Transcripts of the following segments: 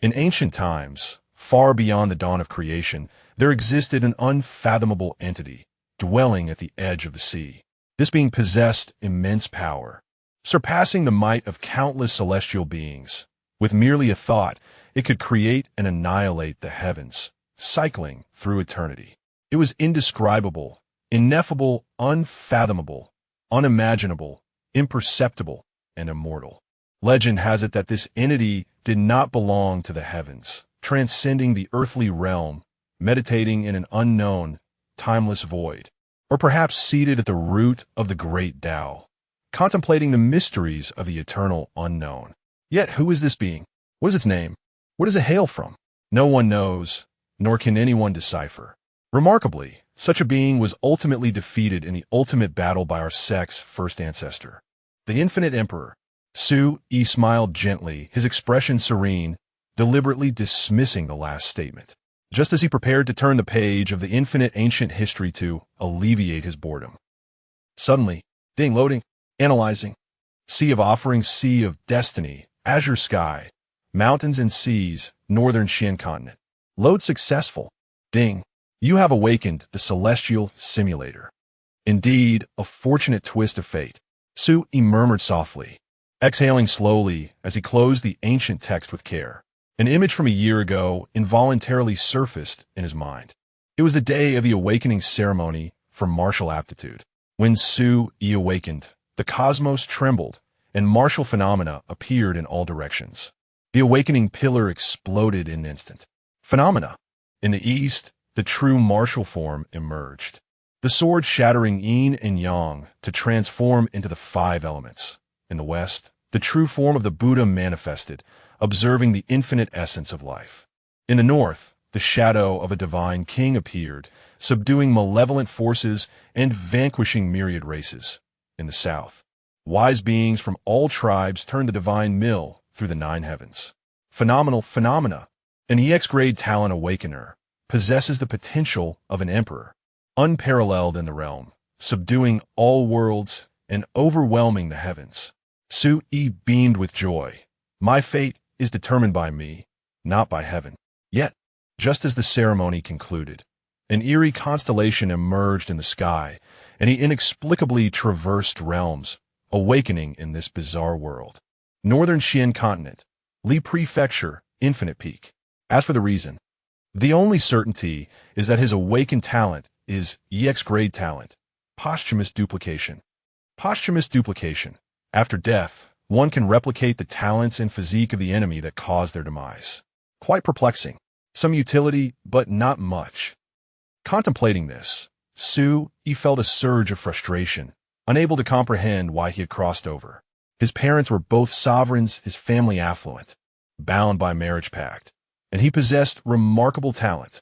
In ancient times, far beyond the dawn of creation, there existed an unfathomable entity, dwelling at the edge of the sea. This being possessed immense power, surpassing the might of countless celestial beings. With merely a thought, it could create and annihilate the heavens, cycling through eternity. It was indescribable, ineffable, unfathomable, unimaginable, imperceptible, and immortal. Legend has it that this entity did not belong to the heavens, transcending the earthly realm, meditating in an unknown, timeless void, or perhaps seated at the root of the great Tao, contemplating the mysteries of the eternal unknown. Yet who is this being? What is its name? Where does it hail from? No one knows, nor can anyone decipher. Remarkably, such a being was ultimately defeated in the ultimate battle by our sect's first ancestor, the Infinite Emperor. Su-Yi smiled gently, his expression serene, deliberately dismissing the last statement, just as he prepared to turn the page of the infinite ancient history to alleviate his boredom. Suddenly, Ding loading, analyzing, sea of offerings, sea of destiny, azure sky, mountains and seas, northern Xian continent. Load successful. Ding, you have awakened the celestial simulator. Indeed, a fortunate twist of fate. Su-Yi murmured softly, exhaling slowly as he closed the ancient text with care. An image from a year ago involuntarily surfaced in his mind. It was the day of the awakening ceremony for martial aptitude. When Su-Yi awakened, the cosmos trembled, and martial phenomena appeared in all directions. The awakening pillar exploded in an instant. Phenomena. In the east, the true martial form emerged, the sword shattering yin and yang to transform into the five elements. In the west, the true form of the Buddha manifested, observing the infinite essence of life. In the north, the shadow of a divine king appeared, subduing malevolent forces and vanquishing myriad races. In the south, wise beings from all tribes turned the divine mill through the nine heavens. Phenomenal phenomena. An EX-grade talent awakener possesses the potential of an emperor, unparalleled in the realm, subduing all worlds and overwhelming the heavens. Su-Yi beamed with joy. My fate is determined by me, not by heaven. Yet, just as the ceremony concluded, an eerie constellation emerged in the sky, and he inexplicably traversed realms, awakening in this bizarre world. Northern Xian continent, Li Prefecture, Infinite Peak. As for the reason, the only certainty is that his awakened talent is EX-grade talent, posthumous duplication. Posthumous duplication. After death, one can replicate the talents and physique of the enemy that caused their demise. Quite perplexing. Some utility, but not much. Contemplating this, Su-Yi felt a surge of frustration, unable to comprehend why he had crossed over. His parents were both sovereigns, his family affluent, bound by marriage pact, and he possessed remarkable talent.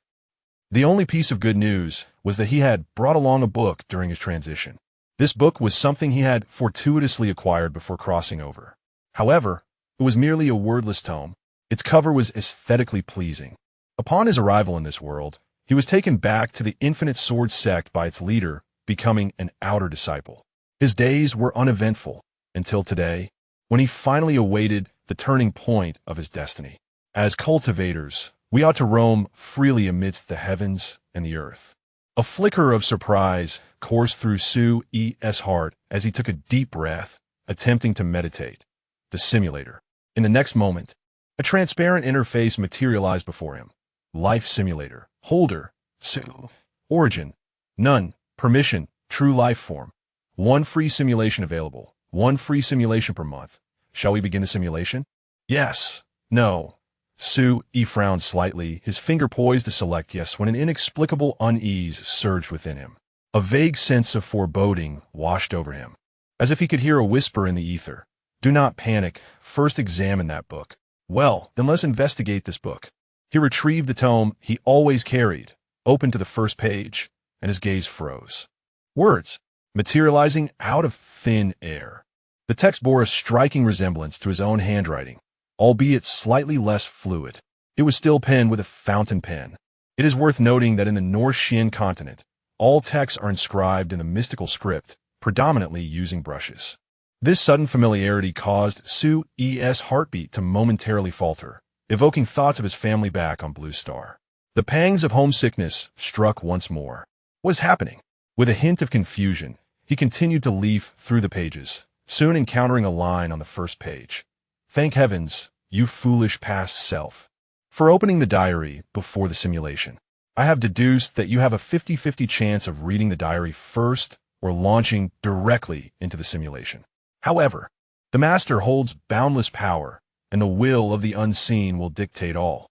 The only piece of good news was that he had brought along a book during his transition. This book was something he had fortuitously acquired before crossing over. However, it was merely a wordless tome. Its cover was aesthetically pleasing. Upon his arrival in this world, he was taken back to the Infinite Sword sect by its leader, becoming an outer disciple. His days were uneventful, until today, when he finally awaited the turning point of his destiny. As cultivators, we ought to roam freely amidst the heavens and the earth. A flicker of surprise coursed through Su-Yi's heart as he took a deep breath, attempting to meditate. The simulator. In the next moment, a transparent interface materialized before him. Life simulator. Holder. Su. Origin. None. Permission. True life form. One free simulation available. One free simulation per month. Shall we begin the simulation? Yes. No. Su-Yi frowned slightly, his finger poised to select yes when an inexplicable unease surged within him. A vague sense of foreboding washed over him, as if he could hear a whisper in the ether. Do not panic. First examine that book. Well, then let's investigate this book. He retrieved the tome he always carried, opened to the first page, and his gaze froze. Words, materializing out of thin air. The text bore a striking resemblance to his own handwriting, albeit slightly less fluid. It was still penned with a fountain pen. It is worth noting that in the North Xian continent, all texts are inscribed in the mystical script, predominantly using brushes. This sudden familiarity caused Su-Yi's heartbeat to momentarily falter. evoking thoughts of his family back on Blue Star. The pangs of homesickness struck once more. What was happening? With a hint of confusion, he continued to leaf through the pages, soon encountering a line on the first page. Thank heavens, you foolish past self, for opening the diary before the simulation. I have deduced that you have a 50-50 chance of reading the diary first or launching directly into the simulation. However, the Master holds boundless power, and the will of the unseen will dictate all.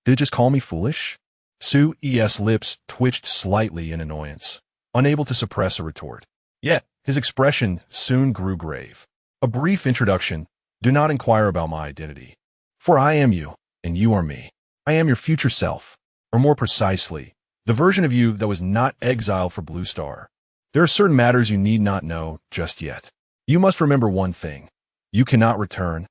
Did it just call me foolish? Su's lips twitched slightly in annoyance, unable to suppress a retort. Yet, his expression soon grew grave. A brief introduction. Do not inquire about my identity. For I am you, and you are me. I am your future self, or more precisely, the version of you that was not exiled for Blue Star. There are certain matters you need not know just yet. You must remember one thing. You cannot return.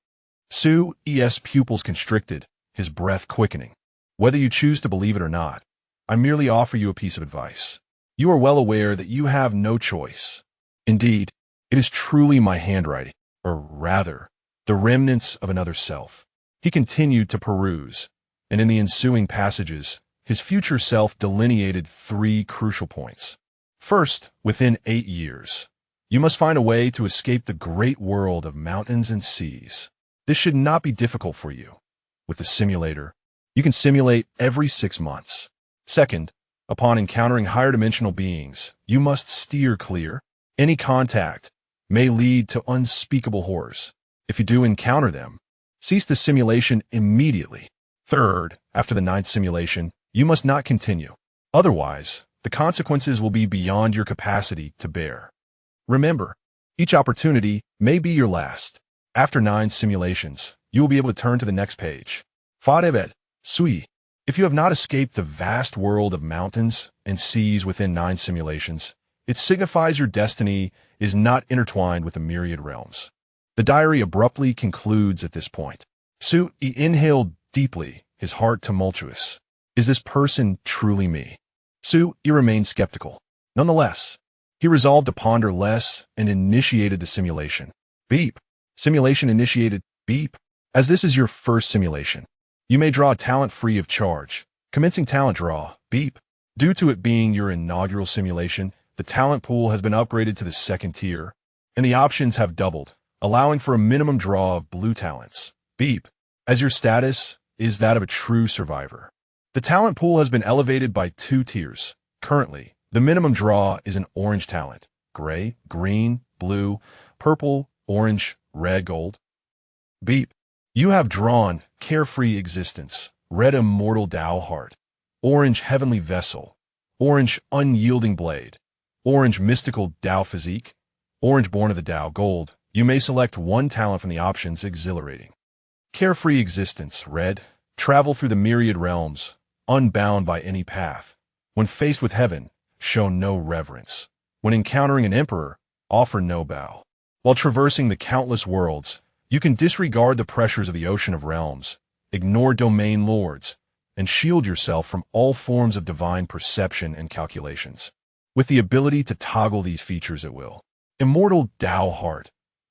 Su's pupils constricted, his breath quickening. Whether you choose to believe it or not, I merely offer you a piece of advice. You are well aware that you have no choice. Indeed, it is truly my handwriting, or rather, the remnants of another self. He continued to peruse, and in the ensuing passages, his future self delineated 3 crucial points. First, within 8 years, you must find a way to escape the great world of mountains and seas. This should not be difficult for you. With the simulator, you can simulate every 6 months. Second, upon encountering higher dimensional beings, you must steer clear. Any contact may lead to unspeakable horrors. If you do encounter them, cease the simulation immediately. Third, after the 9th simulation, you must not continue. Otherwise, the consequences will be beyond your capacity to bear. Remember, each opportunity may be your last. After 9 simulations, you will be able to turn to the next page. Fadevet, Sui. If you have not escaped the vast world of mountains and seas within 9 simulations, it signifies your destiny is not intertwined with the myriad realms. The diary abruptly concludes at this point. Sui inhaled deeply, his heart tumultuous. Is this person truly me? Sui remained skeptical. Nonetheless, he resolved to ponder less and initiated the simulation. Beep. Simulation initiated. Beep. As this is your first simulation, you may draw a talent free of charge. Commencing talent draw. Beep. Due to it being your inaugural simulation, the talent pool has been upgraded to the 2nd tier, and the options have doubled, allowing for a minimum draw of blue talents. Beep. As your status is that of a true survivor. The talent pool has been elevated by 2 tiers. Currently, the minimum draw is an orange talent. Gray, green, blue, purple, orange, red, gold. Beep. You have drawn Carefree Existence, Red Immortal Tao Heart, Orange Heavenly Vessel, Orange Unyielding Blade, Orange Mystical Tao Physique, Orange Born of the Tao Gold. You may select one talent from the options exhilarating. Carefree Existence, Red. Travel through the myriad realms, unbound by any path. When faced with heaven, show no reverence. When encountering an emperor, offer no bow. While traversing the countless worlds, you can disregard the pressures of the ocean of realms, ignore domain lords, and shield yourself from all forms of divine perception and calculations. With the ability to toggle these features at will. Immortal Tao Heart.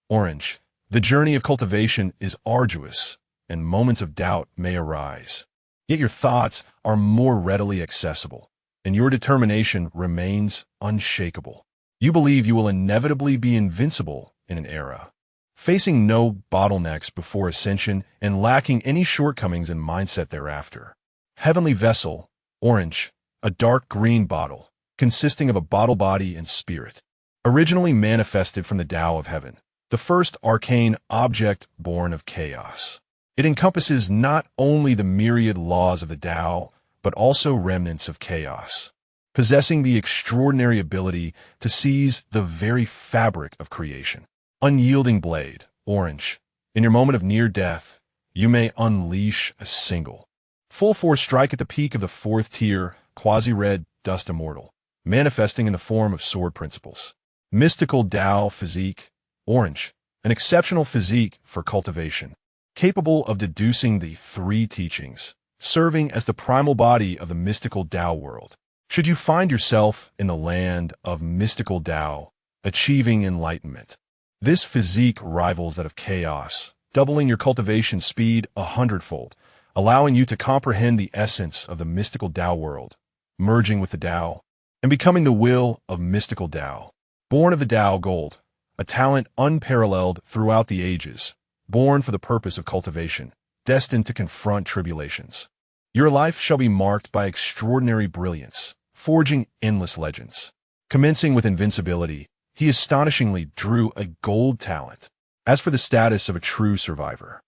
Orange. The journey of cultivation is arduous, and moments of doubt may arise. Yet your thoughts are more readily accessible, and your determination remains unshakable. You believe you will inevitably be invincible in an era, facing no bottlenecks before ascension and lacking any shortcomings in mindset thereafter. Heavenly Vessel, Orange, a dark green bottle, consisting of a bottle body and spirit, originally manifested from the Tao of Heaven, the first arcane object born of chaos. It encompasses not only the myriad laws of the Tao, but also remnants of chaos, possessing the extraordinary ability to seize the very fabric of creation. Unyielding Blade, Orange. In your moment of near death, you may unleash a single full force strike at the peak of the 4th tier, quasi-red Dust Immortal, manifesting in the form of sword principles. Mystical Tao Physique, Orange. An exceptional physique for cultivation, capable of deducing the 3 teachings, serving as the primal body of the mystical Tao world. Should you find yourself in the land of mystical Tao, achieving enlightenment, this physique rivals that of chaos, doubling your cultivation speed 100-fold, allowing you to comprehend the essence of the mystical Tao world, merging with the Tao, and becoming the will of mystical Tao. Born of the Tao gold, a talent unparalleled throughout the ages, born for the purpose of cultivation, destined to confront tribulations. Your life shall be marked by extraordinary brilliance, forging endless legends. Commencing with invincibility, he astonishingly drew a gold talent. As for the status of a true survivor,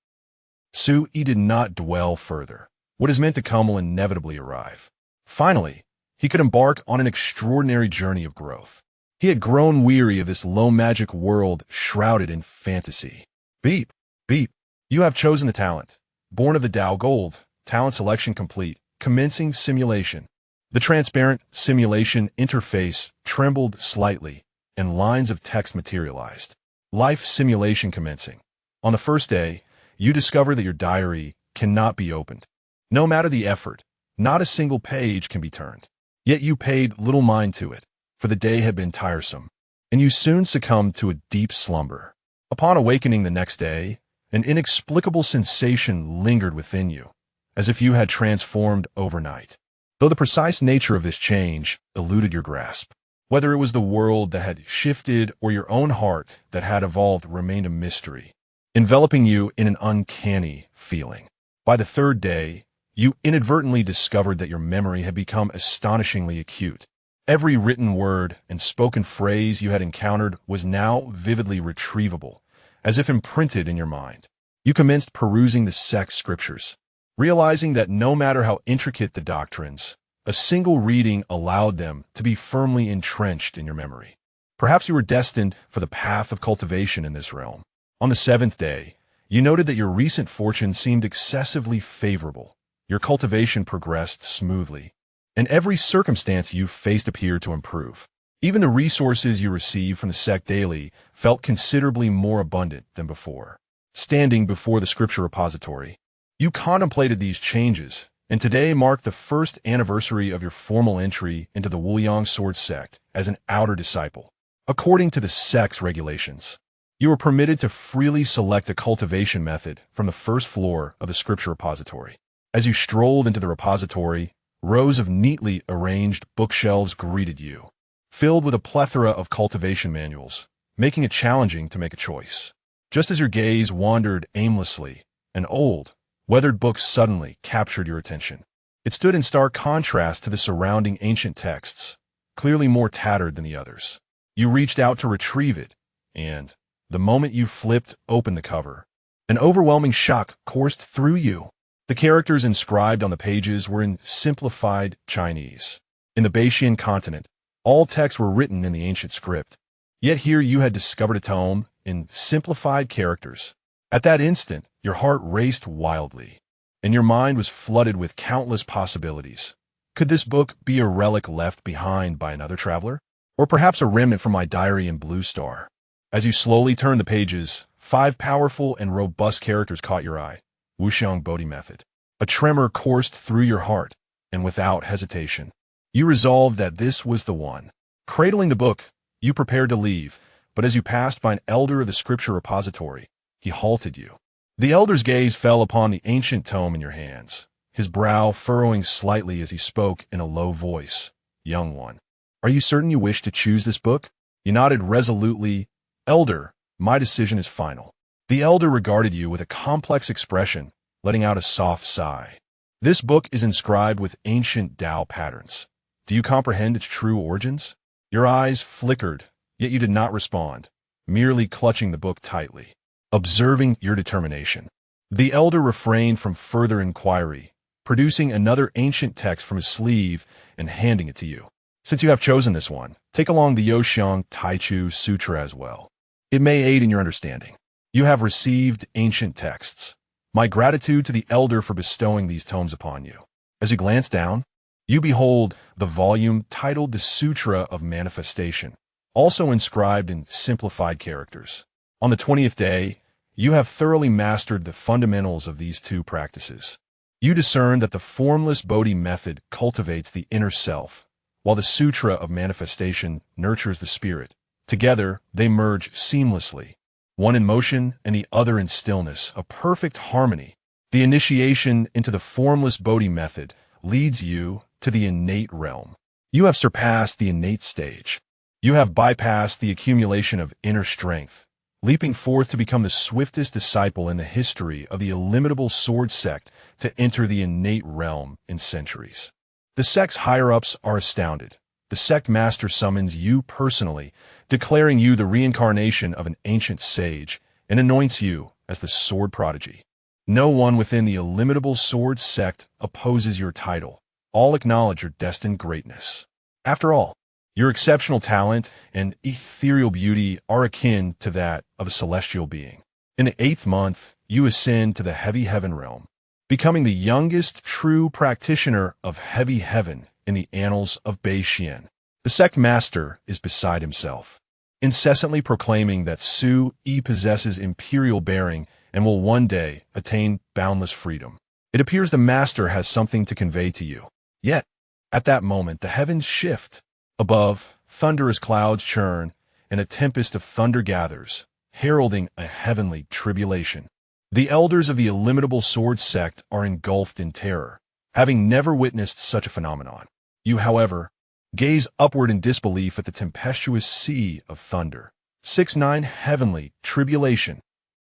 Su Yi did not dwell further. What is meant to come will inevitably arrive. Finally, he could embark on an extraordinary journey of growth. He had grown weary of this low-magic world shrouded in fantasy. Beep, beep, you have chosen the talent. Born of the Tao Gold, talent selection complete, commencing simulation. The transparent simulation interface trembled slightly, and lines of text materialized. Life simulation commencing. On the first day, you discover that your diary cannot be opened. No matter the effort, not a single page can be turned. Yet you paid little mind to it, for the day had been tiresome, and you soon succumbed to a deep slumber. Upon awakening the next day, an inexplicable sensation lingered within you, as if you had transformed overnight. Though the precise nature of this change eluded your grasp, whether it was the world that had shifted or your own heart that had evolved remained a mystery, enveloping you in an uncanny feeling. By the third day, you inadvertently discovered that your memory had become astonishingly acute. Every written word and spoken phrase you had encountered was now vividly retrievable, as if imprinted in your mind. You commenced perusing the sect scriptures, realizing that no matter how intricate the doctrines, a single reading allowed them to be firmly entrenched in your memory. Perhaps you were destined for the path of cultivation in this realm. On the seventh day, you noted that your recent fortune seemed excessively favorable. Your cultivation progressed smoothly, and every circumstance you faced appeared to improve. Even the resources you received from the sect daily felt considerably more abundant than before. Standing before the scripture repository, you contemplated these changes, and today marked the first anniversary of your formal entry into the Wuliang Sword sect as an outer disciple. According to the sect's regulations, you were permitted to freely select a cultivation method from the first floor of the scripture repository. As you strolled into the repository, rows of neatly arranged bookshelves greeted you, filled with a plethora of cultivation manuals, making it challenging to make a choice. Just as your gaze wandered aimlessly, an old, weathered book suddenly captured your attention. It stood in stark contrast to the surrounding ancient texts, clearly more tattered than the others. You reached out to retrieve it, and, the moment you flipped open the cover, an overwhelming shock coursed through you. The characters inscribed on the pages were in simplified Chinese. In the Baishan continent, all texts were written in the ancient script. Yet here you had discovered a tome in simplified characters. At that instant, your heart raced wildly, and your mind was flooded with countless possibilities. Could this book be a relic left behind by another traveler? Or perhaps a remnant from my diary in Blue Star? As you slowly turned the pages, 5 powerful and robust characters caught your eye. Wuxiang Bodhi Method. A tremor coursed through your heart, and without hesitation, you resolved that this was the one. Cradling the book, you prepared to leave, but as you passed by an elder of the scripture repository, he halted you. The elder's gaze fell upon the ancient tome in your hands, his brow furrowing slightly as he spoke in a low voice. Young one, are you certain you wish to choose this book? You nodded resolutely. Elder, my decision is final. The elder regarded you with a complex expression, letting out a soft sigh. This book is inscribed with ancient Tao patterns. Do you comprehend its true origins? Your eyes flickered, yet you did not respond, merely clutching the book tightly, observing your determination. The elder refrained from further inquiry, producing another ancient text from his sleeve and handing it to you. Since you have chosen this one, take along the Youxiang Taichu Sutra as well. It may aid in your understanding. You have received ancient texts. My gratitude to the elder for bestowing these tomes upon you. As you glance down, you behold the volume titled The Sutra of Manifestation, also inscribed in simplified characters. On the 20th day, you have thoroughly mastered the fundamentals of these two practices. You discern that the formless Bodhi method cultivates the inner self, while the Sutra of Manifestation nurtures the spirit. Together, they merge seamlessly, one in motion and the other in stillness, a perfect harmony. The initiation into the formless Bodhi method leads you to the innate realm. You have surpassed the innate stage. You have bypassed the accumulation of inner strength, leaping forth to become the swiftest disciple in the history of the illimitable sword sect to enter the innate realm in centuries. The sect's higher-ups are astounded. The sect master summons you personally, declaring you the reincarnation of an ancient sage, and anoints you as the sword prodigy. No one within the illimitable sword sect opposes your title. All acknowledge your destined greatness. After all, your exceptional talent and ethereal beauty are akin to that of a celestial being. In the 8th month, you ascend to the heavy heaven realm, becoming the youngest true practitioner of heavy heaven in the annals of Beixian. The sect master is beside himself, incessantly proclaiming that Su-Yi possesses imperial bearing and will one day attain boundless freedom. It appears the master has something to convey to you. Yet, at that moment, the heavens shift. Above, thunderous clouds churn, and a tempest of thunder gathers, heralding a heavenly tribulation. The elders of the illimitable sword sect are engulfed in terror, having never witnessed such a phenomenon. You, however, gaze upward in disbelief at the tempestuous sea of thunder. 6-9 Heavenly Tribulation.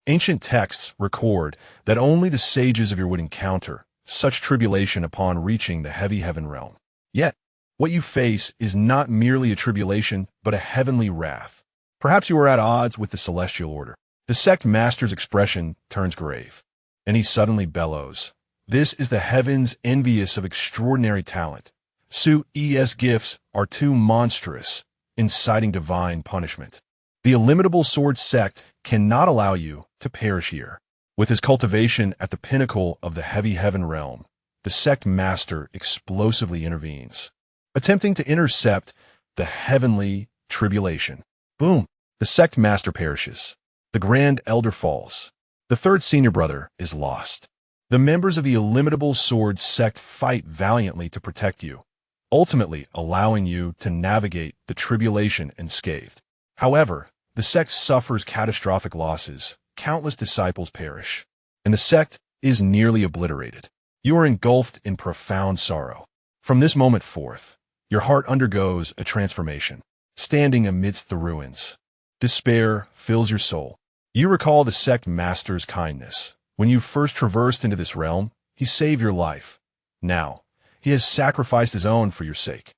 Ancient texts record that only the sages of your would encounter such tribulation upon reaching the heavy heaven realm. Yet, what you face is not merely a tribulation, but a heavenly wrath. Perhaps you are at odds with the celestial order. The sect master's expression turns grave, and he suddenly bellows. This is the heavens envious of extraordinary talent. Su-Yi's gifts are too monstrous, inciting divine punishment. The illimitable sword sect cannot allow you to perish here. With his cultivation at the pinnacle of the heavy heaven realm, the sect master explosively intervenes, attempting to intercept the heavenly tribulation. Boom! The sect master perishes. The grand elder falls. The third senior brother is lost. The members of the illimitable sword sect fight valiantly to protect you, ultimately allowing you to navigate the tribulation unscathed. However, the sect suffers catastrophic losses. Countless disciples perish, and the sect is nearly obliterated. You are engulfed in profound sorrow. From this moment forth, your heart undergoes a transformation. Standing amidst the ruins, despair fills your soul. You recall the sect master's kindness. When you first traversed into this realm, he saved your life. Now, he has sacrificed his own for your sake.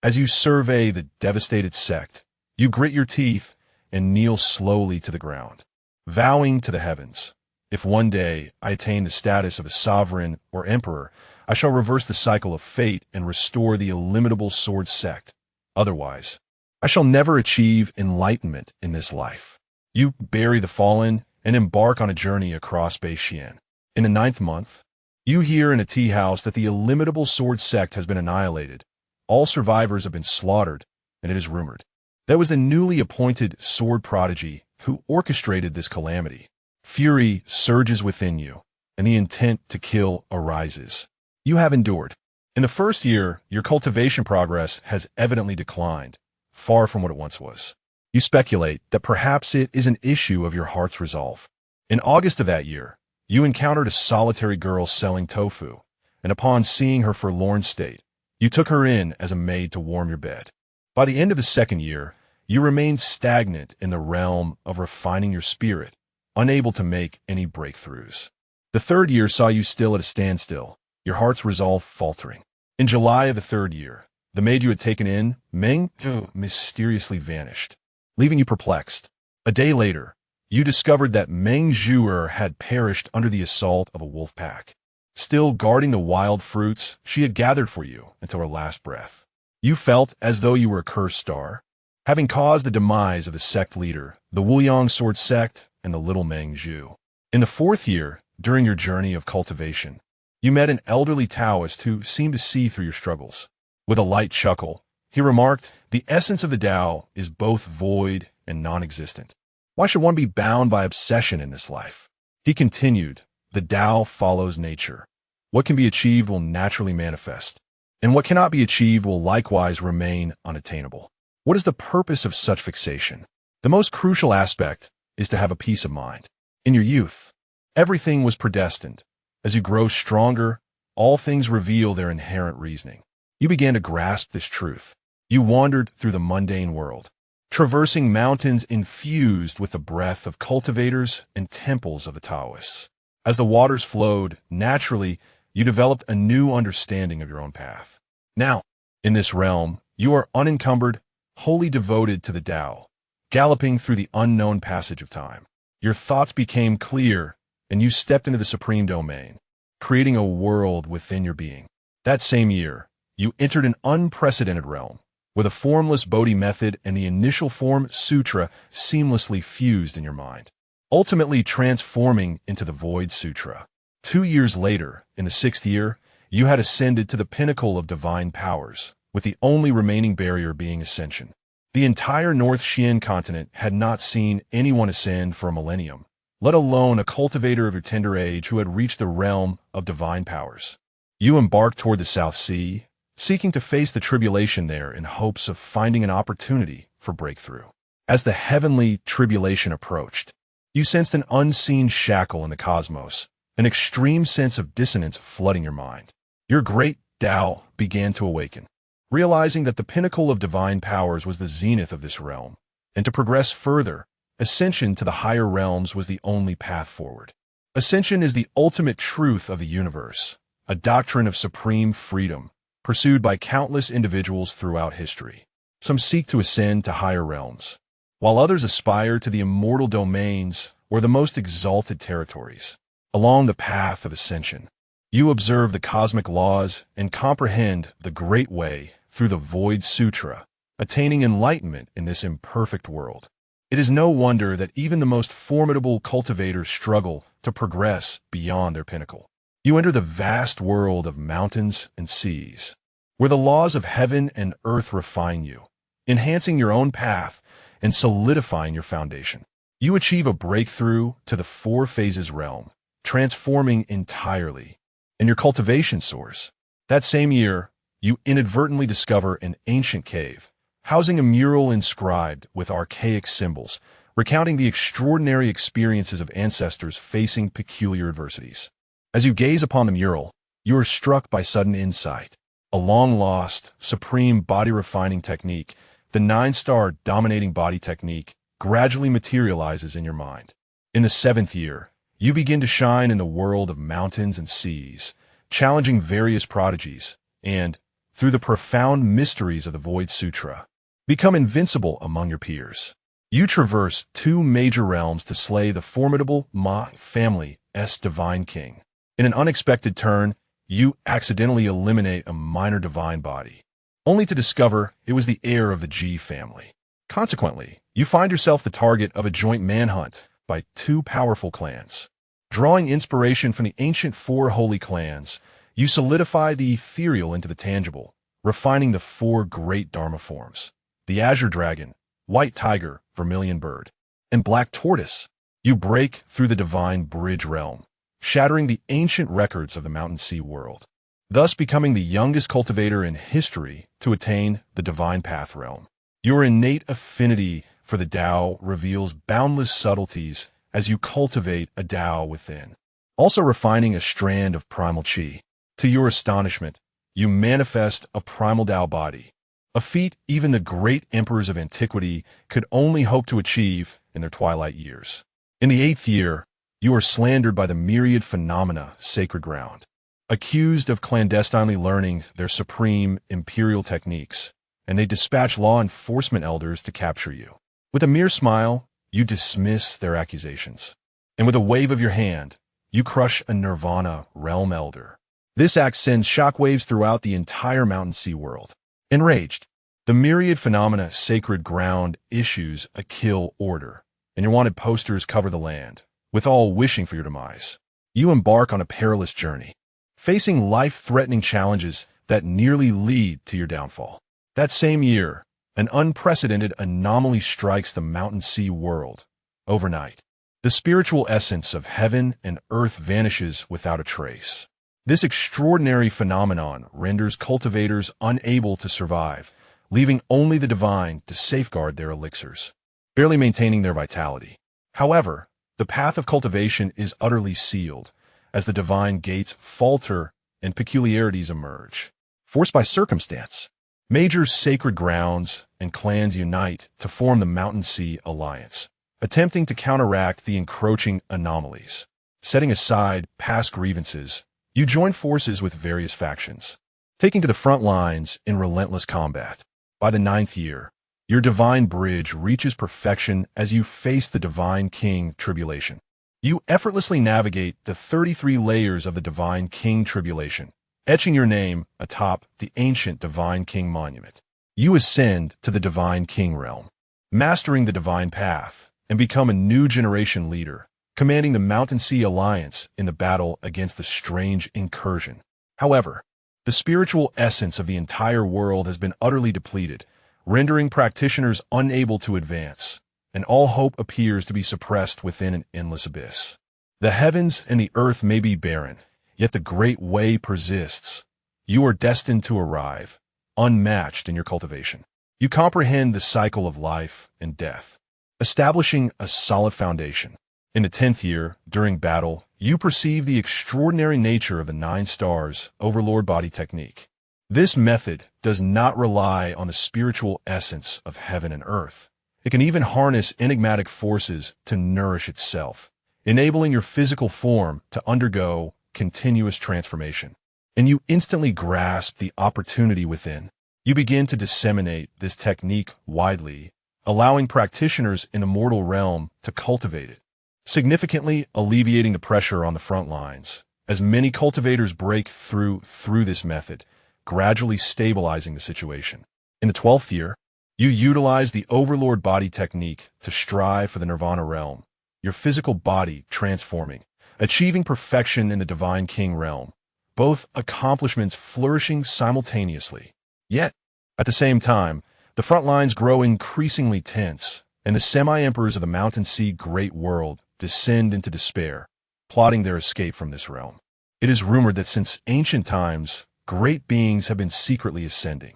As you survey the devastated sect, you grit your teeth and kneel slowly to the ground, vowing to the heavens, if one day I attain the status of a sovereign or emperor, I shall reverse the cycle of fate and restore the illimitable sword sect. Otherwise, I shall never achieve enlightenment in this life. You bury the fallen and embark on a journey across Beixian. In the 9th month, you hear in a tea house that the illimitable sword sect has been annihilated. All survivors have been slaughtered, and it is rumored that was the newly appointed sword prodigy who orchestrated this calamity. Fury surges within you, and the intent to kill arises. You have endured. In the first year, your cultivation progress has evidently declined, far from what it once was. You speculate that perhaps it is an issue of your heart's resolve. In August of that year, you encountered a solitary girl selling tofu, and upon seeing her forlorn state, you took her in as a maid to warm your bed. By the end of the 2nd year, you remained stagnant in the realm of refining your spirit, unable to make any breakthroughs. The 3rd year saw you still at a standstill, your heart's resolve faltering. In July of the 3rd year, the maid you had taken in, Meng Zhu, mysteriously vanished, leaving you perplexed. A day later, you discovered that Meng Zhu had perished under the assault of a wolf pack. Still guarding the wild fruits she had gathered for you until her last breath. You felt as though you were a cursed star, having caused the demise of the sect leader, the Wuyang sword sect, and the little Meng Zhu. In the 4th year, during your journey of cultivation, you met an elderly Taoist who seemed to see through your struggles. With a light chuckle, he remarked, "The essence of the Tao is both void and non-existent. Why should one be bound by obsession in this life?" He continued, "The Tao follows nature. What can be achieved will naturally manifest, and what cannot be achieved will likewise remain unattainable. What is the purpose of such fixation? The most crucial aspect is to have a peace of mind. In your youth, Everything was predestined. As you grow stronger, all things reveal their inherent reasoning. You began to grasp this truth. You wandered through the mundane world, traversing mountains infused with the breath of cultivators and temples of the Taoists. As the waters flowed, naturally, you developed a new understanding of your own path. Now, in this realm, you are unencumbered, wholly devoted to the Tao, galloping through the unknown passage of time. Your thoughts became clear, and you stepped into the supreme domain, creating a world within your being. That same year, you entered an unprecedented realm, with a formless Bodhi method and the initial form Sutra seamlessly fused in your mind, ultimately transforming into the Void Sutra. 2 years later, in the 6th year, you had ascended to the pinnacle of divine powers, with the only remaining barrier being ascension. The entire North Xian continent had not seen anyone ascend for a millennium, let alone a cultivator of your tender age who had reached the realm of divine powers. You embarked toward the South Sea, seeking to face the tribulation there in hopes of finding an opportunity for breakthrough. As the heavenly tribulation approached, you sensed an unseen shackle in the cosmos, an extreme sense of dissonance flooding your mind. Your great Tao began to awaken, realizing that the pinnacle of divine powers was the zenith of this realm, and to progress further, ascension to the higher realms was the only path forward. Ascension is the ultimate truth of the universe, a doctrine of supreme freedom, pursued by countless individuals throughout history. Some seek to ascend to higher realms, while others aspire to the immortal domains or the most exalted territories. Along the path of ascension, you observe the cosmic laws and comprehend the Great Way through the Void Sutra, attaining enlightenment in this imperfect world. It is no wonder that even the most formidable cultivators struggle to progress beyond their pinnacle. You enter the vast world of mountains and seas, where the laws of heaven and earth refine you, enhancing your own path and solidifying your foundation. You achieve a breakthrough to the 4 phases realm, transforming entirely. In your cultivation source, that same year, you inadvertently discover an ancient cave, housing a mural inscribed with archaic symbols, recounting the extraordinary experiences of ancestors facing peculiar adversities. As you gaze upon the mural, you are struck by sudden insight. A long-lost, supreme body-refining technique, the 9-star dominating body technique, gradually materializes in your mind. In the 7th year, you begin to shine in the world of mountains and seas, challenging various prodigies, and, through the profound mysteries of the Void Sutra, become invincible among your peers. You traverse 2 major realms to slay the formidable Ma family's divine king. In an unexpected turn, you accidentally eliminate a minor divine body, only to discover it was the heir of the Ji family. Consequently, you find yourself the target of a joint manhunt by 2 powerful clans. Drawing inspiration from the ancient 4 holy clans, you solidify the ethereal into the tangible, refining the 4 great Dharma forms: the Azure Dragon, White Tiger, Vermilion Bird, and Black Tortoise. You break through the divine bridge realm, shattering the ancient records of the Mountain Sea world, thus becoming the youngest cultivator in history to attain the divine path realm. Your innate affinity for the Tao reveals boundless subtleties as you cultivate a Tao within, also refining a strand of primal Qi. To your astonishment, you manifest a primal Tao body, a feat even the great emperors of antiquity could only hope to achieve in their twilight years. In the 8th year, you are slandered by the myriad phenomena sacred ground, accused of clandestinely learning their supreme imperial techniques, and they dispatch law enforcement elders to capture you. With a mere smile, you dismiss their accusations, and with a wave of your hand, you crush a Nirvana realm elder. This act sends shockwaves throughout the entire Mountain Sea world. Enraged, the myriad phenomena sacred ground issues a kill order, and your wanted posters cover the land, with all wishing for your demise. You embark on a perilous journey, facing life-threatening challenges that nearly lead to your downfall. That same year, an unprecedented anomaly strikes the Mountain Sea world. Overnight, the spiritual essence of heaven and earth vanishes without a trace. This extraordinary phenomenon renders cultivators unable to survive, leaving only the divine to safeguard their elixirs, barely maintaining their vitality. However, The path of cultivation is utterly sealed, as the divine gates falter and peculiarities emerge. Forced by circumstance, major sacred grounds and clans unite to form the Mountain Sea Alliance, attempting to counteract the encroaching anomalies. Setting aside past grievances, you join forces with various factions, taking to the front lines in relentless combat. By the 9th year, your divine bridge reaches perfection as you face the Divine King Tribulation. You effortlessly navigate the 33 layers of the Divine King Tribulation, etching your name atop the ancient Divine King Monument. You ascend to the Divine King realm, mastering the Divine Path, and become a new generation leader, commanding the Mountain Sea Alliance in the battle against the strange incursion. However, the spiritual essence of the entire world has been utterly depleted, rendering practitioners unable to advance, and all hope appears to be suppressed within an endless abyss. The heavens and the earth may be barren, yet the great way persists. You are destined to arrive, unmatched in your cultivation. You comprehend the cycle of life and death, establishing a solid foundation. In the 10th year, during battle, you perceive the extraordinary nature of the 9 stars overlord body technique. This method does not rely on the spiritual essence of heaven and earth. It can even harness enigmatic forces to nourish itself, enabling your physical form to undergo continuous transformation. And you instantly grasp the opportunity within. You begin to disseminate this technique widely, allowing practitioners in the mortal realm to cultivate it, significantly alleviating the pressure on the front lines, as many cultivators break through this method, gradually stabilizing the situation. In the 12th year, you utilize the Overlord Body technique to strive for the Nirvana realm, your physical body transforming, achieving perfection in the Divine King realm, both accomplishments flourishing simultaneously. Yet, at the same time, the front lines grow increasingly tense, and the semi-emperors of the Mountain Sea Great World descend into despair, plotting their escape from this realm. It is rumored that since ancient times, great beings have been secretly ascending.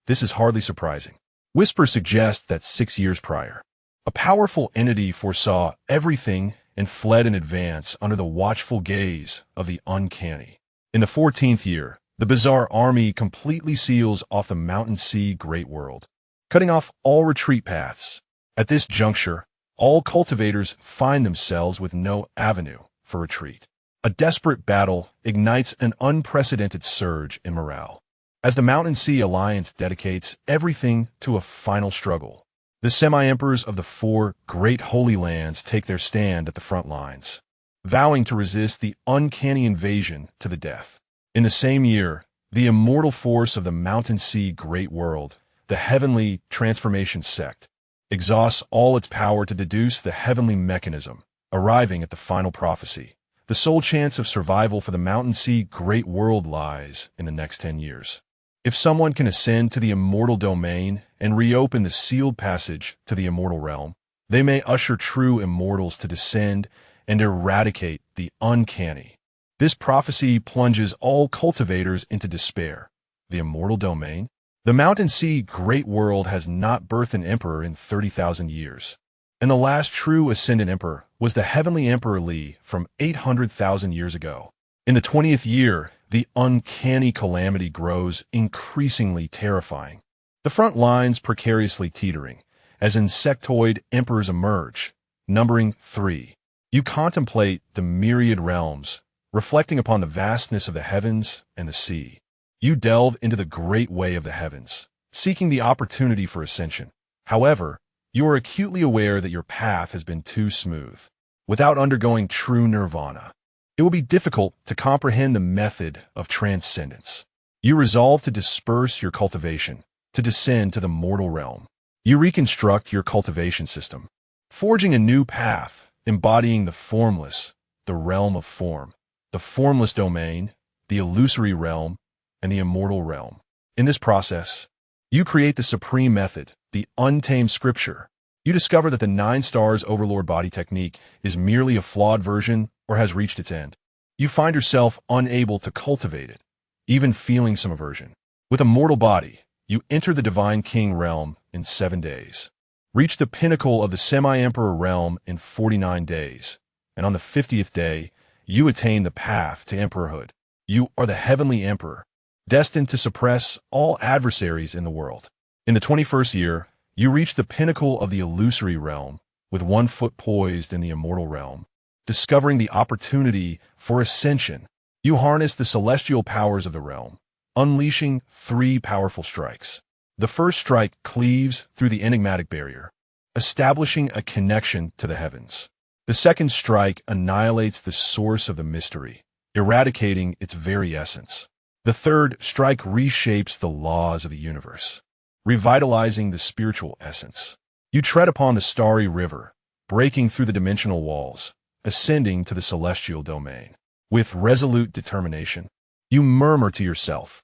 This is hardly surprising. Whispers suggest that 6 years prior, a powerful entity foresaw everything and fled in advance under the watchful gaze of the uncanny. In the 14th year, the bizarre army completely seals off the Mountain Sea Great World, cutting off all retreat paths. At this juncture, all cultivators find themselves with no avenue for retreat. A desperate battle ignites an unprecedented surge in morale, as the Mountain Sea Alliance dedicates everything to a final struggle. The semi-emperors of the 4 great holy lands take their stand at the front lines, vowing to resist the uncanny invasion to the death. In the same year, the immortal force of the Mountain Sea Great World, the Heavenly Transformation Sect, exhausts all its power to deduce the heavenly mechanism, arriving at the final prophecy. The sole chance of survival for the Mountain Sea Great World lies in the next 10 years. If someone can ascend to the immortal domain and reopen the sealed passage to the immortal realm, they may usher true immortals to descend and eradicate the uncanny. This prophecy plunges all cultivators into despair. The immortal domain? The Mountain Sea Great World has not birthed an emperor in 30,000 years. And the last true ascendant emperor was the heavenly Emperor Li from 800,000 years ago. In the 20th year, the uncanny calamity grows increasingly terrifying. The front lines precariously teetering, as insectoid emperors emerge, numbering 3. You contemplate the myriad realms, reflecting upon the vastness of the heavens and the sea. You delve into the great way of the heavens, seeking the opportunity for ascension. However, you are acutely aware that your path has been too smooth. Without undergoing true nirvana, it will be difficult to comprehend the method of transcendence. You resolve to disperse your cultivation, to descend to the mortal realm. You reconstruct your cultivation system, forging a new path, embodying the formless, the realm of form, the formless domain, the illusory realm, and the immortal realm. In this process, you create the supreme method, the untamed scripture. You discover that the 9 stars overlord body technique is merely a flawed version or has reached its end. You find yourself unable to cultivate it, even feeling some aversion. With a mortal body, you enter the Divine King realm in 7 days. reach the pinnacle of the semi-emperor realm in 49 days, and on the 50th day, you attain the path to emperorhood. You are the heavenly emperor, destined to suppress all adversaries in the world. In the 21st year, you reach the pinnacle of the illusory realm, with one foot poised in the immortal realm, discovering the opportunity for ascension. You harness the celestial powers of the realm, unleashing 3 powerful strikes. The first strike cleaves through the enigmatic barrier, establishing a connection to the heavens. The second strike annihilates the source of the mystery, eradicating its very essence. The third strike reshapes the laws of the universe, revitalizing the spiritual essence. You tread upon the starry river, breaking through the dimensional walls, ascending to the celestial domain. With resolute determination, you murmur to yourself,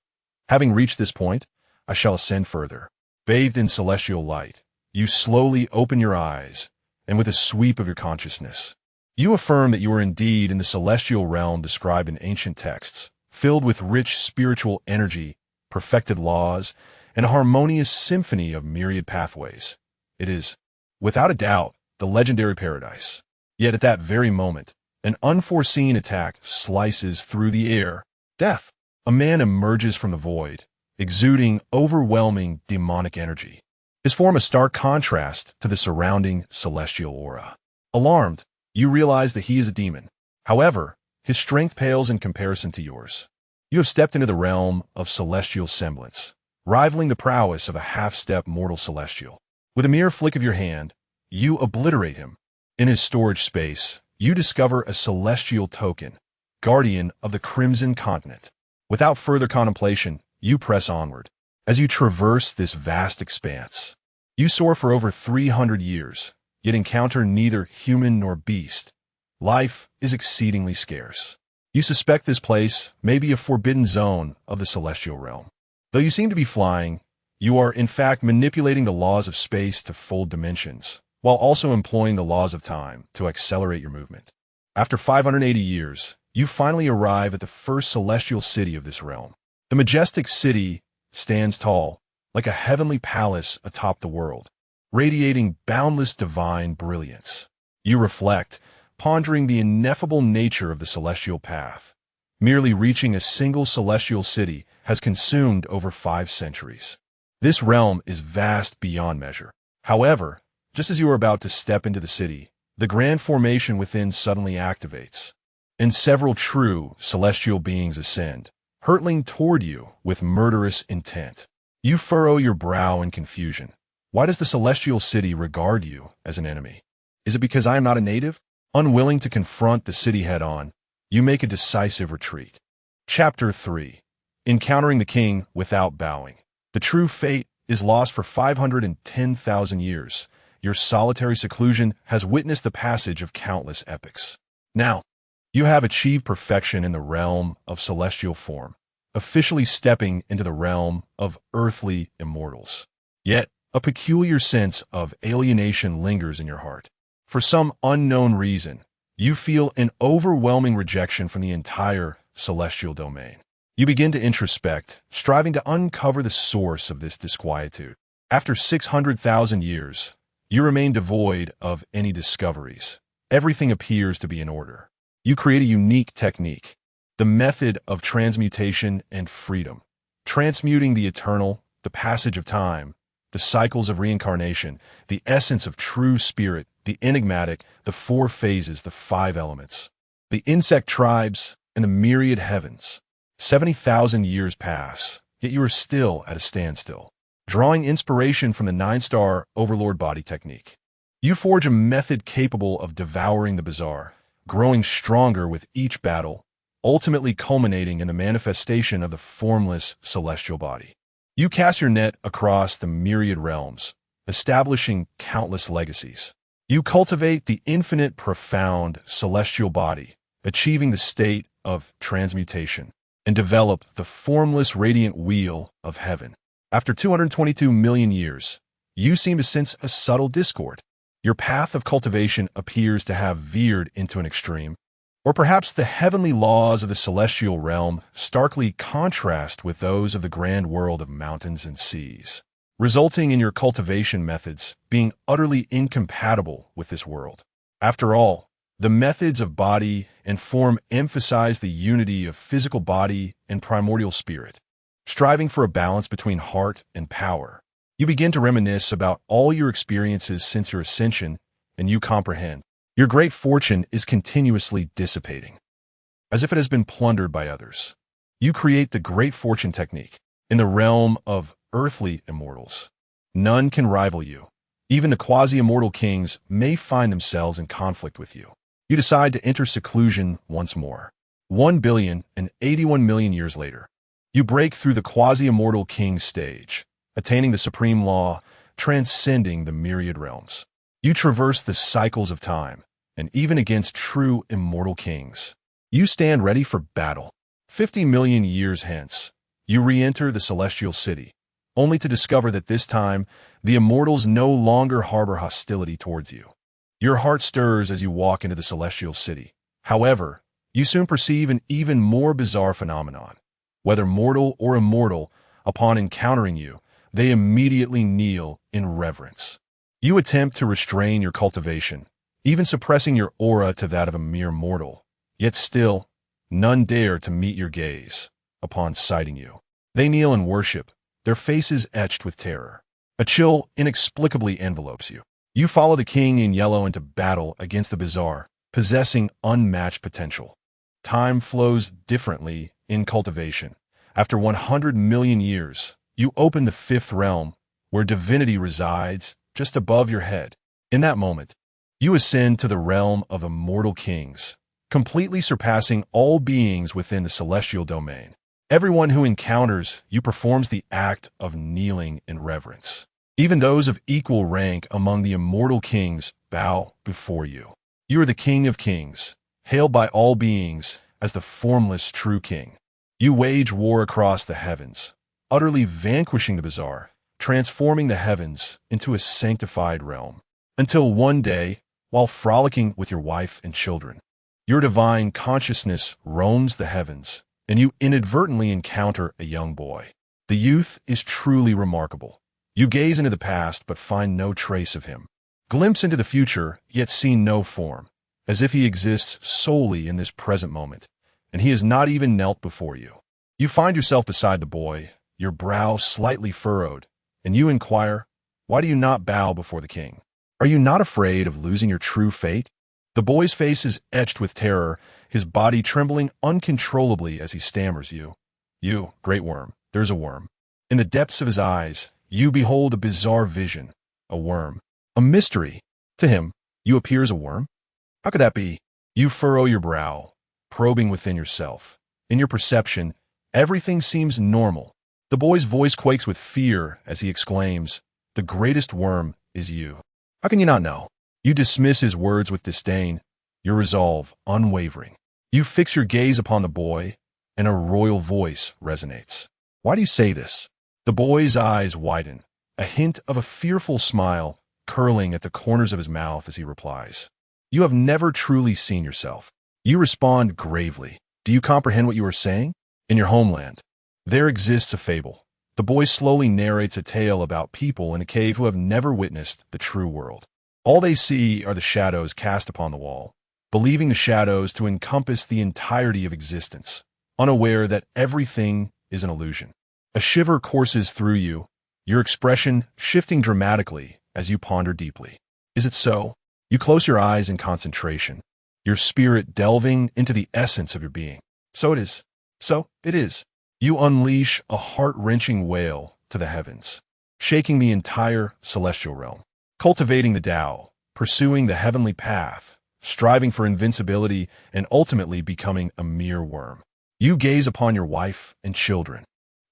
"Having reached this point, I shall ascend further." Bathed in celestial light, you slowly open your eyes, and with a sweep of your consciousness, you affirm that you are indeed in the celestial realm described in ancient texts, filled with rich spiritual energy, perfected laws, and a harmonious symphony of myriad pathways. It is, without a doubt, the legendary paradise. Yet at that very moment, an unforeseen attack slices through the air. Death. A man emerges from the void, exuding overwhelming demonic energy. His form a stark contrast to the surrounding celestial aura. Alarmed, you realize that he is a demon. However, his strength pales in comparison to yours. You have stepped into the realm of celestial semblance, rivaling the prowess of a half-step mortal celestial. With a mere flick of your hand, you obliterate him. In his storage space, you discover a celestial token, guardian of the Crimson Continent. Without further contemplation, you press onward. As you traverse this vast expanse, you soar for over 300 years, yet encounter neither human nor beast. Life is exceedingly scarce. You suspect this place may be a forbidden zone of the celestial realm. Though you seem to be flying, you are in fact manipulating the laws of space to fold dimensions, while also employing the laws of time to accelerate your movement. After 580 years, you finally arrive at the first celestial city of this realm. The majestic city stands tall, like a heavenly palace atop the world, radiating boundless divine brilliance. You reflect, pondering the ineffable nature of the celestial path. Merely reaching a single celestial city has consumed over 5 centuries. This realm is vast beyond measure. However, just as you are about to step into the city, the grand formation within suddenly activates, and several true celestial beings ascend, hurtling toward you with murderous intent. You furrow your brow in confusion. Why does the celestial city regard you as an enemy? Is it because I am not a native? Unwilling to confront the city head-on, you make a decisive retreat. Chapter 3. Encountering the king without bowing. The true fate is lost for 510,000 years. Your solitary seclusion has witnessed the passage of countless epochs. Now, you have achieved perfection in the realm of celestial form, officially stepping into the realm of earthly immortals. Yet, a peculiar sense of alienation lingers in your heart. For some unknown reason, you feel an overwhelming rejection from the entire celestial domain. You begin to introspect, striving to uncover the source of this disquietude. After 600,000 years, you remain devoid of any discoveries. Everything appears to be in order. You create a unique technique, the method of transmutation and freedom, transmuting the eternal, the passage of time, the cycles of reincarnation, the essence of true spirit, the enigmatic, the 4 phases, the 5 elements, the insect tribes, and the myriad heavens. 70,000 years pass, yet you are still at a standstill. Drawing inspiration from the 9-star Overlord Body technique, you forge a method capable of devouring the bizarre, growing stronger with each battle, ultimately culminating in the manifestation of the formless celestial body. You cast your net across the myriad realms, establishing countless legacies. You cultivate the infinite profound celestial body, achieving the state of transmutation, and develop the formless radiant wheel of heaven. After 222 million years, you seem to sense a subtle discord. Your path of cultivation appears to have veered into an extreme, or perhaps the heavenly laws of the celestial realm starkly contrast with those of the grand world of mountains and seas. resulting in your cultivation methods being utterly incompatible with this world. After all, the methods of body and form emphasize the unity of physical body and primordial spirit, striving for a balance between heart and power. You begin to reminisce about all your experiences since your ascension, and you comprehend. Your great fortune is continuously dissipating, as if it has been plundered by others. You create the great fortune technique. In the realm of earthly immortals, none can rival you. Even the quasi-immortal kings may find themselves in conflict with you. You decide to enter seclusion once more. 1,081,000,000 years later, you break through the quasi-immortal king stage, attaining the supreme law, transcending the myriad realms. You traverse the cycles of time, and even against true immortal kings, you stand ready for battle. 50 million years hence, you re-enter the celestial city, only to discover that this time, the immortals no longer harbor hostility towards you. Your heart stirs as you walk into the celestial city. However, you soon perceive an even more bizarre phenomenon. Whether mortal or immortal, upon encountering you, they immediately kneel in reverence. You attempt to restrain your cultivation, even suppressing your aura to that of a mere mortal. Yet still, none dare to meet your gaze upon sighting you. They kneel in worship, their faces etched with terror. A chill inexplicably envelopes you. You follow the king in yellow into battle against the bizarre, possessing unmatched potential. Time flows differently in cultivation. After 100 million years, you open the fifth realm, where divinity resides just above your head. In that moment, you ascend to the realm of immortal kings, completely surpassing all beings within the celestial domain. Everyone who encounters you performs the act of kneeling in reverence. Even those of equal rank among the immortal kings bow before you. You are the King of Kings, hailed by all beings as the formless true king. You wage war across the heavens, utterly vanquishing the bizarre, transforming the heavens into a sanctified realm. Until one day, while frolicking with your wife and children, your divine consciousness roams the heavens, and you inadvertently encounter a young boy. The youth is truly remarkable. You gaze into the past but find no trace of him. Glimpse into the future, yet see no form, as if he exists solely in this present moment, and he has not even knelt before you. You find yourself beside the boy, your brow slightly furrowed, and you inquire, why do you not bow before the king? Are you not afraid of losing your true fate? The boy's face is etched with terror, his body trembling uncontrollably as he stammers You, great worm, there's a worm. In the depths of his eyes, you behold a bizarre vision, a worm, a mystery. To him, you appear as a worm? How could that be? You furrow your brow, probing within yourself. In your perception, everything seems normal. The boy's voice quakes with fear as he exclaims, the greatest worm is you. How can you not know? You dismiss his words with disdain, your resolve unwavering. You fix your gaze upon the boy, and a royal voice resonates. Why do you say this? The boy's eyes widen, a hint of a fearful smile curling at the corners of his mouth as he replies. You have never truly seen yourself. You respond gravely. Do you comprehend what you are saying? In your homeland, there exists a fable. The boy slowly narrates a tale about people in a cave who have never witnessed the true world. All they see are the shadows cast upon the wall, believing the shadows to encompass the entirety of existence, unaware that everything is an illusion. A shiver courses through you, your expression shifting dramatically as you ponder deeply. Is it so? You close your eyes in concentration, your spirit delving into the essence of your being. So it is. So it is. You unleash a heart-wrenching wail to the heavens, shaking the entire celestial realm. Cultivating the Tao, pursuing the heavenly path, striving for invincibility, and ultimately becoming a mere worm. You gaze upon your wife and children,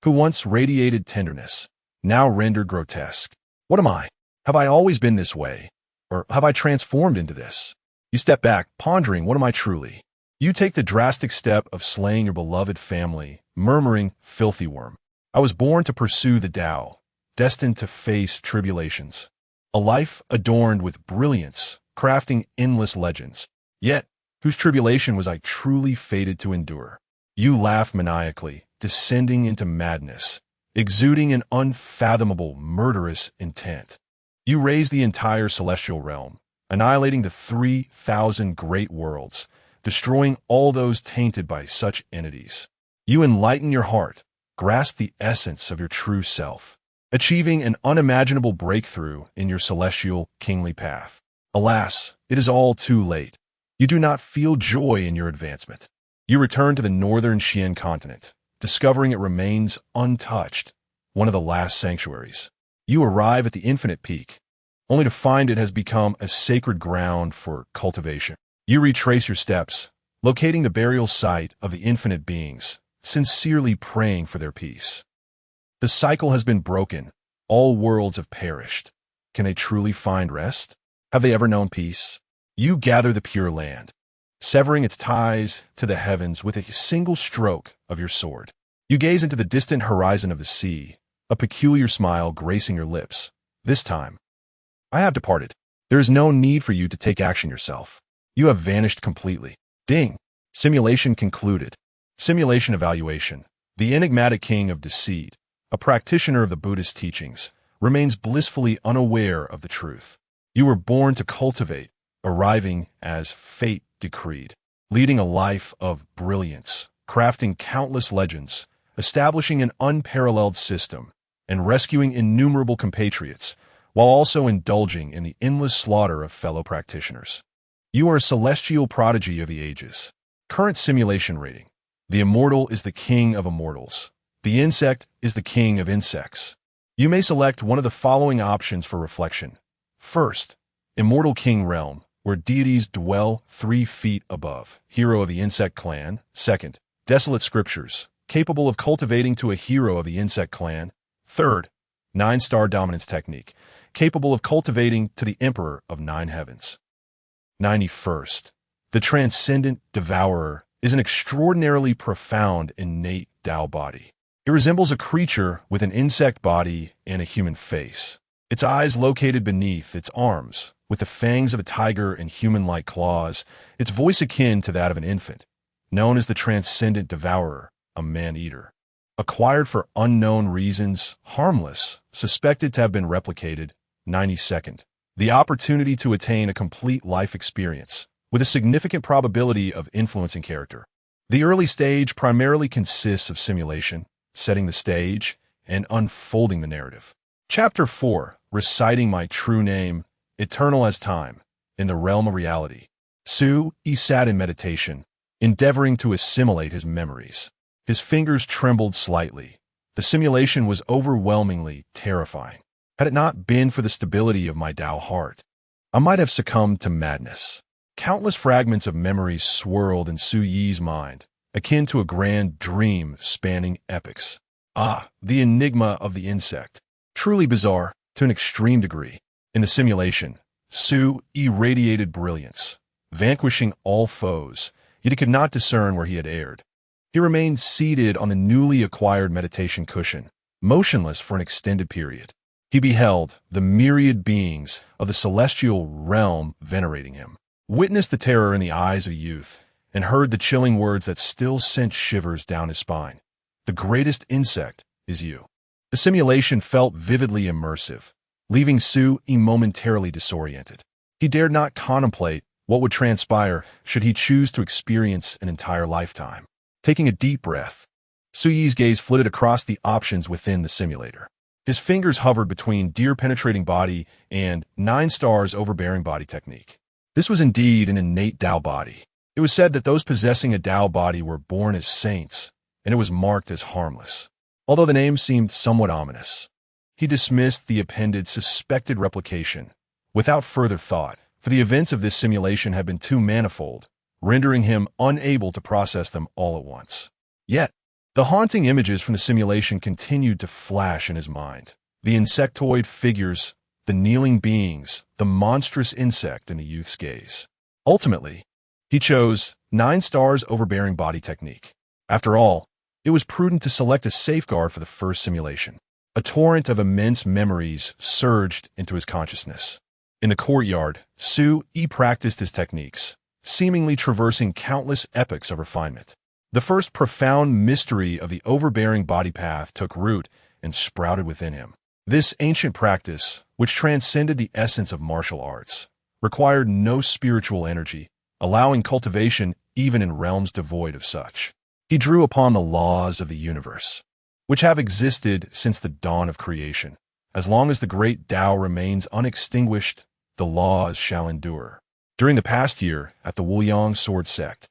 who once radiated tenderness, now rendered grotesque. What am I? Have I always been this way? Or have I transformed into this? You step back, pondering, what am I truly? You take the drastic step of slaying your beloved family, murmuring, filthy worm. I was born to pursue the Tao, destined to face tribulations. A life adorned with brilliance, crafting endless legends. Yet, whose tribulation was I truly fated to endure? You laugh maniacally, descending into madness. exuding an unfathomable, murderous intent. You raise the entire celestial realm, annihilating the 3,000 great worlds, destroying all those tainted by such entities. You enlighten your heart, grasp the essence of your true self, achieving an unimaginable breakthrough in your celestial, kingly path. Alas, it is all too late. You do not feel joy in your advancement. You return to the northern Xian continent, discovering it remains untouched, one of the last sanctuaries. You arrive at the infinite peak, only to find it has become a sacred ground for cultivation. You retrace your steps, locating the burial site of the infinite beings, sincerely praying for their peace. The cycle has been broken. All worlds have perished. Can they truly find rest? Have they ever known peace? You gather the pure land, severing its ties to the heavens with a single stroke of your sword. You gaze into the distant horizon of the sea, a peculiar smile gracing your lips. This time, I have departed. There is no need for you to take action yourself. You have vanished completely. Ding! Simulation concluded. Simulation evaluation. The enigmatic king of deceit, a practitioner of the Buddhist teachings, remains blissfully unaware of the truth. You were born to cultivate, arriving as fate decreed, leading a life of brilliance, crafting countless legends, establishing an unparalleled system, and rescuing innumerable compatriots, while also indulging in the endless slaughter of fellow practitioners. You are a celestial prodigy of the ages. Current simulation rating. The immortal is the king of immortals. The insect is the king of insects. You may select one of the following options for reflection. First, Immortal King Realm, where deities dwell 3 feet above, hero of the insect clan. Second, Desolate Scriptures, capable of cultivating to a hero of the insect clan. Third, 9-star dominance technique, capable of cultivating to the emperor of 9 heavens. 91st, the Transcendent Devourer is an extraordinarily profound innate Tao body. It resembles a creature with an insect body and a human face. Its eyes located beneath its arms, with the fangs of a tiger and human-like claws, its voice akin to that of an infant, known as the Transcendent Devourer, a man-eater. Acquired for unknown reasons, harmless, suspected to have been replicated. 92nd, the opportunity to attain a complete life experience, with a significant probability of influencing character. The early stage primarily consists of simulation, setting the stage, and unfolding the narrative. Chapter 4, Reciting My True Name, Eternal as Time, in the Realm of Reality. Su Yi sat in meditation, endeavoring to assimilate his memories. His fingers trembled slightly. The simulation was overwhelmingly terrifying. Had it not been for the stability of my Tao heart, I might have succumbed to madness. Countless fragments of memories swirled in Su Yi's mind, akin to a grand dream spanning epochs. Ah, the enigma of the insect. Truly bizarre, to an extreme degree. In the simulation, Su irradiated brilliance, vanquishing all foes, yet he could not discern where he had erred. He remained seated on the newly acquired meditation cushion, motionless for an extended period. He beheld the myriad beings of the celestial realm venerating him, witnessed the terror in the eyes of youth, and heard the chilling words that still sent shivers down his spine. The greatest insect is you. The simulation felt vividly immersive, leaving Su Yi momentarily disoriented. He dared not contemplate what would transpire should he choose to experience an entire lifetime. Taking a deep breath, Su Yi's gaze flitted across the options within the simulator. His fingers hovered between deer-penetrating body and 9 stars overbearing body technique. This was indeed an innate Tao body. It was said that those possessing a Tao body were born as saints, and it was marked as harmless. Although the name seemed somewhat ominous, he dismissed the appended suspected replication without further thought, for the events of this simulation had been too manifold, rendering him unable to process them all at once. Yet, the haunting images from the simulation continued to flash in his mind. The insectoid figures, the kneeling beings, the monstrous insect in the youth's gaze. Ultimately, he chose 9 stars overbearing body technique. After all, it was prudent to select a safeguard for the first simulation. A torrent of immense memories surged into his consciousness. In the courtyard, Su Yi practiced his techniques, seemingly traversing countless epochs of refinement. The first profound mystery of the overbearing body path took root and sprouted within him. This ancient practice, which transcended the essence of martial arts, required no spiritual energy, allowing cultivation even in realms devoid of such. He drew upon the laws of the universe, which have existed since the dawn of creation. As long as the great Tao remains unextinguished, the laws shall endure. During the past year at the Wuliang Sword Sect,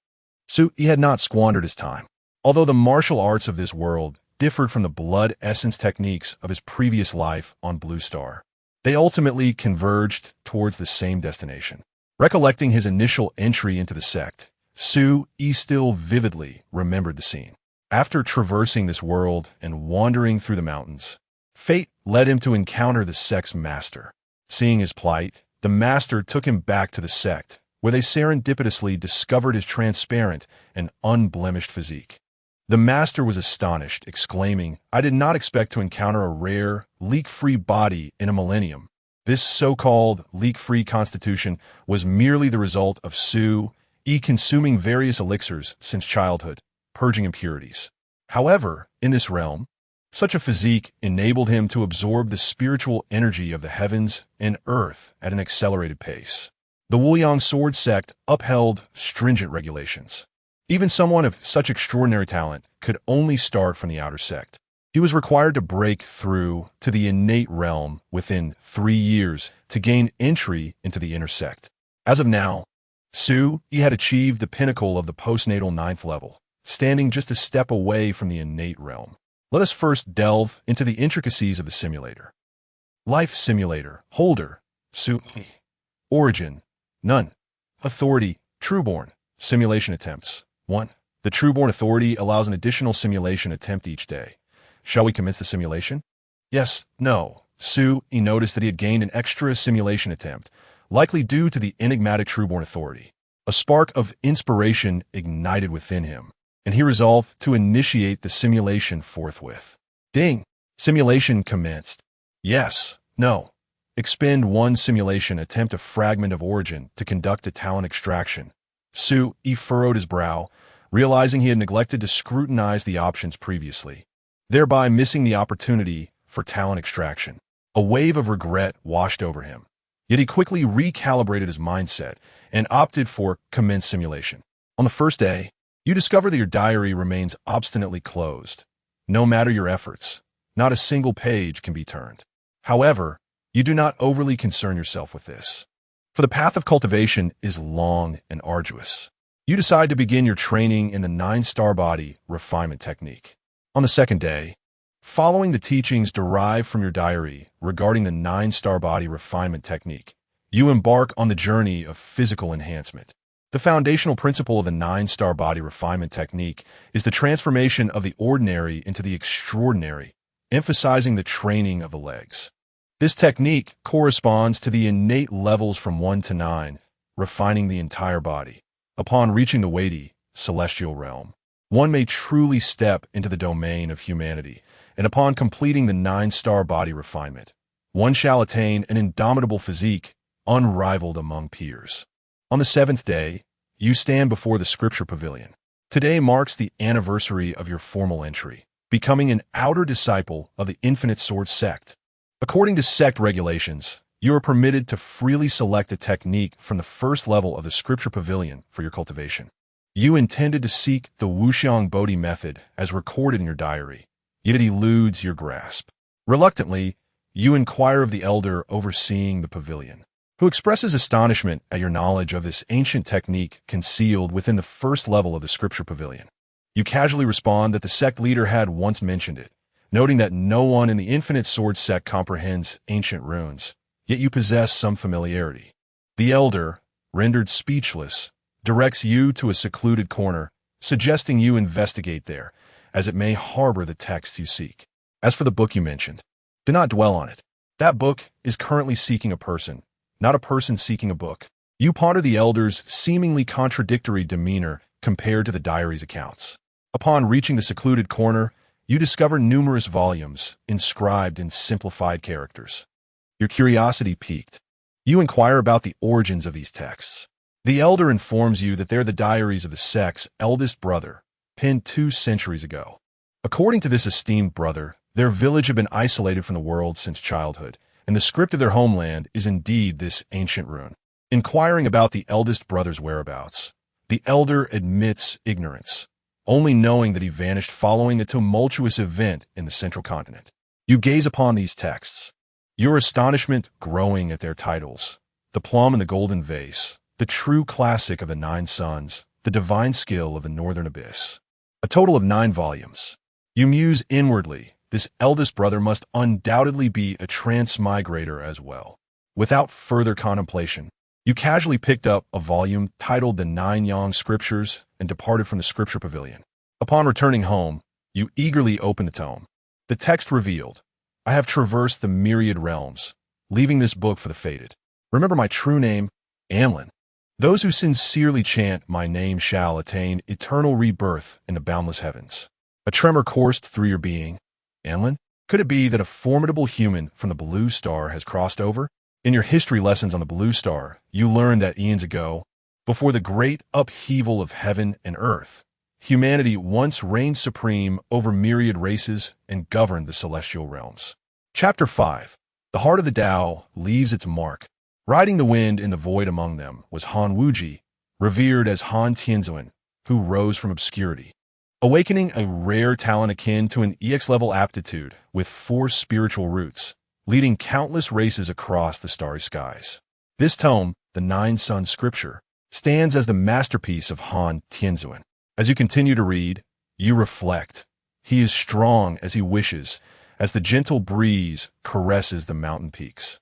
Su Yi had not squandered his time. Although the martial arts of this world differed from the blood essence techniques of his previous life on Blue Star, they ultimately converged towards the same destination. Recollecting his initial entry into the sect, Su Yi still vividly remembered the scene. After traversing this world and wandering through the mountains, fate led him to encounter the sect's master. Seeing his plight, the master took him back to the sect, where they serendipitously discovered his transparent and unblemished physique. The master was astonished, exclaiming, "I did not expect to encounter a rare, leak-free body in a millennium." This so-called leak-free constitution was merely the result of Su Yi consuming various elixirs since childhood, purging impurities. However, in this realm, such a physique enabled him to absorb the spiritual energy of the heavens and earth at an accelerated pace. The Wuliang Sword Sect upheld stringent regulations. Even someone of such extraordinary talent could only start from the outer sect. He was required to break through to the innate realm within 3 years to gain entry into the inner sect. As of now, Su Yi had achieved the pinnacle of the postnatal 9th level, standing just a step away from the innate realm. Let us first delve into the intricacies of the simulator. Life Simulator. Holder, Su Yi. Origin, none. Authority, Trueborn. Simulation attempts, 1. The Trueborn Authority allows an additional simulation attempt each day. Shall we commence the simulation? Yes, no. Su Yi noticed that he had gained an extra simulation attempt, likely due to the enigmatic Trueborn Authority. A spark of inspiration ignited within him, and he resolved to initiate the simulation forthwith. Ding! Simulation commenced. Yes, no. Expend 1 simulation, attempt a fragment of origin to conduct a talent extraction. Su Yi furrowed his brow, realizing he had neglected to scrutinize the options previously, thereby missing the opportunity for talent extraction. A wave of regret washed over him. Yet he quickly recalibrated his mindset and opted for commence simulation. On the first day, you discover that your diary remains obstinately closed. No matter your efforts, not a single page can be turned. However, you do not overly concern yourself with this, for the path of cultivation is long and arduous. You decide to begin your training in the 9-star body refinement technique. On the second day, following the teachings derived from your diary regarding the 9-star body refinement technique, you embark on the journey of physical enhancement. The foundational principle of the 9-star body refinement technique is the transformation of the ordinary into the extraordinary, emphasizing the training of the legs. This technique corresponds to the innate levels from 1 to 9, refining the entire body. Upon reaching the weighty, celestial realm, one may truly step into the domain of humanity, and upon completing the 9-star body refinement, one shall attain an indomitable physique unrivaled among peers. On the 7th day, you stand before the Scripture Pavilion. Today marks the anniversary of your formal entry, becoming an outer disciple of the Infinite Sword Sect. According to sect regulations, you are permitted to freely select a technique from the first level of the Scripture Pavilion for your cultivation. You intended to seek the Wuxiang Bodhi method as recorded in your diary, yet it eludes your grasp. Reluctantly, you inquire of the elder overseeing the pavilion, who expresses astonishment at your knowledge of this ancient technique concealed within the first level of the Scripture Pavilion. You casually respond that the sect leader had once mentioned it, noting that no one in the Infinite Sword Sect comprehends ancient runes, yet you possess some familiarity. The elder, rendered speechless, directs you to a secluded corner, suggesting you investigate there, as it may harbor the text you seek. As for the book you mentioned, do not dwell on it. That book is currently seeking a person, not a person seeking a book. You ponder the elder's seemingly contradictory demeanor compared to the diary's accounts. Upon reaching the secluded corner, you discover numerous volumes inscribed in simplified characters. Your curiosity piqued. You inquire about the origins of these texts. The elder informs you that they're the diaries of the sect's eldest brother, penned 2 centuries ago. According to this esteemed brother, Their village had been isolated from the world since childhood, and the script of their homeland is indeed this ancient rune. Inquiring about the eldest brother's whereabouts, the elder admits ignorance, only knowing that he vanished following a tumultuous event in the central continent. You gaze upon these texts, your astonishment growing at their titles: The Plum and the Golden Vase, the true classic of the Nine Suns, the divine skill of the Northern Abyss. A total of 9 volumes. You muse inwardly, this eldest brother must undoubtedly be a transmigrator as well. Without further contemplation, you casually picked up a volume titled The Nine Yang Scriptures and departed from the scripture pavilion. Upon returning home, you eagerly opened the tome. The text revealed, I have traversed the myriad realms, leaving this book for the fated. Remember my true name, Amlin. Those who sincerely chant my name shall attain eternal rebirth in the boundless heavens. A tremor coursed through your being. Amlin? Could it be that a formidable human from the Blue Star has crossed over? In your history lessons on the Blue Star, you learned that eons ago, before the great upheaval of heaven and earth, humanity once reigned supreme over myriad races and governed the celestial realms. Chapter 5. The heart of the Tao leaves its mark. Riding the wind in the void among them was Han Wuji, revered as Han Tianzuan, who rose from obscurity, awakening a rare talent akin to an EX-level aptitude with 4 spiritual roots, leading countless races across the starry skies. This tome, the Nine Suns Scripture, stands as the masterpiece of Han Tianzuan. As you continue to read, you reflect. He is strong as he wishes, as the gentle breeze caresses the mountain peaks.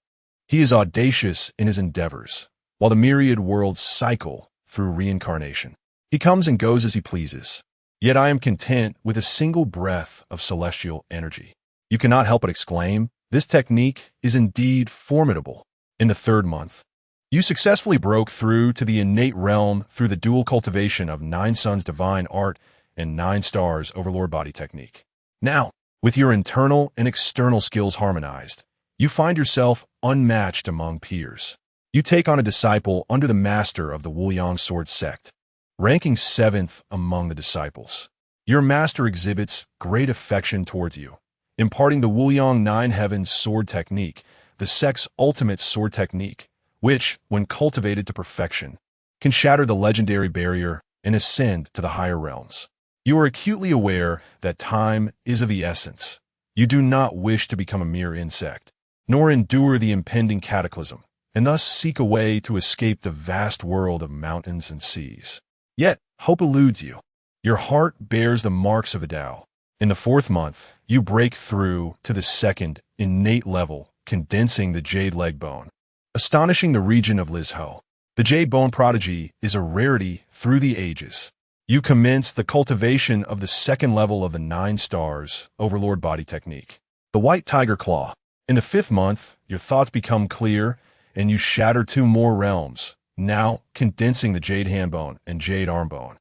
He is audacious in his endeavors, while the myriad worlds cycle through reincarnation. He comes and goes as he pleases. Yet I am content with a single breath of celestial energy. You cannot help but exclaim, this technique is indeed formidable. In the 3rd month, you successfully broke through to the innate realm through the dual cultivation of Nine Suns Divine Art and 9 Stars Overlord Body Technique. Now, with your internal and external skills harmonized, you find yourself unmatched among peers. You take on a disciple under the master of the Wuliang Sword Sect, ranking 7th among the disciples. Your master exhibits great affection towards you, imparting the Wuliang Nine Heavens Sword Technique, the sect's ultimate sword technique, which, when cultivated to perfection, can shatter the legendary barrier and ascend to the higher realms. You are acutely aware that time is of the essence. You do not wish to become a mere insect, nor endure the impending cataclysm, and thus seek a way to escape the vast world of mountains and seas. Yet, hope eludes you. Your heart bears the marks of a Tao. In the 4th month, you break through to the 2nd innate level, condensing the Jade Leg Bone, astonishing the region of Lizho. The Jade Bone Prodigy is a rarity through the ages. You commence the cultivation of the 2nd level of the 9 Stars Overlord Body Technique, the White Tiger Claw. In the 5th month, your thoughts become clear, and you shatter 2 more realms, now condensing the Jade Hand Bone and Jade Arm Bone.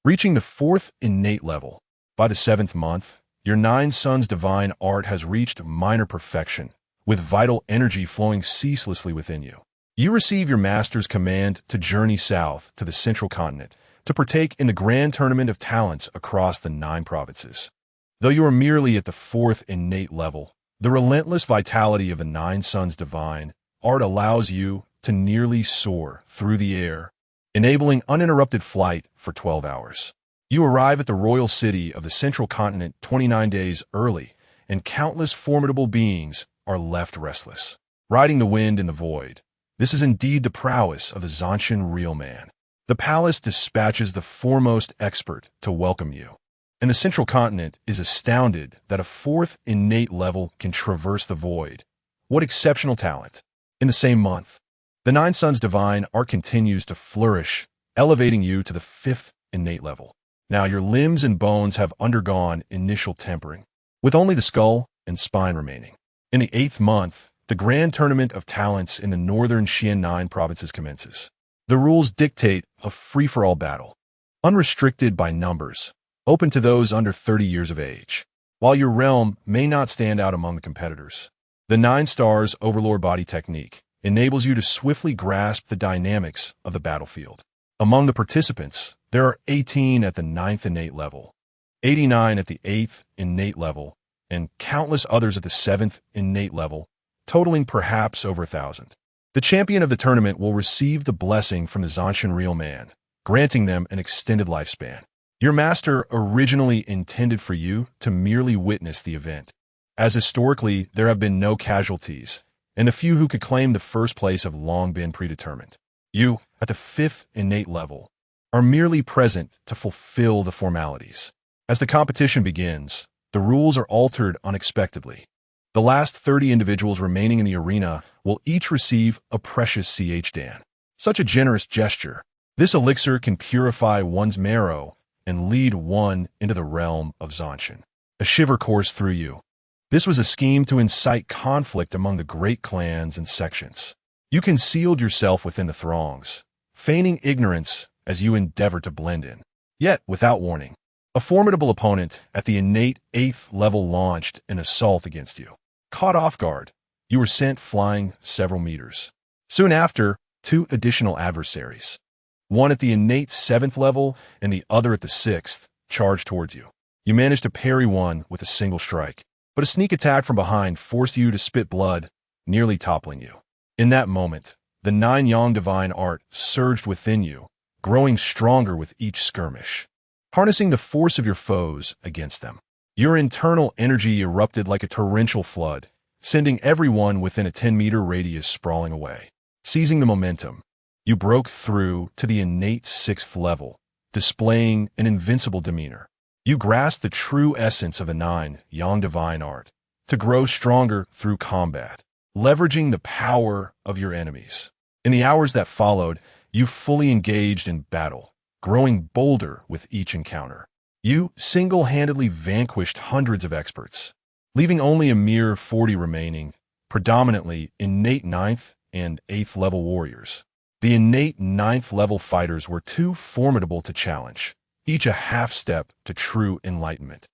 Reaching the 4th innate level, by the 7th month, your Nine Suns Divine Art has reached minor perfection, with vital energy flowing ceaselessly within you. You receive your master's command to journey south to the central continent to partake in the grand tournament of talents across the 9 provinces. Though you are merely at the 4th innate level, the relentless vitality of the Nine Suns Divine Art allows you to nearly soar through the air, enabling uninterrupted flight for 12 hours. You arrive at the royal city of the central continent 29 days early, and countless formidable beings are left restless, riding the wind in the void. This is indeed the prowess of the Zanshin real man. The palace dispatches the foremost expert to welcome you, and the central continent is astounded that a 4th innate level can traverse the void. What exceptional talent! In the same month, the Nine Suns Divine Art continues to flourish, elevating you to the 5th innate level. Now your limbs and bones have undergone initial tempering, with only the skull and spine remaining. In the 8th month, the grand tournament of talents in the northern Xian 9 provinces commences. The rules dictate a free-for-all battle, unrestricted by numbers, open to those under 30 years of age. While your realm may not stand out among the competitors, the 9 Stars Overlord Body Technique enables you to swiftly grasp the dynamics of the battlefield. Among the participants, there are 18 at the 9th innate level, 89 at the 8th innate level, and countless others at the 7th innate level, totaling perhaps over 1,000. The champion of the tournament will receive the blessing from the Zanshin Real Man, granting them an extended lifespan. Your master originally intended for you to merely witness the event, as historically there have been no casualties, and the few who could claim the first place have long been predetermined. You, at the 5th innate level, are merely present to fulfill the formalities. As the competition begins, the rules are altered unexpectedly. The last 30 individuals remaining in the arena will each receive a precious CH Dan. Such a generous gesture. This elixir can purify one's marrow and lead one into the realm of Zanshin. A shiver coursed through you. This was a scheme to incite conflict among the great clans and sections. You concealed yourself within the throngs, feigning ignorance as you endeavored to blend in. Yet, without warning, a formidable opponent at the innate 8th level launched an assault against you. Caught off guard, you were sent flying several meters. Soon after, 2 additional adversaries, one at the innate 7th level and the other at the 6th, charged towards you. You managed to parry one with a single strike, but a sneak attack from behind forced you to spit blood, nearly toppling you. In that moment, the 9 Yang divine art surged within you, growing stronger with each skirmish, harnessing the force of your foes against them. Your internal energy erupted like a torrential flood, sending everyone within a 10-meter radius sprawling away. Seizing the momentum, you broke through to the innate 6th level, displaying an invincible demeanor. You grasped the true essence of the 9 Yang divine art, to grow stronger through combat, leveraging the power of your enemies. In the hours that followed, you fully engaged in battle, growing bolder with each encounter. You single-handedly vanquished hundreds of experts, leaving only a mere 40 remaining, predominantly innate 9th and 8th level warriors. The innate 9th level fighters were too formidable to challenge, each a half-step to true enlightenment.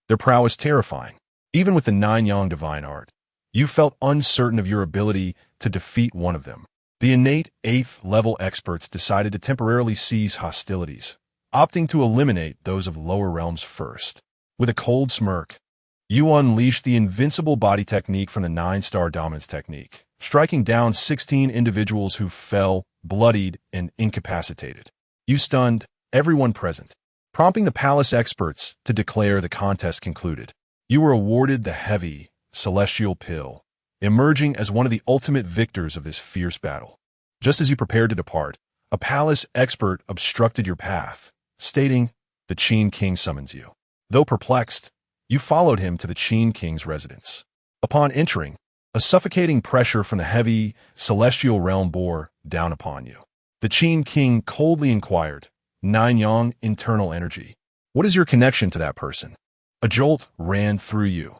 Their prowess terrifying. Even with the 9 Yang divine art, you felt uncertain of your ability to defeat one of them. The innate 8th level experts decided to temporarily cease hostilities, opting to eliminate those of lower realms first. With a cold smirk, you unleashed the invincible body technique from the 9-star dominance technique, striking down 16 individuals who fell, bloodied, and incapacitated. You stunned everyone present, prompting the palace experts to declare the contest concluded. You were awarded the heavy, celestial pill, emerging as one of the ultimate victors of this fierce battle. Just as you prepared to depart, a palace expert obstructed your path, stating, "The Qin King summons you." Though perplexed, you followed him to the Qin King's residence. Upon entering, a suffocating pressure from the heavy, celestial realm bore down upon you. The Qin King coldly inquired, 9 Yang internal energy. What is your connection to that person? A jolt ran through you.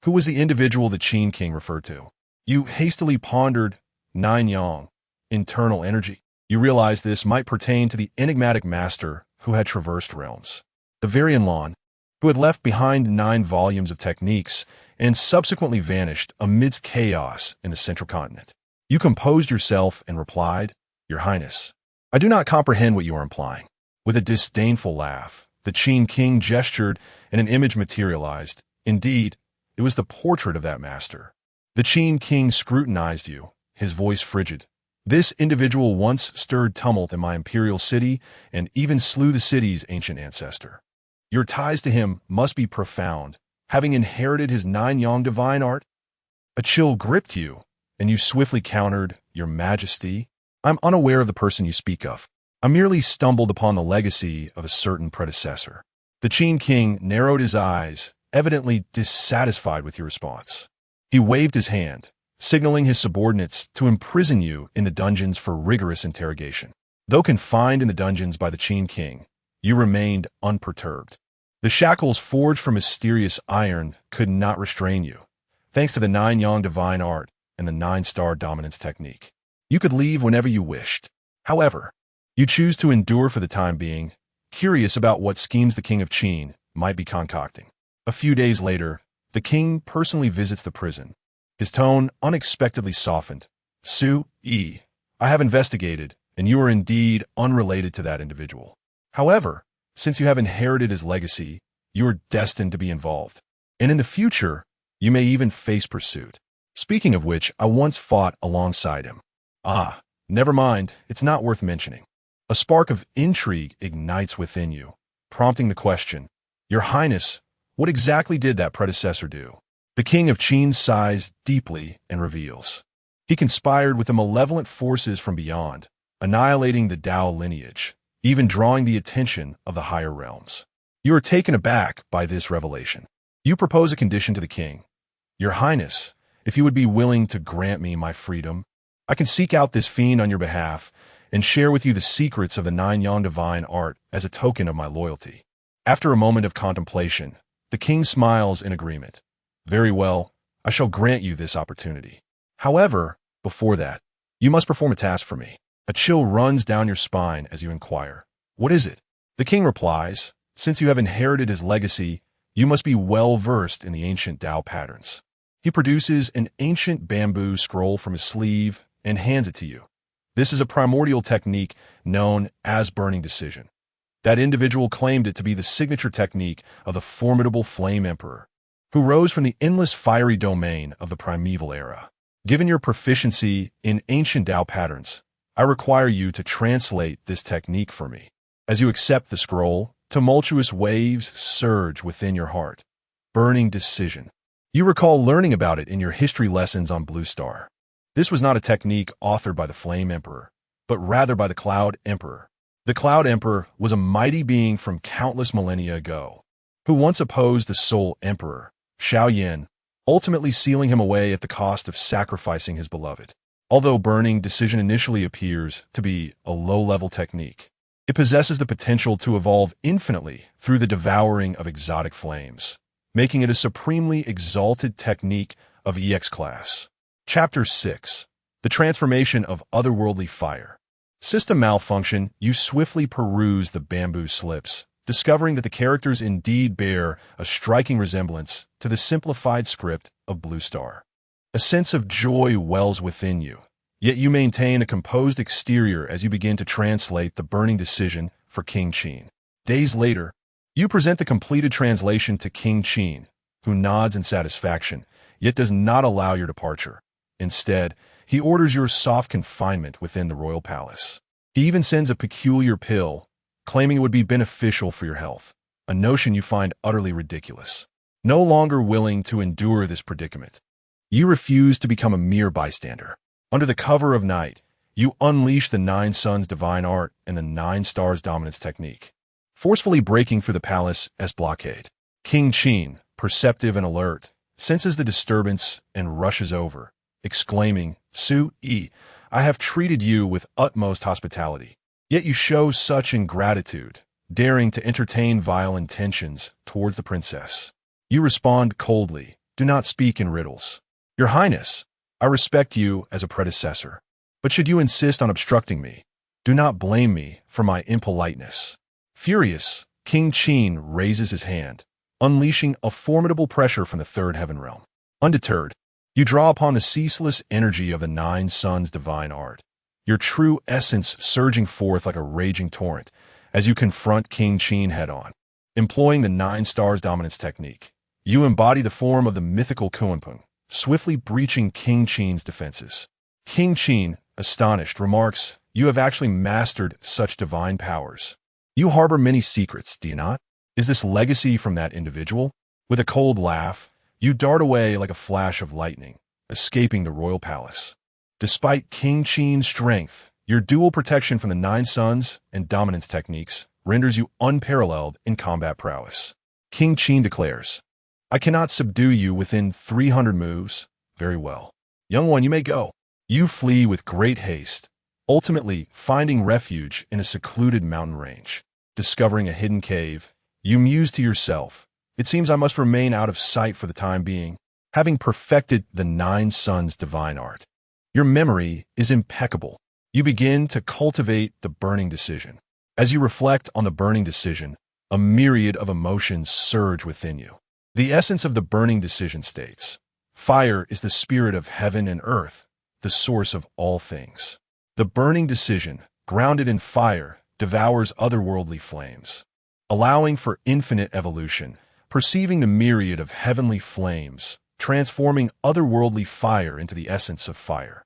Who was the individual the Qin King referred to? You hastily pondered 9 Yang internal energy. You realized this might pertain to the enigmatic master who had traversed realms. The Varian Lan, who had left behind 9 volumes of techniques and subsequently vanished amidst chaos in the central continent. You composed yourself and replied, "Your Highness, I do not comprehend what you are implying." With a disdainful laugh, the Qin King gestured and an image materialized. Indeed, it was the portrait of that master. The Qin King scrutinized you, his voice frigid. "This individual once stirred tumult in my imperial city and even slew the city's ancient ancestor. Your ties to him must be profound, having inherited his 9 Yang divine art." A chill gripped you, and you swiftly countered, "Your Majesty, I'm unaware of the person you speak of. I merely stumbled upon the legacy of a certain predecessor." The Qin King narrowed his eyes, evidently dissatisfied with your response. He waved his hand, signaling his subordinates to imprison you in the dungeons for rigorous interrogation. Though confined in the dungeons by the Qin King, you remained unperturbed. The shackles forged from mysterious iron could not restrain you, thanks to the 9 Yang divine art and the 9-star dominance technique. You could leave whenever you wished. However, you choose to endure for the time being, curious about what schemes the King of Qin might be concocting. A few days later, the king personally visits the prison. His tone unexpectedly softened. "Su-yi, I have investigated, and you are indeed unrelated to that individual. However, since you have inherited his legacy, you are destined to be involved. And in the future, You may even face pursuit. Speaking of which, I once fought alongside him. Ah, never mind, it's not worth mentioning. A spark of intrigue ignites within you, prompting the question, Your Highness, what exactly did that predecessor do? The king of Qin sighs deeply and reveals. He conspired with the malevolent forces from beyond, annihilating the Dao lineage, even drawing the attention of the higher realms. You are taken aback by this revelation. You propose a condition to the king. Your Highness, if you would be willing to grant me my freedom, I can seek out this fiend on your behalf and share with you the secrets of the Nine Yang divine art as a token of my loyalty. After a moment of contemplation, the king smiles in agreement. Very well, I shall grant you this opportunity. However, before that, you must perform a task for me. A chill runs down your spine as you inquire. What is it? The king replies, Since you have inherited his legacy, you must be well versed in the ancient Dao patterns. He produces an ancient bamboo scroll from his sleeve and hands it to you. This is a primordial technique known as burning decision. That individual claimed it to be the signature technique of the formidable Flame Emperor, who rose from the endless fiery domain of the primeval era. Given your proficiency in ancient Dao patterns, I require you to translate this technique for me. As you accept the scroll, tumultuous waves surge within your heart. Burning decision. You recall learning about it in your history lessons on Blue Star. This was not a technique authored by the Flame Emperor, but rather by the Cloud Emperor. The Cloud Emperor was a mighty being from countless millennia ago, who once opposed the Soul Emperor, Xiao Yin, ultimately sealing him away at the cost of sacrificing his beloved. Although burning decision initially appears to be a low-level technique, it possesses the potential to evolve infinitely through the devouring of exotic flames, making it a supremely exalted technique of EX class. Chapter 6. The Transformation of Otherworldly Fire. System malfunction. You swiftly peruse the bamboo slips, discovering that the characters indeed bear a striking resemblance to the simplified script of Blue Star. A sense of joy wells within you, yet you maintain a composed exterior as you begin to translate the burning decision for King Qin. Days later, you present the completed translation to King Qin, who nods in satisfaction, yet does not allow your departure. Instead, he orders your soft confinement within the royal palace. He even sends a peculiar pill, claiming it would be beneficial for your health, a notion you find utterly ridiculous. No longer willing to endure this predicament, you refuse to become a mere bystander. Under the cover of night, you unleash the Nine Suns divine art and the Nine Stars dominance technique, forcefully breaking through the palace as blockade. King Qin, perceptive and alert, senses the disturbance and rushes over, exclaiming, Su-yi, I have treated you with utmost hospitality, yet you show such ingratitude, daring to entertain vile intentions towards the princess. You respond coldly, do not speak in riddles. Your Highness, I respect you as a predecessor, but should you insist on obstructing me, do not blame me for my impoliteness. Furious, King Qin raises his hand, unleashing a formidable pressure from the third heaven realm. Undeterred, you draw upon the ceaseless energy of the Nine Suns divine art, your true essence surging forth like a raging torrent as you confront King Qin head-on. Employing the Nine Stars dominance technique, you embody the form of the mythical Kunpeng, swiftly breaching King Qin's defenses. King Qin, astonished, remarks, You have actually mastered such divine powers. You harbor many secrets, do you not? Is this legacy from that individual? With a cold laugh, you dart away like a flash of lightning, escaping the royal palace. Despite King Qin's strength, your dual protection from the Nine Suns and dominance techniques renders you unparalleled in combat prowess. King Qin declares, I cannot subdue you within 300 moves. Very well. Young one, you may go. You flee with great haste, ultimately finding refuge in a secluded mountain range. Discovering a hidden cave, you muse to yourself, it seems I must remain out of sight for the time being, having perfected the Nine Suns divine art. Your memory is impeccable. You begin to cultivate the burning decision. As you reflect on the burning decision, a myriad of emotions surge within you. The essence of the burning decision states, Fire is the spirit of heaven and earth, the source of all things. The burning decision, grounded in fire, devours otherworldly flames, allowing for infinite evolution, perceiving the myriad of heavenly flames, transforming otherworldly fire into the essence of fire.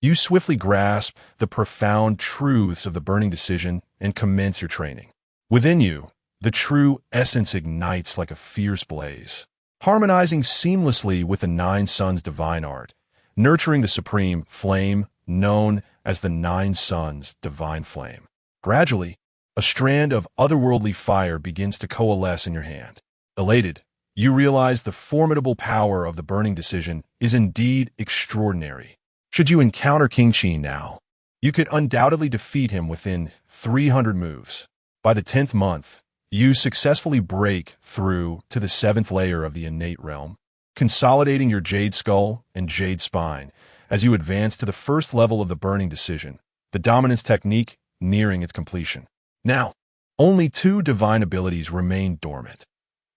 You swiftly grasp the profound truths of the burning decision and commence your training. Within you, the true essence ignites like a fierce blaze, harmonizing seamlessly with the Nine Suns' divine art, nurturing the supreme flame known as the Nine Suns' divine flame. Gradually, a strand of otherworldly fire begins to coalesce in your hand. Elated, you realize the formidable power of the burning decision is indeed extraordinary. Should you encounter King Qin now, you could undoubtedly defeat him within 300 moves. By the 10th month, you successfully break through to the 7th layer of the innate realm, consolidating your Jade Skull and Jade Spine as you advance to the first level of the burning decision, the dominance technique nearing its completion. Now, only 2 divine abilities remain dormant: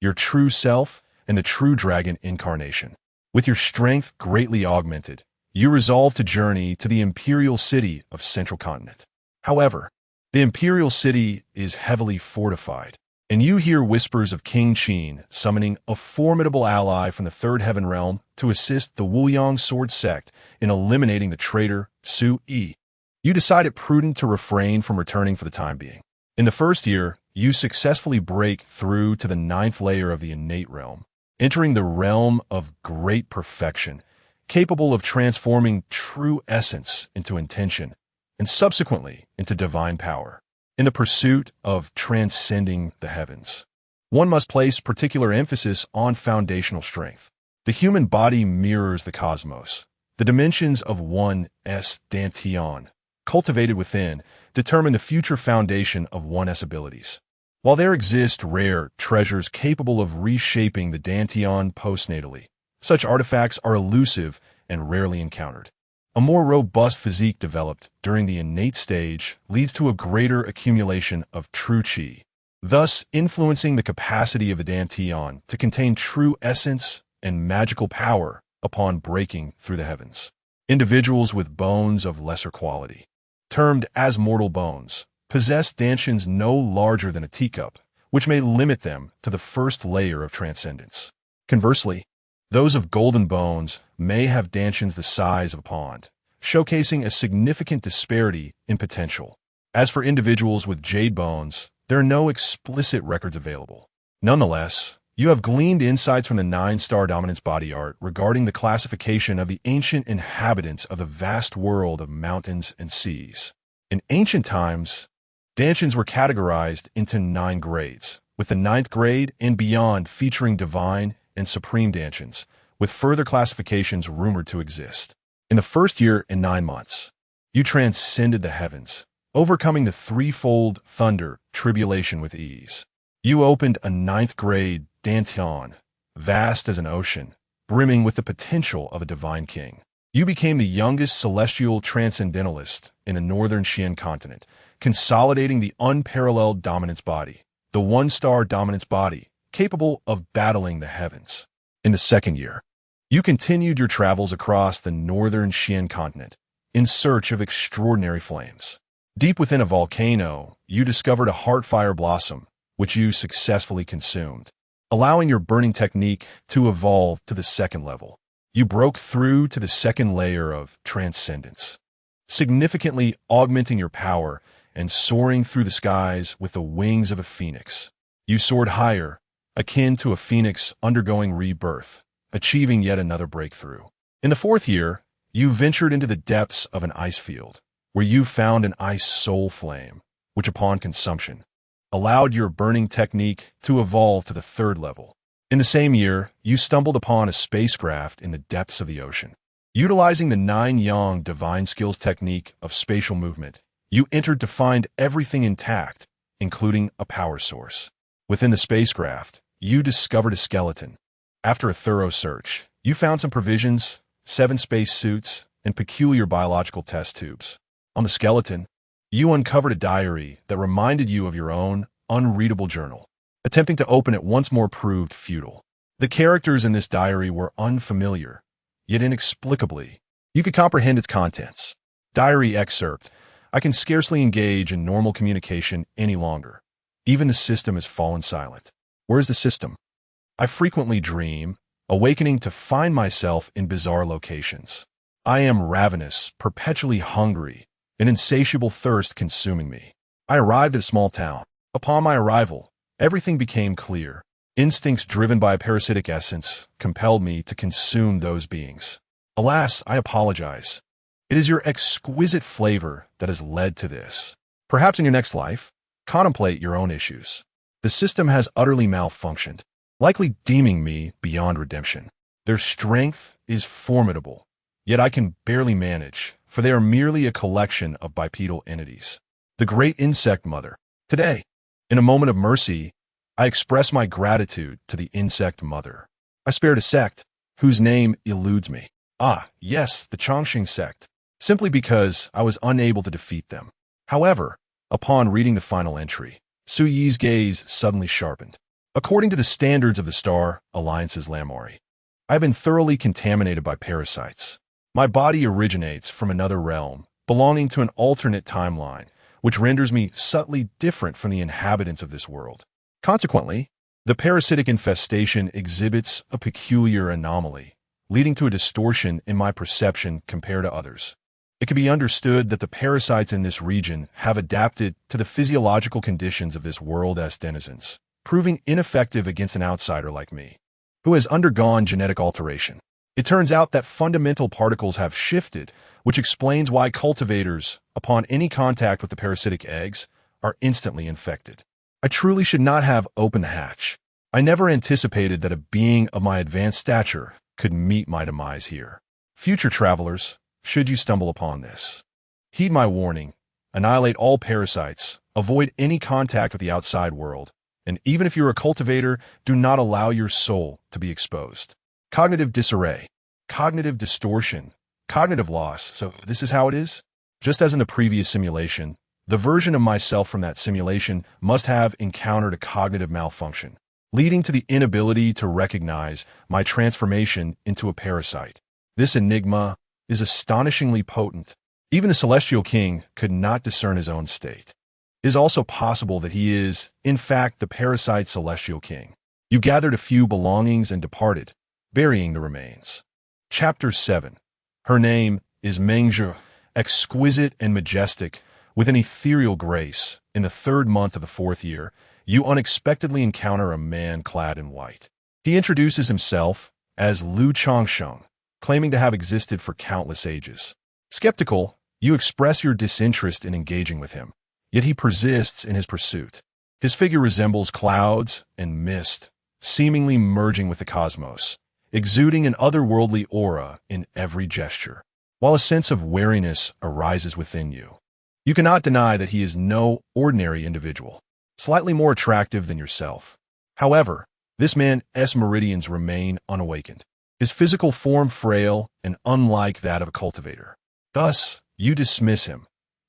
your true self and the true dragon incarnation. With your strength greatly augmented, you resolve to journey to the Imperial City of Central Continent. However, the Imperial City is heavily fortified, and you hear whispers of King Qin summoning a formidable ally from the Third Heaven Realm to assist the Wuyang Sword Sect in eliminating the traitor Su Yi. You decide it prudent to refrain from returning for the time being. In the first year, you successfully break through to the 9th layer of the innate realm, entering the realm of great perfection, capable of transforming true essence into intention, and subsequently into divine power. In the pursuit of transcending the heavens, one must place particular emphasis on foundational strength. The human body mirrors the cosmos. The dimensions of one's dantian, cultivated within, determine the future foundation of one's abilities. While there exist rare treasures capable of reshaping the dantian postnatally, such artifacts are elusive and rarely encountered. A more robust physique developed during the innate stage leads to a greater accumulation of true qi, thus influencing the capacity of the dantian to contain true essence and magical power upon breaking through the heavens. Individuals with bones of lesser quality, termed as mortal bones, possess dantians no larger than a teacup, which may limit them to the first layer of transcendence. Conversely, those of golden bones may have dantians the size of a pond, showcasing a significant disparity in potential. As for individuals with jade bones, there are no explicit records available. Nonetheless, you have gleaned insights from the 9-star dominance body art regarding the classification of the ancient inhabitants of the vast world of mountains and seas. In ancient times, dantians were categorized into 9 grades, with the 9th grade and beyond featuring divine and supreme dantians, with further classifications rumored to exist. In the first year and 9 months, you transcended the heavens, overcoming the threefold thunder tribulation with ease. You opened a 9th grade dantian, vast as an ocean, brimming with the potential of a divine king. You became the youngest celestial transcendentalist in the northern Xian continent, consolidating the unparalleled dominance body, the 1-star dominance body, capable of battling the heavens. In the second year, you continued your travels across the northern Xian continent in search of extraordinary flames. Deep within a volcano, you discovered a heartfire blossom, which you successfully consumed, allowing your burning technique to evolve to the 2nd level. You broke through to the 2nd layer of transcendence, significantly augmenting your power and soaring through the skies with the wings of a phoenix. You soared higher, akin to a phoenix undergoing rebirth, achieving yet another breakthrough. In the 4th year, you ventured into the depths of an ice field, where you found an ice soul flame, which upon consumption, allowed your burning technique to evolve to the 3rd level. In the same year, you stumbled upon a spacecraft in the depths of the ocean. Utilizing the 9-yang divine skills technique of spatial movement, you entered to find everything intact, including a power source. Within the spacecraft, you discovered a skeleton. After a thorough search, you found some provisions, 7 space suits, and peculiar biological test tubes. On the skeleton, you uncovered a diary that reminded you of your own unreadable journal. Attempting to open it once more proved futile. The characters in this diary were unfamiliar, yet inexplicably, you could comprehend its contents. Diary excerpt: I can scarcely engage in normal communication any longer. Even the system has fallen silent. Where is the system? I frequently dream, awakening to find myself in bizarre locations. I am ravenous, perpetually hungry, an insatiable thirst consuming me. I arrived at a small town. Upon my arrival, everything became clear. Instincts driven by a parasitic essence compelled me to consume those beings. Alas, I apologize. It is your exquisite flavor that has led to this. Perhaps in your next life, contemplate your own issues. The system has utterly malfunctioned, likely deeming me beyond redemption. Their strength is formidable, yet I can barely manage, for they are merely a collection of bipedal entities. The great insect mother. Today, in a moment of mercy, I express my gratitude to the insect mother. I spared a sect whose name eludes me. Ah, yes, the Chongqing sect, simply because I was unable to defeat them. However, upon reading the final entry, Su Yi's gaze suddenly sharpened. According to the standards of the Star Alliance's Lamori, I have been thoroughly contaminated by parasites. My body originates from another realm, belonging to an alternate timeline, which renders me subtly different from the inhabitants of this world. Consequently, the parasitic infestation exhibits a peculiar anomaly, leading to a distortion in my perception compared to others. It can be understood that the parasites in this region have adapted to the physiological conditions of this world as denizens, proving ineffective against an outsider like me, who has undergone genetic alteration. It turns out that fundamental particles have shifted, which explains why cultivators, upon any contact with the parasitic eggs, are instantly infected. I truly should not have opened the hatch. I never anticipated that a being of my advanced stature could meet my demise here. Future travelers, should you stumble upon this, heed my warning, annihilate all parasites, avoid any contact with the outside world, and even if you're a cultivator, do not allow your soul to be exposed. Cognitive disarray, cognitive distortion, cognitive loss. So this is how it is? Just as in the previous simulation, the version of myself from that simulation must have encountered a cognitive malfunction, leading to the inability to recognize my transformation into a parasite. This enigma is astonishingly potent. Even the Celestial King could not discern his own state. It is also possible that he is, in fact, the parasite Celestial King. You gathered a few belongings and departed, burying the remains. Chapter 7. Her name is Mengzhe, exquisite and majestic, with an ethereal grace. In the 3rd month of the 4th year, you unexpectedly encounter a man clad in white. He introduces himself as Lu Chongsheng, claiming to have existed for countless ages. Skeptical, you express your disinterest in engaging with him, yet he persists in his pursuit. His figure resembles clouds and mist, seemingly merging with the cosmos, exuding an otherworldly aura in every gesture, while a sense of wariness arises within you. You cannot deny that he is no ordinary individual, slightly more attractive than yourself. However, this man's meridians remain unawakened, his physical form frail and unlike that of a cultivator. Thus, you dismiss him.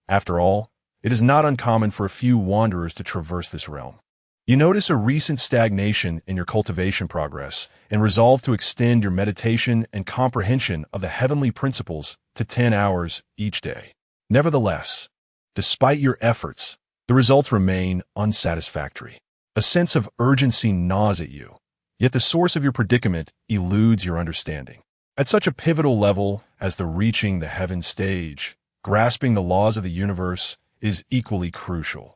After all, it is not uncommon for a few wanderers to traverse this realm. You notice a recent stagnation in your cultivation progress and resolve to extend your meditation and comprehension of the heavenly principles to 10 hours each day. Nevertheless, despite your efforts, the results remain unsatisfactory. A sense of urgency gnaws at you, yet the source of your predicament eludes your understanding. At such a pivotal level as the reaching the heaven stage, grasping the laws of the universe is equally crucial.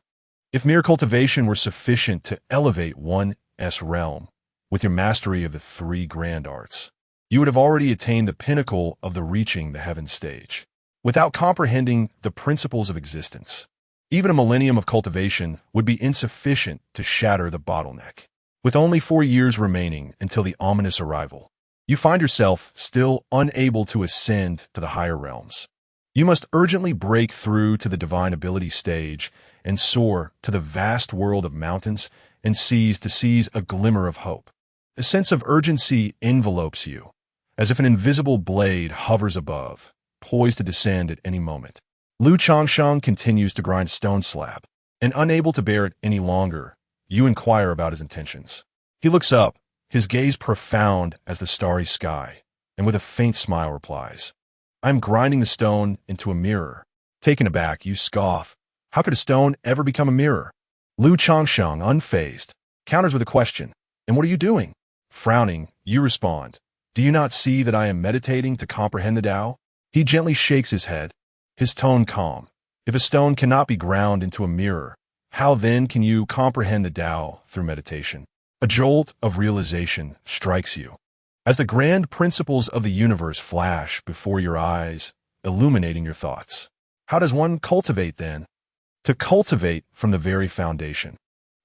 If mere cultivation were sufficient to elevate one's realm with your mastery of the 3 grand arts, you would have already attained the pinnacle of the reaching the heaven stage. Without comprehending the principles of existence, even a millennium of cultivation would be insufficient to shatter the bottleneck. With only 4 years remaining until the ominous arrival, you find yourself still unable to ascend to the higher realms. You must urgently break through to the divine ability stage and soar to the vast world of mountains and seas to seize a glimmer of hope. A sense of urgency envelopes you, as if an invisible blade hovers above, poised to descend at any moment. Lu Chongsheng continues to grind stone slab, and unable to bear it any longer, you inquire about his intentions. He looks up, his gaze profound as the starry sky, and with a faint smile replies, "I'm grinding the stone into a mirror." Taken aback, you scoff. How could a stone ever become a mirror? Lu Chongsheng, unfazed, counters with a question, "And what are you doing?" Frowning, You respond, "Do you not see that I am meditating to comprehend the Tao?" He gently shakes his head, his tone calm. If a stone cannot be ground into a mirror, how then can you comprehend the Tao through meditation? A jolt of realization strikes you, as the grand principles of the universe flash before your eyes, illuminating your thoughts. How does one cultivate, then? To cultivate from the very foundation.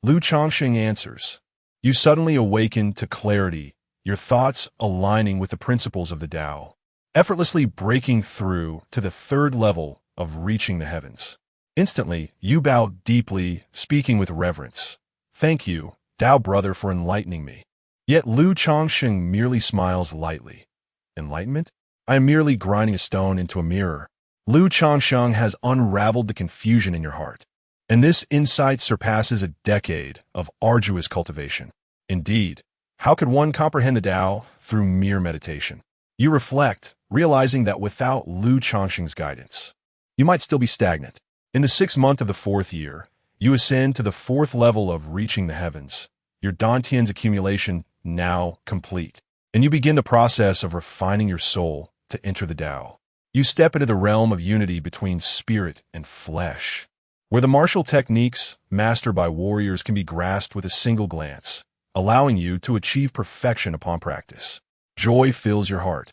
Lu Changsheng answers, "You suddenly awaken to clarity, your thoughts aligning with the principles of the Tao, effortlessly breaking through to the third level of reaching the heavens. Instantly, you bow deeply, speaking with reverence. 'Thank you, Tao brother, for enlightening me.' Yet Lu Changsheng merely smiles lightly. 'Enlightenment? I am merely grinding a stone into a mirror.' Lu Changsheng has unraveled the confusion in your heart, and this insight surpasses a decade of arduous cultivation. Indeed, how could one comprehend the Tao through mere meditation? You reflect, realizing that without Lu Changsheng's guidance, you might still be stagnant. In the 6th month of the 4th year, you ascend to the 4th level of reaching the heavens, your Dantian's accumulation now complete, and you begin the process of refining your soul to enter the Tao. You step into the realm of unity between spirit and flesh, where the martial techniques mastered by warriors can be grasped with a single glance, allowing you to achieve perfection upon practice. Joy fills your heart,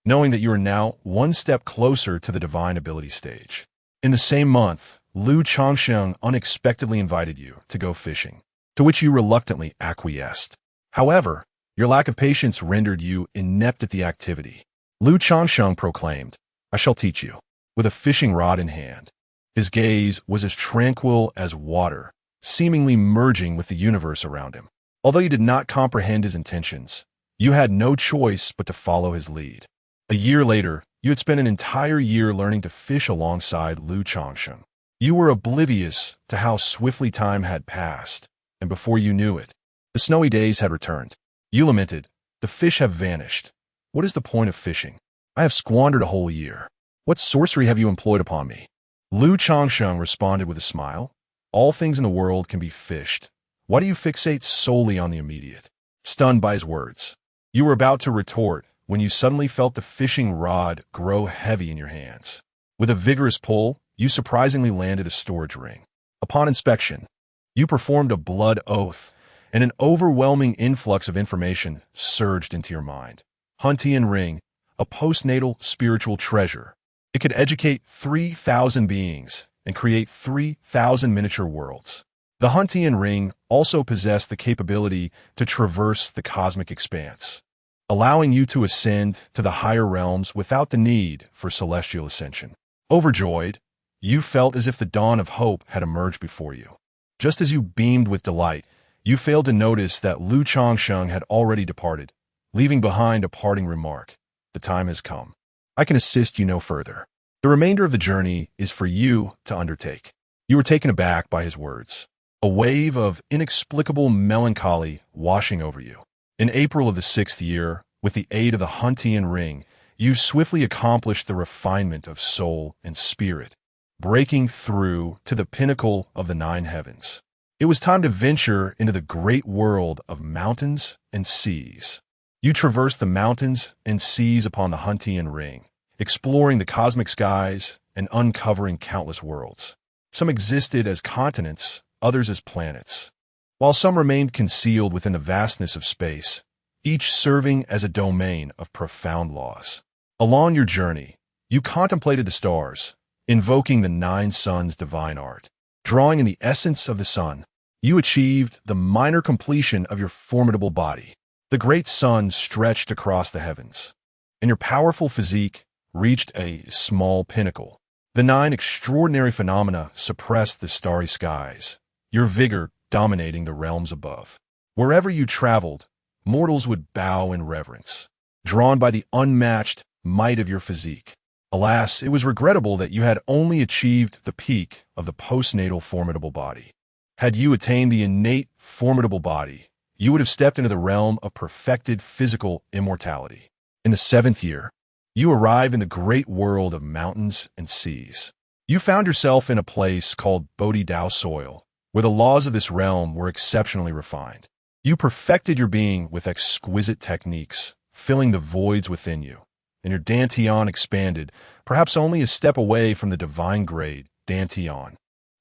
knowing that you are now one step closer to the divine ability stage. In the same month, Lu Changsheng unexpectedly invited you to go fishing, to which you reluctantly acquiesced. However, your lack of patience rendered you inept at the activity. Lu Changsheng proclaimed, "I shall teach you," with a fishing rod in hand. His gaze was as tranquil as water, seemingly merging with the universe around him. Although you did not comprehend his intentions, you had no choice but to follow his lead. A year later, you had spent an entire year learning to fish alongside Lu Changsheng. You were oblivious to how swiftly time had passed, and before you knew it, the snowy days had returned. You lamented, "The fish have vanished. What is the point of fishing? I have squandered a whole year. What sorcery have you employed upon me?" Lu Changsheng responded with a smile, "All things in the world can be fished. Why do you fixate solely on the immediate?" Stunned by his words, you were about to retort when you suddenly felt the fishing rod grow heavy in your hands. With a vigorous pull, you surprisingly landed a storage ring. Upon inspection, you performed a blood oath, and an overwhelming influx of information surged into your mind. Huntian Ring, a postnatal spiritual treasure. It could educate 3,000 beings and create 3,000 miniature worlds. The Huntian Ring also possessed the capability to traverse the cosmic expanse, allowing you to ascend to the higher realms without the need for celestial ascension. Overjoyed, you felt as if the dawn of hope had emerged before you. Just as you beamed with delight, you failed to notice that Lu Changsheng had already departed, leaving behind a parting remark. "The time has come. I can assist you no further." The remainder of the journey is for you to undertake. You were taken aback by his words, a wave of inexplicable melancholy washing over you. In April of the 6th year, with the aid of the Huntian Ring, you swiftly accomplished the refinement of soul and spirit, breaking through to the pinnacle of the 9 heavens. It was time to venture into the great world of mountains and seas. You traversed the mountains and seas upon the Huntian Ring, exploring the cosmic skies and uncovering countless worlds. Some existed as continents, others as planets, while some remained concealed within the vastness of space, each serving as a domain of profound laws. Along your journey, you contemplated the stars, invoking the 9 suns' divine art. Drawing in the essence of the sun, you achieved the minor completion of your formidable body. The great sun stretched across the heavens, and your powerful physique reached a small pinnacle. The 9 extraordinary phenomena suppressed the starry skies, your vigor dominating the realms above. Wherever you traveled, mortals would bow in reverence, drawn by the unmatched might of your physique. Alas, it was regrettable that you had only achieved the peak of the postnatal formidable body. Had you attained the innate formidable body, you would have stepped into the realm of perfected physical immortality. In the 7th year, you arrived in the great world of mountains and seas. You found yourself in a place called Bodhi Dao soil, where the laws of this realm were exceptionally refined. You perfected your being with exquisite techniques, filling the voids within you, and your Dantian expanded, perhaps only a step away from the divine grade, Dantian.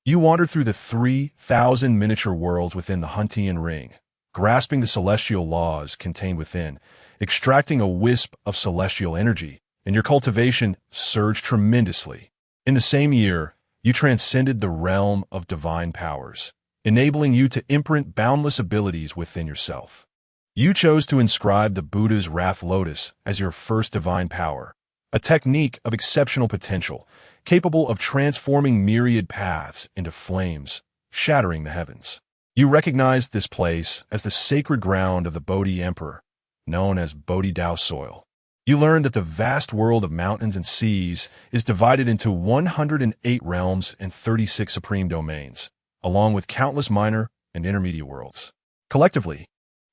You wandered through the 3,000 miniature worlds within the Huntian ring, grasping the celestial laws contained within, extracting a wisp of celestial energy, and your cultivation surged tremendously. In the same year, you transcended the realm of divine powers, enabling you to imprint boundless abilities within yourself. You chose to inscribe the Buddha's Wrath Lotus as your first divine power, a technique of exceptional potential, capable of transforming myriad paths into flames, shattering the heavens. You recognized this place as the sacred ground of the Bodhi Emperor, known as Bodhi Dao soil. You learned that the vast world of mountains and seas is divided into 108 realms and 36 supreme domains, along with countless minor and intermediate worlds. Collectively,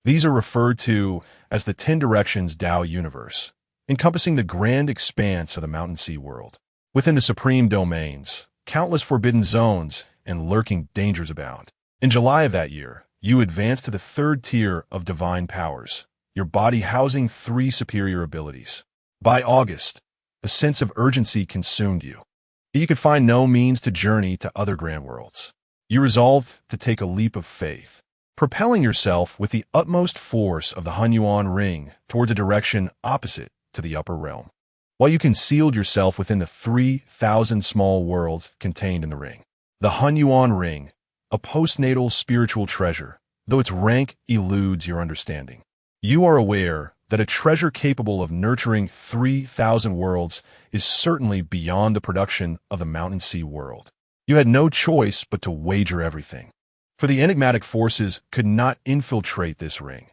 these are referred to as the 10 Directions Dao universe, encompassing the grand expanse of the mountain sea world. Within the supreme domains, countless forbidden zones and lurking dangers abound. In July of that year, you advanced to the 3rd tier of divine powers, your body housing 3 superior abilities. By August, a sense of urgency consumed you. You could find no means to journey to other grand worlds. You resolved to take a leap of faith, propelling yourself with the utmost force of the Hunyuan ring towards a direction opposite to the upper realm. While you concealed yourself within the 3,000 small worlds contained in the ring. The Hunyuan ring, a postnatal spiritual treasure, though its rank eludes your understanding. You are aware that a treasure capable of nurturing 3,000 worlds is certainly beyond the production of the mountain sea world. You had no choice but to wager everything. For the enigmatic forces could not infiltrate this ring.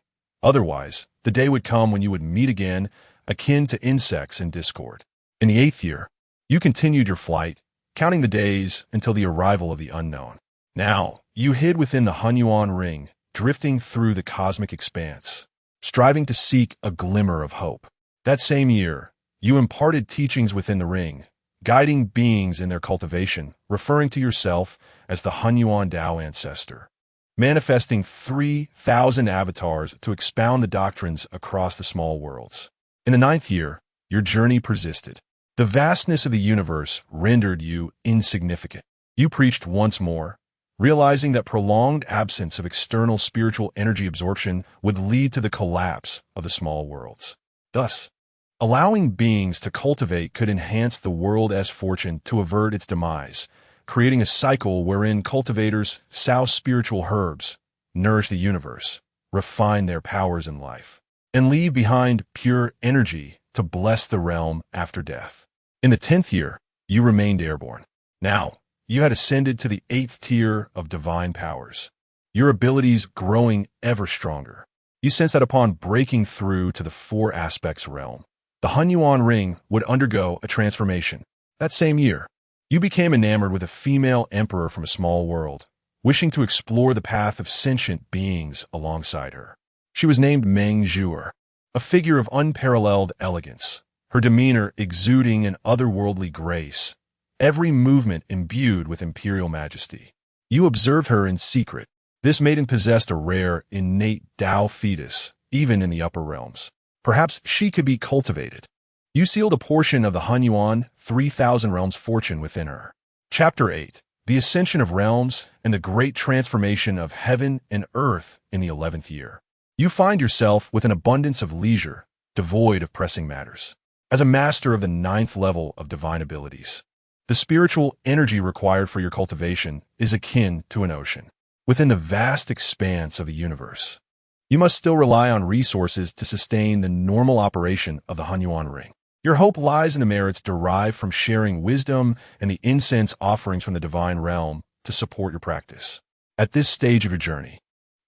Otherwise, the day would come when you would meet again, akin to insects in discord. In the 8th year, you continued your flight, counting the days until the arrival of the unknown. Now, you hid within the Hunyuan ring, drifting through the cosmic expanse, striving to seek a glimmer of hope. That same year, you imparted teachings within the ring, guiding beings in their cultivation, referring to yourself as the Hunyuan Dao ancestor, manifesting 3,000 avatars to expound the doctrines across the small worlds. In the 9th year, your journey persisted. The vastness of the universe rendered you insignificant. You preached once more, realizing that prolonged absence of external spiritual energy absorption would lead to the collapse of the small worlds. Thus, allowing beings to cultivate could enhance the world's fortune to avert its demise, creating a cycle wherein cultivators sow spiritual herbs, nourish the universe, refine their powers in life, and leave behind pure energy to bless the realm after death. In the 10th year, you remained airborne. Now, you had ascended to the 8th tier of divine powers, your abilities growing ever stronger. You sensed that upon breaking through to the 4 aspects realm, the Hunyuan ring would undergo a transformation. That same year, you became enamored with a female emperor from a small world, wishing to explore the path of sentient beings alongside her. She was named Meng Zhuer, a figure of unparalleled elegance, her demeanor exuding an otherworldly grace, every movement imbued with imperial majesty. You observed her in secret. This maiden possessed a rare, innate Dao fetus, even in the upper realms. Perhaps she could be cultivated. You sealed a portion of the Hunyuan 3,000 realms fortune within her. Chapter 8. The Ascension of Realms and the Great Transformation of Heaven and Earth in the 11th year. You find yourself with an abundance of leisure, devoid of pressing matters. As a master of the 9th level of divine abilities, the spiritual energy required for your cultivation is akin to an ocean. Within the vast expanse of the universe, you must still rely on resources to sustain the normal operation of the Hunyuan ring. Your hope lies in the merits derived from sharing wisdom and the incense offerings from the divine realm to support your practice. At this stage of your journey,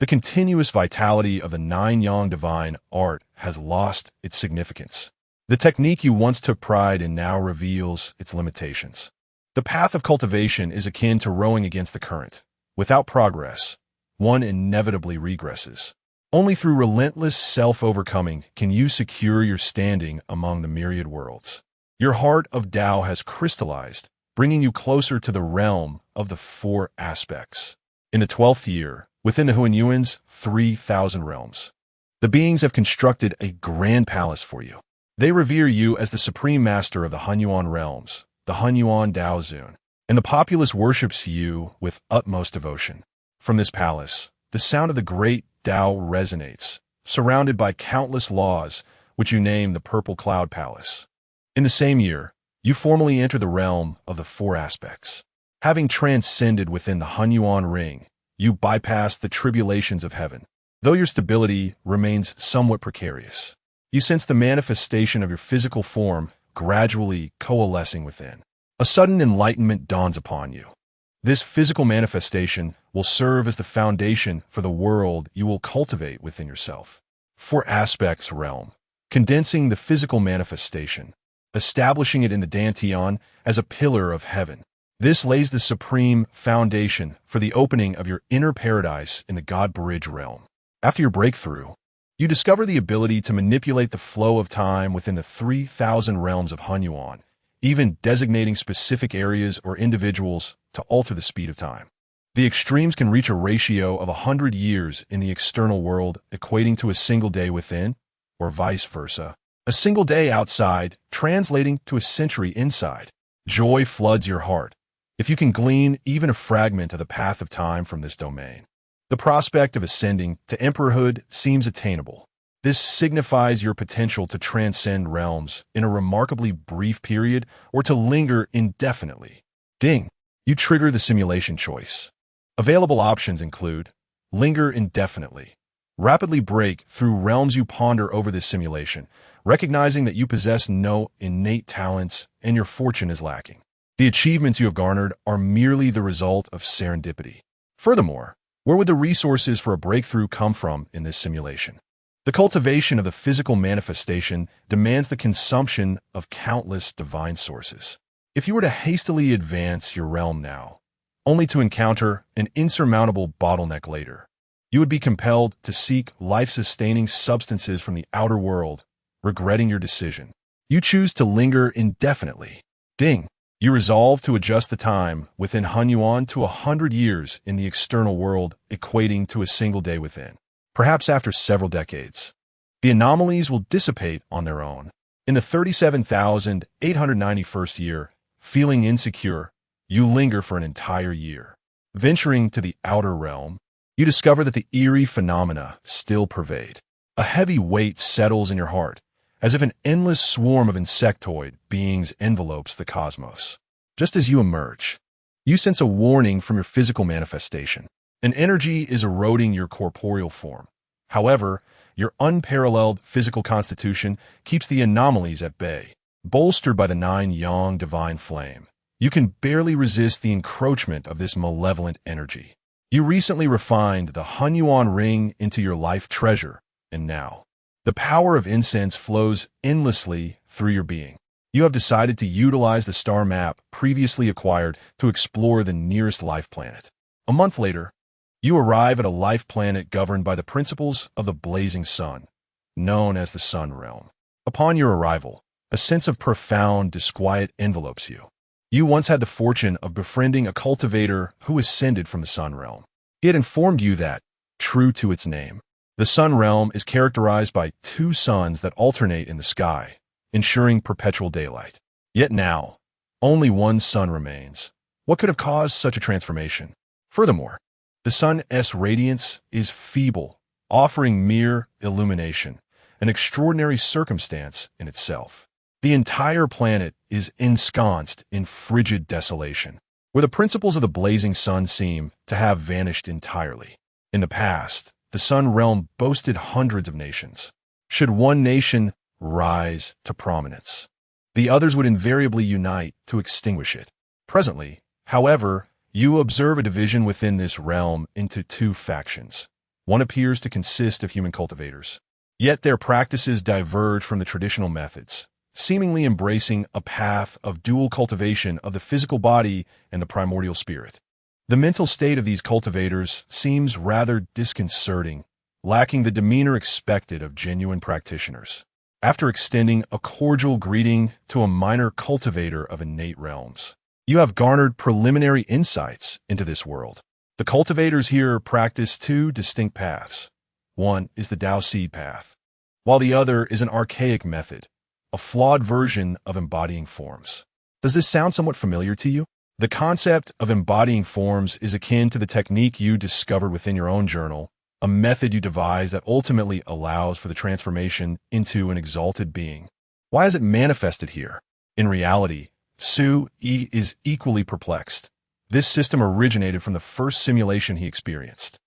the continuous vitality of the 9-yang divine art has lost its significance. The technique you once took pride in now reveals its limitations. The path of cultivation is akin to rowing against the current. Without progress, one inevitably regresses. Only through relentless self-overcoming can you secure your standing among the myriad worlds. Your heart of Tao has crystallized, bringing you closer to the realm of the 4 aspects. In the 12th year, Within the Huanyuan's 3,000 realms, the beings have constructed a grand palace for you. They revere you as the supreme master of the Hunyuan realms, the Hunyuan Daozun, and the populace worships you with utmost devotion. From this palace, the sound of the great Tao resonates, surrounded by countless laws, which you name the Purple Cloud Palace. In the same year, you formally enter the realm of the Four Aspects. Having transcended within the Hunyuan Ring, you bypass the tribulations of heaven. Though your stability remains somewhat precarious, you sense the manifestation of your physical form gradually coalescing within. A sudden enlightenment dawns upon you. This physical manifestation will serve as the foundation for the world you will cultivate within yourself. Four Aspects realm, condensing the physical manifestation, establishing it in the Dantian as a pillar of heaven. This lays the supreme foundation for the opening of your inner paradise in the God Bridge realm. After your breakthrough, you discover the ability to manipulate the flow of time within the 3,000 realms of Hunyuan, even designating specific areas or individuals to alter the speed of time. The extremes can reach a ratio of 100 years in the external world, equating to a single day within, or vice versa. A single day outside, translating to a century inside. Joy floods your heart if you can glean even a fragment of the path of time from this domain. The prospect of ascending to emperorhood seems attainable. This signifies your potential to transcend realms in a remarkably brief period or to linger indefinitely. Ding! You trigger the simulation choice. Available options include linger indefinitely. Rapidly break through realms you ponder over this simulation, recognizing that you possess no innate talents and your fortune is lacking. The achievements you have garnered are merely the result of serendipity. Furthermore, where would the resources for a breakthrough come from in this simulation? The cultivation of the physical manifestation demands the consumption of countless divine sources. If you were to hastily advance your realm now, only to encounter an insurmountable bottleneck later, you would be compelled to seek life-sustaining substances from the outer world, regretting your decision. You choose to linger indefinitely. Ding! You resolve to adjust the time within Hunyuan to 100 years in the external world, equating to a single day within. Perhaps after several decades, the anomalies will dissipate on their own. In the 37,891st year, feeling insecure, you linger for an entire year. Venturing to the outer realm, you discover that the eerie phenomena still pervade. A heavy weight settles in your heart, as if an endless swarm of insectoid beings envelopes the cosmos. Just as you emerge, you sense a warning from your physical manifestation. An energy is eroding your corporeal form. However, your unparalleled physical constitution keeps the anomalies at bay. Bolstered by the 9 Yang divine flame, you can barely resist the encroachment of this malevolent energy. You recently refined the Hunyuan ring into your life treasure, and now, the power of incense flows endlessly through your being. You have decided to utilize the star map previously acquired to explore the nearest life planet. A month later, you arrive at a life planet governed by the principles of the blazing sun, known as the Sun Realm. Upon your arrival, a sense of profound disquiet envelopes you. You once had the fortune of befriending a cultivator who ascended from the Sun Realm. He had informed you that, true to its name, the Sun Realm is characterized by 2 suns that alternate in the sky, ensuring perpetual daylight. Yet now, only one sun remains. What could have caused such a transformation? Furthermore, the sun's radiance is feeble, offering mere illumination, an extraordinary circumstance in itself. The entire planet is ensconced in frigid desolation, where the principles of the blazing sun seem to have vanished entirely. In the past, the Sun Realm boasted hundreds of nations. Should one nation rise to prominence, the others would invariably unite to extinguish it. Presently, however, you observe a division within this realm into 2 factions. One appears to consist of human cultivators, yet their practices diverge from the traditional methods, seemingly embracing a path of dual cultivation of the physical body and the primordial spirit. The mental state of these cultivators seems rather disconcerting, lacking the demeanor expected of genuine practitioners. After extending a cordial greeting to a minor cultivator of innate realms, you have garnered preliminary insights into this world. The The cultivators here practice two distinct paths. One is the Tao Seed path, while the other is an archaic method, a flawed version of embodying forms. Does this sound somewhat familiar to you? The concept of embodying forms is akin to the technique you discovered within your own journal, a method you devise that ultimately allows for the transformation into an exalted being. Why is it manifested here? In reality, Su Yi is equally perplexed. This system originated from the first simulation he experienced.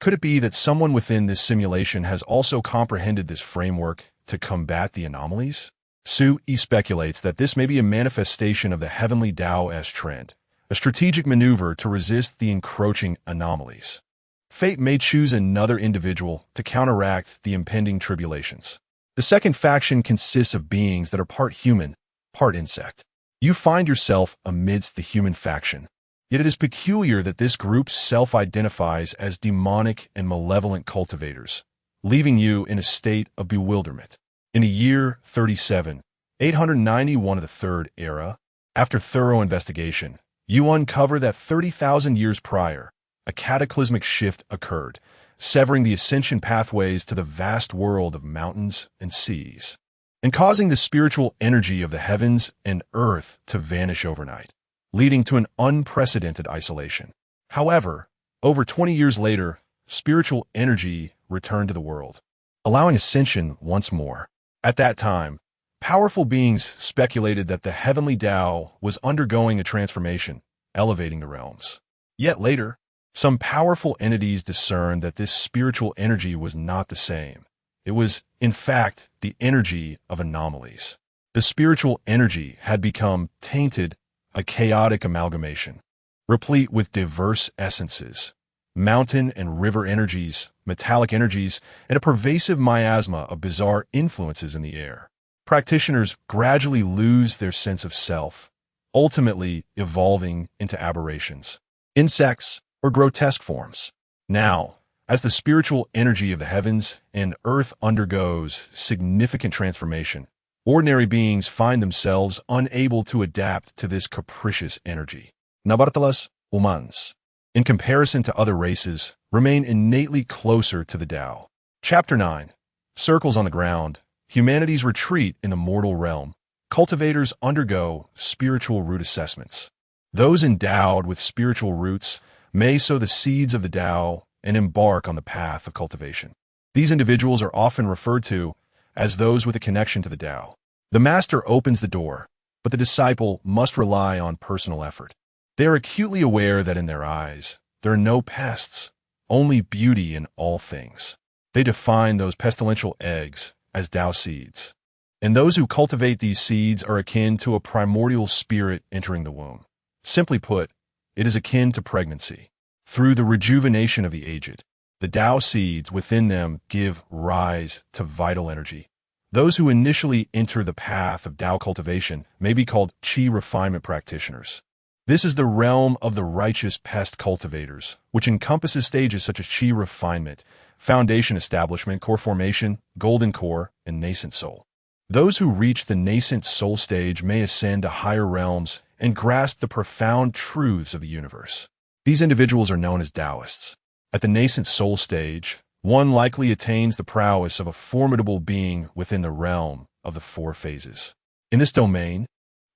Could it be that someone within this simulation has also comprehended this framework to combat the anomalies? Su Yi speculates that this may be a manifestation of the heavenly Taoist trend, a strategic maneuver to resist the encroaching anomalies. Fate may choose another individual to counteract the impending tribulations. The second faction consists of beings that are part human, part insect. You find yourself amidst the human faction. Yet it is peculiar that this group self-identifies as demonic and malevolent cultivators, leaving you in a state of bewilderment. In the year 891 of the Third Era, after thorough investigation, you uncover that 30,000 years prior, a cataclysmic shift occurred, severing the ascension pathways to the vast world of mountains and seas, and causing the spiritual energy of the heavens and earth to vanish overnight, leading to an unprecedented isolation. However, over 20 years later, spiritual energy returned to the world, allowing ascension once more. At that time, powerful beings speculated that the heavenly Tao was undergoing a transformation, elevating the realms. Yet later, some powerful entities discerned that this spiritual energy was not the same. It was, in fact, the energy of anomalies. The spiritual energy had become tainted, a chaotic amalgamation, replete with diverse essences, mountain and river energies, metallic energies, and a pervasive miasma of bizarre influences in the air. Practitioners gradually lose their sense of self, ultimately evolving into aberrations, insects, or grotesque forms. Now, as the spiritual energy of the heavens and earth undergoes significant transformation, ordinary beings find themselves unable to adapt to this capricious energy. Nabartalas humans, in comparison to other races, remain innately closer to the Tao. Chapter 9. Circles on the ground. Humanity's retreat in the mortal realm. Cultivators undergo spiritual root assessments. Those endowed with spiritual roots may sow the seeds of the Tao and embark on the path of cultivation. These individuals are often referred to as those with a connection to the Tao. The master opens the door, but the disciple must rely on personal effort. They are acutely aware that in their eyes, there are no pests, only beauty in all things. They define those pestilential eggs as Tao seeds. And those who cultivate these seeds are akin to a primordial spirit entering the womb. Simply put, it is akin to pregnancy. Through the rejuvenation of the aged, the Tao seeds within them give rise to vital energy. Those who initially enter the path of Tao cultivation may be called Qi refinement practitioners. This is the realm of the righteous pest cultivators, which encompasses stages such as Qi refinement, foundation establishment, core formation, golden core, and nascent soul. Those who reach the nascent soul stage may ascend to higher realms and grasp the profound truths of the universe. These individuals are known as Taoists. At the nascent soul stage, one likely attains the prowess of a formidable being within the realm of the four phases. In this domain,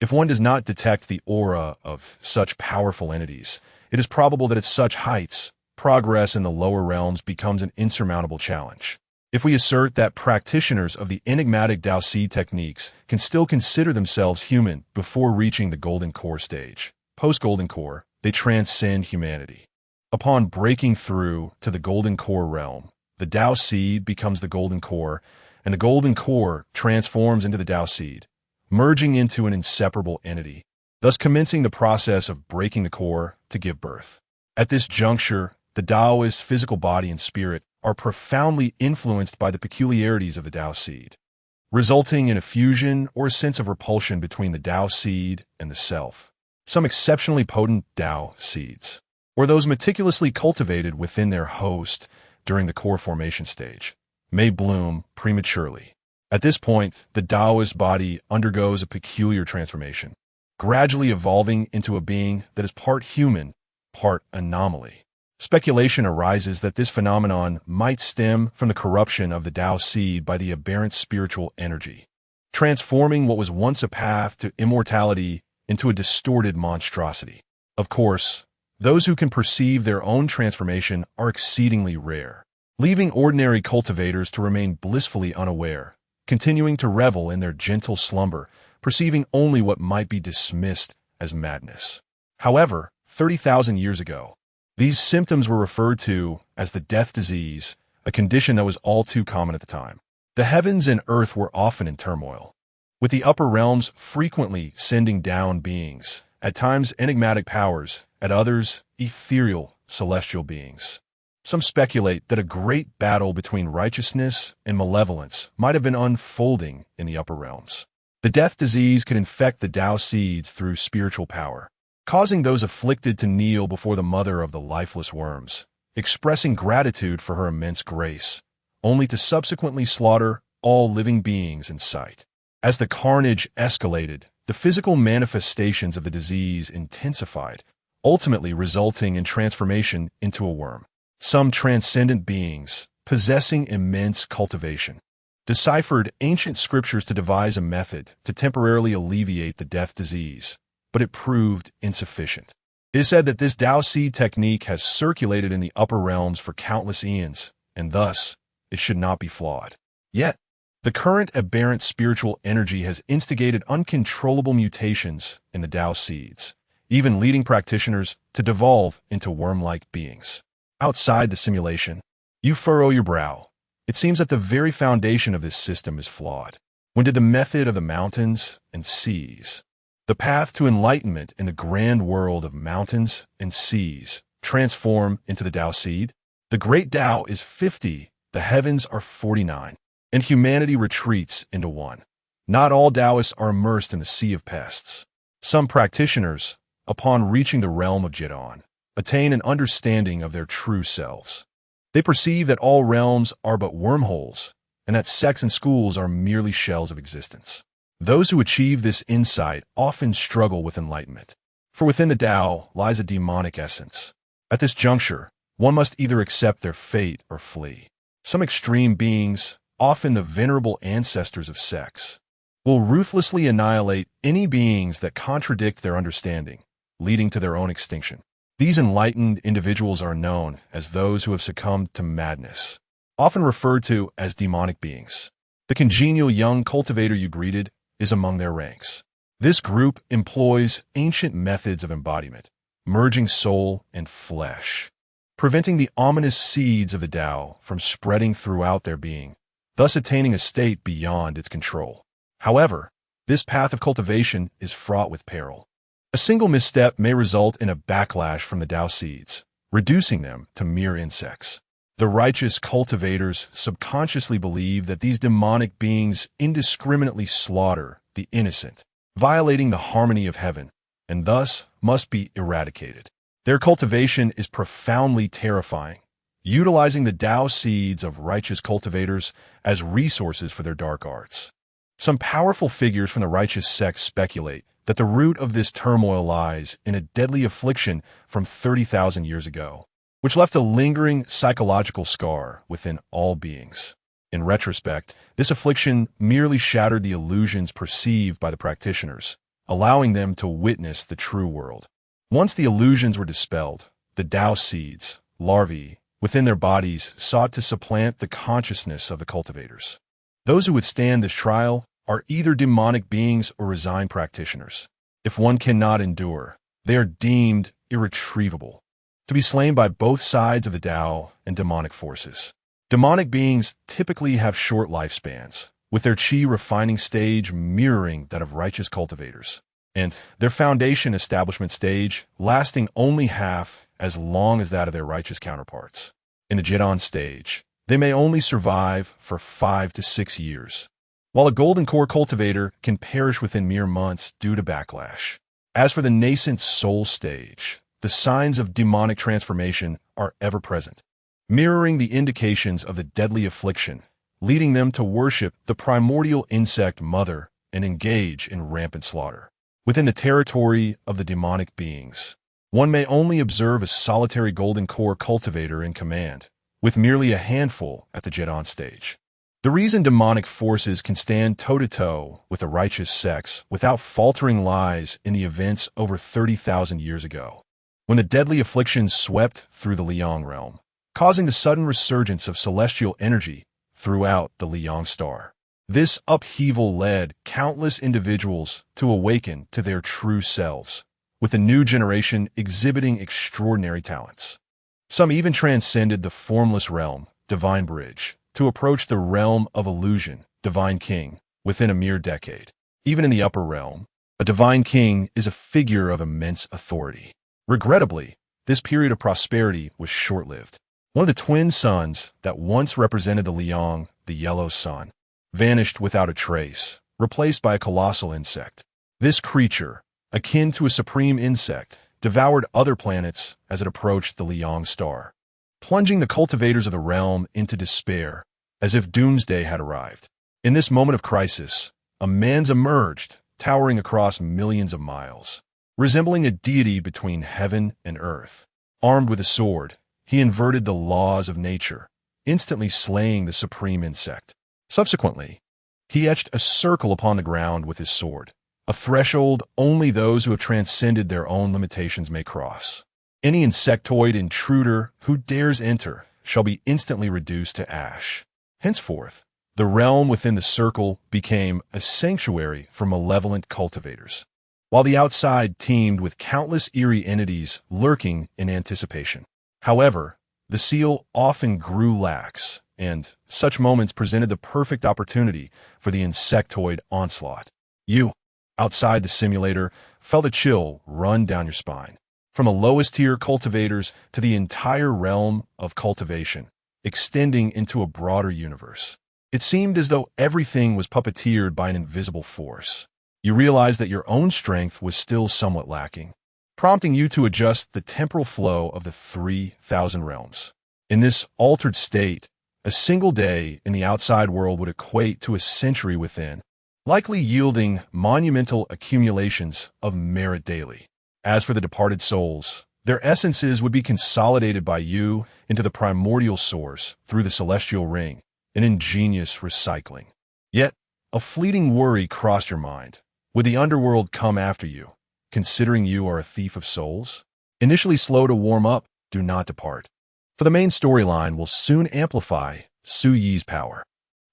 if one does not detect the aura of such powerful entities, it is probable that at such heights, progress in the lower realms becomes an insurmountable challenge. If we assert that practitioners of the enigmatic Tao seed techniques can still consider themselves human before reaching the golden core stage, post-golden core, they transcend humanity. Upon breaking through to the golden core realm, the Tao seed becomes the golden core, and the golden core transforms into the Tao seed, merging into an inseparable entity, thus commencing the process of breaking the core to give birth. At this juncture, the Taoist physical body and spirit are profoundly influenced by the peculiarities of the Tao seed, resulting in a fusion or a sense of repulsion between the Tao seed and the self. Some exceptionally potent Tao seeds, or those meticulously cultivated within their host during the core formation stage, may bloom prematurely. At this point, the Taoist body undergoes a peculiar transformation, gradually evolving into a being that is part human, part anomaly. Speculation arises that this phenomenon might stem from the corruption of the Tao seed by the aberrant spiritual energy, transforming what was once a path to immortality into a distorted monstrosity. Of course, those who can perceive their own transformation are exceedingly rare, leaving ordinary cultivators to remain blissfully unaware, continuing to revel in their gentle slumber, perceiving only what might be dismissed as madness. However, 30,000 years ago, these symptoms were referred to as the death disease, a condition that was all too common at the time. The heavens and earth were often in turmoil, with the upper realms frequently sending down beings, at times enigmatic powers, at others ethereal celestial beings. Some speculate that a great battle between righteousness and malevolence might have been unfolding in the upper realms. The death disease could infect the Tao seeds through spiritual power, causing those afflicted to kneel before the mother of the lifeless worms, expressing gratitude for her immense grace, only to subsequently slaughter all living beings in sight. As the carnage escalated, the physical manifestations of the disease intensified, ultimately resulting in transformation into a worm. Some transcendent beings, possessing immense cultivation, deciphered ancient scriptures to devise a method to temporarily alleviate the death disease, but it proved insufficient. It is said that this Tao seed technique has circulated in the upper realms for countless eons, and thus, it should not be flawed. Yet, the current aberrant spiritual energy has instigated uncontrollable mutations in the Tao seeds, even leading practitioners to devolve into worm-like beings. Outside the simulation, you furrow your brow. It seems that the very foundation of this system is flawed. When did the method of the mountains and seas, the path to enlightenment in the grand world of mountains and seas, transform into the Tao seed? The great Tao is 50, the heavens are 49, and humanity retreats into one. Not all Taoists are immersed in the sea of pests. Some practitioners, upon reaching the realm of Jidan, attain an understanding of their true selves. They perceive that all realms are but wormholes, and that sects and schools are merely shells of existence. Those who achieve this insight often struggle with enlightenment, for within the Tao lies a demonic essence. At this juncture, one must either accept their fate or flee. Some extreme beings, often the venerable ancestors of sects, will ruthlessly annihilate any beings that contradict their understanding, leading to their own extinction. These enlightened individuals are known as those who have succumbed to madness, often referred to as demonic beings. The congenial young cultivator you greeted is among their ranks. This group employs ancient methods of embodiment, merging soul and flesh, preventing the ominous seeds of the Tao from spreading throughout their being, thus attaining a state beyond its control. However, this path of cultivation is fraught with peril. A single misstep may result in a backlash from the Tao seeds, reducing them to mere insects. The righteous cultivators subconsciously believe that these demonic beings indiscriminately slaughter the innocent, violating the harmony of heaven, and thus must be eradicated. Their cultivation is profoundly terrifying, utilizing the Tao seeds of righteous cultivators as resources for their dark arts. Some powerful figures from the righteous sect speculate that the root of this turmoil lies in a deadly affliction from 30,000 years ago, which left a lingering psychological scar within all beings. In retrospect, this affliction merely shattered the illusions perceived by the practitioners, allowing them to witness the true world. Once the illusions were dispelled, the Tao seeds, larvae, within their bodies sought to supplant the consciousness of the cultivators. Those who withstand this trial are either demonic beings or resigned practitioners. If one cannot endure, they are deemed irretrievable, to be slain by both sides of the Tao and demonic forces. Demonic beings typically have short lifespans, with their chi refining stage mirroring that of righteous cultivators, and their foundation establishment stage lasting only half as long as that of their righteous counterparts. In the Jidan stage, they may only survive for 5 to 6 years, while a golden core cultivator can perish within mere months due to backlash. As for the nascent soul stage, the signs of demonic transformation are ever present, mirroring the indications of the deadly affliction, leading them to worship the primordial insect mother and engage in rampant slaughter. Within the territory of the demonic beings, One may only observe a solitary golden core cultivator in command, with merely a handful at the Jedon stage. The reason demonic forces can stand toe-to-toe with a righteous sex without faltering lies in the events over 30,000 years ago, when the deadly afflictions swept through the Liang realm, causing the sudden resurgence of celestial energy throughout the Liang star. This upheaval led countless individuals to awaken to their true selves, with a new generation exhibiting extraordinary talents. Some even transcended the formless realm, Divine Bridge, to approach the realm of illusion, Divine King, within a mere decade. Even in the upper realm, a Divine King is a figure of immense authority. Regrettably, this period of prosperity was short-lived. One of the twin suns that once represented the Liang, the yellow sun, vanished without a trace, replaced by a colossal insect. This creature, akin to a supreme insect, devoured other planets as it approached the Liang star, plunging the cultivators of the realm into despair, as if doomsday had arrived. In this moment of crisis, a man emerged, towering across millions of miles. Resembling a deity between heaven and earth. Armed with a sword, he inverted the laws of nature, instantly slaying the supreme insect. Subsequently, he etched a circle upon the ground with his sword, a threshold only those who have transcended their own limitations may cross. Any insectoid intruder who dares enter shall be instantly reduced to ash. Henceforth, the realm within the circle became a sanctuary for malevolent cultivators, while the outside teemed with countless eerie entities lurking in anticipation. However, the seal often grew lax, and such moments presented the perfect opportunity for the insectoid onslaught. You, outside the simulator, felt a chill run down your spine. From the lowest tier cultivators to the entire realm of cultivation, extending into a broader universe. It seemed as though everything was puppeteered by an invisible force. You realized that your own strength was still somewhat lacking, prompting you to adjust the temporal flow of the 3,000 realms. In this altered state, a single day in the outside world would equate to a century within, likely yielding monumental accumulations of merit daily. As for the departed souls, their essences would be consolidated by you into the primordial source through the celestial ring, an ingenious recycling. Yet, a fleeting worry crossed your mind. Would the underworld come after you, considering you are a thief of souls? Initially slow to warm up, do not depart, for the main storyline will soon amplify Su Yi's power.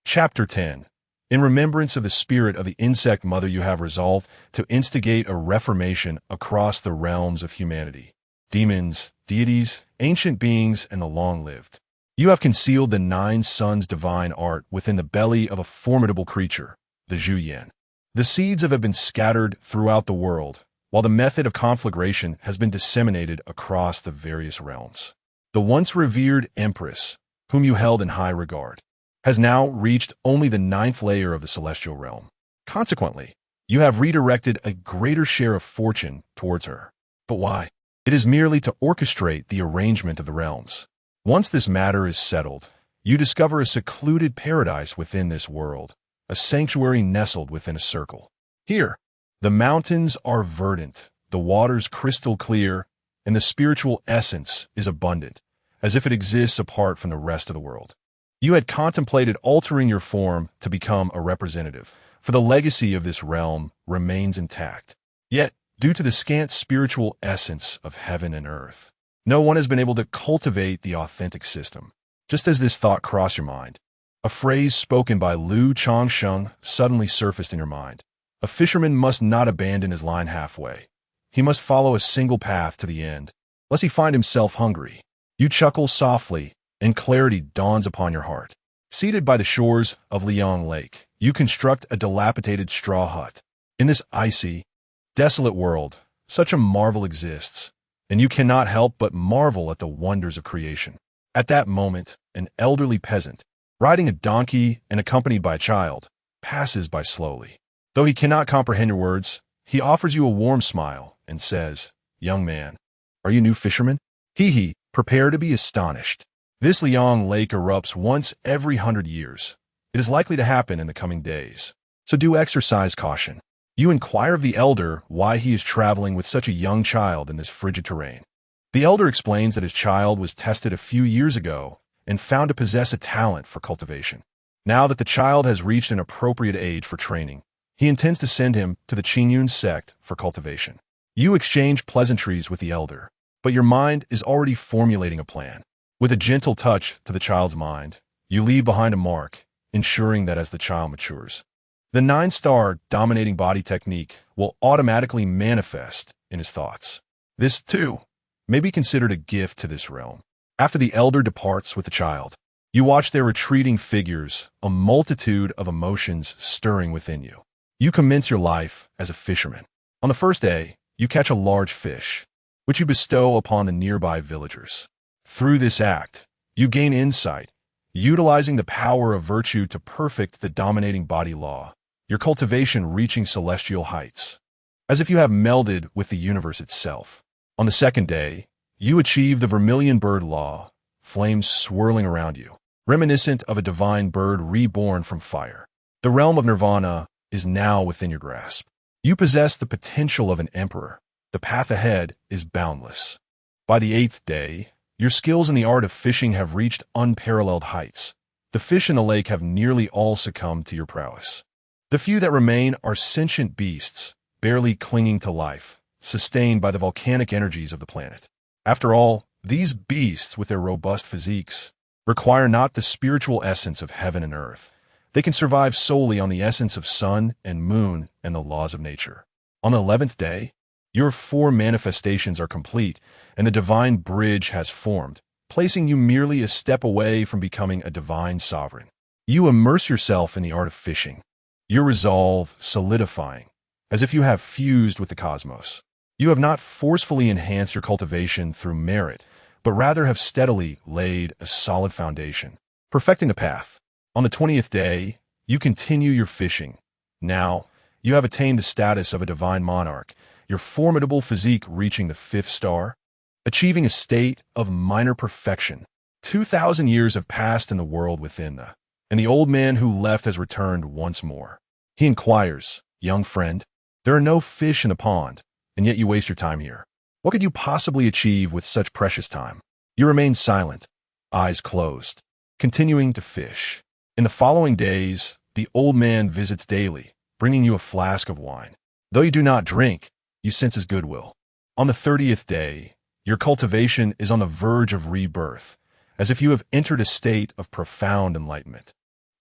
Chapter 10. In remembrance of the spirit of the insect mother, you have resolved to instigate a reformation across the realms of humanity. Demons, deities, ancient beings, and the long-lived. You have concealed the 9 suns' divine art within the belly of a formidable creature, the Zhu Yan. The seeds have been scattered throughout the world, while the method of conflagration has been disseminated across the various realms. The once revered Empress, whom you held in high regard, has now reached only the 9th layer of the celestial realm. Consequently, you have redirected a greater share of fortune towards her. But why? It is merely to orchestrate the arrangement of the realms. Once this matter is settled, you discover a secluded paradise within this world, a sanctuary nestled within a circle. Here, the mountains are verdant, the waters crystal clear, and the spiritual essence is abundant, as if it exists apart from the rest of the world. You had contemplated altering your form to become a representative, for the legacy of this realm remains intact. Yet, due to the scant spiritual essence of heaven and earth, no one has been able to cultivate the authentic system. Just as this thought crossed your mind, a phrase spoken by Lu Changsheng suddenly surfaced in your mind. A fisherman must not abandon his line halfway. He must follow a single path to the end, lest he find himself hungry. You chuckle softly, and clarity dawns upon your heart. Seated by the shores of Liang Lake, you construct a dilapidated straw hut. In this icy, desolate world, such a marvel exists, and you cannot help but marvel at the wonders of creation. At that moment, an elderly peasant, riding a donkey and accompanied by a child, passes by slowly. Though he cannot comprehend your words, he offers you a warm smile and says, "Young man, are you a new fisherman?" He, prepare to be astonished. This Liang Lake erupts once every 100 years. It is likely to happen in the coming days, so do exercise caution. You inquire of the elder why he is traveling with such a young child in this frigid terrain. The elder explains that his child was tested a few years ago and found to possess a talent for cultivation. Now that the child has reached an appropriate age for training, he intends to send him to the Qingyun sect for cultivation. You exchange pleasantries with the elder, but your mind is already formulating a plan. With a gentle touch to the child's mind, you leave behind a mark, ensuring that as the child matures, the 9-star dominating body technique will automatically manifest in his thoughts. This, too, may be considered a gift to this realm. After the elder departs with the child, you watch their retreating figures, a multitude of emotions stirring within you. You commence your life as a fisherman. On the first day, you catch a large fish, which you bestow upon the nearby villagers. Through this act, you gain insight, utilizing the power of virtue to perfect the dominating body law, your cultivation reaching celestial heights, as if you have melded with the universe itself. On the second day, you achieve the vermilion bird law, flames swirling around you, reminiscent of a divine bird reborn from fire. The realm of nirvana is now within your grasp. You possess the potential of an emperor. The path ahead is boundless. By the 8th day, your skills in the art of fishing have reached unparalleled heights. The fish in the lake have nearly all succumbed to your prowess. The few that remain are sentient beasts, barely clinging to life, sustained by the volcanic energies of the planet. After all, these beasts, with their robust physiques, require not the spiritual essence of heaven and earth. They can survive solely on the essence of sun and moon and the laws of nature. On the 11th day, your 4 manifestations are complete, and the divine bridge has formed, placing you merely a step away from becoming a divine sovereign. You immerse yourself in the art of fishing, your resolve solidifying, as if you have fused with the cosmos. You have not forcefully enhanced your cultivation through merit, but rather have steadily laid a solid foundation, perfecting the path. On the 20th day, you continue your fishing. Now, you have attained the status of a divine monarch, your formidable physique reaching the 5th star, achieving a state of minor perfection. 2,000 years have passed in the world within and the old man who left has returned once more. He inquires, "Young friend, there are no fish in the pond, and yet you waste your time here. What could you possibly achieve with such precious time?" You remain silent, eyes closed, continuing to fish. In the following days, the old man visits daily, bringing you a flask of wine. Though you do not drink, you sense his goodwill. On the 30th day, your cultivation is on the verge of rebirth, as if you have entered a state of profound enlightenment.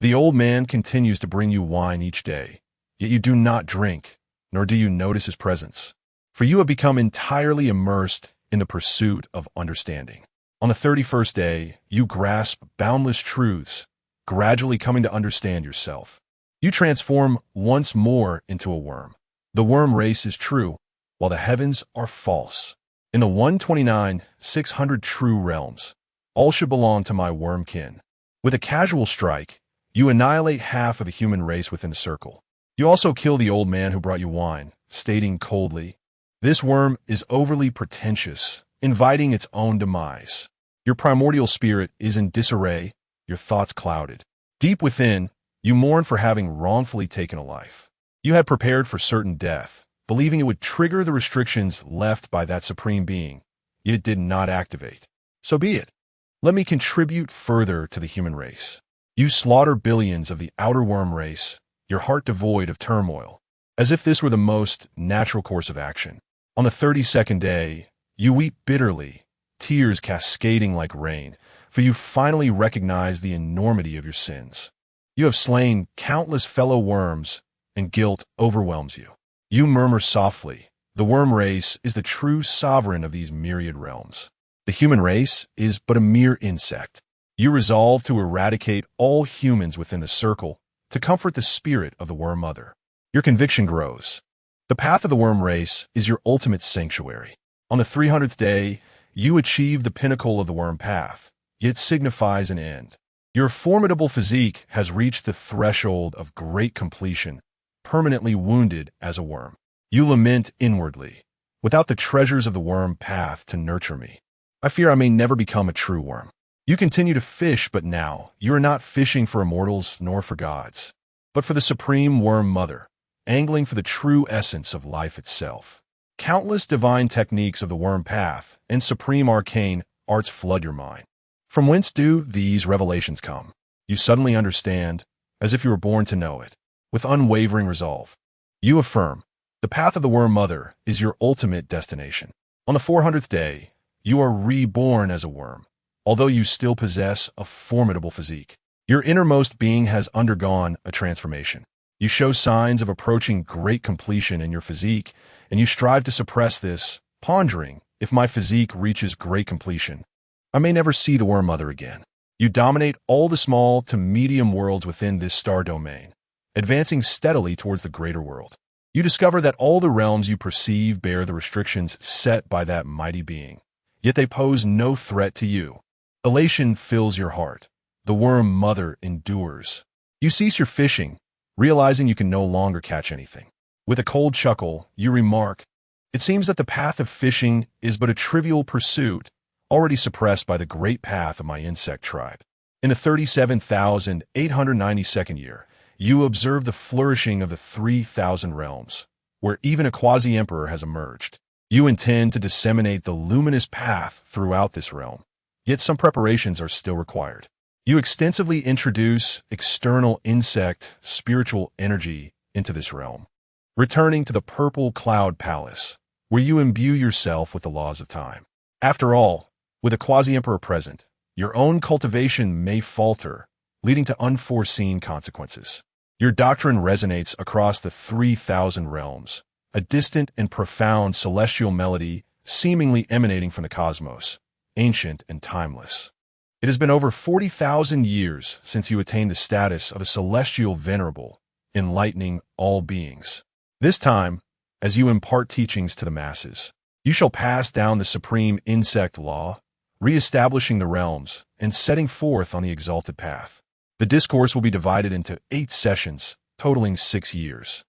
The old man continues to bring you wine each day, yet you do not drink, nor do you notice his presence, for you have become entirely immersed in the pursuit of understanding. On the 31st day, you grasp boundless truths, gradually coming to understand yourself. You transform once more into a worm. The worm race is true, while the heavens are false. In the 129,600 true realms, all should belong to my worm kin. With a casual strike, you annihilate half of the human race within the circle. You also kill the old man who brought you wine, stating coldly, "This worm is overly pretentious, inviting its own demise." Your primordial spirit is in disarray, your thoughts clouded. Deep within, you mourn for having wrongfully taken a life. You had prepared for certain death, believing it would trigger the restrictions left by that supreme being, yet it did not activate. So be it. Let me contribute further to the human race. You slaughter billions of the outer worm race, your heart devoid of turmoil, as if this were the most natural course of action. On the 32nd day, you weep bitterly, tears cascading like rain, for you finally recognize the enormity of your sins. You have slain countless fellow worms, and guilt overwhelms you. You murmur softly, "The worm race is the true sovereign of these myriad realms. The human race is but a mere insect." You resolve to eradicate all humans within the circle to comfort the spirit of the worm mother. Your conviction grows. The path of the worm race is your ultimate sanctuary. On the 300th day, you achieve the pinnacle of the worm path, yet it signifies an end. Your formidable physique has reached the threshold of great completion, permanently wounded as a worm. You lament inwardly, "Without the treasures of the worm path to nurture me, I fear I may never become a true worm." You continue to fish, but now you are not fishing for immortals nor for gods, but for the supreme worm mother, angling for the true essence of life itself. Countless divine techniques of the worm path and supreme arcane arts flood your mind. From whence do these revelations come? You suddenly understand, as if you were born to know it, with unwavering resolve. You affirm, the path of the Worm Mother is your ultimate destination. On the 400th day, you are reborn as a worm, although you still possess a formidable physique. Your innermost being has undergone a transformation. You show signs of approaching great completion in your physique, and you strive to suppress this, pondering, if my physique reaches great completion, I may never see the Worm Mother again. You dominate all the small to medium worlds within this star domain, advancing steadily towards the greater world. You discover that all the realms you perceive bear the restrictions set by that mighty being, yet they pose no threat to you. Elation fills your heart. The Worm Mother endures. You cease your fishing, realizing you can no longer catch anything. With a cold chuckle, you remark, it seems that the path of fishing is but a trivial pursuit, already suppressed by the great path of my insect tribe. In the 37,892nd year, you observe the flourishing of the 3,000 realms, where even a quasi-emperor has emerged. You intend to disseminate the luminous path throughout this realm, yet some preparations are still required. You extensively introduce external insect spiritual energy into this realm, returning to the Purple Cloud Palace, where you imbue yourself with the laws of time. After all, with a quasi-emperor present, your own cultivation may falter, leading to unforeseen consequences. Your doctrine resonates across the 3,000 realms, a distant and profound celestial melody seemingly emanating from the cosmos, ancient and timeless. It has been over 40,000 years since you attained the status of a celestial venerable, enlightening all beings. This time, as you impart teachings to the masses, you shall pass down the supreme insect law, re-establishing the realms and setting forth on the exalted path. The discourse will be divided into 8 sessions, totaling 6 years.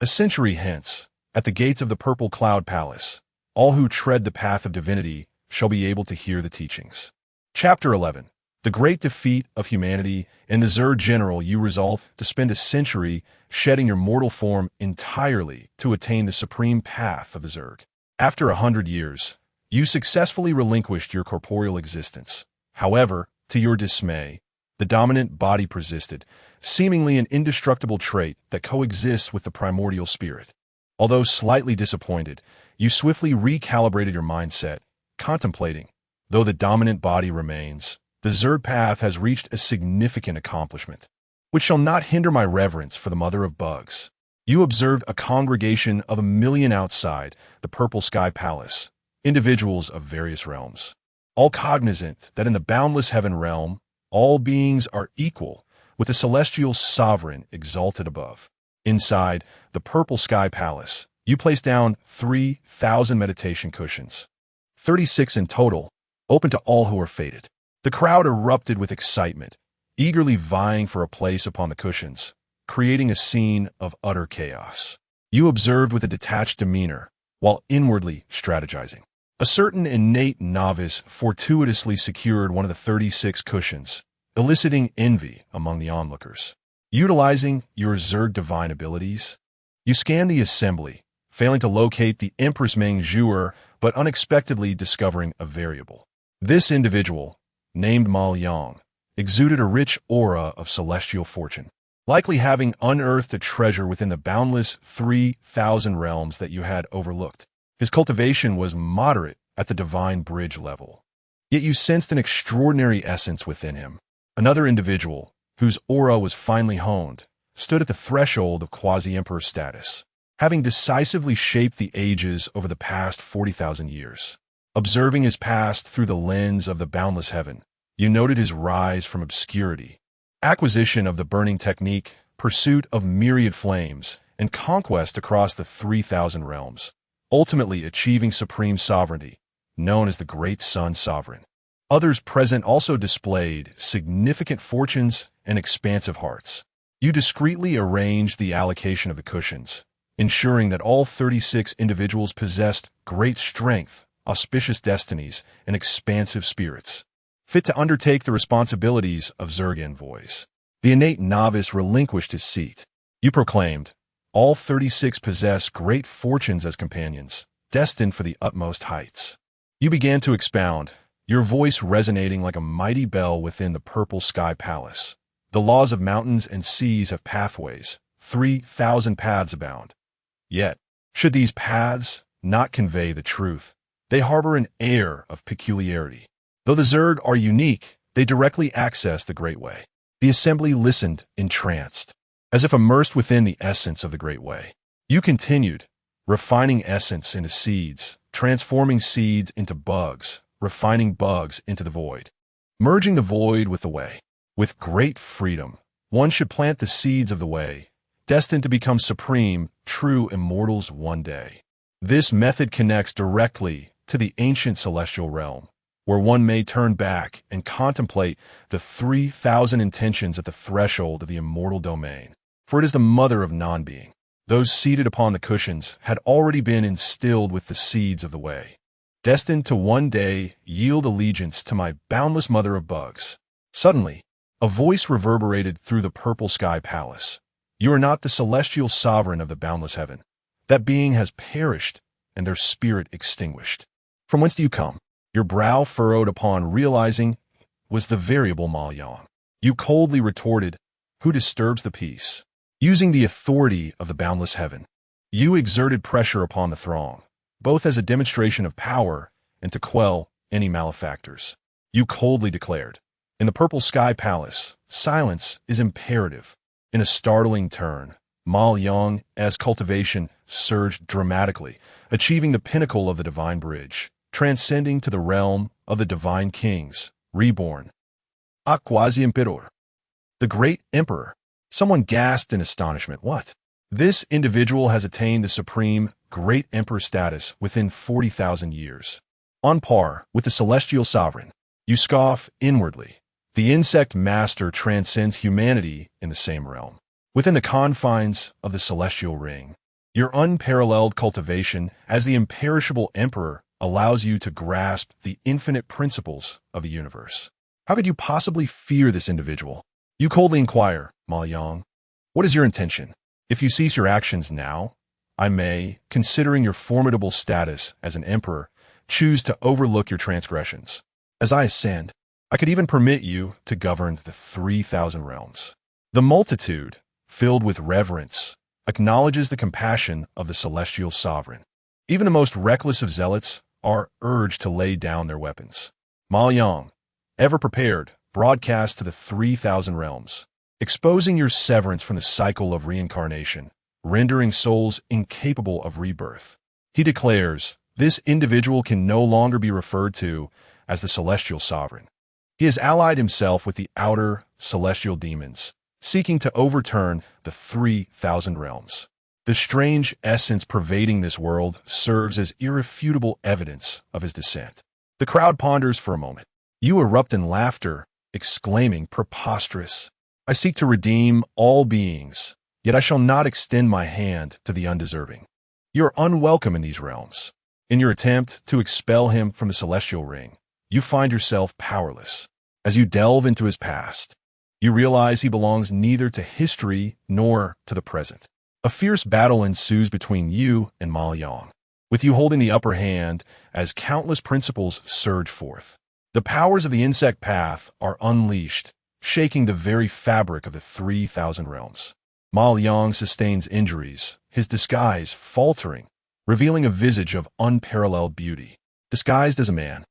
A century hence, at the gates of the Purple Cloud Palace, all who tread the path of divinity shall be able to hear the teachings. Chapter 11. The Great Defeat of Humanity. In the Zerg General, you resolve to spend a century shedding your mortal form entirely to attain the supreme path of the Zerg. After 100 years, you successfully relinquished your corporeal existence. However, to your dismay, the dominant body persisted, seemingly an indestructible trait that coexists with the primordial spirit. Although slightly disappointed, you swiftly recalibrated your mindset, contemplating, though the dominant body remains, the Zerg path has reached a significant accomplishment, which shall not hinder my reverence for the Mother of Bugs. You observed a congregation of 1,000,000 outside the Purple Sky Palace, individuals of various realms, all cognizant that in the boundless heaven realm, all beings are equal, with the celestial sovereign exalted above. Inside the Purple Sky Palace, you place down 3,000 meditation cushions, 36 in total, open to all who are fated. The crowd erupted with excitement, eagerly vying for a place upon the cushions, creating a scene of utter chaos. You observed with a detached demeanor, while inwardly strategizing. A certain innate novice fortuitously secured one of the 36 cushions, eliciting envy among the onlookers. Utilizing your Zerg divine abilities, you scan the assembly, failing to locate the Empress Meng Zhuer, but unexpectedly discovering a variable. This individual, named Ma Liang, exuded a rich aura of celestial fortune, likely having unearthed a treasure within the boundless 3,000 realms that you had overlooked. His cultivation was moderate at the divine bridge level, yet you sensed an extraordinary essence within him. Another individual, whose aura was finely honed, stood at the threshold of quasi-emperor status, having decisively shaped the ages over the past 40,000 years. Observing his past through the lens of the boundless heaven, you noted his rise from obscurity, acquisition of the burning technique, pursuit of myriad flames, and conquest across the 3,000 realms, ultimately achieving supreme sovereignty, known as the Great Sun Sovereign. Others present also displayed significant fortunes and expansive hearts. You discreetly arranged the allocation of the cushions, ensuring that all 36 individuals possessed great strength, auspicious destinies, and expansive spirits, fit to undertake the responsibilities of Zerg envoys. The innate novice relinquished his seat. You proclaimed, All 36 possess great fortunes as companions, destined for the utmost heights. You began to expound, your voice resonating like a mighty bell within the purple sky palace. The laws of mountains and seas have pathways. 3,000 paths abound. Yet, should these paths not convey the truth, they harbor an air of peculiarity. Though the Zerg are unique, they directly access the Great Way. The assembly listened, entranced, as if immersed within the essence of the Great Way. You continued, refining essence into seeds, transforming seeds into bugs, refining bugs into the void, merging the void with the way. With great freedom, one should plant the seeds of the way, destined to become supreme, true immortals one day. This method connects directly to the ancient celestial realm, where one may turn back and contemplate the 3,000 intentions at the threshold of the immortal domain. For it is the mother of non-being. Those seated upon the cushions had already been instilled with the seeds of the way, destined to one day yield allegiance to my boundless mother of bugs. Suddenly, a voice reverberated through the purple sky palace. You are not the celestial sovereign of the boundless heaven. That being has perished, and their spirit extinguished. From whence do you come? Your brow furrowed upon realizing was the variable Ma Yang. You coldly retorted, who disturbs the peace? Using the authority of the boundless heaven, you exerted pressure upon the throng, both as a demonstration of power and to quell any malefactors. You coldly declared, in the purple sky palace, silence is imperative. In a startling turn, Ma Yang's cultivation surged dramatically, achieving the pinnacle of the divine bridge, transcending to the realm of the divine kings, reborn. Quasi-Emperor. The great emperor. Someone gasped in astonishment. What? This individual has attained the supreme great emperor status within 40,000 years. On par with the celestial sovereign. You scoff inwardly. The insect master transcends humanity in the same realm. Within the confines of the celestial ring, your unparalleled cultivation as the imperishable emperor allows you to grasp the infinite principles of the universe. How could you possibly fear this individual? You coldly inquire, Ma Yang, what is your intention? If you cease your actions now, I may, considering your formidable status as an emperor, choose to overlook your transgressions. As I ascend, I could even permit you to govern the 3,000 realms. The multitude, filled with reverence, acknowledges the compassion of the celestial sovereign. Even the most reckless of zealots are urged to lay down their weapons. Ma Yang, ever prepared, broadcast to the 3,000 realms, exposing your severance from the cycle of reincarnation, rendering souls incapable of rebirth. He declares, this individual can no longer be referred to as the celestial sovereign. He has allied himself with the outer celestial demons, seeking to overturn the 3,000 realms. The strange essence pervading this world serves as irrefutable evidence of his descent. The crowd ponders for a moment. You erupt in laughter, exclaiming, preposterous. I seek to redeem all beings, yet I shall not extend my hand to the undeserving. You are unwelcome in these realms. In your attempt to expel him from the celestial ring, you find yourself powerless. As you delve into his past, you realize he belongs neither to history nor to the present. A fierce battle ensues between you and Ma Yang, with you holding the upper hand as countless principles surge forth. The powers of the insect path are unleashed, shaking the very fabric of the 3,000 realms. Ma Yang sustains injuries, his disguise faltering, revealing a visage of unparalleled beauty. Disguised as a man,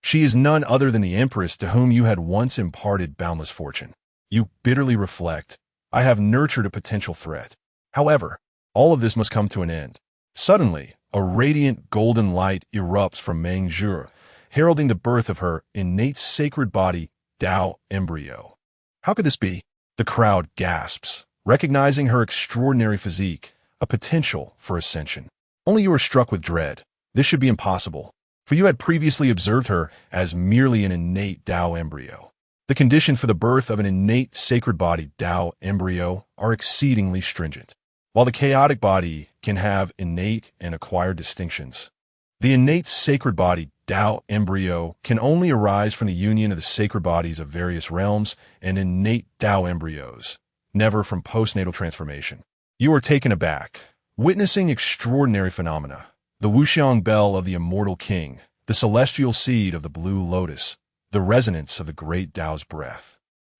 she is none other than the empress to whom you had once imparted boundless fortune. You bitterly reflect, I have nurtured a potential threat. However, all of this must come to an end. Suddenly, a radiant golden light erupts from Meng Zhu, heralding the birth of her innate sacred body, Tao embryo. How could this be? The crowd gasps, recognizing her extraordinary physique, a potential for ascension. Only you are struck with dread. This should be impossible, for you had previously observed her as merely an innate Tao embryo. The conditions for the birth of an innate sacred body Tao embryo are exceedingly stringent. While the chaotic body can have innate and acquired distinctions, the innate sacred body Tao embryo can only arise from the union of the sacred bodies of various realms and innate Tao embryos, never from postnatal transformation. You are taken aback, witnessing extraordinary phenomena. The Wuxiang Bell of the Immortal King, the celestial seed of the Blue Lotus, the resonance of the great Tao's breath.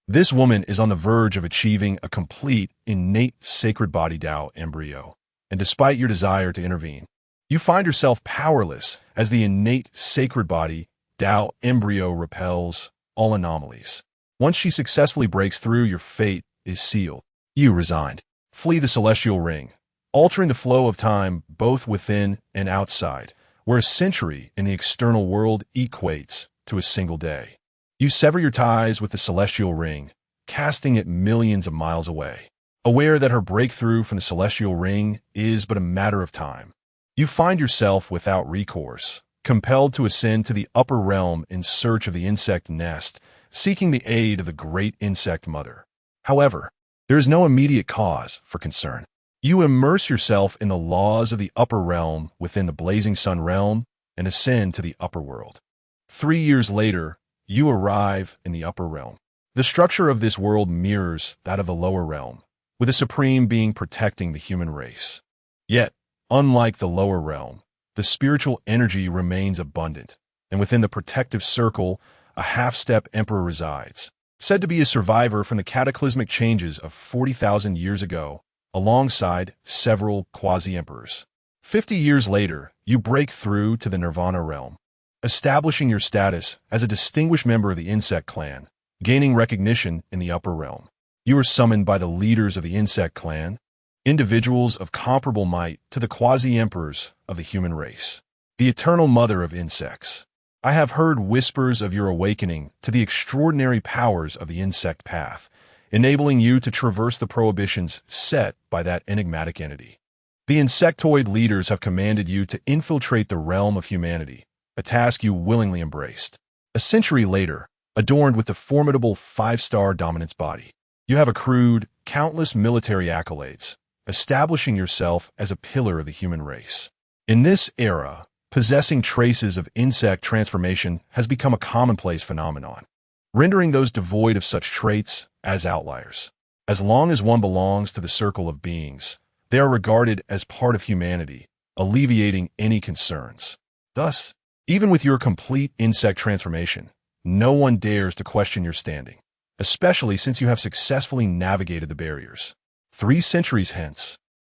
This woman is on the verge of achieving a complete, innate sacred body Tao embryo, and despite your desire to intervene, you find yourself powerless as the innate sacred body Tao embryo repels all anomalies. Once she successfully breaks through, your fate is sealed. You resigned. Flee the celestial ring, altering the flow of time both within and outside, where a century in the external world equates to a single day. You sever your ties with the celestial ring, casting it millions of miles away. Aware that her breakthrough from the celestial ring is but a matter of time, you find yourself without recourse, compelled to ascend to the upper realm in search of the insect nest, seeking the aid of the great insect mother. However, there is no immediate cause for concern. You immerse yourself in the laws of the upper realm within the Blazing Sun realm and ascend to the upper world. 3 years later, you arrive in the upper realm. The structure of this world mirrors that of the lower realm, with a supreme being protecting the human race. Yet, unlike the lower realm, the spiritual energy remains abundant, and within the protective circle, a half-step emperor resides, said to be a survivor from the cataclysmic changes of 40,000 years ago, alongside several quasi-emperors. 50 years later, you break through to the Nirvana realm, establishing your status as a distinguished member of the insect clan, gaining recognition in the upper realm. You are summoned by the leaders of the insect clan, individuals of comparable might to the quasi-emperors of the human race, the eternal mother of insects. I have heard whispers of your awakening to the extraordinary powers of the insect path, enabling you to traverse the prohibitions set by that enigmatic entity. The insectoid leaders have commanded you to infiltrate the realm of humanity, a task you willingly embraced. A century later, adorned with the formidable 5-star dominance body, you have accrued countless military accolades, establishing yourself as a pillar of the human race. In this era, possessing traces of insect transformation has become a commonplace phenomenon, rendering those devoid of such traits as outliers. As long as one belongs to the circle of beings, they are regarded as part of humanity, alleviating any concerns. Thus, even with your complete insect transformation, no one dares to question your standing, especially since you have successfully navigated the barriers. 3 centuries hence,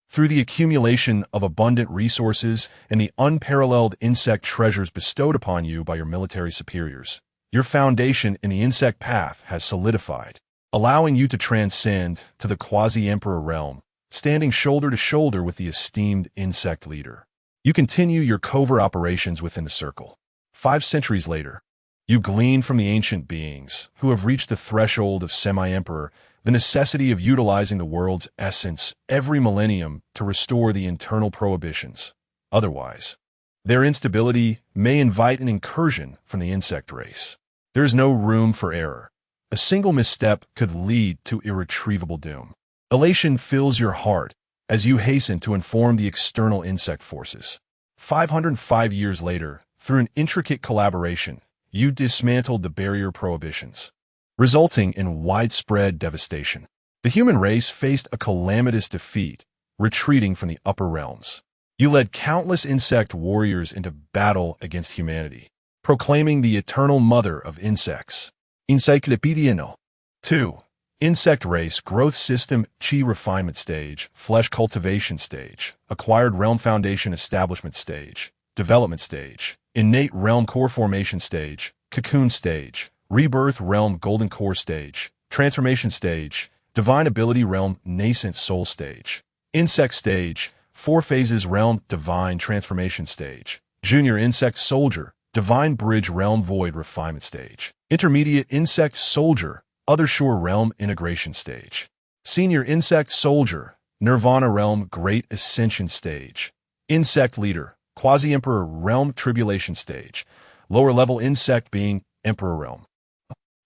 through the accumulation of abundant resources and the unparalleled insect treasures bestowed upon you by your military superiors, your foundation in the insect path has solidified, allowing you to transcend to the quasi-emperor realm, standing shoulder to shoulder with the esteemed insect leader. You continue your covert operations within the circle. 5 centuries later, you glean from the ancient beings who have reached the threshold of semi-emperor the necessity of utilizing the world's essence every millennium to restore the internal prohibitions. Otherwise, their instability may invite an incursion from the insect race. There is no room for error. A single misstep could lead to irretrievable doom. Elation fills your heart as you hasten to inform the external insect forces. 505 years later, through an intricate collaboration, you dismantled the barrier prohibitions, resulting in widespread devastation. The human race faced a calamitous defeat, retreating from the upper realms. You led countless insect warriors into battle against humanity, proclaiming the eternal mother of insects. Encyclopedia No. 2. Insect race growth system, Qi refinement stage, flesh cultivation stage, acquired realm foundation establishment stage, development stage, innate realm core formation stage, cocoon stage, rebirth realm golden core stage, transformation stage, divine ability realm nascent soul stage, insect stage, 4 phases realm divine transformation stage, junior insect soldier, divine bridge realm void refinement stage, intermediate insect soldier, other shore realm integration stage, senior insect soldier, nirvana realm great ascension stage, insect leader, quasi-emperor realm tribulation stage, lower level insect being emperor realm.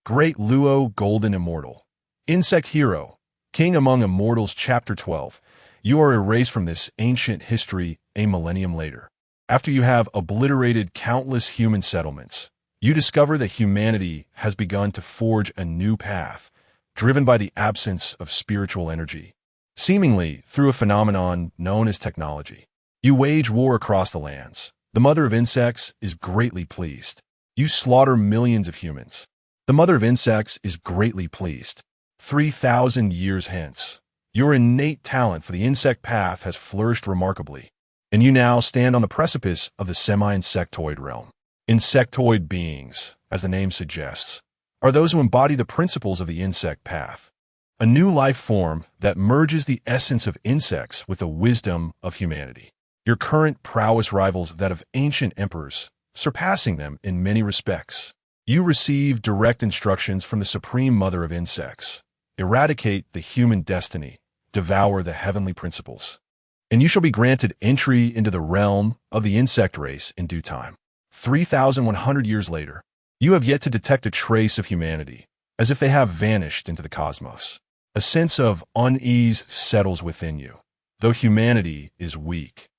Great Luo golden immortal, insect hero, king among immortals chapter 12. You are erased from this ancient history a millennium later. After you have obliterated countless human settlements, you discover that humanity has begun to forge a new path, driven by the absence of spiritual energy. seemingly through a phenomenon known as technology. You wage war across the lands. The mother of insects is greatly pleased. You slaughter millions of humans. The mother of insects is greatly pleased. 3,000 years hence, your innate talent for the insect path has flourished remarkably, and you now stand on the precipice of the semi-insectoid realm. Insectoid beings, as the name suggests, are those who embody the principles of the insect path, a new life form that merges the essence of insects with the wisdom of humanity. Your current prowess rivals that of ancient emperors, surpassing them in many respects. You receive direct instructions from the Supreme Mother of Insects. Eradicate the human destiny, devour the heavenly principles, and you shall be granted entry into the realm of the insect race in due time. 3,100 years later, you have yet to detect a trace of humanity, as if they have vanished into the cosmos. A sense of unease settles within you. Though humanity is weak,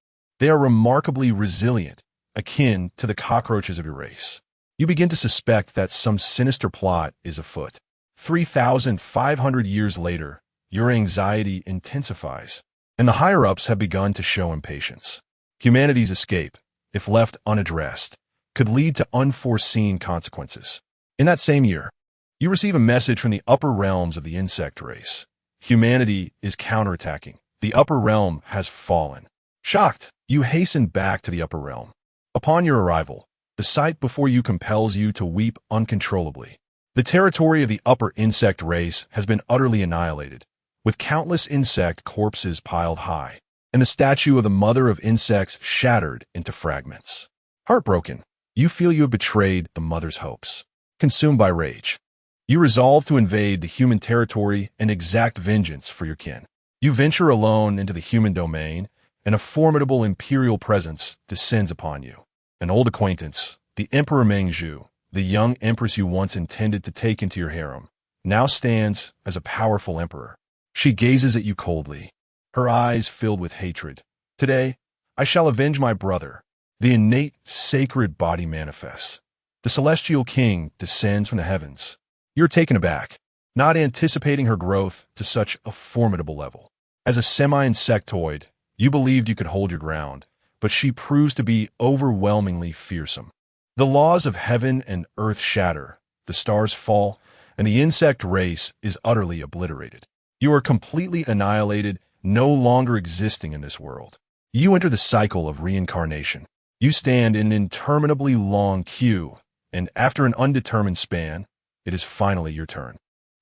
they are remarkably resilient, akin to the cockroaches of your race. You begin to suspect that some sinister plot is afoot. 3,500 years later, your anxiety intensifies, and the higher-ups have begun to show impatience. Humanity's escape, if left unaddressed, could lead to unforeseen consequences. In that same year, you receive a message from the upper realms of the insect race. Humanity is counterattacking. The upper realm has fallen. Shocked, you hasten back to the upper realm. Upon your arrival, the sight before you compels you to weep uncontrollably. The territory of the upper insect race has been utterly annihilated, with countless insect corpses piled high, and the statue of the mother of insects shattered into fragments. Heartbroken, you feel you have betrayed the mother's hopes. Consumed by rage, you resolve to invade the human territory and exact vengeance for your kin. You venture alone into the human domain, and a formidable imperial presence descends upon you. An old acquaintance, the Emperor Mengzhu, the young empress you once intended to take into your harem, now stands as a powerful emperor. She gazes at you coldly, her eyes filled with hatred. Today, I shall avenge my brother. The innate sacred body manifests. The celestial king descends from the heavens. You're taken aback, not anticipating her growth to such a formidable level. As a semi-insectoid, you believed you could hold your ground, but she proves to be overwhelmingly fearsome. The laws of heaven and earth shatter, the stars fall, and the insect race is utterly obliterated. You are completely annihilated, no longer existing in this world. You enter the cycle of reincarnation. You stand in an interminably long queue, and after an undetermined span, it is finally your turn.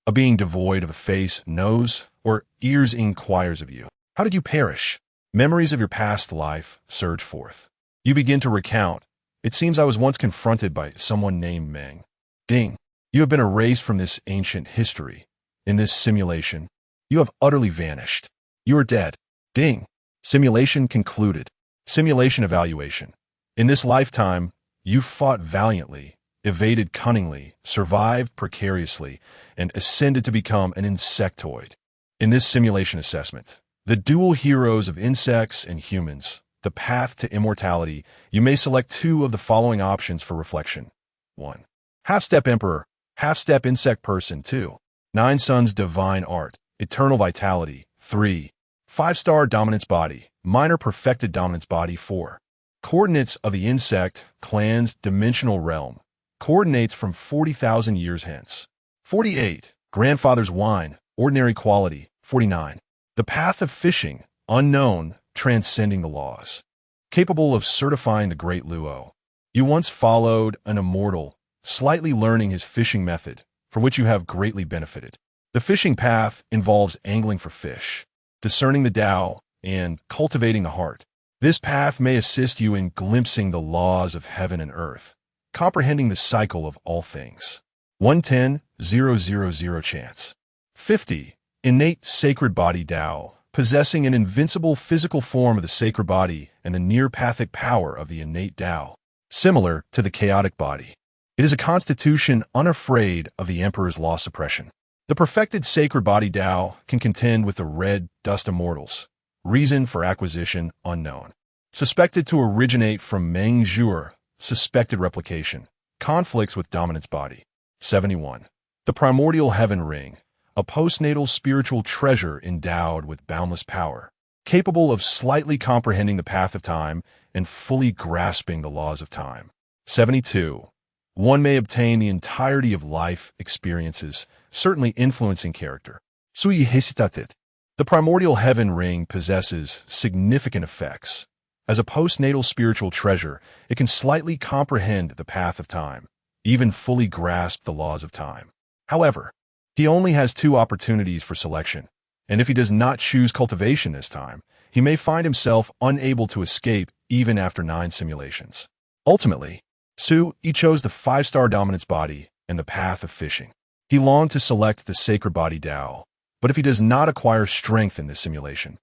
A being devoid of a face, nose, or ears inquires of you. How did you perish? Memories of your past life surge forth. You begin to recount. It seems I was once confronted by someone named Meng. Ding. You have been erased from this ancient history. In this simulation, you have utterly vanished. You are dead. Ding. Simulation concluded. Simulation evaluation. In this lifetime, you fought valiantly, evaded cunningly, survived precariously, and ascended to become an insectoid. In this simulation assessment, the dual heroes of insects and humans, the path to immortality, you may select two of the following options for reflection. 1. Half-step Emperor, half-step insect person. 2. Nine Suns divine art, eternal vitality. 3. 5-star dominance body, minor perfected dominance body. 4. Coordinates of the insect clan's dimensional realm, coordinates from 40,000 years hence. 48. Grandfather's wine, ordinary quality. 49. The path of fishing, unknown, transcending the laws. Capable of certifying the great Luo. You once followed an immortal, slightly learning his fishing method, for which you have greatly benefited. The fishing path involves angling for fish, discerning the Tao, and cultivating the heart. This path may assist you in glimpsing the laws of heaven and earth, comprehending the cycle of all things. 110,000 chance. 50. Innate sacred body Tao, possessing an invincible physical form of the sacred body and the near-pathic power of the innate Tao, similar to the chaotic body. It is a constitution unafraid of the Emperor's law suppression. The perfected sacred body Tao can contend with the red dust immortals. Reason for acquisition unknown. Suspected to originate from Meng Zhuer, suspected replication. Conflicts with dominance body. 71. The primordial heaven ring, a postnatal spiritual treasure endowed with boundless power, capable of slightly comprehending the path of time and fully grasping the laws of time. 72. One may obtain the entirety of life experiences, certainly influencing character. Sui hesitated. The primordial heaven ring possesses significant effects. As a postnatal spiritual treasure, it can slightly comprehend the path of time, even fully grasp the laws of time. However, he only has 2 opportunities for selection, and if he does not choose cultivation this time, he may find himself unable to escape even after 9 simulations. Ultimately, Sui chose the 5-star dominance body and the path of fishing. He longed to select the sacred body Tao, but if he does not acquire strength in this simulation,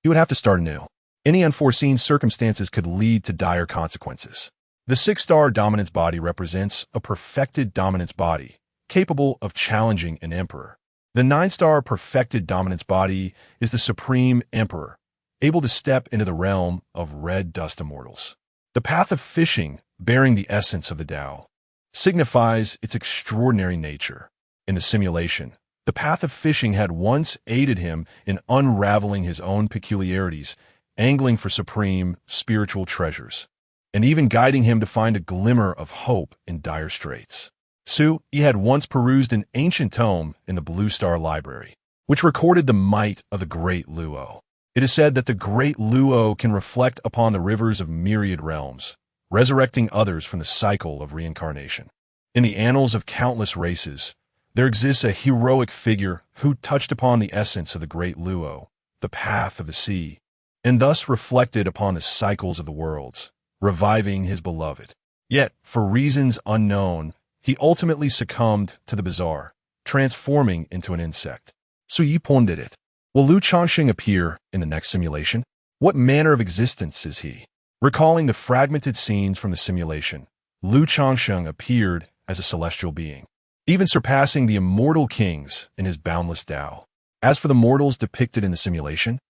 he would have to start anew. Any unforeseen circumstances could lead to dire consequences. The 6-star dominance body represents a perfected dominance body, capable of challenging an emperor. The 9-star perfected dominance body is the supreme emperor, able to step into the realm of red dust immortals. The path of fishing, bearing the essence of the Tao, signifies its extraordinary nature. In the simulation, the path of fishing had once aided him in unraveling his own peculiarities, angling for supreme spiritual treasures, and even guiding him to find a glimmer of hope in dire straits. Sui had once perused an ancient tome in the Blue Star Library, which recorded the might of the Great Luo. It is said that the Great Luo can reflect upon the rivers of myriad realms, resurrecting others from the cycle of reincarnation. In the annals of countless races, there exists a heroic figure who touched upon the essence of the Great Luo, the path of the sea, and thus reflected upon the cycles of the worlds, reviving his beloved. Yet, for reasons unknown, he ultimately succumbed to the bizarre, transforming into an insect. Sui pondered it. Will Lu Changsheng appear in the next simulation? What manner of existence is he? Recalling the fragmented scenes from the simulation, Lu Changsheng appeared as a celestial being, even surpassing the immortal kings in his boundless Tao. As for the mortals depicted in the simulation,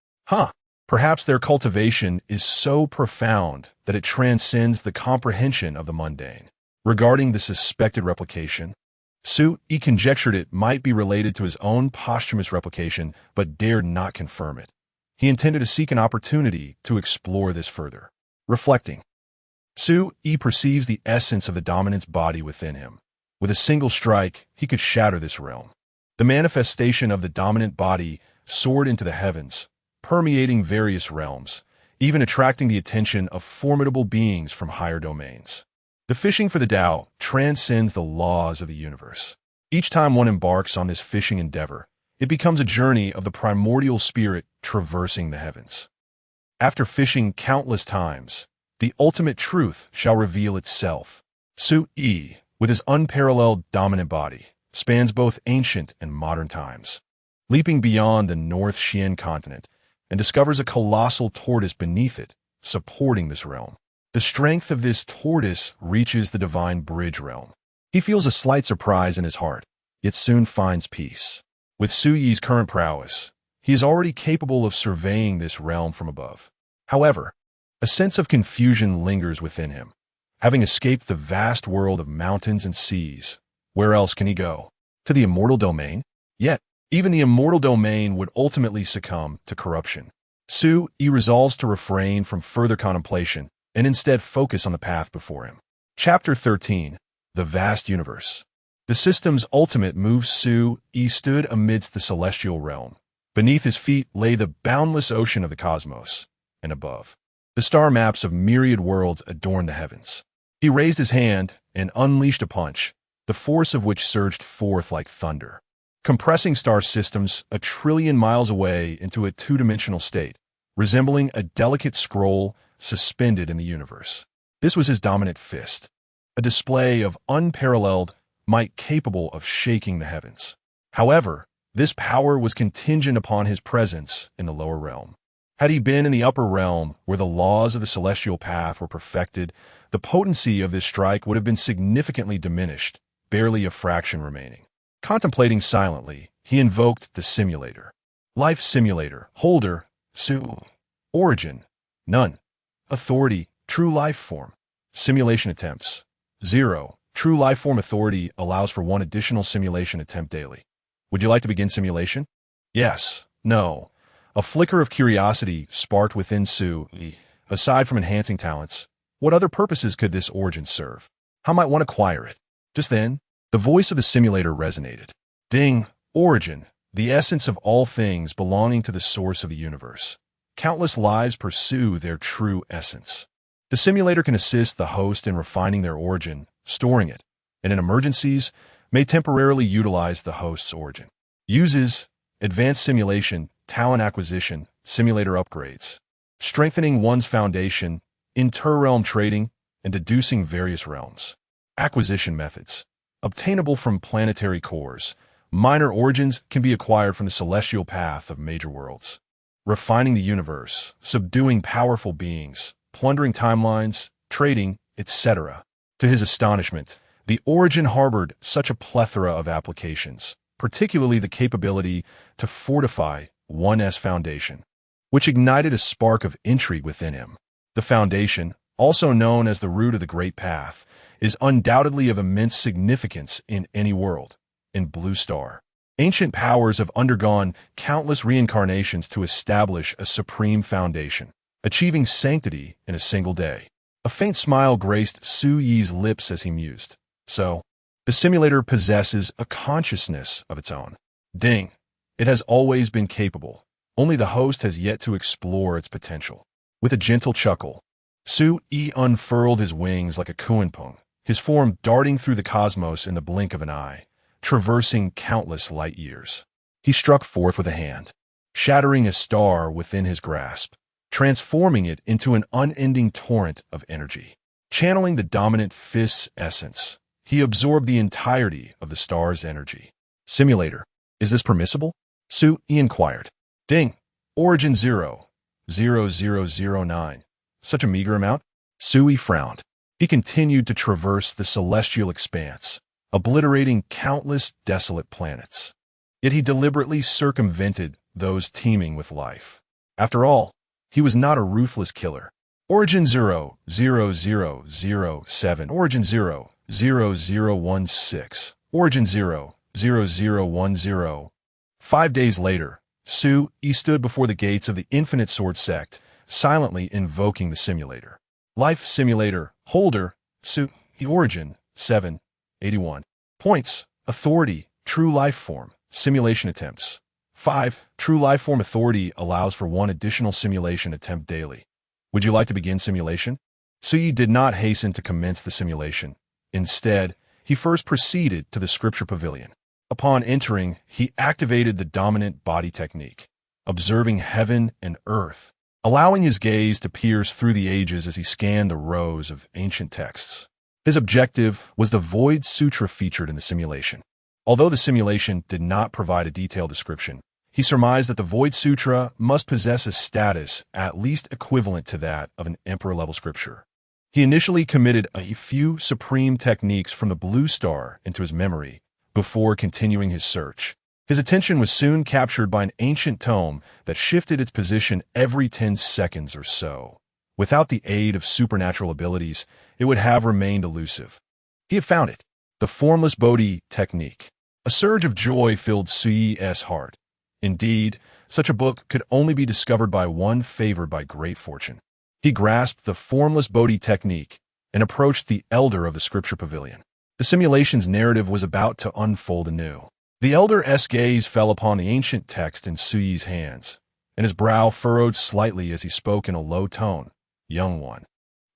perhaps their cultivation is so profound that it transcends the comprehension of the mundane. Regarding the suspected replication, Sui conjectured it might be related to his own posthumous replication, but dared not confirm it. He intended to seek an opportunity to explore this further. Reflecting, Sui perceives the essence of the dominance body within him. With a single strike, he could shatter this realm. The manifestation of the dominant body soared into the heavens, permeating various realms, even attracting the attention of formidable beings from higher domains. The fishing for the Tao transcends the laws of the universe. Each time one embarks on this fishing endeavor, it becomes a journey of the primordial spirit traversing the heavens. After fishing countless times, the ultimate truth shall reveal itself. Sui, with his unparalleled dominant body, spans both ancient and modern times, leaping beyond the North Xian continent, and discovers a colossal tortoise beneath it, supporting this realm. The strength of this tortoise reaches the divine bridge realm. He feels a slight surprise in his heart, yet soon finds peace. With Sui's current prowess, he is already capable of surveying this realm from above. However, a sense of confusion lingers within him. Having escaped the vast world of mountains and seas, where else can he go? To the immortal domain? Yet, even the immortal domain would ultimately succumb to corruption. Sui resolves to refrain from further contemplation and instead focus on the path before him. Chapter 13. The Vast Universe. The system's ultimate moves Sui stood amidst the celestial realm. Beneath his feet lay the boundless ocean of the cosmos, and above, the star maps of myriad worlds adorned the heavens. He raised his hand and unleashed a punch, the force of which surged forth like thunder, compressing star systems 1 trillion miles away into a 2-dimensional state, resembling a delicate scroll suspended in the universe. This was his dominant fist, a display of unparalleled might capable of shaking the heavens. However, this power was contingent upon his presence in the lower realm. Had he been in the upper realm, where the laws of the celestial path were perfected, the potency of this strike would have been significantly diminished, barely a fraction remaining. Contemplating silently, he invoked the simulator. Life simulator. Holder, Sui. Origin, none. Authority, true life form. Simulation attempts, 0. True life form authority allows for 1 additional simulation attempt daily. Would you like to begin simulation? Yes. No. A flicker of curiosity sparked within Sue. Aside from enhancing talents, what other purposes could this origin serve? How might one acquire it? Just then, the voice of the simulator resonated. Ding! Origin, the essence of all things belonging to the source of the universe. Countless lives pursue their true essence. The simulator can assist the host in refining their origin, storing it, and in emergencies, may temporarily utilize the host's origin. Uses advanced simulation, talent acquisition, simulator upgrades, strengthening one's foundation, inter-realm trading, and deducing various realms. Acquisition methods. Obtainable from planetary cores, minor origins can be acquired from the celestial path of major worlds. Refining the universe, subduing powerful beings, plundering timelines, trading, etc. To his astonishment, the origin harbored such a plethora of applications, particularly the capability to fortify one's foundation, which ignited a spark of intrigue within him. The foundation, also known as the root of the Great Path, is undoubtedly of immense significance in any world. In Blue Star, ancient powers have undergone countless reincarnations to establish a supreme foundation, achieving sanctity in a single day. A faint smile graced Su Yi's lips as he mused. So, the simulator possesses a consciousness of its own. Ding! It has always been capable. Only the host has yet to explore its potential. With a gentle chuckle, Su Yi unfurled his wings like a kuenpeng, his form darting through the cosmos in the blink of an eye, traversing countless light years. He struck forth with a hand, shattering a star within his grasp, transforming it into an unending torrent of energy. Channeling the dominant fist's essence, he absorbed the entirety of the star's energy. Simulator, is this permissible? Su Yi inquired. Ding! Origin 0.0009. Such a meager amount? Su Yi frowned. He continued to traverse the celestial expanse, obliterating countless desolate planets. Yet he deliberately circumvented those teeming with life. After all, he was not a ruthless killer. Origin 0.0007. Origin 0.0016. Origin 0.0010. 5 days later, Su Yi stood before the gates of the Infinite Sword Sect, silently invoking the simulator. Life Simulator, Holder, Su Yi Origin, 781. Points, Authority, True Life Form, Simulation Attempts. 5. True Life Form Authority allows for 1 additional simulation attempt daily. Would you like to begin simulation? Su Yi did not hasten to commence the simulation. Instead, he first proceeded to the Scripture Pavilion. Upon entering, he activated the dominant body technique, observing heaven and earth, allowing his gaze to pierce through the ages as he scanned the rows of ancient texts. His objective was the Void Sutra featured in the simulation. Although the simulation did not provide a detailed description, he surmised that the Void Sutra must possess a status at least equivalent to that of an emperor-level scripture. He initially committed a few supreme techniques from the Blue Star into his memory before continuing his search. His attention was soon captured by an ancient tome that shifted its position every 10 seconds or so. Without the aid of supernatural abilities, it would have remained elusive. He had found it, the Formless Bodhi technique. A surge of joy filled Su Yi's heart. Indeed, such a book could only be discovered by one favored by great fortune. He grasped the Formless Bodhi technique and approached the Elder of the Scripture Pavilion. The simulation's narrative was about to unfold anew. The Elder's gaze fell upon the ancient text in Su Yi's hands, and his brow furrowed slightly as he spoke in a low tone. Young one,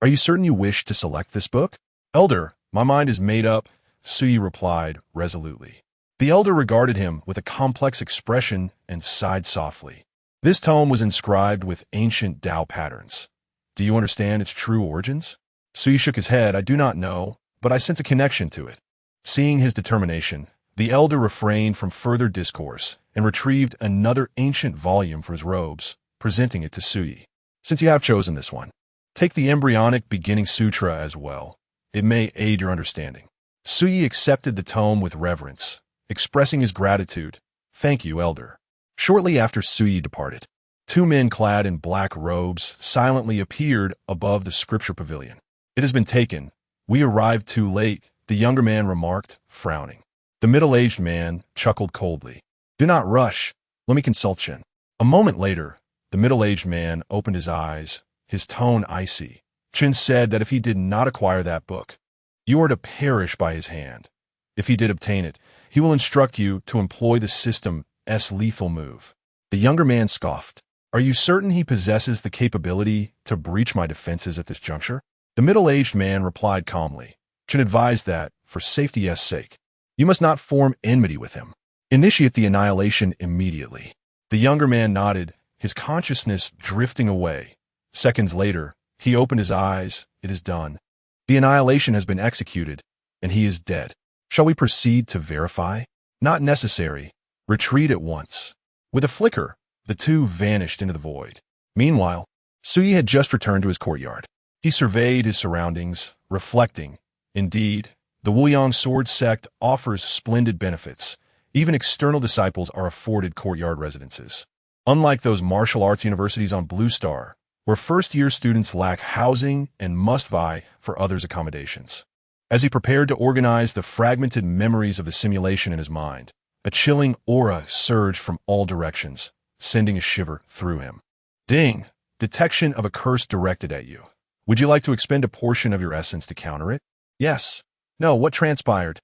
are you certain you wish to select this book? Elder, my mind is made up, Su Yi replied resolutely. The Elder regarded him with a complex expression and sighed softly. This tome was inscribed with ancient Tao patterns. Do you understand its true origins? Su Yi shook his head. I do not know, but I sense a connection to it. Seeing his determination, the Elder refrained from further discourse and retrieved another ancient volume from his robes, presenting it to Su Yi. Since you have chosen this one, take the Embryonic Beginning Sutra as well. It may aid your understanding. Su Yi accepted the tome with reverence, expressing his gratitude. Thank you, Elder. Shortly after Su Yi departed, 2 men clad in black robes silently appeared above the Scripture Pavilion. It has been taken. We arrived too late, the younger man remarked, frowning. The middle-aged man chuckled coldly. Do not rush. Let me consult you. A moment later, the middle-aged man opened his eyes, his tone icy. Chen said that if he did not acquire that book, you are to perish by his hand. If he did obtain it, he will instruct you to employ the system's lethal move. The younger man scoffed. Are you certain he possesses the capability to breach my defenses at this juncture? The middle-aged man replied calmly. Chen advised that, for safety's sake, you must not form enmity with him. Initiate the annihilation immediately. The younger man nodded, his consciousness drifting away. Seconds later, he opened his eyes. It is done. The annihilation has been executed, and he is dead. Shall we proceed to verify? Not necessary. Retreat at once. With a flicker, the two vanished into the void. Meanwhile, Sui had just returned to his courtyard. He surveyed his surroundings, reflecting. Indeed, the Wuyang Sword Sect offers splendid benefits. Even external disciples are afforded courtyard residences. Unlike those martial arts universities on Blue Star, where first-year students lack housing and must vie for others' accommodations. As he prepared to organize the fragmented memories of the simulation in his mind, a chilling aura surged from all directions, sending a shiver through him. Ding! Detection of a curse directed at you. Would you like to expend a portion of your essence to counter it? Yes. No, what transpired?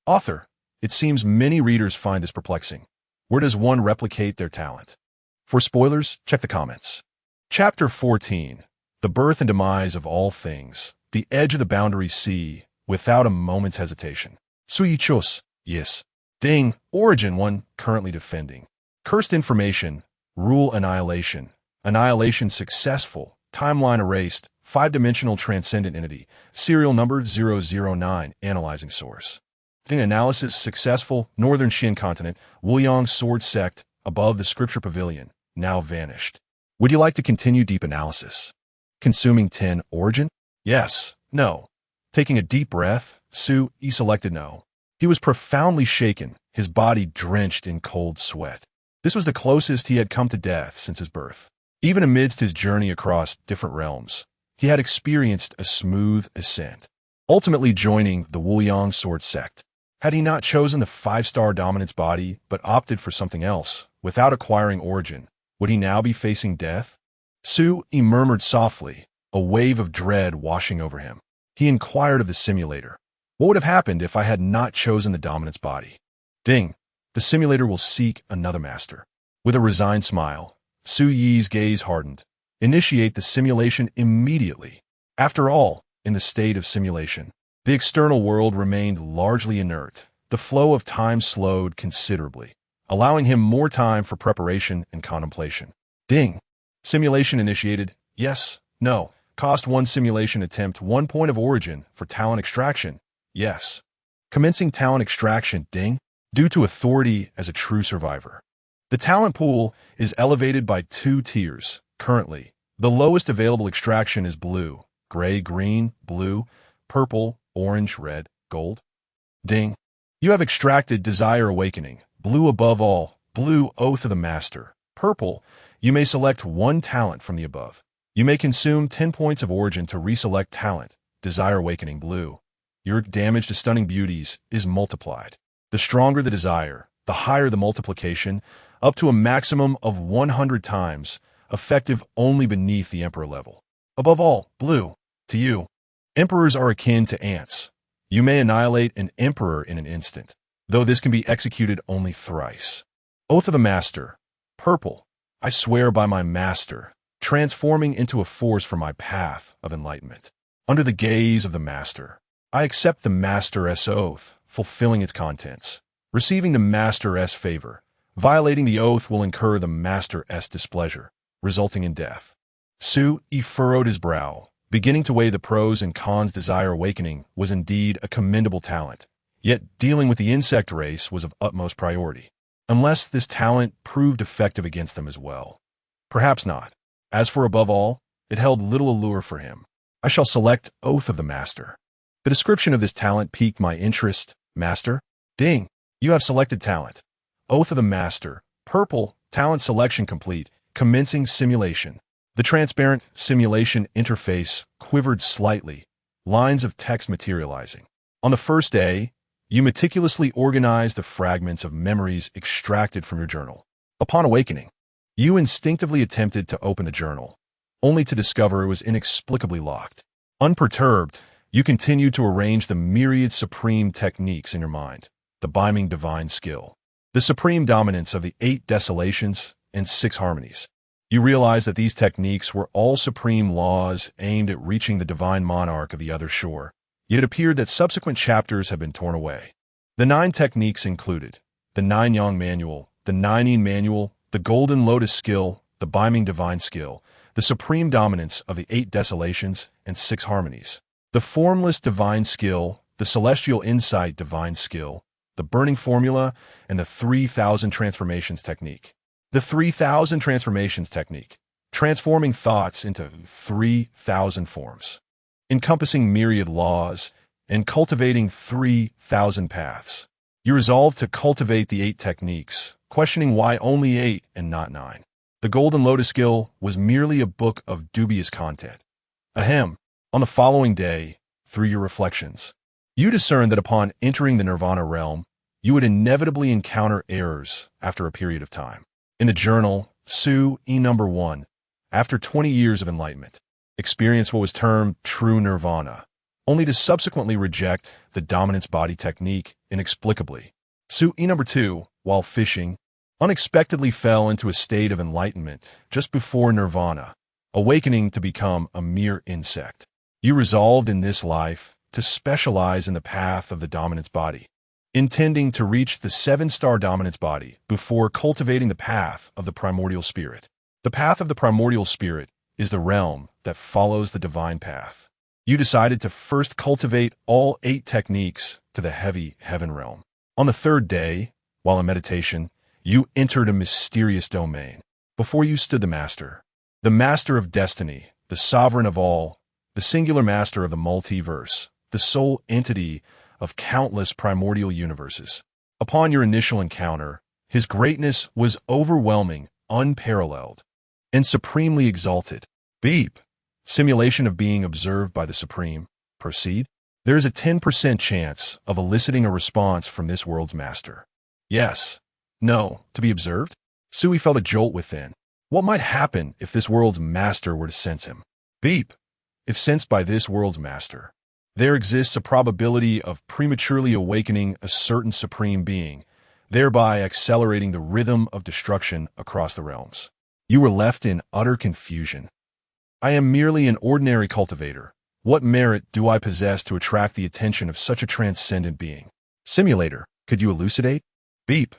Author, it seems many readers find this perplexing. Where does one replicate their talent? For spoilers, check the comments. Chapter 14. The Birth and Demise of All Things. The Edge of the Boundary See, without a moment's hesitation. Sui Chos, yes. Ding, Origin 1, currently defending. Cursed information, rule annihilation. Annihilation successful, timeline erased, 5-dimensional transcendent entity, serial number 009, analyzing source. Ding analysis successful, Northern Xin continent, Wuyang Sword Sect, above the Scripture Pavilion, now vanished. Would you like to continue deep analysis? Consuming 10 Origin? Yes. No. Taking a deep breath, Sui selected no. He was profoundly shaken, his body drenched in cold sweat. This was the closest he had come to death since his birth. Even amidst his journey across different realms, he had experienced a smooth ascent, ultimately joining the Wuyang Sword Sect. Had he not chosen the 5-star dominance body but opted for something else, without acquiring Origin, would he now be facing death? Sui murmured softly, a wave of dread washing over him. He inquired of the simulator, what would have happened if I had not chosen the dominance body? Ding! The simulator will seek another master. With a resigned smile, Sui's gaze hardened. Initiate the simulation immediately. After all, in the state of simulation, the external world remained largely inert. The flow of time slowed considerably, allowing him more time for preparation and contemplation. Ding! Simulation initiated. Yes. No. Cost 1 simulation attempt 1 point of origin for talent extraction. Yes. Commencing talent extraction. Ding! Due to authority as a true survivor. The talent pool is elevated by 2 tiers. Currently, the lowest available extraction is blue, gray, green, blue, purple, orange, red, gold. Ding! You have extracted Desire Awakening. Blue above all. Blue, Oath of the Master. Purple, you may select 1 talent from the above. You may consume 10 points of origin to reselect talent. Desire Awakening blue. Your damage to stunning beauties is multiplied. The stronger the desire, the higher the multiplication, up to a maximum of 100 times, effective only beneath the Emperor level. Above all, blue. To you, Emperors are akin to ants. You may annihilate an Emperor in an instant, though this can be executed only thrice. Oath of the Master. Purple. I swear by my Master, transforming into a force for my path of enlightenment. Under the gaze of the Master, I accept the Master's oath, fulfilling its contents. Receiving the Master's favor, violating the oath will incur the Master's displeasure, resulting in death. Sui furrowed his brow, beginning to weigh the pros and cons. Desire Awakening was indeed a commendable talent, yet dealing with the insect race was of utmost priority. Unless this talent proved effective against them as well. Perhaps not. As for above all, it held little allure for him. I shall select Oath of the Master. The description of this talent piqued my interest. Master? Ding! You have selected talent. Oath of the Master. Purple. Talent selection complete. Commencing simulation. The transparent simulation interface quivered slightly, lines of text materializing. On the first day, You meticulously organize the fragments of memories extracted from your journal. Upon awakening, you instinctively attempted to open the journal, only to discover it was inexplicably locked. Unperturbed, you continued to arrange the myriad supreme techniques in your mind, the Biming divine skill, the supreme dominance of the 8 desolations and 6 harmonies. You realized that these techniques were all supreme laws aimed at reaching the divine monarch of the other shore, yet it appeared that subsequent chapters had been torn away. The 9 techniques included the 9 Yang Manual, the 9 Yin Manual, the Golden Lotus Skill, the Biming Divine Skill, the Supreme Dominance of the 8 Desolations and 6 Harmonies, the Formless Divine Skill, the Celestial Insight Divine Skill, the Burning Formula, and the 3,000 Transformations Technique. The 3,000 Transformations Technique, transforming thoughts into 3,000 forms, encompassing myriad laws, and cultivating 3,000 paths. You resolved to cultivate the 8 techniques, questioning why only 8 and not 9. The Golden Lotus Skill was merely a book of dubious content. Ahem. On the following day, through your reflections, you discerned that upon entering the Nirvana realm, you would inevitably encounter errors after a period of time. In the journal, Su E number 1, after 20 years of enlightenment, experienced what was termed true nirvana, only to subsequently reject the dominance body technique inexplicably. Su E number 2, while fishing, unexpectedly fell into a state of enlightenment just before nirvana, awakening to become a mere insect. You resolved in this life to specialize in the path of the dominance body, intending to reach the 7-star dominance body before cultivating the path of the primordial spirit. The path of the primordial spirit is the realm that follows the divine path. You decided to first cultivate all 8 techniques to the heavy heaven realm. On the 3rd day, while in meditation, you entered a mysterious domain. Before you stood the master of destiny, the sovereign of all, the singular master of the multiverse, the sole entity of countless primordial universes. Upon your initial encounter, his greatness was overwhelming, unparalleled, and supremely exalted. Beep. Simulation of being observed by the Supreme. Proceed. There is a 10% chance of eliciting a response from this world's master. Yes. No. To be observed? Sui felt a jolt within. What might happen if this world's master were to sense him? Beep. If sensed by this world's master, there exists a probability of prematurely awakening a certain supreme being, thereby accelerating the rhythm of destruction across the realms. You were left in utter confusion. I am merely an ordinary cultivator. What merit do I possess to attract the attention of such a transcendent being? Simulator, could you elucidate? Beep.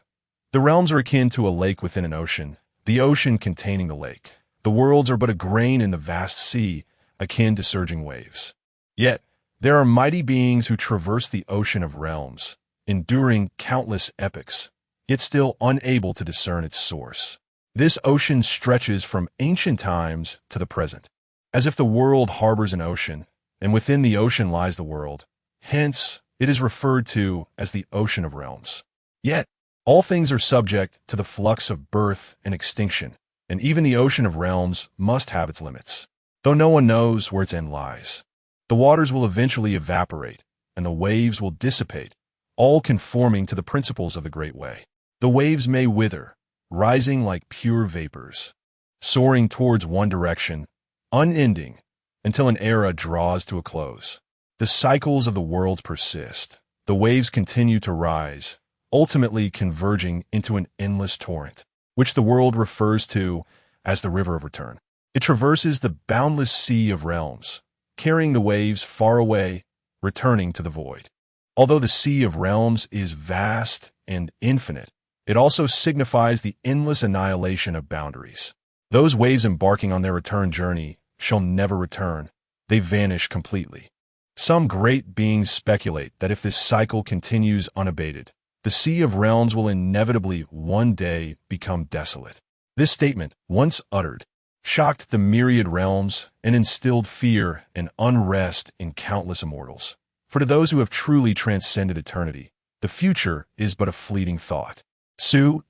The realms are akin to a lake within an ocean, the ocean containing the lake. The worlds are but a grain in the vast sea, akin to surging waves. Yet, there are mighty beings who traverse the ocean of realms, enduring countless epochs, yet still unable to discern its source. This ocean stretches from ancient times to the present, as if the world harbors an ocean, and within the ocean lies the world. Hence, it is referred to as the ocean of realms. Yet, all things are subject to the flux of birth and extinction, and even the ocean of realms must have its limits, though no one knows where its end lies. The waters will eventually evaporate, and the waves will dissipate, all conforming to the principles of the Great Way. The waves may wither, rising like pure vapors, soaring towards one direction, unending, until an era draws to a close. The cycles of the worlds persist. The waves continue to rise, ultimately converging into an endless torrent, which the world refers to as the River of Return. It traverses the boundless sea of realms, carrying the waves far away, returning to the void. Although the sea of realms is vast and infinite, it also signifies the endless annihilation of boundaries. Those waves embarking on their return journey shall never return. They vanish completely. Some great beings speculate that if this cycle continues unabated, the Sea of Realms will inevitably one day become desolate. This statement, once uttered, shocked the myriad realms and instilled fear and unrest in countless immortals. For to those who have truly transcended eternity, the future is but a fleeting thought.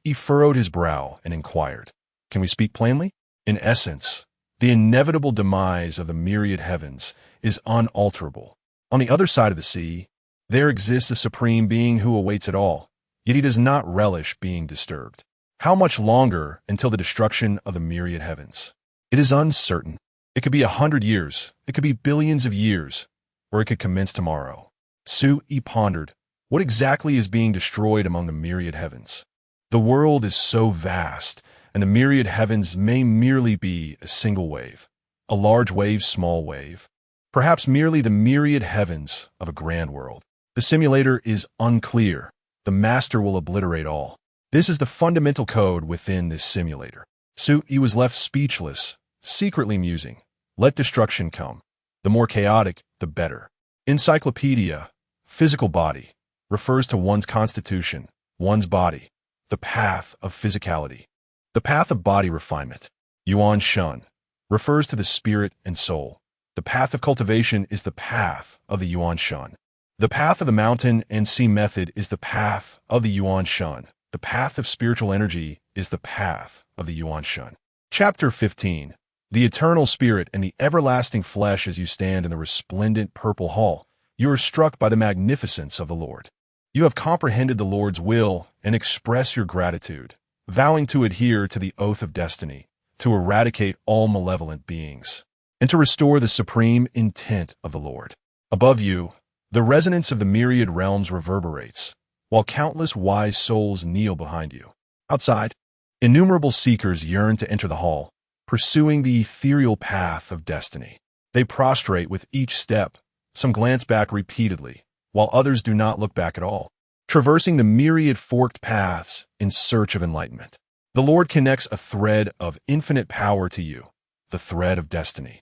He furrowed his brow and inquired, "Can we speak plainly?" In essence, the inevitable demise of the myriad heavens is unalterable. On the other side of the sea, There exists a supreme being who awaits it all, yet he does not relish being disturbed. How much longer until the destruction of the myriad heavens? It is uncertain. It could be 100 years, it could be billions of years, or it could commence tomorrow. Su-yi pondered, what exactly is being destroyed among the myriad heavens? The world is so vast, and the myriad heavens may merely be a single wave, a large wave, small wave, perhaps merely the myriad heavens of a grand world. The simulator is unclear. The master will obliterate all. This is the fundamental code within this simulator. Su-yi was left speechless, secretly musing. Let destruction come. The more chaotic, the better. Encyclopedia, physical body, refers to one's constitution, one's body, the path of physicality, the path of body refinement. Yuan Shun refers to the spirit and soul. The path of cultivation is the path of the Yuan Shun. The path of the mountain and sea method is the path of the Yuan Shun. The path of spiritual energy is the path of the Yuan Shun. Chapter 15. The eternal spirit and the everlasting flesh. As you stand in the resplendent purple hall, you are struck by the magnificence of the Lord. You have comprehended the Lord's will and express your gratitude, vowing to adhere to the oath of destiny, to eradicate all malevolent beings, and to restore the supreme intent of the Lord. Above you, the resonance of the myriad realms reverberates, while countless wise souls kneel behind you. Outside, innumerable seekers yearn to enter the hall, pursuing the ethereal path of destiny. They prostrate with each step, some glance back repeatedly, while others do not look back at all, traversing the myriad forked paths in search of enlightenment. The Lord connects a thread of infinite power to you, the thread of destiny.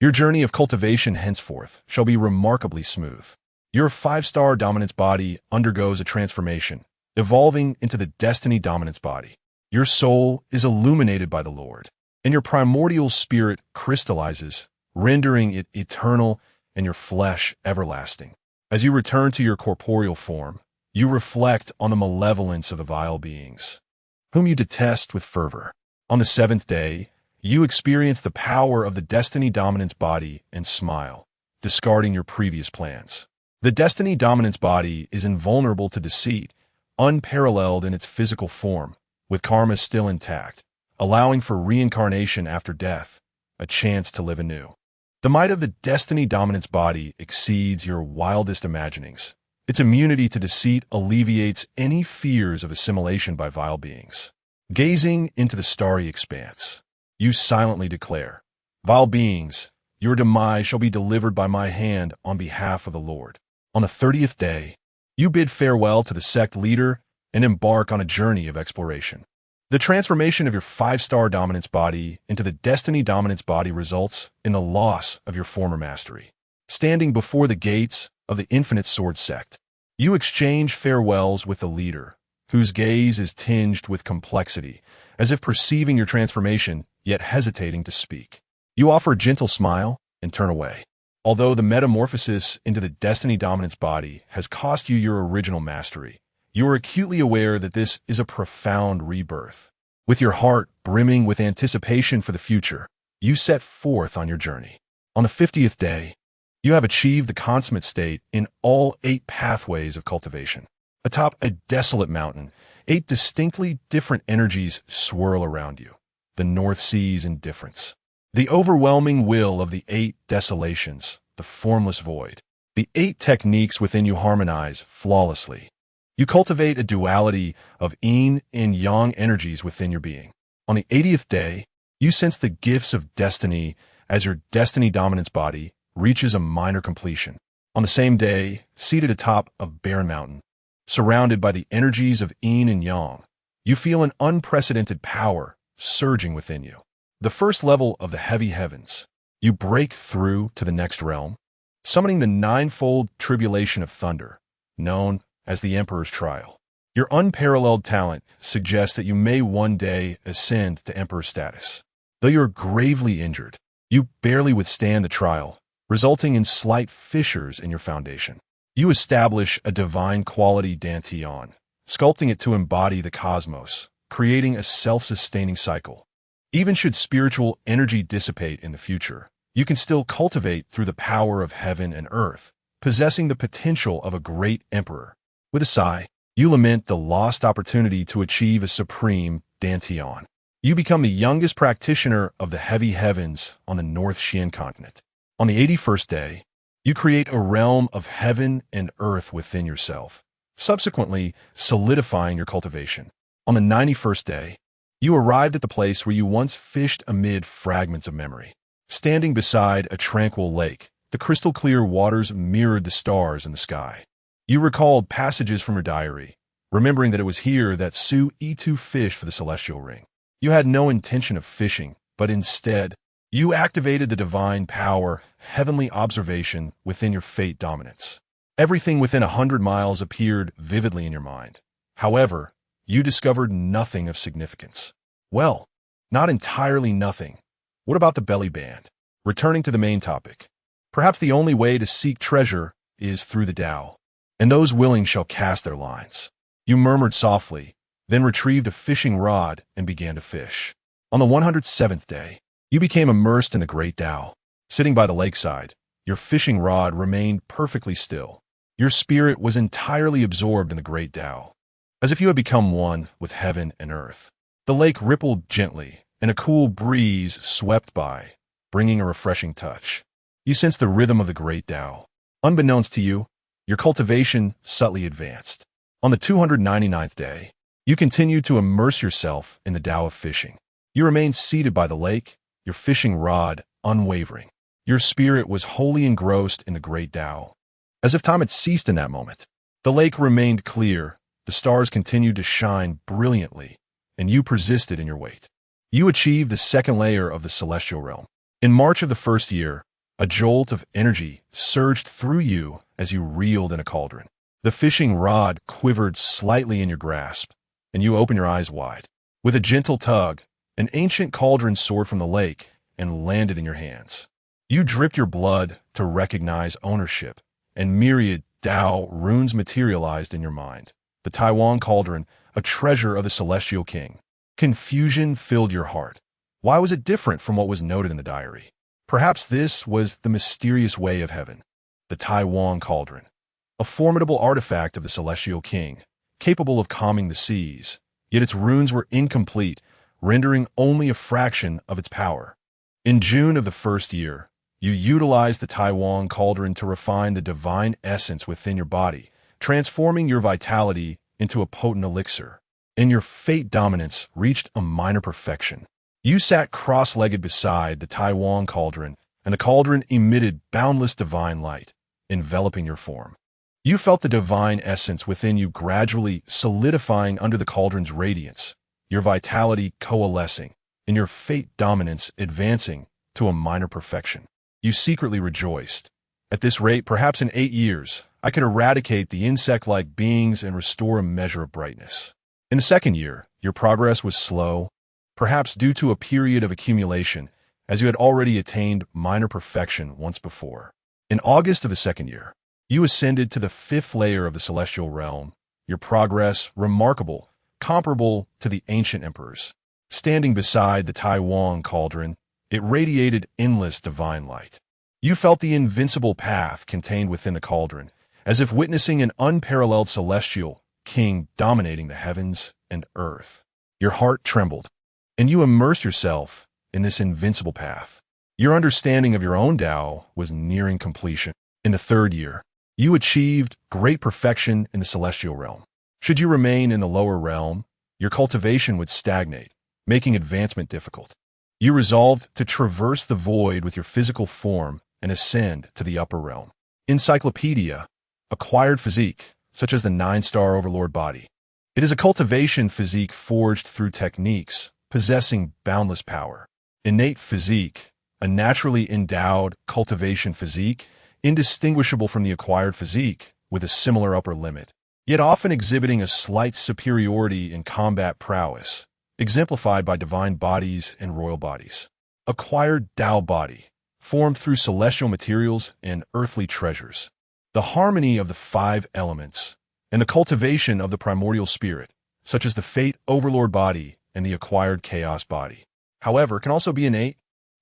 Your journey of cultivation henceforth shall be remarkably smooth. Your 5-star dominance body undergoes a transformation, evolving into the destiny dominance body. Your soul is illuminated by the Lord, and your primordial spirit crystallizes, rendering it eternal and your flesh everlasting. As you return to your corporeal form, you reflect on the malevolence of the vile beings, whom you detest with fervor. On the 7th day, you experience the power of the destiny dominance body and smile, discarding your previous plans. The destiny dominance body is invulnerable to deceit, unparalleled in its physical form, with karma still intact, allowing for reincarnation after death, a chance to live anew. The might of the destiny dominance body exceeds your wildest imaginings. Its immunity to deceit alleviates any fears of assimilation by vile beings. Gazing into the starry expanse, you silently declare, "Vile beings, your demise shall be delivered by my hand on behalf of the Lord." On the 30th day, you bid farewell to the sect leader and embark on a journey of exploration. The transformation of your 5-star dominance body into the destiny dominance body results in the loss of your former mastery. Standing before the gates of the Infinite Sword sect, you exchange farewells with the leader, whose gaze is tinged with complexity, as if perceiving your transformation, yet hesitating to speak. You offer a gentle smile and turn away. Although the metamorphosis into the destiny dominance body has cost you your original mastery, you are acutely aware that this is a profound rebirth. With your heart brimming with anticipation for the future, you set forth on your journey. On the 50th day, you have achieved the consummate state in all 8 pathways of cultivation. Atop a desolate mountain, 8 distinctly different energies swirl around you. The North Sea's indifference, the overwhelming will of the 8 desolations, the formless void. The 8 techniques within you harmonize flawlessly. You cultivate a duality of yin and yang energies within your being. On the 80th day, you sense the gifts of destiny as your destiny dominance body reaches a minor completion. On the same day, seated atop a barren mountain, surrounded by the energies of yin and yang, you feel an unprecedented power surging within you. The first level of the heavy heavens, you break through to the next realm, summoning the 9-fold tribulation of thunder, known as the Emperor's Trial. Your unparalleled talent suggests that you may one day ascend to Emperor status. Though you're gravely injured, you barely withstand the trial, resulting in slight fissures in your foundation. You establish a divine quality dantian, sculpting it to embody the cosmos, creating a self-sustaining cycle. Even should spiritual energy dissipate in the future, you can still cultivate through the power of heaven and earth, possessing the potential of a great emperor. With a sigh, you lament the lost opportunity to achieve a supreme Dantian. You become the youngest practitioner of the heavy heavens on the North Xian continent. On the 81st day, you create a realm of heaven and earth within yourself, subsequently solidifying your cultivation. On the 91st day, you arrived at the place where you once fished amid fragments of memory. Standing beside a tranquil lake, the crystal-clear waters mirrored the stars in the sky. You recalled passages from your diary, remembering that it was here that Su Yitu fished for the celestial ring. You had no intention of fishing, but instead, you activated the divine power, heavenly observation within your fate dominance. Everything within 100 miles appeared vividly in your mind. However, you discovered nothing of significance. Well, not entirely nothing. What about the belly band? Returning to the main topic. Perhaps the only way to seek treasure is through the Tao, and those willing shall cast their lines. You murmured softly, then retrieved a fishing rod and began to fish. On the 107th day, you became immersed in the great Tao. Sitting by the lakeside, your fishing rod remained perfectly still. Your spirit was entirely absorbed in the great Tao, as if you had become one with heaven and earth. The lake rippled gently, and a cool breeze swept by, bringing a refreshing touch. You sensed the rhythm of the great Tao. Unbeknownst to you, your cultivation subtly advanced. On the 299th day, you continued to immerse yourself in the Tao of fishing. You remained seated by the lake, your fishing rod unwavering. Your spirit was wholly engrossed in the great Tao. As if time had ceased in that moment, the lake remained clear, the stars continued to shine brilliantly, and you persisted in your wait. You achieved the second layer of the celestial realm. In March of the first year, a jolt of energy surged through you as you reeled in a cauldron. The fishing rod quivered slightly in your grasp, and you opened your eyes wide. With a gentle tug, an ancient cauldron soared from the lake and landed in your hands. You dripped your blood to recognize ownership, and myriad Tao runes materialized in your mind. The Taiwan cauldron, a treasure of the celestial king. Confusion filled your heart. Why was it different from what was noted in the diary? Perhaps this was the mysterious way of heaven. The Taiwan cauldron, a formidable artifact of the celestial king, capable of calming the seas, yet its runes were incomplete, rendering only a fraction of its power. In June of the first year, you utilized the Taiwan cauldron to refine the divine essence within your body, transforming your vitality into a potent elixir, and your fate dominance reached a minor perfection. You sat cross-legged beside the Taiwan cauldron, and the cauldron emitted boundless divine light, enveloping your form. You felt the divine essence within you gradually solidifying under the cauldron's radiance, your vitality coalescing, and your fate dominance advancing to a minor perfection. You secretly rejoiced. At this rate, perhaps in 8 years, I could eradicate the insect-like beings and restore a measure of brightness. In the second year, your progress was slow, perhaps due to a period of accumulation, as you had already attained minor perfection once before. In August of the second year, you ascended to the 5th layer of the celestial realm, your progress remarkable, comparable to the ancient emperors. Standing beside the Taiwan cauldron, it radiated endless divine light. You felt the invincible path contained within the cauldron, as if witnessing an unparalleled celestial king dominating the heavens and earth. Your heart trembled, and you immersed yourself in this invincible path. Your understanding of your own Tao was nearing completion. In the 3rd year, you achieved great perfection in the celestial realm. Should you remain in the lower realm, your cultivation would stagnate, making advancement difficult. You resolved to traverse the void with your physical form and ascend to the upper realm. Encyclopedia, acquired physique, such as the 9-star overlord body. It is a cultivation physique forged through techniques, possessing boundless power. Innate physique, a naturally endowed cultivation physique, indistinguishable from the acquired physique, with a similar upper limit, yet often exhibiting a slight superiority in combat prowess, exemplified by divine bodies and royal bodies. Acquired Tao body, formed through celestial materials and earthly treasures. The harmony of the 5 elements, and the cultivation of the primordial spirit, such as the Fate Overlord body and the acquired Chaos body. However, can also be innate,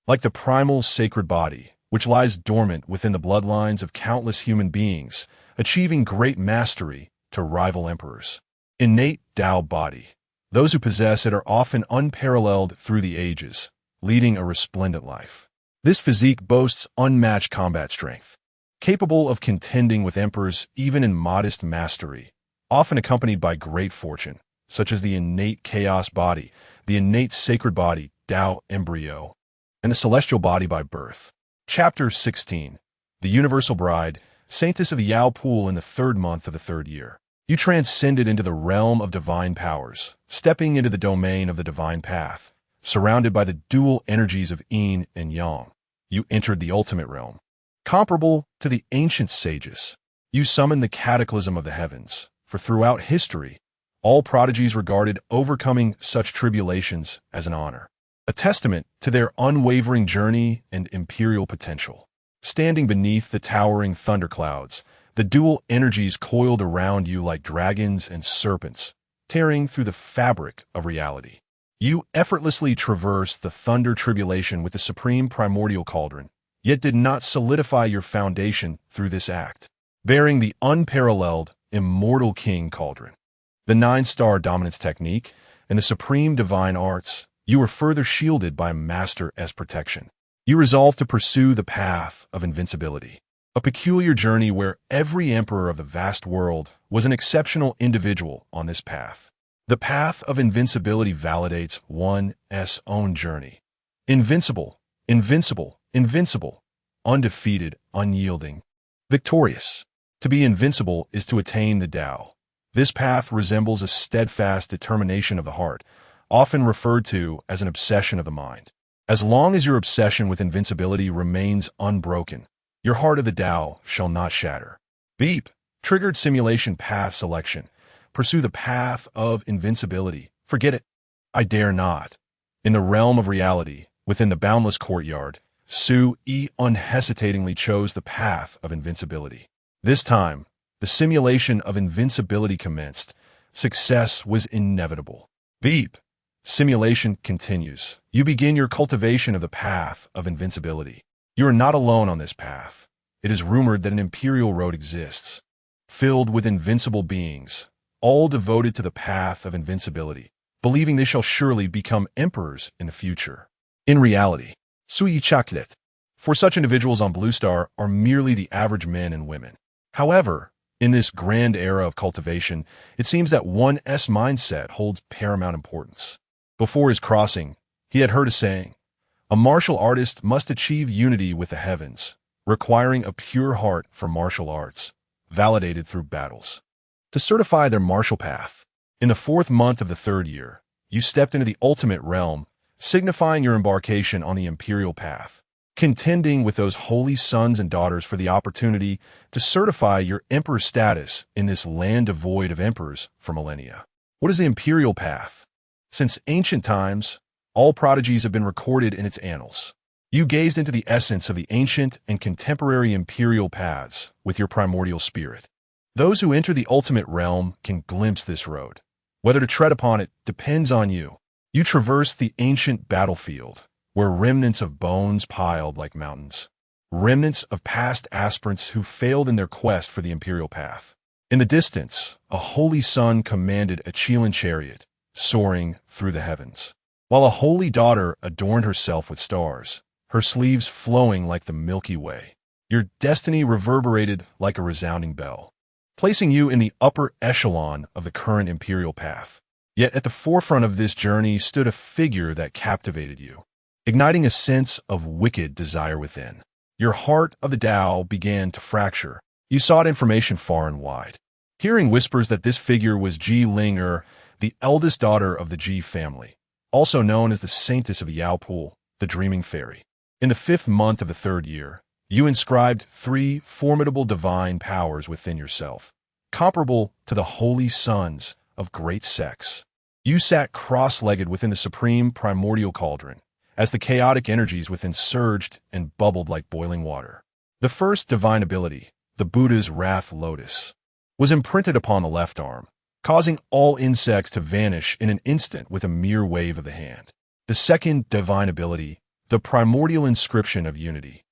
like the primal sacred body, which lies dormant within the bloodlines of countless human beings, achieving great mastery to rival emperors. Innate Tao body. Those who possess it are often unparalleled through the ages, leading a resplendent life. This physique boasts unmatched combat strength, capable of contending with emperors even in modest mastery, often accompanied by great fortune, such as the innate chaos body, the innate sacred body, Tao embryo, and the celestial body by birth. Chapter 16. The Universal Bride, Saintess of the Yao Pool in the third month of the third year. You transcended into the realm of divine powers, stepping into the domain of the divine path, surrounded by the dual energies of yin and yang. You entered the ultimate realm. Comparable to the ancient sages, you summoned the cataclysm of the heavens, for throughout history, all prodigies regarded overcoming such tribulations as an honor, a testament to their unwavering journey and imperial potential. Standing beneath the towering thunderclouds, the dual energies coiled around you like dragons and serpents, tearing through the fabric of reality. You effortlessly traversed the thunder tribulation with the supreme primordial cauldron, yet did not solidify your foundation through this act, bearing the unparalleled, immortal king cauldron. The 9-star dominance technique and the supreme divine arts, you were further shielded by Master S protection. You resolved to pursue the path of invincibility, a peculiar journey where every emperor of the vast world was an exceptional individual on this path. The path of invincibility validates one's own journey. Invincible, invincible, invincible, undefeated, unyielding, victorious. To be invincible is to attain the Tao. This path resembles a steadfast determination of the heart, often referred to as an obsession of the mind. As long as your obsession with invincibility remains unbroken, your heart of the Tao shall not shatter. Beep. Triggered simulation path selection. Pursue the path of invincibility. Forget it. I dare not. In the realm of reality, within the boundless courtyard, Su-yi unhesitatingly chose the path of invincibility. This time, the simulation of invincibility commenced. Success was inevitable. Beep. Simulation continues. You begin your cultivation of the path of invincibility. You are not alone on this path. It is rumored that an imperial road exists, filled with invincible beings, all devoted to the path of invincibility, believing they shall surely become emperors in the future. In reality, Sui Chaklet, for such individuals on Blue Star are merely the average men and women. However, in this grand era of cultivation, it seems that one's mindset holds paramount importance. Before his crossing, he had heard a saying, a martial artist must achieve unity with the heavens, requiring a pure heart for martial arts, validated through battles. To certify their martial path, in the 4th month of the 3rd year, you stepped into the ultimate realm, signifying your embarkation on the imperial path, contending with those holy sons and daughters for the opportunity to certify your emperor status in this land devoid of emperors for millennia. What is the imperial path? Since ancient times, all prodigies have been recorded in its annals. You gazed into the essence of the ancient and contemporary imperial paths with your primordial spirit. Those who enter the ultimate realm can glimpse this road. Whether to tread upon it depends on you. You traverse the ancient battlefield, where remnants of bones piled like mountains, remnants of past aspirants who failed in their quest for the imperial path. In the distance, a holy sun commanded a Chilan chariot, soaring through the heavens, while a holy daughter adorned herself with stars, her sleeves flowing like the Milky Way. Your destiny reverberated like a resounding bell, placing you in the upper echelon of the current imperial path. Yet at the forefront of this journey stood a figure that captivated you, igniting a sense of wicked desire within. Your heart of the Tao began to fracture. You sought information far and wide, hearing whispers that this figure was Ji Ling, the eldest daughter of the Ji family, also known as the Saintess of the Yao Pool, the Dreaming Fairy. In the 5th month of the 3rd year, you inscribed 3 formidable divine powers within yourself, comparable to the holy sons of great sects. You sat cross-legged within the supreme primordial cauldron, as the chaotic energies within surged and bubbled like boiling water. The first divine ability, the Buddha's Wrath Lotus, was imprinted upon the left arm, causing all insects to vanish in an instant with a mere wave of the hand. The second divine ability, the Primordial Inscription of Unity,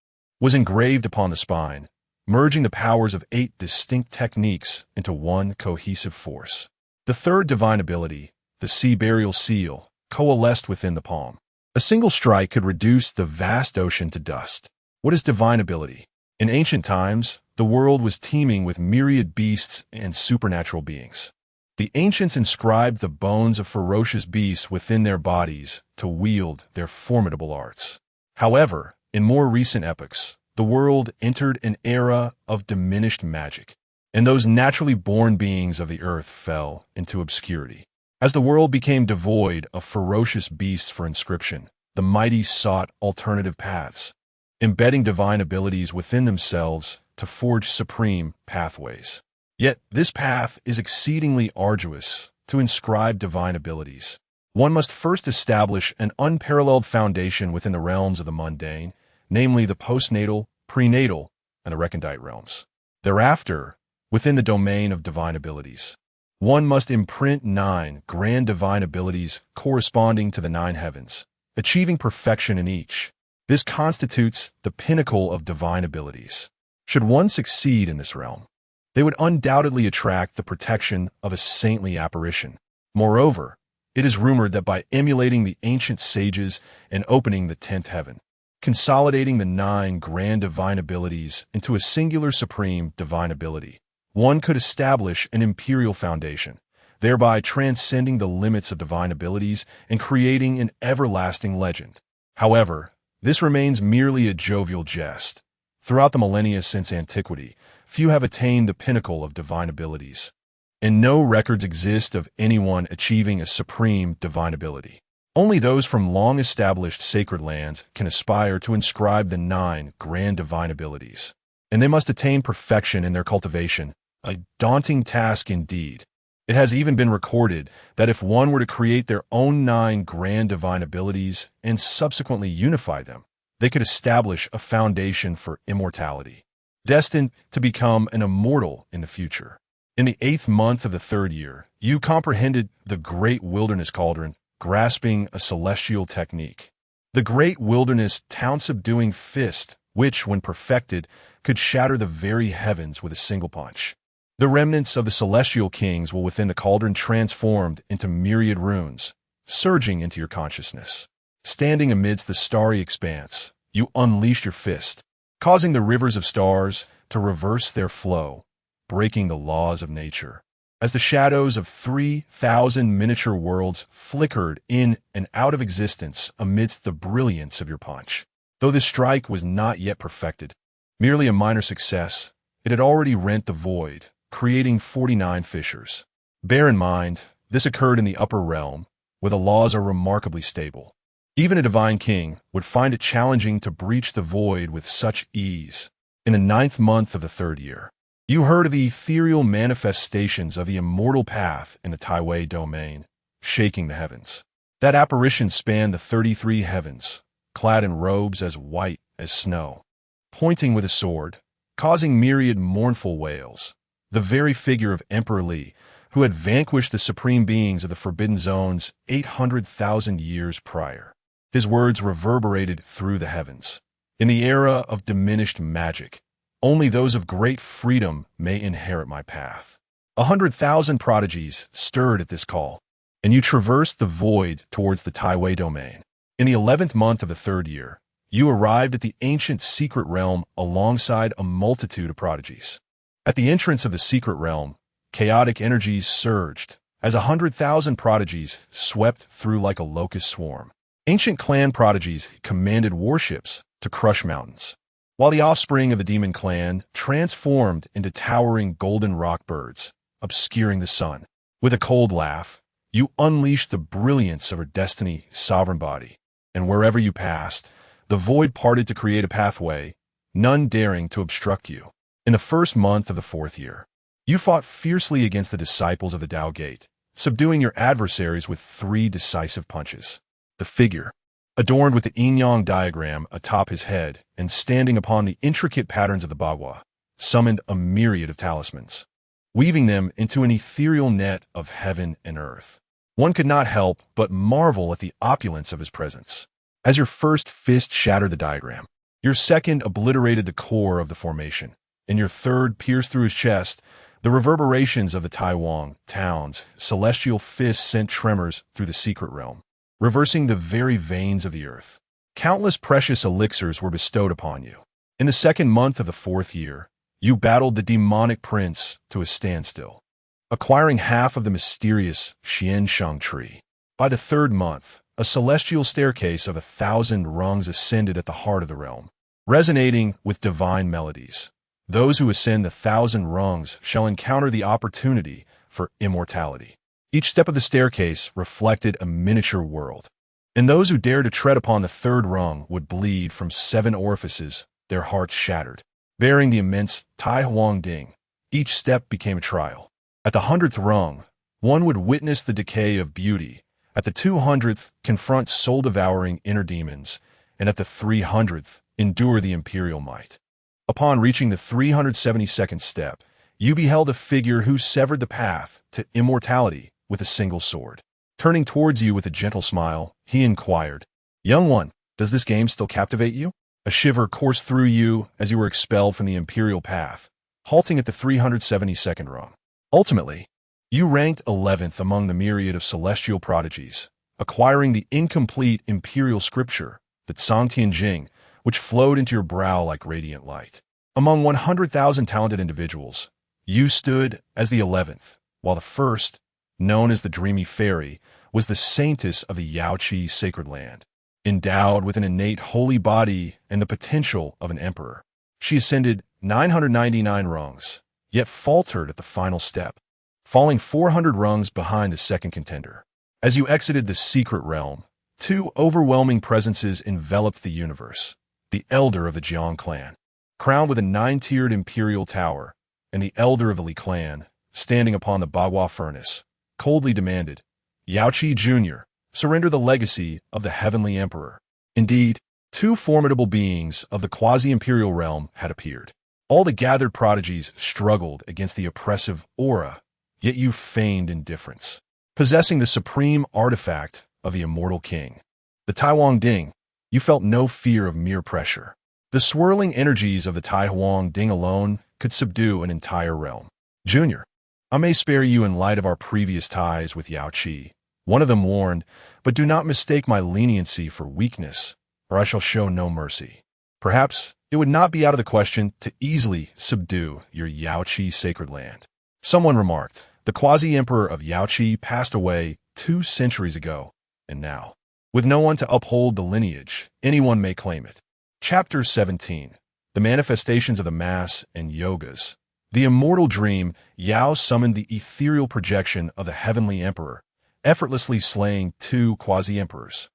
was engraved upon the spine, merging the powers of 8 distinct techniques into one cohesive force. The third divine ability, the Sea Burial Seal, coalesced within the palm. A single strike could reduce the vast ocean to dust. What is divine ability? In ancient times, the world was teeming with myriad beasts and supernatural beings. The ancients inscribed the bones of ferocious beasts within their bodies to wield their formidable arts. However, in more recent epochs, the world entered an era of diminished magic, and those naturally born beings of the earth fell into obscurity. As the world became devoid of ferocious beasts for inscription, the mighty sought alternative paths, embedding divine abilities within themselves to forge supreme pathways. Yet this path is exceedingly arduous. To inscribe divine abilities, one must first establish an unparalleled foundation within the realms of the mundane, namely the postnatal, prenatal, and the recondite realms. Thereafter, within the domain of divine abilities, one must imprint 9 grand divine abilities corresponding to the 9 heavens, achieving perfection in each. This constitutes the pinnacle of divine abilities. Should one succeed in this realm, they would undoubtedly attract the protection of a saintly apparition. Moreover, it is rumored that by emulating the ancient sages and opening the 10th heaven, consolidating the 9 grand divine abilities into a singular supreme divine ability, one could establish an imperial foundation, thereby transcending the limits of divine abilities and creating an everlasting legend. However, this remains merely a jovial jest. Throughout the millennia since antiquity, few have attained the pinnacle of divine abilities, and no records exist of anyone achieving a supreme divine ability. Only those from long-established sacred lands can aspire to inscribe the 9 grand divine abilities, and they must attain perfection in their cultivation, a daunting task indeed. It has even been recorded that if one were to create their own 9 grand divine abilities and subsequently unify them, they could establish a foundation for immortality, destined to become an immortal in the future. In the 8th month of the 3rd year, you comprehended the Great Wilderness Cauldron, grasping a celestial technique. The Great Wilderness town-subduing fist, which, when perfected, could shatter the very heavens with a single punch. The remnants of the celestial kings will within the cauldron transformed into myriad runes, surging into your consciousness. Standing amidst the starry expanse, you unleash your fist, causing the rivers of stars to reverse their flow, breaking the laws of nature. As the shadows of 3,000 miniature worlds flickered in and out of existence amidst the brilliance of your punch. Though this strike was not yet perfected, merely a minor success, it had already rent the void, creating 49 fissures. Bear in mind, this occurred in the upper realm, where the laws are remarkably stable. Even a divine king would find it challenging to breach the void with such ease. In the 9th month of the 3rd year, you heard of the ethereal manifestations of the immortal path in the Taiwei domain, shaking the heavens. That apparition spanned the 33 heavens, clad in robes as white as snow, pointing with a sword, causing myriad mournful wails. The very figure of Emperor Li, who had vanquished the supreme beings of the Forbidden Zones 800,000 years prior. His words reverberated through the heavens. In the era of diminished magic, only those of great freedom may inherit my path. 100,000 prodigies stirred at this call, and you traversed the void towards the Taiwei domain. In the 11th month of the 3rd year, you arrived at the ancient secret realm alongside a multitude of prodigies. At the entrance of the secret realm, chaotic energies surged as 100,000 prodigies swept through like a locust swarm. Ancient clan prodigies commanded warships to crush mountains, while the offspring of the demon clan transformed into towering golden rock birds, obscuring the sun. With a cold laugh, you unleashed the brilliance of her destiny sovereign body, and wherever you passed, the void parted to create a pathway, none daring to obstruct you. In the 1st month of the 4th year, you fought fiercely against the disciples of the Tao Gate, subduing your adversaries with 3 decisive punches. The figure, adorned with the yin-yang diagram atop his head and standing upon the intricate patterns of the Bagua, summoned a myriad of talismans, weaving them into an ethereal net of heaven and earth. One could not help but marvel at the opulence of his presence. As your first fist shattered the diagram, Your second obliterated the core of the formation, and your third pierced through his chest. The reverberations of the Taiwan town's celestial fist sent tremors through the secret realm, reversing the very veins of the earth. Countless precious elixirs were bestowed upon you. In the second month of the fourth year, you battled the demonic prince to a standstill, acquiring half of the mysterious Xianshang tree. By the third month, a celestial staircase of 1,000 rungs ascended at the heart of the realm, resonating with divine melodies. Those who ascend the 1,000 rungs shall encounter the opportunity for immortality. Each step of the staircase reflected a miniature world, and those who dared to tread upon the third rung would bleed from 7 orifices, their hearts shattered. Bearing the immense Tai Huang Ding, each step became a trial. At the 100th rung, one would witness the decay of beauty. At the 200th, confront soul-devouring inner demons, and at the 300th, endure the imperial might. Upon reaching the 372nd step, you beheld a figure who severed the path to immortality with a single sword. Turning towards you with a gentle smile, he inquired, "Young one, does this game still captivate you?" A shiver coursed through you as you were expelled from the imperial path, halting at the 372nd rung. Ultimately, you ranked 11th among the myriad of celestial prodigies, acquiring the incomplete imperial scripture, the Zhangtian Jing, which flowed into your brow like radiant light. Among 100,000 talented individuals, you stood as the 11th, while the first, known as the Dreamy Fairy, was the saintess of the Yaoqi sacred land. Endowed with an innate holy body and the potential of an emperor, she ascended 999 rungs, yet faltered at the final step, falling 400 rungs behind the second contender. As you exited the secret realm, 2 overwhelming presences enveloped the universe: the elder of the Jiang clan, crowned with a 9-tiered imperial tower, and the elder of the Li clan, standing upon the Bagua furnace, coldly demanded, "Yaoqi Jr., surrender the legacy of the heavenly emperor." Indeed, 2 formidable beings of the quasi-imperial realm had appeared. All the gathered prodigies struggled against the oppressive aura, yet you feigned indifference. Possessing the supreme artifact of the immortal king, the Tai Huang Ding, you felt no fear of mere pressure. The swirling energies of the Tai Huang Ding alone could subdue an entire realm. "Junior, I may spare you in light of our previous ties with Yaoqi," one of them warned, "but do not mistake my leniency for weakness, or I shall show no mercy. Perhaps it would not be out of the question to easily subdue your Yaoqi sacred land." Someone remarked, "The quasi-emperor of Yaoqi passed away 2 centuries ago, and now, with no one to uphold the lineage, anyone may claim it." Chapter 17. The Manifestations of the Mass and Yogas. The immortal dream, Yao summoned the ethereal projection of the heavenly emperor, effortlessly slaying 2 quasi-emperors.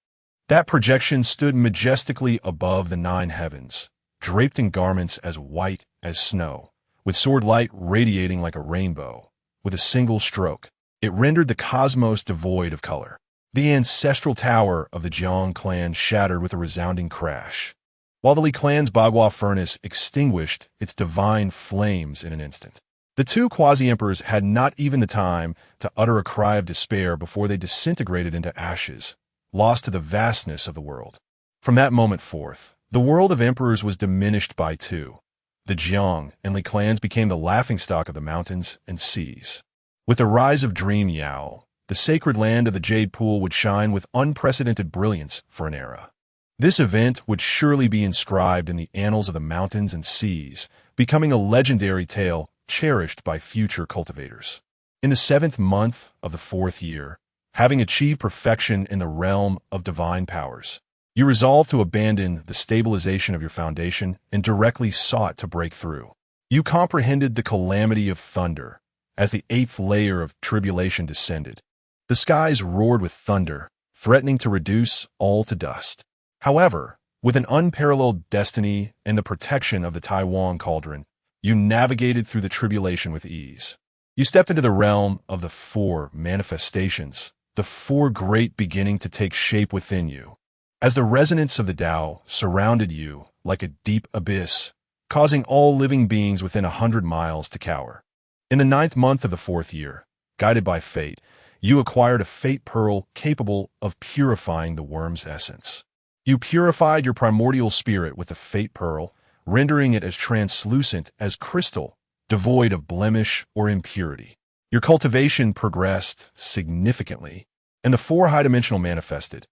That projection stood majestically above the 9 heavens, draped in garments as white as snow, with sword light radiating like a rainbow. With a single stroke, it rendered the cosmos devoid of color. The ancestral tower of the Jiang clan shattered with a resounding crash, while the Li clan's Bagua furnace extinguished its divine flames in an instant. The 2 quasi-emperors had not even the time to utter a cry of despair before they disintegrated into ashes, lost to the vastness of the world. From that moment forth, the world of emperors was diminished by 2. The Jiang and Li clans became the laughingstock of the mountains and seas. With the rise of Dream Yao, the sacred land of the Jade Pool would shine with unprecedented brilliance for an era. This event would surely be inscribed in the annals of the mountains and seas, becoming a legendary tale cherished by future cultivators. In the 7th month of the 4th year, having achieved perfection in the realm of divine powers, you resolved to abandon the stabilization of your foundation and directly sought to break through. You comprehended the calamity of thunder as the 8th layer of tribulation descended. The skies roared with thunder, threatening to reduce all to dust. However, with an unparalleled destiny and the protection of the Taiwan Cauldron, you navigated through the tribulation with ease. You stepped into the realm of the 4 manifestations, the 4 great beginning to take shape within you, as the resonance of the Tao surrounded you like a deep abyss, causing all living beings within 100 miles to cower. In the 9th month of the 4th year, guided by fate, you acquired a fate pearl capable of purifying the worm's essence. You purified your primordial spirit with the Fate Pearl, rendering it as translucent as crystal, devoid of blemish or impurity. Your cultivation progressed significantly, and the four high-dimensional manifested: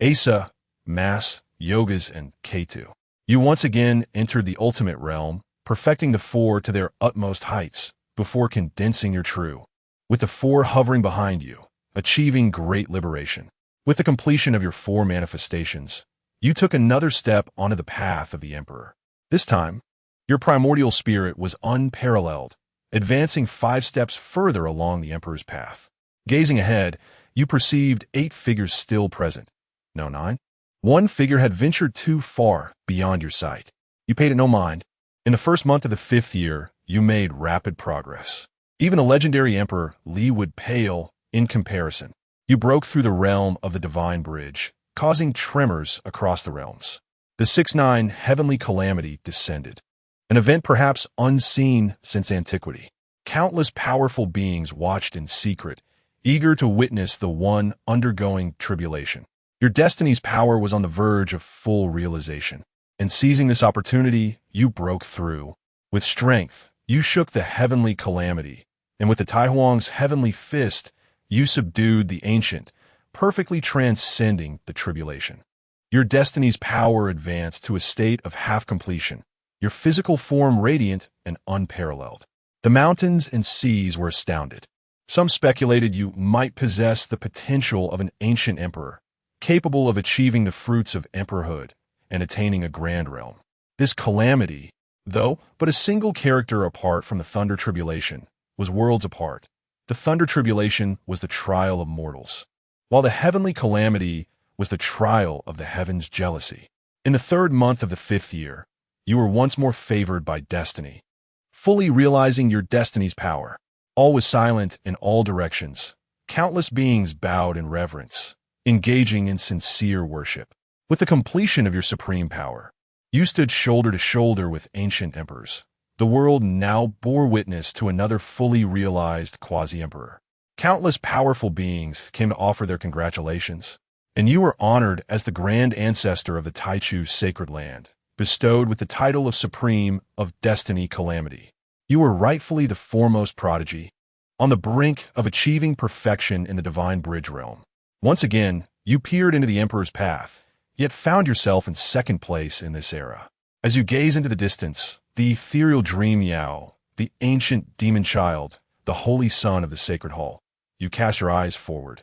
Asa, Mas, Yogas, and Ketu. You once again entered the ultimate realm, perfecting the four to their utmost heights before condensing your true, with the four hovering behind you, achieving great liberation. With the completion of your four manifestations, you took another step onto the path of the Emperor. This time, your primordial spirit was unparalleled, advancing 5 steps further along the Emperor's path. Gazing ahead, you perceived 8 figures still present. No, 9. One figure had ventured too far beyond your sight. You paid it no mind. In the first month of the 5th year, you made rapid progress. Even the legendary Emperor Li would pale in comparison. You broke through the realm of the Divine Bridge, causing tremors across the realms. The 6-9 heavenly calamity descended, an event perhaps unseen since antiquity. Countless powerful beings watched in secret, eager to witness the one undergoing tribulation. Your destiny's power was on the verge of full realization, and seizing this opportunity, you broke through. With strength, you shook the heavenly calamity, and with the Tai Huang's heavenly fist, you subdued the ancient, perfectly transcending the tribulation. Your destiny's power advanced to a state of half-completion, your physical form radiant and unparalleled. The mountains and seas were astounded. Some speculated you might possess the potential of an ancient emperor, capable of achieving the fruits of emperorhood and attaining a grand realm. This calamity, though but a single character apart from the Thunder Tribulation, was worlds apart. The Thunder Tribulation was the trial of mortals, while the heavenly calamity was the trial of the heavens' jealousy. In the 3rd month of the 5th year, you were once more favored by destiny, fully realizing your destiny's power. All was silent in all directions. Countless beings bowed in reverence, engaging in sincere worship. With the completion of your supreme power, you stood shoulder to shoulder with ancient emperors. The world now bore witness to another fully realized quasi-emperor. Countless powerful beings came to offer their congratulations, and you were honored as the grand ancestor of the Taichu sacred land, bestowed with the title of Supreme of Destiny Calamity. You were rightfully the foremost prodigy, on the brink of achieving perfection in the Divine Bridge realm. Once again, you peered into the Emperor's path, yet found yourself in 2nd place in this era. As you gaze into the distance, the ethereal Dream Yao, the ancient demon child, the holy son of the Sacred Hall, you cast your eyes forward.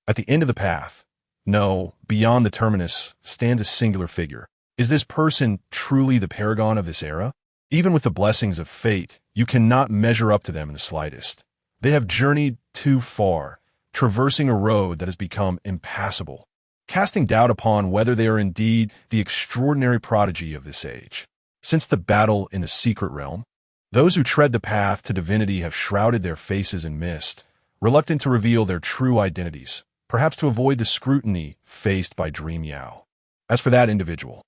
At the end of the path, no, beyond the terminus, stands a singular figure. Is this person truly the paragon of this era? Even with the blessings of fate, you cannot measure up to them in the slightest. They have journeyed too far, traversing a road that has become impassable, casting doubt upon whether they are indeed the extraordinary prodigy of this age. Since the battle in the secret realm, those who tread the path to divinity have shrouded their faces in mist, reluctant to reveal their true identities, perhaps to avoid the scrutiny faced by Dream Yao. As for that individual,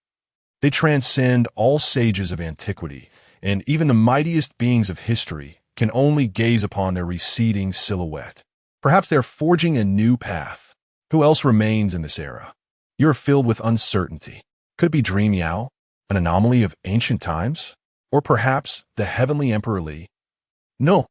they transcend all sages of antiquity, and even the mightiest beings of history can only gaze upon their receding silhouette. Perhaps they're forging a new path. Who else remains in this era? You're filled with uncertainty. Could it be Dream Yao, an anomaly of ancient times? Or perhaps the heavenly Emperor Li? No.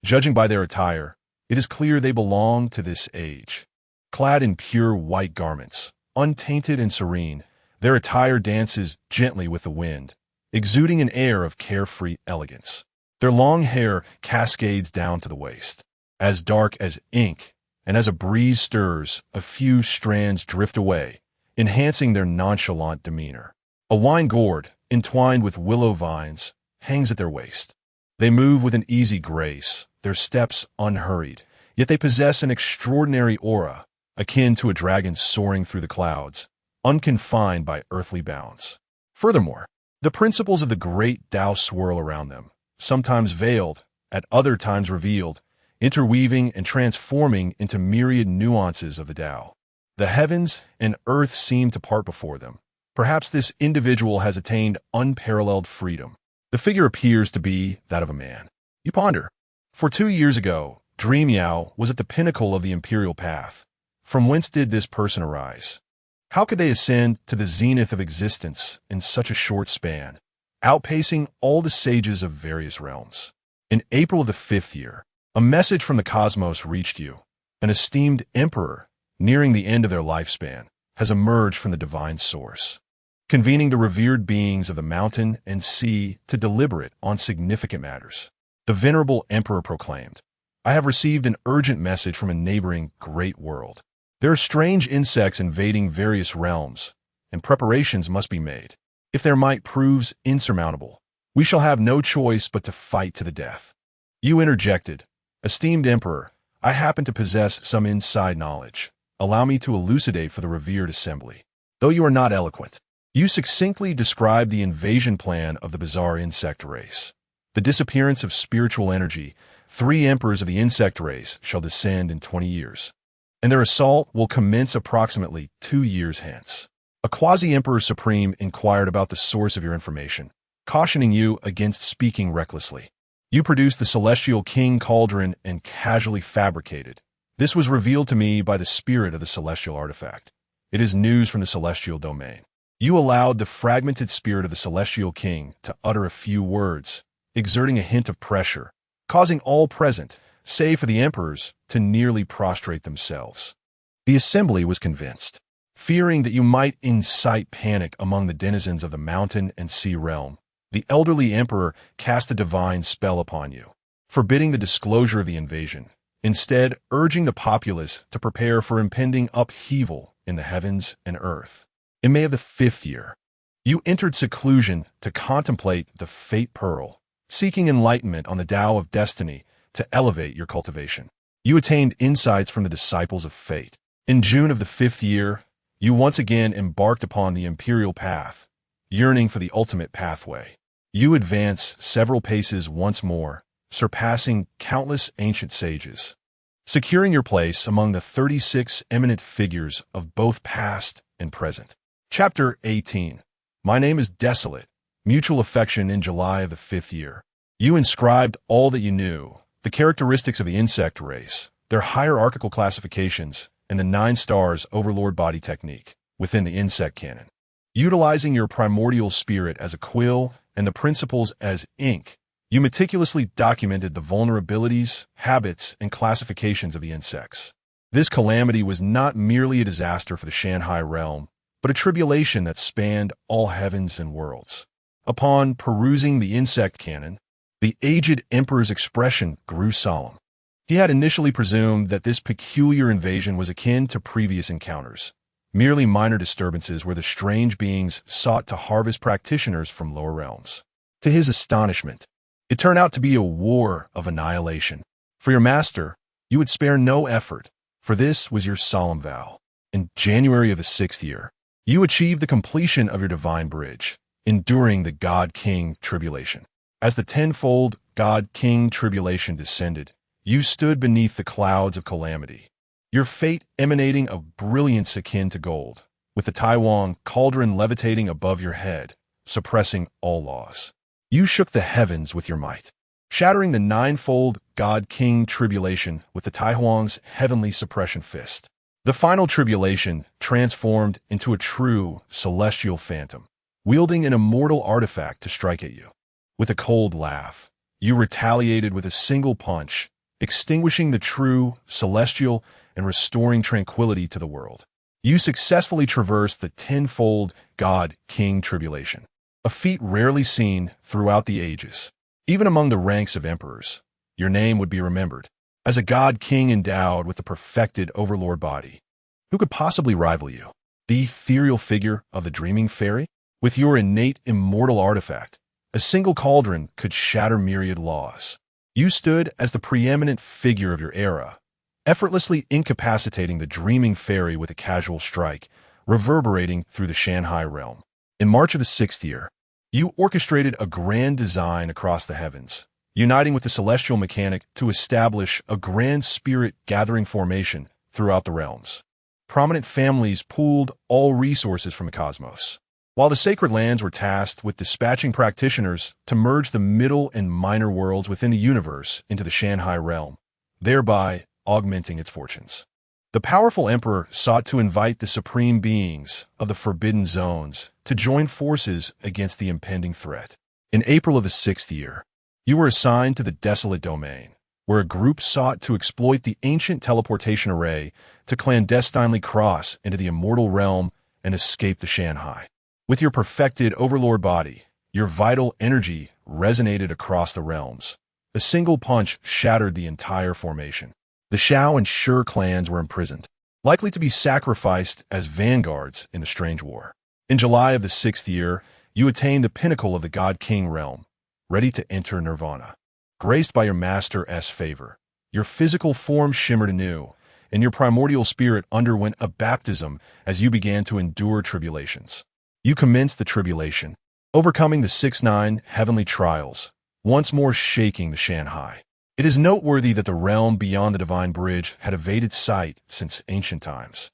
Judging by their attire, it is clear they belong to this age. Clad in pure white garments, untainted and serene, their attire dances gently with the wind, exuding an air of carefree elegance. Their long hair cascades down to the waist, as dark as ink, and as a breeze stirs, a few strands drift away, enhancing their nonchalant demeanor. A wine gourd, entwined with willow vines, hangs at their waist. They move with an easy grace, their steps unhurried, yet they possess an extraordinary aura, akin to a dragon soaring through the clouds, unconfined by earthly bounds. Furthermore, the principles of the great Tao swirl around them, sometimes veiled, at other times revealed, interweaving and transforming into myriad nuances of the Tao. The heavens and earth seem to part before them. Perhaps this individual has attained unparalleled freedom. The figure appears to be that of a man. You ponder. For 2 years ago, Dream Yao was at the pinnacle of the imperial path. From whence did this person arise? How could they ascend to the zenith of existence in such a short span, outpacing all the sages of various realms? In April of the 5th year, a message from the cosmos reached you. An esteemed emperor, nearing the end of their lifespan, has emerged from the divine source, convening the revered beings of the mountain and sea to deliberate on significant matters. The venerable emperor proclaimed, "I have received an urgent message from a neighboring great world. There are strange insects invading various realms, and preparations must be made. If their might proves insurmountable, we shall have no choice but to fight to the death." You interjected, "Esteemed emperor, I happen to possess some inside knowledge. Allow me to elucidate for the revered assembly." Though you are not eloquent, you succinctly described the invasion plan of the bizarre insect race. The disappearance of spiritual energy. 3 emperors of the insect race shall descend in 20 years, and their assault will commence approximately 2 years hence. A quasi-emperor supreme inquired about the source of your information, cautioning you against speaking recklessly. You produced the celestial king cauldron and casually fabricated. This was revealed to me by the spirit of the celestial artifact. It is news from the celestial domain. You allowed the fragmented spirit of the celestial king to utter a few words, exerting a hint of pressure, causing all present, save for the emperors, to nearly prostrate themselves. The assembly was convinced. Fearing that you might incite panic among the denizens of the mountain and sea realm, the elderly emperor cast a divine spell upon you, forbidding the disclosure of the invasion, instead urging the populace to prepare for impending upheaval in the heavens and earth. In May of the 5th year, you entered seclusion to contemplate the Fate Pearl, seeking enlightenment on the Tao of Destiny to elevate your cultivation. You attained insights from the disciples of fate. In June of the 5th year, you once again embarked upon the imperial path, yearning for the ultimate pathway. You advance several paces once more, surpassing countless ancient sages, securing your place among the 36 eminent figures of both past and present. Chapter 18. My name is Desolate. Mutual affection in July of the 5th year. You inscribed all that you knew, the characteristics of the insect race, their hierarchical classifications, and the 9 stars overlord body technique within the insect canon. Utilizing your primordial spirit as a quill and the principles as ink, you meticulously documented the vulnerabilities, habits, and classifications of the insects. This calamity was not merely a disaster for the Shanhai realm, but a tribulation that spanned all heavens and worlds. Upon perusing the insect canon, the aged emperor's expression grew solemn. He had initially presumed that this peculiar invasion was akin to previous encounters, merely minor disturbances where the strange beings sought to harvest practitioners from lower realms. To his astonishment, it turned out to be a war of annihilation. For your master, you would spare no effort, for this was your solemn vow. In January of the 6th year, you achieved the completion of your divine bridge, enduring the God-King tribulation. As the tenfold God-King tribulation descended, you stood beneath the clouds of calamity, your fate emanating a brilliance akin to gold, with the Taiwan cauldron levitating above your head, suppressing all laws. You shook the heavens with your might, shattering the ninefold God-King tribulation with the Taiwan's heavenly suppression fist. The final tribulation transformed into a true celestial phantom, wielding an immortal artifact to strike at you. With a cold laugh, you retaliated with a single punch, extinguishing the true celestial and restoring tranquility to the world. You successfully traversed the tenfold God-King tribulation, a feat rarely seen throughout the ages. Even among the ranks of emperors, your name would be remembered as a God-King endowed with the perfected overlord body. Who could possibly rival you? The ethereal figure of the dreaming fairy? With your innate immortal artifact, a single cauldron could shatter myriad laws. You stood as the preeminent figure of your era, effortlessly incapacitating the dreaming fairy with a casual strike, reverberating through the Shanhai realm. In March of the 6th year, you orchestrated a grand design across the heavens, uniting with the celestial mechanic to establish a grand spirit gathering formation throughout the realms. Prominent families pooled all resources from the cosmos, while the sacred lands were tasked with dispatching practitioners to merge the middle and minor worlds within the universe into the Shanhai realm, thereby augmenting its fortunes. The powerful emperor sought to invite the supreme beings of the Forbidden Zones to join forces against the impending threat. In April of the 6th year, you were assigned to the Desolate Domain, where a group sought to exploit the ancient teleportation array to clandestinely cross into the immortal realm and escape the Shanhai. With your perfected overlord body, your vital energy resonated across the realms. A single punch shattered the entire formation. The Shao and Shi clans were imprisoned, likely to be sacrificed as vanguards in the strange war. In July of the 6th year, you attained the pinnacle of the God-King realm, ready to enter Nirvana. Graced by your Master's favor, your physical form shimmered anew, and your primordial spirit underwent a baptism as you began to endure tribulations. You commenced the tribulation, overcoming the 6-9 heavenly trials, once more shaking the Shanhai. It is noteworthy that the realm beyond the Divine Bridge had evaded sight since ancient times,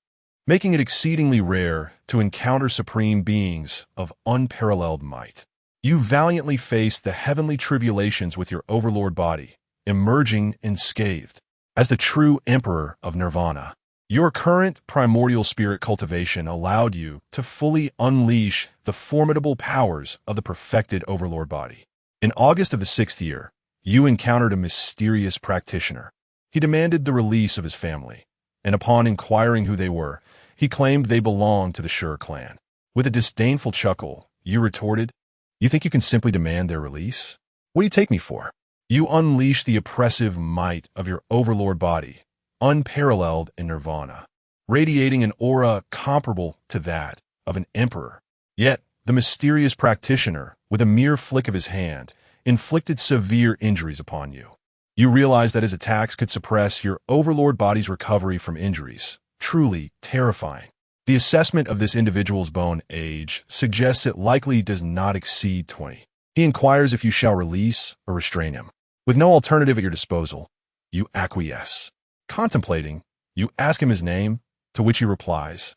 making it exceedingly rare to encounter supreme beings of unparalleled might. You valiantly faced the heavenly tribulations with your overlord body, emerging unscathed. As the true emperor of Nirvana, your current primordial spirit cultivation allowed you to fully unleash the formidable powers of the perfected overlord body. In August of the 6th year, you encountered a mysterious practitioner. He demanded the release of his family, and upon inquiring who they were, he claimed they belonged to the Shi clan. With a disdainful chuckle, you retorted, "You think you can simply demand their release? What do you take me for?" You unleashed the oppressive might of your overlord body, unparalleled in Nirvana, radiating an aura comparable to that of an emperor. Yet, the mysterious practitioner, with a mere flick of his hand, inflicted severe injuries upon you. You realized that his attacks could suppress your overlord body's recovery from injuries. Truly terrifying. The assessment of this individual's bone age suggests it likely does not exceed 20. He inquires if you shall release or restrain him. With no alternative at your disposal, you acquiesce. Contemplating, you ask him his name, to which he replies,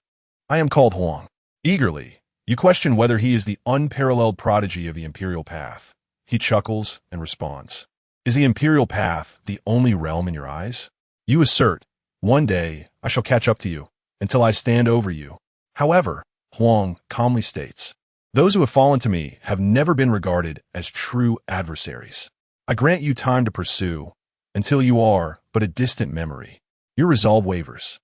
"I am called Huang." Eagerly, you question whether he is the unparalleled prodigy of the Imperial Path. He chuckles and responds, "Is the Imperial Path the only realm in your eyes?" You assert, "One day I shall catch up to you, until I stand over you." However, Huang calmly states, "Those who have fallen to me have never been regarded as true adversaries. I grant you time to pursue, until you are but a distant memory." Your resolve wavers.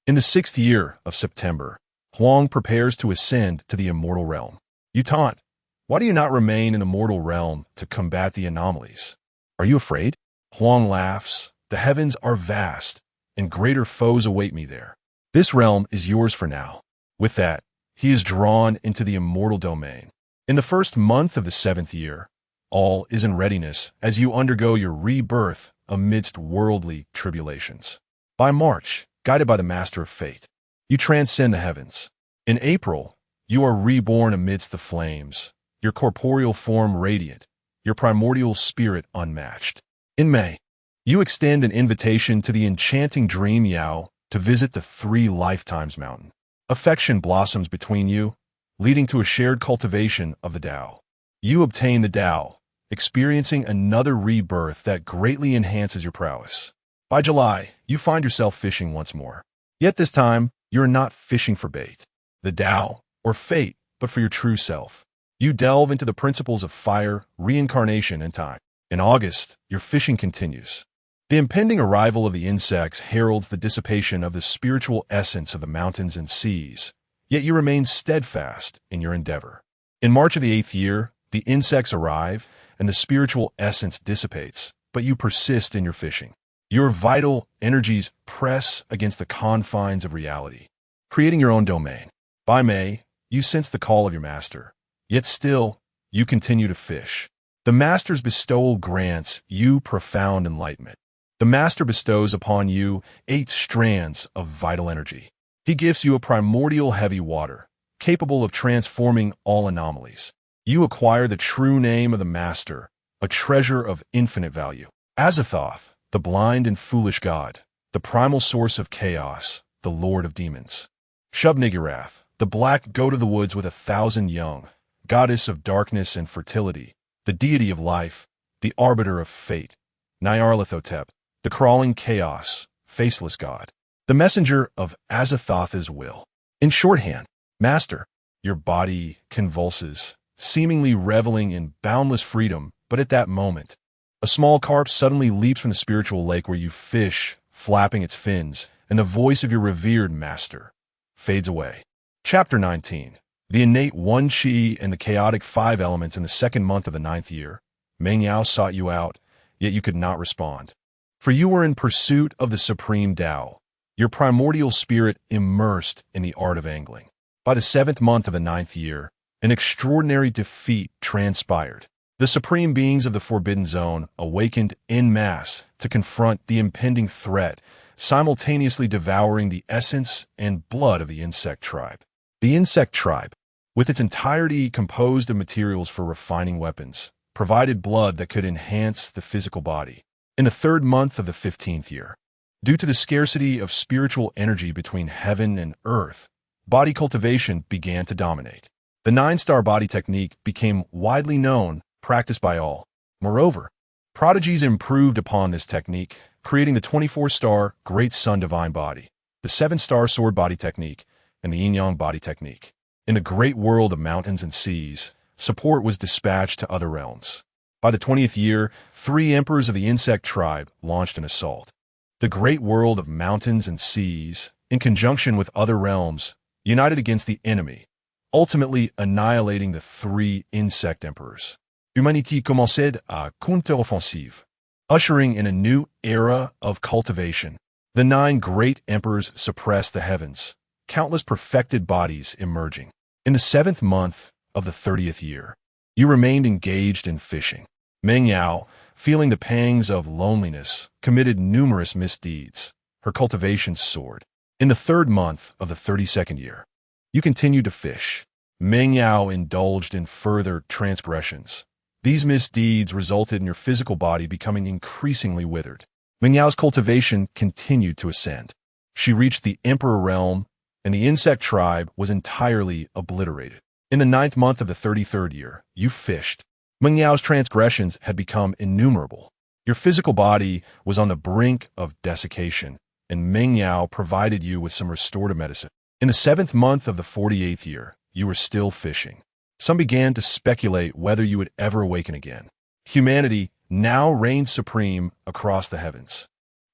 In the 6th year of September, Huang prepares to ascend to the immortal realm. You taunt, "Why do you not remain in the mortal realm to combat the anomalies? Are you afraid?" Huang laughs, "The heavens are vast, and greater foes await me there. This realm is yours for now." With that, he is drawn into the immortal domain. In the first month of the 7th year, all is in readiness as you undergo your rebirth amidst worldly tribulations. By March, guided by the Master of Fate, you transcend the heavens. In April, you are reborn amidst the flames, your corporeal form radiant, your primordial spirit unmatched. In May, you extend an invitation to the enchanting Dream Yao to visit the 3 Lifetimes Mountain. Affection blossoms between you, leading to a shared cultivation of the Tao. You obtain the Tao, experiencing another rebirth that greatly enhances your prowess. By July, you find yourself fishing once more. Yet this time, you are not fishing for bait, the Tao, or fate, but for your true self. You delve into the principles of fire, reincarnation, and time. In August, your fishing continues. The impending arrival of the insects heralds the dissipation of the spiritual essence of the mountains and seas, yet you remain steadfast in your endeavor. In March of the 8th year, the insects arrive, and the spiritual essence dissipates, but you persist in your fishing. Your vital energies press against the confines of reality, creating your own domain. By May, you sense the call of your master, yet still, you continue to fish. The master's bestowal grants you profound enlightenment. The master bestows upon you 8 strands of vital energy. He gives you a primordial heavy water, capable of transforming all anomalies. You acquire the true name of the master, a treasure of infinite value. Azathoth, the blind and foolish god, the primal source of chaos, the lord of demons. Shub-Niggurath, the black goat of the woods with 1,000 young, goddess of darkness and fertility, the deity of life, the arbiter of fate. Nyarlathotep, the crawling chaos, faceless god. the messenger of Azathoth's will. In shorthand, Master, your body convulses, seemingly reveling in boundless freedom, but at that moment, a small carp suddenly leaps from the spiritual lake where you fish, flapping its fins, and the voice of your revered master fades away. Chapter 19. The innate one Qi and the chaotic 5 elements in the second month of the 9th year. Meng Yao sought you out, yet you could not respond. For you were in pursuit of the supreme Tao, your primordial spirit immersed in the art of angling. By the 7th month of the 9th year, an extraordinary defeat transpired. The supreme beings of the Forbidden Zone awakened en masse to confront the impending threat, simultaneously devouring the essence and blood of the insect tribe. The insect tribe, with its entirety composed of materials for refining weapons, provided blood that could enhance the physical body. In the 3rd month of the 15th year, due to the scarcity of spiritual energy between heaven and earth, body cultivation began to dominate. The 9-star body technique became widely known, practiced by all. Moreover, prodigies improved upon this technique, creating the 24-star Great Sun Divine Body, the 7-star Sword Body Technique, and the Yin-Yang Body Technique. In the great world of mountains and seas, support was dispatched to other realms. By the 20th year, 3 emperors of the insect tribe launched an assault. The great world of mountains and seas, in conjunction with other realms, united against the enemy, ultimately annihilating the 3 insect emperors. Humanité commençait à contre-offensive, ushering in a new era of cultivation. The 9 great emperors suppressed the heavens, countless perfected bodies emerging. In the 7th month of the 30th year, you remained engaged in fishing. Meng Yao, feeling the pangs of loneliness, committed numerous misdeeds. Her cultivation soared. In the 3rd month of the 32nd year, you continued to fish. Meng Yao indulged in further transgressions. These misdeeds resulted in your physical body becoming increasingly withered. Meng Yao's cultivation continued to ascend. She reached the Emperor realm, and the insect tribe was entirely obliterated. In the 9th month of the 33rd year, you fished. Meng Yao's transgressions had become innumerable. Your physical body was on the brink of desiccation, and Meng Yao provided you with some restorative medicine. In the 7th month of the 48th year, you were still fishing. Some began to speculate whether you would ever awaken again. Humanity now reigned supreme across the heavens.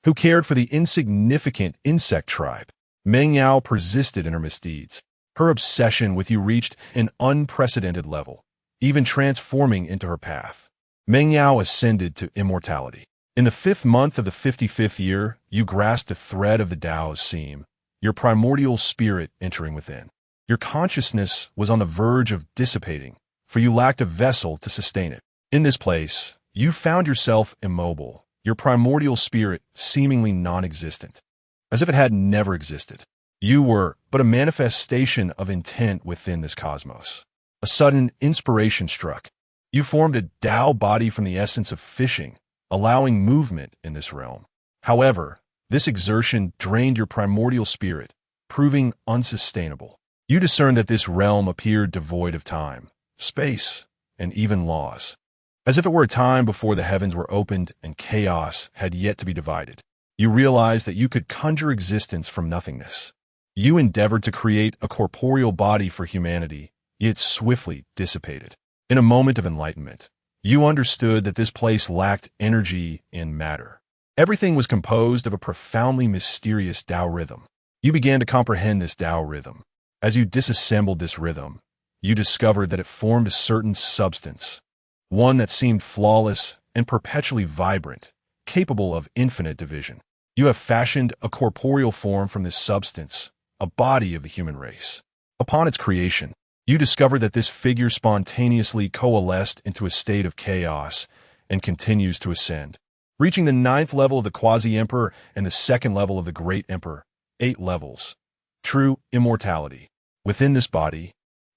Who cared for the insignificant insect tribe? Meng Yao persisted in her misdeeds. Her obsession with you reached an unprecedented level, even transforming into her path. Meng Yao ascended to immortality. In the 5th month of the 55th year, you grasped a thread of the Tao's seam, your primordial spirit entering within. Your consciousness was on the verge of dissipating, for you lacked a vessel to sustain it. In this place, you found yourself immobile, your primordial spirit seemingly non-existent, as if it had never existed. You were but a manifestation of intent within this cosmos. A sudden inspiration struck. You formed a Tao body from the essence of fishing, allowing movement in this realm. However, this exertion drained your primordial spirit, proving unsustainable. You discerned that this realm appeared devoid of time, space, and even laws, as if it were a time before the heavens were opened and chaos had yet to be divided. You realized that you could conjure existence from nothingness. You endeavored to create a corporeal body for humanity, yet swiftly dissipated. In a moment of enlightenment, you understood that this place lacked energy and matter. Everything was composed of a profoundly mysterious Tao rhythm. You began to comprehend this Tao rhythm. As you disassembled this rhythm, you discovered that it formed a certain substance, one that seemed flawless and perpetually vibrant, capable of infinite division. You have fashioned a corporeal form from this substance, a body of the human race. Upon its creation, you discovered that this figure spontaneously coalesced into a state of chaos and continues to ascend, reaching the 9th level of the Quasi-Emperor and the 2nd level of the Great Emperor, 8 levels. True immortality. Within this body,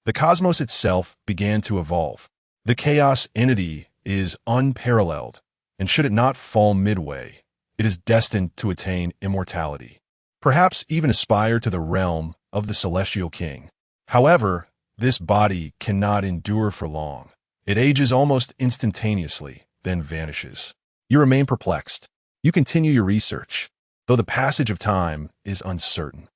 the cosmos itself began to evolve. The chaos entity is unparalleled, and should it not fall midway, it is destined to attain immortality, perhaps even aspire to the realm of the celestial king. However, this body cannot endure for long. It ages almost instantaneously, then vanishes. You remain perplexed. You continue your research. though the passage of time is uncertain.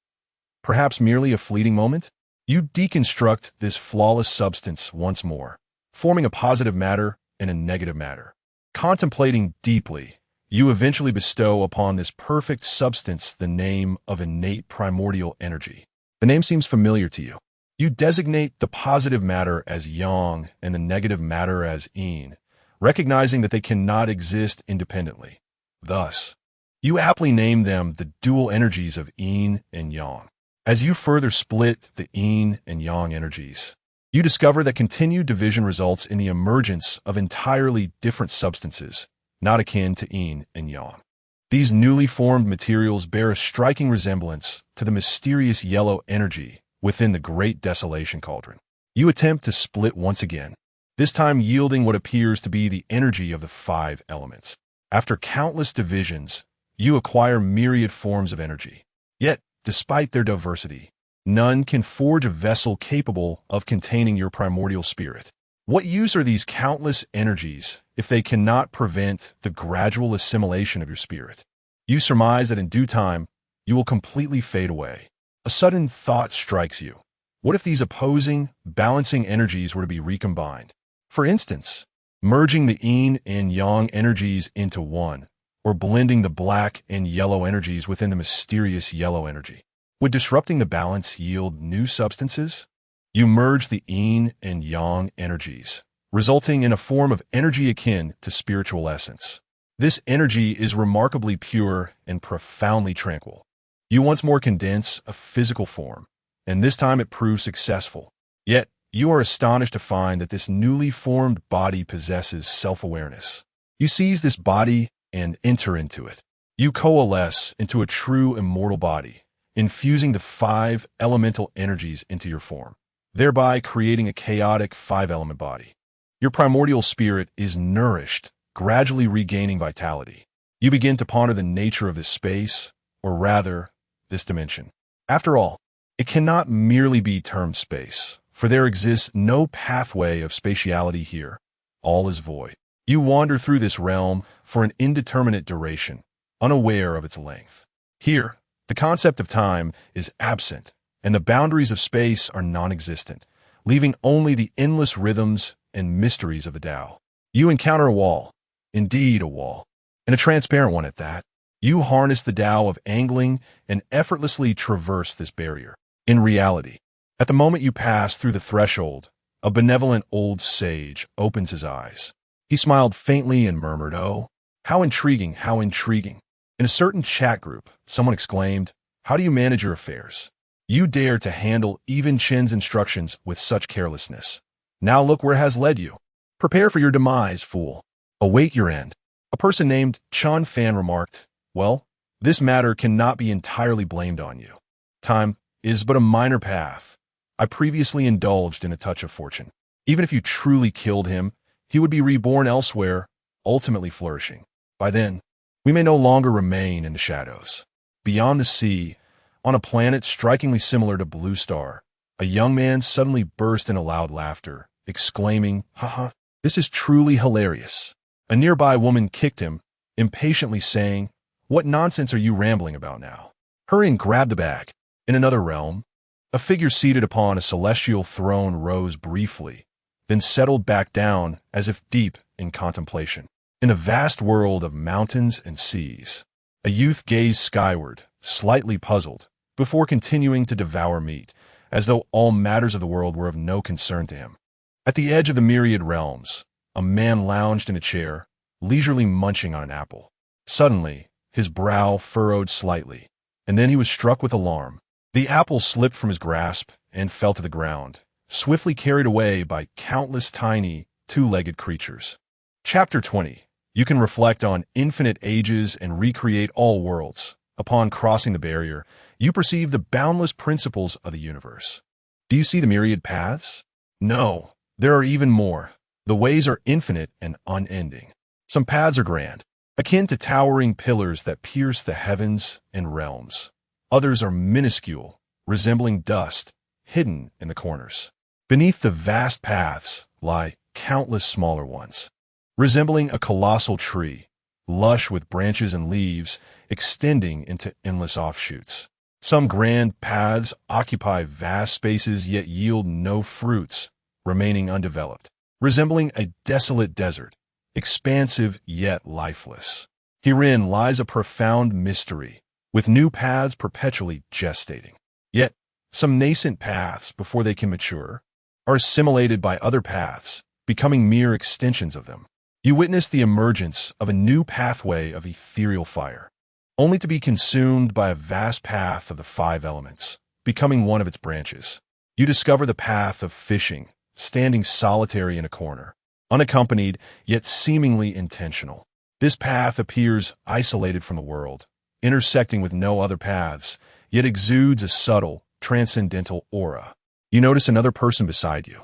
Perhaps merely a fleeting moment? You deconstruct this flawless substance once more, forming a positive matter and a negative matter. Contemplating deeply, you eventually bestow upon this perfect substance the name of innate primordial energy. The name seems familiar to you. You designate the positive matter as yang and the negative matter as yin, recognizing that they cannot exist independently. Thus, you aptly name them the dual energies of yin and yang. As you further split the yin and yang energies, you discover that continued division results in the emergence of entirely different substances, not akin to yin and yang. These newly formed materials bear a striking resemblance to the mysterious yellow energy within the Great Desolation Cauldron. You attempt to split once again, this time yielding what appears to be the energy of the 5 elements. After countless divisions, you acquire myriad forms of energy. Yet, despite their diversity, none can forge a vessel capable of containing your primordial spirit. What use are these countless energies if they cannot prevent the gradual assimilation of your spirit? You surmise that in due time, you will completely fade away. A sudden thought strikes you. What if these opposing, balancing energies were to be recombined? For instance, merging the yin and yang energies into one, or blending the black and yellow energies within the mysterious yellow energy. Would disrupting the balance yield new substances? You merge the yin and yang energies, resulting in a form of energy akin to spiritual essence. This energy is remarkably pure and profoundly tranquil. You once more condense a physical form, and this time it proves successful. Yet, you are astonished to find that this newly formed body possesses self-awareness. You seize this body and enter into it. You coalesce into a true immortal body, infusing the 5 elemental energies into your form, thereby creating a chaotic 5-element body. Your primordial spirit is nourished, gradually regaining vitality. You begin to ponder the nature of this space, or rather, this dimension. After all, it cannot merely be termed space, for there exists no pathway of spatiality here. All is void. You wander through this realm for an indeterminate duration, unaware of its length. Here, the concept of time is absent, and the boundaries of space are non-existent, leaving only the endless rhythms and mysteries of the Tao. You encounter a wall, indeed a wall, and a transparent one at that. You harness the Tao of angling and effortlessly traverse this barrier. In reality, at the moment you pass through the threshold, a benevolent old sage opens his eyes. He smiled faintly and murmured, "Oh, how intriguing, how intriguing." In a certain chat group, someone exclaimed, "How do you manage your affairs? You dare to handle even Chen's instructions with such carelessness. Now look where it has led you. Prepare for your demise, fool. Await your end." A person named Chun Fan remarked, "Well, this matter cannot be entirely blamed on you. Time is but a minor path. I previously indulged in a touch of fortune. Even if you truly killed him, he would be reborn elsewhere, ultimately flourishing. By then, we may no longer remain in the shadows." Beyond the sea, on a planet strikingly similar to Blue Star, a young man suddenly burst into loud laughter, exclaiming, "Haha, this is truly hilarious." A nearby woman kicked him, impatiently saying, "What nonsense are you rambling about now? Hurry and grab the bag." In another realm, a figure seated upon a celestial throne rose briefly, then settled back down as if deep in contemplation. In a vast world of mountains and seas, a youth gazed skyward, slightly puzzled, before continuing to devour meat, as though all matters of the world were of no concern to him. At the edge of the myriad realms, a man lounged in a chair, leisurely munching on an apple. Suddenly, his brow furrowed slightly, and then he was struck with alarm. The apple slipped from his grasp and fell to the ground, swiftly carried away by countless tiny, two-legged creatures. Chapter 20. You can reflect on infinite ages and recreate all worlds. Upon crossing the barrier, you perceive the boundless principles of the universe. Do you see the myriad paths? No, there are even more. The ways are infinite and unending. Some paths are grand, akin to towering pillars that pierce the heavens and realms. Others are minuscule, resembling dust, hidden in the corners. Beneath the vast paths lie countless smaller ones, resembling a colossal tree, lush with branches and leaves, extending into endless offshoots. Some grand paths occupy vast spaces yet yield no fruits, remaining undeveloped, resembling a desolate desert, expansive yet lifeless. Herein lies a profound mystery, with new paths perpetually gestating. Yet, some nascent paths, before they can mature, are assimilated by other paths, becoming mere extensions of them. You witness the emergence of a new pathway of ethereal fire, only to be consumed by a vast path of the five elements, becoming one of its branches. You discover the path of fishing, standing solitary in a corner, unaccompanied yet seemingly intentional. This path appears isolated from the world, intersecting with no other paths, yet exudes a subtle, transcendental aura. You notice another person beside you.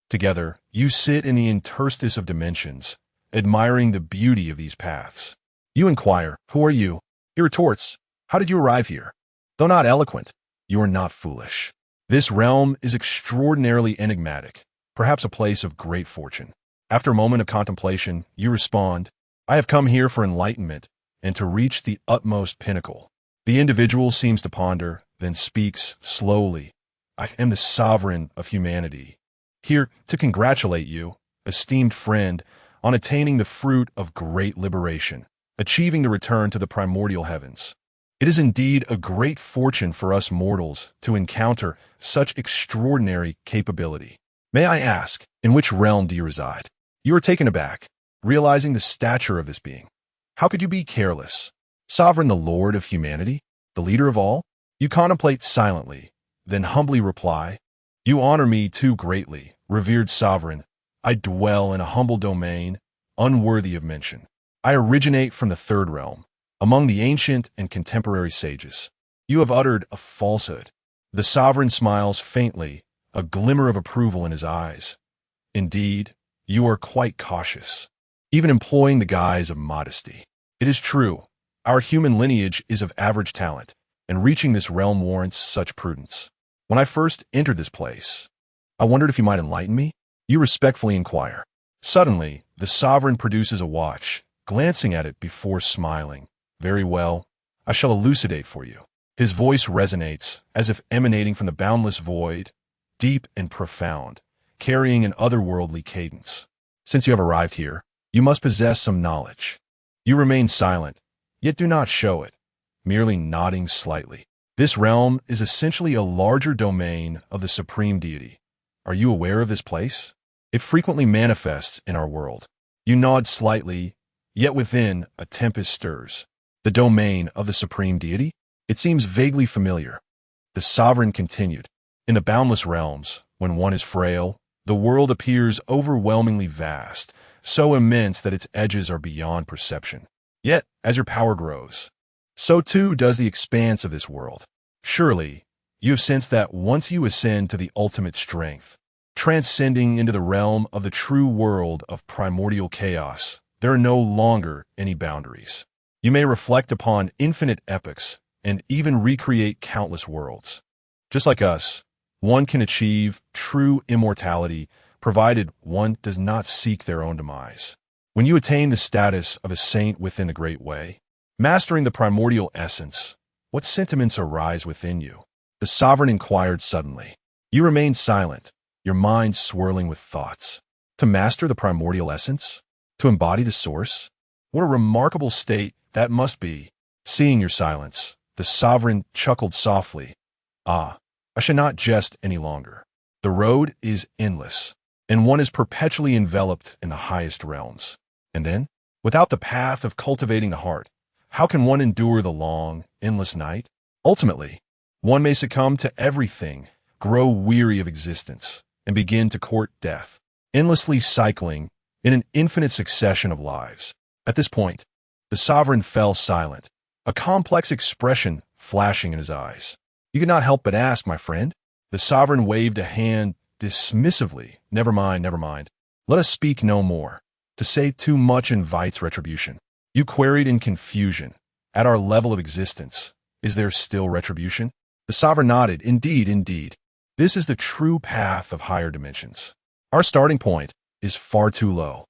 Together, you sit in the interstice of dimensions, admiring the beauty of these paths. You inquire, "Who are you?" He retorts, "How did you arrive here?" Though not eloquent, you are not foolish. This realm is extraordinarily enigmatic, perhaps a place of great fortune. After a moment of contemplation, you respond, "I have come here for enlightenment and to reach the utmost pinnacle." The individual seems to ponder, then speaks slowly, "I am the sovereign of humanity, here to congratulate you, esteemed friend, on attaining the fruit of great liberation, achieving the return to the primordial heavens. It is indeed a great fortune for us mortals to encounter such extraordinary capability. May I ask, in which realm do you reside?" You are taken aback, realizing the stature of this being. How could you be careless? Sovereign, the Lord of humanity, the leader of all? You contemplate silently, then humbly reply, "You honor me too greatly, revered sovereign. I dwell in a humble domain, unworthy of mention. I originate from the third realm, among the ancient and contemporary sages. You have uttered a falsehood." The sovereign smiles faintly, a glimmer of approval in his eyes. "Indeed, you are quite cautious, even employing the guise of modesty. It is true, our human lineage is of average talent, and reaching this realm warrants such prudence. When I first entered this place, I wondered if you might enlighten me." You respectfully inquire. Suddenly, the sovereign produces a watch, glancing at it before smiling. "Very well, I shall elucidate for you." His voice resonates, as if emanating from the boundless void, deep and profound, carrying an otherworldly cadence. "Since you have arrived here, you must possess some knowledge." You remain silent, yet do not show it, merely nodding slightly. "This realm is essentially a larger domain of the supreme deity. Are you aware of this place? It frequently manifests in our world." You nod slightly, yet within, a tempest stirs. "The domain of the supreme deity? It seems vaguely familiar." The sovereign continued, "In the boundless realms, when one is frail, the world appears overwhelmingly vast, so immense that its edges are beyond perception. Yet, as your power grows, so too does the expanse of this world. Surely, you have sensed that once you ascend to the ultimate strength, transcending into the realm of the true world of primordial chaos, there are no longer any boundaries. You may reflect upon infinite epochs and even recreate countless worlds. Just like us, one can achieve true immortality provided one does not seek their own demise. When you attain the status of a saint within the Great Way, mastering the primordial essence, what sentiments arise within you?" The sovereign inquired suddenly. You remain silent, your mind swirling with thoughts. To master the primordial essence? To embody the source? What a remarkable state that must be. Seeing your silence, the sovereign chuckled softly. "Ah, I shall not jest any longer. The road is endless, and one is perpetually enveloped in the highest realms. And then, without the path of cultivating the heart, how can one endure the long, endless night? Ultimately, one may succumb to everything, grow weary of existence, and begin to court death, endlessly cycling in an infinite succession of lives." At this point, the sovereign fell silent, a complex expression flashing in his eyes. "You could not help but ask, my friend." The sovereign waved a hand dismissively. Never mind. Let us speak no more. To say too much invites retribution." You queried in confusion. "At our level of existence, is there still retribution?" The sovereign nodded. Indeed. This is the true path of higher dimensions. Our starting point is far too low.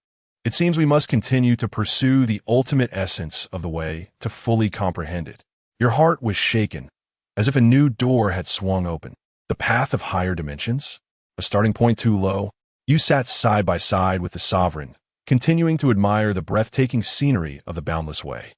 It seems we must continue to pursue the ultimate essence of the way to fully comprehend it. Your heart was shaken, as if a new door had swung open. The path of higher dimensions? A starting point too low? You sat side by side with the sovereign, continuing to admire the breathtaking scenery of the boundless way.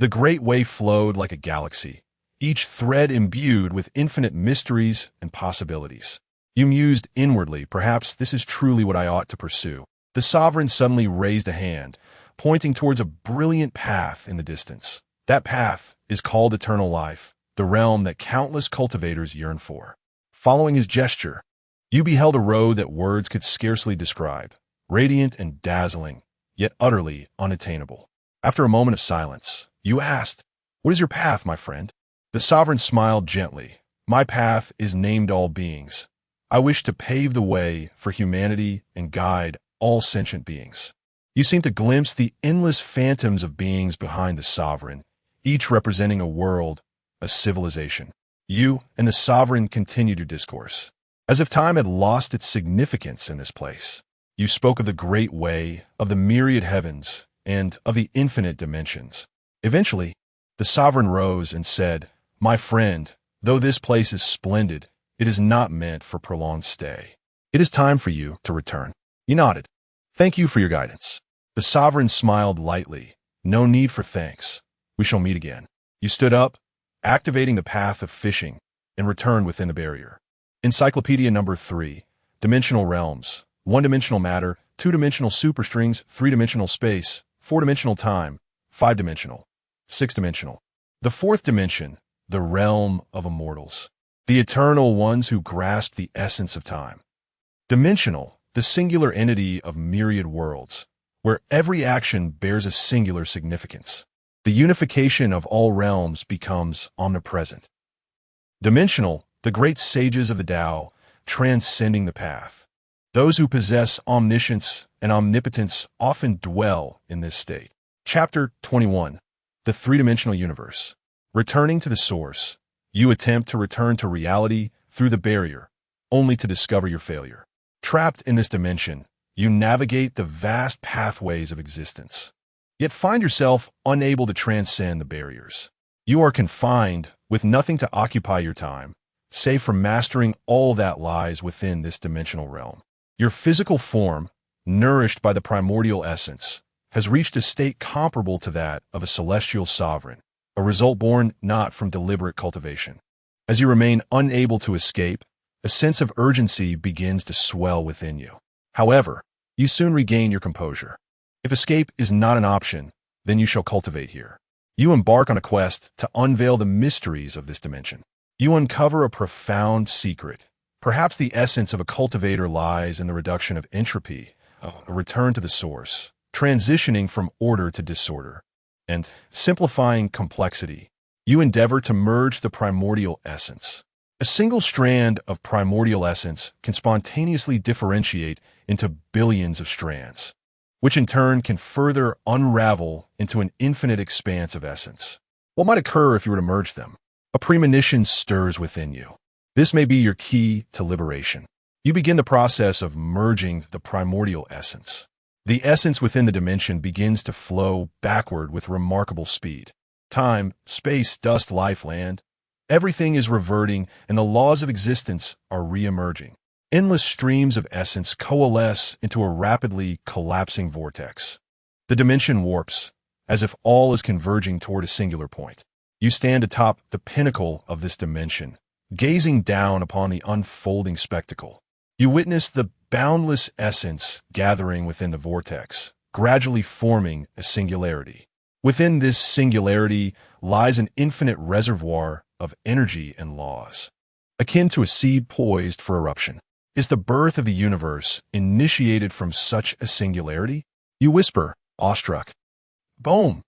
The great way flowed like a galaxy, each thread imbued with infinite mysteries and possibilities. You mused inwardly, perhaps this is truly what I ought to pursue. The sovereign suddenly raised a hand, pointing towards a brilliant path in the distance. That path is called eternal life, the realm that countless cultivators yearn for. Following his gesture, you beheld a road that words could scarcely describe, radiant and dazzling, yet utterly unattainable. After a moment of silence, you asked, "What is your path, my friend?" The sovereign smiled gently. "My path is named all beings. I wish to pave the way for humanity and guide all sentient beings." You seem to glimpse the endless phantoms of beings behind the sovereign, each representing a world, a civilization. You and the sovereign continued your discourse, as if time had lost its significance in this place. You spoke of the great way, of the myriad heavens, and of the infinite dimensions. Eventually, the sovereign rose and said, "My friend, though this place is splendid, it is not meant for prolonged stay. It is time for you to return." You nodded. "Thank you for your guidance." The sovereign smiled lightly. "No need for thanks. We shall meet again." You stood up, activating the path of fishing, and returned within the barrier. Encyclopedia number 3. Dimensional realms. 1-dimensional matter, 2-dimensional superstrings, 3-dimensional space, 4-dimensional time, 5-dimensional, 6-dimensional. The 4th dimension, the realm of immortals. The eternal ones who grasp the essence of time. Dimensional, the singular entity of myriad worlds, where every action bears a singular significance. The unification of all realms becomes omnipresent. Dimensional, the great sages of the Tao, transcending the path. Those who possess omniscience and omnipotence often dwell in this state. Chapter 21. The 3-dimensional universe. Returning to the source, you attempt to return to reality through the barrier, only to discover your failure. Trapped in this dimension, you navigate the vast pathways of existence, yet find yourself unable to transcend the barriers. You are confined, with nothing to occupy your time, save for mastering all that lies within this dimensional realm. Your physical form, nourished by the primordial essence, has reached a state comparable to that of a celestial sovereign, a result born not from deliberate cultivation. As you remain unable to escape, a sense of urgency begins to swell within you. However, you soon regain your composure. If escape is not an option, then you shall cultivate here. You embark on a quest to unveil the mysteries of this dimension. You uncover a profound secret. Perhaps the essence of a cultivator lies in the reduction of entropy, a return to the source, transitioning from order to disorder, and simplifying complexity. You endeavor to merge the primordial essence. A single strand of primordial essence can spontaneously differentiate into billions of strands, which in turn can further unravel into an infinite expanse of essence. What might occur if you were to merge them? A premonition stirs within you. This may be your key to liberation. You begin the process of merging the primordial essence. The essence within the dimension begins to flow backward with remarkable speed. Time, space, dust, life, land. Everything is reverting, and the laws of existence are re-emerging. Endless streams of essence coalesce into a rapidly collapsing vortex. The dimension warps, as if all is converging toward a singular point. You stand atop the pinnacle of this dimension, gazing down upon the unfolding spectacle. You witness the boundless essence gathering within the vortex, gradually forming a singularity. Within this singularity lies an infinite reservoir of energy and laws. Akin to a seed poised for eruption. Is the birth of the universe initiated from such a singularity? You whisper, awestruck. Boom!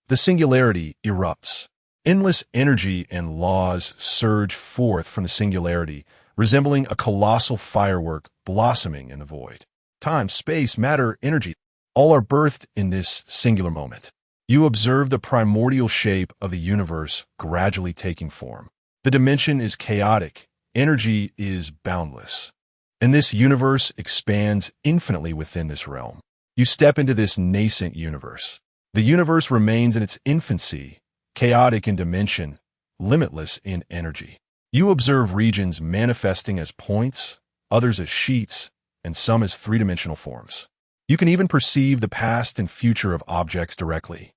The singularity erupts. Endless energy and laws surge forth from the singularity, resembling a colossal firework blossoming in the void. Time, space, matter, energy, all are birthed in this singular moment. You observe the primordial shape of the universe gradually taking form. The dimension is chaotic, energy is boundless, and this universe expands infinitely within this realm. You step into this nascent universe. The universe remains in its infancy, chaotic in dimension, limitless in energy. You observe regions manifesting as points, others as sheets, and some as three-dimensional forms. You can even perceive the past and future of objects directly,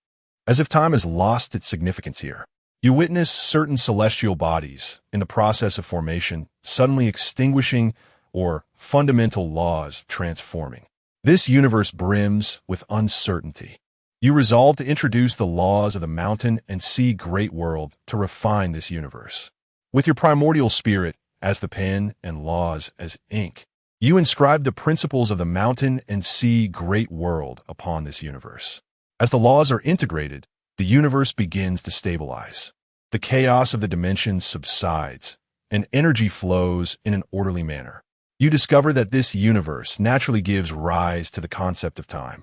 as if time has lost its significance here. You witness certain celestial bodies, in the process of formation, suddenly extinguishing or fundamental laws transforming. This universe brims with uncertainty. You resolve to introduce the laws of the mountain and sea great world to refine this universe. With your primordial spirit as the pen and laws as ink, you inscribe the principles of the mountain and sea great world upon this universe. As the laws are integrated, the universe begins to stabilize. The chaos of the dimensions subsides, and energy flows in an orderly manner. You discover that this universe naturally gives rise to the concept of time.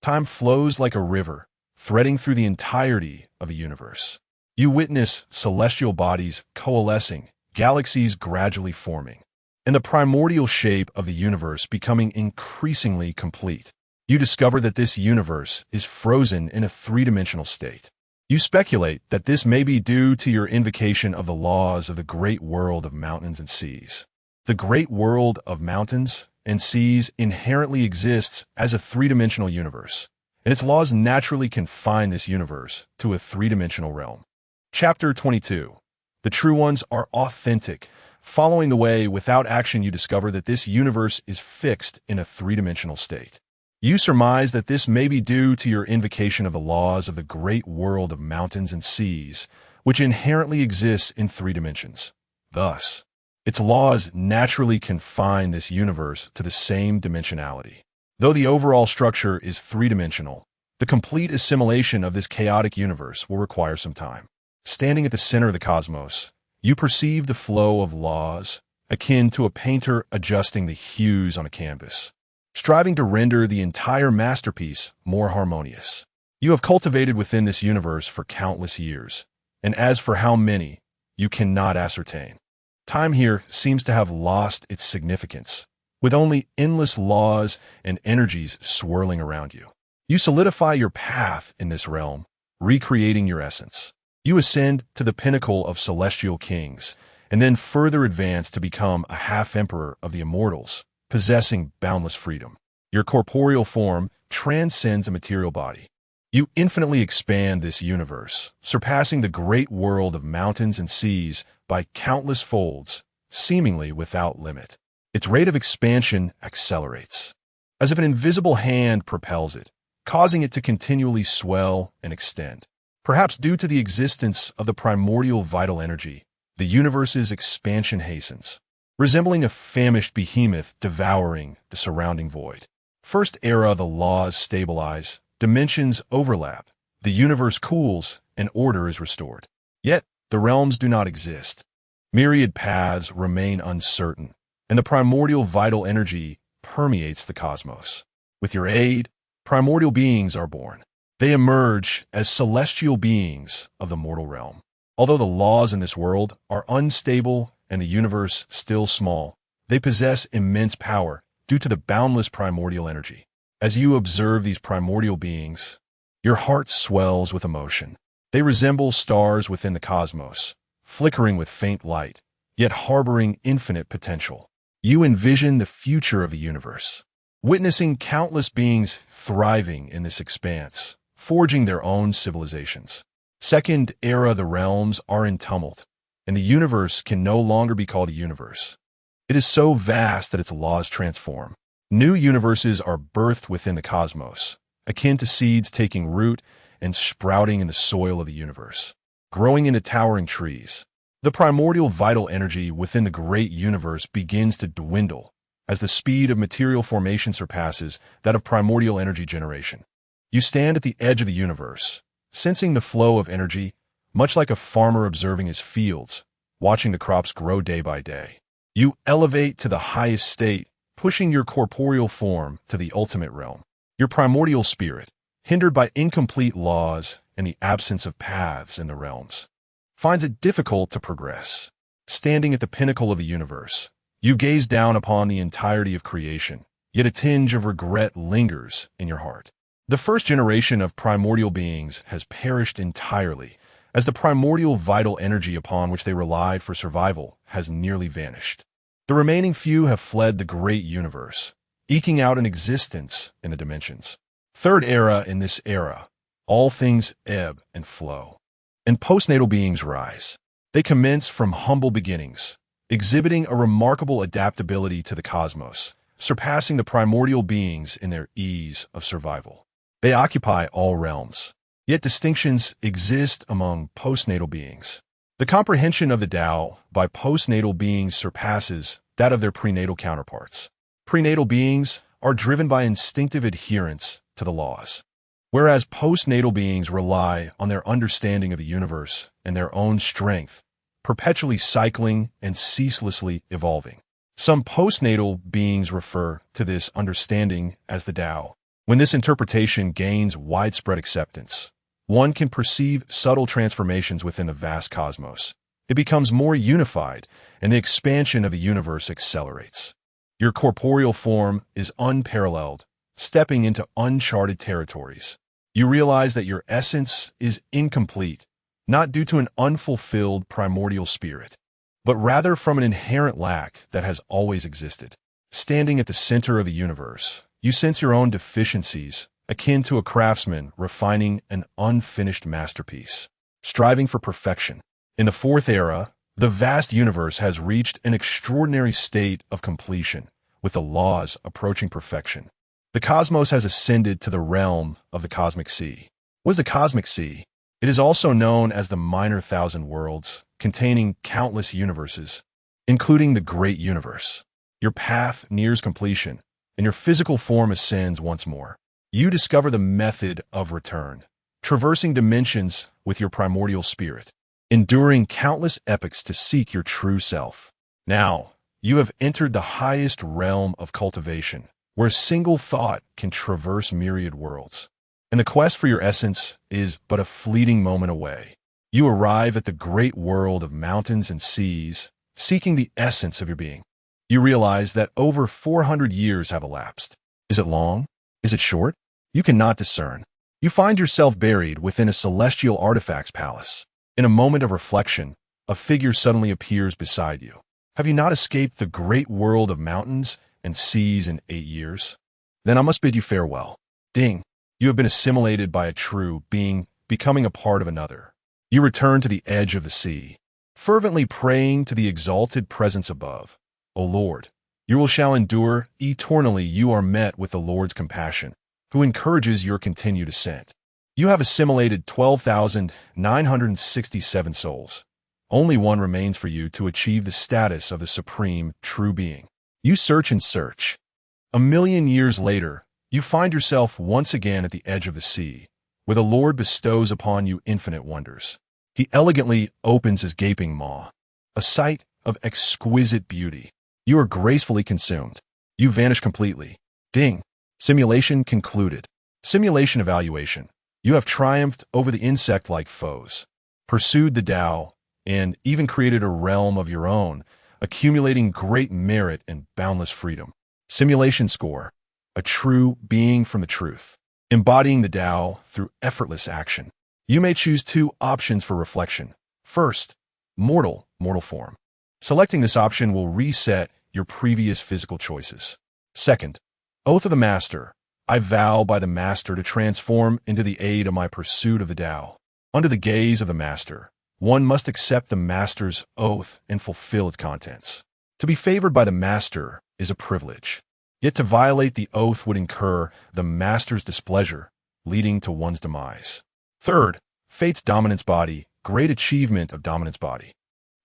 Time flows like a river, threading through the entirety of the universe. You witness celestial bodies coalescing, galaxies gradually forming, and the primordial shape of the universe becoming increasingly complete. You discover that this universe is frozen in a three-dimensional state. You speculate that this may be due to your invocation of the laws of the great world of mountains and seas. The great world of mountains and seas inherently exists as a three-dimensional universe, and its laws naturally confine this universe to a three-dimensional realm. Chapter 22. The true ones are authentic. Following the way without action, you discover that this universe is fixed in a three-dimensional state. You surmise that this may be due to your invocation of the laws of the great world of mountains and seas, which inherently exists in three dimensions. Thus, its laws naturally confine this universe to the same dimensionality. Though the overall structure is three-dimensional, the complete assimilation of this chaotic universe will require some time. Standing at the center of the cosmos, you perceive the flow of laws, akin to a painter adjusting the hues on a canvas, striving to render the entire masterpiece more harmonious. You have cultivated within this universe for countless years, and as for how many, you cannot ascertain. Time here seems to have lost its significance, with only endless laws and energies swirling around you. You solidify your path in this realm, recreating your essence. You ascend to the pinnacle of celestial kings, and then further advance to become a half-emperor of the immortals, possessing boundless freedom. Your corporeal form transcends a material body. You infinitely expand this universe, surpassing the great world of mountains and seas by countless folds, seemingly without limit. Its rate of expansion accelerates, as if an invisible hand propels it, causing it to continually swell and extend. Perhaps due to the existence of the primordial vital energy, the universe's expansion hastens, resembling a famished behemoth devouring the surrounding void. First era, the laws stabilize, dimensions overlap, the universe cools, and order is restored. Yet, the realms do not exist. Myriad paths remain uncertain, and the primordial vital energy permeates the cosmos. With your aid, primordial beings are born. They emerge as celestial beings of the mortal realm. Although the laws in this world are unstable and the universe still small, they possess immense power due to the boundless primordial energy. As you observe these primordial beings, your heart swells with emotion. They resemble stars within the cosmos, flickering with faint light, yet harboring infinite potential. You envision the future of the universe, witnessing countless beings thriving in this expanse, forging their own civilizations. Second era, the realms are in tumult, and the universe can no longer be called a universe. It is so vast that its laws transform. New universes are birthed within the cosmos, akin to seeds taking root and sprouting in the soil of the universe, growing into towering trees. The primordial vital energy within the great universe begins to dwindle as the speed of material formation surpasses that of primordial energy generation. You stand at the edge of the universe, sensing the flow of energy, much like a farmer observing his fields, watching the crops grow day by day. You elevate to the highest state, pushing your corporeal form to the ultimate realm. Your primordial spirit, hindered by incomplete laws and the absence of paths in the realms, finds it difficult to progress. Standing at the pinnacle of the universe, you gaze down upon the entirety of creation, yet a tinge of regret lingers in your heart. The first generation of primordial beings has perished entirely, as the primordial vital energy upon which they relied for survival has nearly vanished. The remaining few have fled the great universe, eking out an existence in the dimensions. Third era. In this era, all things ebb and flow, and postnatal beings rise. They commence from humble beginnings, exhibiting a remarkable adaptability to the cosmos, surpassing the primordial beings in their ease of survival. They occupy all realms, yet distinctions exist among postnatal beings. The comprehension of the Tao by postnatal beings surpasses that of their prenatal counterparts. Prenatal beings are driven by instinctive adherence to the laws, whereas postnatal beings rely on their understanding of the universe and their own strength, perpetually cycling and ceaselessly evolving. Some postnatal beings refer to this understanding as the Tao. When this interpretation gains widespread acceptance, one can perceive subtle transformations within the vast cosmos. It becomes more unified, and the expansion of the universe accelerates. Your corporeal form is unparalleled, stepping into uncharted territories. You realize that your essence is incomplete, not due to an unfulfilled primordial spirit, but rather from an inherent lack that has always existed. Standing at the center of the universe, you sense your own deficiencies, akin to a craftsman refining an unfinished masterpiece, striving for perfection. In the fourth era, the vast universe has reached an extraordinary state of completion, with the laws approaching perfection. The cosmos has ascended to the realm of the cosmic sea. What is the cosmic sea? It is also known as the minor thousand worlds, containing countless universes, including the great universe. Your path nears completion, and your physical form ascends once more. You discover the method of return, traversing dimensions with your primordial spirit, enduring countless epochs to seek your true self. Now, you have entered the highest realm of cultivation, where a single thought can traverse myriad worlds. And the quest for your essence is but a fleeting moment away. You arrive at the great world of mountains and seas, seeking the essence of your being. You realize that over 400 years have elapsed. Is it long? Is it short? You cannot discern. You find yourself buried within a celestial artifacts palace. In a moment of reflection, a figure suddenly appears beside you. Have you not escaped the great world of mountains and seas in 8 years? Then I must bid you farewell. Ding! You have been assimilated by a true being, becoming a part of another. You return to the edge of the sea, fervently praying to the exalted presence above. O Lord, your will shall endure eternally. You are met with the Lord's compassion, who encourages your continued ascent. You have assimilated 12,967 souls. Only one remains for you to achieve the status of the supreme true being. You search and search. 1,000,000 years later, you find yourself once again at the edge of the sea, where the Lord bestows upon you infinite wonders. He elegantly opens his gaping maw, a sight of exquisite beauty. You are gracefully consumed. You vanish completely. Ding! Simulation concluded. Simulation evaluation. You have triumphed over the insect-like foes, pursued the Tao, and even created a realm of your own, accumulating great merit and boundless freedom. Simulation score. A true being from the truth, embodying the Tao through effortless action. You may choose 2 options for reflection. First, mortal form. Selecting this option will reset your previous physical choices. Second, oath of the master. I vow by the master to transform into the aid of my pursuit of the Tao. Under the gaze of the master, one must accept the master's oath and fulfill its contents. To be favored by the master is a privilege. Yet to violate the oath would incur the master's displeasure, leading to one's demise. Third, fate's dominance body, great achievement of dominance body.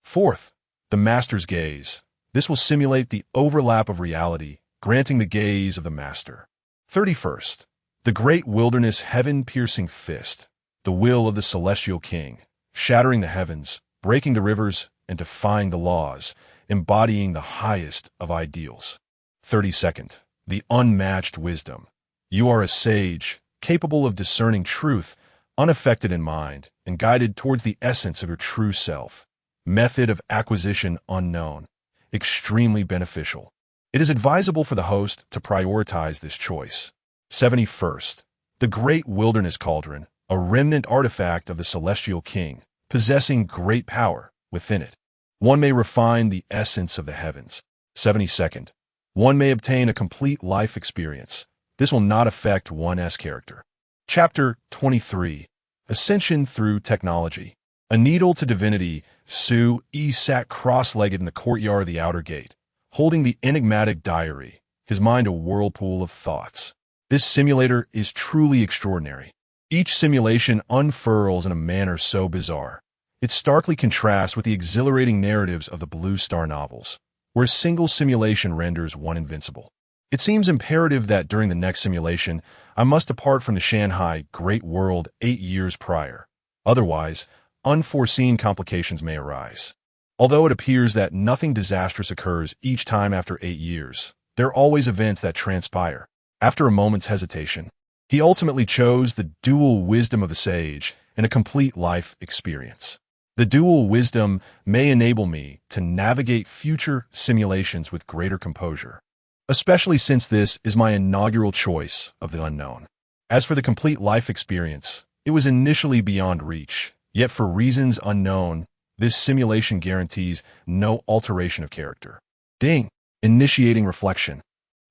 Fourth, the master's gaze. This will simulate the overlap of reality, granting the gaze of the master. 31st, the great wilderness heaven-piercing fist, the will of the celestial king, shattering the heavens, breaking the rivers, and defying the laws, embodying the highest of ideals. 32nd, the unmatched wisdom. You are a sage, capable of discerning truth, unaffected in mind, and guided towards the essence of your true self. Method of acquisition unknown, extremely beneficial. It is advisable for the host to prioritize this choice. 71st. The Great Wilderness Cauldron, a remnant artifact of the Celestial King, possessing great power within it. One may refine the essence of the heavens. 72nd. One may obtain a complete life experience. This will not affect one's character. Chapter 23. Ascension through Technology. A needle to divinity, Su-Yi sat cross-legged in the courtyard of the outer gate, holding the enigmatic diary, his mind a whirlpool of thoughts. This simulator is truly extraordinary. Each simulation unfurls in a manner so bizarre. It starkly contrasts with the exhilarating narratives of the Blue Star novels, where a single simulation renders one invincible. It seems imperative that during the next simulation, I must depart from the Shanghai Great World 8 years prior. Otherwise, unforeseen complications may arise. Although it appears that nothing disastrous occurs each time after 8 years, there are always events that transpire. After a moment's hesitation, he ultimately chose the dual wisdom of the sage and a complete life experience. The dual wisdom may enable me to navigate future simulations with greater composure, especially since this is my inaugural choice of the unknown. As for the complete life experience, it was initially beyond reach, yet for reasons unknown, this simulation guarantees no alteration of character. Ding! Initiating reflection.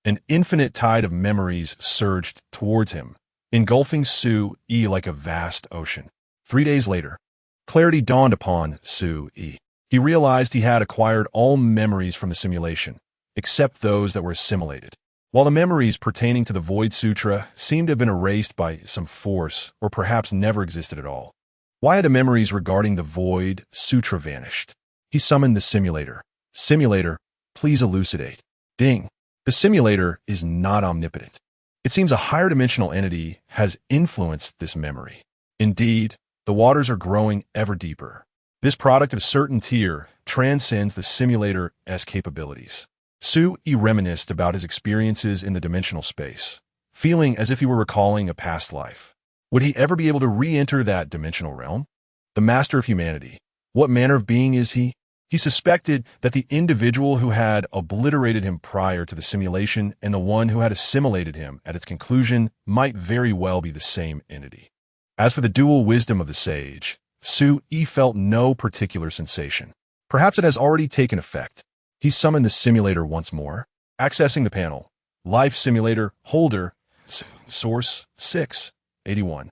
An infinite tide of memories surged towards him, engulfing Su-Yi like a vast ocean. 3 days later, clarity dawned upon Su-Yi. He realized he had acquired all memories from the simulation, except those that were assimilated. While the memories pertaining to the Void Sutra seemed to have been erased by some force or perhaps never existed at all, why had the memories regarding the Void Sutra vanished? He summoned the simulator. Simulator, please elucidate. Ding. The simulator is not omnipotent. It seems a higher dimensional entity has influenced this memory. Indeed, the waters are growing ever deeper. This product of a certain tier transcends the simulator's capabilities. Su-Yi reminisced about his experiences in the dimensional space, feeling as if he were recalling a past life. Would he ever be able to re-enter that dimensional realm? The master of humanity. What manner of being is he? He suspected that the individual who had obliterated him prior to the simulation and the one who had assimilated him at its conclusion might very well be the same entity. As for the dual wisdom of the sage, Su-Yi felt no particular sensation. Perhaps it has already taken effect. He summoned the simulator once more, accessing the panel. Life Simulator, Holder, Source, 681.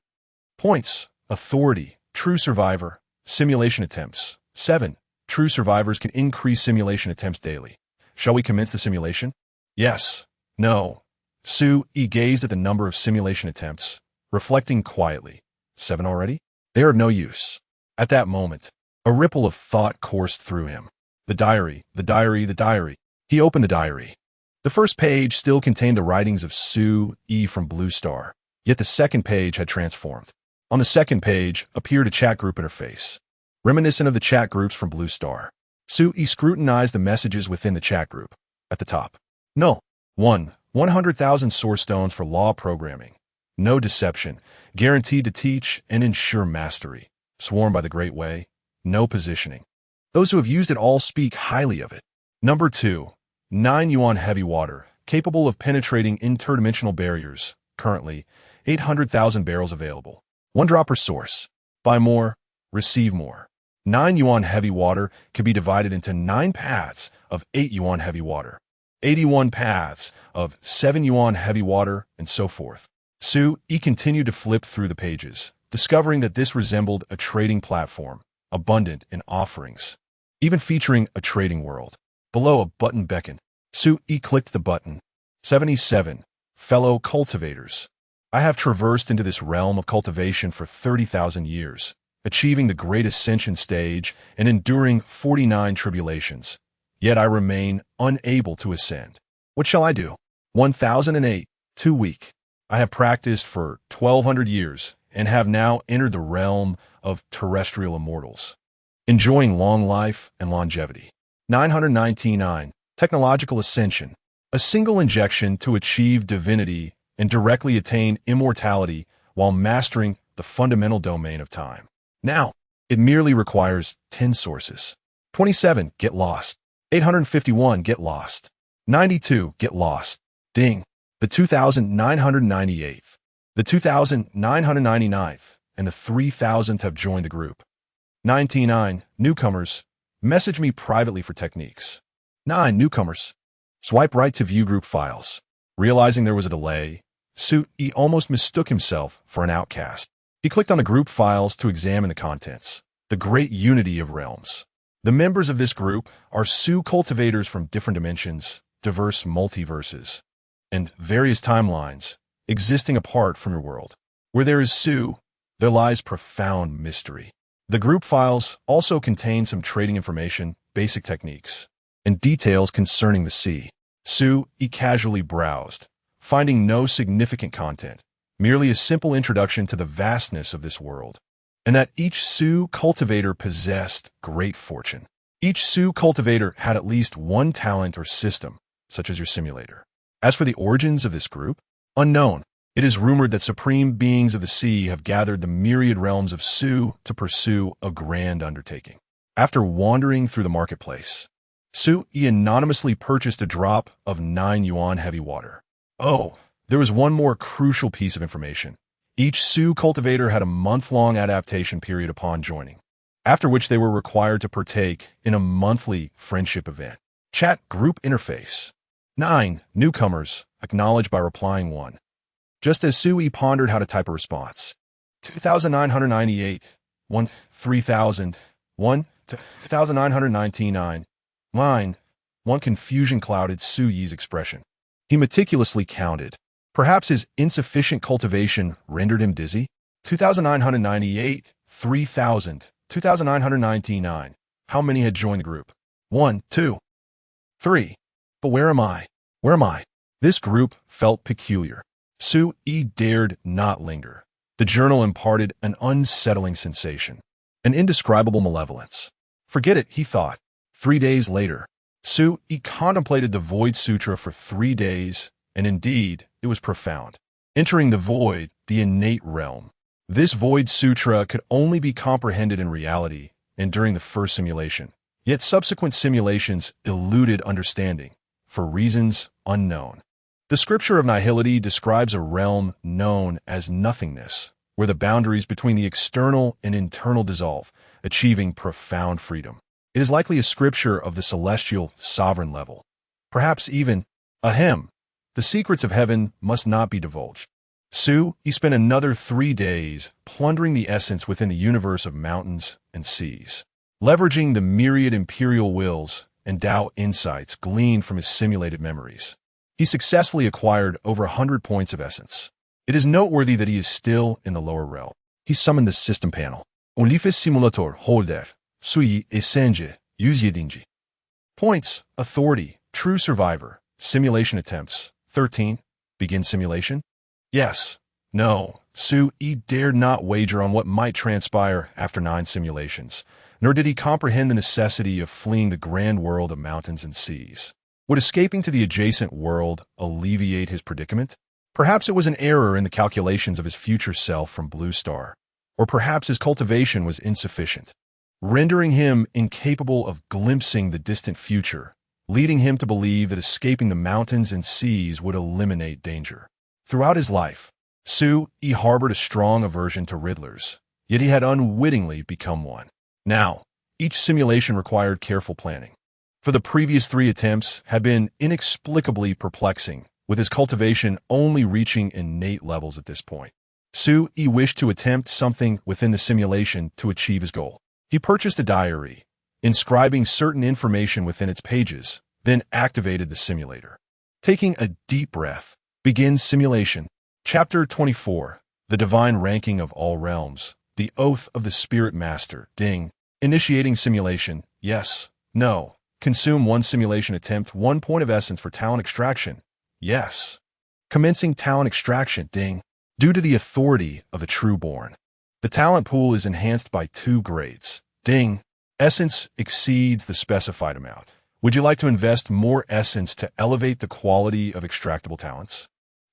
Points, Authority, True Survivor, Simulation Attempts, 7. True survivors can increase simulation attempts daily. Shall we commence the simulation? Yes. No. Su-Yi gazed at the number of simulation attempts, reflecting quietly. 7 already? They are of no use. At that moment, a ripple of thought coursed through him. The diary, the diary, the diary. He opened the diary. The first page still contained the writings of Su-Yi from Blue Star, yet the second page had transformed. On the second page appeared a chat group interface, reminiscent of the chat groups from Blue Star. Su-Yi scrutinized the messages within the chat group. At the top, no. 100,000 source stones for law programming. No deception. Guaranteed to teach and ensure mastery. Sworn by the Great Way. No positioning. Those who have used it all speak highly of it. Number 2. 9 yuan heavy water, capable of penetrating interdimensional barriers. Currently, 800,000 barrels available. 1 drop per source. Buy more, receive more. 9 yuan heavy water can be divided into 9 paths of 8 yuan heavy water, 81 paths of 7 yuan heavy water, and so forth. Su-Yi continued to flip through the pages, discovering that this resembled a trading platform, abundant in offerings, even featuring a trading world. Below, a button beckoned. Su-Yi clicked the button. 77. Fellow cultivators. I have traversed into this realm of cultivation for 30,000 years, achieving the great ascension stage and enduring 49 tribulations. Yet I remain unable to ascend. What shall I do? 1008. Too weak. I have practiced for 1,200 years and have now entered the realm of terrestrial immortals, enjoying long life and longevity. 999. Technological ascension. A single injection to achieve divinity and directly attain immortality while mastering the fundamental domain of time. Now, it merely requires 10 sources. 27. Get lost. 851. Get lost. 92. Get lost. Ding. The 2,998th, the 2,999th, and the 3,000th have joined the group. 99. Newcomers. Message me privately for techniques. 9. Newcomers. Swipe right to view group files. Realizing there was a delay, Su-yi almost mistook himself for an outcast. He clicked on the group files to examine the contents. The Great Unity of Realms. The members of this group are Su cultivators from different dimensions, diverse multiverses, and various timelines existing apart from your world. Where there is Su, there lies profound mystery. The group files also contain some trading information, basic techniques, and details concerning the sea. Su-yi casually browsed, finding no significant content, merely a simple introduction to the vastness of this world, and that each Su cultivator possessed great fortune. Each Su cultivator had at least one talent or system, such as your simulator. As for the origins of this group, unknown. It is rumored that supreme beings of the sea have gathered the myriad realms of Su to pursue a grand undertaking. After wandering through the marketplace, Su-yi anonymously purchased a drop of 9 yuan heavy water. Oh, there was one more crucial piece of information. Each Su cultivator had a month-long adaptation period upon joining, after which they were required to partake in a monthly friendship event. Chat group interface. 9. Newcomers. Acknowledge by replying 1. Just as Su-yi pondered how to type a response. 2,998, 1, 3,000, 1, 2,999, line. One confusion clouded Su-yi's expression. He meticulously counted. Perhaps his insufficient cultivation rendered him dizzy? 2,998, 3,000, 2,999. How many had joined the group? 1, 2, 3. But where am I? Where am I? This group felt peculiar. Su-yi dared not linger. The journal imparted an unsettling sensation, an indescribable malevolence. Forget it, he thought. 3 days later, Su-yi contemplated the Void Sutra for 3 days, and indeed, it was profound. Entering the void, the innate realm. This Void Sutra could only be comprehended in reality and during the first simulation. Yet subsequent simulations eluded understanding, for reasons unknown. The scripture of nihility describes a realm known as nothingness, where the boundaries between the external and internal dissolve, achieving profound freedom. It is likely a scripture of the celestial sovereign level. Perhaps even, ahem, the secrets of heaven must not be divulged. Su-yi spent another 3 days plundering the essence within the universe of mountains and seas, leveraging the myriad imperial wills and Tao insights gleaned from his simulated memories. He successfully acquired over 100 points of essence. It is noteworthy that he is still in the lower realm. He summoned the system panel. Onlifes simulator holder, Su-yi esenge, Yuzyedinji. Points, authority, true survivor, simulation attempts, 13. Begin simulation? Yes. No. Su-yi dared not wager on what might transpire after 9 simulations, nor did he comprehend the necessity of fleeing the grand world of mountains and seas. Would escaping to the adjacent world alleviate his predicament? Perhaps it was an error in the calculations of his future self from Blue Star, or perhaps his cultivation was insufficient, rendering him incapable of glimpsing the distant future, leading him to believe that escaping the mountains and seas would eliminate danger. Throughout his life, Su-yi harbored a strong aversion to riddlers, yet he had unwittingly become one. Now, each simulation required careful planning. For the previous 3 attempts had been inexplicably perplexing, with his cultivation only reaching innate levels at this point. Su-yi wished to attempt something within the simulation to achieve his goal. He purchased a diary, inscribing certain information within its pages, then activated the simulator. Taking a deep breath, begins simulation. Chapter 24, The Divine Ranking of All Realms, The Oath of the Spirit Master, Ding. Initiating simulation, yes, no. Consume 1 simulation attempt, 1 point of essence for talent extraction. Yes. Commencing talent extraction, ding. Due to the authority of the Trueborn, the talent pool is enhanced by 2 grades. Ding. Essence exceeds the specified amount. Would you like to invest more essence to elevate the quality of extractable talents?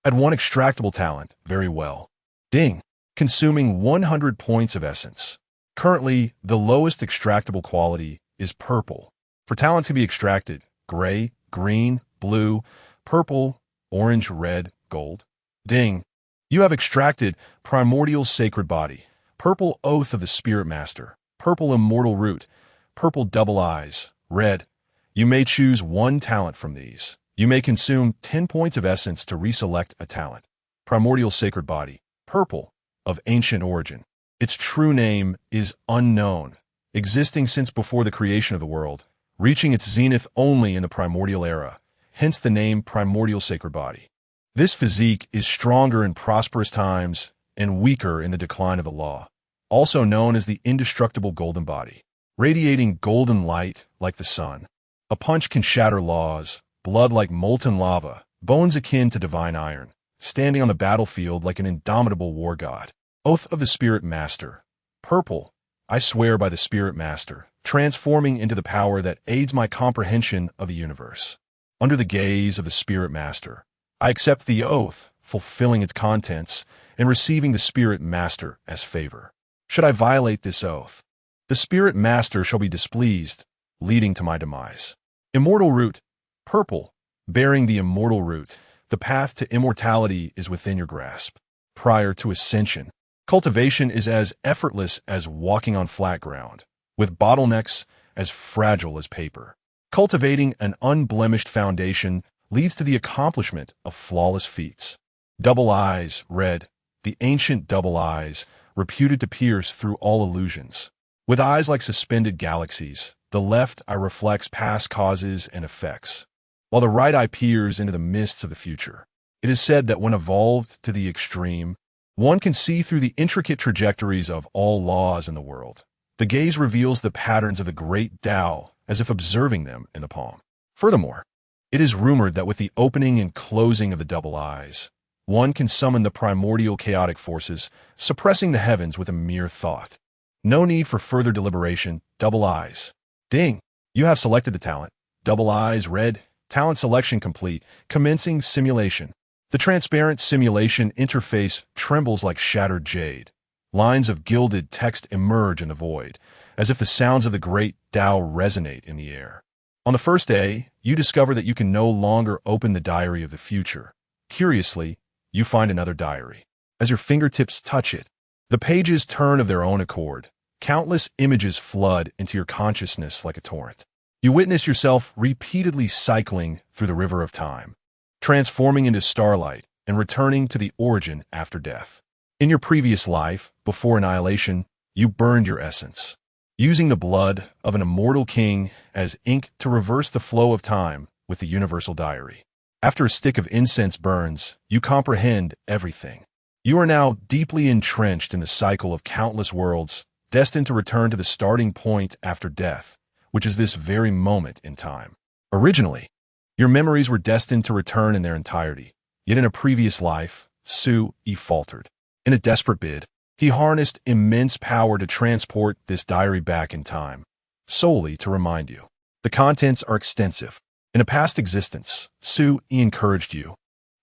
Add 1 extractable talent, very well. Ding. Consuming 100 points of essence. Currently, the lowest extractable quality is purple. For talents to be extracted, gray, green, blue, purple, orange, red, gold. Ding! You have extracted primordial sacred body, purple oath of the spirit master, purple immortal root, purple double eyes, red. You may choose one talent from these. You may consume 10 points of essence to reselect a talent. Primordial sacred body, purple, of ancient origin. Its true name is unknown, existing since before the creation of the world, reaching its zenith only in the primordial era, hence the name primordial sacred body. This physique is stronger in prosperous times and weaker in the decline of the law, also known as the indestructible golden body, radiating golden light like the sun. A punch can shatter laws, blood like molten lava, bones akin to divine iron, standing on the battlefield like an indomitable war god. Oath of the Spirit Master. Purple. I swear by the Spirit Master, transforming into the power that aids my comprehension of the universe. Under the gaze of the Spirit Master, I accept the oath, fulfilling its contents, and receiving the Spirit Master as favor. Should I violate this oath, the Spirit Master shall be displeased, leading to my demise. Immortal root. Purple. Bearing the immortal root, the path to immortality is within your grasp. Prior to ascension, cultivation is as effortless as walking on flat ground, with bottlenecks as fragile as paper. Cultivating an unblemished foundation leads to the accomplishment of flawless feats. Double eyes, red, the ancient double eyes, reputed to pierce through all illusions. With eyes like suspended galaxies, the left eye reflects past causes and effects, while the right eye peers into the mists of the future. It is said that when evolved to the extreme, one can see through the intricate trajectories of all laws in the world. The gaze reveals the patterns of the great Tao as if observing them in the palm. Furthermore, it is rumored that with the opening and closing of the double eyes, one can summon the primordial chaotic forces, suppressing the heavens with a mere thought. No need for further deliberation. Double eyes. Ding! You have selected the talent. Double eyes, red. Talent selection complete. Commencing simulation. The transparent simulation interface trembles like shattered jade. Lines of gilded text emerge in the void, as if the sounds of the great Tao resonate in the air. On the first day, you discover that you can no longer open the diary of the future. Curiously, you find another diary. As your fingertips touch it, the pages turn of their own accord. Countless images flood into your consciousness like a torrent. You witness yourself repeatedly cycling through the river of time, transforming into starlight and returning to the origin after death. In your previous life, before annihilation, you burned your essence, using the blood of an immortal king as ink to reverse the flow of time with the universal diary. After a stick of incense burns, you comprehend everything. You are now deeply entrenched in the cycle of countless worlds, destined to return to the starting point after death, which is this very moment in time. Originally, your memories were destined to return in their entirety, yet in a previous life, Su-Yi faltered. In a desperate bid, he harnessed immense power to transport this diary back in time, solely to remind you. The contents are extensive. In a past existence, Su-Yi encouraged you,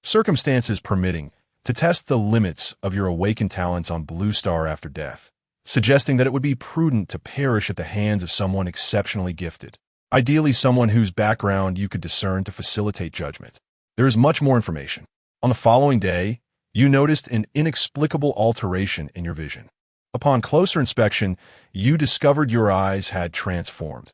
circumstances permitting, to test the limits of your awakened talents on Blue Star after death, suggesting that it would be prudent to perish at the hands of someone exceptionally gifted, ideally someone whose background you could discern to facilitate judgment. There is much more information. On the following day, you noticed an inexplicable alteration in your vision. Upon closer inspection, you discovered your eyes had transformed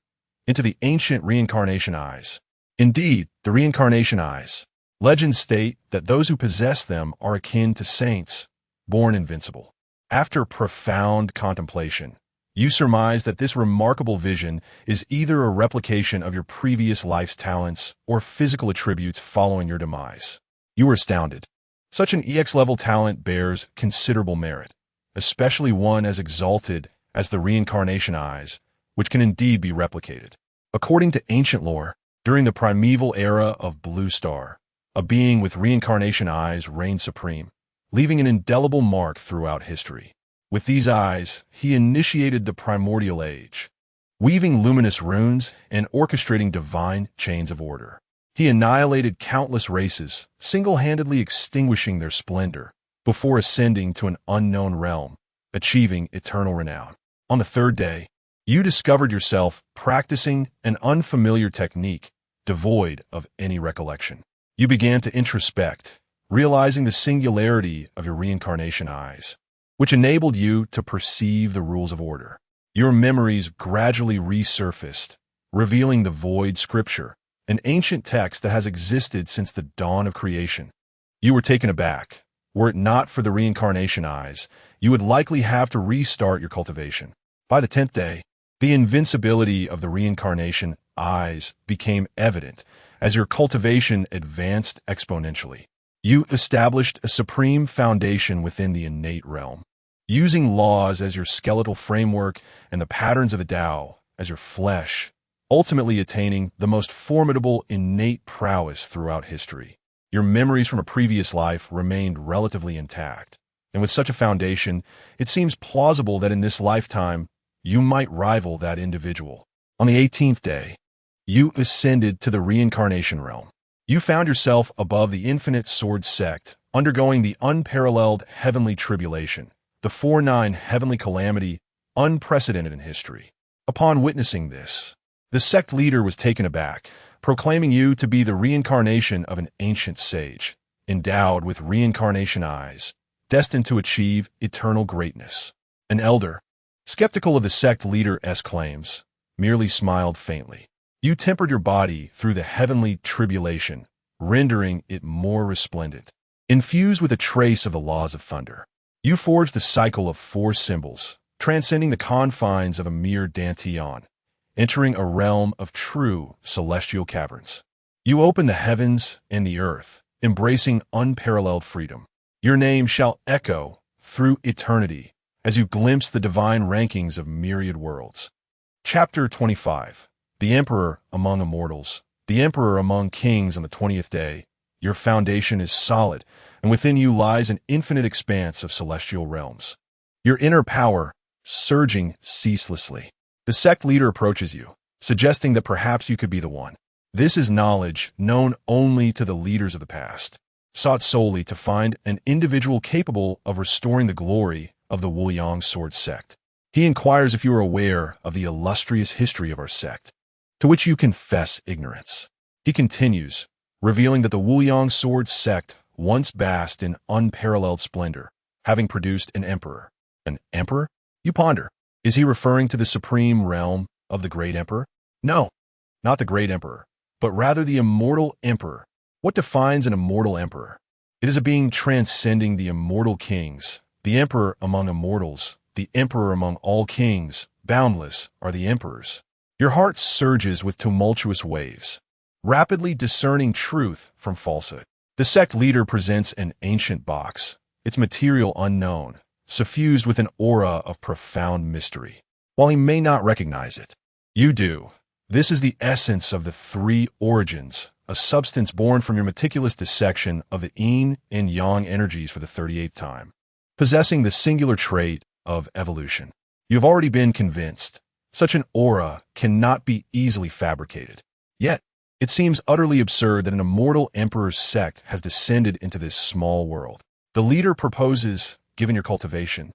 into the ancient reincarnation eyes. Indeed, the reincarnation eyes. Legends state that those who possess them are akin to saints, born invincible. After profound contemplation, you surmise that this remarkable vision is either a replication of your previous life's talents or physical attributes following your demise. You were astounded. Such an EX-level talent bears considerable merit, especially one as exalted as the reincarnation eyes, which can indeed be replicated. According to ancient lore, during the primeval era of Blue Star, a being with reincarnation eyes reigned supreme, leaving an indelible mark throughout history. With these eyes, he initiated the primordial age, weaving luminous runes and orchestrating divine chains of order. He annihilated countless races, single-handedly extinguishing their splendor, before ascending to an unknown realm, achieving eternal renown. On the third day, you discovered yourself practicing an unfamiliar technique, devoid of any recollection. You began to introspect, realizing the singularity of your reincarnation eyes, which enabled you to perceive the rules of order. Your memories gradually resurfaced, revealing the void scripture, an ancient text that has existed since the dawn of creation. You were taken aback. Were it not for the reincarnation eyes, you would likely have to restart your cultivation. By the 10th day, the invincibility of the reincarnation eyes became evident as your cultivation advanced exponentially. You established a supreme foundation within the innate realm, using laws as your skeletal framework and the patterns of the Tao as your flesh, ultimately attaining the most formidable innate prowess throughout history. Your memories from a previous life remained relatively intact, and with such a foundation, it seems plausible that in this lifetime, you might rival that individual. On the 18th day, you ascended to the reincarnation realm. You found yourself above the infinite sword sect, undergoing the unparalleled heavenly tribulation, the 4-9 heavenly calamity, unprecedented in history. Upon witnessing this, the sect leader was taken aback, proclaiming you to be the reincarnation of an ancient sage, endowed with reincarnation eyes, destined to achieve eternal greatness. An elder, skeptical of the sect leader's claims, merely smiled faintly. You tempered your body through the heavenly tribulation, rendering it more resplendent. Infused with a trace of the laws of thunder, you forged the cycle of 4 symbols, transcending the confines of a mere dantian, entering a realm of true celestial caverns. You opened the heavens and the earth, embracing unparalleled freedom. Your name shall echo through eternity as you glimpse the divine rankings of myriad worlds. Chapter 25. The Emperor among Immortals. The Emperor among Kings on the 20th day. Your foundation is solid, and within you lies an infinite expanse of celestial realms. Your inner power surging ceaselessly. The sect leader approaches you, suggesting that perhaps you could be the one. This is knowledge known only to the leaders of the past, sought solely to find an individual capable of restoring the glory of the Wuliang Sword sect. He inquires if you are aware of the illustrious history of our sect, to which you confess ignorance. He continues, revealing that the Wuliang Sword sect once basked in unparalleled splendor, having produced an emperor. An emperor? You ponder. Is he referring to the supreme realm of the great emperor? No, not the great emperor, but rather the immortal emperor. What defines an immortal emperor? It is a being transcending the immortal kings, the emperor among immortals, the emperor among all kings. Boundless are the emperors. Your heart surges with tumultuous waves, rapidly discerning truth from falsehood. The sect leader presents an ancient box, its material unknown, suffused with an aura of profound mystery. While he may not recognize it, you do. This is the essence of the 3 origins, a substance born from your meticulous dissection of the yin and yang energies for the 38th time, possessing the singular trait of evolution. You have already been convinced. Such an aura cannot be easily fabricated. Yet, it seems utterly absurd that an immortal emperor's sect has descended into this small world. The leader proposes, given your cultivation,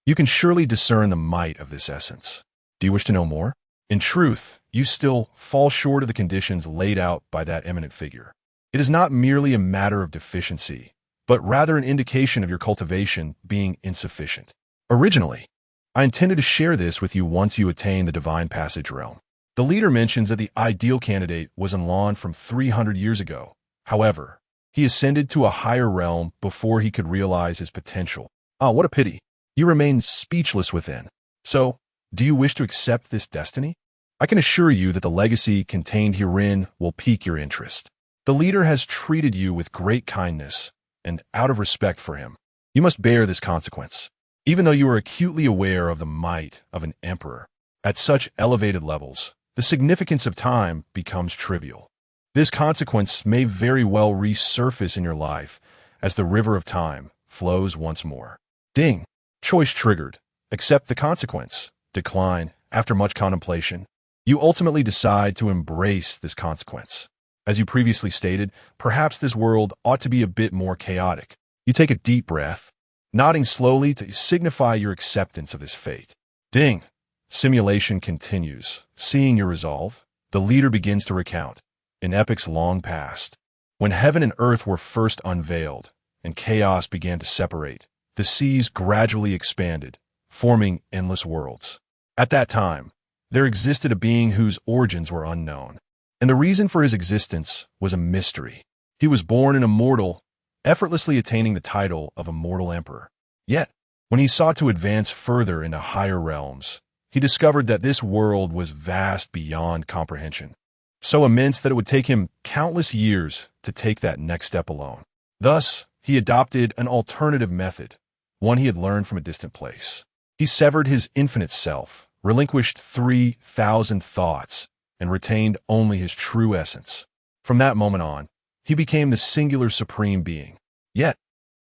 you can surely discern the might of this essence. Do you wish to know more? In truth, you still fall short of the conditions laid out by that eminent figure. It is not merely a matter of deficiency, but rather an indication of your cultivation being insufficient. Originally, I intended to share this with you once you attain the divine passage realm. The leader mentions that the ideal candidate was Enlon from 300 years ago. However, he ascended to a higher realm before he could realize his potential. Ah, what a pity. You remain speechless within. So, do you wish to accept this destiny? I can assure you that the legacy contained herein will pique your interest. The leader has treated you with great kindness, and out of respect for him, you must bear this consequence. Even though you are acutely aware of the might of an emperor, at such elevated levels, the significance of time becomes trivial. This consequence may very well resurface in your life as the river of time flows once more. Ding! Choice triggered. Accept the consequence. Decline. After much contemplation, you ultimately decide to embrace this consequence. As you previously stated, perhaps this world ought to be a bit more chaotic. You take a deep breath, nodding slowly to signify your acceptance of this fate. Ding! Simulation continues. Seeing your resolve, the leader begins to recount. in epochs long past. When heaven and earth were first unveiled, and chaos began to separate, the seas gradually expanded, forming endless worlds. At that time, there existed a being whose origins were unknown, and the reason for his existence was a mystery. He was born an immortal, effortlessly attaining the title of immortal emperor. Yet, when he sought to advance further into higher realms, he discovered that this world was vast beyond comprehension, so immense that it would take him countless years to take that next step alone. Thus, he adopted an alternative method, one he had learned from a distant place. He severed his infinite self, relinquished 3,000 thoughts, and retained only his true essence. From that moment on, he became the singular supreme being. Yet,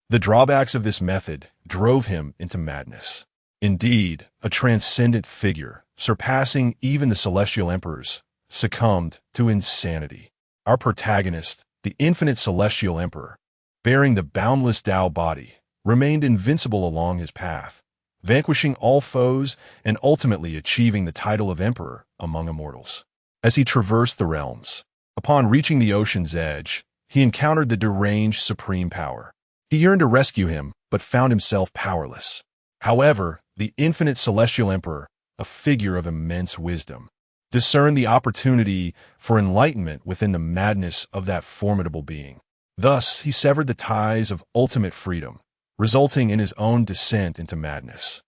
the drawbacks of this method drove him into madness. Indeed, a transcendent figure, surpassing even the celestial emperors, succumbed to insanity. Our protagonist, the infinite celestial emperor, bearing the boundless Tao body, remained invincible along his path, vanquishing all foes and ultimately achieving the title of emperor among immortals. As he traversed the realms, upon reaching the ocean's edge, he encountered the deranged supreme power. He yearned to rescue him, but found himself powerless. However, the infinite celestial emperor, a figure of immense wisdom, discerned the opportunity for enlightenment within the madness of that formidable being. Thus, he severed the ties of ultimate freedom, resulting in his own descent into madness.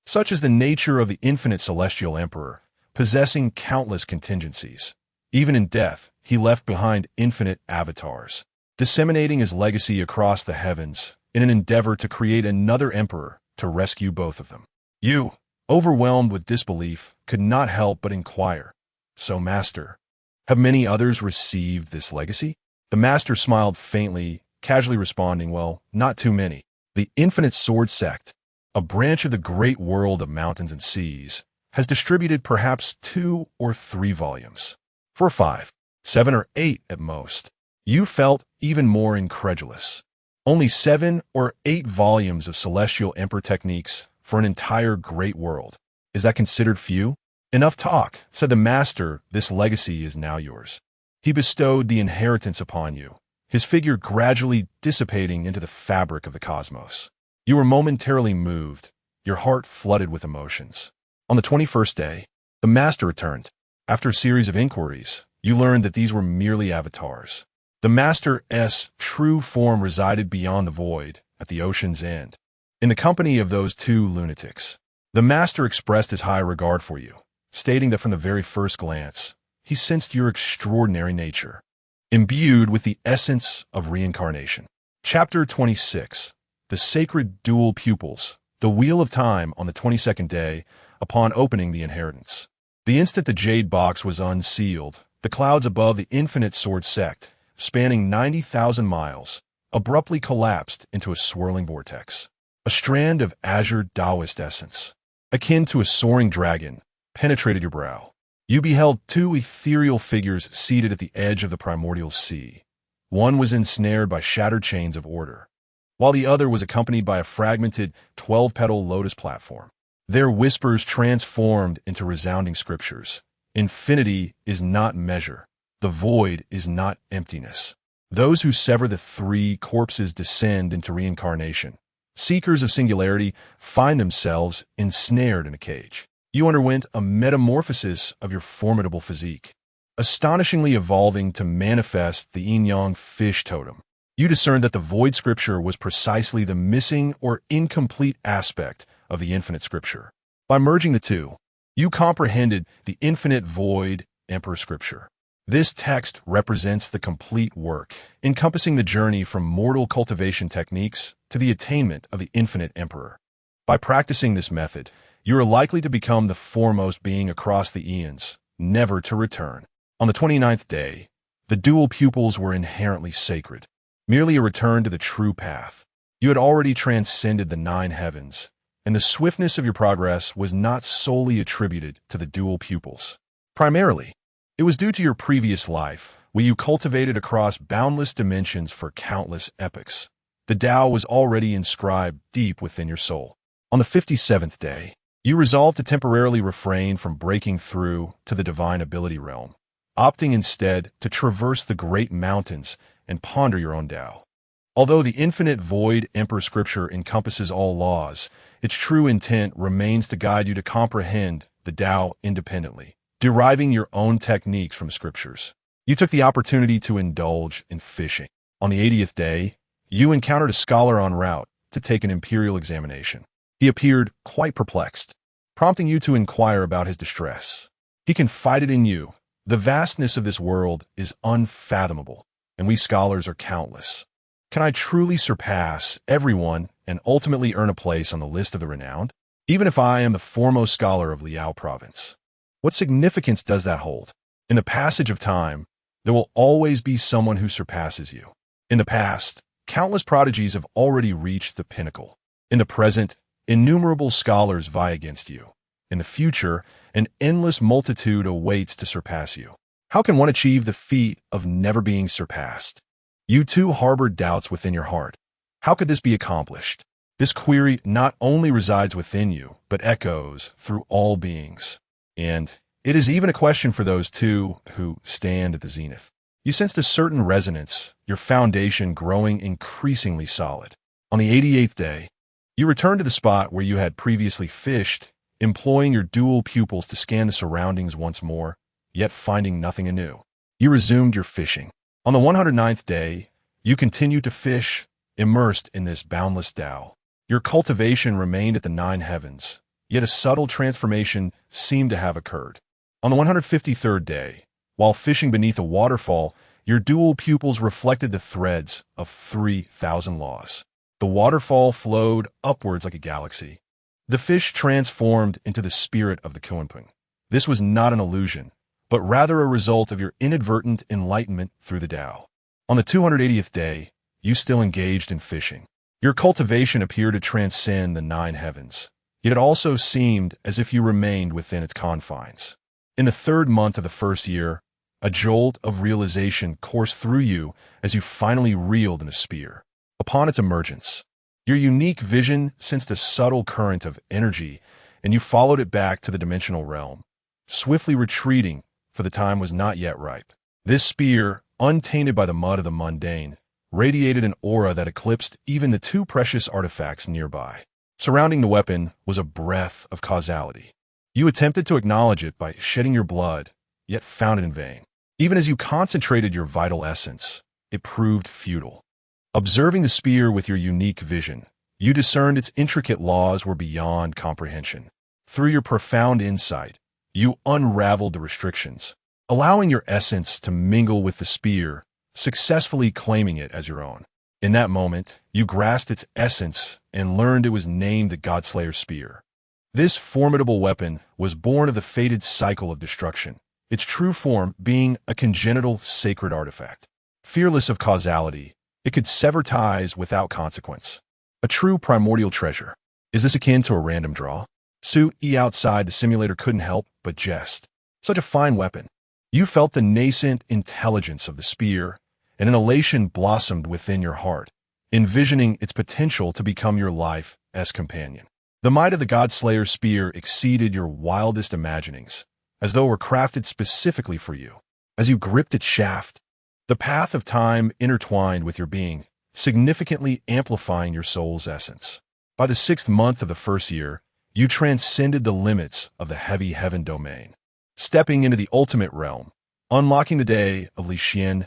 Such is the nature of the infinite celestial emperor, possessing countless contingencies. Even in death, he left behind infinite avatars, disseminating his legacy across the heavens in an endeavor to create another emperor to rescue both of them. You, overwhelmed with disbelief, could not help but inquire, "So, Master, have many others received this legacy?" The Master smiled faintly, casually responding, "Well, not too many. The Infinite Sword Sect, a branch of the great world of mountains and seas, has distributed perhaps 2 or 3 volumes. 4 or 5, 7 or 8 at most." You felt even more incredulous. Only 7 or 8 volumes of celestial emperor techniques for an entire great world. Is that considered few? "Enough talk," said the Master. "This legacy is now yours." He bestowed the inheritance upon you, his figure gradually dissipating into the fabric of the cosmos. You were momentarily moved, your heart flooded with emotions. On the 21st day, the Master returned. After a series of inquiries, you learned that these were merely avatars. The Master's true form resided beyond the void, at the ocean's end, in the company of those 2 lunatics. The Master expressed his high regard for you, stating that from the very first glance, he sensed your extraordinary nature, imbued with the essence of reincarnation. Chapter 26. The Sacred Dual Pupils. The Wheel of Time on the 22nd day, upon opening the inheritance. The instant the jade box was unsealed, the clouds above the Infinite Sword Sect, spanning 90,000 miles, abruptly collapsed into a swirling vortex. A strand of azure Taoist essence, akin to a soaring dragon, penetrated your brow. You beheld 2 ethereal figures seated at the edge of the primordial sea. One was ensnared by shattered chains of order, while the other was accompanied by a fragmented 12-petal lotus platform. Their whispers transformed into resounding scriptures. Infinity is not measure. The void is not emptiness. Those who sever the 3 corpses descend into reincarnation. Seekers of singularity find themselves ensnared in a cage. You underwent a metamorphosis of your formidable physique, astonishingly evolving to manifest the yin-yang fish totem. You discerned that the void scripture was precisely the missing or incomplete aspect of the infinite scripture. By merging the 2, you comprehended the infinite void emperor scripture. This text represents the complete work, encompassing the journey from mortal cultivation techniques to the attainment of the infinite emperor. By practicing this method, you are likely to become the foremost being across the eons, never to return. On the 29th day, the dual pupils were inherently sacred, merely a return to the true path. You had already transcended the 9 heavens, and the swiftness of your progress was not solely attributed to the dual pupils. Primarily, it was due to your previous life, where you cultivated across boundless dimensions for countless epochs. The Tao was already inscribed deep within your soul. On the 57th day, you resolved to temporarily refrain from breaking through to the divine ability realm, opting instead to traverse the great mountains and ponder your own Tao. Although the infinite void Emperor Scripture encompasses all laws, its true intent remains to guide you to comprehend the Tao independently, deriving your own techniques from Scriptures. You took the opportunity to indulge in fishing. On the 80th day, you encountered a scholar en route to take an imperial examination. He appeared quite perplexed, prompting you to inquire about his distress. He confided in you, "The vastness of this world is unfathomable, and we scholars are countless. Can I truly surpass everyone and ultimately earn a place on the list of the renowned, even if I am the foremost scholar of Liao province? What significance does that hold? In the passage of time, there will always be someone who surpasses you. In the past, countless prodigies have already reached the pinnacle. In the present, innumerable scholars vie against you. In the future, an endless multitude awaits to surpass you. How can one achieve the feat of never being surpassed?" You too harbored doubts within your heart. How could this be accomplished? This query not only resides within you, but echoes through all beings. And it is even a question for those two who stand at the zenith. You sensed a certain resonance, your foundation growing increasingly solid. On the 88th day, you returned to the spot where you had previously fished, employing your dual pupils to scan the surroundings once more, yet finding nothing anew. You resumed your fishing. On the 109th day, you continued to fish, immersed in this boundless Tao. Your cultivation remained at the 9 heavens, yet a subtle transformation seemed to have occurred. On the 153rd day, while fishing beneath a waterfall, your dual pupils reflected the threads of 3,000 laws. The waterfall flowed upwards like a galaxy. The fish transformed into the spirit of the Kunpeng. This was not an illusion, but rather a result of your inadvertent enlightenment through the Tao. On the 280th day, you still engaged in fishing. Your cultivation appeared to transcend the 9 heavens, yet it also seemed as if you remained within its confines. In the 3rd month of the first year, a jolt of realization coursed through you as you finally reeled in a spear. Upon its emergence, your unique vision sensed a subtle current of energy, and you followed it back to the dimensional realm, swiftly retreating, for the time was not yet ripe. This spear, untainted by the mud of the mundane, radiated an aura that eclipsed even the 2 precious artifacts nearby. Surrounding the weapon was a breath of causality. You attempted to acknowledge it by shedding your blood, yet found it in vain. Even as you concentrated your vital essence, it proved futile. Observing the spear with your unique vision, you discerned its intricate laws were beyond comprehension. Through your profound insight, you unraveled the restrictions, allowing your essence to mingle with the spear, successfully claiming it as your own. In that moment, you grasped its essence and learned it was named the Godslayer Spear. This formidable weapon was born of the fated cycle of destruction, its true form being a congenital sacred artifact. Fearless of causality, it could sever ties without consequence. A true primordial treasure. Is this akin to a random draw? Su Yi outside the simulator couldn't help but jest. Such a fine weapon. You felt the nascent intelligence of the spear, and an elation blossomed within your heart, envisioning its potential to become your life's companion. The might of the Godslayer Spear exceeded your wildest imaginings, as though it were crafted specifically for you. As you gripped its shaft, the path of time intertwined with your being, significantly amplifying your soul's essence. By the 6th month of the first year, you transcended the limits of the heavy heaven domain, stepping into the ultimate realm, unlocking the day of Li Xian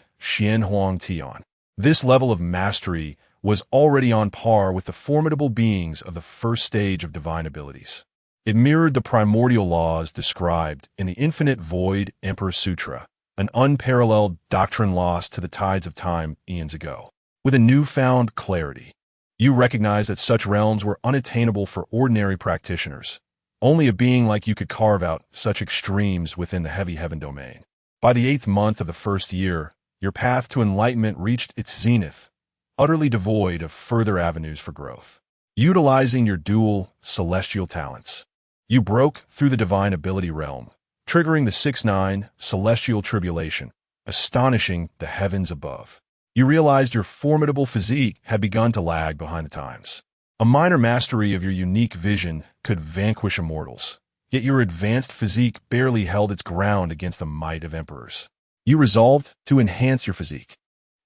Huang Tian. This level of mastery was already on par with the formidable beings of the first stage of divine abilities. It mirrored the primordial laws described in the Infinite Void Emperor Sutra, an unparalleled doctrine lost to the tides of time eons ago. With a newfound clarity, you recognized that such realms were unattainable for ordinary practitioners. Only a being like you could carve out such extremes within the heavy heaven domain. By the 8th month of the first year, your path to enlightenment reached its zenith, utterly devoid of further avenues for growth. Utilizing your dual celestial talents, you broke through the divine ability realm, triggering the 6-9 celestial tribulation, astonishing the heavens above. You realized your formidable physique had begun to lag behind the times. A minor mastery of your unique vision could vanquish immortals, yet your advanced physique barely held its ground against the might of emperors. You resolved to enhance your physique.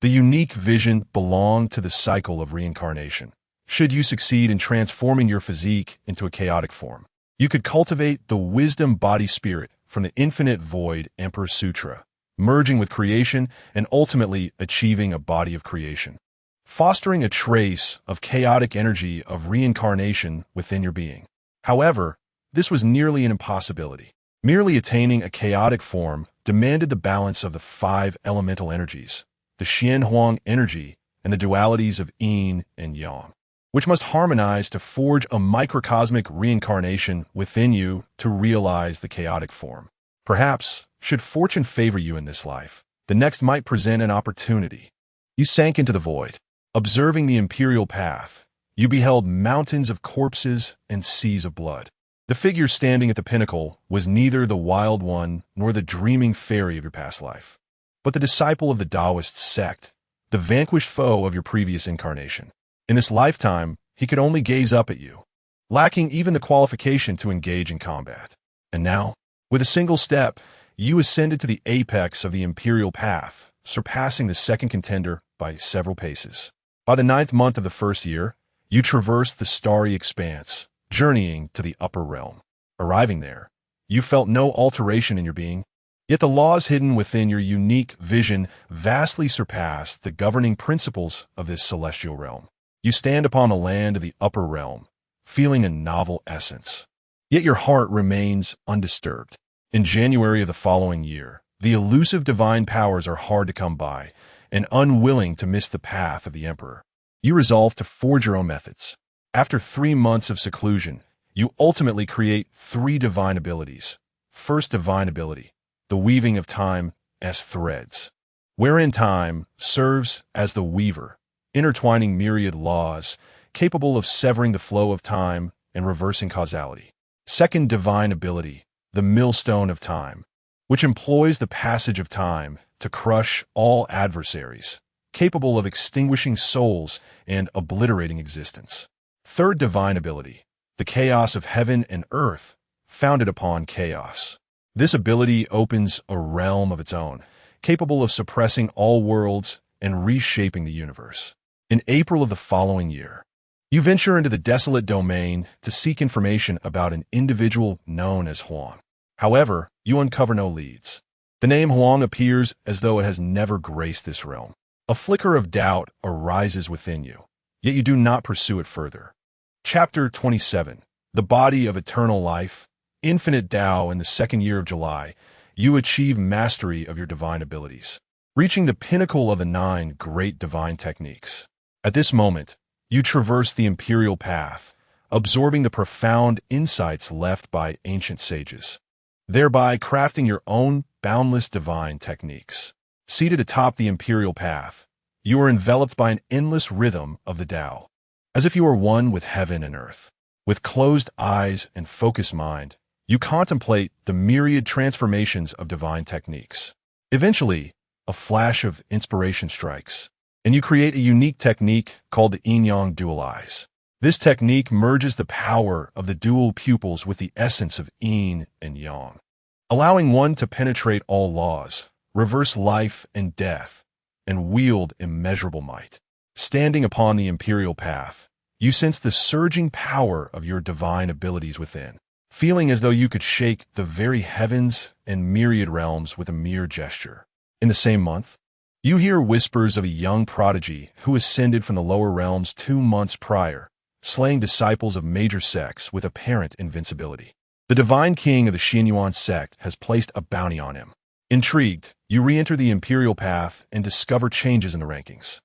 The unique vision belonged to the cycle of reincarnation. Should you succeed in transforming your physique into a chaotic form, you could cultivate the wisdom body spirit from the infinite void Emperor Sutra, merging with creation and ultimately achieving a body of creation, fostering a trace of chaotic energy of reincarnation within your being. However, this was nearly an impossibility. Merely attaining a chaotic form demanded the balance of the five elemental energies, the Xianhuang energy, and the dualities of yin and yang, which must harmonize to forge a microcosmic reincarnation within you to realize the chaotic form. Perhaps, should fortune favor you in this life, the next might present an opportunity. You sank into the void. Observing the imperial path, you beheld mountains of corpses and seas of blood. The figure standing at the pinnacle was neither the wild one nor the dreaming fairy of your past life, but the disciple of the Taoist sect, the vanquished foe of your previous incarnation. In this lifetime, he could only gaze up at you, lacking even the qualification to engage in combat. And now, with a single step, you ascended to the apex of the imperial path, surpassing the second contender by several paces. By the 9th month of the first year, you traversed the starry expanse, journeying to the upper realm. Arriving there, you felt no alteration in your being, yet the laws hidden within your unique vision vastly surpassed the governing principles of this celestial realm. You stand upon the land of the upper realm, feeling a novel essence. Yet your heart remains undisturbed. In January of the following year, the elusive divine powers are hard to come by, and unwilling to miss the path of the Emperor. You resolve to forge your own methods. After 3 months of seclusion, you ultimately create 3 divine abilities. First divine ability, the weaving of time as threads, wherein time serves as the weaver, intertwining myriad laws, capable of severing the flow of time and reversing causality. Second divine ability, the millstone of time, which employs the passage of time to crush all adversaries, capable of extinguishing souls and obliterating existence. Third divine ability, the chaos of heaven and earth, founded upon chaos. This ability opens a realm of its own, capable of suppressing all worlds and reshaping the universe. In April of the following year, you venture into the desolate domain to seek information about an individual known as Huang. However, you uncover no leads. The name Huang appears as though it has never graced this realm. A flicker of doubt arises within you, yet you do not pursue it further. Chapter 27. The Body of Eternal Life. Infinite Tao. In the 2nd year of July, you achieve mastery of your divine abilities, reaching the pinnacle of the 9 great divine techniques. At this moment, you traverse the imperial path, absorbing the profound insights left by ancient sages, thereby crafting your own boundless divine techniques. Seated atop the imperial path, you are enveloped by an endless rhythm of the Tao, as if you are one with heaven and earth. With closed eyes and focused mind, you contemplate the myriad transformations of divine techniques. Eventually, a flash of inspiration strikes, and you create a unique technique called the Yin-Yang Dual Eyes. This technique merges the power of the dual pupils with the essence of yin and yang, allowing one to penetrate all laws, reverse life and death, and wield immeasurable might. Standing upon the imperial path, you sense the surging power of your divine abilities within, feeling as though you could shake the very heavens and myriad realms with a mere gesture. In the same month, you hear whispers of a young prodigy who ascended from the lower realms 2 months prior, slaying disciples of major sects with apparent invincibility. The divine king of the Xianyuan sect has placed a bounty on him. Intrigued, you re-enter the imperial path and discover changes in the rankings.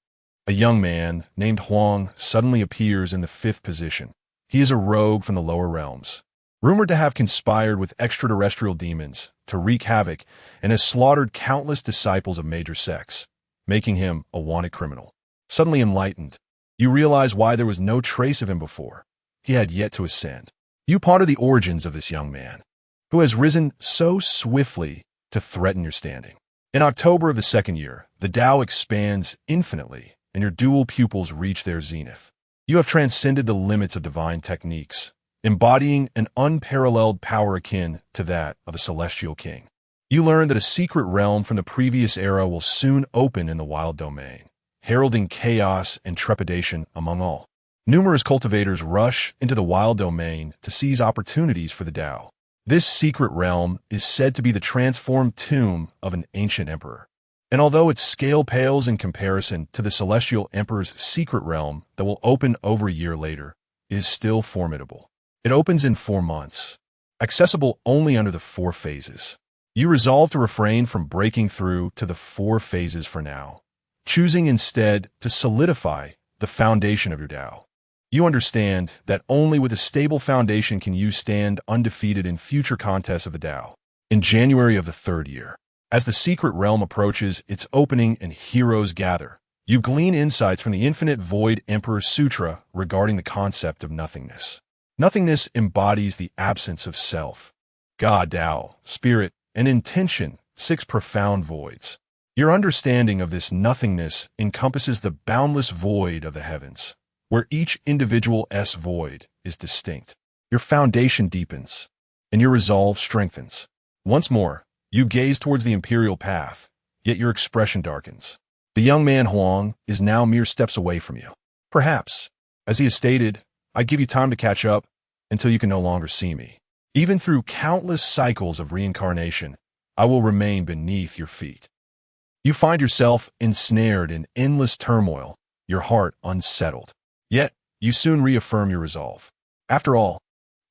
A young man named Huang suddenly appears in the 5th position. He is a rogue from the lower realms, rumored to have conspired with extraterrestrial demons to wreak havoc, and has slaughtered countless disciples of major sects, making him a wanted criminal. Suddenly enlightened, you realize why there was no trace of him before. He had yet to ascend. You ponder the origins of this young man, who has risen so swiftly to threaten your standing. In October of the 2nd year, the Tao expands infinitely, and your dual pupils reach their zenith. You have transcended the limits of divine techniques, embodying an unparalleled power akin to that of a celestial king. You learn that a secret realm from the previous era will soon open in the wild domain, heralding chaos and trepidation among all. Numerous cultivators rush into the wild domain to seize opportunities for the Tao. This secret realm is said to be the transformed tomb of an ancient emperor. And although its scale pales in comparison to the celestial emperor's secret realm that will open over a year later, it is still formidable. It opens in 4 months, accessible only under the 4 phases. You resolve to refrain from breaking through to the 4 phases for now, choosing instead to solidify the foundation of your Tao. You understand that only with a stable foundation can you stand undefeated in future contests of the Tao. In January of the 3rd year, as the secret realm approaches its opening and heroes gather, you glean insights from the Infinite Void Emperor Sutra regarding the concept of nothingness. Nothingness embodies the absence of self. God, Tao, Spirit, and Intention, 6 profound voids. Your understanding of this nothingness encompasses the boundless void of the heavens, where each individual void is distinct. Your foundation deepens, and your resolve strengthens. Once more, you gaze towards the imperial path, yet your expression darkens. The young man Huang is now mere steps away from you. Perhaps, as he has stated, I give you time to catch up until you can no longer see me. Even through countless cycles of reincarnation, I will remain beneath your feet. You find yourself ensnared in endless turmoil, your heart unsettled. Yet, you soon reaffirm your resolve. After all,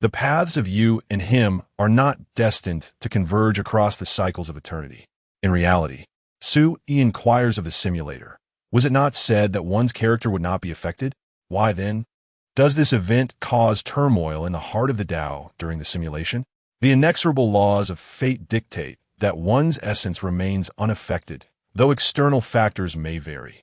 the paths of you and him are not destined to converge across the cycles of eternity. In reality, Su Yi inquires of the simulator. Was it not said that one's character would not be affected? Why then does this event cause turmoil in the heart of the Tao during the simulation? The inexorable laws of fate dictate that one's essence remains unaffected, though external factors may vary.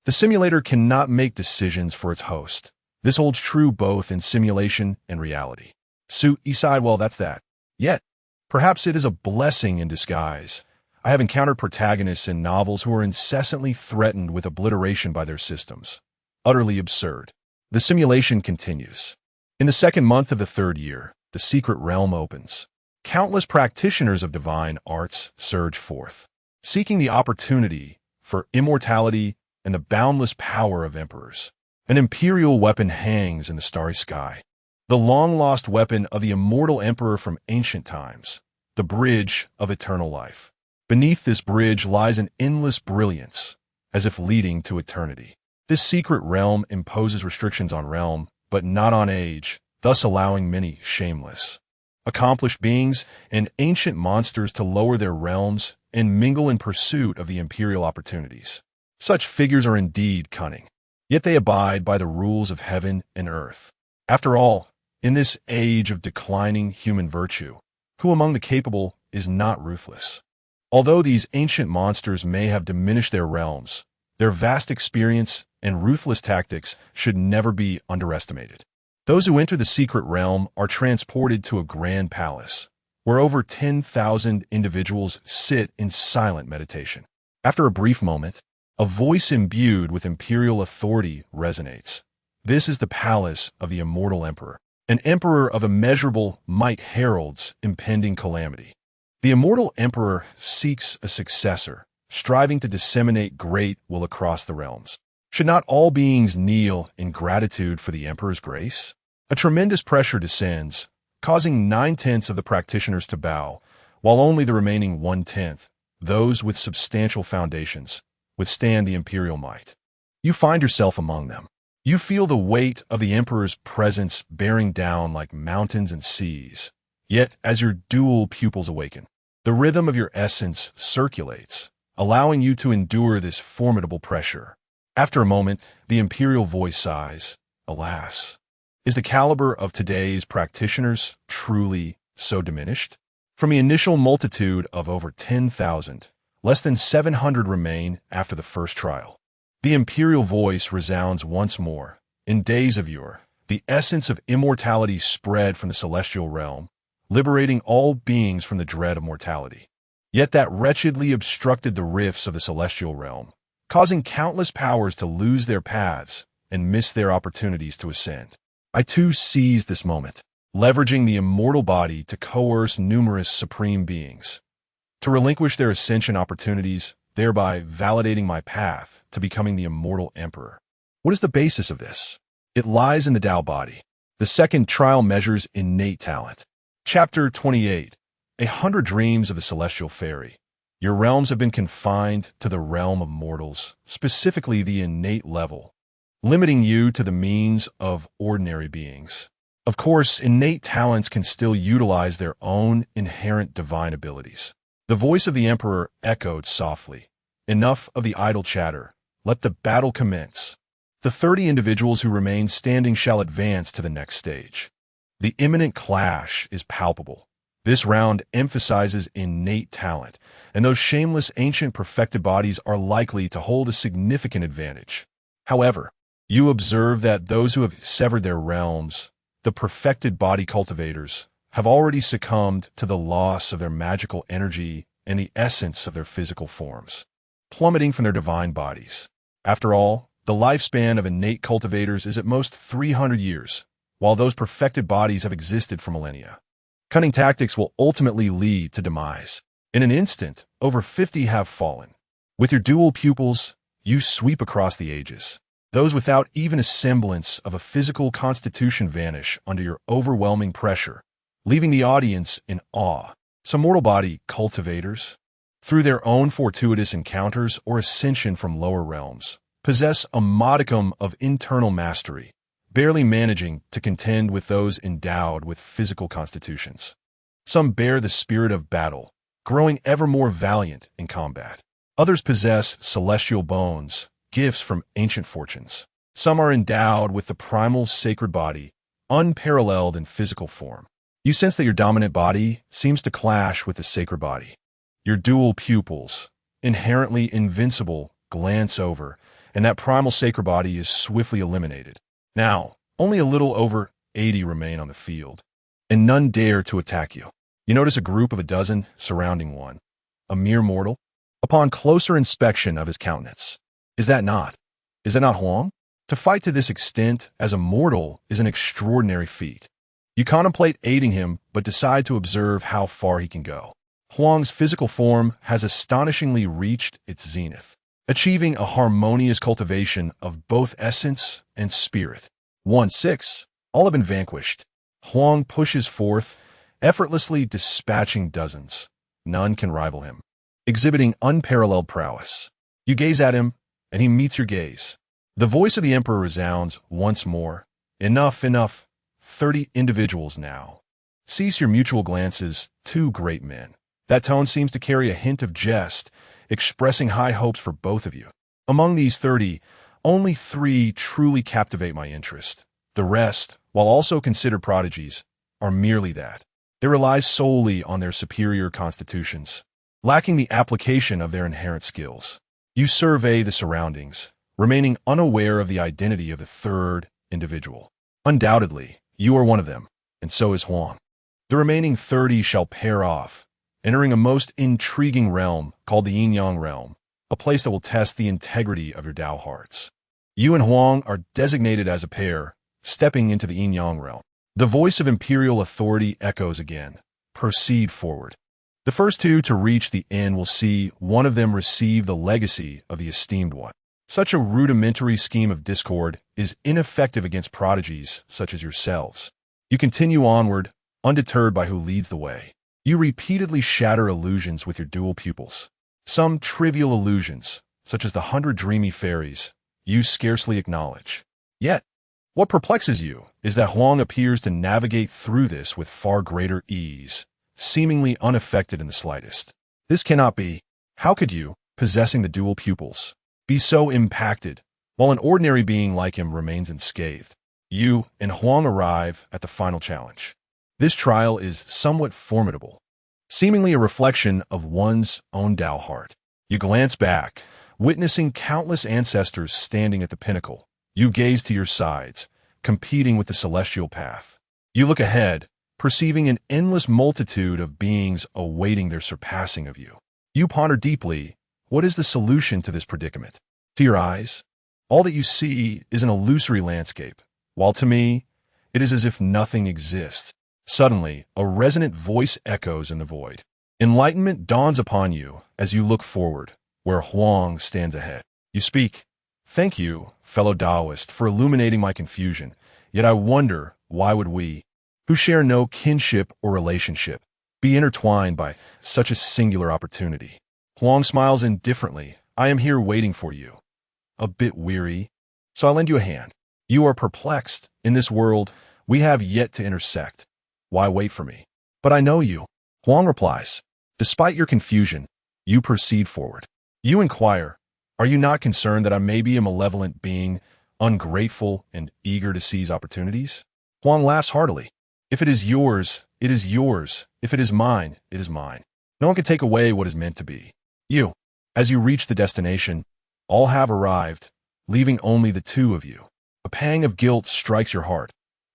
The simulator cannot make decisions for its host. This holds true both in simulation and reality. Su Yi sighed, well, that's that. Yet, perhaps it is a blessing in disguise. I have encountered protagonists in novels who are incessantly threatened with obliteration by their systems. Utterly absurd. The simulation continues. In the 2nd month of the 3rd year, the secret realm opens. Countless practitioners of divine arts surge forth, seeking the opportunity for immortality and the boundless power of emperors. An imperial weapon hangs in the starry sky. The long-lost weapon of the immortal emperor from ancient times, the bridge of eternal life. Beneath this bridge lies an endless brilliance, as if leading to eternity. This secret realm imposes restrictions on realm, but not on age, thus allowing many shameless, accomplished beings and ancient monsters to lower their realms and mingle in pursuit of the imperial opportunities. Such figures are indeed cunning, yet they abide by the rules of heaven and earth. After all, in this age of declining human virtue, who among the capable is not ruthless? Although these ancient monsters may have diminished their realms, their vast experience and ruthless tactics should never be underestimated. Those who enter the secret realm are transported to a grand palace, where over 10,000 individuals sit in silent meditation. After a brief moment, a voice imbued with imperial authority resonates. This is the palace of the immortal emperor. An emperor of immeasurable might heralds impending calamity. The immortal emperor seeks a successor, striving to disseminate great will across the realms. Should not all beings kneel in gratitude for the emperor's grace? A tremendous pressure descends, causing 9/10 of the practitioners to bow, while only the remaining 1/10, those with substantial foundations, withstand the imperial might. You find yourself among them. You feel the weight of the emperor's presence bearing down like mountains and seas. Yet, as your dual pupils awaken, the rhythm of your essence circulates, allowing you to endure this formidable pressure. After a moment, the imperial voice sighs, alas, is the caliber of today's practitioners truly so diminished? From the initial multitude of over 10,000, less than 700 remain after the first trial. The imperial voice resounds once more. In days of yore, the essence of immortality spread from the celestial realm, liberating all beings from the dread of mortality. Yet that wretchedly obstructed the rifts of the celestial realm, causing countless powers to lose their paths and miss their opportunities to ascend. I too seized this moment, leveraging the immortal body to coerce numerous supreme beings. to relinquish their ascension opportunities, thereby validating my path to becoming the immortal emperor. What is the basis of this? It lies in the Tao body. The second trial measures innate talent. Chapter 28. 100 Dreams of the Celestial Fairy. Your realms have been confined to the realm of mortals, specifically the innate level, limiting you to the means of ordinary beings. Of course, innate talents can still utilize their own inherent divine abilities. The voice of the emperor echoed softly. Enough of the idle chatter. Let the battle commence. The 30 individuals who remain standing shall advance to the next stage. The imminent clash is palpable. This round emphasizes innate talent, and those shameless ancient perfected bodies are likely to hold a significant advantage. However, you observe that those who have severed their realms, the perfected body cultivators, have already succumbed to the loss of their magical energy and the essence of their physical forms, plummeting from their divine bodies. After all, the lifespan of innate cultivators is at most 300 years, while those perfected bodies have existed for millennia. Cunning tactics will ultimately lead to demise. In an instant, over 50 have fallen. With your dual pupils, you sweep across the ages. Those without even a semblance of a physical constitution vanish under your overwhelming pressure, leaving the audience in awe. Some mortal body cultivators, through their own fortuitous encounters or ascension from lower realms, possess a modicum of internal mastery, barely managing to contend with those endowed with physical constitutions. Some bear the spirit of battle, growing ever more valiant in combat. Others possess celestial bones, gifts from ancient fortunes. Some are endowed with the primal sacred body, unparalleled in physical form. You sense that your dominant body seems to clash with the sacred body. Your dual pupils, inherently invincible, glance over, and that primal sacred body is swiftly eliminated. Now, only a little over 80 remain on the field, and none dare to attack you. You notice a group of a dozen surrounding one, a mere mortal. Upon closer inspection of his countenance, is that not Huang? To fight to this extent as a mortal is an extraordinary feat. You contemplate aiding him, but decide to observe how far he can go. Huang's physical form has astonishingly reached its zenith, achieving a harmonious cultivation of both essence and spirit. 1-6. All have been vanquished. Huang pushes forth, effortlessly dispatching dozens. None can rival him, exhibiting unparalleled prowess. You gaze at him, and he meets your gaze. The voice of the emperor resounds once more. Enough, enough. 30 individuals now. Cease your mutual glances, two great men. That tone seems to carry a hint of jest, expressing high hopes for both of you. Among these 30, only 3 truly captivate my interest. The rest, while also considered prodigies, are merely that. They rely solely on their superior constitutions, lacking the application of their inherent skills. You survey the surroundings, remaining unaware of the identity of the third individual. Undoubtedly, you are one of them, and so is Huang. The remaining 30 shall pair off, entering a most intriguing realm called the Yin-Yang realm, a place that will test the integrity of your Tao hearts. You and Huang are designated as a pair, stepping into the Yin-Yang realm. The voice of imperial authority echoes again. Proceed forward. The first 2 to reach the end will see one of them receive the legacy of the esteemed one. Such a rudimentary scheme of discord is ineffective against prodigies such as yourselves. You continue onward, undeterred by who leads the way. You repeatedly shatter illusions with your dual pupils. Some trivial illusions, such as the 100 dreamy fairies, you scarcely acknowledge. Yet, what perplexes you is that Huang appears to navigate through this with far greater ease, seemingly unaffected in the slightest. This cannot be. How could you, possessing the dual pupils, be so impacted, while an ordinary being like him remains unscathed? You and Huang arrive at the final challenge. This trial is somewhat formidable, seemingly a reflection of one's own Tao heart. You glance back, witnessing countless ancestors standing at the pinnacle. You gaze to your sides, competing with the celestial path. You look ahead, perceiving an endless multitude of beings awaiting their surpassing of you. You ponder deeply, what is the solution to this predicament? To your eyes, all that you see is an illusory landscape, while to me, it is as if nothing exists. Suddenly, a resonant voice echoes in the void. Enlightenment dawns upon you as you look forward, where Huang stands ahead. You speak, "Thank you, fellow Taoist, for illuminating my confusion, yet I wonder, why would we, who share no kinship or relationship, be intertwined by such a singular opportunity?" Huang smiles indifferently. "I am here waiting for you. A bit weary, so I lend you a hand. You are perplexed. In this world, we have yet to intersect. Why wait for me?" "But I know you," Huang replies. "Despite your confusion, you proceed forward. You inquire, are you not concerned that I may be a malevolent being, ungrateful and eager to seize opportunities?" Huang laughs heartily. "If it is yours, it is yours. If it is mine, it is mine. No one can take away what is meant to be. You, as you reach the destination, all have arrived, leaving only the two of you. A pang of guilt strikes your heart.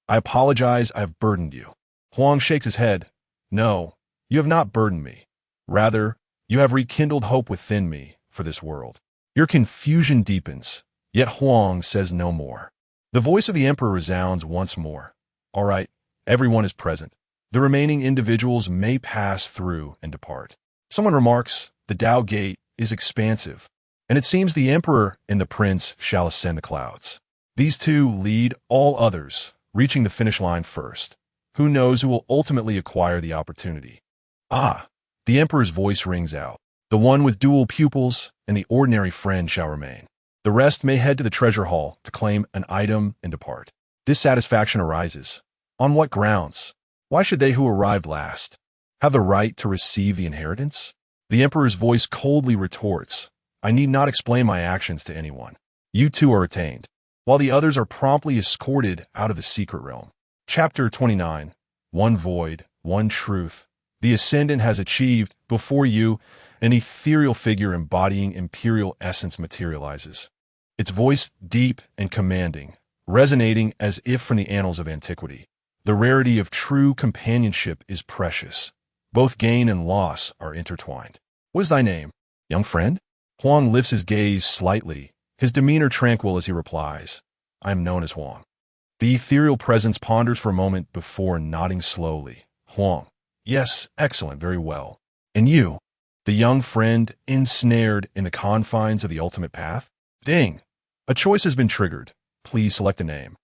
I apologize, I have burdened you." Huang shakes his head. "No, you have not burdened me. Rather, you have rekindled hope within me for this world." Your confusion deepens, yet Huang says no more. The voice of the emperor resounds once more. "All right, everyone is present. The remaining individuals may pass through and depart." Someone remarks, "The Tao Gate is expansive, and it seems the emperor and the prince shall ascend the clouds. These two lead all others, reaching the finish line first. Who knows who will ultimately acquire the opportunity?" "Ah!" The emperor's voice rings out. "The one with dual pupils and the ordinary friend shall remain. The rest may head to the treasure hall to claim an item and depart." Dissatisfaction arises. On what grounds? Why should they who arrived last have the right to receive the inheritance? The emperor's voice coldly retorts, "I need not explain my actions to anyone. You two are retained, while the others are promptly escorted out of the secret realm." Chapter 29. One Void, One Truth. The Ascendant has achieved. Before you, an ethereal figure embodying imperial essence materializes. Its voice deep and commanding, resonating as if from the annals of antiquity. The rarity of true companionship is precious. Both gain and loss are intertwined. "What is thy name, young friend?" Huang lifts his gaze slightly, his demeanor tranquil as he replies, "I am known as Huang." The ethereal presence ponders for a moment before nodding slowly. "Huang. Yes, excellent, very well. And you, the young friend ensnared in the confines of the ultimate path?" Ding! A choice has been triggered. Please select a name.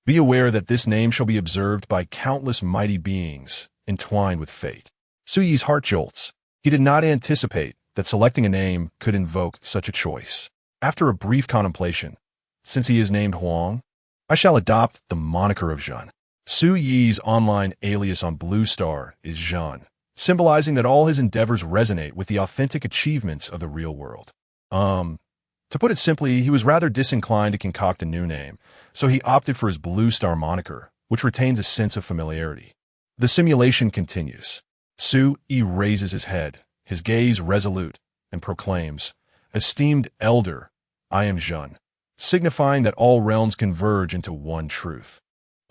Be aware that this name shall be observed by countless mighty beings entwined with fate. Su Yi's heart jolts. He did not anticipate that selecting a name could invoke such a choice. After a brief contemplation, since he is named Huang, I shall adopt the moniker of Zhen. Su Yi's online alias on Blue Star is Zhen, symbolizing that all his endeavors resonate with the authentic achievements of the real world. To put it simply, he was rather disinclined to concoct a new name, so he opted for his Blue Star moniker, which retains a sense of familiarity. The simulation continues. Su Yi raises his head, his gaze resolute, and proclaims, "Esteemed elder, I am Zhen," signifying that all realms converge into one truth,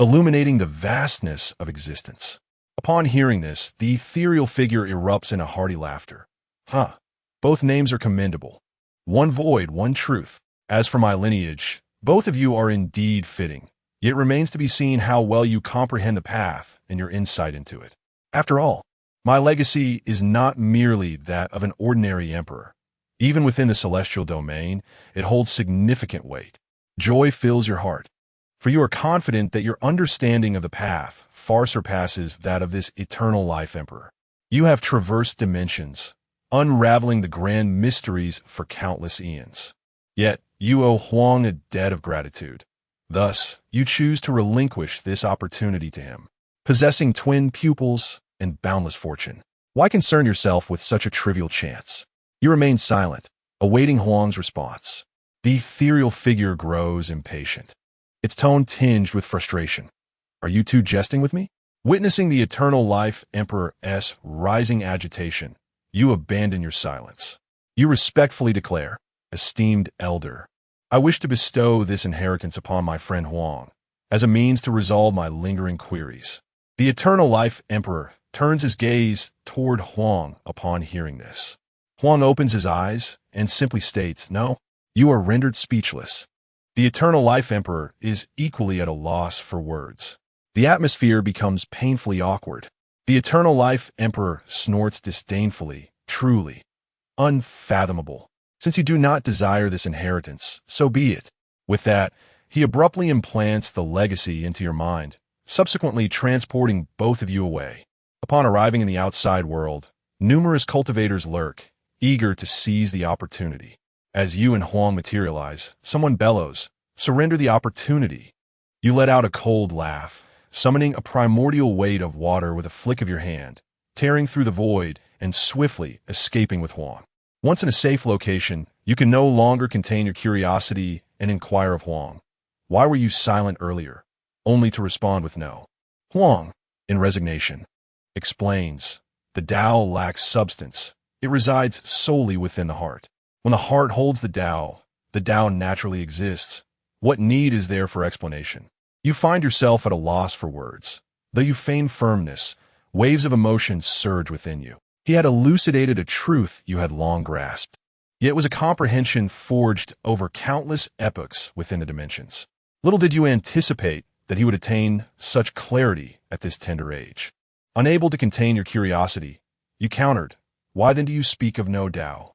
illuminating the vastness of existence. Upon hearing this, the ethereal figure erupts in a hearty laughter. "Huh, both names are commendable. One void, one truth. As for my lineage, both of you are indeed fitting. Yet remains to be seen how well you comprehend the path and your insight into it. After all, my legacy is not merely that of an ordinary emperor. Even within the celestial domain, it holds significant weight. Joy fills your heart, for you are confident that your understanding of the path far surpasses that of this eternal life emperor. You have traversed dimensions, unraveling the grand mysteries for countless eons. Yet, you owe Huang a debt of gratitude. Thus, you choose to relinquish this opportunity to him, possessing twin pupils and boundless fortune. Why concern yourself with such a trivial chance? You remain silent, awaiting Huang's response. The ethereal figure grows impatient, its tone tinged with frustration. Are you two jesting with me? Witnessing the eternal life Emperor's rising agitation, you abandon your silence. You respectfully declare, "Esteemed elder, I wish to bestow this inheritance upon my friend Huang, as a means to resolve my lingering queries." The eternal life emperor turns his gaze toward Huang upon hearing this. Huang opens his eyes and simply states, "No." You are rendered speechless. The eternal life emperor is equally at a loss for words. The atmosphere becomes painfully awkward. The Eternal Life Emperor snorts disdainfully. Truly unfathomable. Since you do not desire this inheritance, so be it. With that, he abruptly implants the legacy into your mind, subsequently transporting both of you away. Upon arriving in the outside world, numerous cultivators lurk, eager to seize the opportunity. As you and Huang materialize, someone bellows, "Surrender the opportunity." You let out a cold laugh, summoning a primordial weight of water with a flick of your hand, tearing through the void and swiftly escaping with Huang. Once in a safe location, you can no longer contain your curiosity and inquire of Huang, "Why were you silent earlier?" Only to respond with no. Huang, in resignation, explains, "The Tao lacks substance. It resides solely within the heart. When the heart holds the Tao naturally exists. What need is there for explanation?" You find yourself at a loss for words. Though you feign firmness, waves of emotion surge within you. He had elucidated a truth you had long grasped. Yet it was a comprehension forged over countless epochs within the dimensions. Little did you anticipate that he would attain such clarity at this tender age. Unable to contain your curiosity, you countered, "Why then do you speak of no Tao?"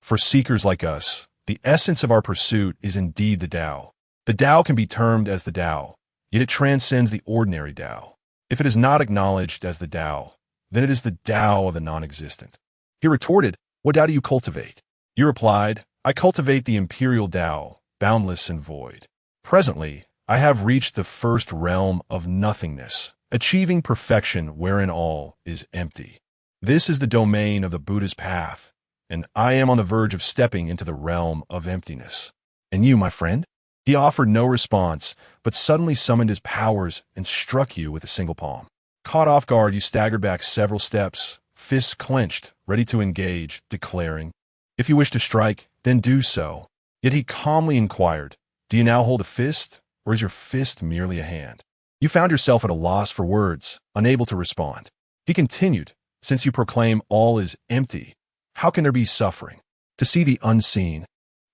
For seekers like us, the essence of our pursuit is indeed the Tao. The Tao can be termed as the Tao, yet it transcends the ordinary Tao. If it is not acknowledged as the Tao, then it is the Tao of the non-existent. He retorted, "What Tao do you cultivate?" You replied, "I cultivate the imperial Tao, boundless and void. Presently, I have reached the first realm of nothingness, achieving perfection wherein all is empty. This is the domain of the Buddha's path, and I am on the verge of stepping into the realm of emptiness. And you, my friend?" He offered no response, but suddenly summoned his powers and struck you with a single palm. Caught off guard, you staggered back several steps, fists clenched, ready to engage, declaring, "If you wish to strike, then do so." Yet he calmly inquired, "Do you now hold a fist, or is your fist merely a hand?" You found yourself at a loss for words, unable to respond. He continued, "Since you proclaim all is empty, how can there be suffering? To see the unseen,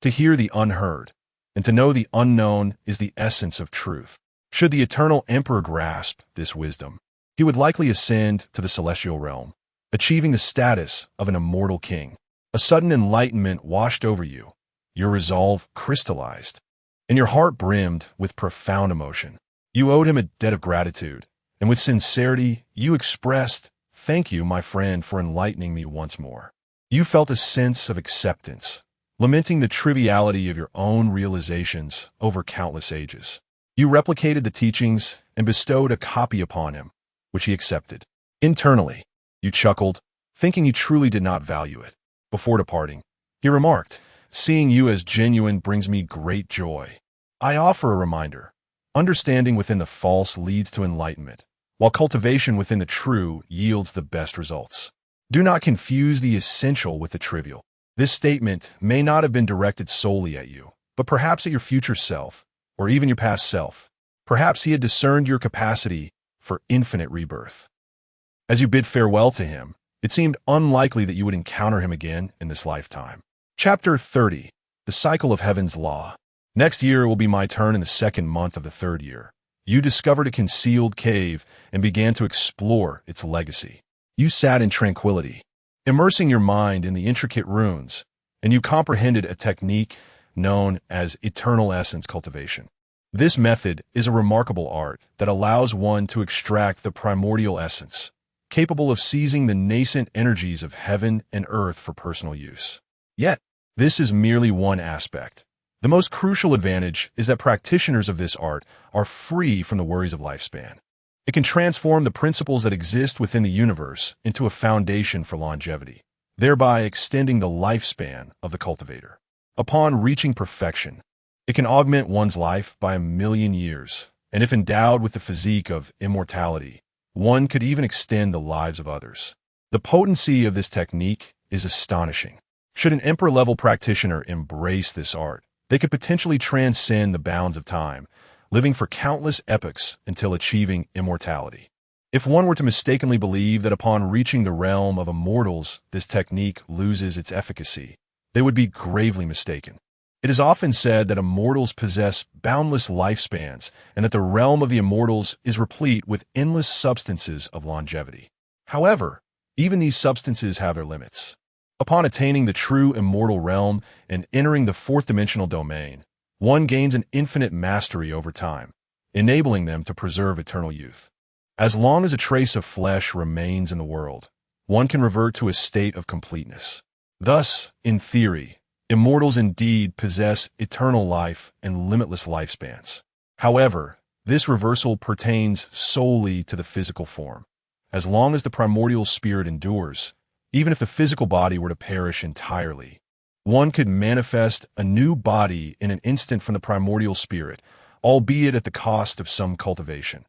to hear the unheard, and to know the unknown is the essence of truth." Should the Eternal Emperor grasp this wisdom, he would likely ascend to the celestial realm, achieving the status of an immortal king. A sudden enlightenment washed over you. Your resolve crystallized, and your heart brimmed with profound emotion. You owed him a debt of gratitude, and with sincerity you expressed, "Thank you, my friend, for enlightening me once more." You felt a sense of acceptance, lamenting the triviality of your own realizations over countless ages. You replicated the teachings and bestowed a copy upon him, which he accepted. Internally, you chuckled, thinking you truly did not value it. Before departing, he remarked, "Seeing you as genuine brings me great joy. I offer a reminder. Understanding within the false leads to enlightenment, while cultivation within the true yields the best results. Do not confuse the essential with the trivial." This statement may not have been directed solely at you, but perhaps at your future self, or even your past self. Perhaps he had discerned your capacity for infinite rebirth. As you bid farewell to him, it seemed unlikely that you would encounter him again in this lifetime. Chapter 30. The Cycle of Heaven's Law. Next year will be my turn in the second month of the third year. You discovered a concealed cave and began to explore its legacy. You sat in tranquility, immersing your mind in the intricate runes, and you comprehended a technique known as eternal essence cultivation. This method is a remarkable art that allows one to extract the primordial essence, capable of seizing the nascent energies of heaven and earth for personal use. Yet, this is merely one aspect. The most crucial advantage is that practitioners of this art are free from the worries of lifespan. It can transform the principles that exist within the universe into a foundation for longevity, thereby extending the lifespan of the cultivator. Upon reaching perfection, it can augment one's life by 1,000,000 years, and if endowed with the physique of immortality, one could even extend the lives of others. The potency of this technique is astonishing. Should an emperor-level practitioner embrace this art, they could potentially transcend the bounds of time, living for countless epochs until achieving immortality. If one were to mistakenly believe that upon reaching the realm of immortals this technique loses its efficacy, they would be gravely mistaken. It is often said that immortals possess boundless lifespans and that the realm of the immortals is replete with endless substances of longevity. However, even these substances have their limits. Upon attaining the true immortal realm and entering the fourth-dimensional domain, one gains an infinite mastery over time, enabling them to preserve eternal youth. As long as a trace of flesh remains in the world, one can revert to a state of completeness. Thus, in theory, immortals indeed possess eternal life and limitless lifespans. However, this reversal pertains solely to the physical form. As long as the primordial spirit endures, even if the physical body were to perish entirely, one could manifest a new body in an instant from the primordial spirit, albeit at the cost of some cultivation.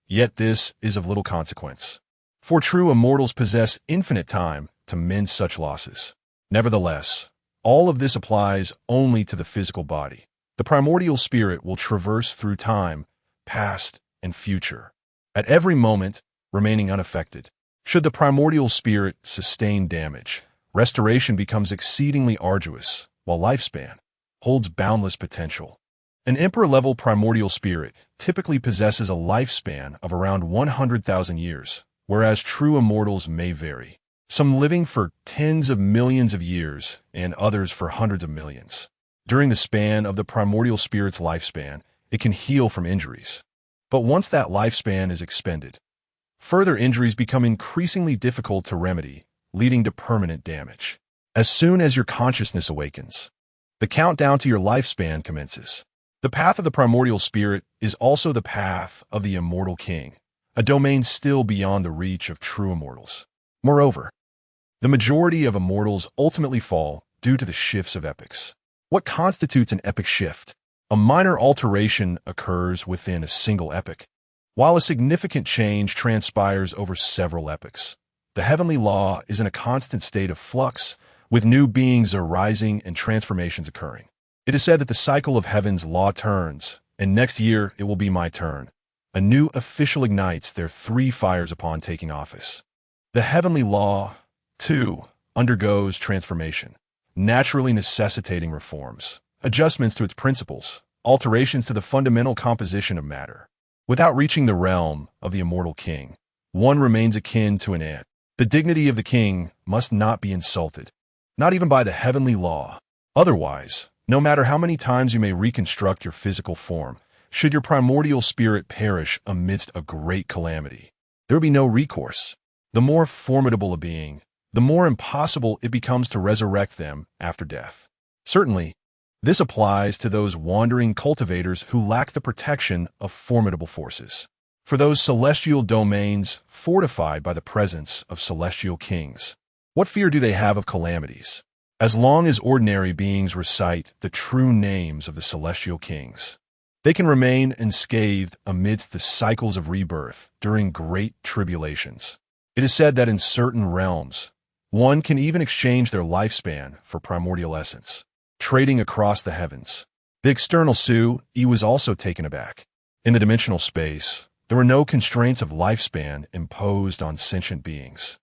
Yet this is of little consequence, for true immortals possess infinite time to mend such losses. Nevertheless, all of this applies only to the physical body. The primordial spirit will traverse through time, past and future, at every moment remaining unaffected. Should the primordial spirit sustain damage, restoration becomes exceedingly arduous, while lifespan holds boundless potential. An emperor-level primordial spirit typically possesses a lifespan of around 100,000 years, whereas true immortals may vary, some living for tens of millions of years and others for hundreds of millions. During the span of the primordial spirit's lifespan, it can heal from injuries. But once that lifespan is expended, further injuries become increasingly difficult to remedy, leading to permanent damage. As soon as your consciousness awakens, the countdown to your lifespan commences. The path of the primordial spirit is also the path of the immortal king, a domain still beyond the reach of true immortals. Moreover, the majority of immortals ultimately fall due to the shifts of epochs. What constitutes an epoch shift? A minor alteration occurs within a single epoch, while a significant change transpires over several epochs. The heavenly law is in a constant state of flux, with new beings arising and transformations occurring. It is said that the cycle of heaven's law turns, and next year it will be my turn. A new official ignites their three fires upon taking office. The heavenly law, too, undergoes transformation, naturally necessitating reforms, adjustments to its principles, alterations to the fundamental composition of matter. Without reaching the realm of the immortal king, one remains akin to an ant. The dignity of the king must not be insulted, not even by the heavenly law. Otherwise, no matter how many times you may reconstruct your physical form, should your primordial spirit perish amidst a great calamity, there will be no recourse. The more formidable a being, the more impossible it becomes to resurrect them after death. Certainly, this applies to those wandering cultivators who lack the protection of formidable forces. For those celestial domains fortified by the presence of celestial kings, what fear do they have of calamities? As long as ordinary beings recite the true names of the celestial kings, they can remain unscathed amidst the cycles of rebirth during great tribulations. It is said that in certain realms, one can even exchange their lifespan for primordial essence, trading across the heavens. The external Su was also taken aback. In the dimensional space, there were no constraints of lifespan imposed on sentient beings.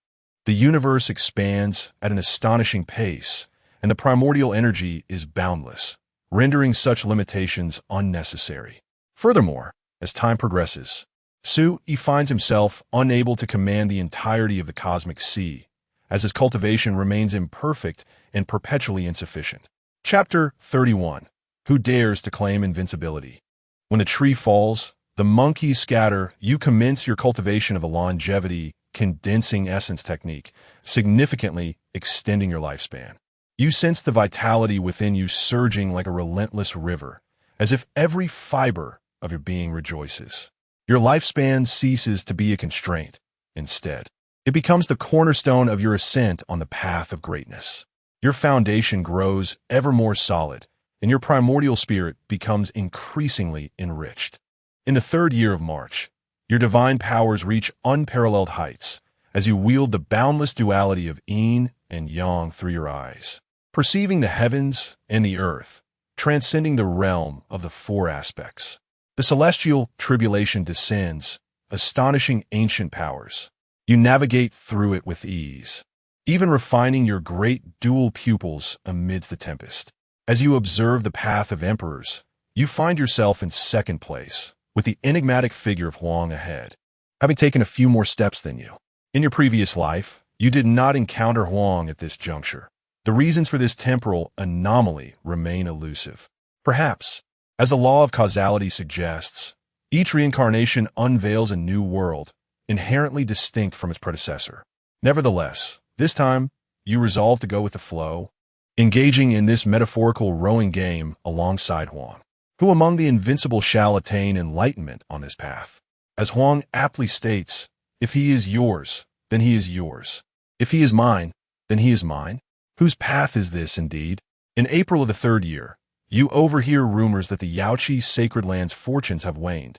The universe expands at an astonishing pace, and the primordial energy is boundless, rendering such limitations unnecessary. Furthermore, as time progresses, Su finds himself unable to command the entirety of the cosmic sea, as his cultivation remains imperfect and perpetually insufficient. Chapter 31. Who dares to claim invincibility? When the tree falls, the monkeys scatter. You commence your cultivation of a longevity condensing essence technique, significantly extending your lifespan. You sense the vitality within you surging like a relentless river, as if every fiber of your being rejoices. Your lifespan ceases to be a constraint. Instead, it becomes the cornerstone of your ascent on the path of greatness. Your foundation grows ever more solid, and your primordial spirit becomes increasingly enriched. In the third year of March, your divine powers reach unparalleled heights as you wield the boundless duality of yin and yang through your eyes, perceiving the heavens and the earth, transcending the realm of the four aspects. The celestial tribulation descends, astonishing ancient powers. You navigate through it with ease, even refining your great dual pupils amidst the tempest. As you observe the path of emperors, you find yourself in second place, with the enigmatic figure of Huang ahead, having taken a few more steps than you. In your previous life, you did not encounter Huang at this juncture. The reasons for this temporal anomaly remain elusive. Perhaps, as the law of causality suggests, each reincarnation unveils a new world, inherently distinct from its predecessor. Nevertheless, this time, you resolve to go with the flow, engaging in this metaphorical rowing game alongside Huang, who among the invincible shall attain enlightenment on this path. As Huang aptly states, if he is yours, then he is yours. If he is mine, then he is mine. Whose path is this indeed? In April of the third year, you overhear rumors that the Yaoqi Sacred Land's fortunes have waned,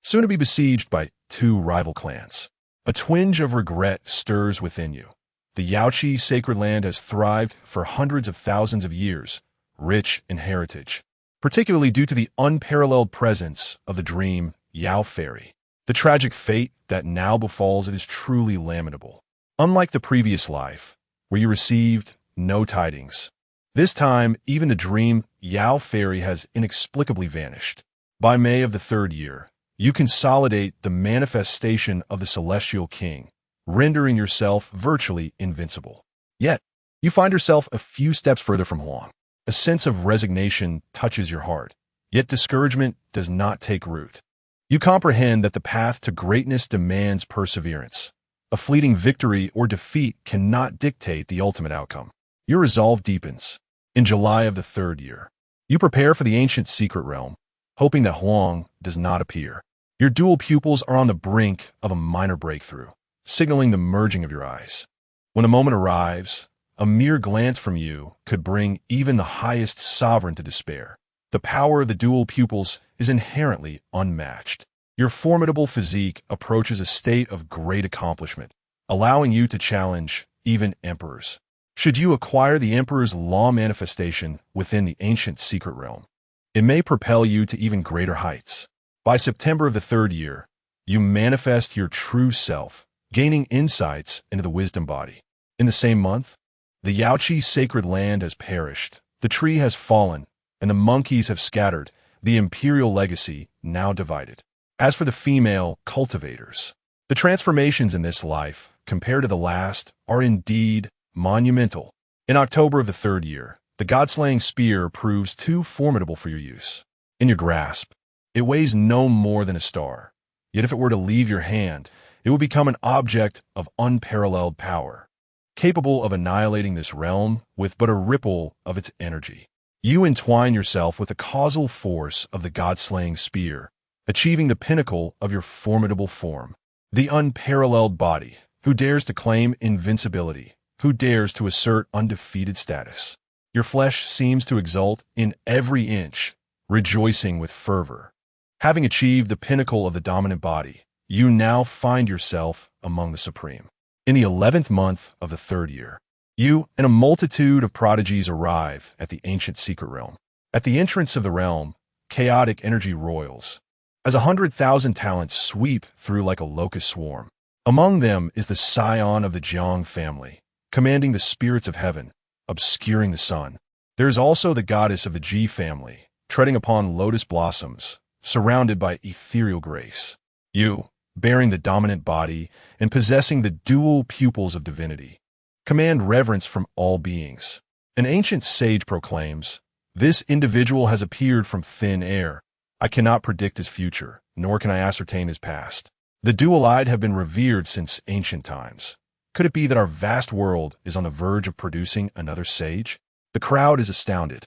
soon to be besieged by two rival clans. A twinge of regret stirs within you. The Yaoqi Sacred Land has thrived for hundreds of thousands of years, rich in heritage, particularly due to the unparalleled presence of the dream Yao Fairy. The tragic fate that now befalls it is truly lamentable. Unlike the previous life, where you received no tidings, this time even the dream Yao Fairy has inexplicably vanished. By May of the third year, you consolidate the manifestation of the Celestial King, rendering yourself virtually invincible. Yet, you find yourself a few steps further from Huang. A sense of resignation touches your heart, yet discouragement does not take root. You comprehend that the path to greatness demands perseverance. A fleeting victory or defeat cannot dictate the ultimate outcome. Your resolve deepens. In July of the third year, you prepare for the ancient secret realm, hoping that Huang does not appear. Your dual pupils are on the brink of a minor breakthrough, signaling the merging of your eyes. When the moment arrives, a mere glance from you could bring even the highest sovereign to despair. The power of the dual pupils is inherently unmatched. Your formidable physique approaches a state of great accomplishment, allowing you to challenge even emperors. Should you acquire the emperor's law manifestation within the ancient secret realm, it may propel you to even greater heights. By September of the third year, you manifest your true self, gaining insights into the wisdom body. In the same month, the Yaoqi Sacred Land has perished, the tree has fallen, and the monkeys have scattered, the imperial legacy now divided. As for the female cultivators, the transformations in this life, compared to the last, are indeed monumental. In October of the third year, the God-slaying spear proves too formidable for your use. In your grasp, it weighs no more than a star. Yet if it were to leave your hand, it would become an object of unparalleled power, capable of annihilating this realm with but a ripple of its energy. You entwine yourself with the causal force of the God-slaying spear, achieving the pinnacle of your formidable form. The unparalleled body, who dares to claim invincibility, who dares to assert undefeated status. Your flesh seems to exult in every inch, rejoicing with fervor. Having achieved the pinnacle of the dominant body, you now find yourself among the supreme. In the 11th month of the third year, you and a multitude of prodigies arrive at the ancient secret realm. At the entrance of the realm, chaotic energy roils, as 100,000 talents sweep through like a locust swarm. Among them is the scion of the Jiang family, commanding the spirits of heaven, obscuring the sun. There is also the goddess of the Ji family, treading upon lotus blossoms, surrounded by ethereal grace. You, bearing the dominant body and possessing the dual pupils of divinity, command reverence from all beings. An ancient sage proclaims, "This individual has appeared from thin air. I cannot predict his future, nor can I ascertain his past." The dual-eyed have been revered since ancient times. Could it be that our vast world is on the verge of producing another sage? The crowd is astounded,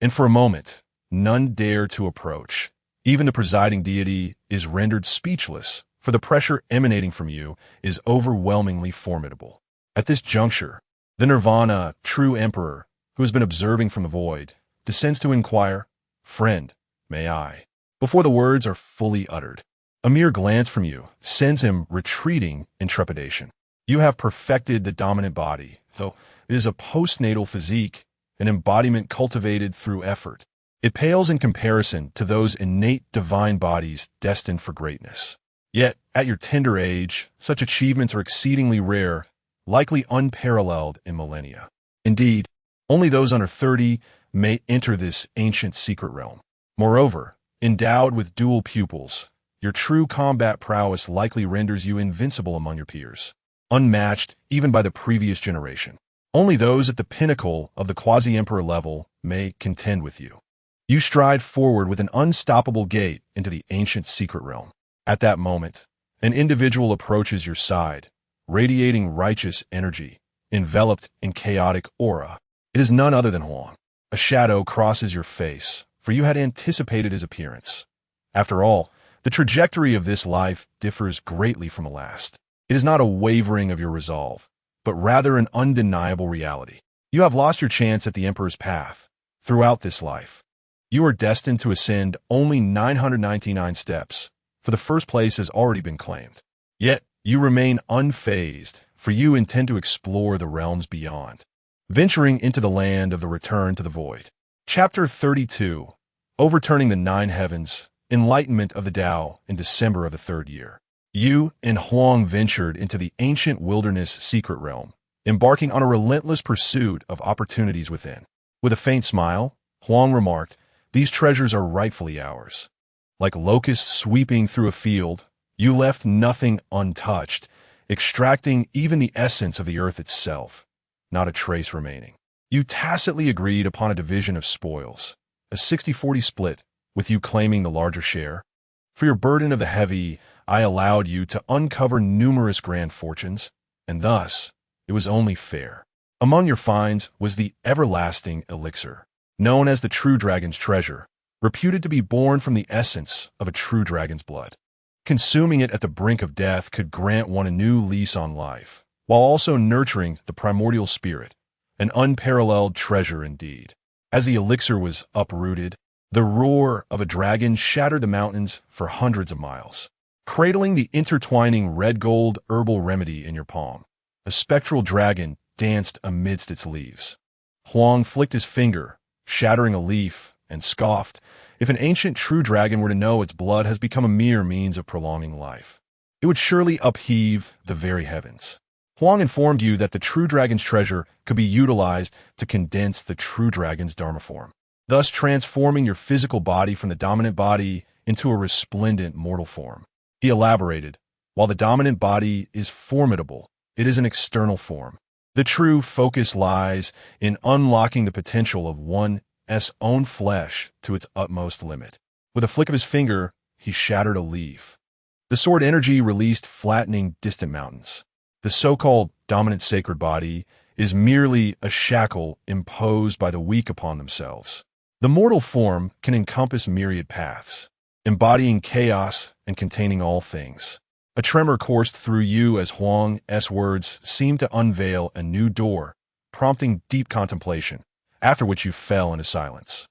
and for a moment, none dare to approach. Even the presiding deity is rendered speechless, for the pressure emanating from you is overwhelmingly formidable. At this juncture, the Nirvana, true emperor, who has been observing from the void, descends to inquire, "Friend, may I?" Before the words are fully uttered, a mere glance from you sends him retreating in trepidation. You have perfected the dominant body, though it is a postnatal physique, an embodiment cultivated through effort. It pales in comparison to those innate divine bodies destined for greatness. Yet, at your tender age, such achievements are exceedingly rare, likely unparalleled in millennia. Indeed, only those under 30 may enter this ancient secret realm. Moreover, endowed with dual pupils, your true combat prowess likely renders you invincible among your peers. unmatched even by the previous generation. Only those at the pinnacle of the quasi-emperor level may contend with you. You stride forward with an unstoppable gait into the ancient secret realm. At that moment, an individual approaches your side, radiating righteous energy, enveloped in chaotic aura. It is none other than Huang. A shadow crosses your face, for you had anticipated his appearance. After all, the trajectory of this life differs greatly from the last. It is not a wavering of your resolve, but rather an undeniable reality. You have lost your chance at the Emperor's path. Throughout this life, you are destined to ascend only 999 steps, for the first place has already been claimed. Yet, you remain unfazed, for you intend to explore the realms beyond, venturing into the land of the return to the void. Chapter 32. Overturning the Nine Heavens, Enlightenment of the Tao in December of the third year. You and Huang ventured into the ancient wilderness secret realm, embarking on a relentless pursuit of opportunities within. With a faint smile, Huang remarked, "These treasures are rightfully ours." Like locusts sweeping through a field, you left nothing untouched, extracting even the essence of the earth itself, not a trace remaining. You tacitly agreed upon a division of spoils, a 60-40 split, with you claiming the larger share. For your burden of the heavy, I allowed you to uncover numerous grand fortunes, and thus, it was only fair. Among your finds was the everlasting elixir, known as the true dragon's treasure, reputed to be born from the essence of a true dragon's blood. Consuming it at the brink of death could grant one a new lease on life, while also nurturing the primordial spirit, an unparalleled treasure indeed. As the elixir was uprooted, the roar of a dragon shattered the mountains for hundreds of miles. Cradling the intertwining red-gold herbal remedy in your palm, a spectral dragon danced amidst its leaves. Huang flicked his finger, shattering a leaf, and scoffed, "If an ancient true dragon were to know its blood has become a mere means of prolonging life, it would surely upheave the very heavens." Huang informed you that the true dragon's treasure could be utilized to condense the true dragon's dharma form, thus transforming your physical body from the dominant body into a resplendent mortal form. He elaborated, "While the dominant body is formidable, it is an external form. The true focus lies in unlocking the potential of one's own flesh to its utmost limit." With a flick of his finger, he shattered a leaf. The sword energy released, flattening distant mountains. The so-called dominant sacred body is merely a shackle imposed by the weak upon themselves. The mortal form can encompass myriad paths, embodying chaos and containing all things. A tremor coursed through you as Huang's words seemed to unveil a new door, prompting deep contemplation, after which you fell into silence.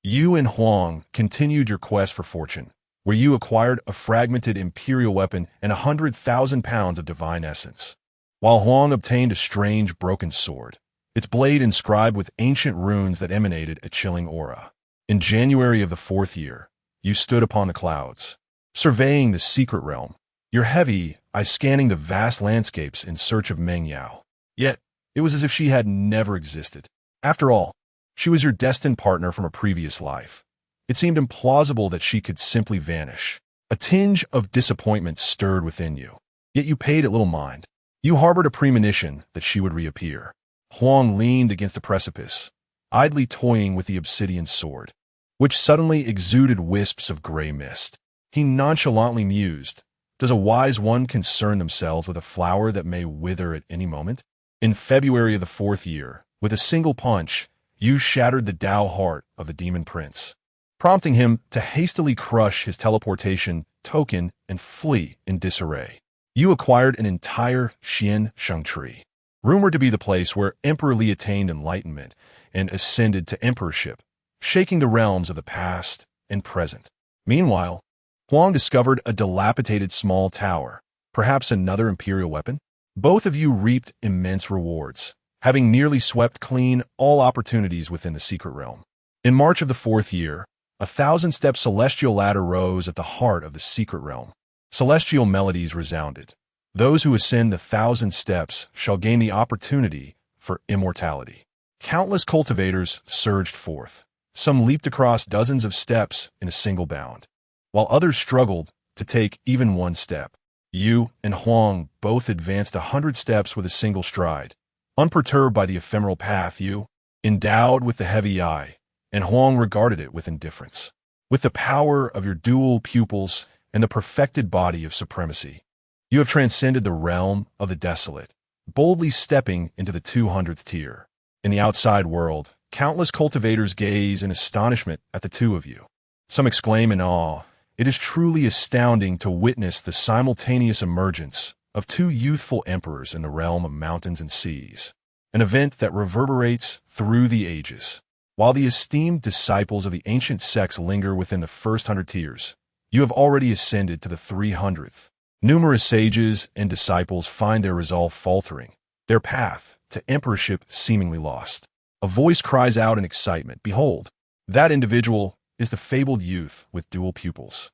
You and Huang continued your quest for fortune, where you acquired a fragmented imperial weapon and 100,000 pounds of divine essence, while Huang obtained a strange broken sword, its blade inscribed with ancient runes that emanated a chilling aura. In January of the fourth year, you stood upon the clouds, surveying the secret realm, your heavy eyes scanning the vast landscapes in search of Meng Yao. Yet, it was as if she had never existed. After all, she was your destined partner from a previous life. It seemed implausible that she could simply vanish. A tinge of disappointment stirred within you, yet you paid it little mind. You harbored a premonition that she would reappear. Huang leaned against a precipice, idly toying with the obsidian sword, which suddenly exuded wisps of gray mist. He nonchalantly mused, "Does a wise one concern themselves with a flower that may wither at any moment?" In February of the fourth year, with a single punch, you shattered the Tao heart of the demon prince, prompting him to hastily crush his teleportation token and flee in disarray. You acquired an entire Xian Sheng tree, rumored to be the place where Emperor Li attained enlightenment and ascended to emperorship, shaking the realms of the past and present. Meanwhile, Huang discovered a dilapidated small tower, perhaps another imperial weapon. Both of you reaped immense rewards, having nearly swept clean all opportunities within the secret realm. In March of the fourth year, 1,000-step celestial ladder rose at the heart of the secret realm. Celestial melodies resounded. Those who ascend the 1,000 steps shall gain the opportunity for immortality. Countless cultivators surged forth. Some leaped across dozens of steps in a single bound, while others struggled to take even one step. You and Huang both advanced 100 steps with a single stride, unperturbed by the ephemeral path. You, endowed with the heavy eye, and Huang regarded it with indifference. With the power of your dual pupils and the perfected body of supremacy, you have transcended the realm of the desolate, boldly stepping into the 200th tier. In the outside world, countless cultivators gaze in astonishment at the two of you. Some exclaim in awe. It is truly astounding to witness the simultaneous emergence of two youthful emperors in the realm of mountains and seas, an event that reverberates through the ages. While the esteemed disciples of the ancient sects linger within the first 100 tiers, you have already ascended to the 300th. Numerous sages and disciples find their resolve faltering, their path to emperorship seemingly lost. A voice cries out in excitement, "Behold, that individual is the fabled youth with dual pupils,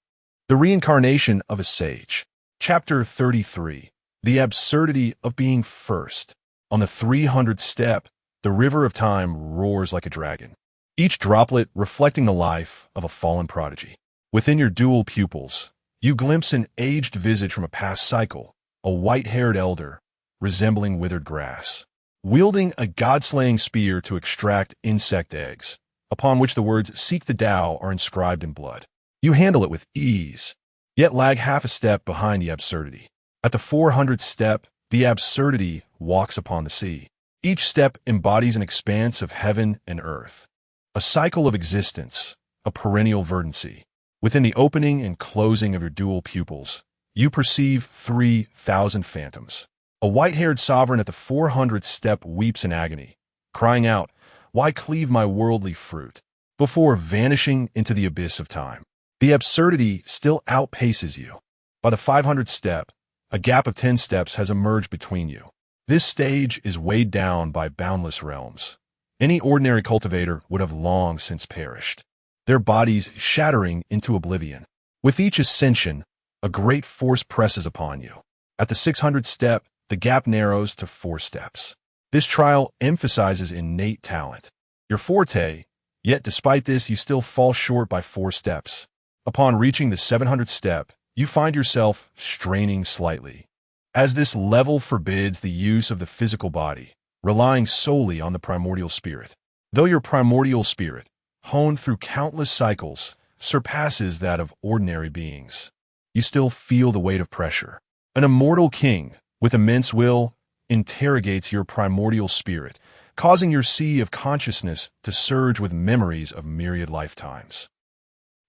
the reincarnation of a sage." Chapter 33. The absurdity of being first. On the 300th step, the river of time roars like a dragon, each droplet reflecting the life of a fallen prodigy. Within your dual pupils, you glimpse an aged visage from a past cycle, a white-haired elder, resembling withered grass, wielding a god-slaying spear to extract insect eggs, upon which the words "Seek the Tao" are inscribed in blood. You handle it with ease, yet lag half a step behind the absurdity. At the 400th step, the absurdity walks upon the sea. Each step embodies an expanse of heaven and earth, a cycle of existence, a perennial verdancy. Within the opening and closing of your dual pupils, you perceive 3,000 phantoms. A white-haired sovereign at the 400th step weeps in agony, crying out, "Why cleave my worldly fruit?" before vanishing into the abyss of time. The absurdity still outpaces you. By the 500th step, a gap of 10 steps has emerged between you. This stage is weighed down by boundless realms. Any ordinary cultivator would have long since perished, their bodies shattering into oblivion. With each ascension, a great force presses upon you. At the 600th step, the gap narrows to 4 steps. This trial emphasizes innate talent, your forte, yet despite this you still fall short by 4 steps. Upon reaching the 700th step, you find yourself straining slightly, as this level forbids the use of the physical body, relying solely on the primordial spirit. Though your primordial spirit, honed through countless cycles, surpasses that of ordinary beings, you still feel the weight of pressure. An immortal king, with immense will, interrogates your primordial spirit, causing your sea of consciousness to surge with memories of myriad lifetimes.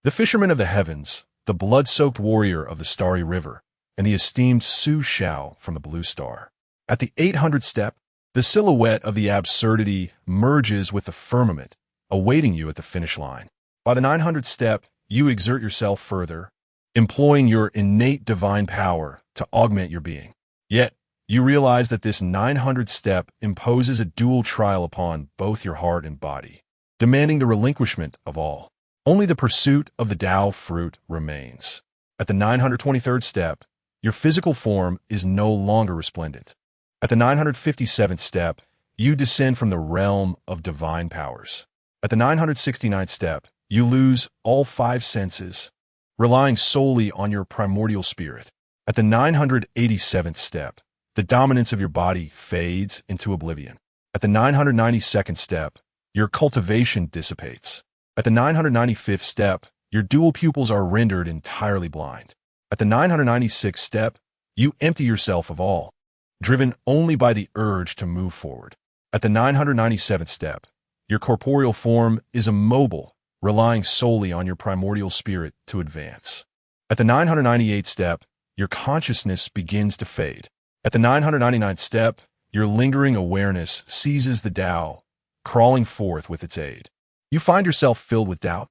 The fisherman of the heavens, the blood-soaked warrior of the starry river, and the esteemed Su Shao from the blue star. At the 800th step, the silhouette of the absurdity merges with the firmament, awaiting you at the finish line. By the 900th step, you exert yourself further, employing your innate divine power to augment your being. Yet, you realize that this 900th step imposes a dual trial upon both your heart and body, demanding the relinquishment of all. Only the pursuit of the Tao fruit remains. At the 923rd step, your physical form is no longer resplendent. At the 957th step, you descend from the realm of divine powers. At the 969th step, you lose all 5 senses, relying solely on your primordial spirit. At the 987th step, the dominance of your body fades into oblivion. At the 992nd step, your cultivation dissipates. At the 995th step, your dual pupils are rendered entirely blind. At the 996th step, you empty yourself of all, driven only by the urge to move forward. At the 997th step, your corporeal form is immobile, relying solely on your primordial spirit to advance. At the 998th step, your consciousness begins to fade. At the 999th step, your lingering awareness seizes the Tao, crawling forth with its aid. You find yourself filled with doubt.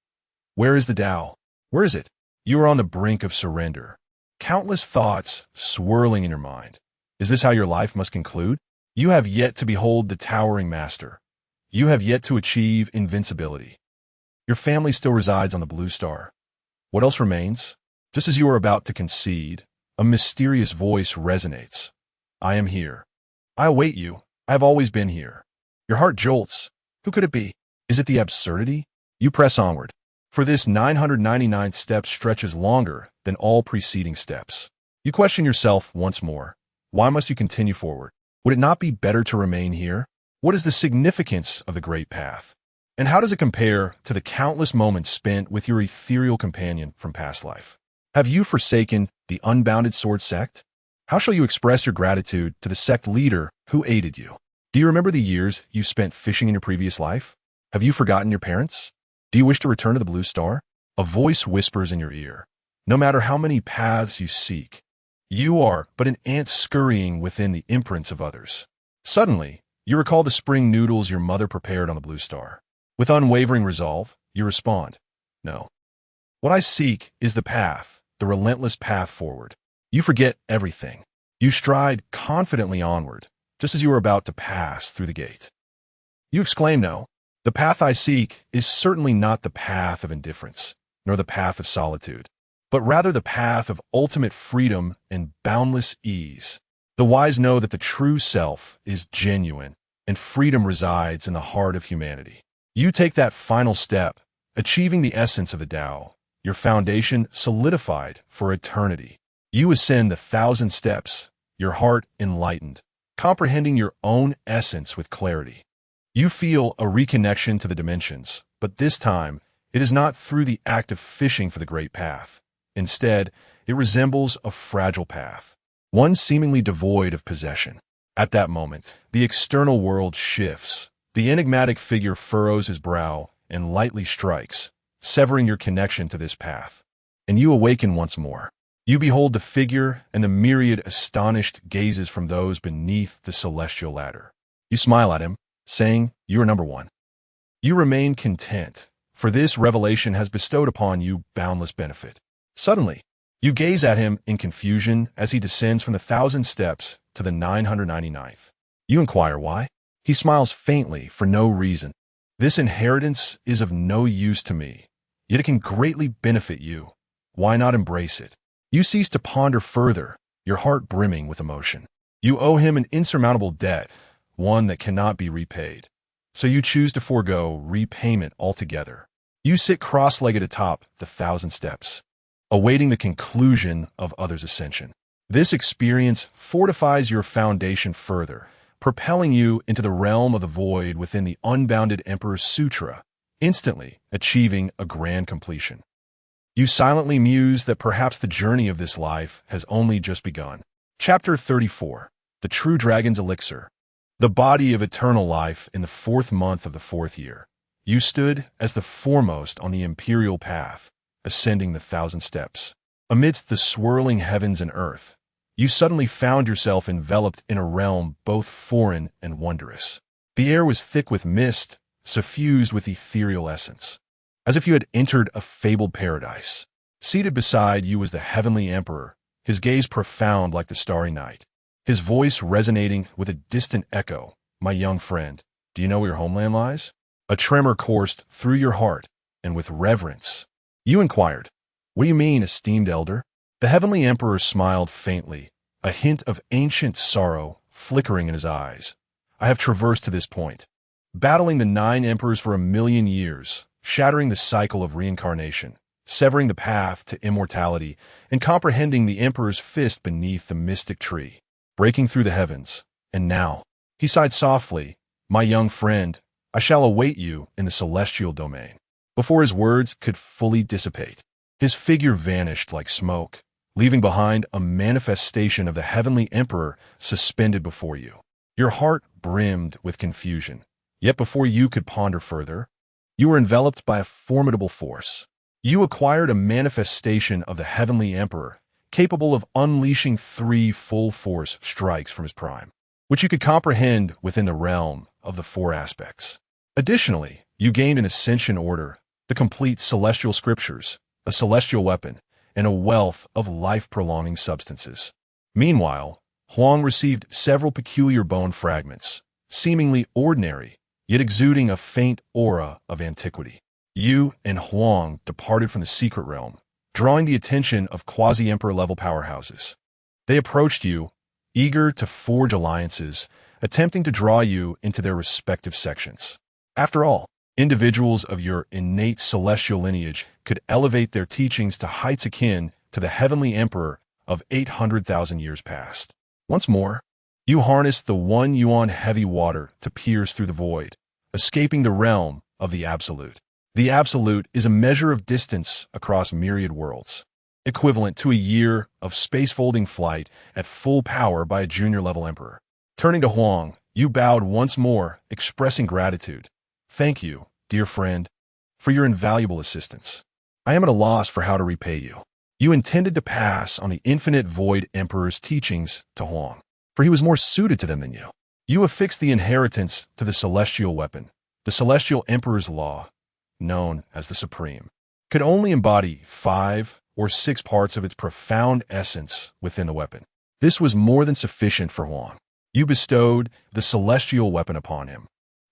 Where is the Tao? Where is it? You are on the brink of surrender. Countless thoughts swirling in your mind. Is this how your life must conclude? You have yet to behold the towering master. You have yet to achieve invincibility. Your family still resides on the blue star. What else remains? Just as you are about to concede, a mysterious voice resonates. I am here. I await you. I have always been here. Your heart jolts. Who could it be? Is it the absurdity? You press onward, for this 999th step stretches longer than all preceding steps. You question yourself once more. Why must you continue forward? Would it not be better to remain here? What is the significance of the Great Path? And how does it compare to the countless moments spent with your ethereal companion from past life? Have you forsaken the unbounded sword sect? How shall you express your gratitude to the sect leader who aided you? Do you remember the years you spent fishing in your previous life? Have you forgotten your parents? Do you wish to return to the Blue Star? A voice whispers in your ear. No matter how many paths you seek, you are but an ant scurrying within the imprints of others. Suddenly, you recall the spring noodles your mother prepared on the Blue Star. With unwavering resolve, you respond, "No. What I seek is the path, the relentless path forward." You forget everything. You stride confidently onward, just as you are about to pass through the gate. You exclaim, "No. The path I seek is certainly not the path of indifference, nor the path of solitude, but rather the path of ultimate freedom and boundless ease." The wise know that the true self is genuine, and freedom resides in the heart of humanity. You take that final step, achieving the essence of the Tao, your foundation solidified for eternity. You ascend the 1,000 steps, your heart enlightened, comprehending your own essence with clarity. You feel a reconnection to the dimensions, but this time, it is not through the act of fishing for the Great Path. Instead, it resembles a fragile path, one seemingly devoid of possession. At that moment, the external world shifts. The enigmatic figure furrows his brow and lightly strikes, severing your connection to this path. And you awaken once more. You behold the figure and the myriad astonished gazes from those beneath the celestial ladder. You smile at him, saying, "You are number one." You remain content, for this revelation has bestowed upon you boundless benefit. Suddenly, you gaze at him in confusion as he descends from the 1,000 steps to the 999th. You inquire why. He smiles faintly for no reason. "This inheritance is of no use to me, yet it can greatly benefit you. Why not embrace it?" You cease to ponder further, your heart brimming with emotion. You owe him an insurmountable debt, one that cannot be repaid. So you choose to forego repayment altogether. You sit cross-legged atop the 1,000 steps, awaiting the conclusion of others' ascension. This experience fortifies your foundation further, propelling you into the realm of the void within the unbounded Emperor's Sutra, instantly achieving a grand completion. You silently muse that perhaps the journey of this life has only just begun. Chapter 34. The True Dragon's Elixir. The body of eternal life in the 4th month of the 4th year. You stood as the foremost on the imperial path, ascending the 1,000 steps. Amidst the swirling heavens and earth, you suddenly found yourself enveloped in a realm both foreign and wondrous. The air was thick with mist, suffused with ethereal essence, as if you had entered a fabled paradise. Seated beside you was the heavenly emperor, his gaze profound like the starry night, his voice resonating with a distant echo. "My young friend, do you know where your homeland lies?" A tremor coursed through your heart, and with reverence, you inquired, "What do you mean, esteemed elder?" The heavenly emperor smiled faintly, a hint of ancient sorrow flickering in his eyes. "I have traversed to this point, battling the 9 emperors for 1,000,000 years, shattering the cycle of reincarnation, severing the path to immortality, and comprehending the Emperor's fist beneath the mystic tree, breaking through the heavens. And now," he sighed softly, "my young friend, I shall await you in the celestial domain." Before his words could fully dissipate, his figure vanished like smoke, leaving behind a manifestation of the heavenly Emperor suspended before you. Your heart brimmed with confusion, yet before you could ponder further, you were enveloped by a formidable force. You acquired a manifestation of the heavenly Emperor, capable of unleashing 3 full-force strikes from his prime, which you could comprehend within the realm of the 4 aspects. Additionally, you gained an ascension order, the complete celestial scriptures, a celestial weapon, and a wealth of life-prolonging substances. Meanwhile, Huang received several peculiar bone fragments, seemingly ordinary, yet exuding a faint aura of antiquity. You and Huang departed from the secret realm, drawing the attention of quasi-emperor-level powerhouses. They approached you, eager to forge alliances, attempting to draw you into their respective sections. After all, individuals of your innate celestial lineage could elevate their teachings to heights akin to the heavenly emperor of 800,000 years past. Once more, you harness the 1 yuan heavy water to pierce through the void, escaping the realm of the Absolute. The Absolute is a measure of distance across myriad worlds, equivalent to a year of space-folding flight at full power by a junior-level emperor. Turning to Huang, you bowed once more, expressing gratitude. Thank you, dear friend, for your invaluable assistance. I am at a loss for how to repay you. You intended to pass on the Infinite Void Emperor's teachings to Huang, for he was more suited to them than you. You affixed the inheritance to the Celestial Weapon. The Celestial Emperor's law, known as the Supreme, could only embody 5 or 6 parts of its profound essence within the weapon. This was more than sufficient for Huang. You bestowed the Celestial Weapon upon him,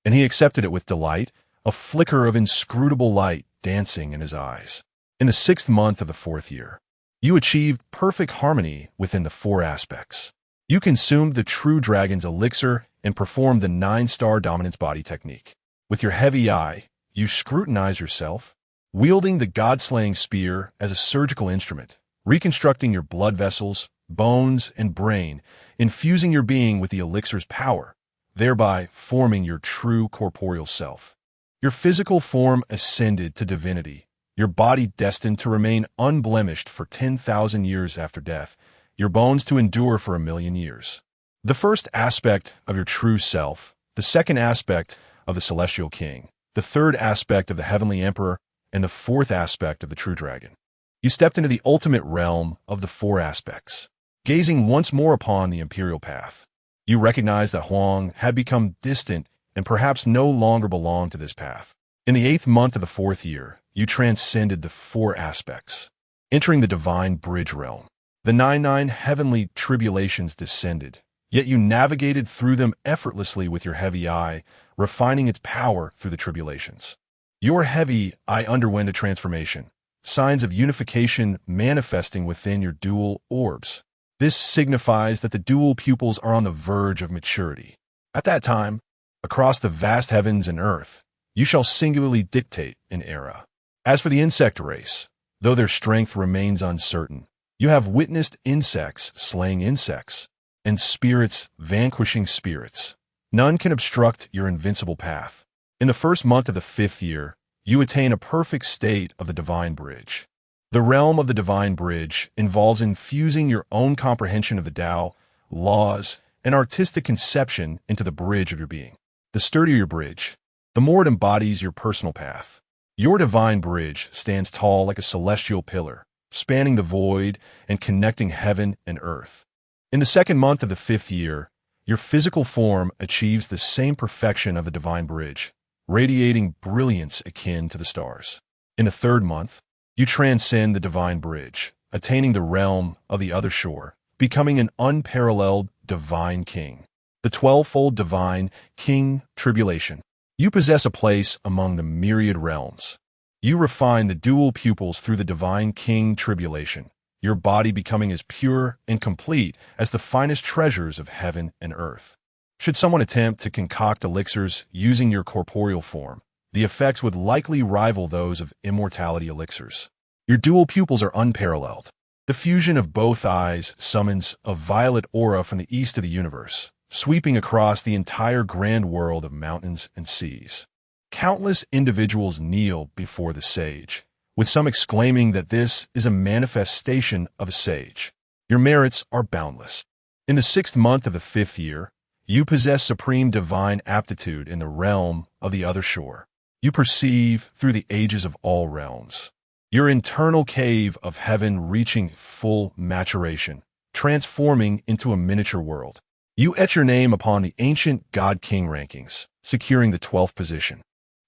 and he accepted it with delight, a flicker of inscrutable light dancing in his eyes. In the 6th month of the 4th year, you achieved perfect harmony within the 4 aspects. You consumed the True Dragon's elixir and performed the 9-star dominance body technique. With your heavy eye, you scrutinize yourself, wielding the God-slaying spear as a surgical instrument, reconstructing your blood vessels, bones, and brain, infusing your being with the elixir's power, thereby forming your true corporeal self. Your physical form ascended to divinity, your body destined to remain unblemished for 10,000 years after death, your bones to endure for 1,000,000 years. The first aspect of your true self, the second aspect of the Celestial King, the third aspect of the Heavenly Emperor, and the 4th aspect of the True Dragon. You stepped into the ultimate realm of the 4 aspects. Gazing once more upon the Imperial Path, you recognized that Huang had become distant and perhaps no longer belonged to this path. In the 8th month of the 4th year, you transcended the 4 aspects, entering the Divine Bridge realm. The 99 heavenly tribulations descended, yet you navigated through them effortlessly with your heavy eye, refining its power through the tribulations. Your heavy eye underwent a transformation, signs of unification manifesting within your dual orbs. This signifies that the dual pupils are on the verge of maturity. At that time, across the vast heavens and earth, you shall singularly dictate an era. As for the insect race, though their strength remains uncertain, you have witnessed insects slaying insects, and spirits vanquishing spirits. None can obstruct your invincible path. In the 1st month of the 5th year, you attain a perfect state of the Divine Bridge. The realm of the Divine Bridge involves infusing your own comprehension of the Tao, laws, and artistic conception into the bridge of your being. The sturdier your bridge, the more it embodies your personal path. Your Divine Bridge stands tall like a celestial pillar, spanning the void and connecting heaven and earth. In the 2nd month of the 5th year, your physical form achieves the same perfection of the Divine Bridge, radiating brilliance akin to the stars. In the 3rd month, you transcend the Divine Bridge, attaining the realm of the other shore, becoming an unparalleled Divine King. The 12-fold Divine King Tribulation. You possess a place among the myriad realms. You refine the dual pupils through the Divine King Tribulation, your body becoming as pure and complete as the finest treasures of heaven and earth. Should someone attempt to concoct elixirs using your corporeal form, the effects would likely rival those of immortality elixirs. Your dual pupils are unparalleled. The fusion of both eyes summons a violet aura from the east of the universe, sweeping across the entire grand world of mountains and seas. Countless individuals kneel before the sage, with some exclaiming that this is a manifestation of a sage. Your merits are boundless. In the 6th month of the 5th year, you possess supreme divine aptitude in the realm of the other shore. You perceive through the ages of all realms. Your internal cave of heaven reaching full maturation, transforming into a miniature world. You etch your name upon the ancient God King rankings, securing the 12th position.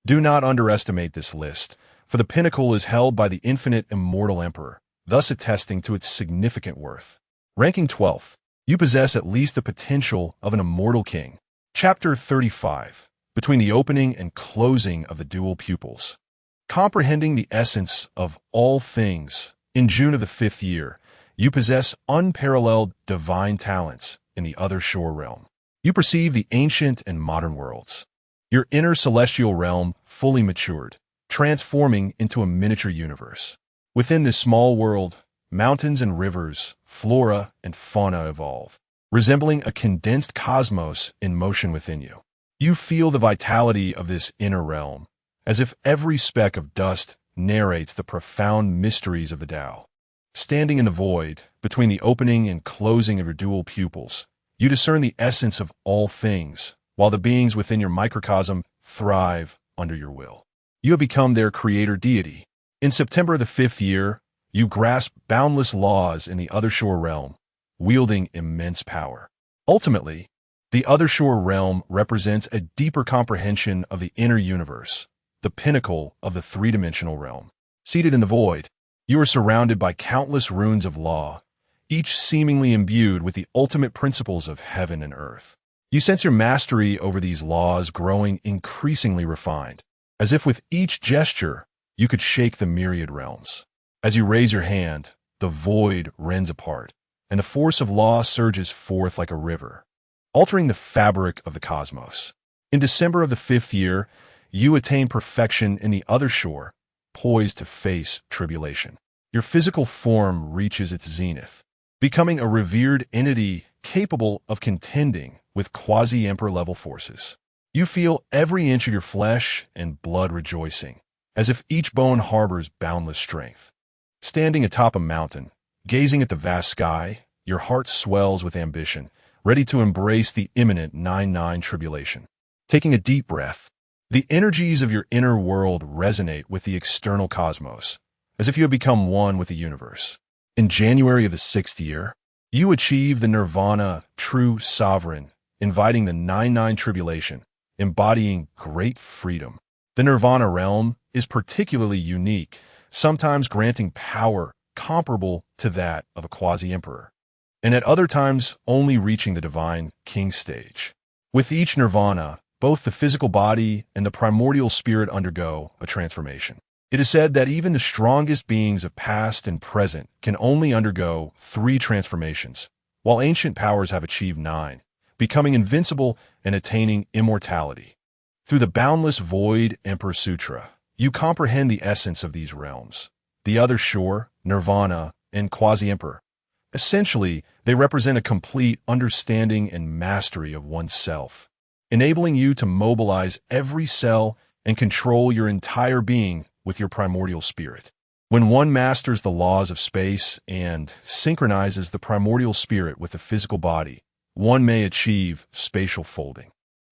Do not underestimate this list, for the pinnacle is held by the infinite immortal emperor, thus attesting to its significant worth. Ranking 12th, you possess at least the potential of an immortal king. Chapter 35. Between the opening and closing of the dual pupils. Comprehending the essence of all things, in June of the 5th year, you possess unparalleled divine talents in the other shore realm. You perceive the ancient and modern worlds. Your inner celestial realm fully matured, transforming into a miniature universe. Within this small world, mountains and rivers flora, and fauna evolve, resembling a condensed cosmos in motion within you. You feel the vitality of this inner realm, as if every speck of dust narrates the profound mysteries of the Tao. Standing in the void, between the opening and closing of your dual pupils, you discern the essence of all things, while the beings within your microcosm thrive under your will. You have become their creator deity. In September of the 5th year, you grasp boundless laws in the Other Shore realm, wielding immense power. Ultimately, the Other Shore realm represents a deeper comprehension of the inner universe, the pinnacle of the three-dimensional realm. Seated in the void, you are surrounded by countless runes of law, each seemingly imbued with the ultimate principles of heaven and earth. You sense your mastery over these laws growing increasingly refined, as if with each gesture you could shake the myriad realms. As you raise your hand, the void rends apart, and the force of law surges forth like a river, altering the fabric of the cosmos. In December of the 5th year, you attain perfection in the Other Shore, poised to face tribulation. Your physical form reaches its zenith, becoming a revered entity capable of contending with quasi-emperor level forces. You feel every inch of your flesh and blood rejoicing, as if each bone harbors boundless strength. Standing atop a mountain, gazing at the vast sky, your heart swells with ambition, ready to embrace the imminent 9-9 tribulation. Taking a deep breath, the energies of your inner world resonate with the external cosmos, as if you have become one with the universe. In January of the 6th year, you achieve the nirvana, true sovereign, inviting the 9-9 tribulation, embodying great freedom. The nirvana realm is particularly unique, sometimes granting power comparable to that of a quasi-emperor, and at other times only reaching the divine king stage. With each nirvana, both the physical body and the primordial spirit undergo a transformation. It is said that even the strongest beings of past and present can only undergo 3 transformations, while ancient powers have achieved 9, becoming invincible and attaining immortality. Through the boundless Void Emperor Sutra, you comprehend the essence of these realms, the Other Shore, nirvana, and quasi-emperor. Essentially, they represent a complete understanding and mastery of oneself, enabling you to mobilize every cell and control your entire being with your primordial spirit. When one masters the laws of space and synchronizes the primordial spirit with the physical body, one may achieve spatial folding.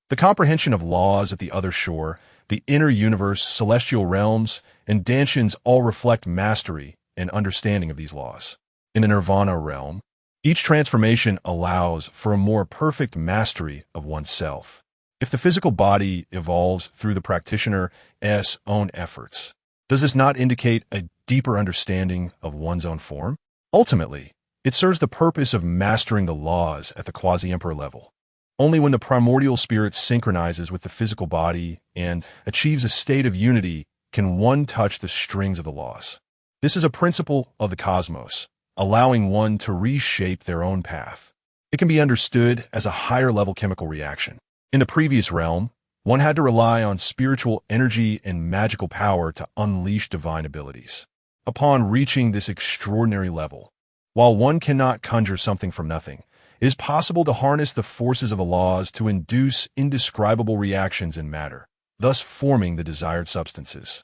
The comprehension of laws at the Other Shore, the inner universe, celestial realms, and Danshin's all reflect mastery and understanding of these laws. In the Nirvana realm, each transformation allows for a more perfect mastery of oneself. If the physical body evolves through the practitioner's own efforts, does this not indicate a deeper understanding of one's own form? Ultimately, it serves the purpose of mastering the laws at the quasi-emperor level. Only when the primordial spirit synchronizes with the physical body and achieves a state of unity can one touch the strings of the laws. This is a principle of the cosmos, allowing one to reshape their own path. It can be understood as a higher-level chemical reaction. In the previous realm, one had to rely on spiritual energy and magical power to unleash divine abilities. Upon reaching this extraordinary level, while one cannot conjure something from nothing, it is possible to harness the forces of the laws to induce indescribable reactions in matter, thus forming the desired substances.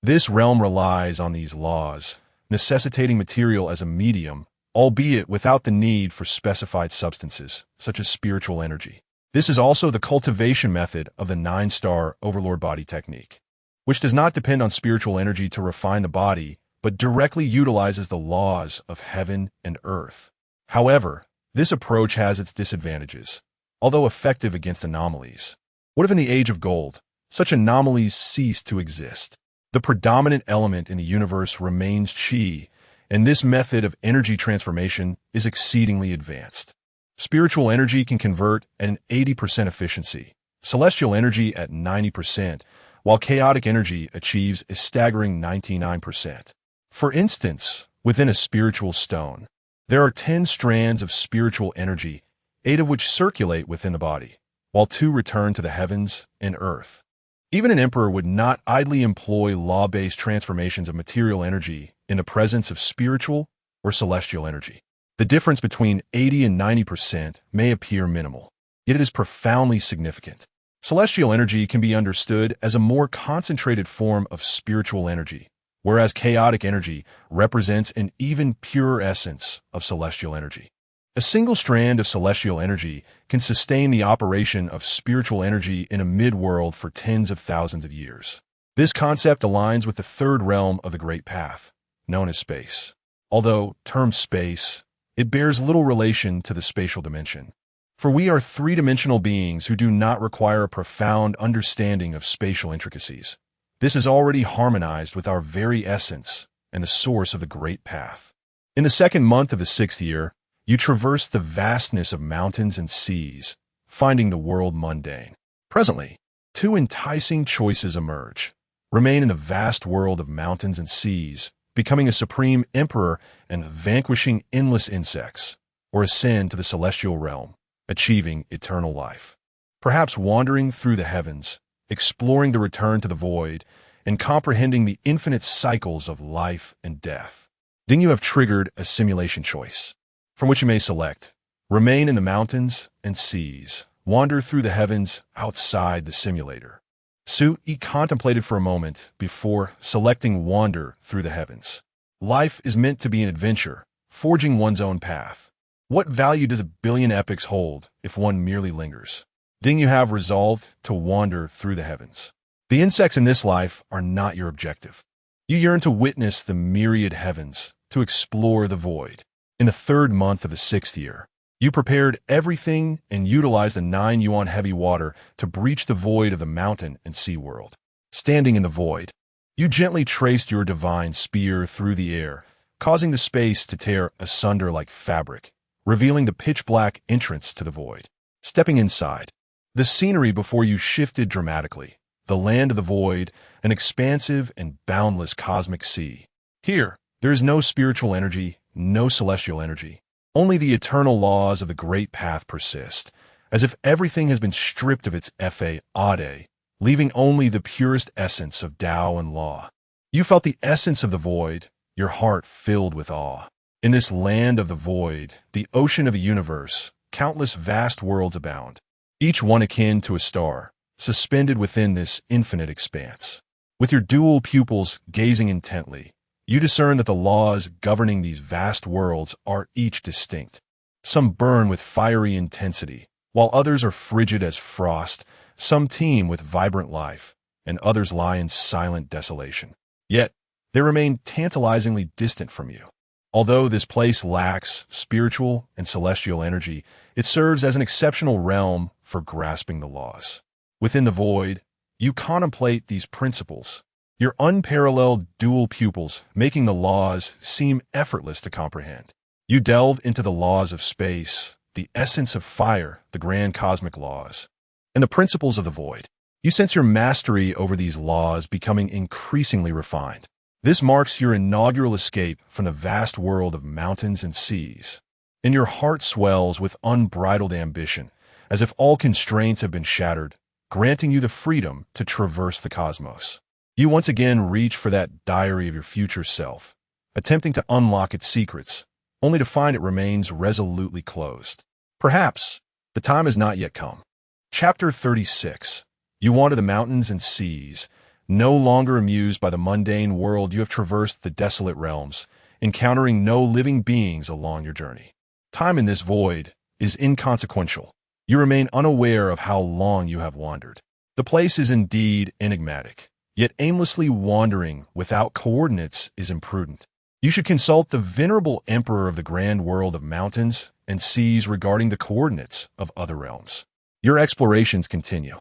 This realm relies on these laws, necessitating material as a medium, albeit without the need for specified substances, such as spiritual energy. This is also the cultivation method of the 9-star Overlord Body technique, which does not depend on spiritual energy to refine the body, but directly utilizes the laws of heaven and earth. However, this approach has its disadvantages, although effective against anomalies. What if in the age of gold, such anomalies cease to exist? The predominant element in the universe remains Qi, and this method of energy transformation is exceedingly advanced. Spiritual energy can convert at an 80% efficiency, celestial energy at 90%, while chaotic energy achieves a staggering 99%. For instance, within a spiritual stone, there are 10 strands of spiritual energy, 8 of which circulate within the body, while 2 return to the heavens and earth. Even an emperor would not idly employ law-based transformations of material energy in the presence of spiritual or celestial energy. The difference between 80 and 90% may appear minimal, yet it is profoundly significant. Celestial energy can be understood as a more concentrated form of spiritual energy, whereas chaotic energy represents an even purer essence of celestial energy. A single strand of celestial energy can sustain the operation of spiritual energy in a mid-world for tens of thousands of years. This concept aligns with the third realm of the Great Path, known as space. Although termed space, it bears little relation to the spatial dimension. For we are three-dimensional beings who do not require a profound understanding of spatial intricacies. This is already harmonized with our very essence and the source of the Great Path. In the second month of the 6th year, you traverse the vastness of mountains and seas, finding the world mundane. Presently, two enticing choices emerge. Remain in the vast world of mountains and seas, becoming a supreme emperor and vanquishing endless insects, or ascend to the celestial realm, achieving eternal life. Perhaps wandering through the heavens, exploring the return to the void, and comprehending the infinite cycles of life and death. Then you have triggered a simulation choice, from which you may select: remain in the mountains and seas, wander through the heavens outside the simulator. Su-yi contemplated for a moment before selecting wander through the heavens. Life is meant to be an adventure, forging one's own path. What value does a billion epics hold if one merely lingers? Then you have resolved to wander through the heavens. The insects in this life are not your objective. You yearn to witness the myriad heavens, to explore the void. In the third month of the 6th year, you prepared everything and utilized the 9 yuan heavy water to breach the void of the mountain and sea world. Standing in the void, you gently traced your divine spear through the air, causing the space to tear asunder like fabric, revealing the pitch-black entrance to the void. Stepping inside, the scenery before you shifted dramatically. The land of the void, an expansive and boundless cosmic sea. Here, there is no spiritual energy, no celestial energy. Only the eternal laws of the Great Path persist, as if everything has been stripped of its Ade, leaving only the purest essence of Tao and law. You felt the essence of the void, your heart filled with awe. In this land of the void, the ocean of the universe, countless vast worlds abound, each one akin to a star, suspended within this infinite expanse. With your dual pupils gazing intently, you discern that the laws governing these vast worlds are each distinct. Some burn with fiery intensity, while others are frigid as frost. Some teem with vibrant life, and others lie in silent desolation. Yet, they remain tantalizingly distant from you. Although this place lacks spiritual and celestial energy, it serves as an exceptional realm for grasping the laws. Within the void, you contemplate these principles, your unparalleled dual pupils making the laws seem effortless to comprehend. You delve into the laws of space, the essence of fire, the grand cosmic laws, and the principles of the void. You sense your mastery over these laws becoming increasingly refined. This marks your inaugural escape from the vast world of mountains and seas, and your heart swells with unbridled ambition, as if all constraints have been shattered, granting you the freedom to traverse the cosmos. You once again reach for that diary of your future self, attempting to unlock its secrets, only to find it remains resolutely closed. Perhaps the time has not yet come. Chapter 36. You wander the mountains and seas. No longer amused by the mundane world, you have traversed the desolate realms, encountering no living beings along your journey. Time in this void is inconsequential. You remain unaware of how long you have wandered. The place is indeed enigmatic, yet aimlessly wandering without coordinates is imprudent. You should consult the venerable emperor of the grand world of mountains and seas regarding the coordinates of other realms. Your explorations continue.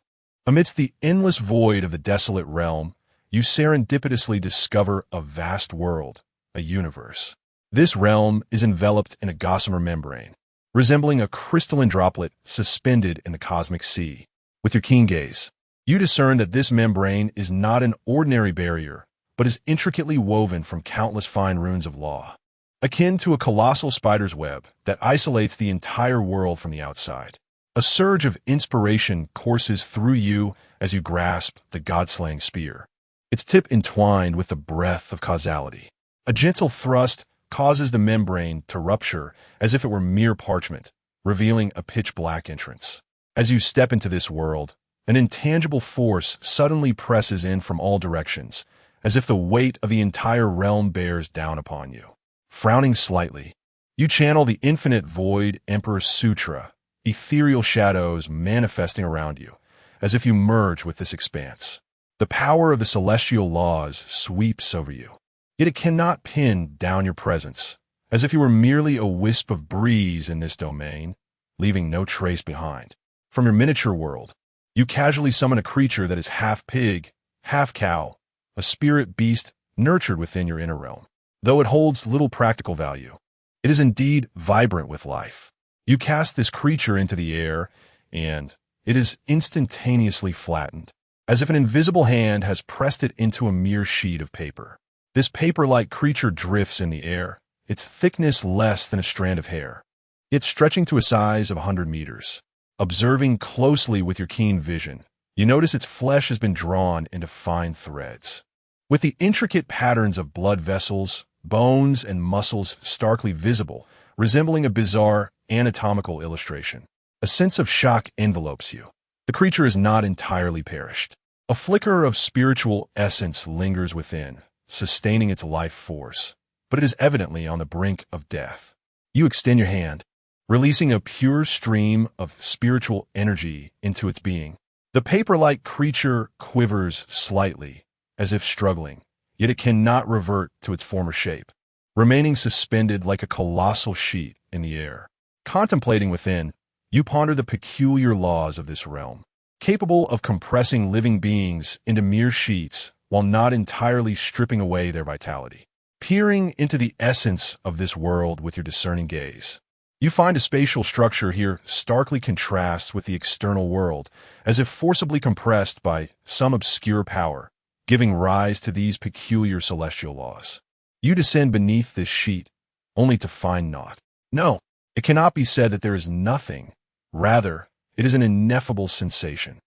Amidst the endless void of the desolate realm, you serendipitously discover a vast world, a universe. This realm is enveloped in a gossamer membrane, resembling a crystalline droplet suspended in the cosmic sea. With your keen gaze, you discern that this membrane is not an ordinary barrier, but is intricately woven from countless fine runes of law, akin to a colossal spider's web that isolates the entire world from the outside. A surge of inspiration courses through you as you grasp the god-slaying spear, its tip entwined with the breath of causality. A gentle thrust causes the membrane to rupture as if it were mere parchment, revealing a pitch-black entrance. As you step into this world, an intangible force suddenly presses in from all directions, as if the weight of the entire realm bears down upon you. Frowning slightly, you channel the infinite void Emperor Sutra, ethereal shadows manifesting around you, as if you merge with this expanse. The power of the celestial laws sweeps over you, yet it cannot pin down your presence, as if you were merely a wisp of breeze in this domain, leaving no trace behind. From your miniature world, you casually summon a creature that is half pig, half cow, a spirit beast nurtured within your inner realm. Though it holds little practical value, it is indeed vibrant with life. You cast this creature into the air, and it is instantaneously flattened, as if an invisible hand has pressed it into a mere sheet of paper. This paper-like creature drifts in the air, its thickness less than a strand of hair, yet stretching to a size of 100 meters. Observing closely with your keen vision, you notice its flesh has been drawn into fine threads, with the intricate patterns of blood vessels, bones, and muscles starkly visible, resembling a bizarre anatomical illustration. A sense of shock envelopes you. The creature is not entirely perished. A flicker of spiritual essence lingers within, sustaining its life force, but it is evidently on the brink of death. You extend your hand, releasing a pure stream of spiritual energy into its being. The paper-like creature quivers slightly, as if struggling, yet it cannot revert to its former shape, remaining suspended like a colossal sheet in the air. Contemplating within, you ponder the peculiar laws of this realm, capable of compressing living beings into mere sheets while not entirely stripping away their vitality. Peering into the essence of this world with your discerning gaze, you find a spatial structure here starkly contrasts with the external world, as if forcibly compressed by some obscure power, giving rise to these peculiar celestial laws. You descend beneath this sheet, only to find naught. No, it cannot be said that there is nothing. Rather, it is an ineffable sensation.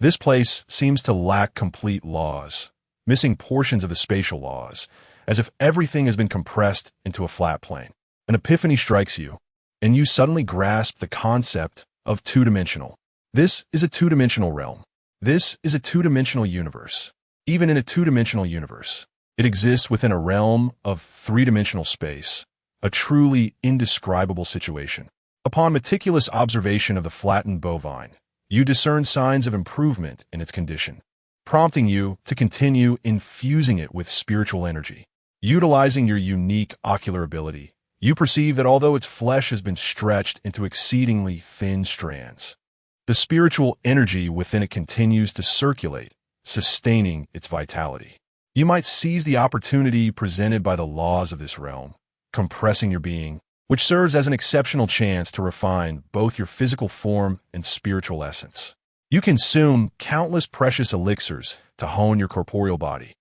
This place seems to lack complete laws, missing portions of the spatial laws, as if everything has been compressed into a flat plane. An epiphany strikes you, and you suddenly grasp the concept of two-dimensional. This is a two-dimensional realm. This is a two-dimensional universe. Even in a two-dimensional universe, it exists within a realm of three-dimensional space, a truly indescribable situation. Upon meticulous observation of the flattened bovine, you discern signs of improvement in its condition, prompting you to continue infusing it with spiritual energy. Utilizing your unique ocular ability, you perceive that although its flesh has been stretched into exceedingly thin strands, the spiritual energy within it continues to circulate, sustaining its vitality. You might seize the opportunity presented by the laws of this realm, compressing your being, which serves as an exceptional chance to refine both your physical form and spiritual essence. You consume countless precious elixirs to hone your corporeal body,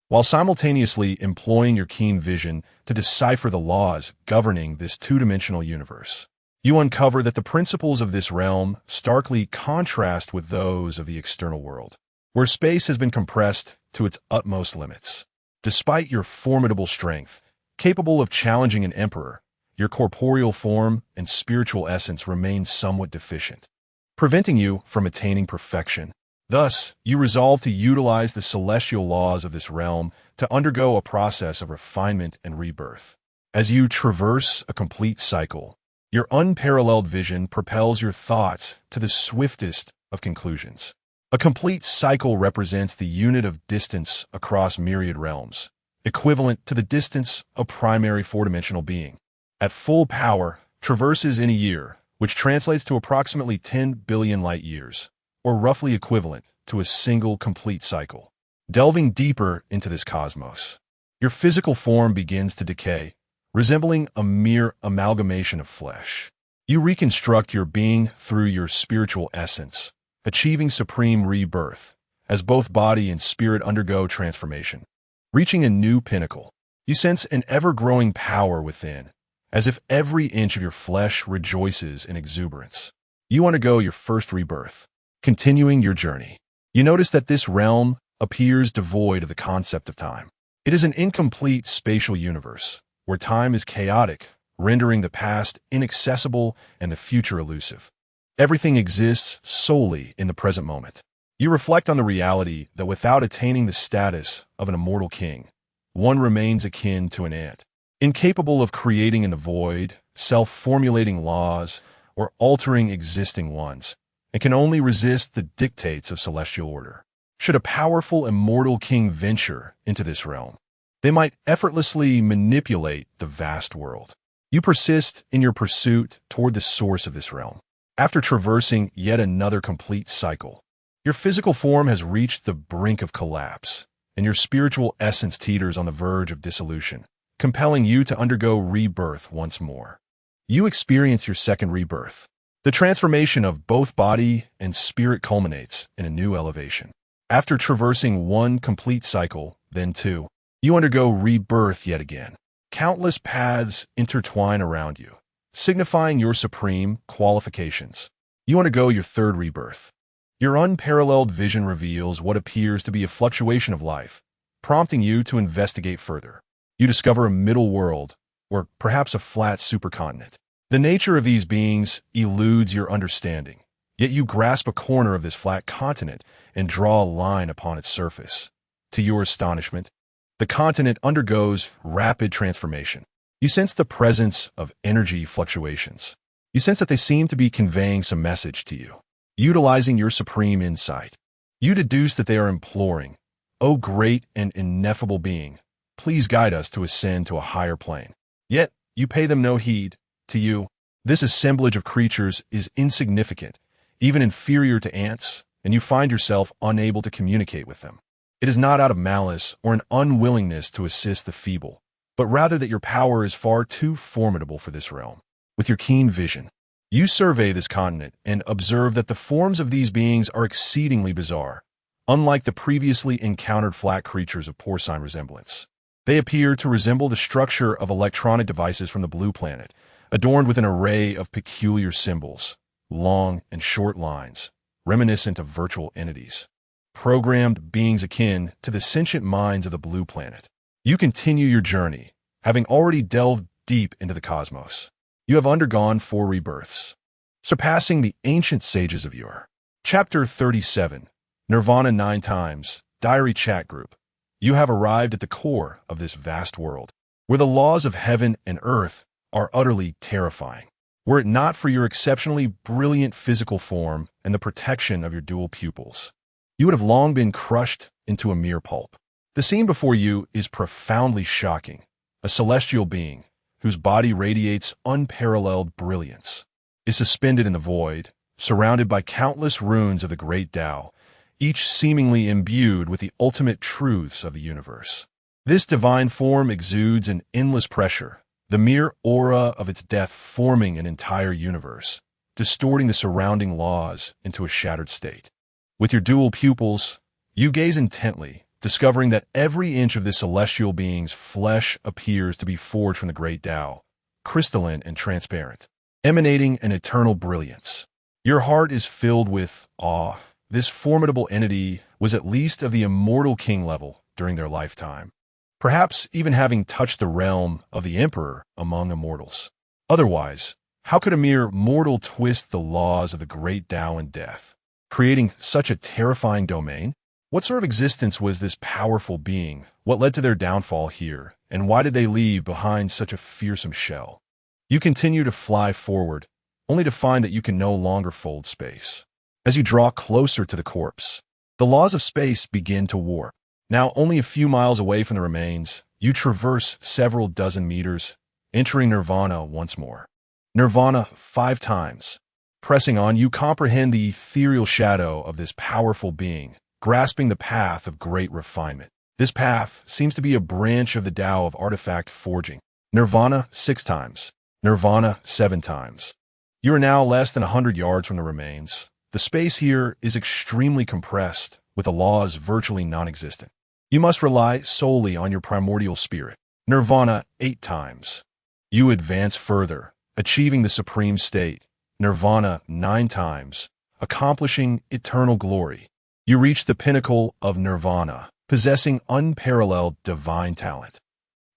while simultaneously employing your keen vision to decipher the laws governing this two-dimensional universe. You uncover that the principles of this realm starkly contrast with those of the external world, where space has been compressed to its utmost limits. Despite your formidable strength, capable of challenging an emperor, your corporeal form and spiritual essence remain somewhat deficient, preventing you from attaining perfection. Thus, you resolve to utilize the celestial laws of this realm to undergo a process of refinement and rebirth. As you traverse a complete cycle, your unparalleled vision propels your thoughts to the swiftest of conclusions. A complete cycle represents the unit of distance across myriad realms, equivalent to the distance of primary four-dimensional being. At full power, traverses in a year, which translates to approximately 10 billion light years, or roughly equivalent to a single complete cycle. Delving deeper into this cosmos, your physical form begins to decay, resembling a mere amalgamation of flesh. You reconstruct your being through your spiritual essence, achieving supreme rebirth, as both body and spirit undergo transformation. Reaching a new pinnacle, you sense an ever-growing power within, as if every inch of your flesh rejoices in exuberance. You undergo your first rebirth. Continuing your journey, you notice that this realm appears devoid of the concept of time. It is an incomplete spatial universe, where time is chaotic, rendering the past inaccessible and the future elusive. Everything exists solely in the present moment. You reflect on the reality that without attaining the status of an immortal king, one remains akin to an ant, incapable of creating in the void, self-formulating laws, or altering existing ones, and can only resist the dictates of celestial order. Should a powerful immortal king venture into this realm, they might effortlessly manipulate the vast world. You persist in your pursuit toward the source of this realm. After traversing yet another complete cycle, your physical form has reached the brink of collapse, and your spiritual essence teeters on the verge of dissolution, compelling you to undergo rebirth once more. You experience your second rebirth. The transformation of both body and spirit culminates in a new elevation. After traversing one complete cycle, then two, you undergo rebirth yet again. Countless paths intertwine around you, signifying your supreme qualifications. You undergo your third rebirth. Your unparalleled vision reveals what appears to be a fluctuation of life, prompting you to investigate further. You discover a middle world, or perhaps a flat supercontinent. The nature of these beings eludes your understanding, yet you grasp a corner of this flat continent and draw a line upon its surface. To your astonishment, the continent undergoes rapid transformation. You sense the presence of energy fluctuations. You sense that they seem to be conveying some message to you. Utilizing your supreme insight, you deduce that they are imploring, "O great and ineffable being, please guide us to ascend to a higher plane." Yet, you pay them no heed. To you, this assemblage of creatures is insignificant, even inferior to ants, and you find yourself unable to communicate with them. It is not out of malice or an unwillingness to assist the feeble, but rather that your power is far too formidable for this realm. With your keen vision, you survey this continent and observe that the forms of these beings are exceedingly bizarre, unlike the previously encountered flat creatures of porcine resemblance. They appear to resemble the structure of electronic devices from the blue planet, adorned with an array of peculiar symbols, long and short lines, reminiscent of virtual entities. Programmed beings akin to the sentient minds of the blue planet. You continue your journey, having already delved deep into the cosmos. You have undergone 4 rebirths, surpassing the ancient sages of yore. Chapter 37, Nirvana 9 times, Diary Chat Group. You have arrived at the core of this vast world, where the laws of heaven and earth are utterly terrifying. Were it not for your exceptionally brilliant physical form and the protection of your dual pupils, you would have long been crushed into a mere pulp. The scene before you is profoundly shocking. A celestial being, whose body radiates unparalleled brilliance, is suspended in the void, surrounded by countless runes of the great Tao, each seemingly imbued with the ultimate truths of the universe. This divine form exudes an endless pressure, the mere aura of its death forming an entire universe, distorting the surrounding laws into a shattered state. With your dual pupils, you gaze intently, discovering that every inch of this celestial being's flesh appears to be forged from the great Tao, crystalline and transparent, emanating an eternal brilliance. Your heart is filled with awe. This formidable entity was at least of the immortal king level during their lifetime, perhaps even having touched the realm of the emperor among immortals. Otherwise, how could a mere mortal twist the laws of the great Tao and death, creating such a terrifying domain? What sort of existence was this powerful being? What led to their downfall here? And why did they leave behind such a fearsome shell? You continue to fly forward, only to find that you can no longer fold space. As you draw closer to the corpse, the laws of space begin to warp. Now only a few miles away from the remains, you traverse several dozen meters, entering Nirvana once more. Nirvana 5 times. Pressing on, you comprehend the ethereal shadow of this powerful being, grasping the path of great refinement. This path seems to be a branch of the Tao of artifact forging. Nirvana 6 times. Nirvana 7 times. You are now less than 100 yards from the remains. The space here is extremely compressed, with the laws virtually non-existent. You must rely solely on your primordial spirit. Nirvana 8 times. You advance further, achieving the supreme state. Nirvana 9 times, accomplishing eternal glory. You reach the pinnacle of Nirvana, possessing unparalleled divine talent.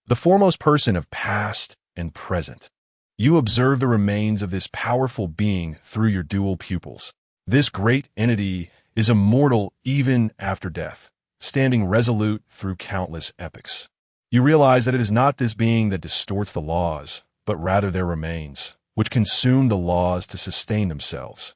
the foremost person of past and present. You observe the remains of this powerful being through your dual pupils. This great entity is immortal even after death, standing resolute through countless epochs. You realize that it is not this being that distorts the laws, but rather their remains, which consume the laws to sustain themselves.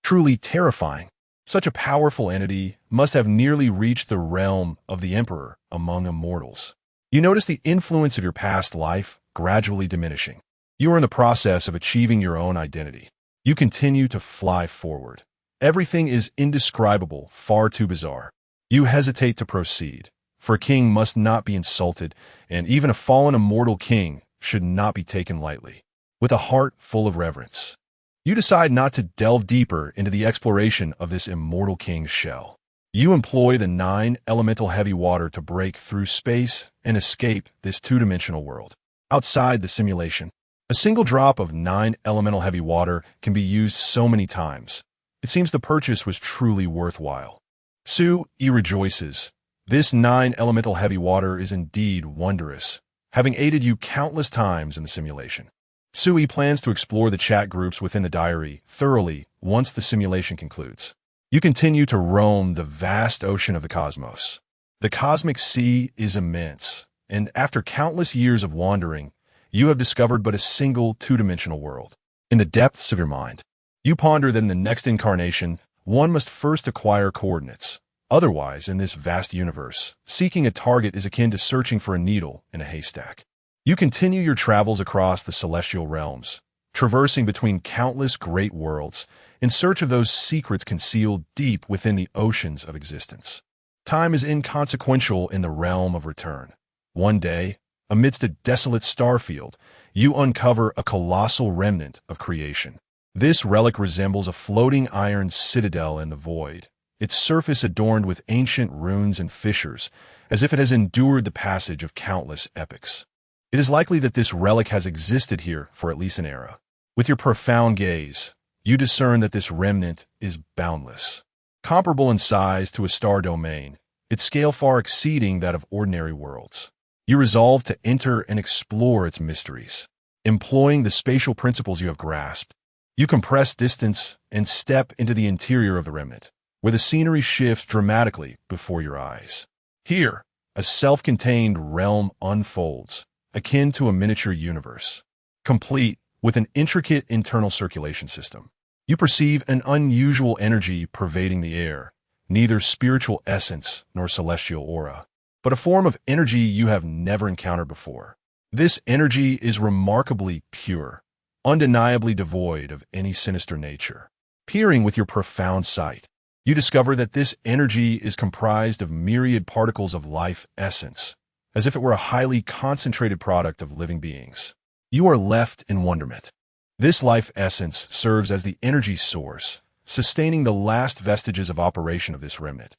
Truly terrifying. Such a powerful entity must have nearly reached the realm of the Emperor among immortals. You notice the influence of your past life gradually diminishing. You are in the process of achieving your own identity. You continue to fly forward. Everything is indescribable, far too bizarre. You hesitate to proceed, for a king must not be insulted, and even a fallen immortal king should not be taken lightly. With a heart full of reverence, you decide not to delve deeper into the exploration of this immortal king's shell. You employ the 9 elemental heavy water to break through space and escape this two-dimensional world. Outside the simulation, a single drop of 9 elemental heavy water can be used so many times. It seems the purchase was truly worthwhile. Sui rejoices. This 9 elemental heavy water is indeed wondrous, having aided you countless times in the simulation. Sui plans to explore the chat groups within the diary thoroughly once the simulation concludes. You continue to roam the vast ocean of the cosmos. The cosmic sea is immense, and after countless years of wandering, you have discovered but a single two-dimensional world. In the depths of your mind, you ponder that in the next incarnation, one must first acquire coordinates. Otherwise, in this vast universe, seeking a target is akin to searching for a needle in a haystack. You continue your travels across the celestial realms, traversing between countless great worlds in search of those secrets concealed deep within the oceans of existence. Time is inconsequential in the realm of return. One day, amidst a desolate starfield, you uncover a colossal remnant of creation. This relic resembles a floating iron citadel in the void, its surface adorned with ancient runes and fissures, as if it has endured the passage of countless epochs. It is likely that this relic has existed here for at least an era. With your profound gaze, you discern that this remnant is boundless. Comparable in size to a star domain, its scale far exceeding that of ordinary worlds. You resolve to enter and explore its mysteries. Employing the spatial principles you have grasped, you compress distance and step into the interior of the remnant, where the scenery shifts dramatically before your eyes. Here, a self-contained realm unfolds, akin to a miniature universe, complete with an intricate internal circulation system. You perceive an unusual energy pervading the air, neither spiritual essence nor celestial aura, but a form of energy you have never encountered before. This energy is remarkably pure, undeniably devoid of any sinister nature. Peering with your profound sight, you discover that this energy is comprised of myriad particles of life essence, as if it were a highly concentrated product of living beings. You are left in wonderment. This life essence serves as the energy source, sustaining the last vestiges of operation of this remnant.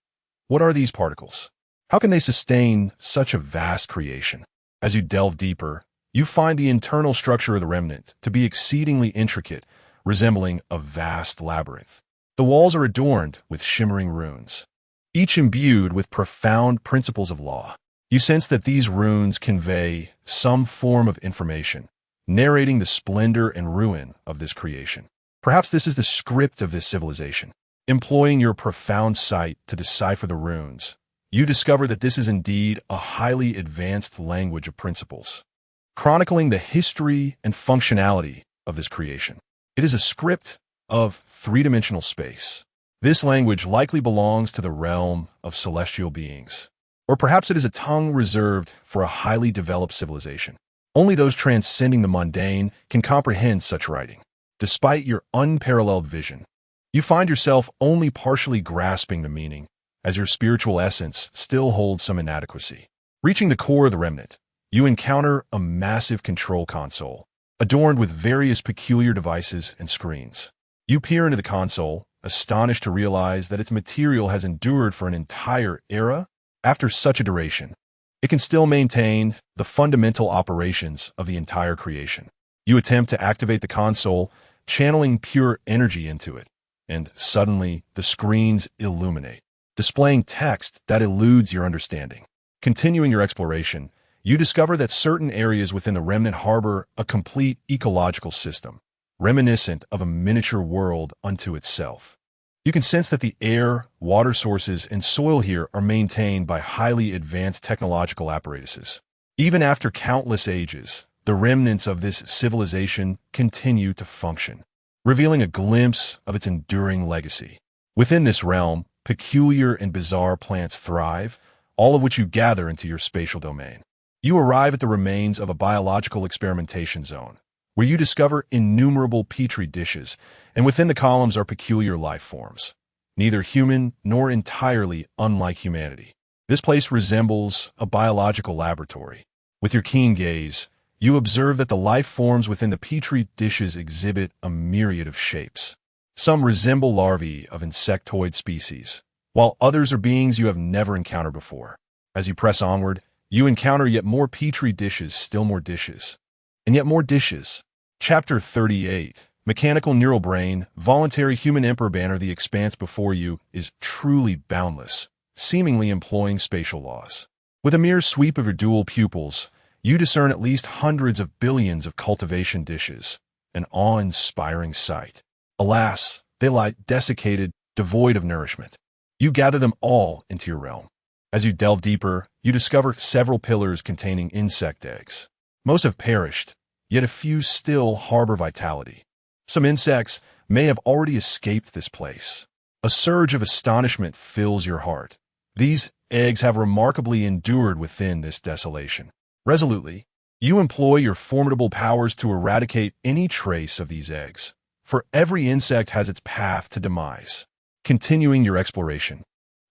What are these particles? How can they sustain such a vast creation? As you delve deeper, you find the internal structure of the remnant to be exceedingly intricate, resembling a vast labyrinth. The walls are adorned with shimmering runes, each imbued with profound principles of law. You sense that these runes convey some form of information, narrating the splendor and ruin of this creation. Perhaps this is the script of this civilization. Employing your profound sight to decipher the runes, you discover that this is indeed a highly advanced language of principles, chronicling the history and functionality of this creation. It is a script of three-dimensional space. This language likely belongs to the realm of celestial beings. Or perhaps it is a tongue reserved for a highly developed civilization. Only those transcending the mundane can comprehend such writing. Despite your unparalleled vision, you find yourself only partially grasping the meaning, as your spiritual essence still holds some inadequacy. Reaching the core of the remnant, you encounter a massive control console, adorned with various peculiar devices and screens. You peer into the console, astonished to realize that its material has endured for an entire era. After such a duration, it can still maintain the fundamental operations of the entire creation. You attempt to activate the console, channeling pure energy into it, and suddenly the screens illuminate, displaying text that eludes your understanding. Continuing your exploration, you discover that certain areas within the remnant harbor a complete ecological system, reminiscent of a miniature world unto itself. You can sense that the air, water sources, and soil here are maintained by highly advanced technological apparatuses. Even after countless ages, the remnants of this civilization continue to function, revealing a glimpse of its enduring legacy. Within this realm, peculiar and bizarre plants thrive, all of which you gather into your spatial domain. You arrive at the remains of a biological experimentation zone, where you discover innumerable petri dishes, and within the columns are peculiar life forms, neither human nor entirely unlike humanity. This place resembles a biological laboratory. With your keen gaze, you observe that the life forms within the petri dishes exhibit a myriad of shapes. Some resemble larvae of insectoid species, while others are beings you have never encountered before. As you press onward, you encounter yet more petri dishes, still more dishes, and yet more dishes. Chapter 38. Mechanical Neural Brain, Voluntary Human Emperor Banner. The expanse before you is truly boundless, seemingly employing spatial laws. With a mere sweep of your dual pupils, you discern at least hundreds of billions of cultivation dishes, an awe-inspiring sight. Alas, they lie desiccated, devoid of nourishment. You gather them all into your realm. As you delve deeper, you discover several pillars containing insect eggs. Most have perished, yet a few still harbor vitality. Some insects may have already escaped this place. A surge of astonishment fills your heart. These eggs have remarkably endured within this desolation. Resolutely, you employ your formidable powers to eradicate any trace of these eggs, for every insect has its path to demise. Continuing your exploration,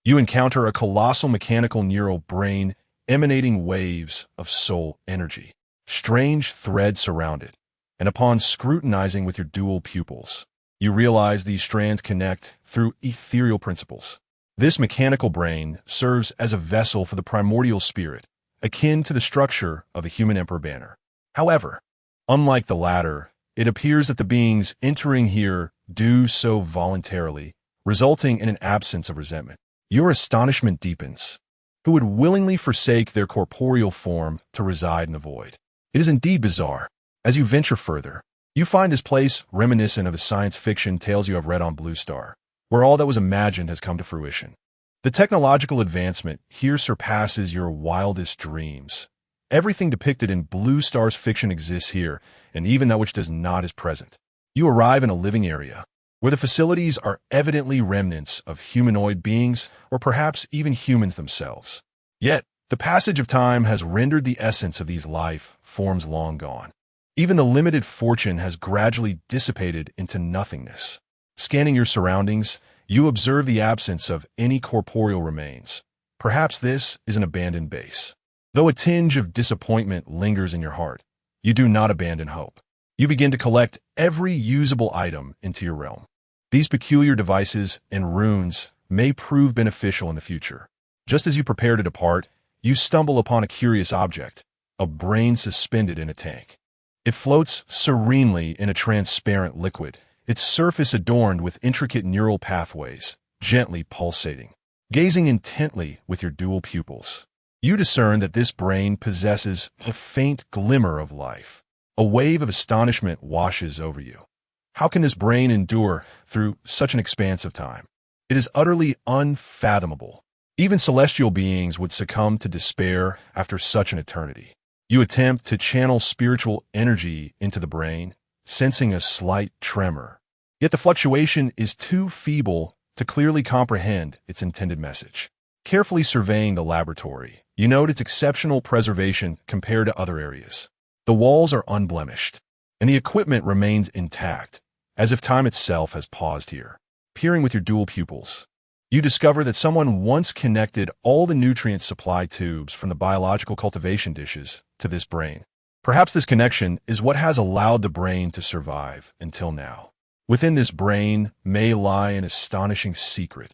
you encounter a colossal mechanical neural brain emanating waves of soul energy. Strange threads surround it, and upon scrutinizing with your dual pupils, you realize these strands connect through ethereal principles. This mechanical brain serves as a vessel for the primordial spirit, akin to the structure of the human emperor banner. However, unlike the latter, it appears that the beings entering here do so voluntarily, resulting in an absence of resentment. Your astonishment deepens. Who would willingly forsake their corporeal form to reside in the void? It is indeed bizarre. As you venture further, you find this place reminiscent of the science fiction tales you have read on Blue Star, where all that was imagined has come to fruition. The technological advancement here surpasses your wildest dreams. Everything depicted in Blue Star's fiction exists here, and even that which does not is present. You arrive in a living area, where the facilities are evidently remnants of humanoid beings, or perhaps even humans themselves. Yet, the passage of time has rendered the essence of these life forms long gone. Even the limited fortune has gradually dissipated into nothingness. Scanning your surroundings, you observe the absence of any corporeal remains. Perhaps this is an abandoned base. Though a tinge of disappointment lingers in your heart, you do not abandon hope. You begin to collect every usable item into your realm. These peculiar devices and runes may prove beneficial in the future. Just as you prepare to depart, you stumble upon a curious object, a brain suspended in a tank. It floats serenely in a transparent liquid, its surface adorned with intricate neural pathways, gently pulsating. Gazing intently with your dual pupils, you discern that this brain possesses a faint glimmer of life. A wave of astonishment washes over you. How can this brain endure through such an expanse of time? It is utterly unfathomable. Even celestial beings would succumb to despair after such an eternity. You attempt to channel spiritual energy into the brain, sensing a slight tremor. Yet the fluctuation is too feeble to clearly comprehend its intended message. Carefully surveying the laboratory, you note its exceptional preservation compared to other areas. The walls are unblemished, and the equipment remains intact, as if time itself has paused here. Peering with your dual pupils, you discover that someone once connected all the nutrient supply tubes from the biological cultivation dishes to this brain. Perhaps this connection is what has allowed the brain to survive until now. Within this brain may lie an astonishing secret.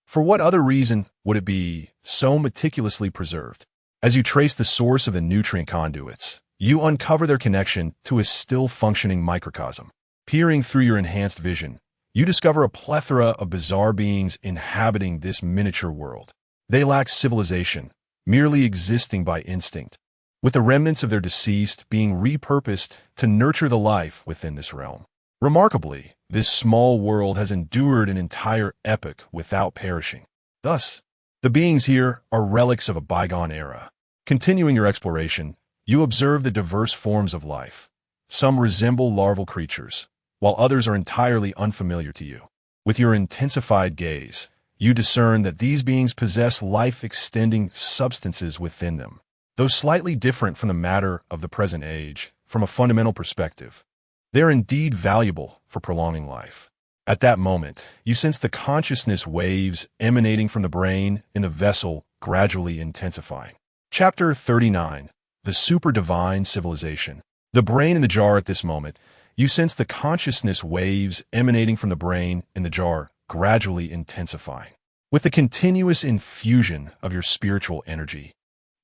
For what other reason would it be so meticulously preserved? As you trace the source of the nutrient conduits, you uncover their connection to a still-functioning microcosm. Peering through your enhanced vision, you discover a plethora of bizarre beings inhabiting this miniature world. They lack civilization, merely existing by instinct. with the remnants of their deceased being repurposed to nurture the life within this realm. Remarkably, this small world has endured an entire epoch without perishing. Thus, the beings here are relics of a bygone era. Continuing your exploration, you observe the diverse forms of life. Some resemble larval creatures, while others are entirely unfamiliar to you. With your intensified gaze, you discern that these beings possess life-extending substances within them. Though slightly different from the matter of the present age, from a fundamental perspective, they are indeed valuable for prolonging life. At that moment, you sense the consciousness waves emanating from the brain in the vessel gradually intensifying. Chapter 39. The Super Divine Civilization. The brain in the jar. At this moment, you sense the consciousness waves emanating from the brain in the jar gradually intensifying. With the continuous infusion of your spiritual energy,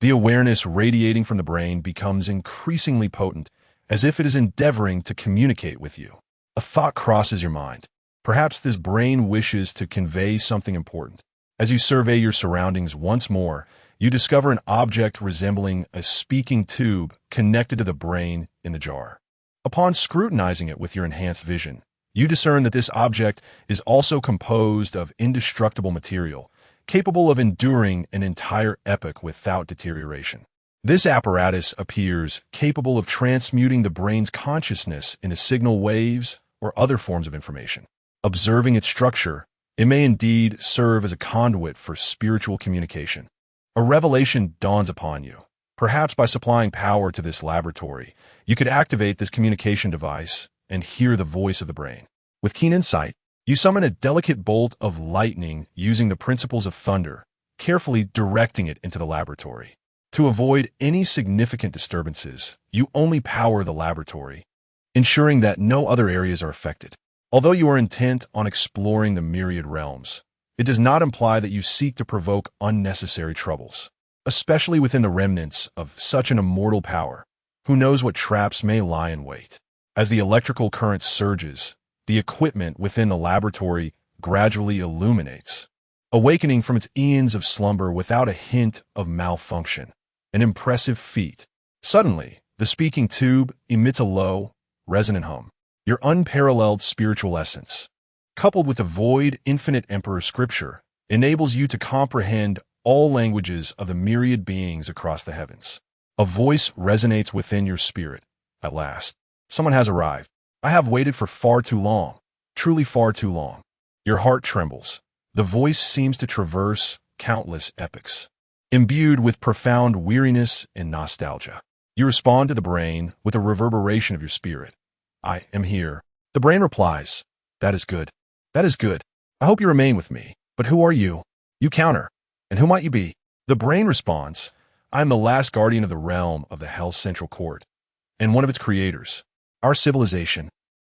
the awareness radiating from the brain becomes increasingly potent, as if it is endeavoring to communicate with you. A thought crosses your mind. Perhaps this brain wishes to convey something important. As you survey your surroundings once more, you discover an object resembling a speaking tube connected to the brain in the jar. Upon scrutinizing it with your enhanced vision, you discern that this object is also composed of indestructible material, capable of enduring an entire epoch without deterioration. This apparatus appears capable of transmuting the brain's consciousness into signal waves or other forms of information. Observing its structure, it may indeed serve as a conduit for spiritual communication. A revelation dawns upon you. Perhaps by supplying power to this laboratory, you could activate this communication device and hear the voice of the brain. With keen insight, you summon a delicate bolt of lightning using the principles of thunder, carefully directing it into the laboratory. To avoid any significant disturbances, you only power the laboratory, ensuring that no other areas are affected. Although you are intent on exploring the myriad realms, it does not imply that you seek to provoke unnecessary troubles, especially within the remnants of such an immortal power. Who knows what traps may lie in wait? As the electrical current surges, the equipment within the laboratory gradually illuminates, awakening from its eons of slumber without a hint of malfunction. An impressive feat. Suddenly, the speaking tube emits a low, resonant hum. Your unparalleled spiritual essence, coupled with the void, infinite Emperor Scripture, enables you to comprehend all languages of the myriad beings across the heavens. A voice resonates within your spirit. At last, someone has arrived. I have waited for far too long, truly far too long. Your heart trembles. The voice seems to traverse countless epochs, imbued with profound weariness and nostalgia. You respond to the brain with a reverberation of your spirit. I am here. The brain replies, that is good. That is good. I hope you remain with me. But who are you? You counter. And who might you be? The brain responds, I am the last guardian of the realm of the Hell Central Court, and one of its creators. Our civilization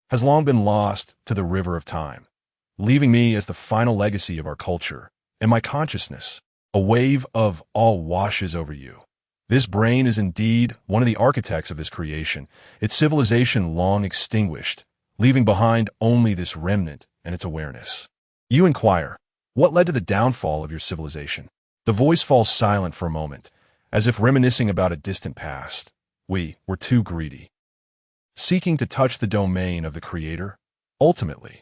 has long been lost to the river of time, leaving me as the final legacy of our culture and my consciousness. A wave of awe washes over you. This brain is indeed one of the architects of this creation, its civilization long extinguished, leaving behind only this remnant and its awareness. You inquire, what led to the downfall of your civilization? The voice falls silent for a moment, as if reminiscing about a distant past. We were too greedy, seeking to touch the domain of the Creator, ultimately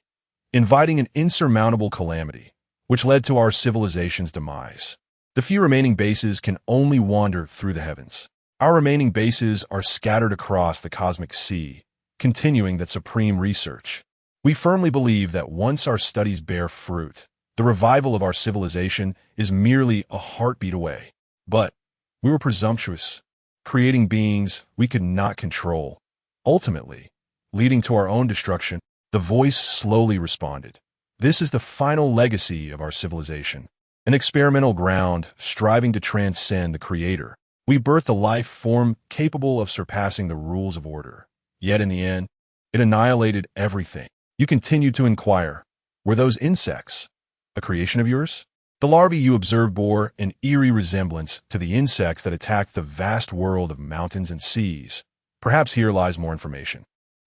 inviting an insurmountable calamity, which led to our civilization's demise. The few remaining bases can only wander through the heavens. Our remaining bases are scattered across the cosmic sea, continuing that supreme research. We firmly believe that once our studies bear fruit, the revival of our civilization is merely a heartbeat away. But we were presumptuous, creating beings we could not control, ultimately leading to our own destruction. The voice slowly responded, this is the final legacy of our civilization. An experimental ground striving to transcend the Creator. We birthed a life form capable of surpassing the rules of order. Yet in the end, it annihilated everything. You continued to inquire, were those insects a creation of yours? The larvae you observed bore an eerie resemblance to the insects that attacked the vast world of mountains and seas. Perhaps here lies more information.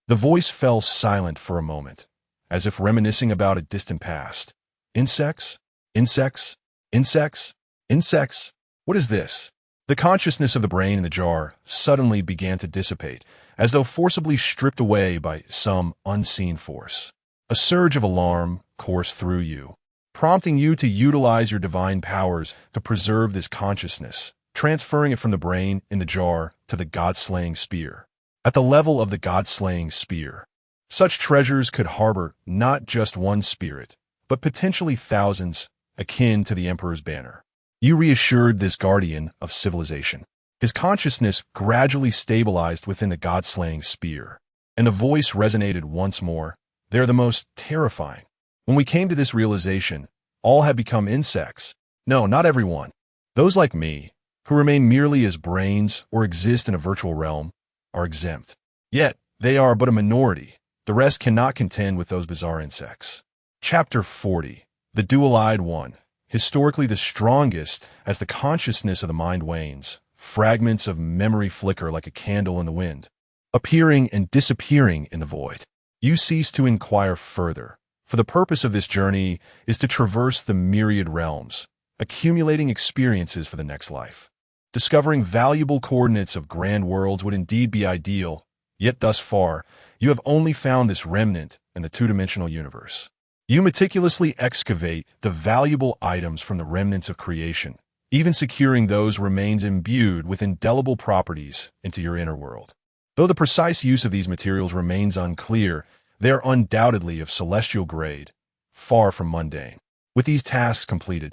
The voice fell silent for a moment, as if reminiscing about a distant past. Insects? Insects? Insects? Insects? What is this? The consciousness of the brain in the jar suddenly began to dissipate, as though forcibly stripped away by some unseen force. A surge of alarm coursed through you, prompting you to utilize your divine powers to preserve this consciousness, transferring it from the brain in the jar to the God-slaying spear. At the level of the God-slaying spear, such treasures could harbor not just one spirit, but potentially thousands, akin to the Emperor's banner. You reassured this guardian of civilization. His consciousness gradually stabilized within the God-slaying spear, and the voice resonated once more. They're the most terrifying. When we came to this realization, all have become insects. No, not everyone. Those like me, who remain merely as brains or exist in a virtual realm, are exempt. Yet, they are but a minority. The rest cannot contend with those bizarre insects. Chapter 40. The Dual-Eyed One. Historically the strongest, as the consciousness of the mind wanes, fragments of memory flicker like a candle in the wind, appearing and disappearing in the void. You cease to inquire further, for the purpose of this journey is to traverse the myriad realms, accumulating experiences for the next life. Discovering valuable coordinates of grand worlds would indeed be ideal, yet thus far, you have only found this remnant in the two-dimensional universe. You meticulously excavate the valuable items from the remnants of creation, even securing those remains imbued with indelible properties into your inner world. Though the precise use of these materials remains unclear, they are undoubtedly of celestial grade, far from mundane. With these tasks completed,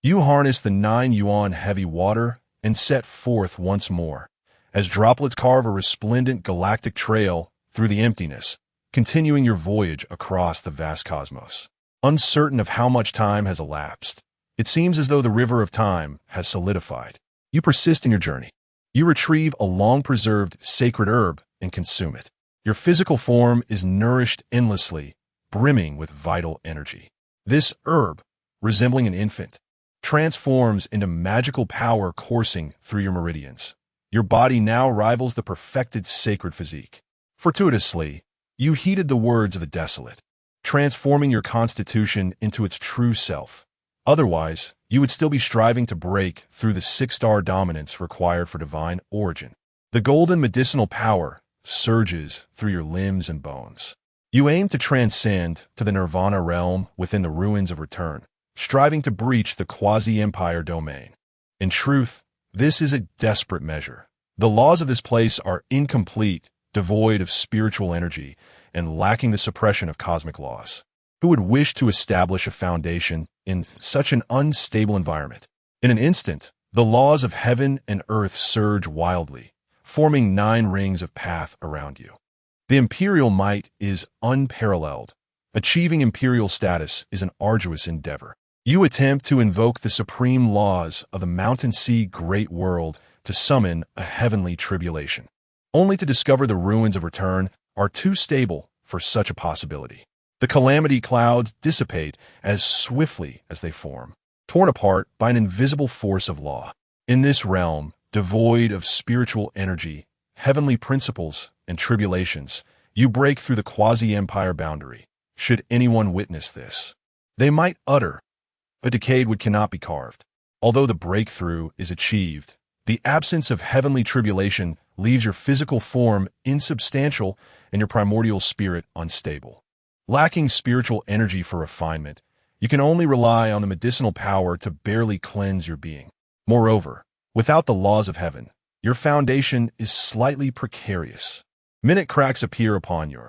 you harness the 9 yuan heavy water and set forth once more, as droplets carve a resplendent galactic trail through the emptiness, continuing your voyage across the vast cosmos. Uncertain of how much time has elapsed, it seems as though the river of time has solidified. You persist in your journey. You retrieve a long-preserved sacred herb and consume it. Your physical form is nourished endlessly, brimming with vital energy. This herb, resembling an infant, transforms into magical power coursing through your meridians. Your body now rivals the perfected sacred physique. Fortuitously, you heeded the words of the desolate, transforming your constitution into its true self. Otherwise, you would still be striving to break through the 6-star dominance required for divine origin. The golden medicinal power surges through your limbs and bones. You aim to transcend to the nirvana realm within the ruins of return, striving to breach the quasi-empire domain. In truth, this is a desperate measure. The laws of this place are incomplete, devoid of spiritual energy, and lacking the suppression of cosmic laws. Who would wish to establish a foundation in such an unstable environment? In an instant, the laws of heaven and earth surge wildly, forming 9 rings of path around you. The imperial might is unparalleled. Achieving imperial status is an arduous endeavor. You attempt to invoke the supreme laws of the mountain sea great world to summon a heavenly tribulation, only to discover the ruins of return are too stable for such a possibility. The calamity clouds dissipate as swiftly as they form, torn apart by an invisible force of law. In this realm, devoid of spiritual energy, heavenly principles, and tribulations, you break through the quasi-empire boundary. Should anyone witness this, they might utter, "A decade wood cannot be carved." Although the breakthrough is achieved, the absence of heavenly tribulation leaves your physical form insubstantial and your primordial spirit unstable. Lacking spiritual energy for refinement, you can only rely on the medicinal power to barely cleanse your being. Moreover, without the laws of heaven, your foundation is slightly precarious. Minute cracks appear upon you,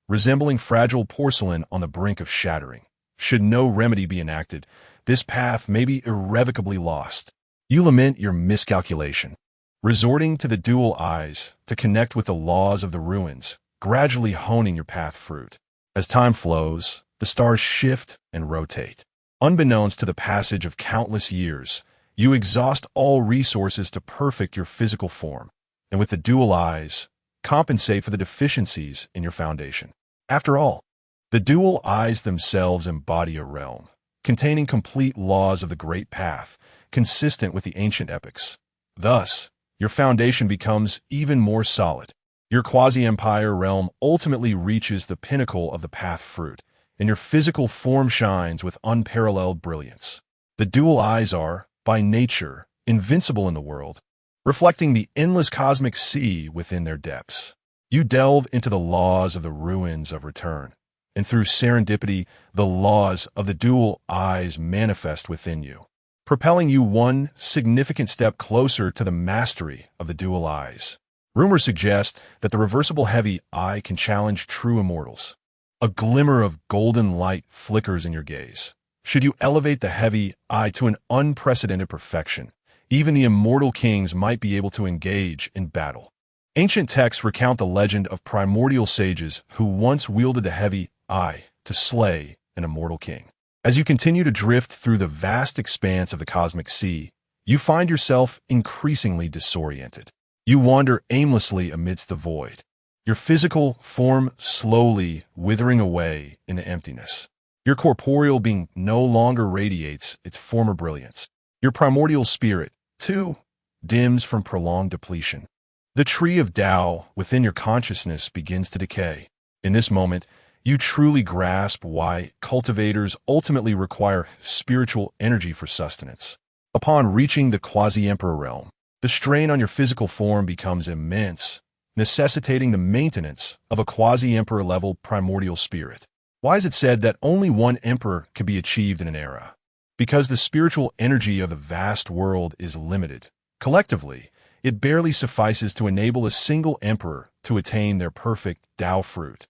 resembling fragile porcelain on the brink of shattering. Should no remedy be enacted, this path may be irrevocably lost. You lament your miscalculation, resorting to the dual eyes to connect with the laws of the ruins, gradually honing your path fruit. As time flows, the stars shift and rotate. Unbeknownst to the passage of countless years, you exhaust all resources to perfect your physical form, and with the dual eyes, compensate for the deficiencies in your foundation. After all, the dual eyes themselves embody a realm, containing complete laws of the great path, consistent with the ancient epics. Thus, your foundation becomes even more solid. Your quasi-empire realm ultimately reaches the pinnacle of the path fruit, and your physical form shines with unparalleled brilliance. The dual eyes are, by nature, invincible in the world, reflecting the endless cosmic sea within their depths. You delve into the laws of the ruins of return, and through serendipity, the laws of the dual eyes manifest within you, propelling you one significant step closer to the mastery of the dual eyes. Rumors suggest that the reversible heavy eye can challenge true immortals. A glimmer of golden light flickers in your gaze. Should you elevate the heavy eye to an unprecedented perfection, even the immortal kings might be able to engage in battle. Ancient texts recount the legend of primordial sages who once wielded the heavy eye to slay an immortal king. As you continue to drift through the vast expanse of the cosmic sea, you find yourself increasingly disoriented. You wander aimlessly amidst the void, your physical form slowly withering away in the emptiness. Your corporeal being no longer radiates its former brilliance. Your primordial spirit, too, dims from prolonged depletion. The tree of Tao within your consciousness begins to decay. In this moment, you truly grasp why cultivators ultimately require spiritual energy for sustenance. Upon reaching the quasi-emperor realm, the strain on your physical form becomes immense, necessitating the maintenance of a quasi-emperor level primordial spirit. Why is it said that only one emperor can be achieved in an era? Because the spiritual energy of the vast world is limited. Collectively, it barely suffices to enable a single emperor to attain their perfect Tao fruit.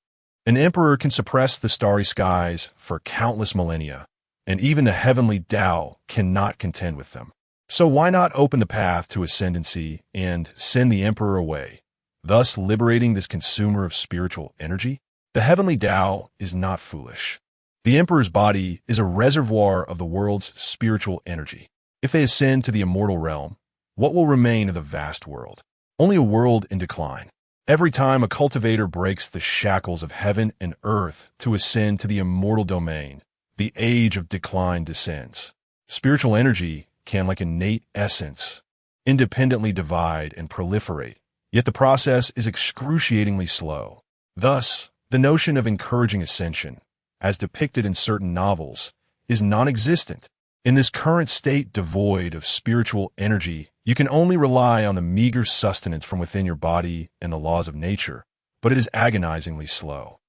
An emperor can suppress the starry skies for countless millennia, and even the heavenly Tao cannot contend with them. So why not open the path to ascendancy and send the emperor away, thus liberating this consumer of spiritual energy? The heavenly Tao is not foolish. The emperor's body is a reservoir of the world's spiritual energy. If they ascend to the immortal realm, what will remain of the vast world? Only a world in decline. Every time a cultivator breaks the shackles of heaven and earth to ascend to the immortal domain, the age of decline descends. Spiritual energy can, like innate essence, independently divide and proliferate, yet the process is excruciatingly slow. Thus, the notion of encouraging ascension, as depicted in certain novels, is non-existent. In this current state devoid of spiritual energy, you can only rely on the meager sustenance from within your body and the laws of nature, but it is agonizingly slow.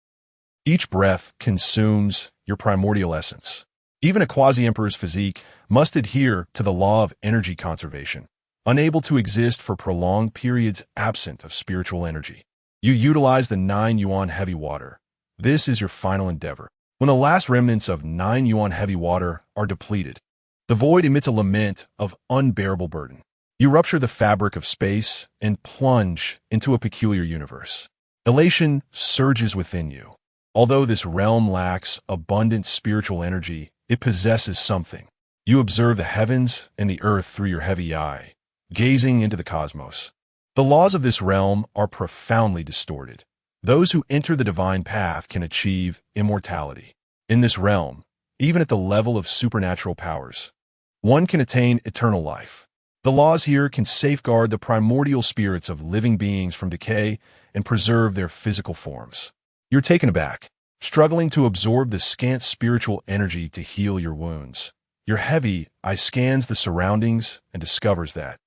Each breath consumes your primordial essence. Even a quasi-emperor's physique must adhere to the law of energy conservation, unable to exist for prolonged periods absent of spiritual energy. You utilize the 9 yuan heavy water. This is your final endeavor. When the last remnants of 9 yuan heavy water are depleted, the void emits a lament of unbearable burden. You rupture the fabric of space and plunge into a peculiar universe. Elation surges within you. Although this realm lacks abundant spiritual energy, it possesses something. You observe the heavens and the earth through your heavy eye, gazing into the cosmos. The laws of this realm are profoundly distorted. Those who enter the divine path can achieve immortality. In this realm, even at the level of supernatural powers, one can attain eternal life. The laws here can safeguard the primordial spirits of living beings from decay and preserve their physical forms. You're taken aback, struggling to absorb the scant spiritual energy to heal your wounds. Your heavy eye scans the surroundings and discovers that,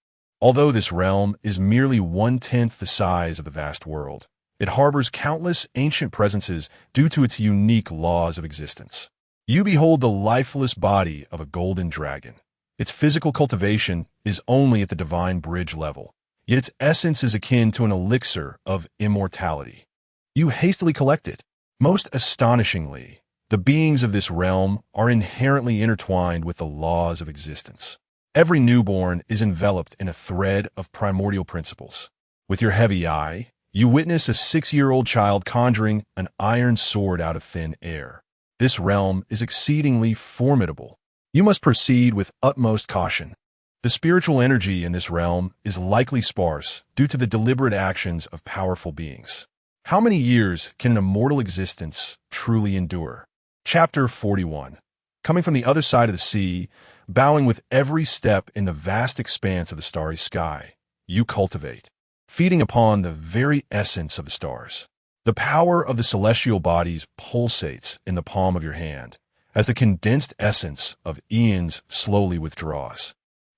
although this realm is merely 1/10 the size of the vast world, it harbors countless ancient presences due to its unique laws of existence. You behold the lifeless body of a golden dragon. Its physical cultivation is only at the divine bridge level, yet its essence is akin to an elixir of immortality. You hastily collect it. Most astonishingly, the beings of this realm are inherently intertwined with the laws of existence. Every newborn is enveloped in a thread of primordial principles. With your heavy eye, you witness a 6-year-old child conjuring an iron sword out of thin air. This realm is exceedingly formidable. You must proceed with utmost caution. The spiritual energy in this realm is likely sparse due to the deliberate actions of powerful beings. How many years can an immortal existence truly endure? Chapter 41. Coming from the other side of the sea, bowing with every step in the vast expanse of the starry sky, you cultivate, feeding upon the very essence of the stars. The power of the celestial bodies pulsates in the palm of your hand, as the condensed essence of eons slowly withdraws.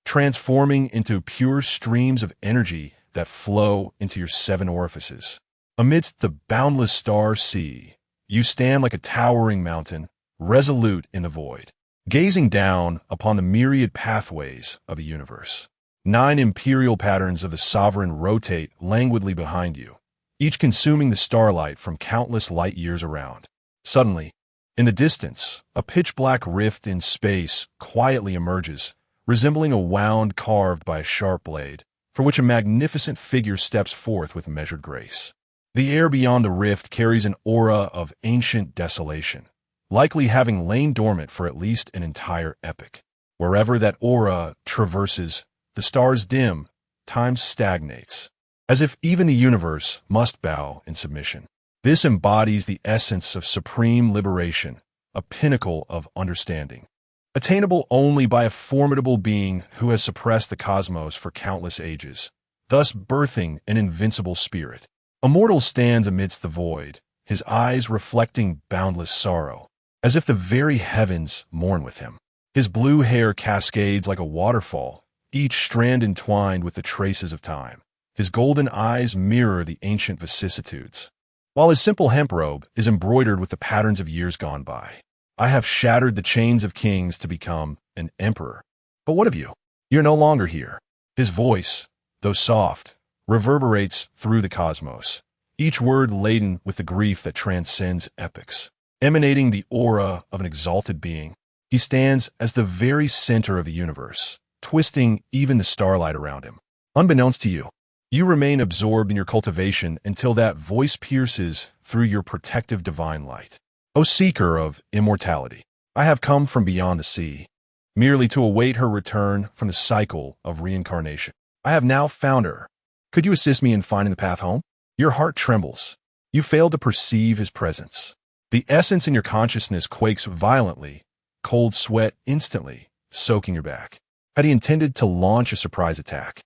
transforming into pure streams of energy that flow into your seven orifices. Amidst the boundless star sea, you stand like a towering mountain, resolute in the void, gazing down upon the myriad pathways of the universe. 9 imperial patterns of the sovereign rotate languidly behind you, each consuming the starlight from countless light years around. Suddenly, in the distance, a pitch-black rift in space quietly emerges, resembling a wound carved by a sharp blade, for which a magnificent figure steps forth with measured grace. The air beyond the rift carries an aura of ancient desolation, likely having lain dormant for at least an entire epoch. Wherever that aura traverses, the stars dim, time stagnates, as if even the universe must bow in submission. This embodies the essence of supreme liberation, a pinnacle of understanding, attainable only by a formidable being who has suppressed the cosmos for countless ages, thus birthing an invincible spirit. A mortal stands amidst the void, his eyes reflecting boundless sorrow, as if the very heavens mourn with him. His blue hair cascades like a waterfall, each strand entwined with the traces of time. His golden eyes mirror the ancient vicissitudes, while his simple hemp robe is embroidered with the patterns of years gone by. I have shattered the chains of kings to become an emperor. But what of you? You're no longer here. His voice, though soft, reverberates through the cosmos, each word laden with the grief that transcends epochs. Emanating the aura of an exalted being, he stands as the very center of the universe, twisting even the starlight around him. Unbeknownst to you, you remain absorbed in your cultivation until that voice pierces through your protective divine light. O seeker of immortality, I have come from beyond the sea, merely to await her return from the cycle of reincarnation. I have now found her. Could you assist me in finding the path home? Your heart trembles. You fail to perceive his presence. The essence in your consciousness quakes violently, cold sweat instantly soaking your back. Had he intended to launch a surprise attack,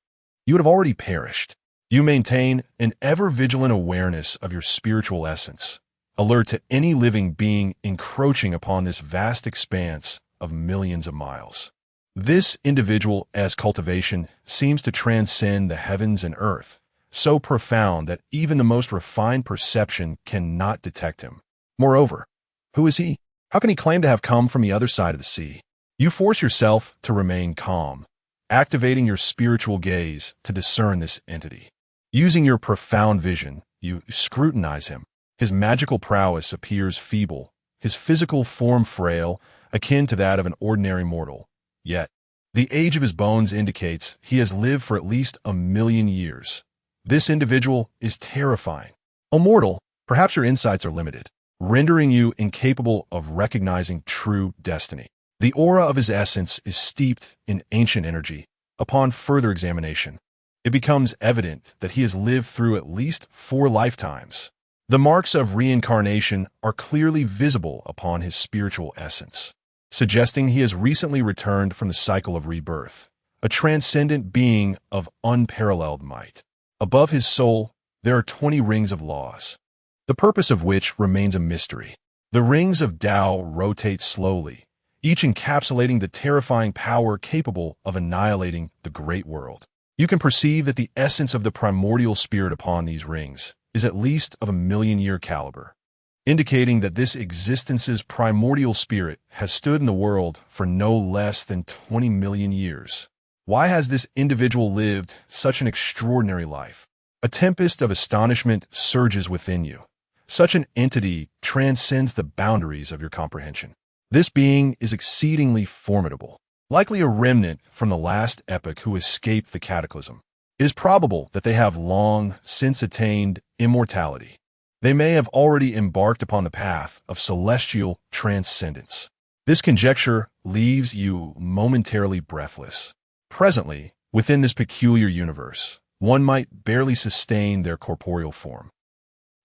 you would have already perished. You maintain an ever-vigilant awareness of your spiritual essence, alert to any living being encroaching upon this vast expanse of millions of miles. This individual-esque cultivation seems to transcend the heavens and earth, so profound that even the most refined perception cannot detect him. Moreover, who is he? How can he claim to have come from the other side of the sea? You force yourself to remain calm, activating your spiritual gaze to discern this entity. Using your profound vision, you scrutinize him. His magical prowess appears feeble, his physical form frail, akin to that of an ordinary mortal. Yet, the age of his bones indicates he has lived for at least 1,000,000 years. This individual is terrifying. O mortal, perhaps your insights are limited, rendering you incapable of recognizing true destiny. The aura of his essence is steeped in ancient energy. Upon further examination, it becomes evident that he has lived through at least 4 lifetimes. The marks of reincarnation are clearly visible upon his spiritual essence, suggesting he has recently returned from the cycle of rebirth, a transcendent being of unparalleled might. Above his soul, there are 20 rings of laws, the purpose of which remains a mystery. The rings of Tao rotate slowly, each encapsulating the terrifying power capable of annihilating the great world. You can perceive that the essence of the primordial spirit upon these rings is at least of 1,000,000-year caliber, indicating that this existence's primordial spirit has stood in the world for no less than 20 million years. Why has this individual lived such an extraordinary life? A tempest of astonishment surges within you. Such an entity transcends the boundaries of your comprehension. This being is exceedingly formidable, likely a remnant from the last epoch who escaped the cataclysm. It is probable that they have long since attained immortality. They may have already embarked upon the path of celestial transcendence. This conjecture leaves you momentarily breathless. Presently, within this peculiar universe, one might barely sustain their corporeal form.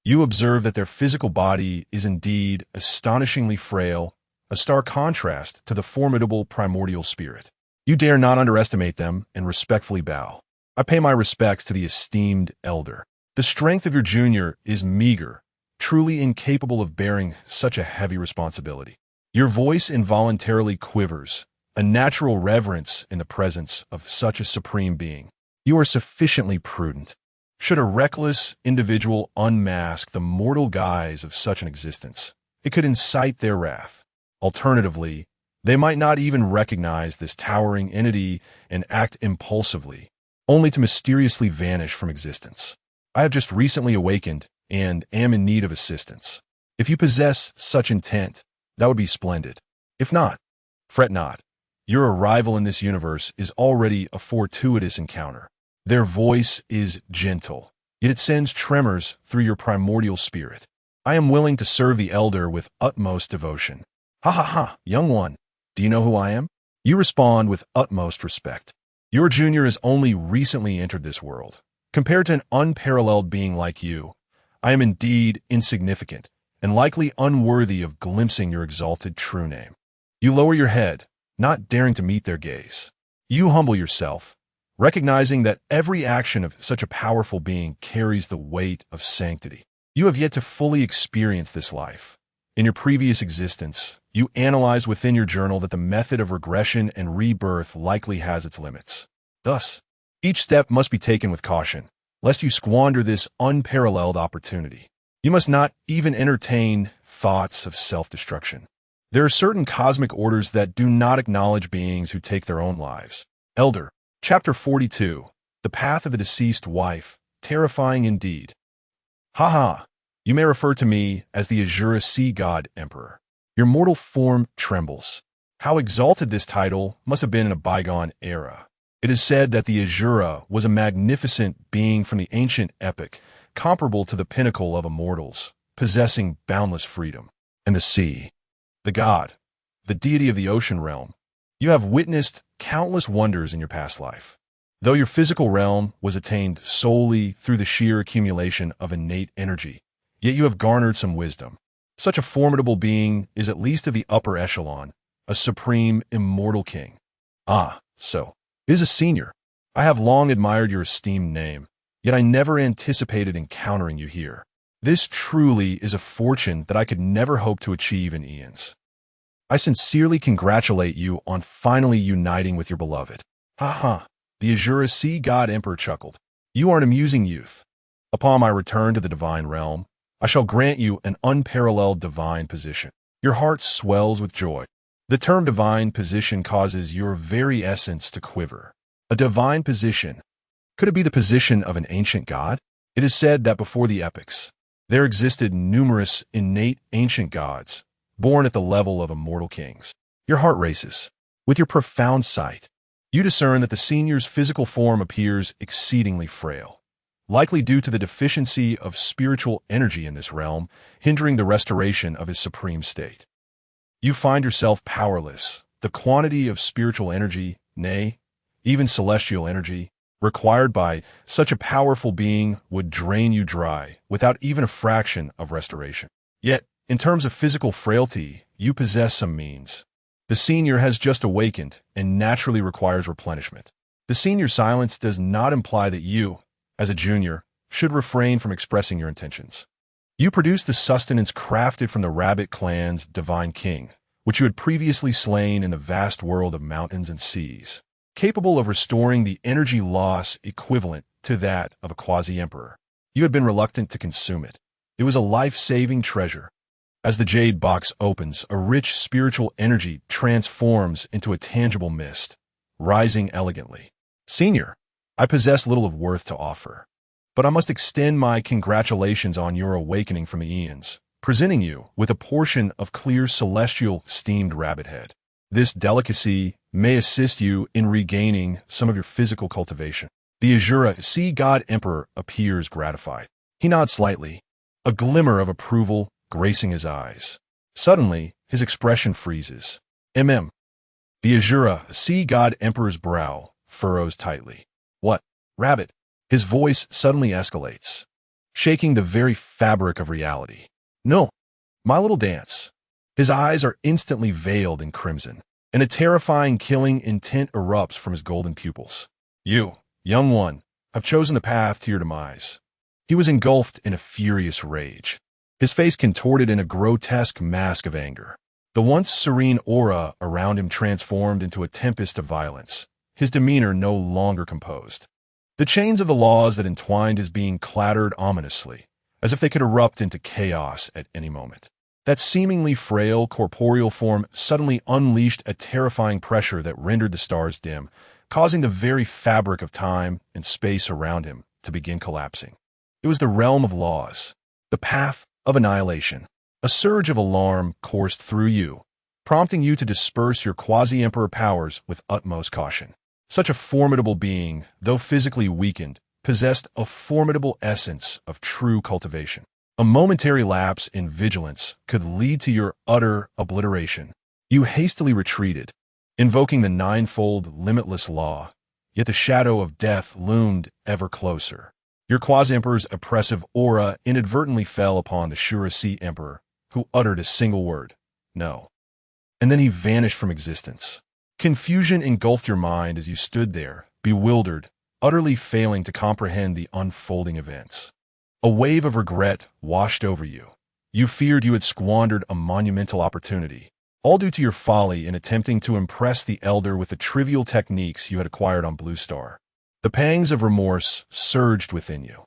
You observe that their physical body is indeed astonishingly frail, a stark contrast to the formidable primordial spirit. You dare not underestimate them and respectfully bow. I pay my respects to the esteemed elder. The strength of your junior is meager, truly incapable of bearing such a heavy responsibility. Your voice involuntarily quivers, a natural reverence in the presence of such a supreme being. You are sufficiently prudent. Should a reckless individual unmask the mortal guise of such an existence, it could incite their wrath. Alternatively, they might not even recognize this towering entity and act impulsively, only to mysteriously vanish from existence. I have just recently awakened and am in need of assistance. If you possess such intent, that would be splendid. If not, fret not. Your arrival in this universe is already a fortuitous encounter. Their voice is gentle, yet it sends tremors through your primordial spirit. I am willing to serve the elder with utmost devotion. Ha ha ha, young one, do you know who I am? You respond with utmost respect. Your junior has only recently entered this world. Compared to an unparalleled being like you, I am indeed insignificant and likely unworthy of glimpsing your exalted true name. You lower your head, not daring to meet their gaze. You humble yourself, recognizing that every action of such a powerful being carries the weight of sanctity. You have yet to fully experience this life. In your previous existence, you analyze within your journal that the method of regression and rebirth likely has its limits. Thus, each step must be taken with caution, lest you squander this unparalleled opportunity. You must not even entertain thoughts of self-destruction. There are certain cosmic orders that do not acknowledge beings who take their own lives. Elder, Chapter 42, The Path of the Deceased Wife, terrifying indeed. Ha! You may refer to me as the Azura Sea God Emperor. Your mortal form trembles. How exalted this title must have been in a bygone era. It is said that the Azura was a magnificent being from the ancient epic, comparable to the pinnacle of immortals, possessing boundless freedom. And the sea, the god, the deity of the ocean realm. You have witnessed countless wonders in your past life. Though your physical realm was attained solely through the sheer accumulation of innate energy, yet you have garnered some wisdom. Such a formidable being is at least of the upper echelon, a supreme, immortal king. So, it is a senior. I have long admired your esteemed name, yet I never anticipated encountering you here. This truly is a fortune that I could never hope to achieve in eons. I sincerely congratulate you on finally uniting with your beloved. The Azura Sea God Emperor chuckled. You are an amusing youth. Upon my return to the divine realm, I shall grant you an unparalleled divine position. Your heart swells with joy. The term divine position causes your very essence to quiver. A divine position. Could it be the position of an ancient god? It is said that before the epics, there existed numerous innate ancient gods, born at the level of immortal kings. Your heart races. With your profound sight, you discern that the senior's physical form appears exceedingly frail, likely due to the deficiency of spiritual energy in this realm, hindering the restoration of his supreme state. You find yourself powerless. The quantity of spiritual energy, nay, even celestial energy, required by such a powerful being would drain you dry without even a fraction of restoration. Yet, in terms of physical frailty, you possess some means. The senior has just awakened and naturally requires replenishment. The senior silence does not imply that you, as a junior, should refrain from expressing your intentions. You produce the sustenance crafted from the Rabbit clan's divine king, which you had previously slain in the vast world of mountains and seas, capable of restoring the energy loss equivalent to that of a quasi-emperor. You had been reluctant to consume it. It was a life-saving treasure. As the jade box opens, a rich spiritual energy transforms into a tangible mist, rising elegantly. Senior, I possess little of worth to offer, but I must extend my congratulations on your awakening from the eons, presenting you with a portion of clear celestial steamed rabbit head. This delicacy may assist you in regaining some of your physical cultivation. The Azura Sea God Emperor appears gratified. He nods slightly, a glimmer of approval gracing his eyes. Suddenly, his expression freezes. The Azura Sea God Emperor's brow furrows tightly. What, Rabbit? His voice suddenly escalates, shaking the very fabric of reality. No, my little dance. His eyes are instantly veiled in crimson, and a terrifying killing intent erupts from his golden pupils. You, young one, have chosen the path to your demise. He was engulfed in a furious rage, his face contorted in a grotesque mask of anger. The once serene aura around him transformed into a tempest of violence, his demeanor no longer composed. The chains of the laws that entwined his being clattered ominously, as if they could erupt into chaos at any moment. That seemingly frail corporeal form suddenly unleashed a terrifying pressure that rendered the stars dim, causing the very fabric of time and space around him to begin collapsing. It was the realm of laws, the path of annihilation. A surge of alarm coursed through you, prompting you to disperse your quasi-emperor powers with utmost caution. Such a formidable being, though physically weakened, possessed a formidable essence of true cultivation. A momentary lapse in vigilance could lead to your utter obliteration. You hastily retreated, invoking the ninefold limitless law, yet the shadow of death loomed ever closer. Your quasi-emperor's oppressive aura inadvertently fell upon the Shura-C emperor, who uttered a single word, "No." And then he vanished from existence. Confusion engulfed your mind as you stood there, bewildered, utterly failing to comprehend the unfolding events. A wave of regret washed over you. You feared you had squandered a monumental opportunity, all due to your folly in attempting to impress the Elder with the trivial techniques you had acquired on Blue Star. The pangs of remorse surged within you,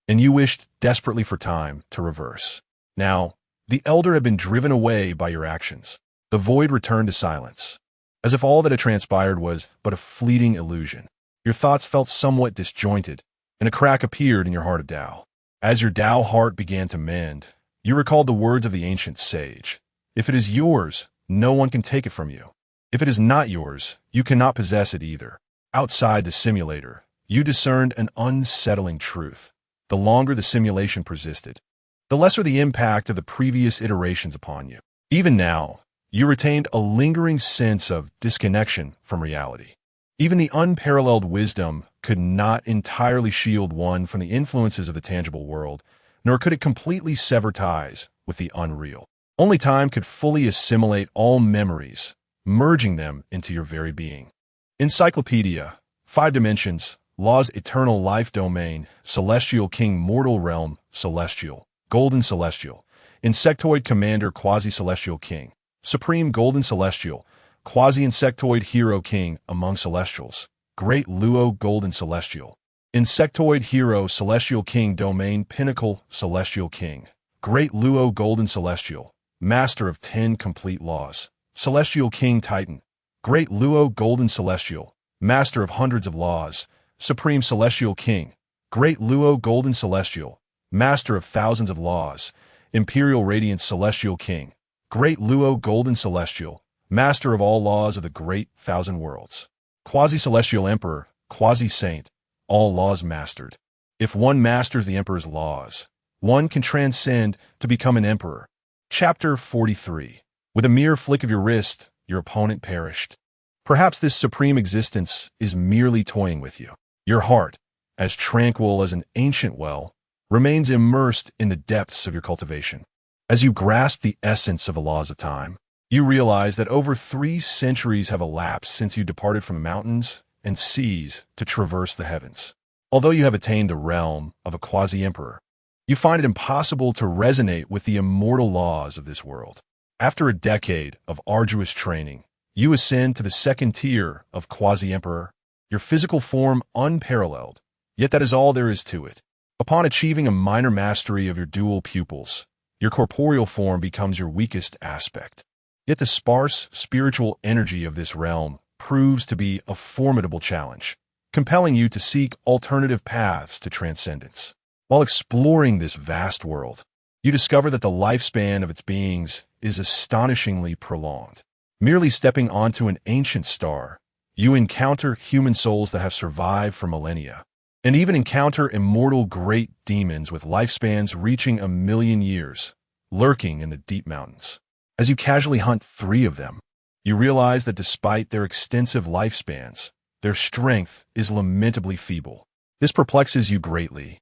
and you wished desperately for time to reverse. Now, the Elder had been driven away by your actions. The void returned to silence, as if all that had transpired was but a fleeting illusion. Your thoughts felt somewhat disjointed, and a crack appeared in your heart of Tao. As your Tao heart began to mend, you recalled the words of the ancient sage. If it is yours, no one can take it from you. If it is not yours, you cannot possess it either. Outside the simulator, you discerned an unsettling truth. The longer the simulation persisted, the lesser the impact of the previous iterations upon you. Even now, you retained a lingering sense of disconnection from reality. Even the unparalleled wisdom could not entirely shield one from the influences of the tangible world, nor could it completely sever ties with the unreal. Only time could fully assimilate all memories, merging them into your very being. Encyclopedia, 5 dimensions, laws, eternal life domain, celestial king, mortal realm, celestial, golden celestial, insectoid commander, quasi-celestial king, supreme golden celestial, quasi-insectoid hero king among celestials, great Luo golden celestial, insectoid hero celestial king domain, pinnacle celestial king, great Luo golden celestial, master of 10 complete laws, celestial king titan, great Luo golden celestial, master of hundreds of laws, supreme celestial king, great Luo golden celestial, master of thousands of laws, imperial radiant celestial king, great Luo golden celestial, master of all laws of the great thousand worlds, quasi-celestial emperor, quasi-saint, all laws mastered. If one masters the emperor's laws, one can transcend to become an emperor. Chapter 43. With a mere flick of your wrist, your opponent perished. Perhaps this supreme existence is merely toying with you. Your heart, as tranquil as an ancient well, remains immersed in the depths of your cultivation. As you grasp the essence of the laws of time, you realize that over 3 centuries have elapsed since you departed from mountains and seas to traverse the heavens. Although you have attained the realm of a quasi-emperor, you find it impossible to resonate with the immortal laws of this world. After a decade of arduous training, you ascend to the 2nd tier of quasi-emperor, your physical form unparalleled, yet that is all there is to it. Upon achieving a minor mastery of your dual pupils, your corporeal form becomes your weakest aspect. Yet the sparse spiritual energy of this realm proves to be a formidable challenge, compelling you to seek alternative paths to transcendence. While exploring this vast world, you discover that the lifespan of its beings is astonishingly prolonged. Merely stepping onto an ancient star, you encounter human souls that have survived for millennia, and even encounter immortal great demons with lifespans reaching 1,000,000 years, lurking in the deep mountains. As you casually hunt 3 of them, you realize that despite their extensive lifespans, their strength is lamentably feeble. This perplexes you greatly,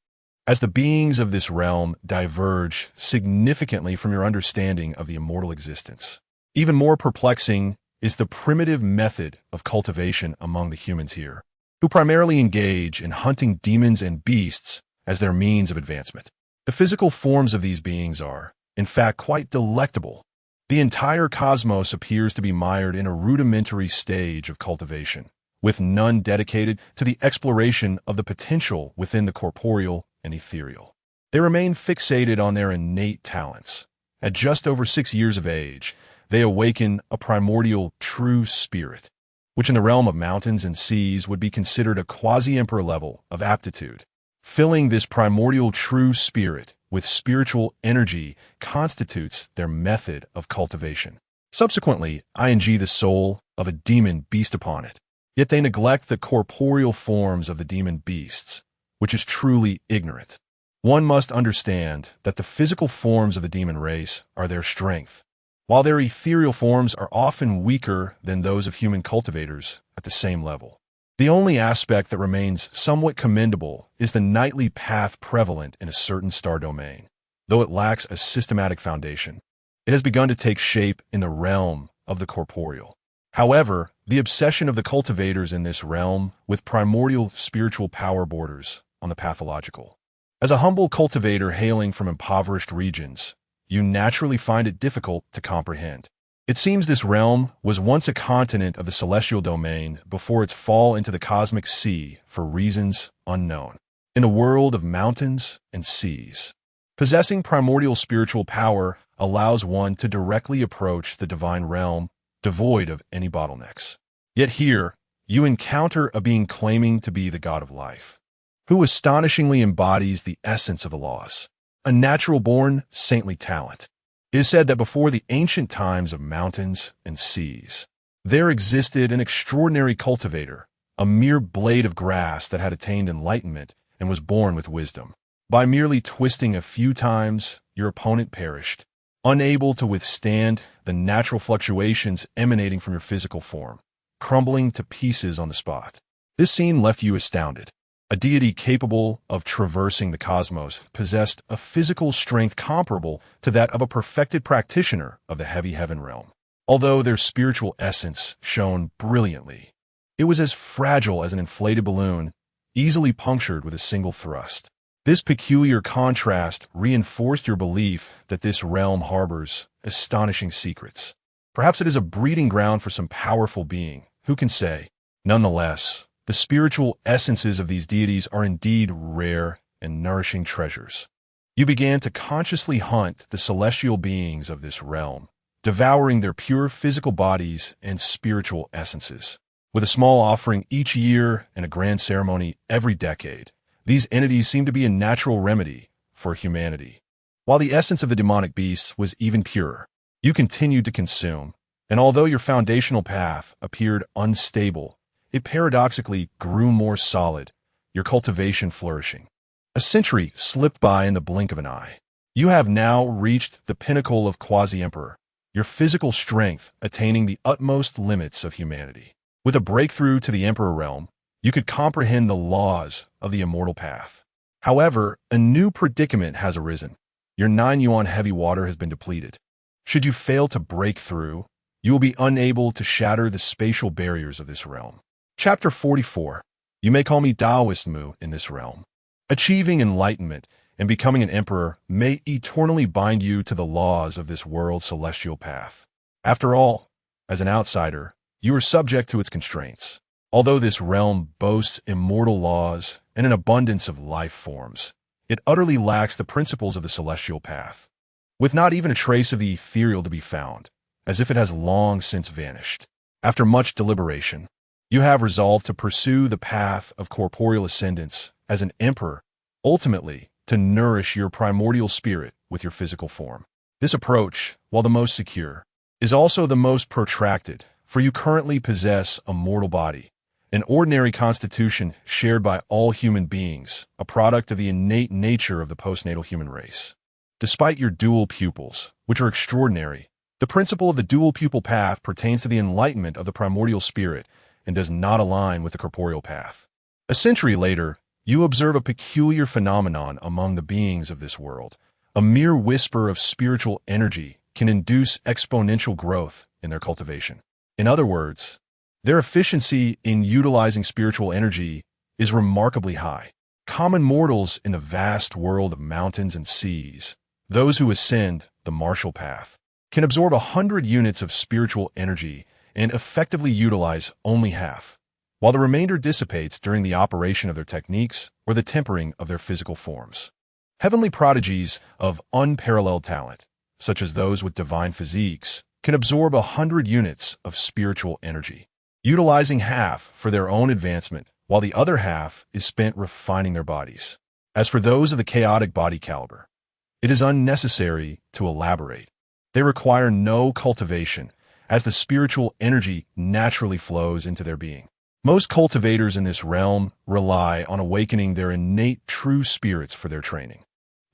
as the beings of this realm diverge significantly from your understanding of the immortal existence. Even more perplexing is the primitive method of cultivation among the humans here, who primarily engage in hunting demons and beasts as their means of advancement. The physical forms of these beings are, in fact, quite delectable, The entire cosmos appears to be mired in a rudimentary stage of cultivation, with none dedicated to the exploration of the potential within the corporeal and ethereal. They remain fixated on their innate talents. At just over 6 years of age, they awaken a primordial true spirit, which in the realm of mountains and seas would be considered a quasi-emperor level of aptitude. Filling this primordial true spirit with spiritual energy constitutes their method of cultivation. Subsequently, ing the soul of a demon beast upon it. Yet they neglect the corporeal forms of the demon beasts, which is truly ignorant. One must understand that the physical forms of the demon race are their strength, while their ethereal forms are often weaker than those of human cultivators at the same level. The only aspect that remains somewhat commendable is the nightly path prevalent in a certain star domain. Though it lacks a systematic foundation, it has begun to take shape in the realm of the corporeal. However, the obsession of the cultivators in this realm with primordial spiritual power borders on the pathological. As a humble cultivator hailing from impoverished regions, you naturally find it difficult to comprehend. It seems this realm was once a continent of the celestial domain before its fall into the cosmic sea for reasons unknown. In a world of mountains and seas, possessing primordial spiritual power allows one to directly approach the divine realm, devoid of any bottlenecks. Yet here, you encounter a being claiming to be the god of life, who astonishingly embodies the essence of the laws, a natural-born saintly talent. It is said that before the ancient times of mountains and seas, there existed an extraordinary cultivator, a mere blade of grass that had attained enlightenment and was born with wisdom. By merely twisting a few times, your opponent perished, unable to withstand the natural fluctuations emanating from your physical form, crumbling to pieces on the spot. This scene left you astounded. A deity capable of traversing the cosmos possessed a physical strength comparable to that of a perfected practitioner of the heavy heaven realm. Although their spiritual essence shone brilliantly, it was as fragile as an inflated balloon, easily punctured with a single thrust. This peculiar contrast reinforced your belief that this realm harbors astonishing secrets. Perhaps it is a breeding ground for some powerful being, who can say? Nonetheless, the spiritual essences of these deities are indeed rare and nourishing treasures. You began to consciously hunt the celestial beings of this realm, devouring their pure physical bodies and spiritual essences. With a small offering each year and a grand ceremony every decade, these entities seem to be a natural remedy for humanity. While the essence of the demonic beasts was even purer, you continued to consume, and although your foundational path appeared unstable, it paradoxically grew more solid, your cultivation flourishing. A century slipped by in the blink of an eye. You have now reached the pinnacle of quasi-emperor, your physical strength attaining the utmost limits of humanity. With a breakthrough to the emperor realm, you could comprehend the laws of the immortal path. However, a new predicament has arisen. Your 9-yuan heavy water has been depleted. Should you fail to break through, you will be unable to shatter the spatial barriers of this realm. Chapter 44. You may call me Taoist Mu in this realm. Achieving enlightenment and becoming an emperor may eternally bind you to the laws of this world's celestial path. After all, as an outsider, you are subject to its constraints. Although this realm boasts immortal laws and an abundance of life forms, it utterly lacks the principles of the celestial path, with not even a trace of the ethereal to be found, as if it has long since vanished. After much deliberation, you have resolved to pursue the path of corporeal ascendance as an emperor, ultimately to nourish your primordial spirit with your physical form. This approach, while the most secure, is also the most protracted, for you currently possess a mortal body, an ordinary constitution shared by all human beings, a product of the innate nature of the postnatal human race. Despite your dual pupils, which are extraordinary, the principle of the dual pupil path pertains to the enlightenment of the primordial spirit and does not align with the corporeal path. A century later, you observe a peculiar phenomenon among the beings of this world. A mere whisper of spiritual energy can induce exponential growth in their cultivation. In other words, their efficiency in utilizing spiritual energy is remarkably high. Common mortals in the vast world of mountains and seas, those who ascend the martial path, can absorb 100 units of spiritual energy and effectively utilize only half, while the remainder dissipates during the operation of their techniques or the tempering of their physical forms. Heavenly prodigies of unparalleled talent, such as those with divine physiques, can absorb 100 units of spiritual energy, utilizing half for their own advancement, while the other half is spent refining their bodies. As for those of the chaotic body caliber, it is unnecessary to elaborate. They require no cultivation, as the spiritual energy naturally flows into their being. Most cultivators in this realm rely on awakening their innate true spirits for their training.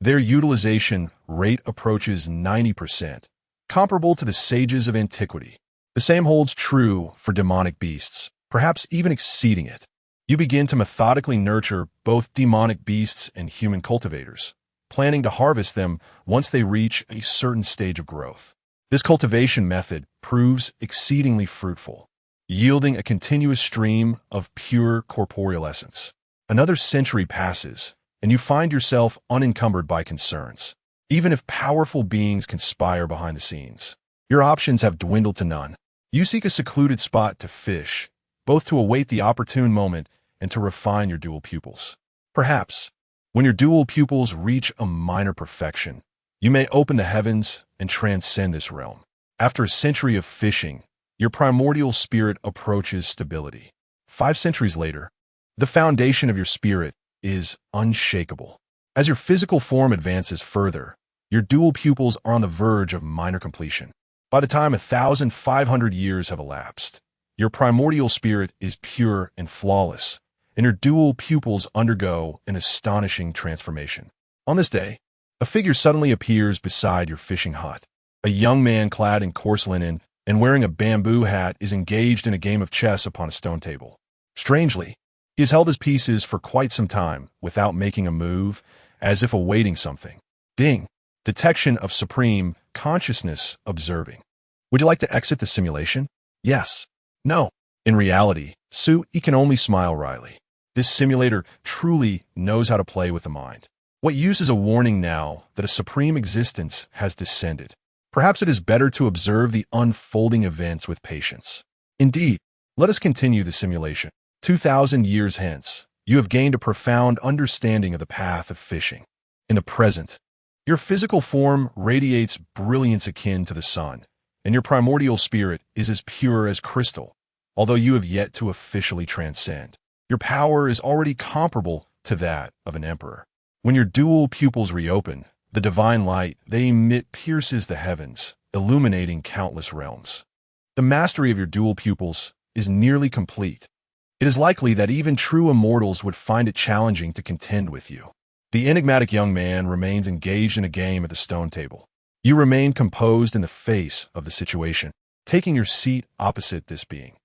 Their utilization rate approaches 90%, comparable to the sages of antiquity. The same holds true for demonic beasts, perhaps even exceeding it. You begin to methodically nurture both demonic beasts and human cultivators, planning to harvest them once they reach a certain stage of growth. This cultivation method proves exceedingly fruitful, yielding a continuous stream of pure corporeal essence. Another century passes, and you find yourself unencumbered by concerns. Even if powerful beings conspire behind the scenes, your options have dwindled to none. You seek a secluded spot to fish, both to await the opportune moment and to refine your dual pupils. Perhaps, when your dual pupils reach a minor perfection, you may open the heavens and transcend this realm. After a century of fishing, your primordial spirit approaches stability. 5 centuries later, the foundation of your spirit is unshakable. As your physical form advances further, your dual pupils are on the verge of minor completion. By the time 1,500 years have elapsed, your primordial spirit is pure and flawless, and your dual pupils undergo an astonishing transformation. On this day, a figure suddenly appears beside your fishing hut. A young man clad in coarse linen and wearing a bamboo hat is engaged in a game of chess upon a stone table. Strangely, he has held his pieces for quite some time without making a move, as if awaiting something. Ding! Detection of supreme consciousness observing. Would you like to exit the simulation? Yes. No. In reality, Su-Yi can only smile wryly. This simulator truly knows how to play with the mind. What use is a warning now that a supreme existence has descended? Perhaps it is better to observe the unfolding events with patience. Indeed, let us continue the simulation. 2,000 years hence, you have gained a profound understanding of the path of fishing. In the present, your physical form radiates brilliance akin to the sun, and your primordial spirit is as pure as crystal, although you have yet to officially transcend. Your power is already comparable to that of an emperor. When your dual pupils reopen, the divine light they emit pierces the heavens, illuminating countless realms. The mastery of your dual pupils is nearly complete. It is likely that even true immortals would find it challenging to contend with you. The enigmatic young man remains engaged in a game at the stone table. You remain composed in the face of the situation, taking your seat opposite this being.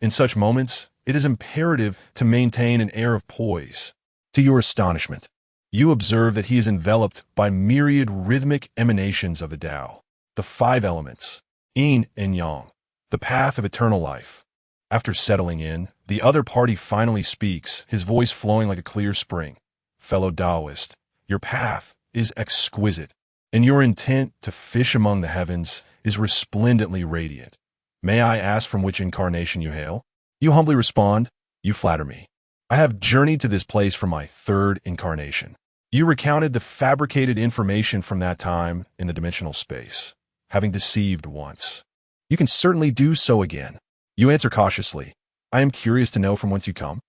In such moments, it is imperative to maintain an air of poise. To your astonishment, you observe that he is enveloped by myriad rhythmic emanations of the Tao, the 5 elements, Yin and Yang, the path of eternal life. After settling in, the other party finally speaks, his voice flowing like a clear spring. Fellow Taoist, your path is exquisite, and your intent to fish among the heavens is resplendently radiant. May I ask from which incarnation you hail? You humbly respond, you flatter me. I have journeyed to this place for my 3rd incarnation. You recounted the fabricated information from that time in the dimensional space, having deceived once. You can certainly do so again. You answer cautiously, I am curious to know from whence you come.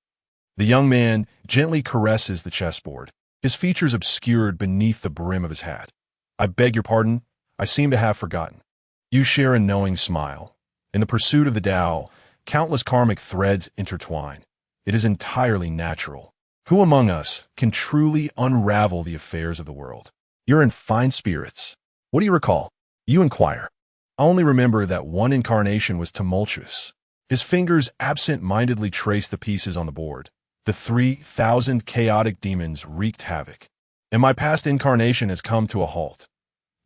The young man gently caresses the chessboard, his features obscured beneath the brim of his hat. I beg your pardon, I seem to have forgotten. You share a knowing smile. In the pursuit of the Tao, countless karmic threads intertwine. It is entirely natural. Who among us can truly unravel the affairs of the world? You're in fine spirits. What do you recall? You inquire. I only remember that one incarnation was tumultuous. His fingers absent-mindedly traced the pieces on the board. The 3,000 chaotic demons wreaked havoc. And my past incarnation has come to a halt.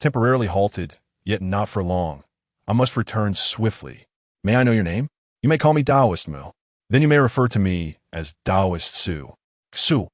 Temporarily halted, yet not for long. I must return swiftly. May I know your name? You may call me Taoist Mu. Then you may refer to me as Taoist Su. Su.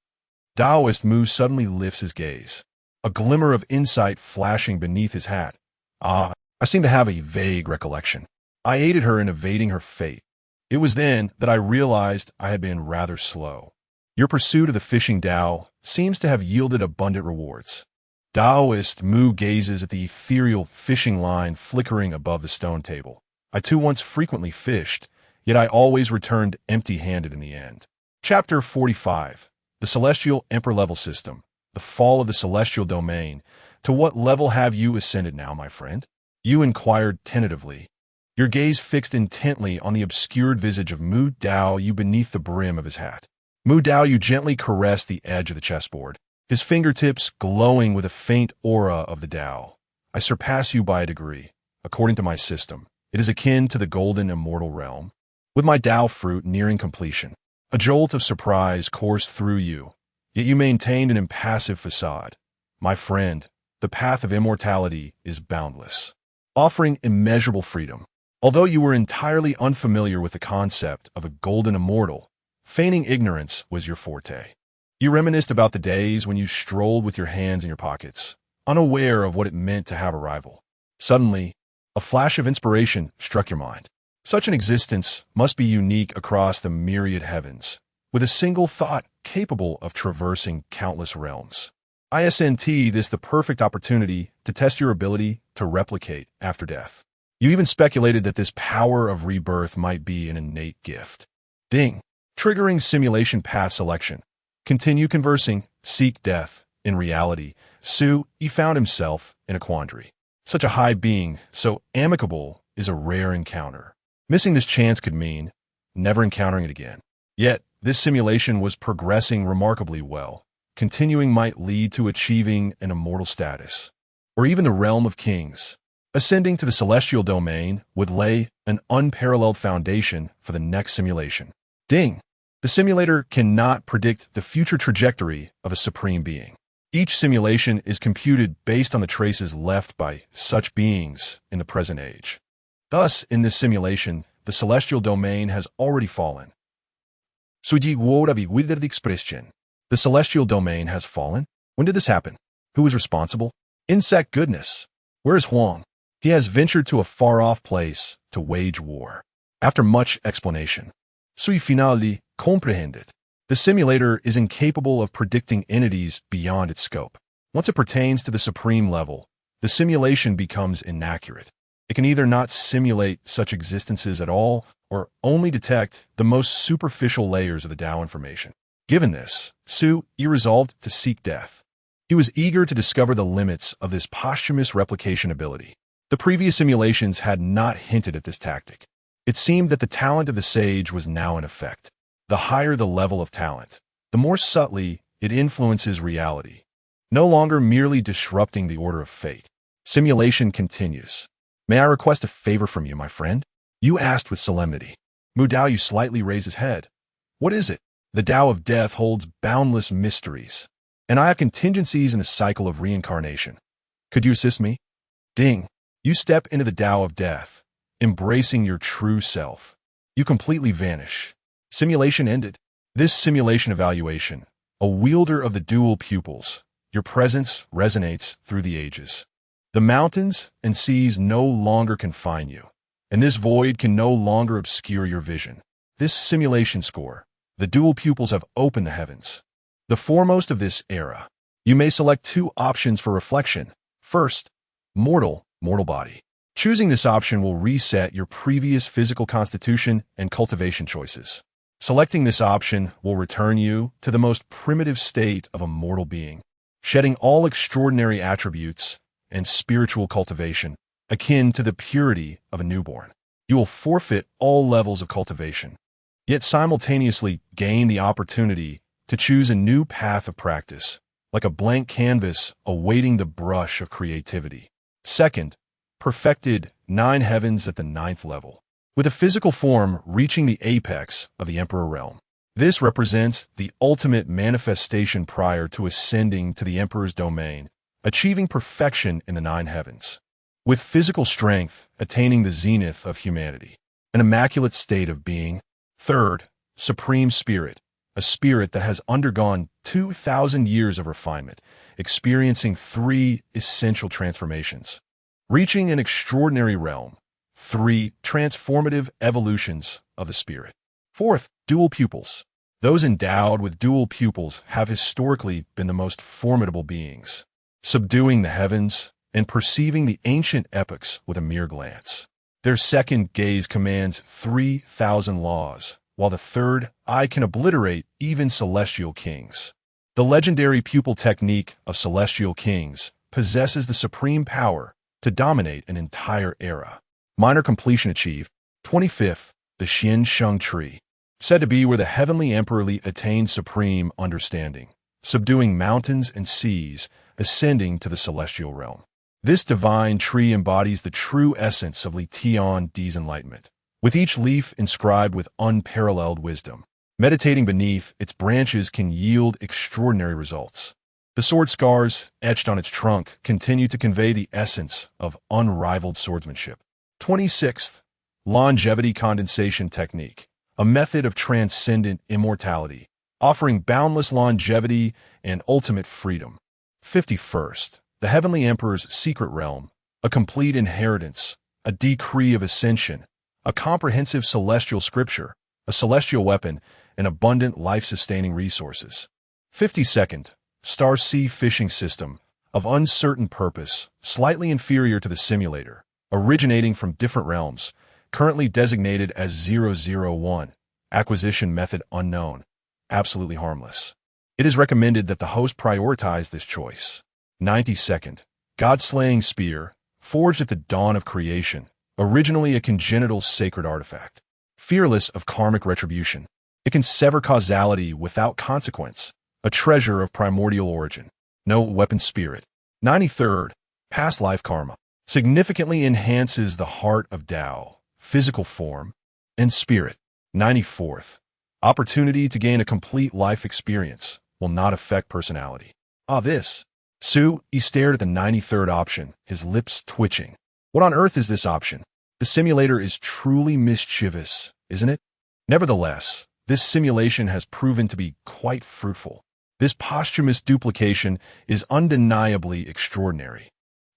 Taoist Mu suddenly lifts his gaze, a glimmer of insight flashing beneath his hat. Ah, I seem to have a vague recollection. I aided her in evading her fate. It was then that I realized I had been rather slow. Your pursuit of the fishing Tao seems to have yielded abundant rewards. Taoist Mu gazes at the ethereal fishing line flickering above the stone table. I too once frequently fished, yet I always returned empty-handed in the end. Chapter 45. The Celestial Emperor Level System. The Fall of the Celestial Domain. To what level have you ascended now, my friend? You inquired tentatively, your gaze fixed intently on the obscured visage of Mu Dao beneath the brim of his hat. Mu Dao gently caressed the edge of the chessboard, his fingertips glowing with a faint aura of the Tao. I surpass you by a degree. According to my system, it is akin to the golden immortal realm. With my Tao fruit nearing completion, a jolt of surprise coursed through you, yet you maintained an impassive facade. My friend, the path of immortality is boundless, offering immeasurable freedom. Although you were entirely unfamiliar with the concept of a golden immortal, feigning ignorance was your forte. You reminisced about the days when you strolled with your hands in your pockets, unaware of what it meant to have a rival. Suddenly, a flash of inspiration struck your mind. Such an existence must be unique across the myriad heavens, with a single thought capable of traversing countless realms. ISNT this the perfect opportunity to test your ability to replicate after death. You even speculated that this power of rebirth might be an innate gift. Ding. Triggering simulation path selection. Continue conversing, seek death. In reality, He found himself in a quandary. Such a high being, so amicable, is a rare encounter. Missing this chance could mean never encountering it again. Yet, this simulation was progressing remarkably well. Continuing might lead to achieving an immortal status, or even the realm of kings. Ascending to the celestial domain would lay an unparalleled foundation for the next simulation. Ding! The simulator cannot predict the future trajectory of a supreme being. Each simulation is computed based on the traces left by such beings in the present age. Thus, in this simulation, the celestial domain has already fallen. The celestial domain has fallen? When did this happen? Who was responsible? Insect goodness. Where is Huang? He has ventured to a far-off place to wage war. After much explanation, sui finalmente comprehended. The simulator is incapable of predicting entities beyond its scope. Once it pertains to the supreme level, the simulation becomes inaccurate. It can either not simulate such existences at all, or only detect the most superficial layers of the Tao information. Given this, He resolved to seek death. He was eager to discover the limits of this posthumous replication ability. The previous simulations had not hinted at this tactic. It seemed that the talent of the sage was now in effect. The higher the level of talent, the more subtly it influences reality, no longer merely disrupting the order of fate. Simulation continues. May I request a favor from you, my friend? You asked with solemnity. Mu Dao slightly raised his head. What is it? The Tao of death holds boundless mysteries, and I have contingencies in the cycle of reincarnation. Could you assist me? Ding. You step into the Tao of death, embracing your true self. You completely vanish. Simulation ended. This simulation evaluation, a wielder of the dual pupils, your presence resonates through the ages. The mountains and seas no longer confine you, and this void can no longer obscure your vision. This simulation score, the dual pupils have opened the heavens. The foremost of this era. You may select two options for reflection. First, mortal body. Choosing this option will reset your previous physical constitution and cultivation choices. Selecting this option will return you to the most primitive state of a mortal being, shedding all extraordinary attributes and spiritual cultivation, akin to the purity of a newborn. You will forfeit all levels of cultivation, yet simultaneously gain the opportunity to choose a new path of practice, like a blank canvas awaiting the brush of creativity. Second, perfected 9 heavens at the 9th level, with a physical form reaching the apex of the Emperor realm. This represents the ultimate manifestation prior to ascending to the Emperor's domain, achieving perfection in the 9 heavens, with physical strength attaining the zenith of humanity, an immaculate state of being. Third, Supreme Spirit, a spirit that has undergone 2,000 years of refinement, experiencing 3 essential transformations. reaching an extraordinary realm. 3. Transformative evolutions of the spirit. Fourth, dual pupils. Those endowed with dual pupils have historically been the most formidable beings, subduing the heavens and perceiving the ancient epochs with a mere glance. Their second gaze commands 3,000 laws, while the third eye can obliterate even celestial kings. The legendary pupil technique of celestial kings possesses the supreme power to dominate an entire era. Minor completion achieved. 25th, the Xian Sheng Tree, said to be where the heavenly emperorly attained supreme understanding, subduing mountains and seas, ascending to the celestial realm. This divine tree embodies the true essence of Li Tian's enlightenment, with each leaf inscribed with unparalleled wisdom. Meditating beneath its branches can yield extraordinary results. The sword scars etched on its trunk continue to convey the essence of unrivaled swordsmanship. 26th, longevity condensation technique, a method of transcendent immortality, offering boundless longevity and ultimate freedom. 51st, the Heavenly Emperor's secret realm, a complete inheritance, a decree of ascension, a comprehensive celestial scripture, a celestial weapon, and abundant life-sustaining resources. 52nd, Star Sea fishing system, of uncertain purpose, slightly inferior to the simulator, originating from different realms, currently designated as 001, acquisition method unknown, absolutely harmless. It is recommended that the host prioritize this choice. 92nd, God-slaying spear, forged at the dawn of creation, originally a congenital sacred artifact. Fearless of karmic retribution, it can sever causality without consequence, a treasure of primordial origin. No weapon spirit. 93rd, past life karma, significantly enhances the heart of Tao, physical form, and spirit. 94th, opportunity to gain a complete life experience will not affect personality. This. He stared at the 93rd option, his lips twitching. What on earth is this option? The simulator is truly mischievous, isn't it? Nevertheless, this simulation has proven to be quite fruitful. This posthumous duplication is undeniably extraordinary,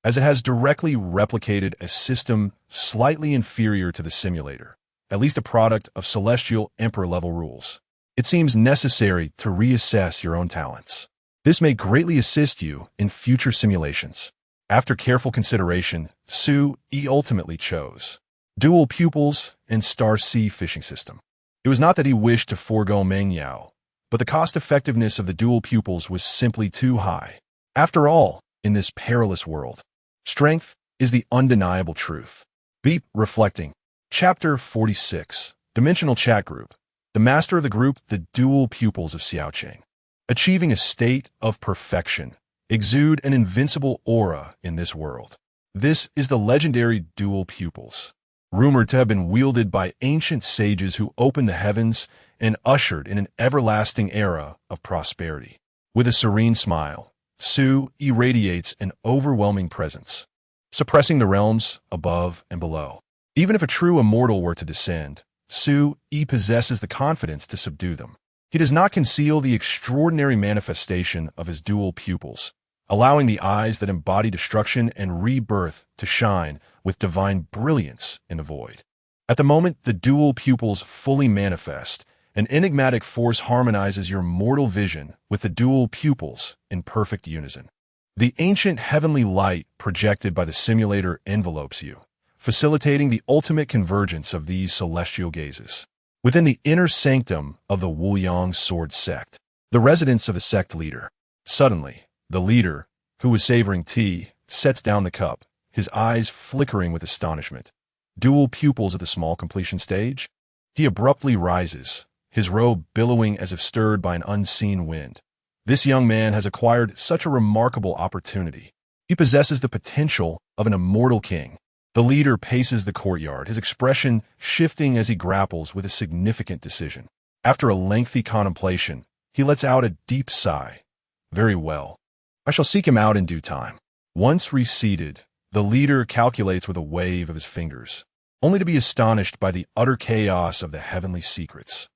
as it has directly replicated a system slightly inferior to the simulator, at least a product of celestial emperor-level rules. It seems necessary to reassess your own talents. This may greatly assist you in future simulations. After careful consideration, He ultimately chose dual pupils and Star Sea fishing system. It was not that he wished to forego Meng Yao, but the cost-effectiveness of the dual pupils was simply too high. After all, in this perilous world, strength is the undeniable truth. Beep reflecting. Chapter 46. Dimensional Chat Group. The master of the group, the dual pupils of Xiaocheng. Achieving a state of perfection, exude an invincible aura in this world. This is the legendary dual pupils, rumored to have been wielded by ancient sages who opened the heavens and ushered in an everlasting era of prosperity. With a serene smile, Su irradiates an overwhelming presence, suppressing the realms above and below. Even if a true immortal were to descend, Su possesses the confidence to subdue them. He does not conceal the extraordinary manifestation of his dual pupils, allowing the eyes that embody destruction and rebirth to shine with divine brilliance in the void. At the moment the dual pupils fully manifest, an enigmatic force harmonizes your mortal vision with the dual pupils in perfect unison. The ancient heavenly light projected by the simulator envelopes you, facilitating the ultimate convergence of these celestial gazes. Within the inner sanctum of the Wuyang sword sect, the residence of the sect leader, suddenly, the leader, who was savoring tea, sets down the cup, his eyes flickering with astonishment. Dual pupils at the small completion stage? He abruptly rises, his robe billowing as if stirred by an unseen wind. This young man has acquired such a remarkable opportunity. He possesses the potential of an immortal king. The leader paces the courtyard, his expression shifting as he grapples with a significant decision. After a lengthy contemplation, he lets out a deep sigh. Very well. I shall seek him out in due time. Once reseated, the leader calculates with a wave of his fingers, only to be astonished by the utter chaos of the heavenly secrets.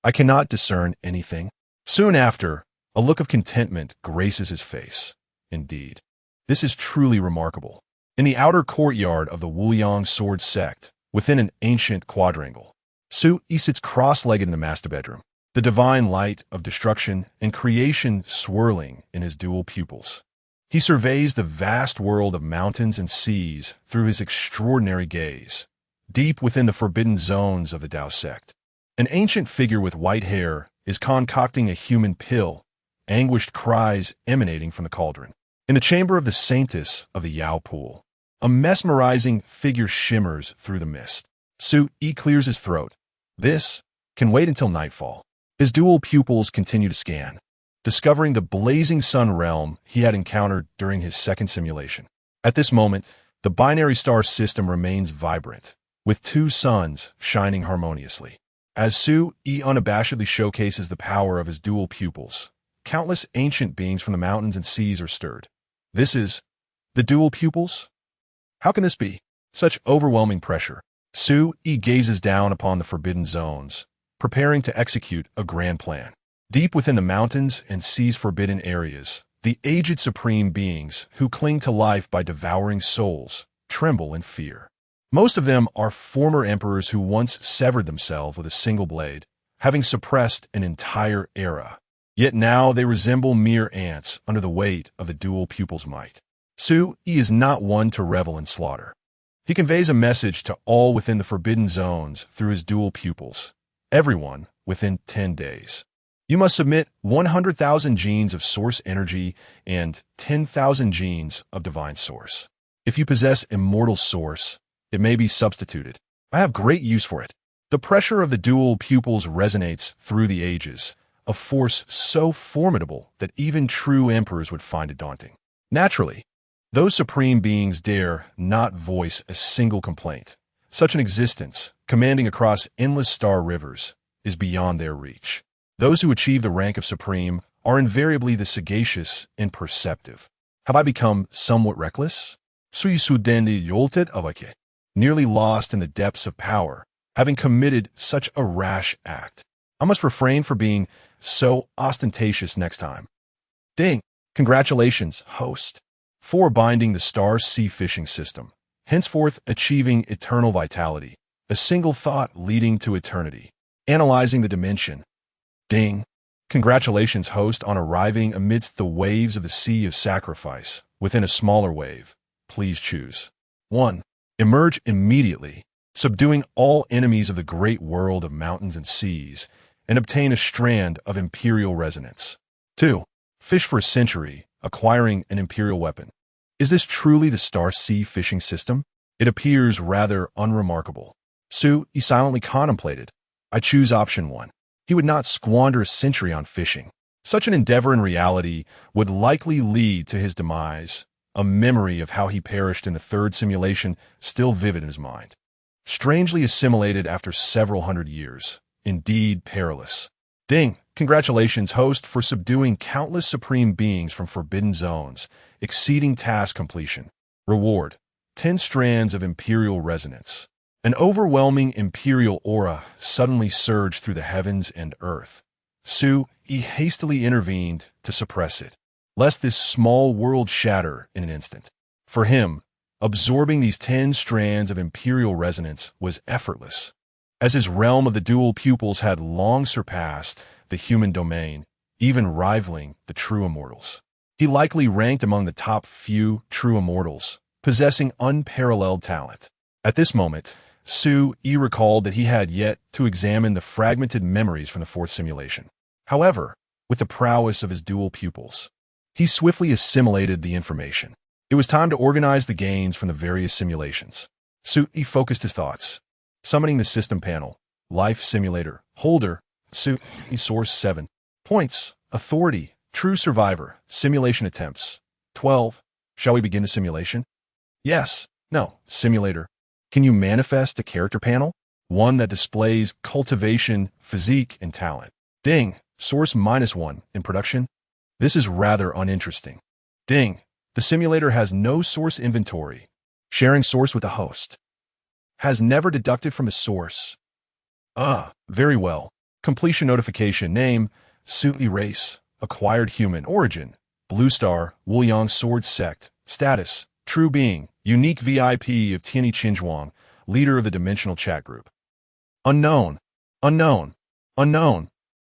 I cannot discern anything. Soon after, a look of contentment graces his face. Indeed, this is truly remarkable. In the outer courtyard of the Wuliang sword sect, within an ancient quadrangle, Su Yi sits cross-legged in the master bedroom, the divine light of destruction and creation swirling in his dual pupils. He surveys the vast world of mountains and seas through his extraordinary gaze, deep within the forbidden zones of the Dao sect. An ancient figure with white hair is concocting a human pill, anguished cries emanating from the cauldron. In the chamber of the saintess of the Yao pool, a mesmerizing figure shimmers through the mist. Su Yi clears his throat. This can wait until nightfall. His dual pupils continue to scan, discovering the blazing sun realm he had encountered during his second simulation. At this moment, the binary star system remains vibrant, with two suns shining harmoniously. As Su Yi unabashedly showcases the power of his dual pupils, countless ancient beings from the mountains and seas are stirred. This is the dual pupils? How can this be? Such overwhelming pressure. Su Yi gazes down upon the forbidden zones, preparing to execute a grand plan. Deep within the mountains and seas' forbidden areas, the aged supreme beings who cling to life by devouring souls tremble in fear. Most of them are former emperors who once severed themselves with a single blade, having suppressed an entire era. Yet now they resemble mere ants under the weight of the dual pupils' might. Su Yi is not one to revel in slaughter. He conveys a message to all within the forbidden zones through his dual pupils, everyone within 10 days. You must submit 100,000 genes of source energy and 10,000 genes of divine source. If you possess immortal source, it may be substituted. I have great use for it. The pressure of the dual pupils resonates through the ages, a force so formidable that even true emperors would find it daunting. Naturally, those supreme beings dare not voice a single complaint. Such an existence, commanding across endless star rivers, is beyond their reach. Those who achieve the rank of supreme are invariably the sagacious and perceptive. Have I become somewhat reckless? Suis soudain jolted avake, nearly lost in the depths of power, having committed such a rash act. I must refrain from being so ostentatious next time. Ding! Congratulations, host, for binding the star sea fishing system, henceforth achieving eternal vitality, a single thought leading to eternity. Analyzing the dimension. Ding! Congratulations, host, on arriving amidst the waves of the sea of sacrifice, within a smaller wave. Please choose. 1. Emerge immediately, subduing all enemies of the great world of mountains and seas, and obtain a strand of imperial resonance. 2. Fish for a century, acquiring an imperial weapon. Is this truly the star sea fishing system? It appears rather unremarkable. Su Yi silently contemplated. I choose option 1. He would not squander a century on fishing. Such an endeavor in reality would likely lead to his demise, a memory of how he perished in the third simulation still vivid in his mind. Strangely assimilated after several hundred years. Indeed perilous. Ding! Congratulations, host, for subduing countless supreme beings from forbidden zones, exceeding task completion. Reward: 10 strands of imperial resonance. An overwhelming imperial aura suddenly surged through the heavens and earth. Su Yi hastily intervened to suppress it, lest this small world shatter in an instant. For him, absorbing these 10 strands of imperial resonance was effortless, as his realm of the dual pupils had long surpassed the human domain, even rivaling the true immortals. He likely ranked among the top few true immortals, possessing unparalleled talent. At this moment, Su Yi recalled that he had yet to examine the fragmented memories from the fourth simulation. However, with the prowess of his dual pupils, he swiftly assimilated the information. It was time to organize the gains from the various simulations. Su Yi focused his thoughts, summoning the system panel. Life Simulator. Holder. Su Yi Source 7. Points. Authority. True Survivor. Simulation attempts. 12. Shall we begin the simulation? Yes. No. Simulator. Can you manifest a character panel? One that displays cultivation, physique, and talent. Ding. Source -1 in production. This is rather uninteresting. Ding. The simulator has no source inventory. Sharing source with the host. Has never deducted from a source. Very well. Completion notification. Name: Su Yi Race. Acquired human. Origin: Blue Star, Wuliang Sword Sect. Status: True being, Unique VIP of Tianyi Qinzhuang, leader of the Dimensional Chat Group. Unknown. Unknown. Unknown.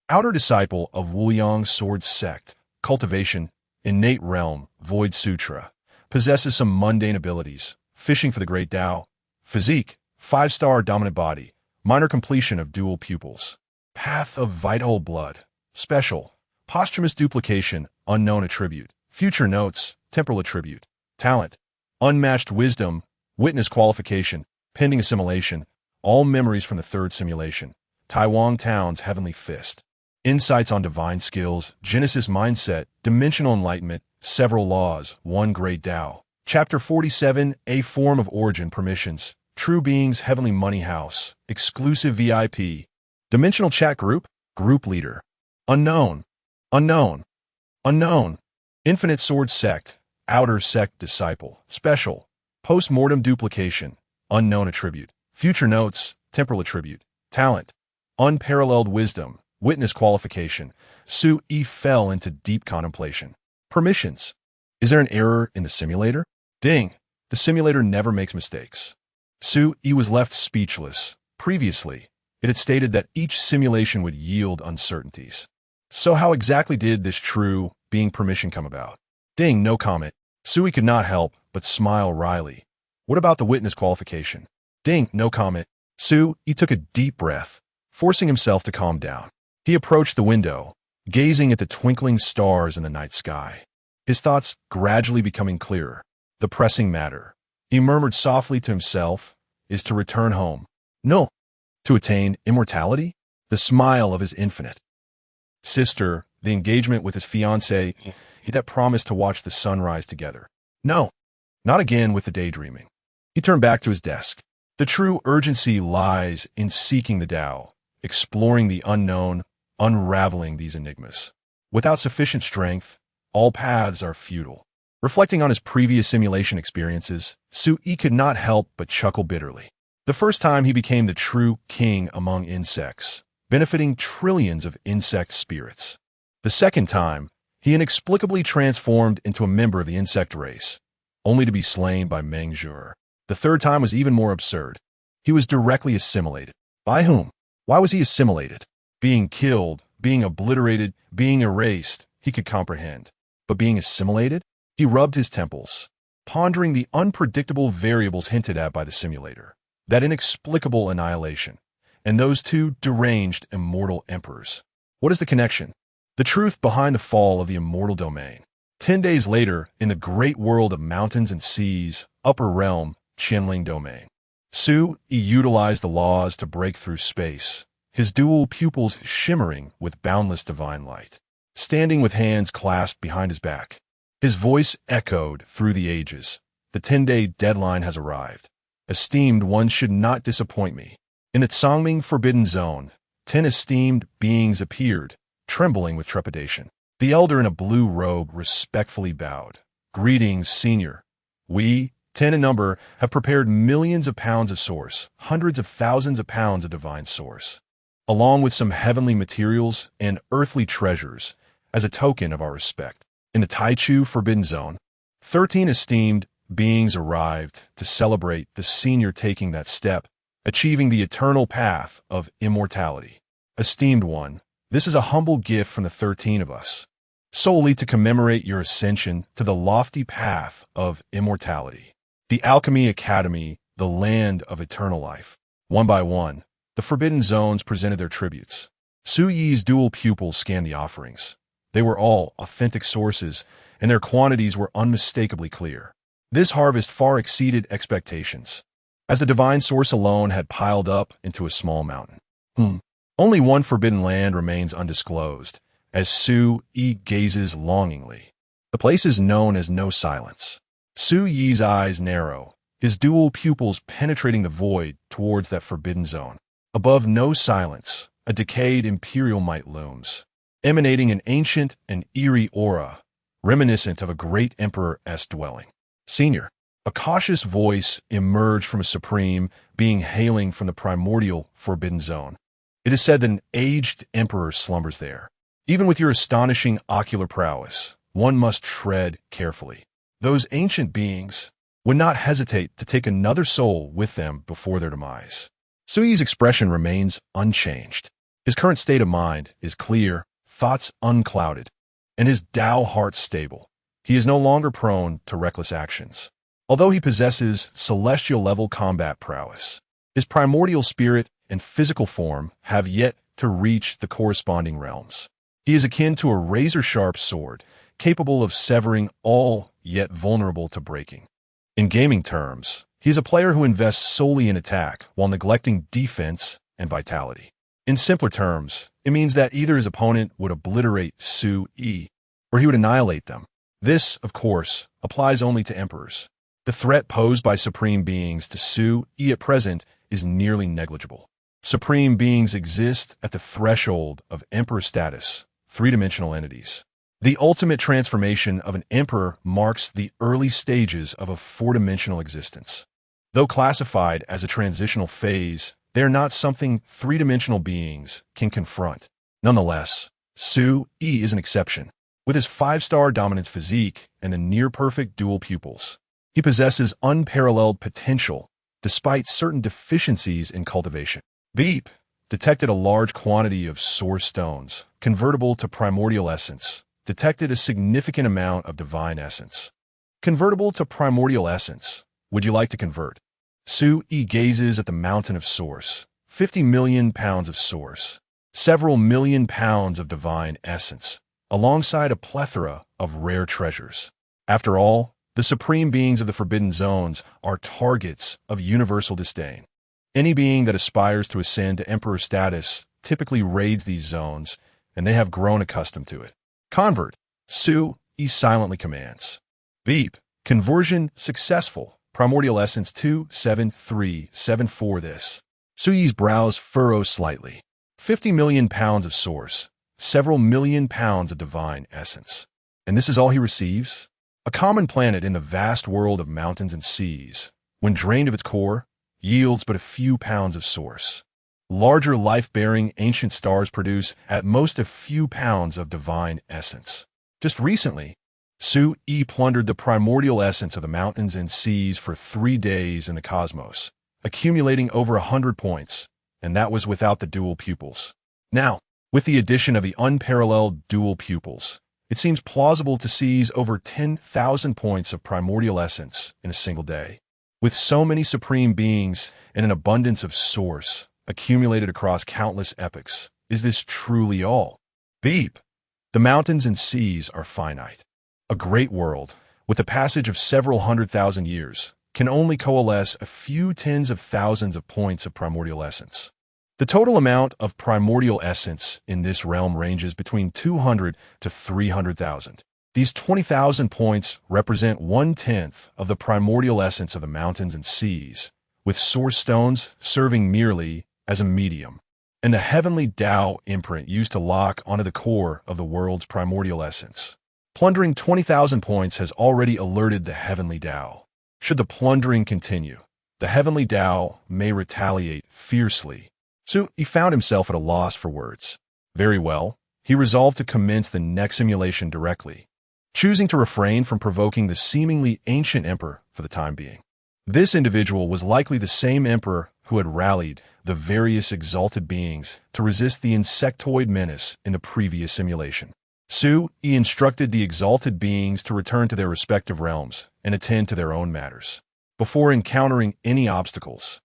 Outer disciple of Wuyang Sword Sect. Cultivation. Innate realm. Void Sutra. Possesses some mundane abilities. Fishing for the Great Tao. Physique. 5-star dominant body. Minor completion of dual pupils. Path of Vital Blood. Special. Posthumous duplication. Unknown attribute. Future notes. Temporal attribute. Talent. Unmatched wisdom. Witness qualification. Pending assimilation. All memories from the third simulation. Taiwan Town's Heavenly Fist. Insights on divine skills. Genesis mindset. Dimensional enlightenment. Several laws. One Great Tao. Chapter 47. A form of origin permissions. True beings. Heavenly money house. Exclusive VIP. Dimensional chat group. Group leader. Unknown. Unknown. Unknown. Infinite sword sect. Outer sect disciple. Special. Post-mortem duplication. Unknown attribute. Future notes. Temporal attribute. Talent. Unparalleled wisdom. Witness qualification. Su Yi fell into deep contemplation. Permissions. Is there an error in the simulator? Ding. The simulator never makes mistakes. Su Yi was left speechless. Previously, it had stated that each simulation would yield uncertainties. So how exactly did this true being permission come about? Ding, no comment. Sui could not help but smile wryly. What about the witness qualification? Ding, no comment. He took a deep breath, forcing himself to calm down. He approached the window, gazing at the twinkling stars in the night sky. His thoughts gradually becoming clearer. The pressing matter, he murmured softly to himself, is to return home. No. To attain immortality? The smile of his infinite sister, the engagement with his fiancée, that promised to watch the sunrise together. No, not again with the daydreaming. He turned back to his desk. The true urgency lies in seeking the Tao, exploring the unknown, unraveling these enigmas. Without sufficient strength, all paths are futile. Reflecting on his previous simulation experiences, Su Yi could not help but chuckle bitterly. The first time he became the true king among insects, benefiting trillions of insect spirits. The second time, he inexplicably transformed into a member of the insect race, only to be slain by Meng Zhur. The third time was even more absurd. He was directly assimilated. By whom? Why was he assimilated? Being killed, being obliterated, being erased, he could comprehend. But being assimilated? He rubbed his temples, pondering the unpredictable variables hinted at by the simulator, that inexplicable annihilation, and those two deranged immortal emperors. What is the connection? The truth behind the fall of the immortal domain. 10 days later, in the great world of mountains and seas, upper realm, Qianling domain. Su Yi utilized the laws to break through space, his dual pupils shimmering with boundless divine light. Standing with hands clasped behind his back, his voice echoed through the ages. The 10-day deadline has arrived. Esteemed ones should not disappoint me. In the Tsangming Forbidden Zone, 10 esteemed beings appeared, trembling with trepidation. The elder in a blue robe respectfully bowed. Greetings, senior. We, 10 in number, have prepared millions of pounds of source, hundreds of thousands of pounds of divine source, along with some heavenly materials and earthly treasures, as a token of our respect. In the Taichu Forbidden Zone, 13 esteemed beings arrived to celebrate the senior taking that step, achieving the eternal path of immortality. Esteemed one, this is a humble gift from the 13 of us, solely to commemorate your ascension to the lofty path of immortality. The Alchemy Academy, the land of eternal life. One by one, the Forbidden Zones presented their tributes. Su Yi's dual pupils scanned the offerings. They were all authentic sources, and their quantities were unmistakably clear. This harvest far exceeded expectations, as the divine source alone had piled up into a small mountain. Only one forbidden land remains undisclosed, as Su Yi gazes longingly. The place is known as No Silence. Su Yi's eyes narrow, his dual pupils penetrating the void towards that forbidden zone. Above No Silence, a decayed imperial might looms, emanating an ancient and eerie aura, reminiscent of a great emperor's dwelling. Senior, a cautious voice emerged from a supreme being hailing from the primordial forbidden zone. It is said that an aged emperor slumbers there. Even with your astonishing ocular prowess, one must tread carefully. Those ancient beings, would not hesitate to take another soul with them before their demise. Sui's expression remains unchanged. His current state of mind is clear, thoughts unclouded, and his Tao heart stable. He is no longer prone to reckless actions. Although he possesses celestial-level combat prowess, his primordial spirit and physical form have yet to reach the corresponding realms. He is akin to a razor-sharp sword, capable of severing all, yet vulnerable to breaking. In gaming terms, he is a player who invests solely in attack while neglecting defense and vitality. In simpler terms, it means that either his opponent would obliterate Sui, or he would annihilate them. This, of course, applies only to emperors. The threat posed by supreme beings to Sui at present is nearly negligible. Supreme beings exist at the threshold of emperor status, three-dimensional entities. The ultimate transformation of an emperor marks the early stages of a four-dimensional existence. Though classified as a transitional phase, they are not something three-dimensional beings can confront. Nonetheless, Sui is an exception. With his 5-star dominance physique and the near-perfect dual pupils, he possesses unparalleled potential despite certain deficiencies in cultivation. Veep detected a large quantity of source stones, convertible to primordial essence, detected a significant amount of divine essence. Convertible to primordial essence, would you like to convert? Sui gazes at the mountain of source, 50 million pounds of source, several million pounds of divine essence, alongside a plethora of rare treasures. After all, the supreme beings of the Forbidden Zones are targets of universal disdain. Any being that aspires to ascend to emperor status typically raids these zones, and they have grown accustomed to it. Convert, Sui silently commands. Veep, conversion successful. Primordial essence 27374 this. Sui's brows furrow slightly. 50 million pounds of source, several million pounds of divine essence. And this is all he receives? A common planet in the vast world of mountains and seas, when drained of its core, yields but a few pounds of source. Larger life-bearing ancient stars produce at most a few pounds of divine essence. Just recently, Sui plundered the primordial essence of the mountains and seas for 3 days in the cosmos, accumulating over 100 points, and that was without the dual pupils. Now, with the addition of the unparalleled dual pupils, it seems plausible to seize over 10,000 points of primordial essence in a single day. With so many supreme beings and an abundance of source accumulated across countless epochs, is this truly all? Veep, the mountains and seas are finite. A great world, with the passage of several 100,000 years, can only coalesce a few tens of thousands of points of primordial essence. The total amount of primordial essence in this realm ranges between 200 to 300,000. These 20,000 points represent 1/10 of the primordial essence of the mountains and seas, with source stones serving merely as a medium, and the heavenly Tao imprint used to lock onto the core of the world's primordial essence. Plundering 20,000 points has already alerted the heavenly Tao. Should the plundering continue, the heavenly Tao may retaliate fiercely. Sui found himself at a loss for words. Very well, he resolved to commence the next simulation directly, choosing to refrain from provoking the seemingly ancient emperor for the time being. This individual was likely the same emperor who had rallied the various exalted beings to resist the insectoid menace in the previous simulation. Sui instructed the exalted beings to return to their respective realms and attend to their own matters. Before encountering any obstacles,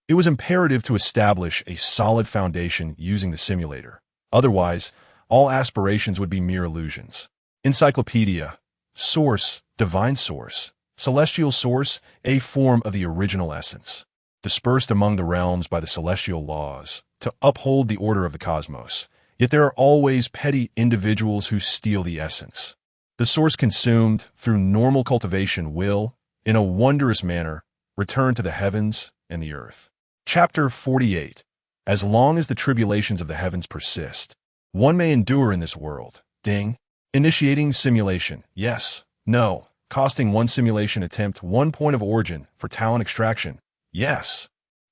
it was imperative to establish a solid foundation using the simulator. Otherwise, all aspirations would be mere illusions. Encyclopedia, source, divine source, celestial source, a form of the original essence, dispersed among the realms by the celestial laws to uphold the order of the cosmos. Yet there are always petty individuals who steal the essence. The source consumed through normal cultivation will, in a wondrous manner, return to the heavens and the earth. Chapter 48. As long as the tribulations of the heavens persist, one may endure in this world. Ding. Initiating simulation. Yes. No. Costing one simulation attempt 1 point of origin for talent extraction. Yes.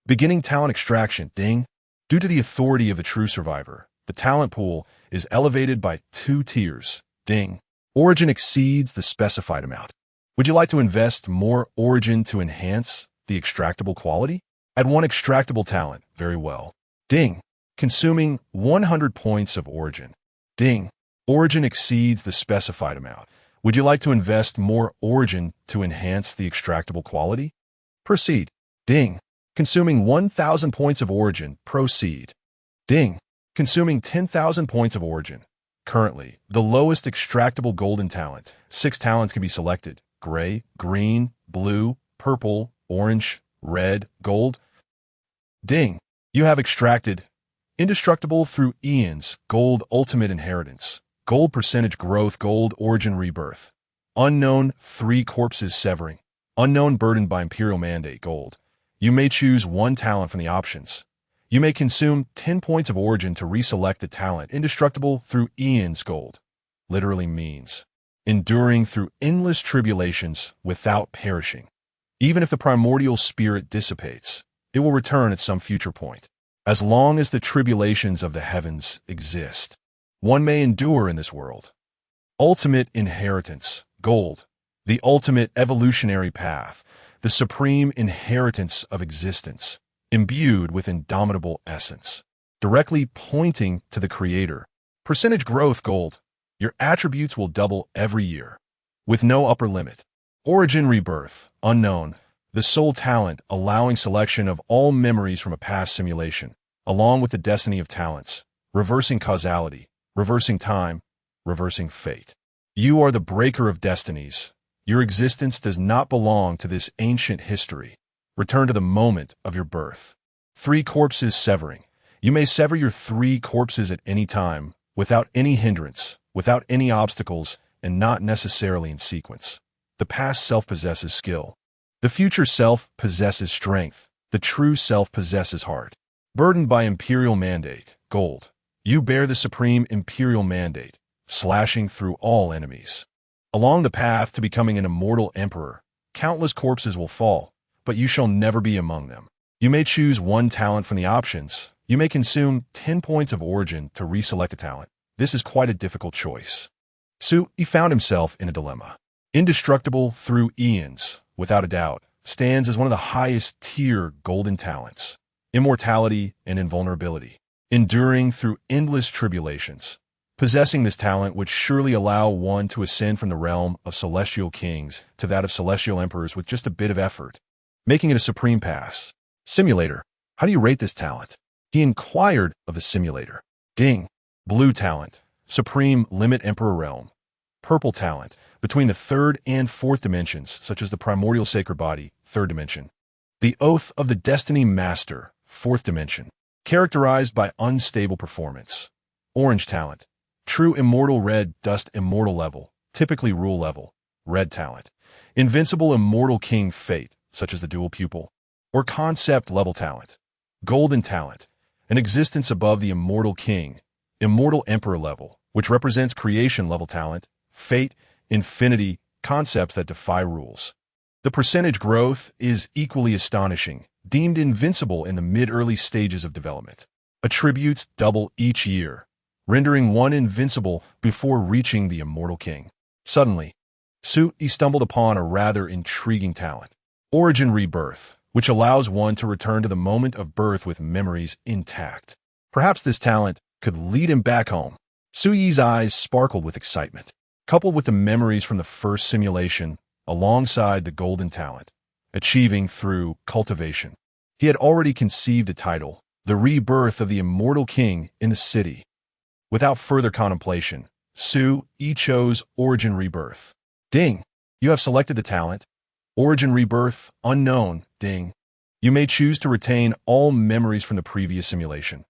Beginning talent extraction. Ding. Due to the authority of the true survivor, the talent pool is elevated by 2 tiers. Ding. Origin exceeds the specified amount. Would you like to invest more origin to enhance the extractable quality? Add one extractable talent. Very well. Ding. Consuming 100 points of origin. Ding. Origin exceeds the specified amount. Would you like to invest more origin to enhance the extractable quality? Proceed. Ding. Consuming 1,000 points of origin. Proceed. Ding. Consuming 10,000 points of origin. Currently, the lowest extractable golden talent. 6 talents can be selected. Gray, green, blue, purple, orange, red, gold. Ding. You have extracted indestructible through eons, gold ultimate inheritance, gold percentage growth, gold origin rebirth, unknown 3 corpses severing, unknown burdened by imperial mandate, gold. You may choose one talent from the options. You may consume 10 points of origin to reselect a talent. Indestructible through eons, gold literally means enduring through endless tribulations without perishing. Even if the primordial spirit dissipates, it will return at some future point. As long as the tribulations of the heavens exist, one may endure in this world. Ultimate inheritance, gold, the ultimate evolutionary path, the supreme inheritance of existence, imbued with indomitable essence, directly pointing to the Creator. Percentage growth, gold. Your attributes will double every year, with no upper limit. Origin rebirth, unknown. The soul talent allowing selection of all memories from a past simulation, along with the destiny of talents, reversing causality, reversing time, reversing fate. You are the breaker of destinies. Your existence does not belong to this ancient history. Return to the moment of your birth. 3 corpses severing. You may sever your 3 corpses at any time, without any hindrance, without any obstacles, and not necessarily in sequence. The past self possesses skill. The future self possesses strength. The true self possesses heart. Burdened by imperial mandate, gold. You bear the supreme imperial mandate, slashing through all enemies. Along the path to becoming an immortal emperor, countless corpses will fall, but you shall never be among them. You may choose one talent from the options. You may consume 10 points of origin to reselect a talent. This is quite a difficult choice. He found himself in a dilemma. Indestructible through eons, without a doubt, stands as one of the highest tier golden talents. Immortality and invulnerability. Enduring through endless tribulations. Possessing this talent would surely allow one to ascend from the realm of celestial kings to that of celestial emperors with just a bit of effort, making it a supreme pass. Simulator. How do you rate this talent? He inquired of the simulator. Ding. Blue talent. Supreme limit emperor realm. Purple talent. Between the 3rd and 4th dimensions, such as the primordial sacred body, 3rd dimension. The oath of the destiny master, 4th dimension. Characterized by unstable performance. Orange talent. True immortal red dust immortal level, typically rule level, red talent. Invincible immortal king fate, such as the dual pupil, or concept level talent. Golden talent. An existence above the immortal king, immortal emperor level, which represents creation level talent, fate, infinity, concepts that defy rules. The percentage growth is equally astonishing, deemed invincible in the mid-early stages of development. Attributes double each year, rendering one invincible before reaching the immortal king. Suddenly, he stumbled upon a rather intriguing talent. Origin rebirth, which allows one to return to the moment of birth with memories intact. Perhaps this talent could lead him back home. Suyi's eyes sparkled with excitement, coupled with the memories from the first simulation, alongside the golden talent, achieving through cultivation. He had already conceived a title, the rebirth of the immortal king in the city. Without further contemplation, Yi chose Origin Rebirth. Ding. You have selected the talent. Origin Rebirth, unknown, ding. You may choose to retain all memories from the previous simulation.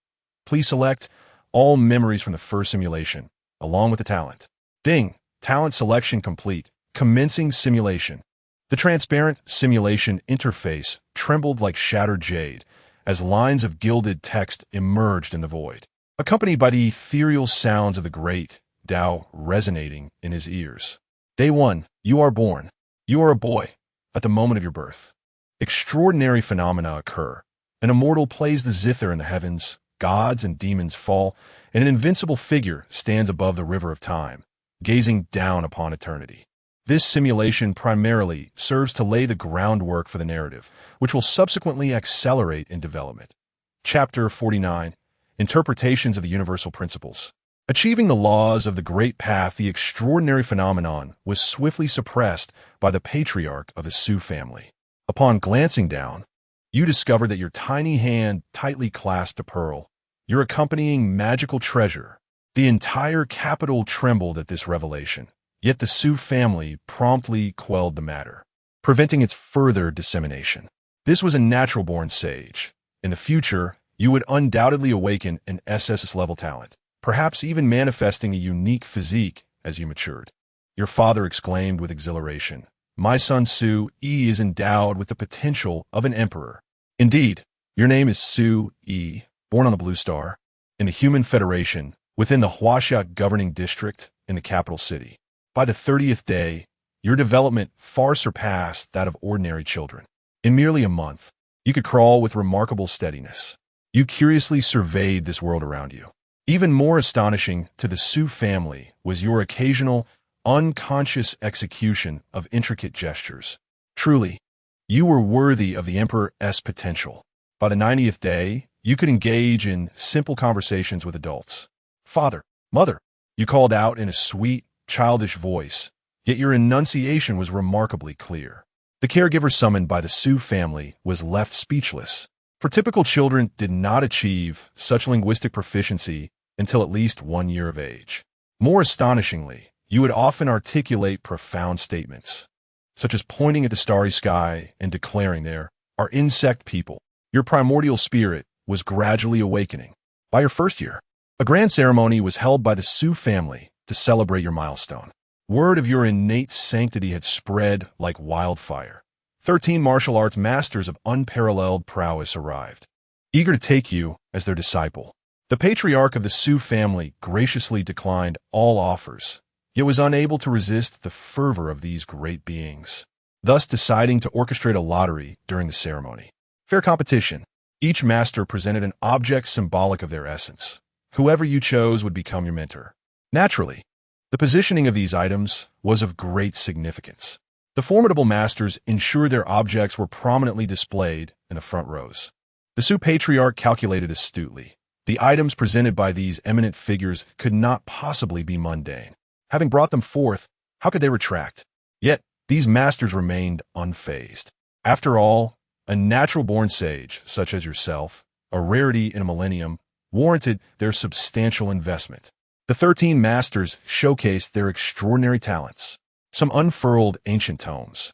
Please select all memories from the first simulation, along with the talent. Ding. Talent selection complete. Commencing simulation. The transparent simulation interface trembled like shattered jade as lines of gilded text emerged in the void, accompanied by the ethereal sounds of the great Tao resonating in his ears. Day 1. You are born. You are a boy. At the moment of your birth, extraordinary phenomena occur. An immortal plays the zither in the heavens, gods and demons fall, and an invincible figure stands above the river of time, gazing down upon eternity. This simulation primarily serves to lay the groundwork for the narrative, which will subsequently accelerate in development. Chapter 49. Interpretations of the Universal Principles. Achieving the laws of the Great Path, the extraordinary phenomenon was swiftly suppressed by the patriarch of the Su family. Upon glancing down, you discovered that your tiny hand tightly clasped a pearl, your accompanying magical treasure. The entire capital trembled at this revelation, yet the Su family promptly quelled the matter, preventing its further dissemination. This was a natural-born sage. In the future, you would undoubtedly awaken an SS-level talent, perhaps even manifesting a unique physique as you matured. Your father exclaimed with exhilaration, "My son Su Yi is endowed with the potential of an emperor." Indeed, your name is Su Yi, born on the Blue Star, in the Human Federation, within the Huaxia governing district in the capital city. By the 30th day, your development far surpassed that of ordinary children. In merely a month, you could crawl with remarkable steadiness. You curiously surveyed this world around you. Even more astonishing to the Su family was your occasional, unconscious execution of intricate gestures. Truly, you were worthy of the Emperor's potential. By the 90th day, you could engage in simple conversations with adults. "Father, mother," you called out in a sweet, childish voice, yet your enunciation was remarkably clear. The caregiver summoned by the Su family was left speechless, for typical children did not achieve such linguistic proficiency until at least 1 year of age. More astonishingly, you would often articulate profound statements, such as pointing at the starry sky and declaring there are insect people. Your primordial spirit was gradually awakening. By your first year, a grand ceremony was held by the Su family to celebrate your milestone. Word of your innate sanctity had spread like wildfire. 13 martial arts masters of unparalleled prowess arrived, eager to take you as their disciple. The patriarch of the Su family graciously declined all offers, yet was unable to resist the fervor of these great beings, thus deciding to orchestrate a lottery during the ceremony. Fair competition. Each master presented an object symbolic of their essence. Whoever you chose would become your mentor. Naturally, the positioning of these items was of great significance. The formidable masters ensured their objects were prominently displayed in the front rows. The Su patriarch calculated astutely. The items presented by these eminent figures could not possibly be mundane. Having brought them forth, how could they retract? Yet, these masters remained unfazed. After all, a natural-born sage, such as yourself, a rarity in a millennium, warranted their substantial investment. The 13 masters showcased their extraordinary talents. Some unfurled ancient tomes,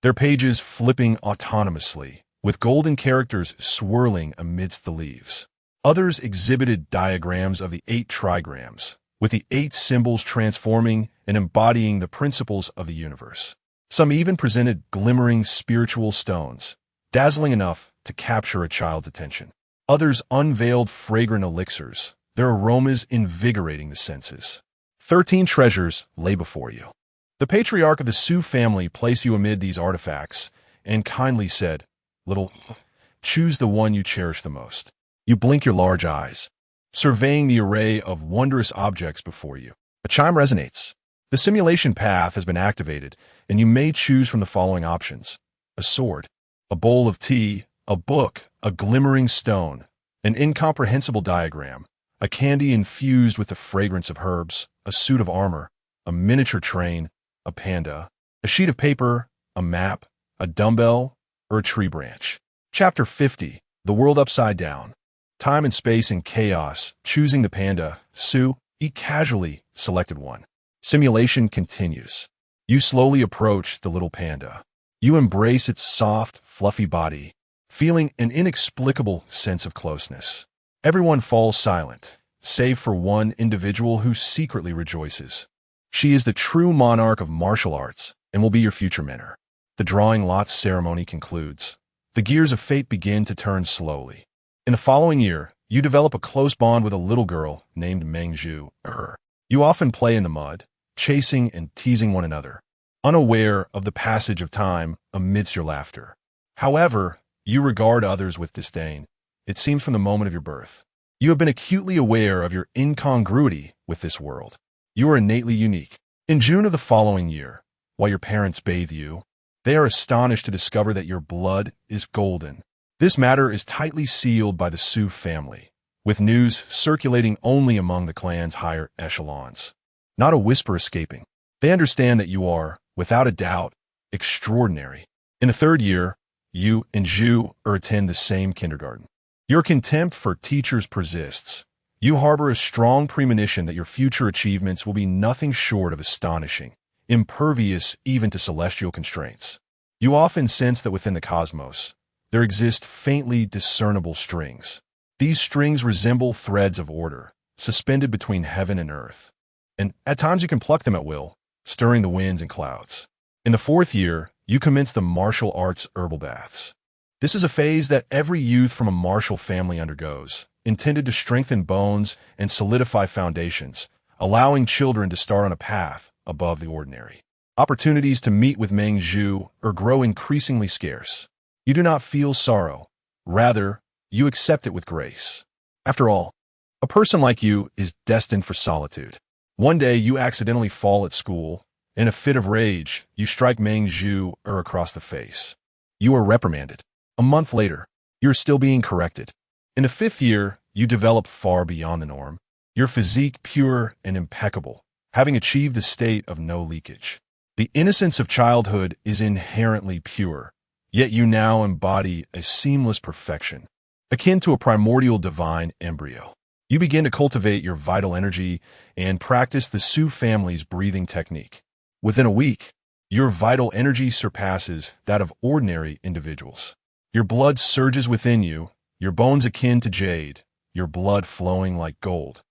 their pages flipping autonomously, with golden characters swirling amidst the leaves. Others exhibited diagrams of the 8 trigrams, with the 8 symbols transforming and embodying the principles of the universe. Some even presented glimmering spiritual stones, dazzling enough to capture a child's attention. Others unveiled fragrant elixirs, their aromas invigorating the senses. 13 treasures lay before you. The patriarch of the Su family placed you amid these artifacts and kindly said, "Little, choose the one you cherish the most." You blink your large eyes, surveying the array of wondrous objects before you. A chime resonates. The simulation path has been activated, and you may choose from the following options: a sword, a bowl of tea, a book, a glimmering stone, an incomprehensible diagram, a candy infused with the fragrance of herbs, a suit of armor, a miniature train, a panda, a sheet of paper, a map, a dumbbell, or a tree branch. Chapter 50. The World Upside Down. Time and space in chaos. Choosing the panda, Su Yi casually selected one. Simulation continues. You slowly approach the little panda. You embrace its soft, fluffy body, feeling an inexplicable sense of closeness. Everyone falls silent, save for one individual who secretly rejoices. She is the true monarch of martial arts and will be your future mentor. The drawing lots ceremony concludes. The gears of fate begin to turn slowly. In the following year, you develop a close bond with a little girl named Mengzhu. You often play in the mud, chasing and teasing one another, unaware of the passage of time amidst your laughter. However, you regard others with disdain, it seems from the moment of your birth. You have been acutely aware of your incongruity with this world. You are innately unique. In June of the following year, while your parents bathe you. They are astonished to discover that your blood is golden. This matter is tightly sealed by the Su family, with news circulating only among the clan's higher echelons. Not a whisper escaping. They understand that you are, without a doubt, extraordinary. In the third year, you and Zhu attend the same kindergarten. Your contempt for teachers persists. You harbor a strong premonition that your future achievements will be nothing short of astonishing, impervious even to celestial constraints. You often sense that within the cosmos, there exist faintly discernible strings. These strings resemble threads of order, suspended between heaven and earth. And at times you can pluck them at will, stirring the winds and clouds. In the fourth year, you commence the martial arts herbal baths. This is a phase that every youth from a martial family undergoes, intended to strengthen bones and solidify foundations, allowing children to start on a path above the ordinary. Opportunities to meet with Meng Zhu grow increasingly scarce. You do not feel sorrow. Rather, you accept it with grace. After all, a person like you is destined for solitude. One day you accidentally fall at school. In a fit of rage, you strike Meng Zhu across the face. You are reprimanded. A month later, you are still being corrected. In the fifth year, you develop far beyond the norm. Your physique pure and impeccable, having achieved the state of no leakage. The innocence of childhood is inherently pure, yet you now embody a seamless perfection, akin to a primordial divine embryo. You begin to cultivate your vital energy and practice the Su family's breathing technique. Within a week, your vital energy surpasses that of ordinary individuals. Your blood surges within you, your bones akin to jade, your blood flowing like gold,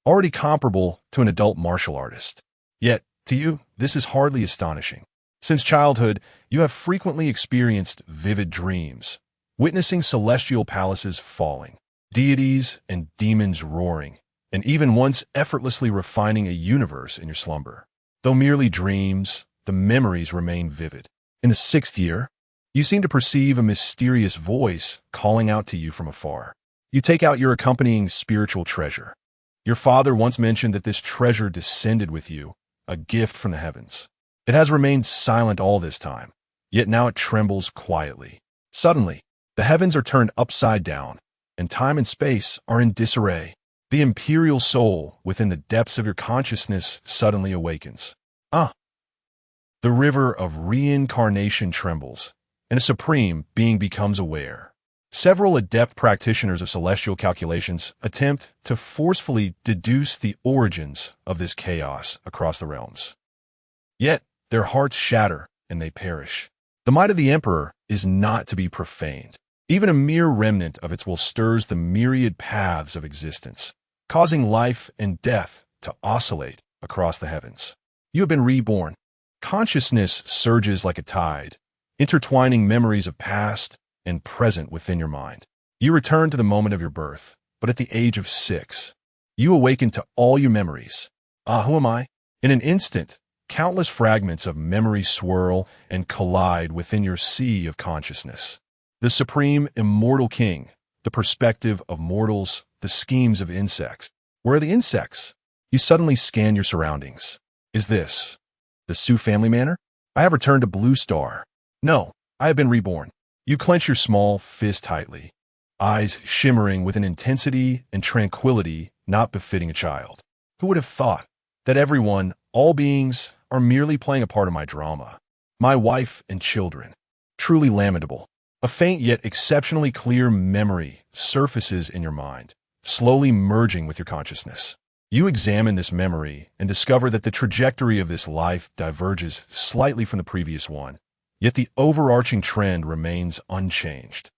already comparable to an adult martial artist. Yet, to you, this is hardly astonishing. Since childhood, you have frequently experienced vivid dreams, witnessing celestial palaces falling, deities and demons roaring, and even once effortlessly refining a universe in your slumber. Though merely dreams, the memories remain vivid. In the sixth year, you seem to perceive a mysterious voice calling out to you from afar. You take out your accompanying spiritual treasure. Your father once mentioned that this treasure descended with you, a gift from the heavens. It has remained silent all this time, yet now it trembles quietly. Suddenly, the heavens are turned upside down, and time and space are in disarray. The imperial soul within the depths of your consciousness suddenly awakens. The river of reincarnation trembles, and a supreme being becomes aware. Several adept practitioners of celestial calculations attempt to forcefully deduce the origins of this chaos across the realms. Yet, their hearts shatter and they perish. The might of the Emperor is not to be profaned. Even a mere remnant of its will stirs the myriad paths of existence, causing life and death to oscillate across the heavens. You have been reborn. Consciousness surges like a tide, intertwining memories of past and present within your mind. You return to the moment of your birth, but at the age of 6. You awaken to all your memories. Who am I? In an instant, countless fragments of memory swirl and collide within your sea of consciousness. The supreme immortal king, the perspective of mortals, the schemes of insects. Where are the insects? You suddenly scan your surroundings. Is this the Su family manor? I have returned to Blue Star. No, I have been reborn. You clench your small fist tightly, eyes shimmering with an intensity and tranquility not befitting a child. Who would have thought that everyone, all beings, are merely playing a part of my drama? My wife and children. Truly lamentable. A faint yet exceptionally clear memory surfaces in your mind, slowly merging with your consciousness. You examine this memory and discover that the trajectory of this life diverges slightly from the previous one, yet the overarching trend remains unchanged.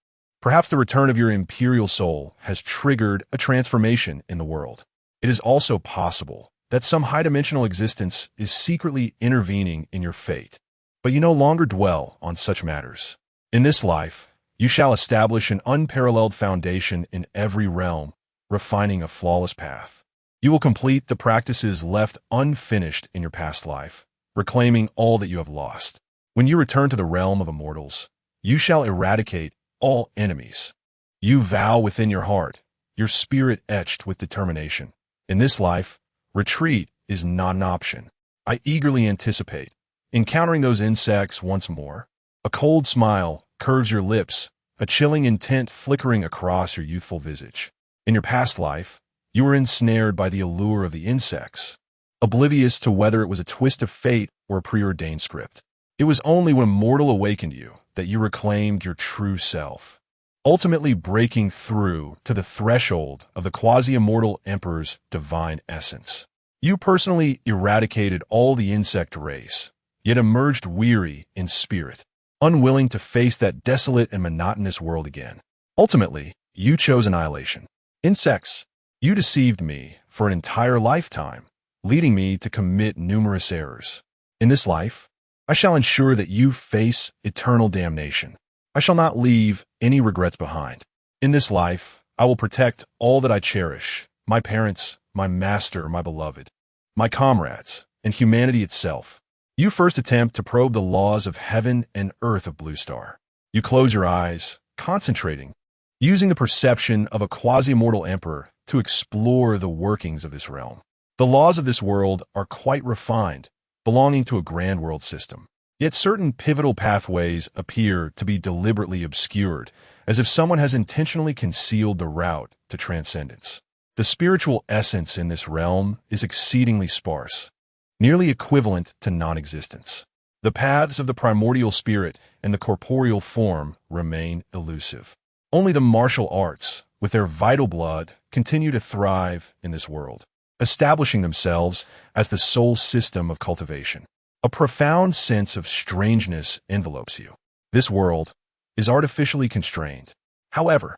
Perhaps the return of your imperial soul has triggered a transformation in the world. It is also possible that some high-dimensional existence is secretly intervening in your fate, but you no longer dwell on such matters. In this life, you shall establish an unparalleled foundation in every realm, refining a flawless path. You will complete the practices left unfinished in your past life, reclaiming all that you have lost. When you return to the realm of immortals, you shall eradicate all enemies. You vow within your heart, your spirit etched with determination. In this life, retreat is not an option. I eagerly anticipate encountering those insects once more. A cold smile curves your lips, a chilling intent flickering across your youthful visage. In your past life, you were ensnared by the allure of the insects, oblivious to whether it was a twist of fate or a preordained script. It was only when a mortal awakened you that you reclaimed your true self, ultimately breaking through to the threshold of the quasi-immortal Emperor's divine essence. You personally eradicated all the insect race, yet emerged weary in spirit, unwilling to face that desolate and monotonous world again. Ultimately, you chose annihilation. Insects, you deceived me for an entire lifetime, leading me to commit numerous errors. In this life, I shall ensure that you face eternal damnation. I shall not leave any regrets behind. In this life, I will protect all that I cherish, my parents, my master, my beloved, my comrades, and humanity itself. You first attempt to probe the laws of heaven and earth of Blue Star. You close your eyes, concentrating, using the perception of a quasi-immortal emperor to explore the workings of this realm. The laws of this world are quite refined, belonging to a grand world system. Yet certain pivotal pathways appear to be deliberately obscured, as if someone has intentionally concealed the route to transcendence. The spiritual essence in this realm is exceedingly sparse, nearly equivalent to non-existence. The paths of the primordial spirit and the corporeal form remain elusive. Only the martial arts, with their vital blood, continue to thrive in this world, establishing themselves as the sole system of cultivation. A profound sense of strangeness envelopes you. This world is artificially constrained. However,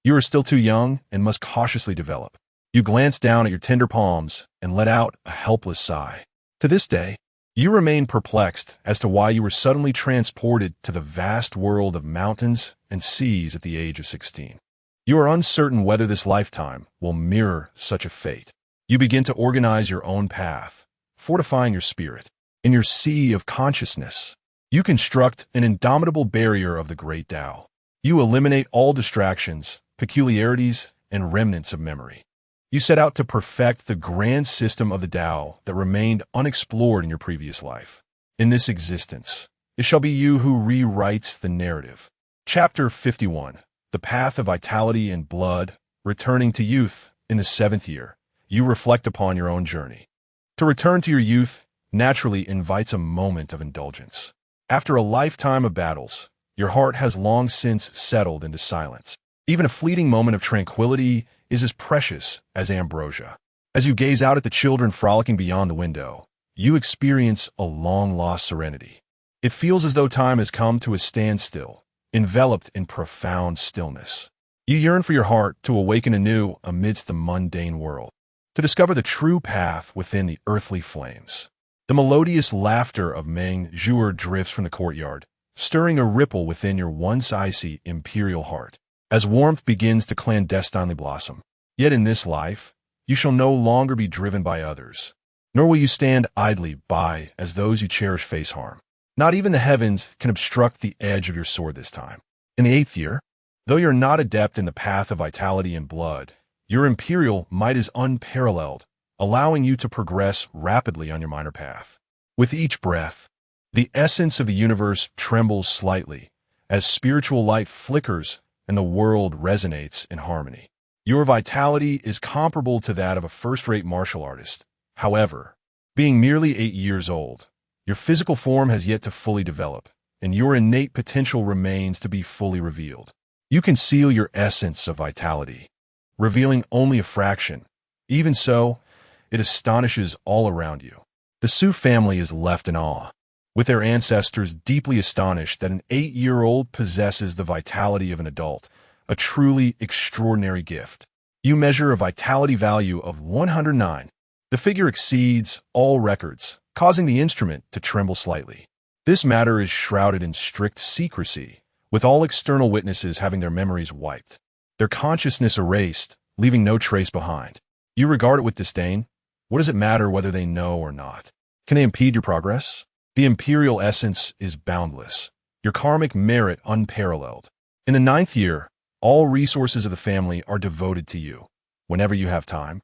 you are still too young and must cautiously develop. You glance down at your tender palms and let out a helpless sigh. To this day, you remain perplexed as to why you were suddenly transported to the vast world of mountains and seas at the age of 16. You are uncertain whether this lifetime will mirror such a fate. You begin to organize your own path, fortifying your spirit. In your sea of consciousness, you construct an indomitable barrier of the great Tao. You eliminate all distractions, peculiarities, and remnants of memory. You set out to perfect the grand system of the Tao that remained unexplored in your previous life. In this existence, it shall be you who rewrites the narrative. Chapter 51. The Path of Vitality and Blood. Returning to youth. In the 7th year, you reflect upon your own journey. To return to your youth naturally invites a moment of indulgence. After a lifetime of battles, your heart has long since settled into silence. Even a fleeting moment of tranquility is as precious as ambrosia. As you gaze out at the children frolicking beyond the window, you experience a long-lost serenity. It feels as though time has come to a standstill, enveloped in profound stillness. You yearn for your heart to awaken anew amidst the mundane world, to discover the true path within the earthly flames. The melodious laughter of Meng Zhuer drifts from the courtyard, stirring a ripple within your once icy imperial heart, as warmth begins to clandestinely blossom. Yet in this life, you shall no longer be driven by others, nor will you stand idly by as those you cherish face harm. Not even the heavens can obstruct the edge of your sword this time. In the 8th year, though you're not adept in the path of vitality and blood, your imperial might is unparalleled, allowing you to progress rapidly on your minor path. With each breath, the essence of the universe trembles slightly as spiritual light flickers and the world resonates in harmony. Your vitality is comparable to that of a first-rate martial artist. However, being merely 8 years old, your physical form has yet to fully develop, and your innate potential remains to be fully revealed. You conceal your essence of vitality, revealing only a fraction. Even so, it astonishes all around you. The Su family is left in awe, with their ancestors deeply astonished that an 8-year-old possesses the vitality of an adult, a truly extraordinary gift. You measure a vitality value of 109. The figure exceeds all records, causing the instrument to tremble slightly. This matter is shrouded in strict secrecy, with all external witnesses having their memories wiped, their consciousness erased, leaving no trace behind. You regard it with disdain. What does it matter whether they know or not? Can they impede your progress? The imperial essence is boundless, your karmic merit unparalleled. In the 9th year, all resources of the family are devoted to you. Whenever you have time,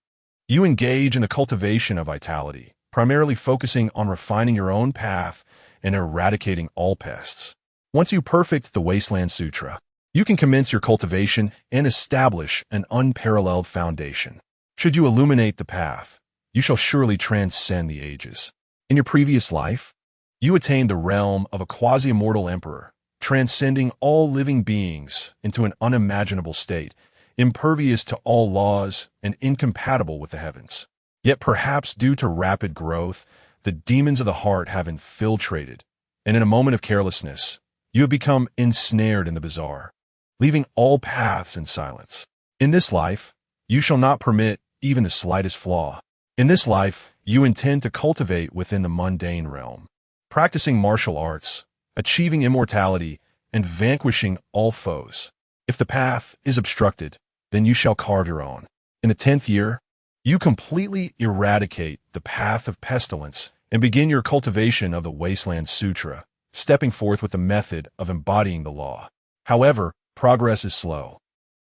you engage in the cultivation of vitality, primarily focusing on refining your own path and eradicating all pests. Once you perfect the Wasteland Sutra, you can commence your cultivation and establish an unparalleled foundation. Should you illuminate the path, you shall surely transcend the ages. In your previous life, you attained the realm of a quasi-immortal emperor, transcending all living beings into an unimaginable state, impervious to all laws and incompatible with the heavens. Yet perhaps due to rapid growth, the demons of the heart have infiltrated, and in a moment of carelessness, you have become ensnared in the bizarre, leaving all paths in silence. In this life, you shall not permit even the slightest flaw. In this life, you intend to cultivate within the mundane realm, practicing martial arts, achieving immortality, and vanquishing all foes. If the path is obstructed, then you shall carve your own. In the 10th year, you completely eradicate the path of pestilence and begin your cultivation of the Wasteland Sutra, stepping forth with the method of embodying the law. However, progress is slow.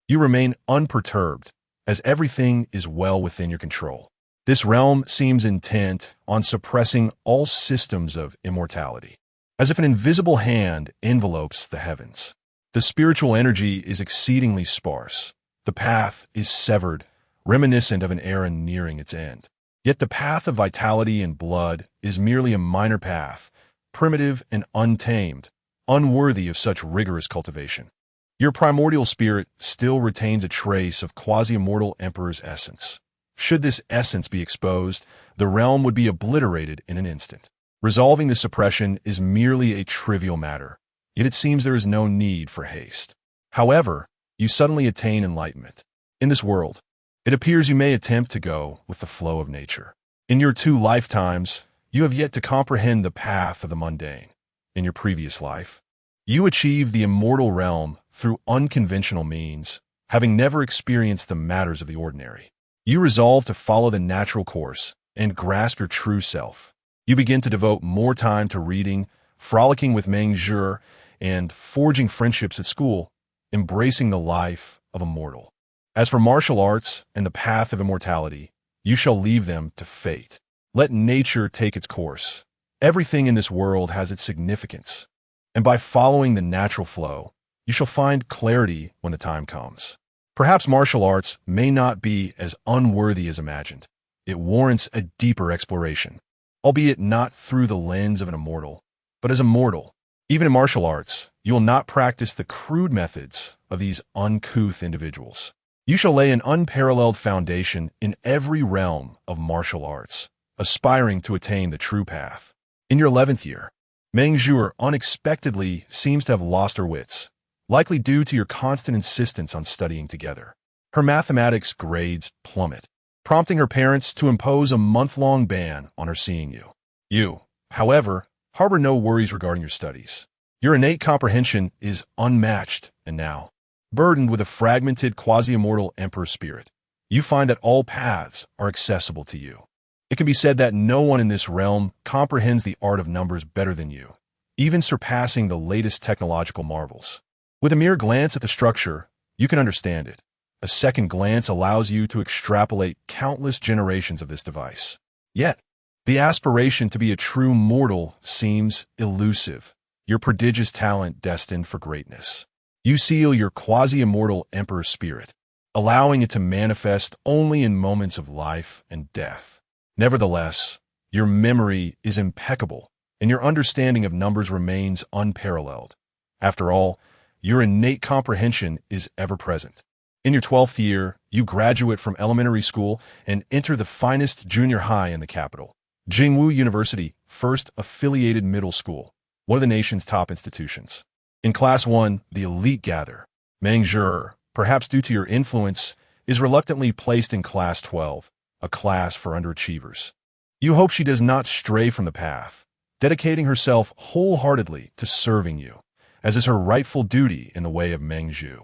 You remain unperturbed, as everything is well within your control. This realm seems intent on suppressing all systems of immortality, as if an invisible hand envelopes the heavens. The spiritual energy is exceedingly sparse. The path is severed, reminiscent of an era nearing its end. Yet the path of vitality and blood is merely a minor path, primitive and untamed, unworthy of such rigorous cultivation. Your primordial spirit still retains a trace of quasi-immortal emperor's essence. Should this essence be exposed, the realm would be obliterated in an instant. Resolving this suppression is merely a trivial matter, yet it seems there is no need for haste. However, you suddenly attain enlightenment. In this world, it appears you may attempt to go with the flow of nature. In your 2 lifetimes, you have yet to comprehend the path of the mundane. In your previous life, you achieved the immortal realm through unconventional means, having never experienced the matters of the ordinary. You resolve to follow the natural course and grasp your true self. You begin to devote more time to reading, frolicking with Meng Zhi, and forging friendships at school, embracing the life of a mortal. As for martial arts and the path of immortality, you shall leave them to fate. Let nature take its course. Everything in this world has its significance, and by following the natural flow, you shall find clarity when the time comes. Perhaps martial arts may not be as unworthy as imagined. It warrants a deeper exploration, albeit not through the lens of an immortal, but as a mortal. Even in martial arts, you will not practice the crude methods of these uncouth individuals. You shall lay an unparalleled foundation in every realm of martial arts, aspiring to attain the true path. In your 11th year, Meng Zhi unexpectedly seems to have lost her wits, likely due to your constant insistence on studying together. Her mathematics grades plummet, prompting her parents to impose a month-long ban on her seeing you. You, however, harbor no worries regarding your studies. Your innate comprehension is unmatched, and now, burdened with a fragmented quasi-immortal emperor spirit, you find that all paths are accessible to you. It can be said that no one in this realm comprehends the art of numbers better than you, even surpassing the latest technological marvels. With a mere glance at the structure, you can understand it. A second glance allows you to extrapolate countless generations of this device. Yet, the aspiration to be a true mortal seems elusive, your prodigious talent destined for greatness. You seal your quasi-immortal emperor spirit, allowing it to manifest only in moments of life and death. Nevertheless, your memory is impeccable, and your understanding of numbers remains unparalleled. After all, your innate comprehension is ever present. In your 12th year, you graduate from elementary school and enter the finest junior high in the capital, Jingwu University, first affiliated middle school, one of the nation's top institutions. In Class 1, the elite gather. Meng Zhi, perhaps due to your influence, is reluctantly placed in Class 12, a class for underachievers. You hope she does not stray from the path, dedicating herself wholeheartedly to serving you, as is her rightful duty in the way of Meng Zhi.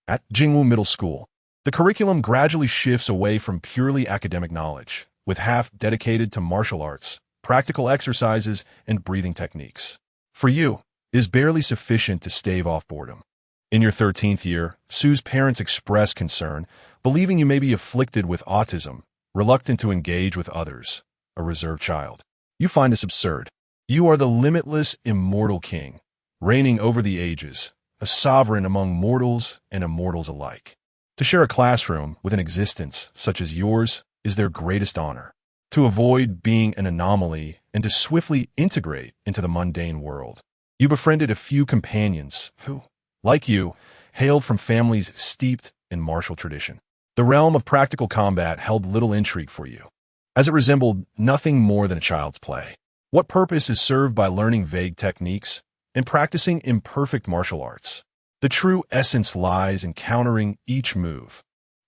At Jingwu Middle School, the curriculum gradually shifts away from purely academic knowledge, with half dedicated to martial arts, practical exercises, and breathing techniques. For you, it is barely sufficient to stave off boredom. In your 13th year, Sue's parents express concern, believing you may be afflicted with autism, reluctant to engage with others, a reserved child. You find this absurd. You are the limitless, immortal king, reigning over the ages, a sovereign among mortals and immortals alike. To share a classroom with an existence such as yours is their greatest honor. To avoid being an anomaly and to swiftly integrate into the mundane world. You befriended a few companions who, like you, hailed from families steeped in martial tradition. The realm of practical combat held little intrigue for you, as it resembled nothing more than a child's play. What purpose is served by learning vague techniques and practicing imperfect martial arts? The true essence lies in countering each move.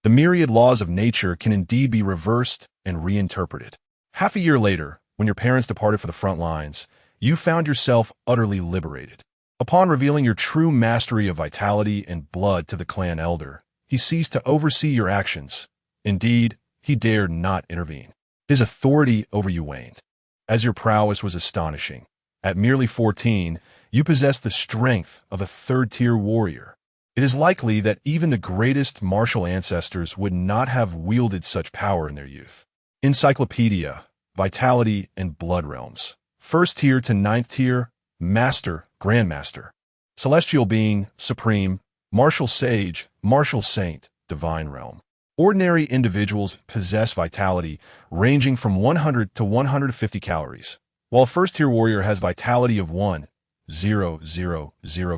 The myriad laws of nature can indeed be reversed and reinterpreted. Half a year later, when your parents departed for the front lines, you found yourself utterly liberated. Upon revealing your true mastery of vitality and blood to the clan elder, he ceased to oversee your actions. Indeed, he dared not intervene. His authority over you waned, as your prowess was astonishing. At merely 14, you possessed the strength of a third-tier warrior. It is likely that even the greatest martial ancestors would not have wielded such power in their youth. Encyclopedia, Vitality and Blood Realms. First tier to ninth tier, Master, Grandmaster. Celestial Being, Supreme, Martial Sage, Martial Saint, Divine Realm. Ordinary individuals possess vitality ranging from 100 to 150 calories, while first-tier warrior has vitality of 1,000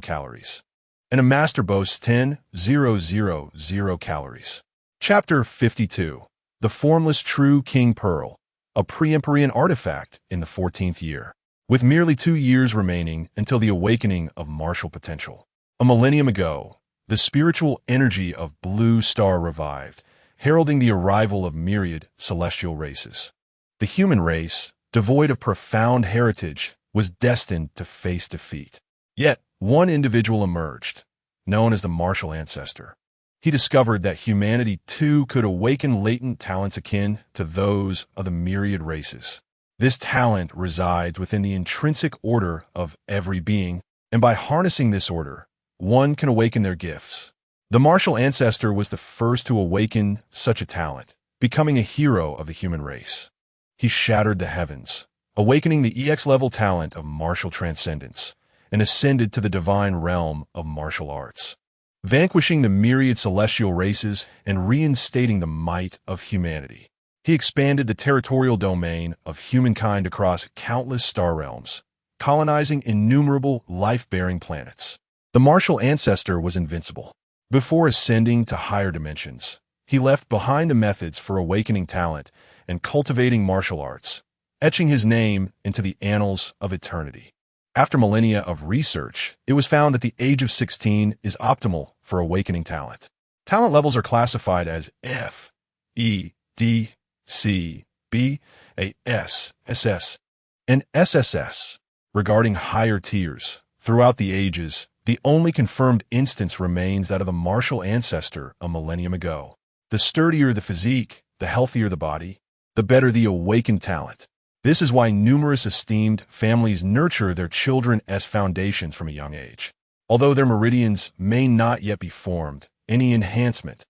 calories, and a master boasts 10,000 calories. Chapter 52. The Formless True King Pearl, a pre-Empyrean artifact in the 14th year, with merely 2 years remaining until the awakening of martial potential. A millennium ago, the spiritual energy of Blue Star revived, heralding the arrival of myriad celestial races. The human race, devoid of profound heritage, was destined to face defeat. Yet, one individual emerged, known as the Martial Ancestor. He discovered that humanity too could awaken latent talents akin to those of the myriad races. This talent resides within the intrinsic order of every being, and by harnessing this order, one can awaken their gifts. The Martial Ancestor was the first to awaken such a talent, becoming a hero of the human race. He shattered the heavens, awakening the EX-level talent of martial transcendence, and ascended to the divine realm of martial arts, vanquishing the myriad celestial races and reinstating the might of humanity. He expanded the territorial domain of humankind across countless star realms, colonizing innumerable life-bearing planets. The Martial Ancestor was invincible. Before ascending to higher dimensions, he left behind the methods for awakening talent and cultivating martial arts, etching his name into the annals of eternity. After millennia of research, it was found that the age of 16 is optimal for awakening talent. Talent levels are classified as F, E, D, C, B, A, S, SS, and SSS. Regarding higher tiers, throughout the ages, the only confirmed instance remains that of the Martial Ancestor a millennium ago. The sturdier the physique, the healthier the body, the better the awakened talent. This is why numerous esteemed families nurture their children as foundations from a young age. Although their meridians may not yet be formed, any enhancement,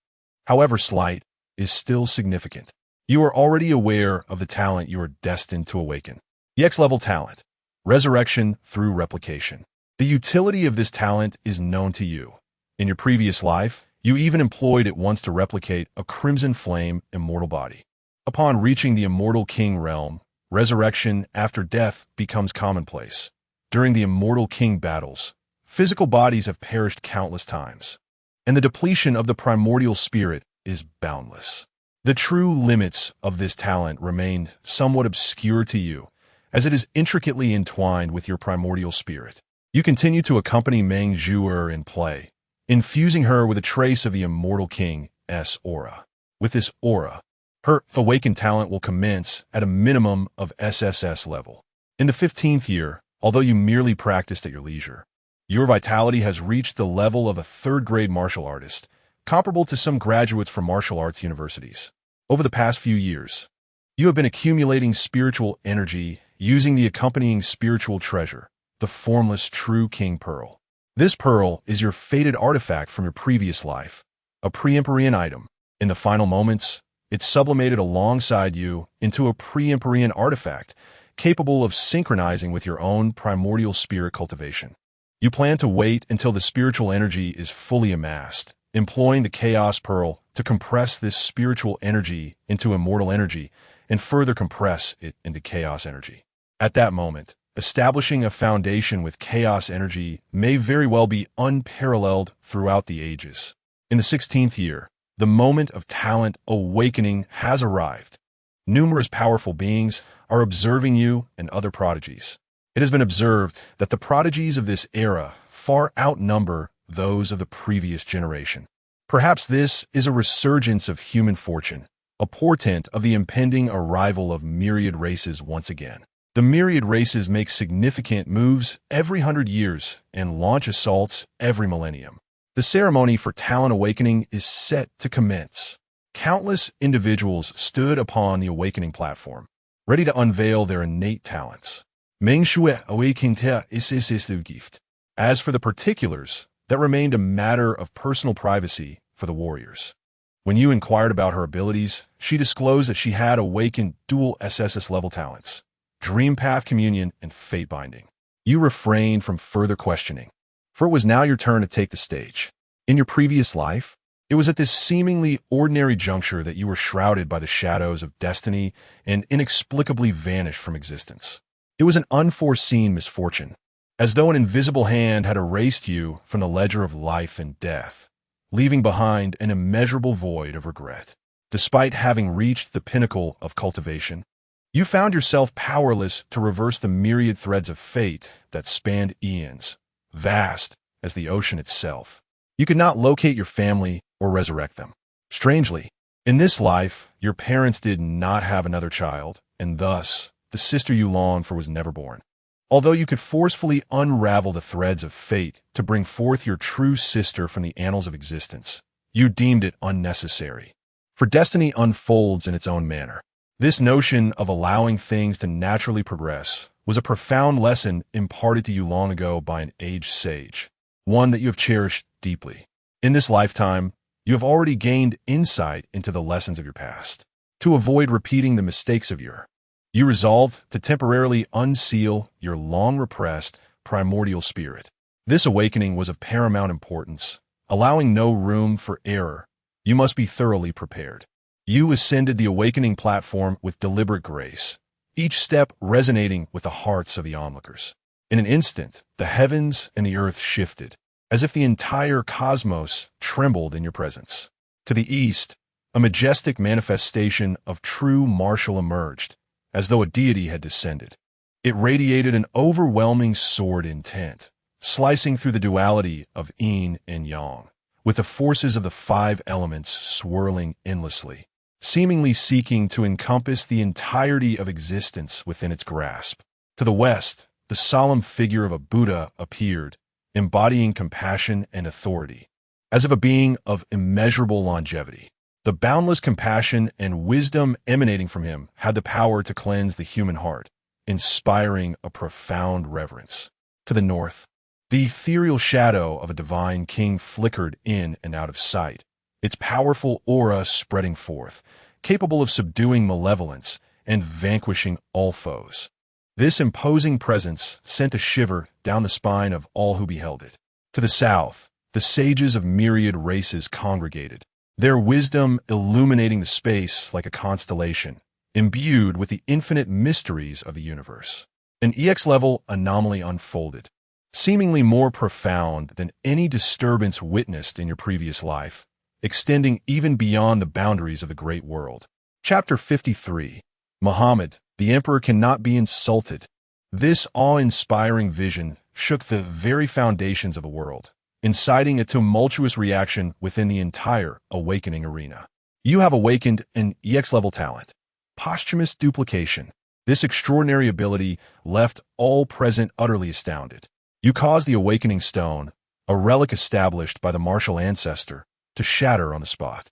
however slight, is still significant. You are already aware of the talent you are destined to awaken. The X-level talent, resurrection through replication. The utility of this talent is known to you. In your previous life, you even employed it once to replicate a crimson flame immortal body. Upon reaching the immortal king realm, resurrection after death becomes commonplace. During the immortal king battles, physical bodies have perished countless times, and the depletion of the primordial spirit is boundless. The true limits of this talent remain somewhat obscure to you, as it is intricately entwined with your primordial spirit. You continue to accompany Meng Zhuer in play, infusing her with a trace of the immortal king's aura. With this aura, her awakened talent will commence at a minimum of SSS level. In the 15th year, although you merely practiced at your leisure, your vitality has reached the level of a third-grade martial artist, comparable to some graduates from martial arts universities. Over the past few years, you have been accumulating spiritual energy using the accompanying spiritual treasure, the formless true King Pearl. This pearl is your fated artifact from your previous life, a pre-Empyrean item. In the final moments, it sublimated alongside you into a pre-Empyrean artifact, capable of synchronizing with your own primordial spirit cultivation. You plan to wait until the spiritual energy is fully amassed, employing the Chaos Pearl to compress this spiritual energy into immortal energy and further compress it into chaos energy. At that moment, establishing a foundation with chaos energy may very well be unparalleled throughout the ages. In the 16th year, the moment of talent awakening has arrived. Numerous powerful beings are observing you and other prodigies. It has been observed that the prodigies of this era far outnumber those of the previous generation. Perhaps this is a resurgence of human fortune, a portent of the impending arrival of myriad races once again. The myriad races make significant moves every 100 years and launch assaults every millennium. The ceremony for talent awakening is set to commence. Countless individuals stood upon the awakening platform, ready to unveil their innate talents. As for the particulars, that remained a matter of personal privacy for the warriors. When you inquired about her abilities, she disclosed that she had awakened dual SSS-level talents, Dream Path Communion and Fate Binding. You refrained from further questioning, for it was now your turn to take the stage. In your previous life, it was at this seemingly ordinary juncture that you were shrouded by the shadows of destiny and inexplicably vanished from existence. It was an unforeseen misfortune, as though an invisible hand had erased you from the ledger of life and death, leaving behind an immeasurable void of regret. Despite having reached the pinnacle of cultivation, you found yourself powerless to reverse the myriad threads of fate that spanned eons, vast as the ocean itself. You could not locate your family or resurrect them. Strangely, in this life, your parents did not have another child, and thus, the sister you longed for was never born. Although you could forcefully unravel the threads of fate to bring forth your true sister from the annals of existence, you deemed it unnecessary. For destiny unfolds in its own manner. This notion of allowing things to naturally progress was a profound lesson imparted to you long ago by an aged sage, one that you have cherished deeply. In this lifetime, you have already gained insight into the lessons of your past. To avoid repeating the mistakes of you resolved to temporarily unseal your long-repressed primordial spirit. This awakening was of paramount importance, allowing no room for error. You must be thoroughly prepared. You ascended the awakening platform with deliberate grace, each step resonating with the hearts of the onlookers. In an instant, the heavens and the earth shifted, as if the entire cosmos trembled in your presence. To the east, a majestic manifestation of true martial emerged, as though a deity had descended. It radiated an overwhelming sword intent, slicing through the duality of yin and yang, with the forces of the five elements swirling endlessly, seemingly seeking to encompass the entirety of existence within its grasp. To the west, the solemn figure of a Buddha appeared, embodying compassion and authority, as of a being of immeasurable longevity. The boundless compassion and wisdom emanating from him had the power to cleanse the human heart, inspiring a profound reverence. To the north, the ethereal shadow of a divine king flickered in and out of sight, its powerful aura spreading forth, capable of subduing malevolence and vanquishing all foes. This imposing presence sent a shiver down the spine of all who beheld it. To the south, the sages of myriad races congregated, their wisdom illuminating the space like a constellation, imbued with the infinite mysteries of the universe. An EX-level anomaly unfolded, seemingly more profound than any disturbance witnessed in your previous life, extending even beyond the boundaries of the great world. Chapter 53. Muhammad, the Emperor cannot be insulted. This awe-inspiring vision shook the very foundations of the world, inciting a tumultuous reaction within the entire awakening arena. You have awakened an EX-level talent, posthumous duplication. This extraordinary ability left all present utterly astounded. You caused the awakening stone, a relic established by the martial ancestor, to shatter on the spot.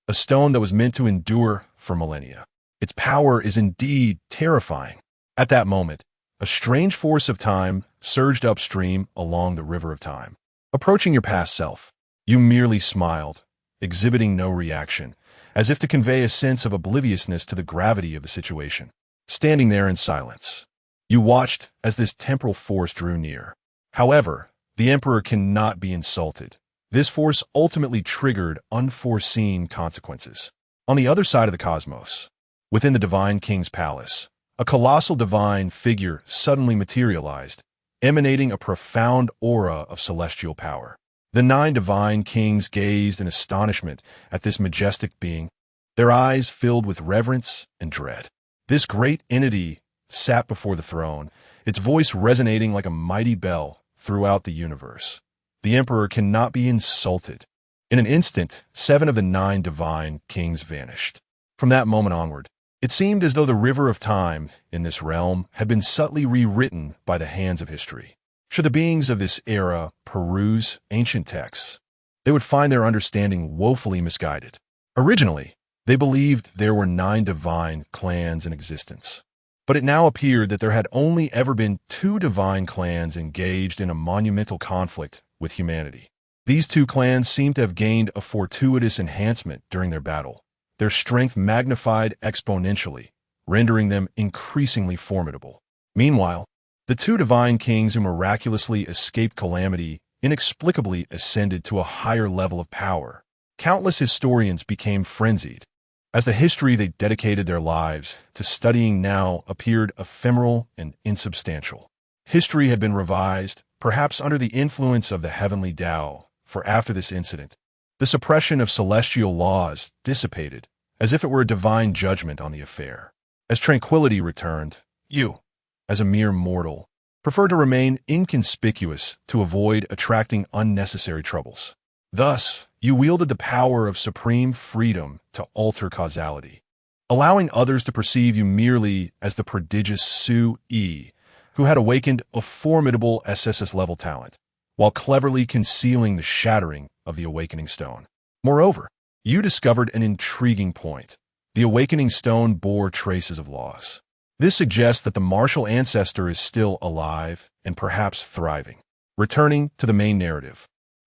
A stone that was meant to endure for millennia. Its power is indeed terrifying. At that moment, a strange force of time surged upstream along the river of time. Approaching your past self, you merely smiled, exhibiting no reaction, as if to convey a sense of obliviousness to the gravity of the situation. Standing there in silence, You watched as this temporal force drew near. However, the Emperor cannot be insulted. This force ultimately triggered unforeseen consequences. On the other side of the cosmos, within the Divine King's palace, a colossal divine figure suddenly materialized, emanating a profound aura of celestial power. The 9 divine kings gazed in astonishment at this majestic being, their eyes filled with reverence and dread. This great entity sat before the throne, its voice resonating like a mighty bell throughout the universe. The Emperor cannot be insulted. In an instant, 7 of the 9 divine kings vanished. From that moment onward, it seemed as though the river of time in this realm had been subtly rewritten by the hands of history. Should the beings of this era peruse ancient texts, they would find their understanding woefully misguided. Originally, they believed there were 9 divine clans in existence. But it now appeared that there had only ever been 2 divine clans engaged in a monumental conflict with humanity. These 2 clans seemed to have gained a fortuitous enhancement during their battle, their strength magnified exponentially, rendering them increasingly formidable. Meanwhile, the 2 divine kings who miraculously escaped calamity inexplicably ascended to a higher level of power. Countless historians became frenzied, as the history they dedicated their lives to studying now appeared ephemeral and insubstantial. History had been revised, perhaps under the influence of the heavenly Tao, for after this incident, the suppression of celestial laws dissipated, as if it were a divine judgment on the affair. As tranquility returned, you, as a mere mortal, preferred to remain inconspicuous to avoid attracting unnecessary troubles. Thus, you wielded the power of supreme freedom to alter causality, allowing others to perceive you merely as the prodigious Su-Yi, who had awakened a formidable SSS-level talent, while cleverly concealing the shattering of the Awakening Stone. Moreover, you discovered an intriguing point. The Awakening Stone bore traces of loss. This suggests that the martial ancestor is still alive and perhaps thriving. Returning to the main narrative,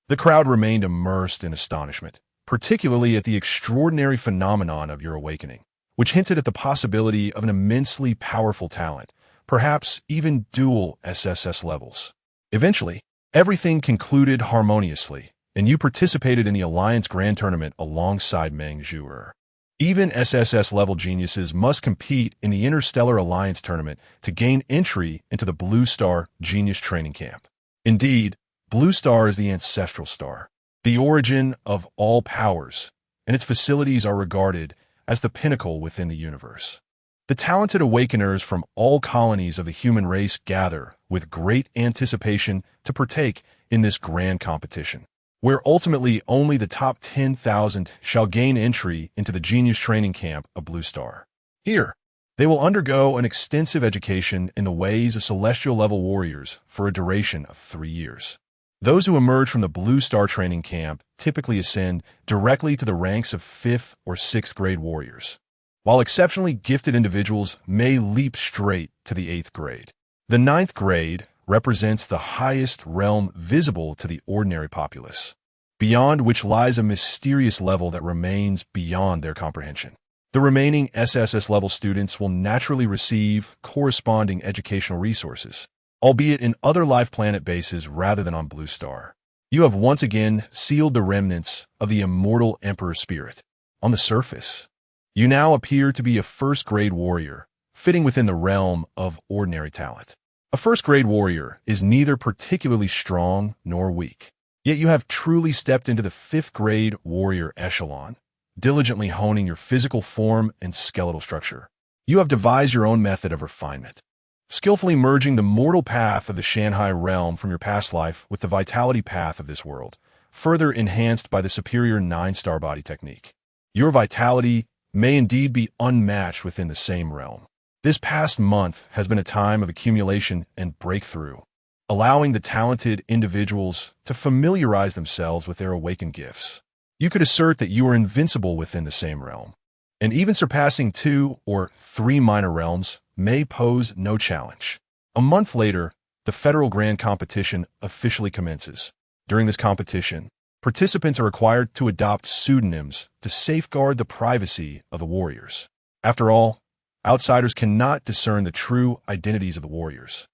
the crowd remained immersed in astonishment, particularly at the extraordinary phenomenon of your awakening, which hinted at the possibility of an immensely powerful talent, perhaps even dual SSS levels. Eventually, everything concluded harmoniously, and you participated in the Alliance Grand Tournament alongside Meng Zhu'er. Even SSS-level geniuses must compete in the Interstellar Alliance Tournament to gain entry into the Blue Star Genius Training Camp. Indeed, Blue Star is the ancestral star, the origin of all powers, and its facilities are regarded as the pinnacle within the universe. The talented awakeners from all colonies of the human race gather with great anticipation to partake in this grand competition, where ultimately only the top 10,000 shall gain entry into the Genius Training Camp of Blue Star. Here, they will undergo an extensive education in the ways of celestial-level warriors for a duration of 3 years. Those who emerge from the Blue Star Training Camp typically ascend directly to the ranks of 5th or 6th grade warriors, while exceptionally gifted individuals may leap straight to the 8th grade. The 9th grade represents the highest realm visible to the ordinary populace, beyond which lies a mysterious level that remains beyond their comprehension. The remaining SSS-level students will naturally receive corresponding educational resources, albeit in other Life Planet bases rather than on Blue Star. You have once again sealed the remnants of the immortal Emperor spirit. On the surface, you now appear to be a first-grade warrior, fitting within the realm of ordinary talent. A first-grade warrior is neither particularly strong nor weak, yet you have truly stepped into the 5th-grade warrior echelon, diligently honing your physical form and skeletal structure. You have devised your own method of refinement, skillfully merging the mortal path of the Shanghai realm from your past life with the vitality path of this world, further enhanced by the superior 9-star body technique. Your vitality may indeed be unmatched within the same realm. This past month has been a time of accumulation and breakthrough, allowing the talented individuals to familiarize themselves with their awakened gifts. You could assert that you are invincible within the same realm, and even surpassing 2 or 3 minor realms may pose no challenge. A month later, the Federal Grand Competition officially commences. During this competition, participants are required to adopt pseudonyms to safeguard the privacy of the warriors. After all, outsiders cannot discern the true identities of the warriors.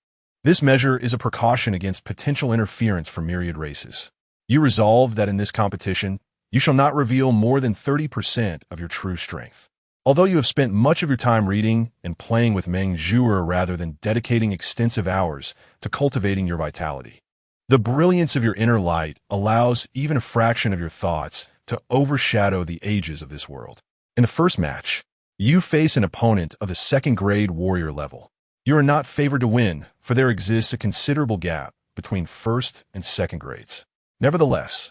This measure is a precaution against potential interference from myriad races. You resolve that in this competition, you shall not reveal more than 30% of your true strength. Although you have spent much of your time reading and playing with Meng Zhuo rather than dedicating extensive hours to cultivating your vitality, the brilliance of your inner light allows even a fraction of your thoughts to overshadow the ages of this world. In the first match, you face an opponent of the second-grade warrior level. You are not favored to win, for there exists a considerable gap between first and second grades. Nevertheless,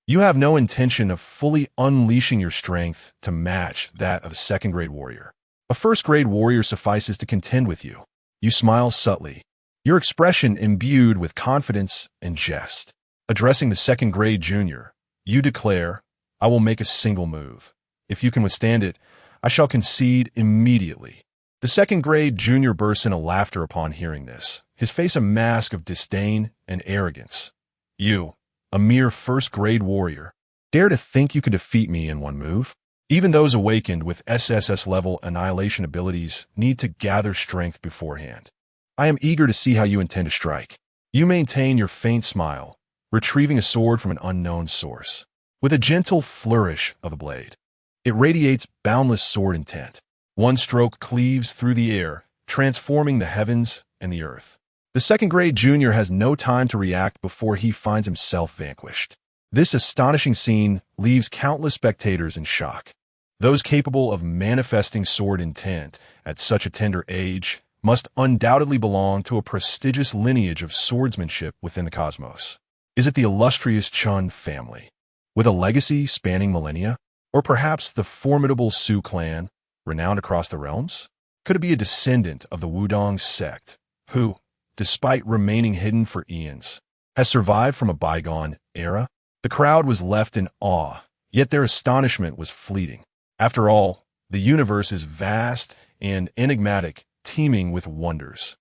you have no intention of fully unleashing your strength to match that of a second-grade warrior. A first-grade warrior suffices to contend with you. You smile subtly, your expression imbued with confidence and jest. Addressing the second-grade junior, you declare, "I will make a single move. If you can withstand it, I shall concede immediately." The second-grade junior bursts into laughter upon hearing this, his face a mask of disdain and arrogance. You, a mere first-grade warrior, dare to think you could defeat me in one move? Even those awakened with SSS-level annihilation abilities need to gather strength beforehand. I am eager to see how you intend to strike. You maintain your faint smile, retrieving a sword from an unknown source. With a gentle flourish of a blade, it radiates boundless sword intent. One stroke cleaves through the air, transforming the heavens and the earth. The second-grade junior has no time to react before he finds himself vanquished. This astonishing scene leaves countless spectators in shock. Those capable of manifesting sword intent at such a tender age must undoubtedly belong to a prestigious lineage of swordsmanship within the cosmos. Is it the illustrious Chun family, with a legacy spanning millennia? Or perhaps the formidable Su clan, renowned across the realms? Could it be a descendant of the Wudong sect, who, despite remaining hidden for eons, has survived from a bygone era? The crowd was left in awe, yet their astonishment was fleeting. After all, the universe is vast and enigmatic, teeming with wonders.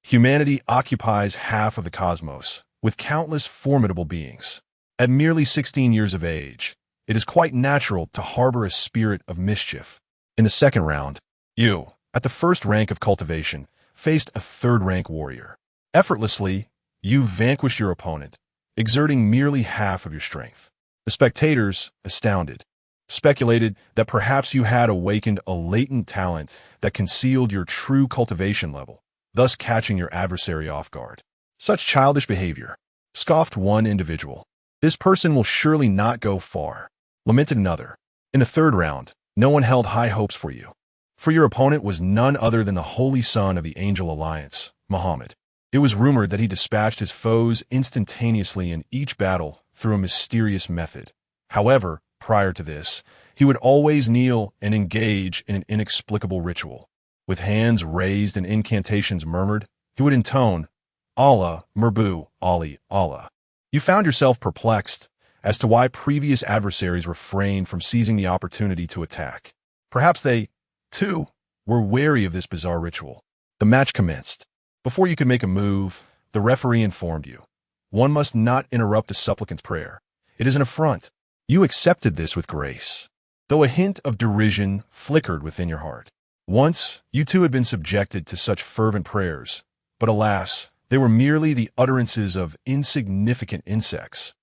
Humanity occupies half of the cosmos, with countless formidable beings. At merely 16 years of age, it is quite natural to harbor a spirit of mischief. In the second round, you, at the first rank of cultivation, faced a third-rank warrior. Effortlessly, you vanquished your opponent, exerting merely half of your strength. The spectators, astounded, speculated that perhaps you had awakened a latent talent that concealed your true cultivation level, thus catching your adversary off guard. Such childish behavior, scoffed one individual. This person will surely not go far, lamented another. In the third round, no one held high hopes for you, for your opponent was none other than the holy son of the Angel Alliance, Muhammad. It was rumored that he dispatched his foes instantaneously in each battle through a mysterious method. However, prior to this, he would always kneel and engage in an inexplicable ritual. With hands raised and incantations murmured, he would intone, "Allah, Merbu, Ali, Allah." You found yourself perplexed as to why previous adversaries refrained from seizing the opportunity to attack. Perhaps they, too, were wary of this bizarre ritual. The match commenced. Before you could make a move, the referee informed you. One must not interrupt a supplicant's prayer. It is an affront. You accepted this with grace, though a hint of derision flickered within your heart. Once, you too had been subjected to such fervent prayers, but alas, they were merely the utterances of insignificant insects,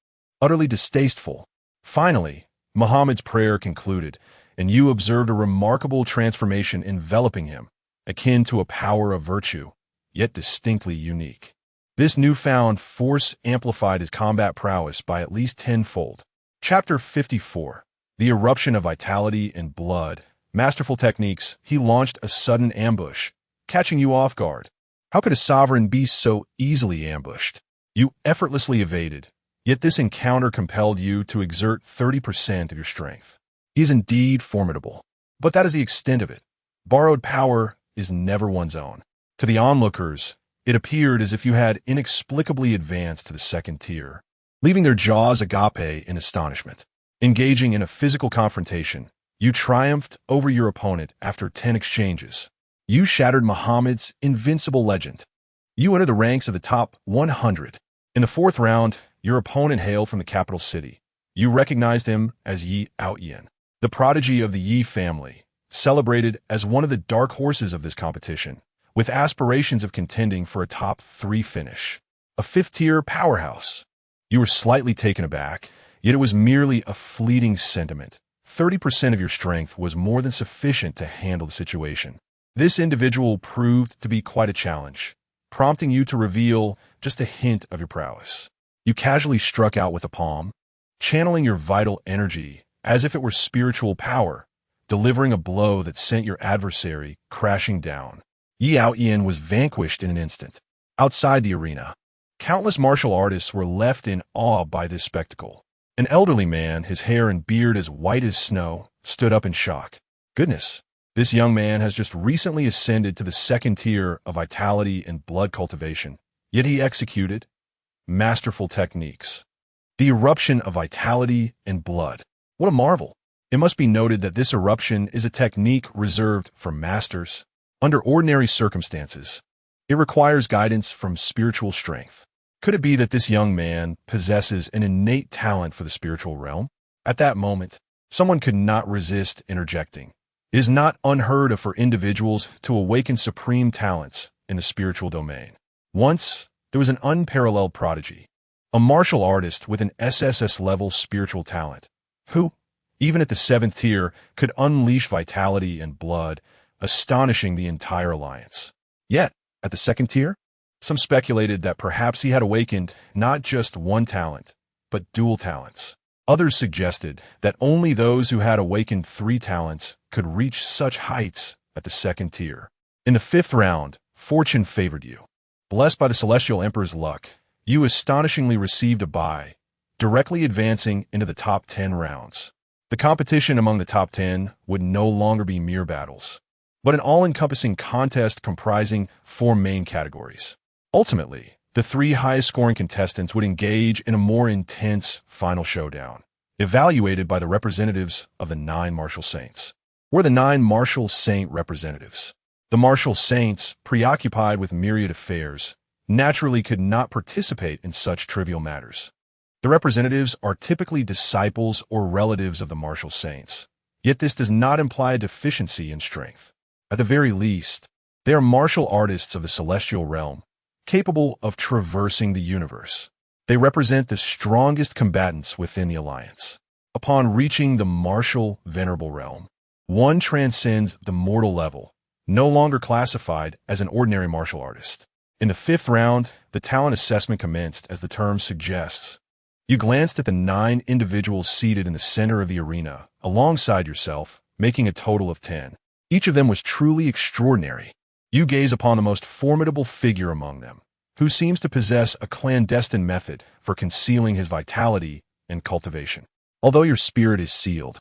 utterly distasteful. Finally, Muhammad's prayer concluded, and you observed a remarkable transformation enveloping him, akin to a power of virtue, yet distinctly unique. This newfound force amplified his combat prowess by at least tenfold. Chapter 54. The Eruption of Vitality and Blood. Masterful techniques, he launched a sudden ambush, catching you off guard. How could a sovereign be so easily ambushed? You effortlessly evaded, yet this encounter compelled you to exert 30% of your strength. He is indeed formidable, but that is the extent of it. Borrowed power is never one's own. To the onlookers, it appeared as if you had inexplicably advanced to the second tier, leaving their jaws agape in astonishment. Engaging in a physical confrontation, you triumphed over your opponent after 10 exchanges. You shattered Muhammad's invincible legend. You entered the ranks of the top 100. In the fourth round, your opponent hailed from the capital city. You recognized him as Yi Outyin, the prodigy of the Yi family, celebrated as one of the dark horses of this competition, with aspirations of contending for a top 3 finish. A fifth-tier powerhouse. You were slightly taken aback, yet it was merely a fleeting sentiment. 30% of your strength was more than sufficient to handle the situation. This individual proved to be quite a challenge, prompting you to reveal just a hint of your prowess. You casually struck out with a palm, channeling your vital energy as if it were spiritual power, delivering a blow that sent your adversary crashing down. Yi Aoyan was vanquished in an instant. Outside the arena, countless martial artists were left in awe by this spectacle. An elderly man, his hair and beard as white as snow, stood up in shock. Goodness, this young man has just recently ascended to the 2nd tier of vitality and blood cultivation, yet he executed masterful techniques. The eruption of vitality and blood. What a marvel! It must be noted that this eruption is a technique reserved for masters. Under ordinary circumstances, it requires guidance from spiritual strength. Could it be that this young man possesses an innate talent for the spiritual realm? At that moment, someone could not resist interjecting. It is not unheard of for individuals to awaken supreme talents in the spiritual domain. Once, there was an unparalleled prodigy, a martial artist with an SSS-level spiritual talent, who, even at the 7th tier, could unleash vitality and blood, astonishing the entire alliance. Yet, at the 2nd tier, some speculated that perhaps he had awakened not just one talent, but dual talents. Others suggested that only those who had awakened 3 talents could reach such heights at the 2nd tier. In the 5th round, fortune favored you. Blessed by the Celestial Emperor's luck, you astonishingly received a bye, directly advancing into the top 10 rounds. The competition among the top 10 would no longer be mere battles, but an all-encompassing contest comprising 4 main categories. Ultimately, the 3 highest-scoring contestants would engage in a more intense final showdown, evaluated by the representatives of the 9 martial saints. Were the 9 martial saint representatives. The martial saints, preoccupied with myriad affairs, naturally could not participate in such trivial matters. The representatives are typically disciples or relatives of the martial saints, yet this does not imply a deficiency in strength. At the very least, they are martial artists of the celestial realm, capable of traversing the universe. They represent the strongest combatants within the alliance. Upon reaching the martial venerable realm, one transcends the mortal level, no longer classified as an ordinary martial artist. In the 5th round, the talent assessment commenced as the term suggests. You glanced at the 9 individuals seated in the center of the arena, alongside yourself, making a total of 10. Each of them was truly extraordinary. You gaze upon the most formidable figure among them, who seems to possess a clandestine method for concealing his vitality and cultivation. Although your spirit is sealed,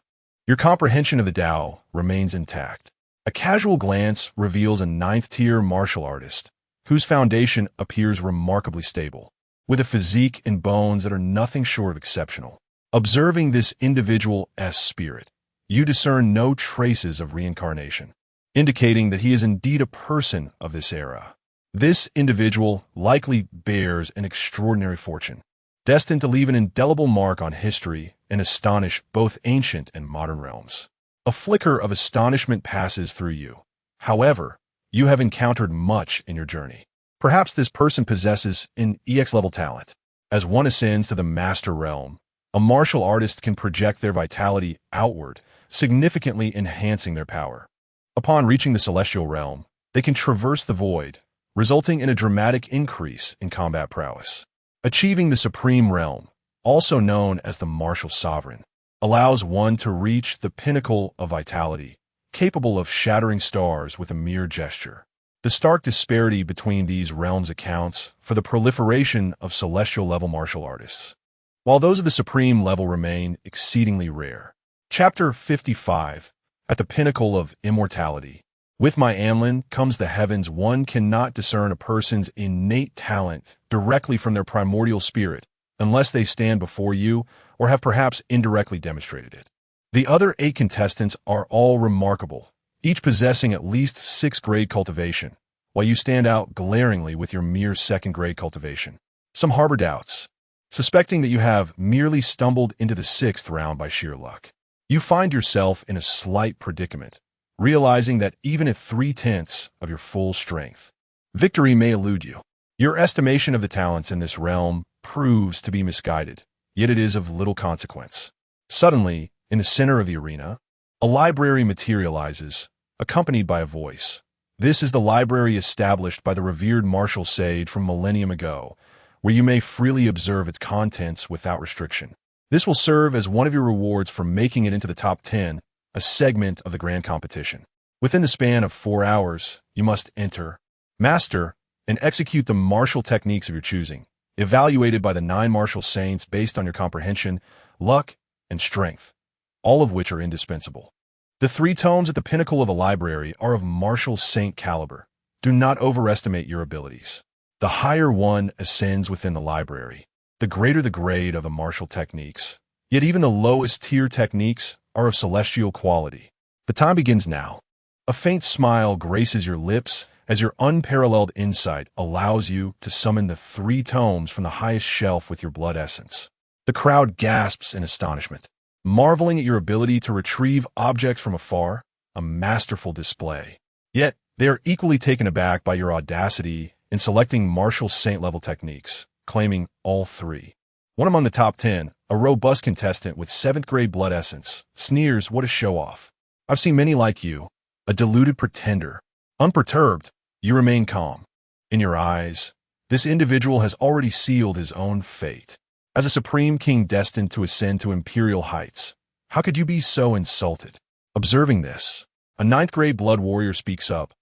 your comprehension of the Tao remains intact. A casual glance reveals a 9th-tier martial artist, whose foundation appears remarkably stable, with a physique and bones that are nothing short of exceptional. Observing this individual's spirit, you discern no traces of reincarnation, indicating that he is indeed a person of this era. This individual likely bears an extraordinary fortune, destined to leave an indelible mark on history and astonish both ancient and modern realms. A flicker of astonishment passes through you. However, you have encountered much in your journey. Perhaps this person possesses an EX-level talent. As one ascends to the master realm, a martial artist can project their vitality outward, significantly enhancing their power. Upon reaching the celestial realm, they can traverse the void, resulting in a dramatic increase in combat prowess. Achieving the supreme realm, also known as the martial sovereign, allows one to reach the pinnacle of vitality, capable of shattering stars with a mere gesture. The stark disparity between these realms accounts for the proliferation of celestial-level martial artists, while those of the supreme level remain exceedingly rare. Chapter 55. At the pinnacle of immortality. With my Amlin comes the heavens. One cannot discern a person's innate talent directly from their primordial spirit, unless they stand before you or have perhaps indirectly demonstrated it. The other 8 contestants are all remarkable, each possessing at least 6th-grade cultivation, while you stand out glaringly with your mere 2nd-grade cultivation. Some harbor doubts, suspecting that you have merely stumbled into the 6th round by sheer luck. You find yourself in a slight predicament, realizing that even at 3/10 of your full strength, victory may elude you. Your estimation of the talents in this realm proves to be misguided, yet it is of little consequence. Suddenly, in the center of the arena, a library materializes, accompanied by a voice. This is the library established by the revered Marshal Sade from millennium ago, where you may freely observe its contents without restriction. This will serve as one of your rewards for making it into the top 10, a segment of the grand competition. Within the span of 4 hours, you must enter, master, and execute the martial techniques of your choosing, evaluated by the 9 martial saints based on your comprehension, luck, and strength, all of which are indispensable. The 3 tomes at the pinnacle of a library are of martial saint caliber. Do not overestimate your abilities. The higher one ascends within the library, the greater the grade of the martial techniques. Yet even the lowest tier techniques are of celestial quality. The time begins now. A faint smile graces your lips as your unparalleled insight allows you to summon the 3 tomes from the highest shelf with your blood essence. The crowd gasps in astonishment, marveling at your ability to retrieve objects from afar, a masterful display. Yet, they are equally taken aback by your audacity in selecting martial saint-level techniques, claiming all 3. One among the top 10, a robust contestant with 7th grade blood essence, sneers, "What a show-off. I've seen many like you, a deluded pretender." Unperturbed, you remain calm. In your eyes, this individual has already sealed his own fate. As a supreme king destined to ascend to imperial heights, how could you be so insulted? Observing this, a 9th grade blood warrior speaks up.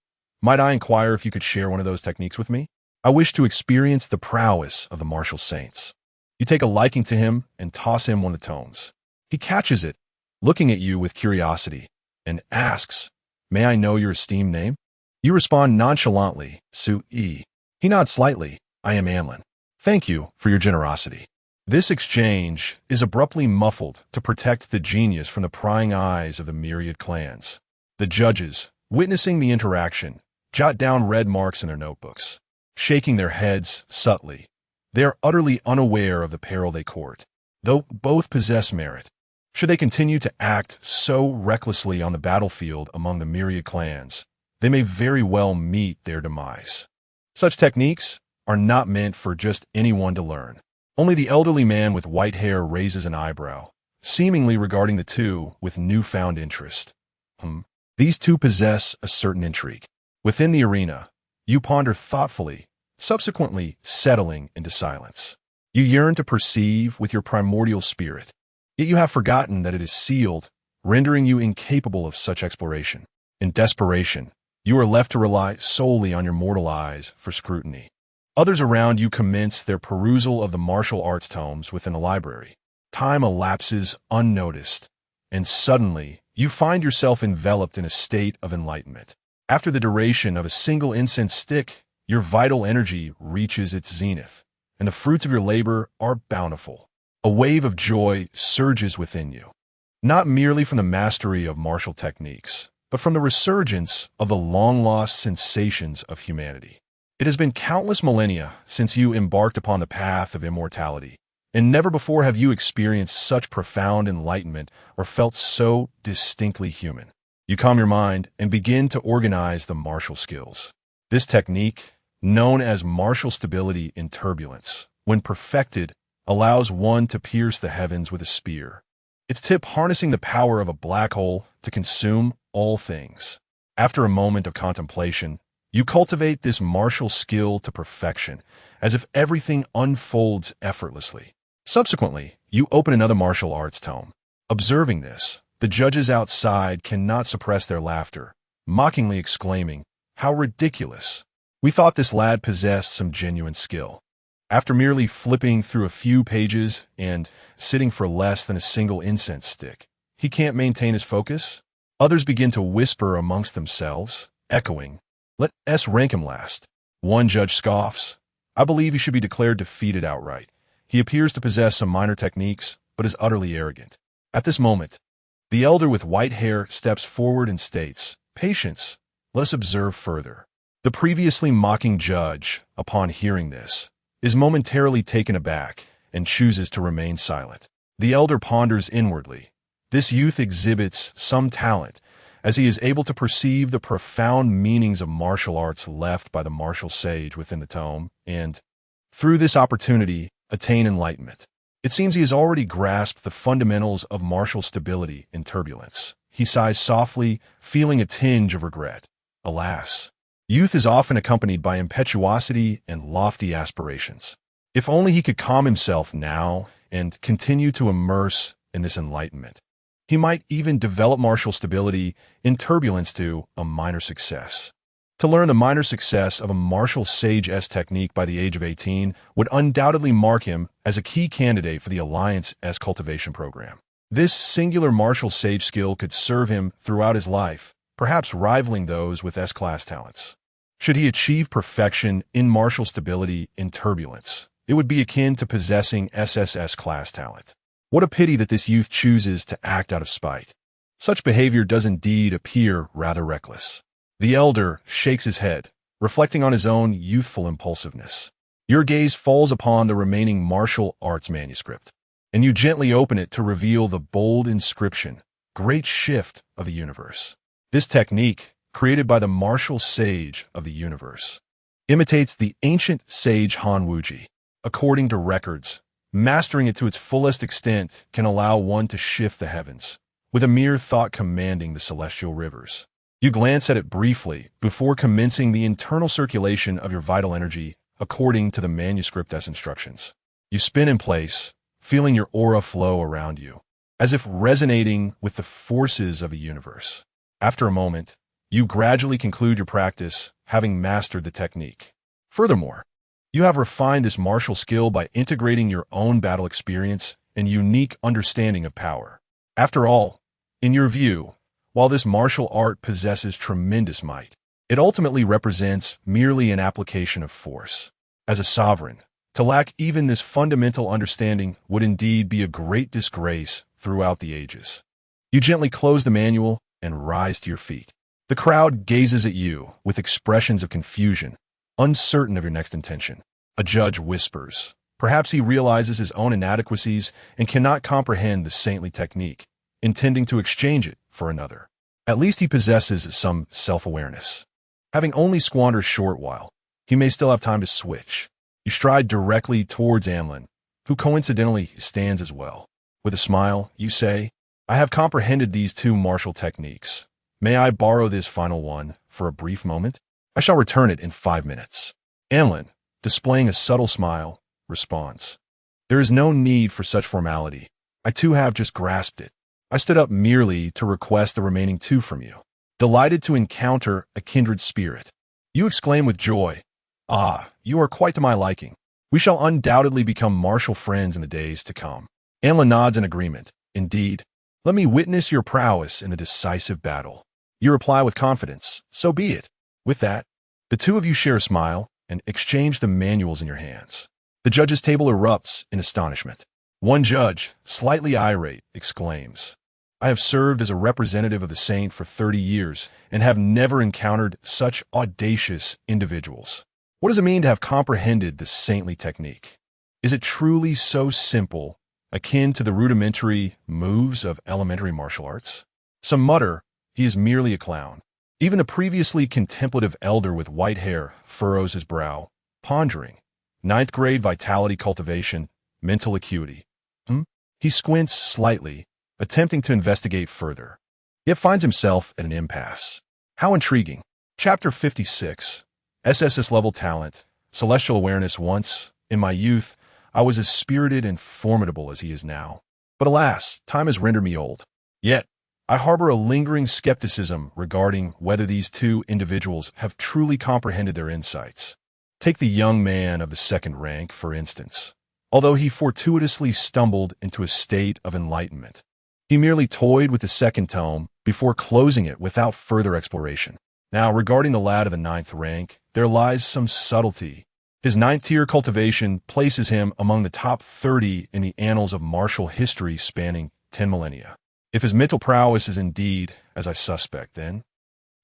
"Might I inquire if you could share one of those techniques with me? I wish to experience the prowess of the martial saints." You take a liking to him and toss him one of the tomes. He catches it, looking at you with curiosity, and asks, "May I know your esteemed name?" You respond nonchalantly, "Su-E." He nods slightly, "I am Amlin. Thank you for your generosity." This exchange is abruptly muffled to protect the genius from the prying eyes of the myriad clans. The judges, witnessing the interaction, jot down red marks in their notebooks, shaking their heads subtly. They are utterly unaware of the peril they court, though both possess merit. Should they continue to act so recklessly on the battlefield among the myriad clans, they may very well meet their demise. Such techniques are not meant for just anyone to learn. Only the elderly man with white hair raises an eyebrow, seemingly regarding the two with newfound interest. These two possess a certain intrigue. Within the arena, you ponder thoughtfully, subsequently settling into silence. You yearn to perceive with your primordial spirit, yet you have forgotten that it is sealed, rendering you incapable of such exploration. In desperation, you are left to rely solely on your mortal eyes for scrutiny. Others around you commence their perusal of the martial arts tomes within the library. Time elapses unnoticed, and suddenly you find yourself enveloped in a state of enlightenment. After the duration of a single incense stick, your vital energy reaches its zenith, and the fruits of your labor are bountiful. A wave of joy surges within you, not merely from the mastery of martial techniques, but from the resurgence of the long-lost sensations of humanity. It has been countless millennia since you embarked upon the path of immortality, and never before have you experienced such profound enlightenment or felt so distinctly human. You calm your mind and begin to organize the martial skills. This technique, known as martial stability in turbulence, when perfected, allows one to pierce the heavens with a spear, its tip harnessing the power of a black hole to consume all things. After a moment of contemplation, you cultivate this martial skill to perfection, as if everything unfolds effortlessly. Subsequently, you open another martial arts tome. Observing this, the judges outside cannot suppress their laughter, mockingly exclaiming, "How ridiculous! We thought this lad possessed some genuine skill." After merely flipping through a few pages and sitting for less than a single incense stick, he can't maintain his focus? Others begin to whisper amongst themselves, echoing, "Let S rank him last." One judge scoffs, "I believe he should be declared defeated outright. He appears to possess some minor techniques, but is utterly arrogant." At this moment, the elder with white hair steps forward and states, "Patience, let us observe further." The previously mocking judge, upon hearing this, is momentarily taken aback and chooses to remain silent. The elder ponders inwardly. This youth exhibits some talent, as he is able to perceive the profound meanings of martial arts left by the martial sage within the tome, and, through this opportunity, attain enlightenment. It seems he has already grasped the fundamentals of martial stability in turbulence. He sighs softly, feeling a tinge of regret. Alas, youth is often accompanied by impetuosity and lofty aspirations. If only he could calm himself now and continue to immerse in this enlightenment. He might even develop martial stability in turbulence to a minor success. To learn the minor success of a martial sage's technique by the age of 18 would undoubtedly mark him as a key candidate for the Alliance S cultivation program. This singular martial sage skill could serve him throughout his life, perhaps rivaling those with S-class talents. Should he achieve perfection in martial stability in turbulence, it would be akin to possessing SSS class talent. What a pity that this youth chooses to act out of spite. Such behavior does indeed appear rather reckless. The elder shakes his head, reflecting on his own youthful impulsiveness. Your gaze falls upon the remaining martial arts manuscript, and you gently open it to reveal the bold inscription, Great Shift of the Universe. This technique, created by the martial sage of the universe, imitates the ancient sage Han Wuji. According to records, mastering it to its fullest extent can allow one to shift the heavens, with a mere thought commanding the celestial rivers. You glance at it briefly before commencing the internal circulation of your vital energy according to the manuscript's instructions. You spin in place, feeling your aura flow around you, as if resonating with the forces of the universe. After a moment, you gradually conclude your practice, having mastered the technique. Furthermore, you have refined this martial skill by integrating your own battle experience and unique understanding of power. After all, in your view, while this martial art possesses tremendous might, it ultimately represents merely an application of force. As a sovereign, to lack even this fundamental understanding would indeed be a great disgrace throughout the ages. You gently close the manual and rise to your feet. The crowd gazes at you with expressions of confusion, uncertain of your next intention. A judge whispers. Perhaps he realizes his own inadequacies and cannot comprehend the saintly technique, intending to exchange it for another. At least he possesses some self-awareness. Having only squandered a short while, he may still have time to switch. You stride directly towards Amlin, who coincidentally stands as well. With a smile, you say, I have comprehended these two martial techniques. May I borrow this final one for a brief moment? I shall return it in 5 minutes. Amlin, displaying a subtle smile, responds, There is no need for such formality. I too have just grasped it. I stood up merely to request the remaining 2 from you. Delighted to encounter a kindred spirit. You exclaim with joy, Ah, you are quite to my liking. We shall undoubtedly become martial friends in the days to come. Amlin nods in agreement. Indeed, let me witness your prowess in the decisive battle. You reply with confidence, So be it. With that, the 2 of you share a smile and exchange the manuals in your hands. The judge's table erupts in astonishment. One judge, slightly irate, exclaims, I have served as a representative of the saint for 30 years and have never encountered such audacious individuals. What does it mean to have comprehended the saintly technique? Is it truly so simple, akin to the rudimentary moves of elementary martial arts? Some mutter, he is merely a clown. Even the previously contemplative elder with white hair furrows his brow, pondering. 9th grade vitality cultivation, mental acuity. He squints slightly, attempting to investigate further, yet finds himself at an impasse. How intriguing. Chapter 56. SSS level talent, celestial awareness. Once, in my youth, I was as spirited and formidable as he is now. But alas, time has rendered me old. Yet, I harbor a lingering skepticism regarding whether these 2 individuals have truly comprehended their insights. Take the young man of the 2nd rank, for instance. Although he fortuitously stumbled into a state of enlightenment, he merely toyed with the 2nd tome before closing it without further exploration. Now, regarding the lad of the 9th rank, there lies some subtlety. His 9th-tier cultivation places him among the top 30 in the annals of martial history spanning 10 millennia. If his mental prowess is indeed, as I suspect, then.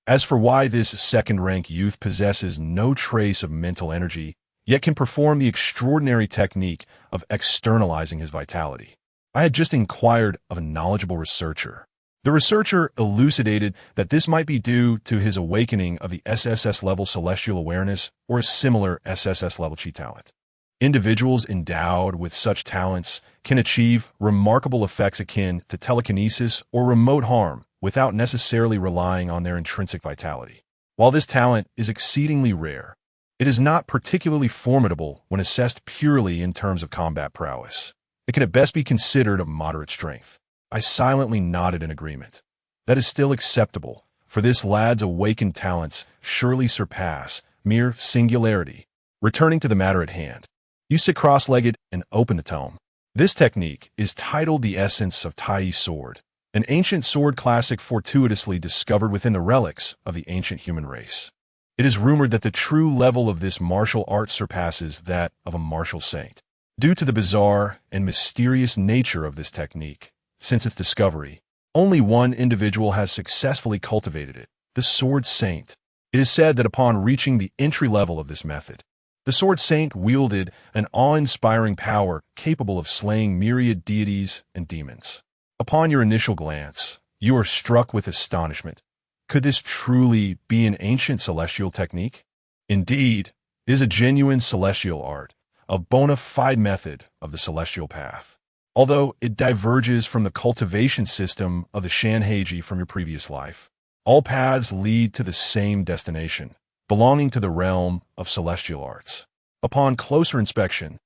As for why this 2nd-rank youth possesses no trace of mental energy, yet can perform the extraordinary technique of externalizing his vitality, I had just inquired of a knowledgeable researcher. The researcher elucidated that this might be due to his awakening of the SSS-level celestial awareness or a similar SSS-level chi talent. Individuals endowed with such talents can achieve remarkable effects akin to telekinesis or remote harm without necessarily relying on their intrinsic vitality. While this talent is exceedingly rare, it is not particularly formidable when assessed purely in terms of combat prowess. It can at best be considered of moderate strength. I silently nodded in agreement. That is still acceptable, for this lad's awakened talents surely surpass mere singularity. Returning to the matter at hand, you sit cross-legged and open the tome. This technique is titled The Essence of Tai Sword, an ancient sword classic fortuitously discovered within the relics of the ancient human race. It is rumored that the true level of this martial art surpasses that of a martial saint. Due to the bizarre and mysterious nature of this technique, since its discovery, only one individual has successfully cultivated it, the Sword Saint. It is said that upon reaching the entry level of this method, the Sword Saint wielded an awe-inspiring power capable of slaying myriad deities and demons. Upon your initial glance, you are struck with astonishment. Could this truly be an ancient celestial technique? Indeed, it is a genuine celestial art, a bona fide method of the celestial path. Although it diverges from the cultivation system of the Shanheiji from your previous life, all paths lead to the same destination, belonging to the realm of celestial arts. Upon closer inspection,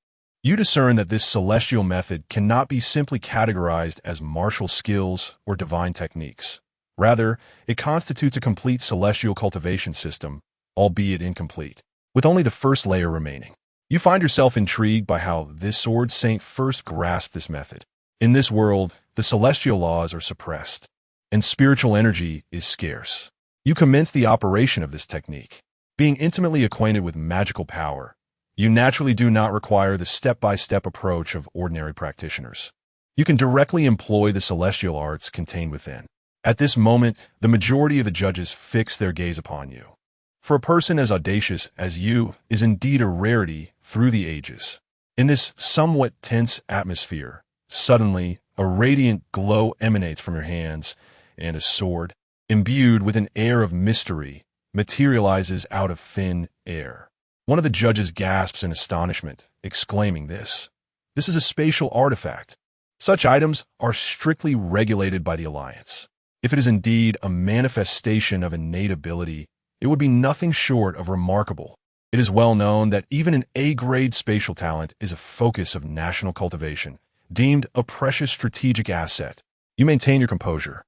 you discern that this celestial method cannot be simply categorized as martial skills or divine techniques. Rather, it constitutes a complete celestial cultivation system, albeit incomplete, with only the first layer remaining. You find yourself intrigued by how this Sword Saint first grasped this method. In this world, the celestial laws are suppressed, and spiritual energy is scarce. You commence the operation of this technique. Being intimately acquainted with magical power, you naturally do not require the step-by-step approach of ordinary practitioners. You can directly employ the celestial arts contained within. At this moment, the majority of the judges fix their gaze upon you. For a person as audacious as you is indeed a rarity through the ages. In this somewhat tense atmosphere, suddenly a radiant glow emanates from your hands, and a sword, imbued with an air of mystery, materializes out of thin air. One of the judges gasps in astonishment, exclaiming, This is a spatial artifact. Such items are strictly regulated by the Alliance. If it is indeed a manifestation of innate ability, it would be nothing short of remarkable. It is well known that even an A-grade spatial talent is a focus of national cultivation, deemed a precious strategic asset. You maintain your composure,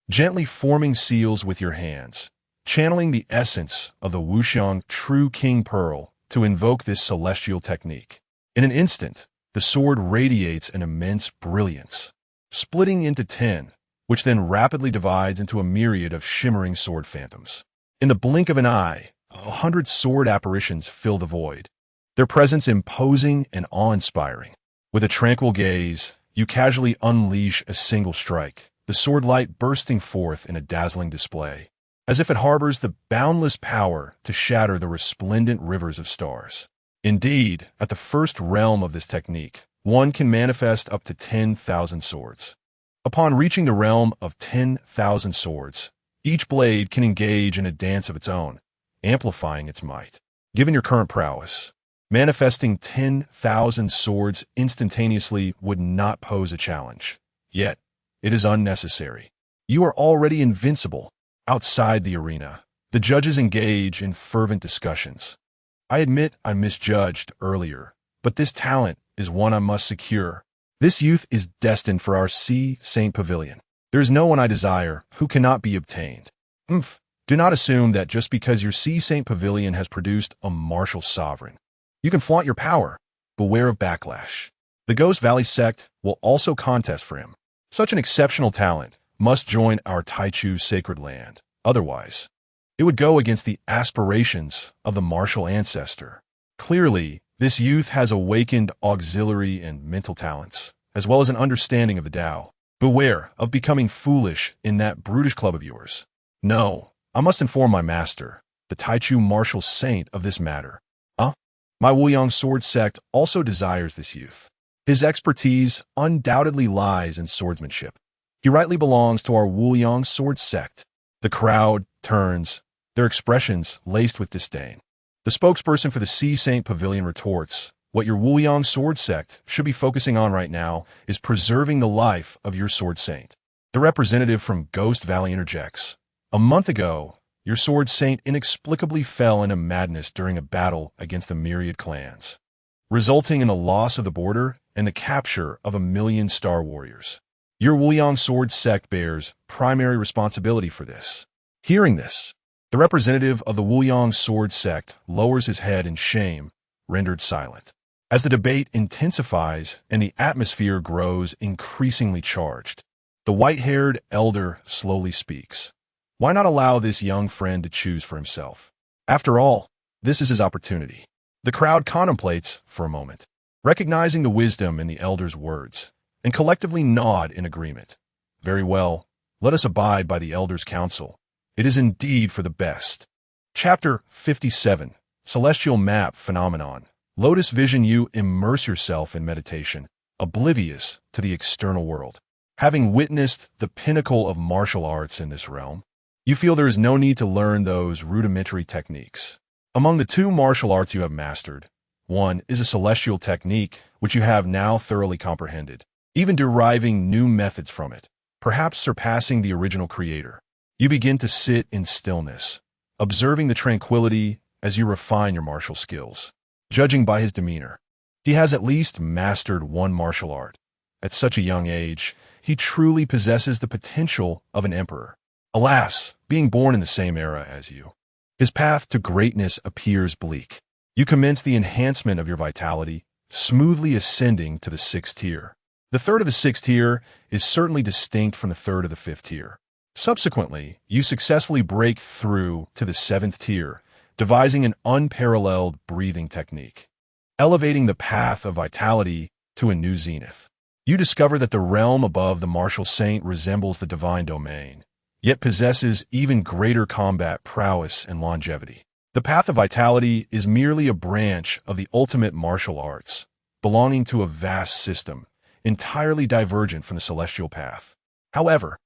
gently forming seals with your hands, channeling the essence of the Wuxiang True King Pearl to invoke this celestial technique. In an instant, the sword radiates an immense brilliance, splitting into 10, which then rapidly divides into a myriad of shimmering sword phantoms. In the blink of an eye, 100 sword apparitions fill the void, their presence imposing and awe-inspiring. With a tranquil gaze, you casually unleash a single strike, the sword light bursting forth in a dazzling display, as if it harbors the boundless power to shatter the resplendent rivers of stars. Indeed, at the first realm of this technique, one can manifest up to 10,000 swords. Upon reaching the realm of 10,000 swords, each blade can engage in a dance of its own, amplifying its might. Given your current prowess, manifesting 10,000 swords instantaneously would not pose a challenge. Yet, it is unnecessary. You are already invincible. Outside the arena, the judges engage in fervent discussions. I admit I misjudged earlier, but this talent is one I must secure. This youth is destined for our Sea Saint Pavilion. There is no one I desire who cannot be obtained. Do not assume that just because your Sea Saint Pavilion has produced a martial sovereign, you can flaunt your power. Beware of backlash. The Ghost Valley sect will also contest for him. Such an exceptional talent must join our Taichu sacred land. Otherwise, it would go against the aspirations of the martial ancestor. Clearly, this youth has awakened auxiliary and mental talents, as well as an understanding of the Tao. Beware of becoming foolish in that brutish club of yours. No, I must inform my master, the Taichu martial saint, of this matter. My Wuyang sword sect also desires this youth. His expertise undoubtedly lies in swordsmanship. He rightly belongs to our Wuliang sword sect. The crowd turns, their expressions laced with disdain. The spokesperson for the Sea Saint Pavilion retorts, "What your Wuliang sword sect should be focusing on right now is preserving the life of your sword saint." The representative from Ghost Valley interjects, "A month ago, your sword saint inexplicably fell into madness during a battle against the myriad clans, resulting in the loss of the border and the capture of 1,000,000 star warriors. Your Wuliang sword sect bears primary responsibility for this." Hearing this, the representative of the Wuliang sword sect lowers his head in shame, rendered silent. As the debate intensifies and the atmosphere grows increasingly charged, the white-haired elder slowly speaks. Why not allow this young friend to choose for himself? After all, this is his opportunity. The crowd contemplates for a moment, recognizing the wisdom in the elder's words, and collectively nod in agreement. Very well, let us abide by the elder's counsel. It is indeed for the best. Chapter 57, Celestial Map Phenomenon. Lotus Vision. You immerse yourself in meditation, oblivious to the external world. Having witnessed the pinnacle of martial arts in this realm, you feel there is no need to learn those rudimentary techniques. Among the two martial arts you have mastered, one is a celestial technique which you have now thoroughly comprehended, even deriving new methods from it, perhaps surpassing the original creator. You begin to sit in stillness, observing the tranquility as you refine your martial skills. Judging by his demeanor, he has at least mastered one martial art. At such a young age, he truly possesses the potential of an emperor. Alas, being born in the same era as you, his path to greatness appears bleak. You commence the enhancement of your vitality, smoothly ascending to the 6th tier. The third of the 6th tier is certainly distinct from the third of the 5th tier. Subsequently, you successfully break through to the 7th tier, devising an unparalleled breathing technique, elevating the path of vitality to a new zenith. You discover that the realm above the martial saint resembles the divine domain, yet possesses even greater combat prowess and longevity. The path of vitality is merely a branch of the ultimate martial arts, belonging to a vast system, entirely divergent from the celestial path. However,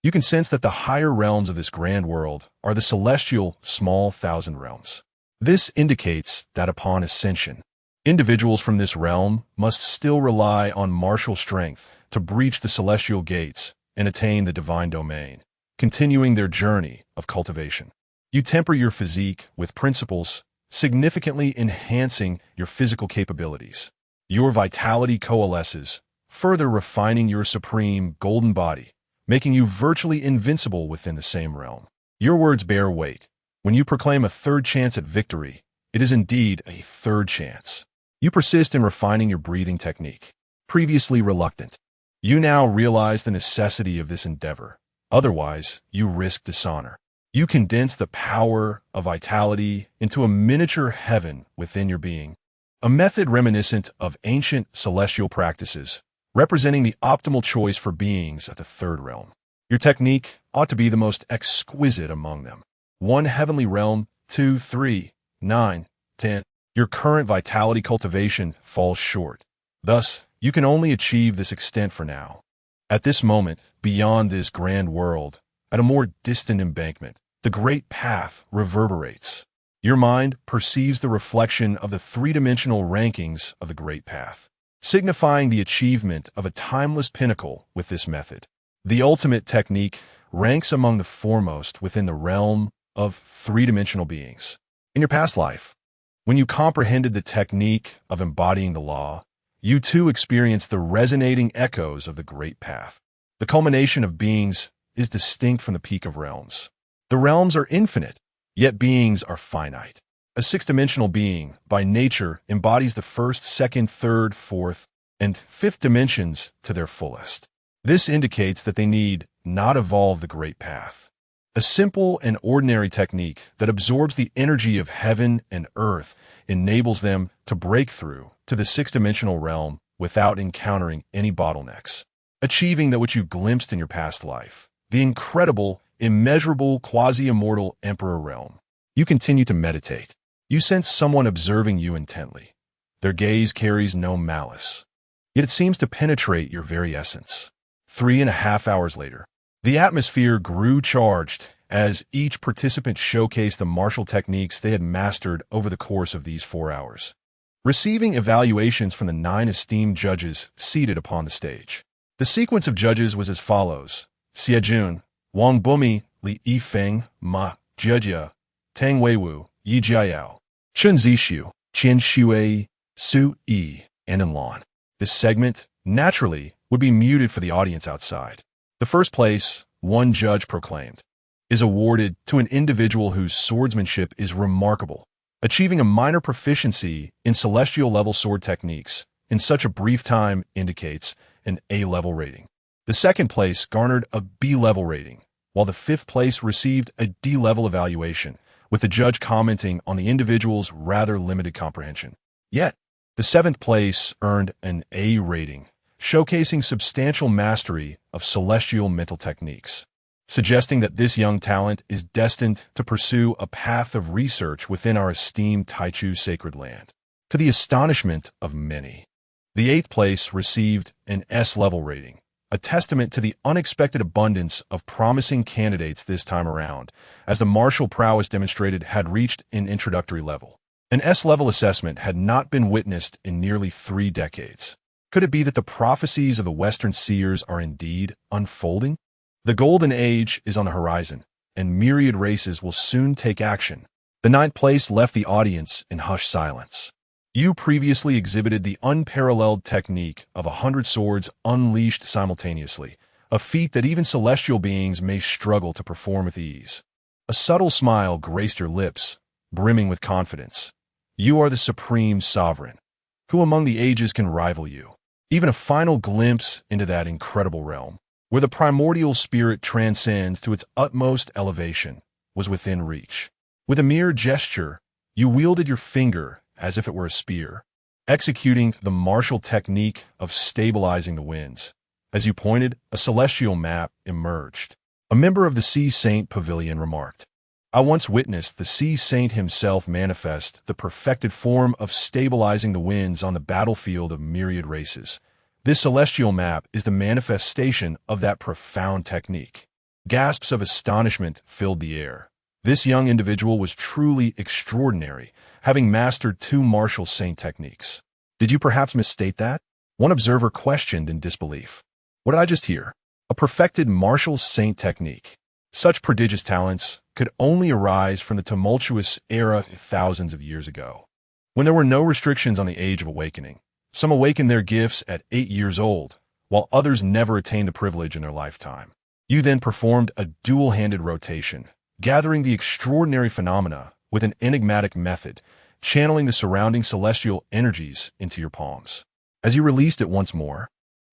you can sense that the higher realms of this grand world are the celestial small thousand realms. This indicates that upon ascension, individuals from this realm must still rely on martial strength to breach the celestial gates and attain the divine domain, continuing their journey of cultivation. You temper your physique with principles, significantly enhancing your physical capabilities. Your vitality coalesces, further refining your supreme golden body, making you virtually invincible within the same realm. Your words bear weight. When you proclaim a third chance at victory, it is indeed a third chance. You persist in refining your breathing technique. Previously reluctant, you now realize the necessity of this endeavor. Otherwise, you risk dishonor. You condense the power of vitality into a miniature heaven within your being, a method reminiscent of ancient celestial practices, representing the optimal choice for beings at the third realm. Your technique ought to be the most exquisite among them. 1 heavenly realm, 2, 3, 9, 10. Your current vitality cultivation falls short. Thus, you can only achieve this extent for now. At this moment, beyond this grand world, at a more distant embankment, the great path reverberates. Your mind perceives the reflection of the three-dimensional rankings of the great path, signifying the achievement of a timeless pinnacle with this method. The ultimate technique ranks among the foremost within the realm of three-dimensional beings. In your past life, when you comprehended the technique of embodying the law, you too experienced the resonating echoes of the great path. The culmination of beings is distinct from the peak of realms. The realms are infinite, yet beings are finite. A six-dimensional being, by nature, embodies the first, second, third, fourth, and fifth dimensions to their fullest. This indicates that they need not evolve the great path. A simple and ordinary technique that absorbs the energy of heaven and earth enables them to break through to the six-dimensional realm without encountering any bottlenecks, achieving that which you glimpsed in your past life, the incredible, immeasurable, quasi-immortal Emperor realm. You continue to meditate. You sense someone observing you intently. Their gaze carries no malice, yet it seems to penetrate your very essence. 3.5 hours later, the atmosphere grew charged as each participant showcased the martial techniques they had mastered over the course of these 4 hours, receiving evaluations from the 9 esteemed judges seated upon the stage. The sequence of judges was as follows: Xie Jun, Wang Bumi, Li Yifeng, Ma Jia, Tang Weiwu, Yi Jiayao, Chen Zixu, Qian Shui, Su Yi, and Enlon. This segment, naturally, would be muted for the audience outside. The first place, one judge proclaimed, is awarded to an individual whose swordsmanship is remarkable, achieving a minor proficiency in celestial-level sword techniques in such a brief time indicates an A-level rating. The second place garnered a B-level rating, while the fifth place received a D-level evaluation, with the judge commenting on the individual's rather limited comprehension. Yet, the seventh place earned an A rating, showcasing substantial mastery of celestial mental techniques, suggesting that this young talent is destined to pursue a path of research within our esteemed Taichu sacred land. To the astonishment of many, the eighth place received an S-level rating, a testament to the unexpected abundance of promising candidates this time around, as the martial prowess demonstrated had reached an introductory level. An S-level assessment had not been witnessed in nearly 3 decades. Could it be that the prophecies of the Western seers are indeed unfolding? The golden age is on the horizon, and myriad races will soon take action. The ninth place left the audience in hushed silence. You previously exhibited the unparalleled technique of 100 swords unleashed simultaneously, a feat that even celestial beings may struggle to perform with ease. A subtle smile graced your lips, brimming with confidence. You are the supreme sovereign. Who among the ages can rival you? Even a final glimpse into that incredible realm, where the primordial spirit transcends to its utmost elevation, was within reach. With a mere gesture, you wielded your finger as if it were a spear, executing the martial technique of stabilizing the winds. As you pointed, a celestial map emerged. A member of the Sea Saint Pavilion remarked, "I once witnessed the Sea Saint himself manifest the perfected form of stabilizing the winds on the battlefield of myriad races. This celestial map is the manifestation of that profound technique." Gasps of astonishment filled the air. This young individual was truly extraordinary, having mastered 2 martial saint techniques. Did you perhaps misstate that? One observer questioned in disbelief. What did I just hear? A perfected martial saint technique. Such prodigious talents could only arise from the tumultuous era thousands of years ago, when there were no restrictions on the Age of Awakening. Some awakened their gifts at 8 years old, while others never attained the privilege in their lifetime. You then performed a dual-handed rotation, gathering the extraordinary phenomena with an enigmatic method, channeling the surrounding celestial energies into your palms. As you released it once more,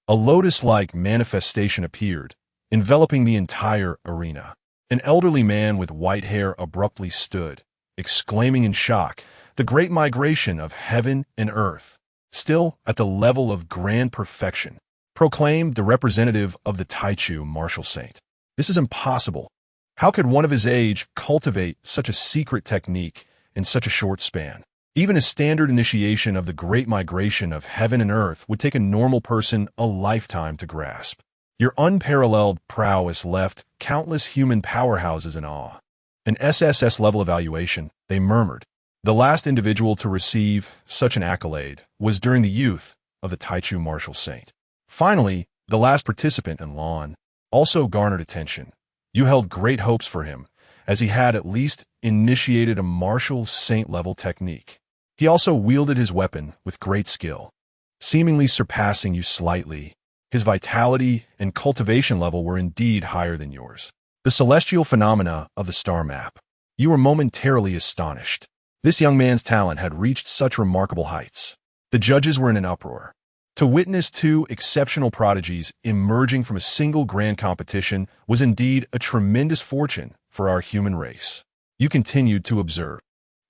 a lotus-like manifestation appeared, enveloping the entire arena. An elderly man with white hair abruptly stood, exclaiming in shock, "The great migration of heaven and earth, still at the level of grand perfection," proclaimed the representative of the Taichu martial saint. "This is impossible. How could one of his age cultivate such a secret technique in such a short span? Even a standard initiation of the great migration of heaven and earth would take a normal person a lifetime to grasp. Your unparalleled prowess left countless human powerhouses in awe." An SSS-level evaluation, they murmured. The last individual to receive such an accolade was during the youth of the Taichu martial saint. Finally, the last participant, Enlon, also garnered attention. You held great hopes for him, as he had at least initiated a martial saint-level technique. He also wielded his weapon with great skill, seemingly surpassing you slightly. His vitality and cultivation level were indeed higher than yours. The celestial phenomena of the star map. You were momentarily astonished. This young man's talent had reached such remarkable heights. The judges were in an uproar. To witness 2 exceptional prodigies emerging from a single grand competition was indeed a tremendous fortune for our human race. You continued to observe.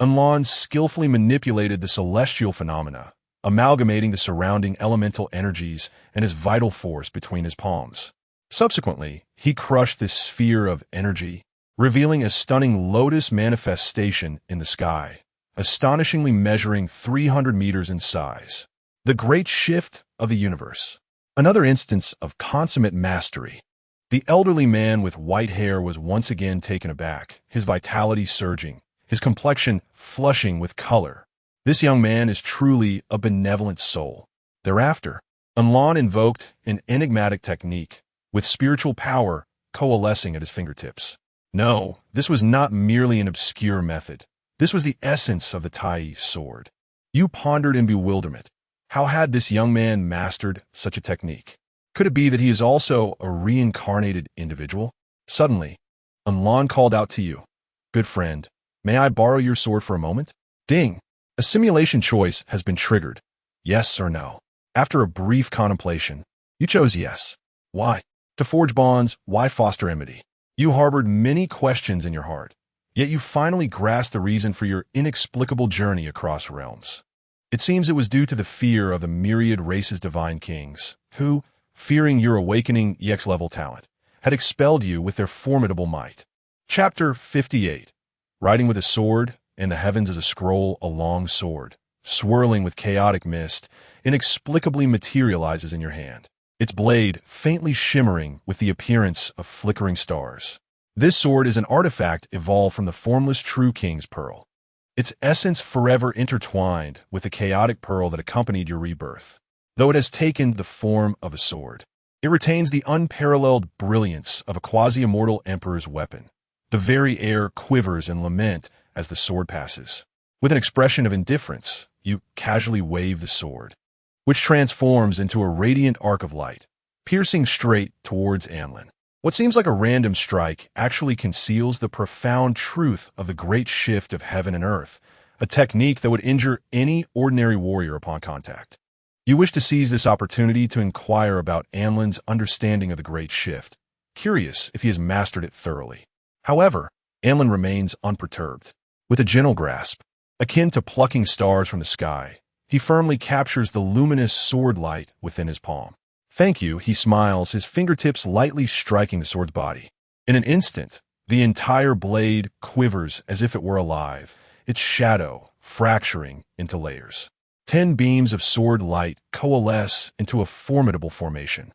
Enlon skillfully manipulated the celestial phenomena, amalgamating the surrounding elemental energies and his vital force between his palms. Subsequently, he crushed this sphere of energy, revealing a stunning lotus manifestation in the sky, astonishingly measuring 300 meters in size. The great shift of the universe. Another instance of consummate mastery. The elderly man with white hair was once again taken aback, his vitality surging, his complexion flushing with color. This young man is truly a benevolent soul. Thereafter, Anlan invoked an enigmatic technique, with spiritual power coalescing at his fingertips. No, this was not merely an obscure method. This was the essence of the Tai sword. You pondered in bewilderment. How had this young man mastered such a technique? Could it be that he is also a reincarnated individual? Suddenly, Anlan called out to you. Good friend, may I borrow your sword for a moment? Ding! A simulation choice has been triggered. Yes or no? After a brief contemplation, you chose yes. Why? To forge bonds, why foster enmity? You harbored many questions in your heart, yet you finally grasped the reason for your inexplicable journey across realms. It seems it was due to the fear of the myriad race's divine kings, who, fearing your awakening EX-level talent, had expelled you with their formidable might. Chapter 58. Riding with a sword, in the heavens is a scroll, a long sword, swirling with chaotic mist, inexplicably materializes in your hand, its blade faintly shimmering with the appearance of flickering stars. This sword is an artifact evolved from the formless True King's Pearl, its essence forever intertwined with the chaotic pearl that accompanied your rebirth. Though it has taken the form of a sword, it retains the unparalleled brilliance of a quasi-immortal emperor's weapon. The very air quivers in lament as the sword passes. With an expression of indifference, you casually wave the sword, which transforms into a radiant arc of light, piercing straight towards Anlan. What seems like a random strike actually conceals the profound truth of the great shift of heaven and earth, a technique that would injure any ordinary warrior upon contact. You wish to seize this opportunity to inquire about Anlan's understanding of the great shift, curious if he has mastered it thoroughly. However, Anlan remains unperturbed. With a gentle grasp, akin to plucking stars from the sky, he firmly captures the luminous sword light within his palm. Thank you, he smiles, his fingertips lightly striking the sword's body. In an instant, the entire blade quivers as if it were alive, its shadow fracturing into layers. 10 beams of sword light coalesce into a formidable formation.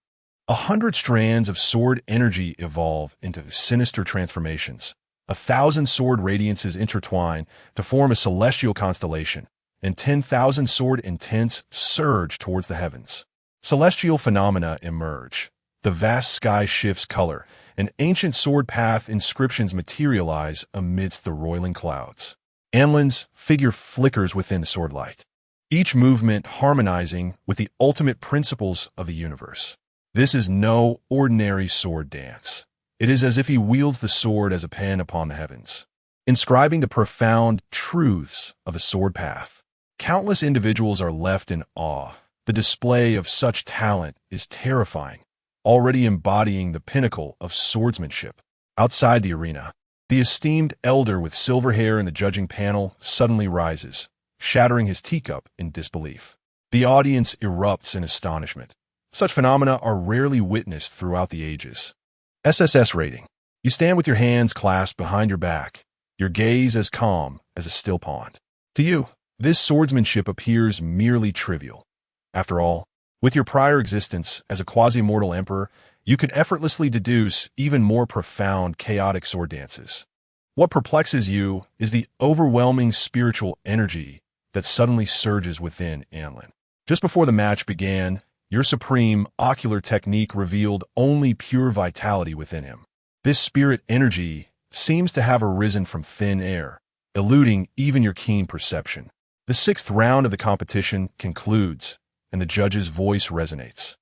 100 strands of sword energy evolve into sinister transformations. 1,000 sword radiances intertwine to form a celestial constellation, and 10,000 sword intents surge towards the heavens. Celestial phenomena emerge. The vast sky shifts color, and ancient sword path inscriptions materialize amidst the roiling clouds. Anlan's figure flickers within the sword light, each movement harmonizing with the ultimate principles of the universe. This is no ordinary sword dance. It is as if he wields the sword as a pen upon the heavens, inscribing the profound truths of the sword path. Countless individuals are left in awe. The display of such talent is terrifying, already embodying the pinnacle of swordsmanship. Outside the arena, the esteemed elder with silver hair in the judging panel suddenly rises, shattering his teacup in disbelief. The audience erupts in astonishment. Such phenomena are rarely witnessed throughout the ages. SSS rating. You stand with your hands clasped behind your back, your gaze as calm as a still pond. To you, this swordsmanship appears merely trivial. After all, with your prior existence as a quasi-mortal emperor, you could effortlessly deduce even more profound, chaotic sword dances. What perplexes you is the overwhelming spiritual energy that suddenly surges within Anlan. Just before the match began, your supreme ocular technique revealed only pure vitality within him. This spirit energy seems to have arisen from thin air, eluding even your keen perception. The 6th round of the competition concludes, and the judge's voice resonates,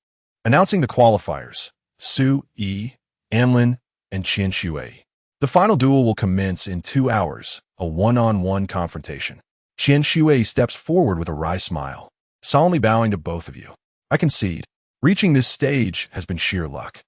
announcing the qualifiers: Su Yi, Anlan, and Qian Shui. The final duel will commence in 2 hours, a one-on-one confrontation. Qian Shui steps forward with a wry smile, solemnly bowing to both of you. I concede, reaching this stage has been sheer luck.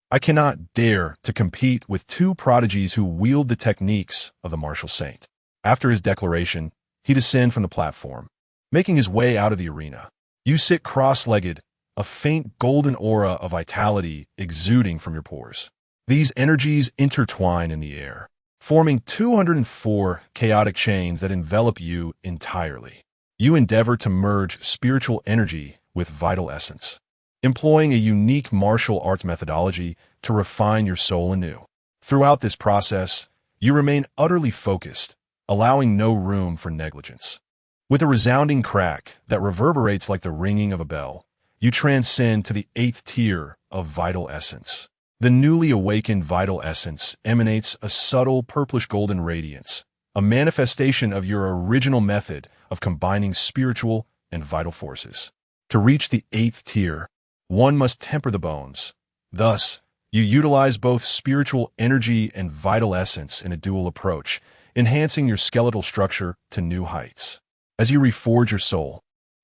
I cannot dare to compete with 2 prodigies who wield the techniques of the martial saint. After his declaration, he descends from the platform, making his way out of the arena. You sit cross-legged, a faint golden aura of vitality exuding from your pores. These energies intertwine in the air, forming 204 chaotic chains that envelop you entirely. You endeavor to merge spiritual energy with vital essence. employing a unique martial arts methodology to refine your soul anew. Throughout this process, you remain utterly focused, allowing no room for negligence. With a resounding crack that reverberates like the ringing of a bell, you transcend to the 8th tier of vital essence. The newly awakened vital essence emanates a subtle purplish-golden radiance, a manifestation of your original method of combining spiritual and vital forces. To reach the 8th tier, one must temper the bones. Thus, you utilize both spiritual energy and vital essence in a dual approach, enhancing your skeletal structure to new heights. As you reforge your soul,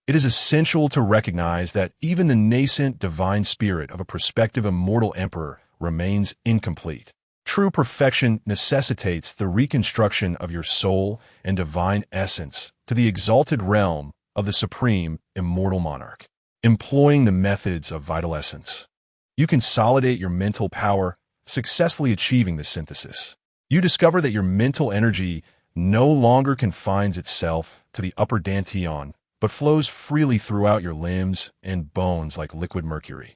it is essential to recognize that even the nascent divine spirit of a prospective immortal emperor remains incomplete. True perfection necessitates the reconstruction of your soul and divine essence to the exalted realm of the supreme immortal monarch. Employing the methods of vital essence, you consolidate your mental power, successfully achieving this synthesis. You discover that your mental energy no longer confines itself to the upper dantian, but flows freely throughout your limbs and bones like liquid mercury.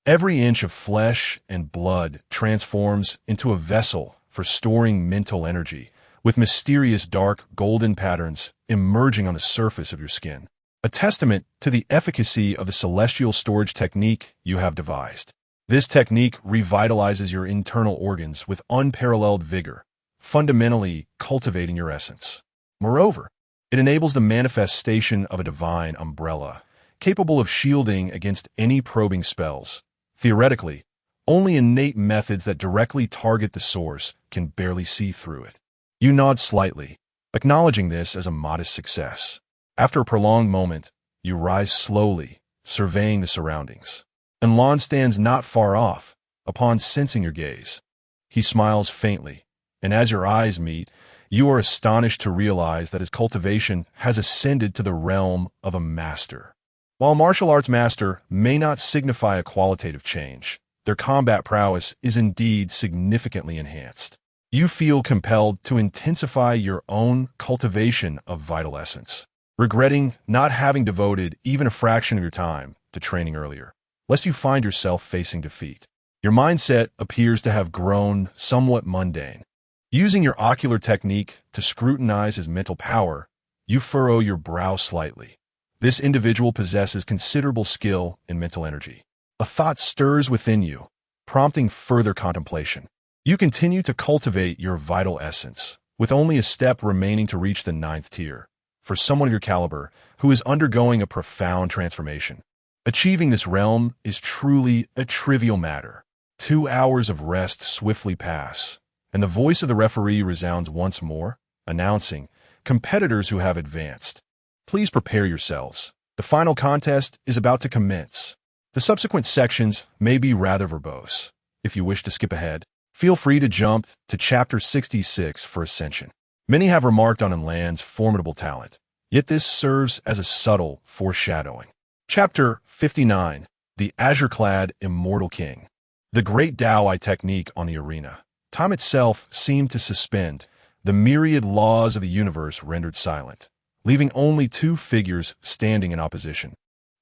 Every inch of flesh and blood transforms into a vessel for storing mental energy, with mysterious dark golden patterns emerging on the surface of your skin, a testament to the efficacy of the celestial storage technique you have devised. This technique revitalizes your internal organs with unparalleled vigor, fundamentally cultivating your essence. Moreover, it enables the manifestation of a divine umbrella, capable of shielding against any probing spells. Theoretically, only innate methods that directly target the source can barely see through it. You nod slightly, acknowledging this as a modest success. After a prolonged moment, you rise slowly, surveying the surroundings. Enlon stands not far off, upon sensing your gaze. He smiles faintly, and as your eyes meet, you are astonished to realize that his cultivation has ascended to the realm of a master. While martial arts master may not signify a qualitative change, their combat prowess is indeed significantly enhanced. You feel compelled to intensify your own cultivation of vital essence, regretting not having devoted even a fraction of your time to training earlier, lest you find yourself facing defeat. Your mindset appears to have grown somewhat mundane. Using your ocular technique to scrutinize his mental power, you furrow your brow slightly. This individual possesses considerable skill and mental energy. A thought stirs within you, prompting further contemplation. You continue to cultivate your vital essence, with only a step remaining to reach the 9th tier, for someone of your caliber who is undergoing a profound transformation. Achieving this realm is truly a trivial matter. 2 hours of rest swiftly pass, and the voice of the referee resounds once more, announcing, "Competitors who have advanced, please prepare yourselves. The final contest is about to commence." The subsequent sections may be rather verbose. If you wish to skip ahead, feel free to jump to Chapter 66 for Ascension. Many have remarked on Enlan's formidable talent, yet this serves as a subtle foreshadowing. Chapter 59, The Azure-Clad Immortal King. The great Dao technique on the arena. Time itself seemed to suspend, the myriad laws of the universe rendered silent, leaving only 2 figures standing in opposition.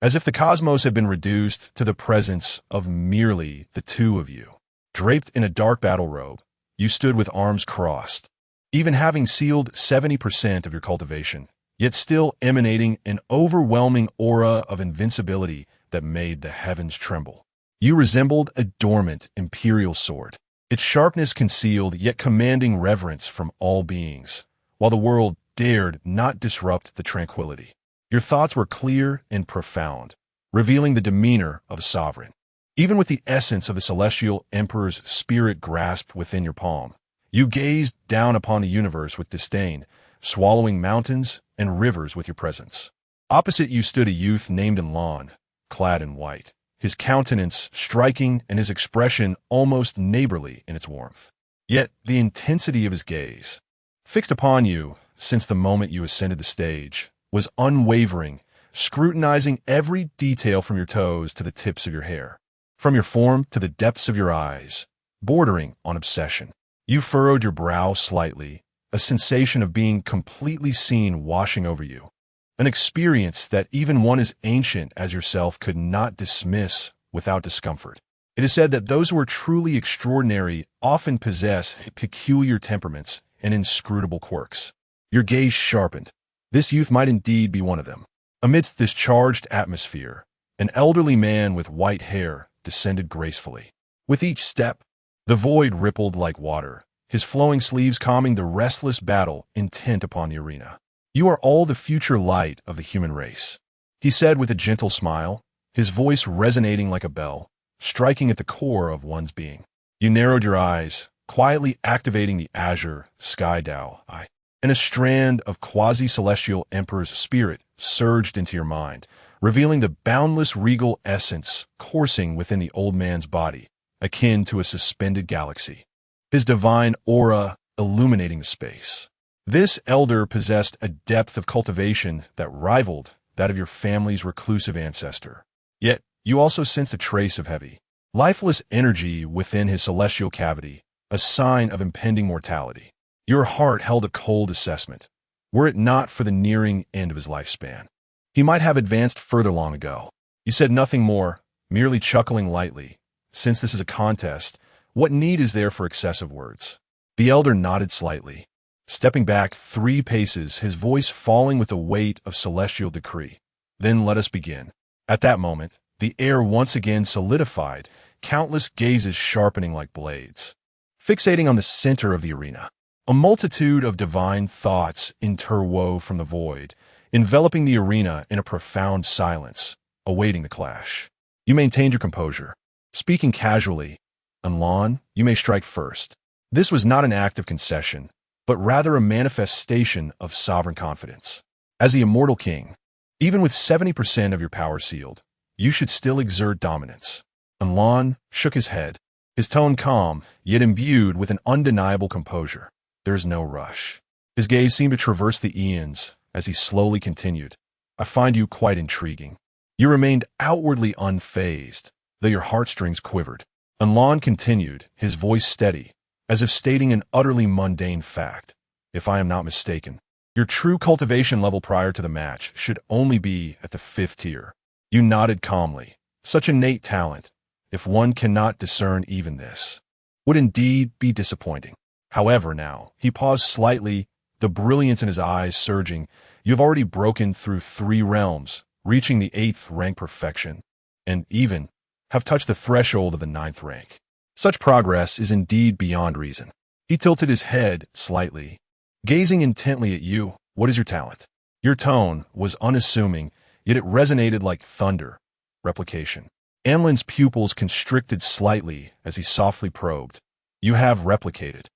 As if the cosmos had been reduced to the presence of merely the 2 of you. Draped in a dark battle robe, you stood with arms crossed, even having sealed 70% of your cultivation, yet still emanating an overwhelming aura of invincibility that made the heavens tremble. You resembled a dormant imperial sword, its sharpness concealed yet commanding reverence from all beings, while the world dared not disrupt the tranquility. Your thoughts were clear and profound, revealing the demeanor of a sovereign. Even with the essence of the celestial emperor's spirit grasped within your palm, you gazed down upon the universe with disdain, swallowing mountains and rivers with your presence. Opposite you stood a youth named Enlon, clad in white, his countenance striking and his expression almost neighborly in its warmth. Yet the intensity of his gaze, fixed upon you since the moment you ascended the stage, was unwavering, scrutinizing every detail from your toes to the tips of your hair, from your form to the depths of your eyes, bordering on obsession. You furrowed your brow slightly, a sensation of being completely seen washing over you, an experience that even one as ancient as yourself could not dismiss without discomfort. It is said that those who are truly extraordinary often possess peculiar temperaments and inscrutable quirks. Your gaze sharpened. This youth might indeed be one of them. Amidst this charged atmosphere, an elderly man with white hair descended gracefully. With each step, the void rippled like water, his flowing sleeves calming the restless battle intent upon the arena. "You are all the future light of the human race," he said with a gentle smile, his voice resonating like a bell, striking at the core of one's being. You narrowed your eyes, quietly activating the azure sky Tao eye, and a strand of quasi-celestial emperor's spirit surged into your mind, revealing the boundless regal essence coursing within the old man's body, akin to a suspended galaxy, his divine aura illuminating the space. This elder possessed a depth of cultivation that rivaled that of your family's reclusive ancestor. Yet, you also sensed a trace of heavy, lifeless energy within his celestial cavity, a sign of impending mortality. Your heart held a cold assessment. Were it not for the nearing end of his lifespan, he might have advanced further long ago. You said nothing more, merely chuckling lightly. Since this is a contest, what need is there for excessive words? The elder nodded slightly, stepping back 3 paces, his voice falling with the weight of celestial decree. Then let us begin. At that moment, the air once again solidified, countless gazes sharpening like blades. Fixating on the center of the arena, a multitude of divine thoughts interwove from the void, enveloping the arena in a profound silence, awaiting the clash. You maintained your composure, speaking casually. "Anlan, you may strike first." This was not an act of concession, but rather a manifestation of sovereign confidence. As the immortal king, even with 70% of your power sealed, you should still exert dominance. Anlan shook his head, his tone calm, yet imbued with an undeniable composure. There is no rush. His gaze seemed to traverse the eons as he slowly continued. "I find you quite intriguing." You remained outwardly unfazed, though your heartstrings quivered. Anlan continued, his voice steady, as if stating an utterly mundane fact. "If I am not mistaken, your true cultivation level prior to the match should only be at the 5th tier. You nodded calmly. Such innate talent, if one cannot discern even this, would indeed be disappointing. However, now, he paused slightly, the brilliance in his eyes surging. You have already broken through 3 realms, reaching the 8th rank perfection, and even have touched the threshold of the 9th rank. Such progress is indeed beyond reason." He tilted his head slightly, gazing intently at you. "What is your talent?" Your tone was unassuming, yet it resonated like thunder. "Replication." Anlan's pupils constricted slightly as he softly probed. "You have replicated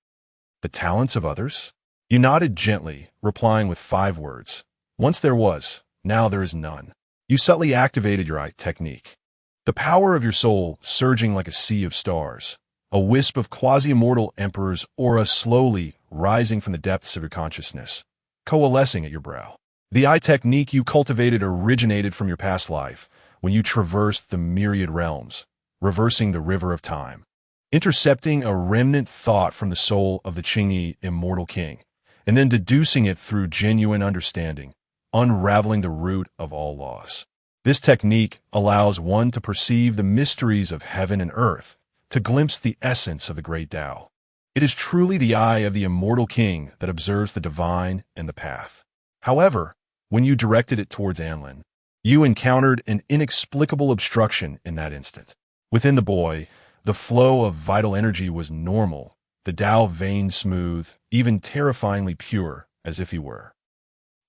the talents of others?" You nodded gently, replying with 5 words. "Once there was, now there is none." You subtly activated your eye technique, the power of your soul surging like a sea of stars, a wisp of quasi-immortal emperor's aura slowly rising from the depths of your consciousness, coalescing at your brow. The eye technique you cultivated originated from your past life, when you traversed the myriad realms, reversing the river of time, intercepting a remnant thought from the soul of the Qingyi immortal king, and then deducing it through genuine understanding, unraveling the root of all laws. This technique allows one to perceive the mysteries of heaven and earth, to glimpse the essence of the great Tao. It is truly the eye of the immortal king that observes the divine and the path. However, when you directed it towards Anlan, you encountered an inexplicable obstruction in that instant. Within the boy, the flow of vital energy was normal, the Tao vein smooth, even terrifyingly pure, as if he were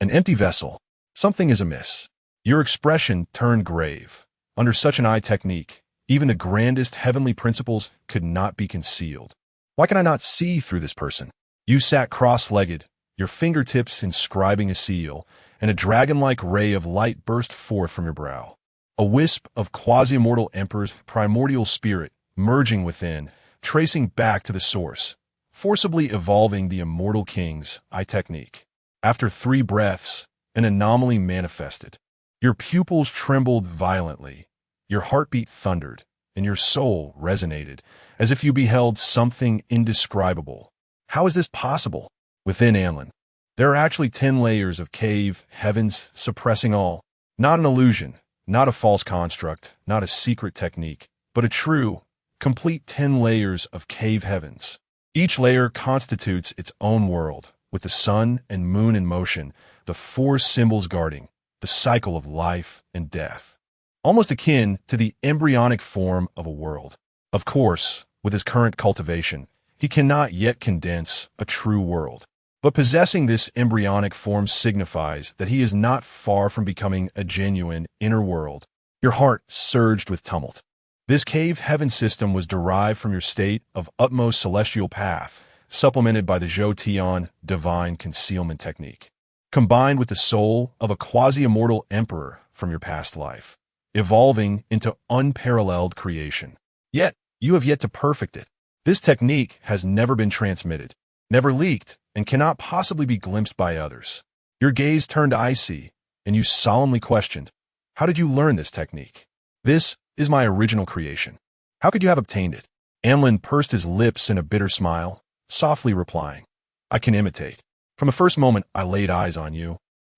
an empty vessel. Something is amiss. Your expression turned grave. Under such an eye technique, even the grandest heavenly principles could not be concealed. Why can I not see through this person? You sat cross-legged, your fingertips inscribing a seal, and a dragon-like ray of light burst forth from your brow. A wisp of quasi-immortal emperor's primordial spirit merging within, tracing back to the source, forcibly evolving the immortal king's eye technique. After 3 breaths, an anomaly manifested. Your pupils trembled violently, your heartbeat thundered, and your soul resonated, as if you beheld something indescribable. How is this possible? Within Anlan, there are actually 10 layers of cave heavens suppressing all. Not an illusion, Not a false construct, not a secret technique, but a true, complete 10 layers of cave heavens. Each layer constitutes its own world, with the sun and moon in motion, the four symbols guarding the cycle of life and death. Almost akin to the embryonic form of a world. Of course, with his current cultivation, he cannot yet condense a true world. But possessing this embryonic form signifies that he is not far from becoming a genuine inner world. Your heart surged with tumult. This cave heaven system was derived from your state of utmost celestial path, supplemented by the Zhou-Tian divine concealment technique, combined with the soul of a quasi-immortal emperor from your past life, evolving into unparalleled creation. Yet, you have yet to perfect it. This technique has never been transmitted, never leaked, and cannot possibly be glimpsed by others. Your gaze turned icy, and you solemnly questioned, how did you learn this technique? This is my original creation. How could you have obtained it? Anlin pursed his lips in a bitter smile, softly replying, I can imitate. From the first moment I laid eyes on you,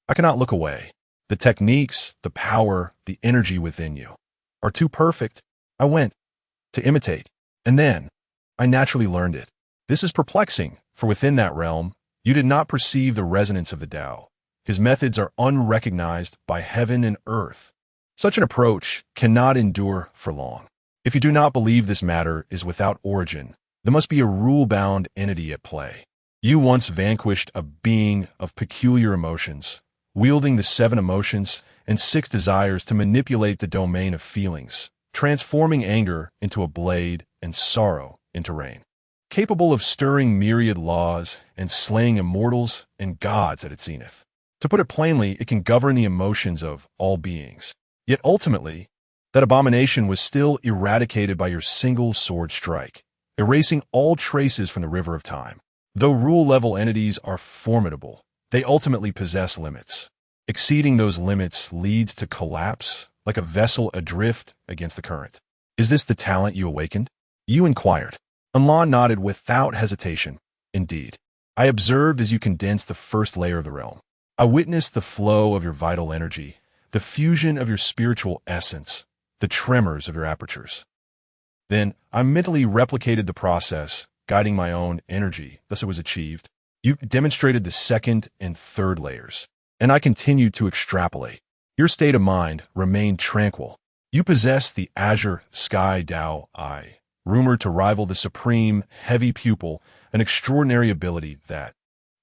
I cannot look away. The techniques, the power, the energy within you are too perfect. I went to imitate, and then I naturally learned it. This is perplexing, for within that realm, you did not perceive the resonance of the Tao. His methods are unrecognized by heaven and earth. Such an approach cannot endure for long. If you do not believe this matter is without origin, there must be a rule-bound entity at play. You once vanquished a being of peculiar emotions, wielding the 7 emotions and 6 desires to manipulate the domain of feelings, transforming anger into a blade and sorrow into rain. Capable of stirring myriad laws and slaying immortals and gods at its zenith. To put it plainly, it can govern the emotions of all beings. Yet ultimately, that abomination was still eradicated by your single sword strike, erasing all traces from the river of time. Though rule-level entities are formidable, they ultimately possess limits. Exceeding those limits leads to collapse, like a vessel adrift against the current. Is this the talent you awakened? You inquired. Anlan nodded without hesitation. Indeed. I observed as you condensed the first layer of the realm. I witnessed the flow of your vital energy, the fusion of your spiritual essence, the tremors of your apertures. Then I mentally replicated the process, guiding my own energy. Thus it was achieved. You demonstrated the second and third layers, and I continued to extrapolate. Your state of mind remained tranquil. You possessed the azure sky Tao eye, rumored to rival the supreme heavy pupil, an extraordinary ability that,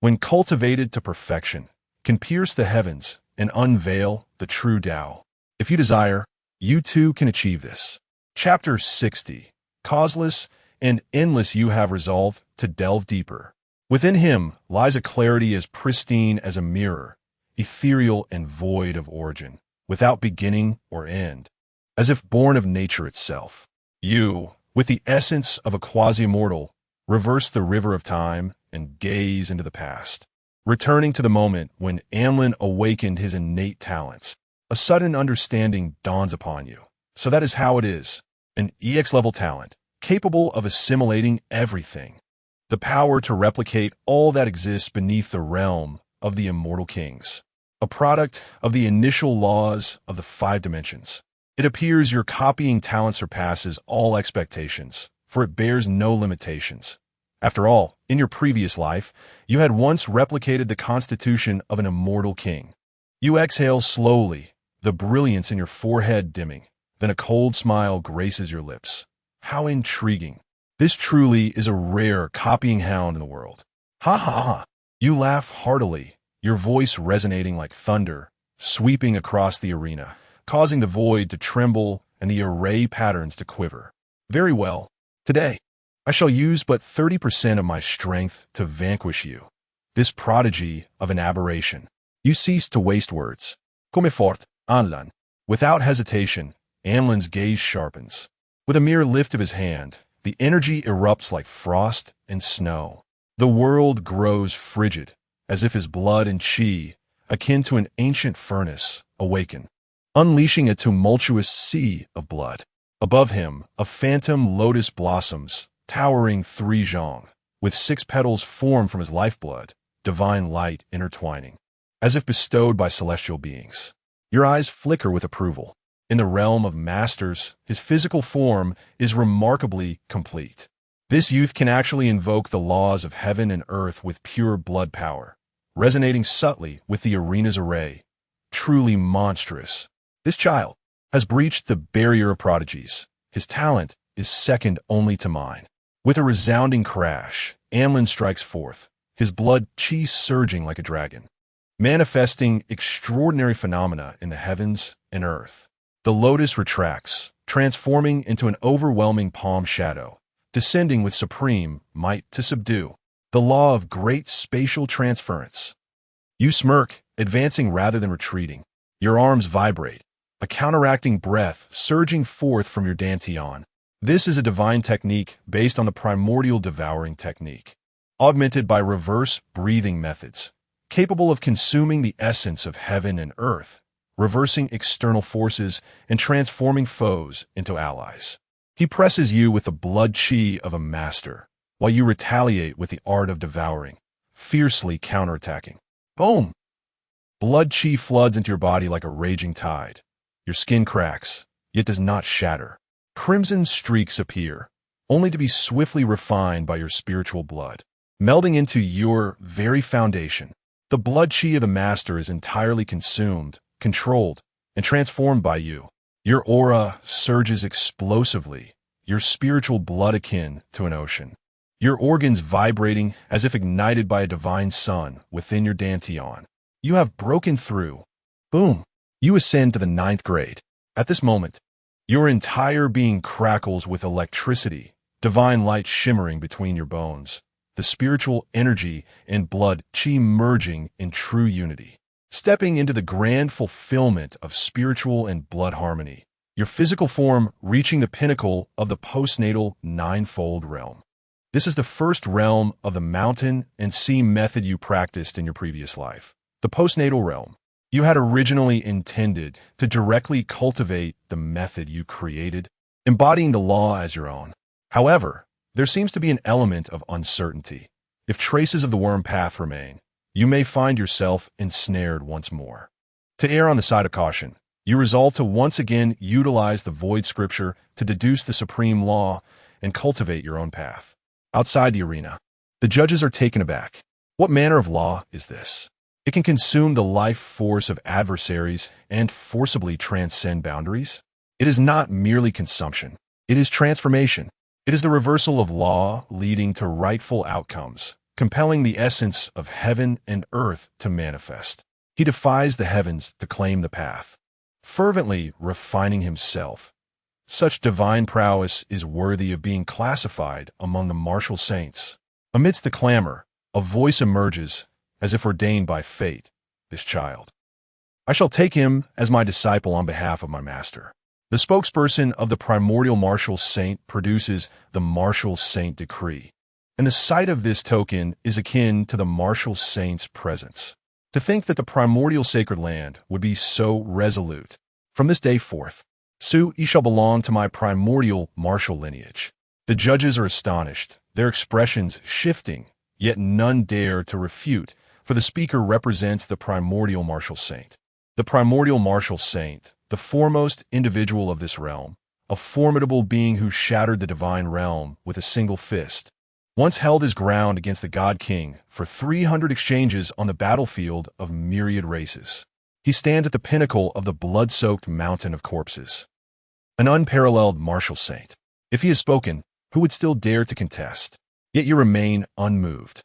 when cultivated to perfection, can pierce the heavens and unveil the true Tao. If you desire, you too can achieve this. Chapter 60. Causeless and endless, you have resolved to delve deeper. Within him lies a clarity as pristine as a mirror, ethereal and void of origin, without beginning or end, as if born of nature itself. You, with the essence of a quasi-mortal, reverse the river of time and gaze into the past, returning to the moment when Anlin awakened his innate talents. A sudden understanding dawns upon you. So that is how it is. An EX-level talent, capable of assimilating everything. The power to replicate all that exists beneath the realm of the immortal kings. A product of the initial laws of the 5 dimensions. It appears your copying talent surpasses all expectations, for it bears no limitations. After all, in your previous life, you had once replicated the constitution of an immortal king. You exhale slowly, the brilliance in your forehead dimming. Then a cold smile graces your lips. How intriguing. This truly is a rare copying hound in the world. Ha ha ha. You laugh heartily, your voice resonating like thunder, sweeping across the arena, causing the void to tremble and the array patterns to quiver. Very well. Today, I shall use but 30% of my strength to vanquish you. This prodigy of an aberration. You cease to waste words. Come fort, Anlan. Without hesitation, Anlin's gaze sharpens. With a mere lift of his hand, the energy erupts like frost and snow. The world grows frigid, as if his blood and chi, akin to an ancient furnace, awaken, unleashing a tumultuous sea of blood. Above him, a phantom lotus blossoms, towering 3 zhong, with 6 petals formed from his lifeblood, divine light intertwining, as if bestowed by celestial beings. Your eyes flicker with approval. In the realm of masters, his physical form is remarkably complete. This youth can actually invoke the laws of heaven and earth with pure blood power, resonating subtly with the arena's array. Truly monstrous. This child has breached the barrier of prodigies. His talent is second only to mine. With a resounding crash, Amlin strikes forth, his blood chi surging like a dragon, manifesting extraordinary phenomena in the heavens and earth. The lotus retracts, transforming into an overwhelming palm shadow, descending with supreme might to subdue. The law of great spatial transference. You smirk, advancing rather than retreating. Your arms vibrate, a counteracting breath surging forth from your dantian. This is a divine technique based on the primordial devouring technique, augmented by reverse breathing methods, capable of consuming the essence of heaven and earth, reversing external forces and transforming foes into allies. He presses you with the blood chi of a master, while you retaliate with the art of devouring, fiercely counterattacking. Boom! Blood chi floods into your body like a raging tide. Your skin cracks, yet does not shatter. Crimson streaks appear, only to be swiftly refined by your spiritual blood, melding into your very foundation. The blood chi of the master is entirely consumed, controlled, and transformed by you. Your aura surges explosively, your spiritual blood akin to an ocean. Your organs vibrating as if ignited by a divine sun within your dantian. You have broken through. Boom! You ascend to the 9th grade. At this moment, your entire being crackles with electricity, divine light shimmering between your bones, the spiritual energy and blood chi merging in true unity, stepping into the grand fulfillment of spiritual and blood harmony, your physical form reaching the pinnacle of the postnatal ninefold realm. This is the first realm of the mountain and sea method you practiced in your previous life. The postnatal realm. You had originally intended to directly cultivate the method you created, embodying the law as your own. However, there seems to be an element of uncertainty. If traces of the worm path remain, you may find yourself ensnared once more. To err on the side of caution, you resolve to once again utilize the void scripture to deduce the supreme law and cultivate your own path. Outside the arena, the judges are taken aback. What manner of law is this? It can consume the life force of adversaries and forcibly transcend boundaries. It is not merely consumption. It is transformation. It is the reversal of law leading to rightful outcomes, compelling the essence of heaven and earth to manifest. He defies the heavens to claim the path, fervently refining himself. Such divine prowess is worthy of being classified among the martial saints. Amidst the clamor, a voice emerges as if ordained by fate, this child. I shall take him as my disciple on behalf of my master. The spokesperson of the primordial martial saint produces the martial saint decree, and the sight of this token is akin to the martial saint's presence. To think that the primordial sacred land would be so resolute. From this day forth, Su, ye shall belong to my primordial martial lineage. The judges are astonished, their expressions shifting, yet none dare to refute, for the speaker represents the primordial martial saint. The primordial martial saint, the foremost individual of this realm, a formidable being who shattered the divine realm with a single fist, once held his ground against the God King for 300 exchanges on the battlefield of myriad races. He stands at the pinnacle of the blood-soaked mountain of corpses. An unparalleled martial saint. If he has spoken, who would still dare to contest? Yet you remain unmoved,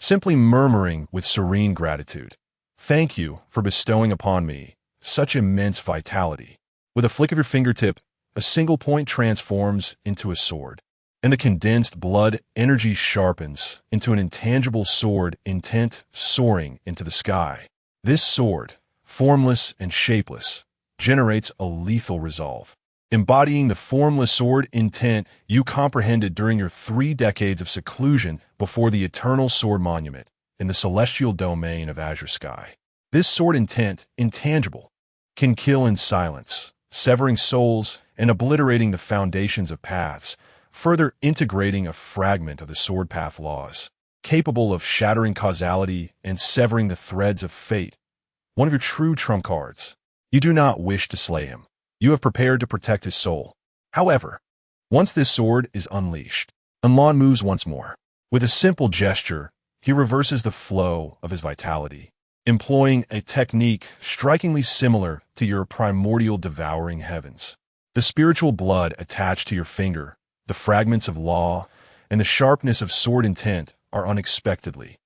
simply murmuring with serene gratitude. Thank you for bestowing upon me such immense vitality. With a flick of your fingertip, a single point transforms into a sword, and the condensed blood energy sharpens into an intangible sword intent soaring into the sky. This sword, formless and shapeless, generates a lethal resolve, embodying the formless sword intent you comprehended during your 3 decades of seclusion before the eternal sword monument in the celestial domain of azure sky. This sword intent, intangible, can kill in silence, severing souls and obliterating the foundations of paths, further integrating a fragment of the sword path laws, capable of shattering causality and severing the threads of fate. One of your true trump cards. You do not wish to slay him. You have prepared to protect his soul. However, once this sword is unleashed, Anlan moves once more. With a simple gesture, he reverses the flow of his vitality, employing a technique strikingly similar to your primordial devouring heavens. The spiritual blood attached to your finger, the fragments of law, and the sharpness of sword intent are unexpectedly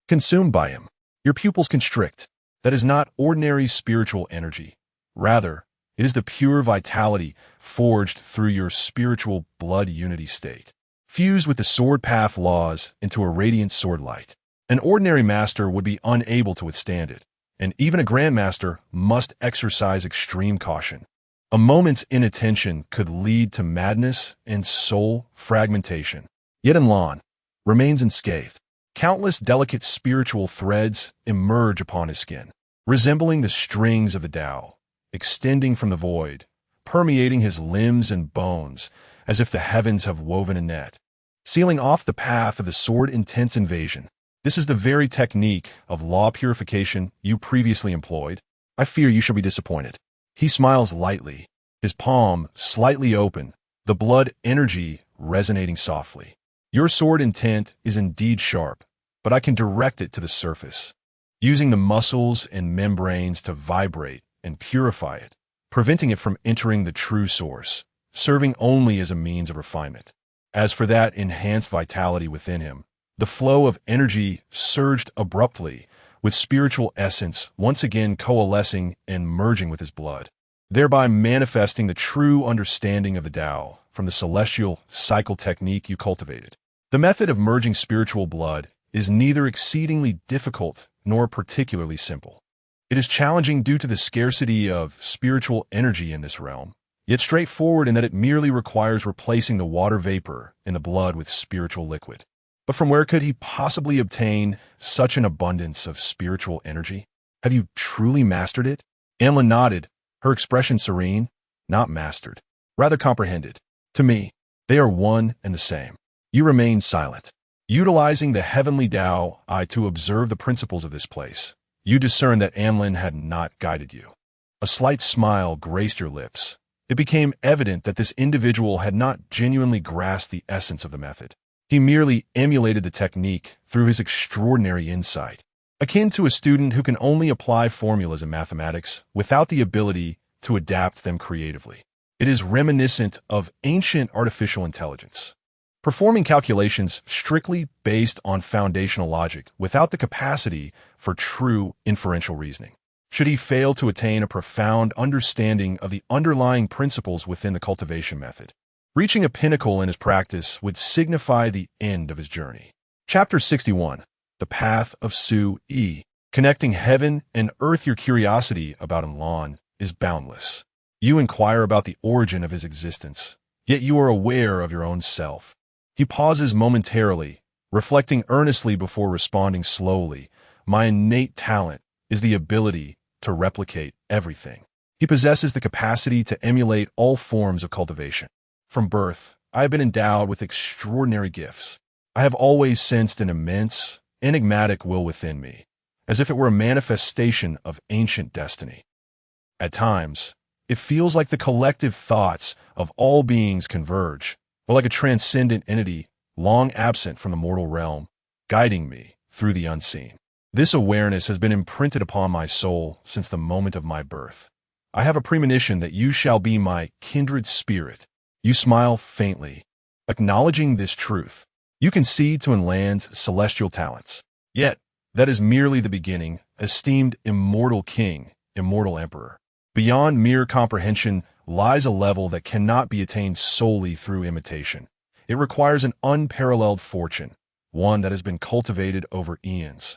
consumed by him. Your pupils constrict. That is not ordinary spiritual energy. Rather, it is the pure vitality forged through your spiritual blood unity state, fused with the sword path laws into a radiant sword light. An ordinary master would be unable to withstand it, and even a grandmaster must exercise extreme caution. A moment's inattention could lead to madness and soul fragmentation. Yet Anlan remains unscathed. Countless delicate spiritual threads emerge upon his skin, resembling the strings of the Tao, extending from the void, permeating his limbs and bones, as if the heavens have woven a net, sealing off the path of the sword-intense invasion. This is the very technique of law purification you previously employed. I fear you shall be disappointed. He smiles lightly, his palm slightly open, the blood energy resonating softly. Your sword intent is indeed sharp, but I can direct it to the surface, using the muscles and membranes to vibrate and purify it, preventing it from entering the true source, serving only as a means of refinement. As for that enhanced vitality within him, the flow of energy surged abruptly, with spiritual essence once again coalescing and merging with his blood, thereby manifesting the true understanding of the Tao from the celestial cycle technique you cultivated. The method of merging spiritual blood is neither exceedingly difficult nor particularly simple. It is challenging due to the scarcity of spiritual energy in this realm, yet straightforward in that it merely requires replacing the water vapor in the blood with spiritual liquid. But from where could he possibly obtain such an abundance of spiritual energy? Have you truly mastered it? Anlan nodded, her expression serene. Not mastered, rather comprehended. To me, they are one and the same. You remain silent, utilizing the heavenly Tao eye to observe the principles of this place. You discerned that Anlan had not guided you. A slight smile graced your lips. It became evident that this individual had not genuinely grasped the essence of the method. He merely emulated the technique through his extraordinary insight, akin to a student who can only apply formulas in mathematics without the ability to adapt them creatively. It is reminiscent of ancient artificial intelligence, performing calculations strictly based on foundational logic without the capacity for true inferential reasoning. Should he fail to attain a profound understanding of the underlying principles within the cultivation method, reaching a pinnacle in his practice would signify the end of his journey. Chapter 61. The Path of Su-Yi. Connecting heaven and earth. Your curiosity about Anlan is boundless. You inquire about the origin of his existence, yet you are aware of your own self. He pauses momentarily, reflecting earnestly before responding slowly. My innate talent is the ability to replicate everything. He possesses the capacity to emulate all forms of cultivation. From birth, I have been endowed with extraordinary gifts. I have always sensed an immense, enigmatic will within me, as if it were a manifestation of ancient destiny. At times, it feels like the collective thoughts of all beings converge, or like a transcendent entity long absent from the mortal realm, guiding me through the unseen. This awareness has been imprinted upon my soul since the moment of my birth. I have a premonition that you shall be my kindred spirit. You smile faintly, acknowledging this truth. You concede to Anlan's celestial talents. Yet, that is merely the beginning, esteemed immortal king, immortal emperor. Beyond mere comprehension lies a level that cannot be attained solely through imitation. It requires an unparalleled fortune, one that has been cultivated over eons,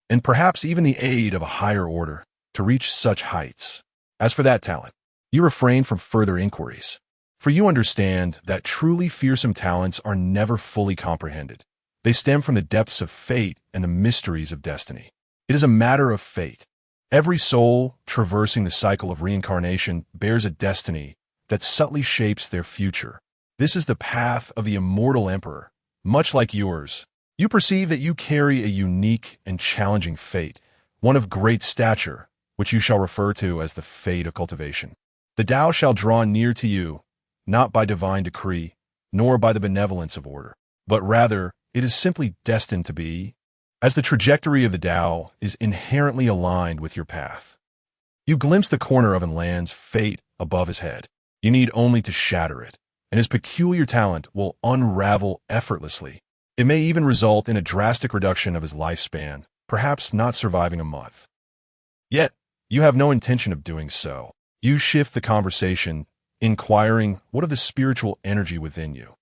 and perhaps even the aid of a higher order to reach such heights. As for that talent, you refrain from further inquiries, for you understand that truly fearsome talents are never fully comprehended. They stem from the depths of fate and the mysteries of destiny. It is a matter of fate. Every soul traversing the cycle of reincarnation bears a destiny that subtly shapes their future. This is the path of the immortal emperor. Much like yours, you perceive that you carry a unique and challenging fate, one of great stature, which you shall refer to as the fate of cultivation. The Tao shall draw near to you, not by divine decree, nor by the benevolence of order, but rather it is simply destined to be, as the trajectory of the Tao is inherently aligned with your path. You glimpse the corner of an land's fate above his head. You need only to shatter it, and his peculiar talent will unravel effortlessly. It may even result in a drastic reduction of his lifespan, perhaps not surviving a month. Yet, you have no intention of doing so. You shift the conversation, inquiring, what of the spiritual energy within you?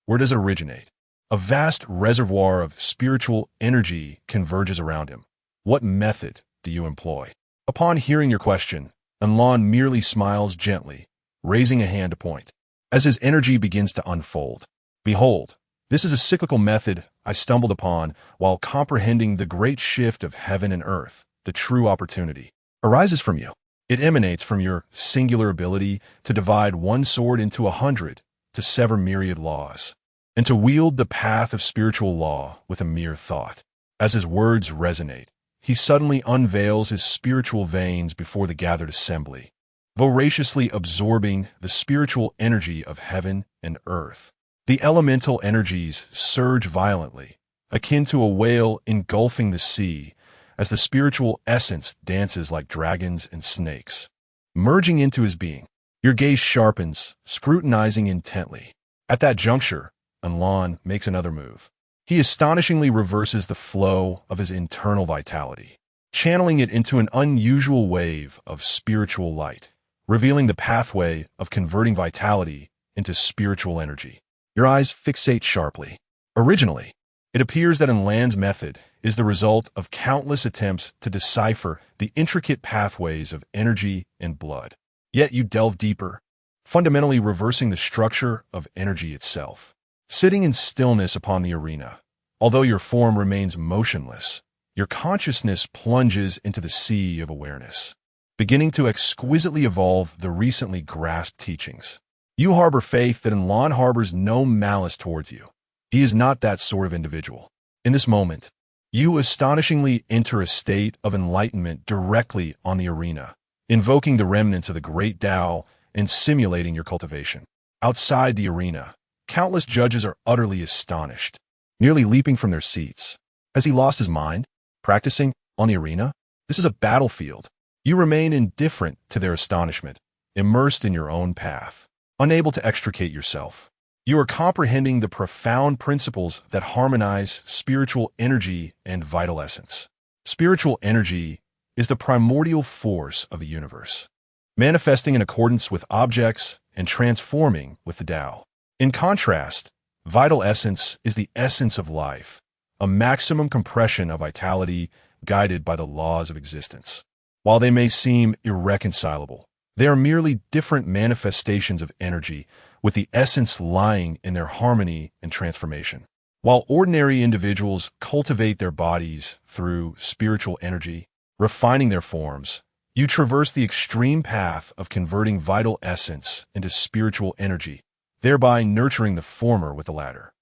Where does it originate? A vast reservoir of spiritual energy converges around him. What method do you employ? Upon hearing your question, Anlan merely smiles gently, raising a hand to point. As his energy begins to unfold, behold, this is a cyclical method I stumbled upon while comprehending the great shift of heaven and earth. The true opportunity arises from you. It emanates from your singular ability to divide one sword into 100, to sever myriad laws, and to wield the path of spiritual law with a mere thought. As his words resonate, he suddenly unveils his spiritual veins before the gathered assembly, voraciously absorbing the spiritual energy of heaven and earth. The elemental energies surge violently, akin to a whale engulfing the sea, as the spiritual essence dances like dragons and snakes. Merging into his being, your gaze sharpens, scrutinizing intently. At that juncture, Anlan makes another move. He astonishingly reverses the flow of his internal vitality, channeling it into an unusual wave of spiritual light, revealing the pathway of converting vitality into spiritual energy. Your eyes fixate sharply. Originally, it appears that Anlan's method is the result of countless attempts to decipher the intricate pathways of energy and blood. Yet you delve deeper, fundamentally reversing the structure of energy itself. Sitting in stillness upon the arena, although your form remains motionless, your consciousness plunges into the sea of awareness, beginning to exquisitely evolve the recently grasped teachings. You harbor faith that Anlan harbors no malice towards you. He is not that sort of individual. In this moment, you astonishingly enter a state of enlightenment directly on the arena, invoking the remnants of the great Tao and simulating your cultivation. Outside the arena, countless judges are utterly astonished, nearly leaping from their seats. Has he lost his mind? Practicing on the arena? This is a battlefield. You remain indifferent to their astonishment, immersed in your own path, unable to extricate yourself. You are comprehending the profound principles that harmonize spiritual energy and vital essence. Spiritual energy is the primordial force of the universe, manifesting in accordance with objects and transforming with the Tao. In contrast, vital essence is the essence of life, a maximum compression of vitality guided by the laws of existence. While they may seem irreconcilable, they are merely different manifestations of energy, with the essence lying in their harmony and transformation. While ordinary individuals cultivate their bodies through spiritual energy, refining their forms, you traverse the extreme path of converting vital essence into spiritual energy, thereby nurturing the former with the latter.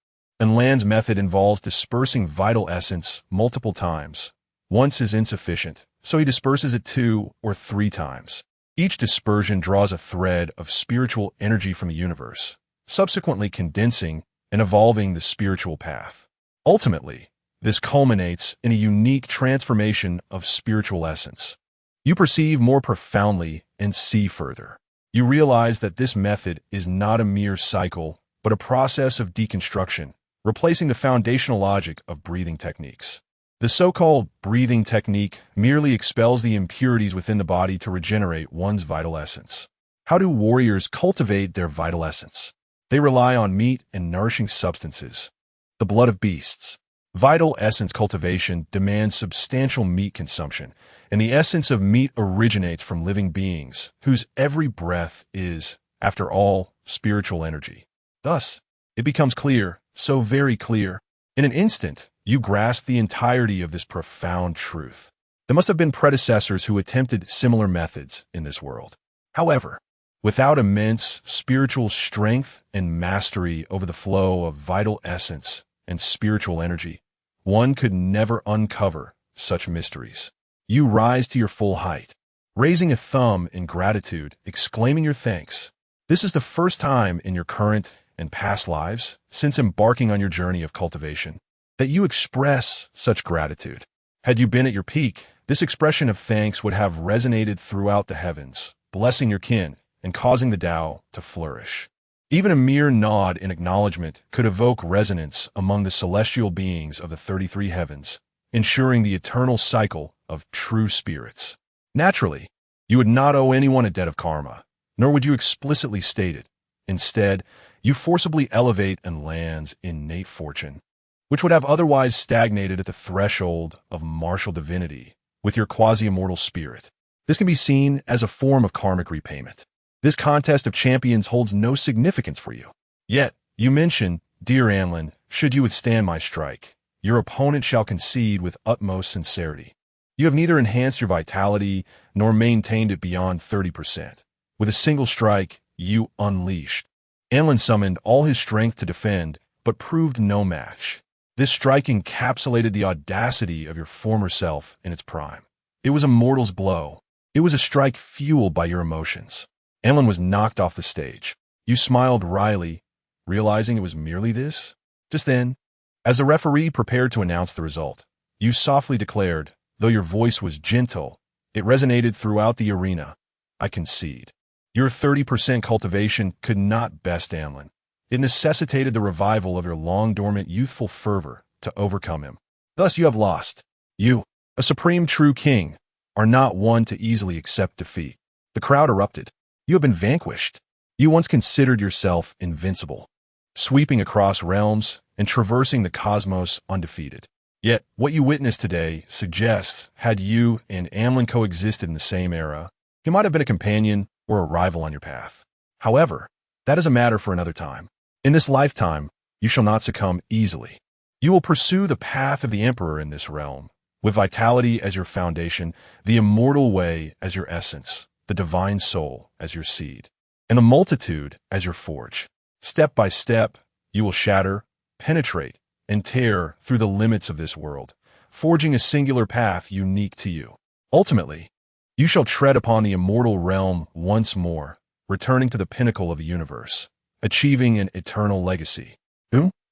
Anlan's method involves dispersing vital essence multiple times. Once is insufficient, so he disperses it 2 or 3 times. Each dispersion draws a thread of spiritual energy from the universe, subsequently condensing and evolving the spiritual path. Ultimately, this culminates in a unique transformation of spiritual essence. You perceive more profoundly and see further. You realize that this method is not a mere cycle, but a process of deconstruction, replacing the foundational logic of breathing techniques. The so-called breathing technique merely expels the impurities within the body to regenerate one's vital essence. How do warriors cultivate their vital essence? They rely on meat and nourishing substances, the blood of beasts. Vital essence cultivation demands substantial meat consumption, and the essence of meat originates from living beings, whose every breath is, after all, spiritual energy. Thus, it becomes clear, so very clear, in an instant, you grasp the entirety of this profound truth. There must have been predecessors who attempted similar methods in this world. However, without immense spiritual strength and mastery over the flow of vital essence and spiritual energy, one could never uncover such mysteries. You rise to your full height, raising a thumb in gratitude, exclaiming your thanks. This is the first time in your current and past lives, since embarking on your journey of cultivation, that you express such gratitude. Had you been at your peak, this expression of thanks would have resonated throughout the heavens, blessing your kin and causing the Tao to flourish. Even a mere nod in acknowledgement could evoke resonance among the celestial beings of the 33 heavens, ensuring the eternal cycle of true spirits. Naturally, you would not owe anyone a debt of karma, nor would you explicitly state it. Instead, you forcibly elevate a land's innate fortune, which would have otherwise stagnated at the threshold of martial divinity with your quasi-immortal spirit. This can be seen as a form of karmic repayment. This contest of champions holds no significance for you. Yet, you mention, dear Anlin, should you withstand my strike, your opponent shall concede with utmost sincerity. You have neither enhanced your vitality nor maintained it beyond 30%. With a single strike, you unleashed. Anlin summoned all his strength to defend, but proved no match. This strike encapsulated the audacity of your former self in its prime. It was a mortal's blow. It was a strike fueled by your emotions. Anlin was knocked off the stage. You smiled wryly, realizing it was merely this. Just then, as the referee prepared to announce the result, you softly declared, though your voice was gentle, it resonated throughout the arena, I concede. Your 30% cultivation could not best Anlin. It necessitated the revival of your long-dormant youthful fervor to overcome him. Thus you have lost. You, a supreme true king, are not one to easily accept defeat. The crowd erupted. You have been vanquished. You once considered yourself invincible, sweeping across realms and traversing the cosmos undefeated. Yet, what you witnessed today suggests, had you and Anlin coexisted in the same era, he might have been a companion or a rival on your path. However, that is a matter for another time. In this lifetime, you shall not succumb easily. You will pursue the path of the Emperor in this realm, with vitality as your foundation, the immortal way as your essence, the divine soul as your seed, and the multitude as your forge. Step by step, you will shatter, penetrate, and tear through the limits of this world, forging a singular path unique to you. Ultimately, you shall tread upon the immortal realm once more, returning to the pinnacle of the universe, achieving an eternal legacy.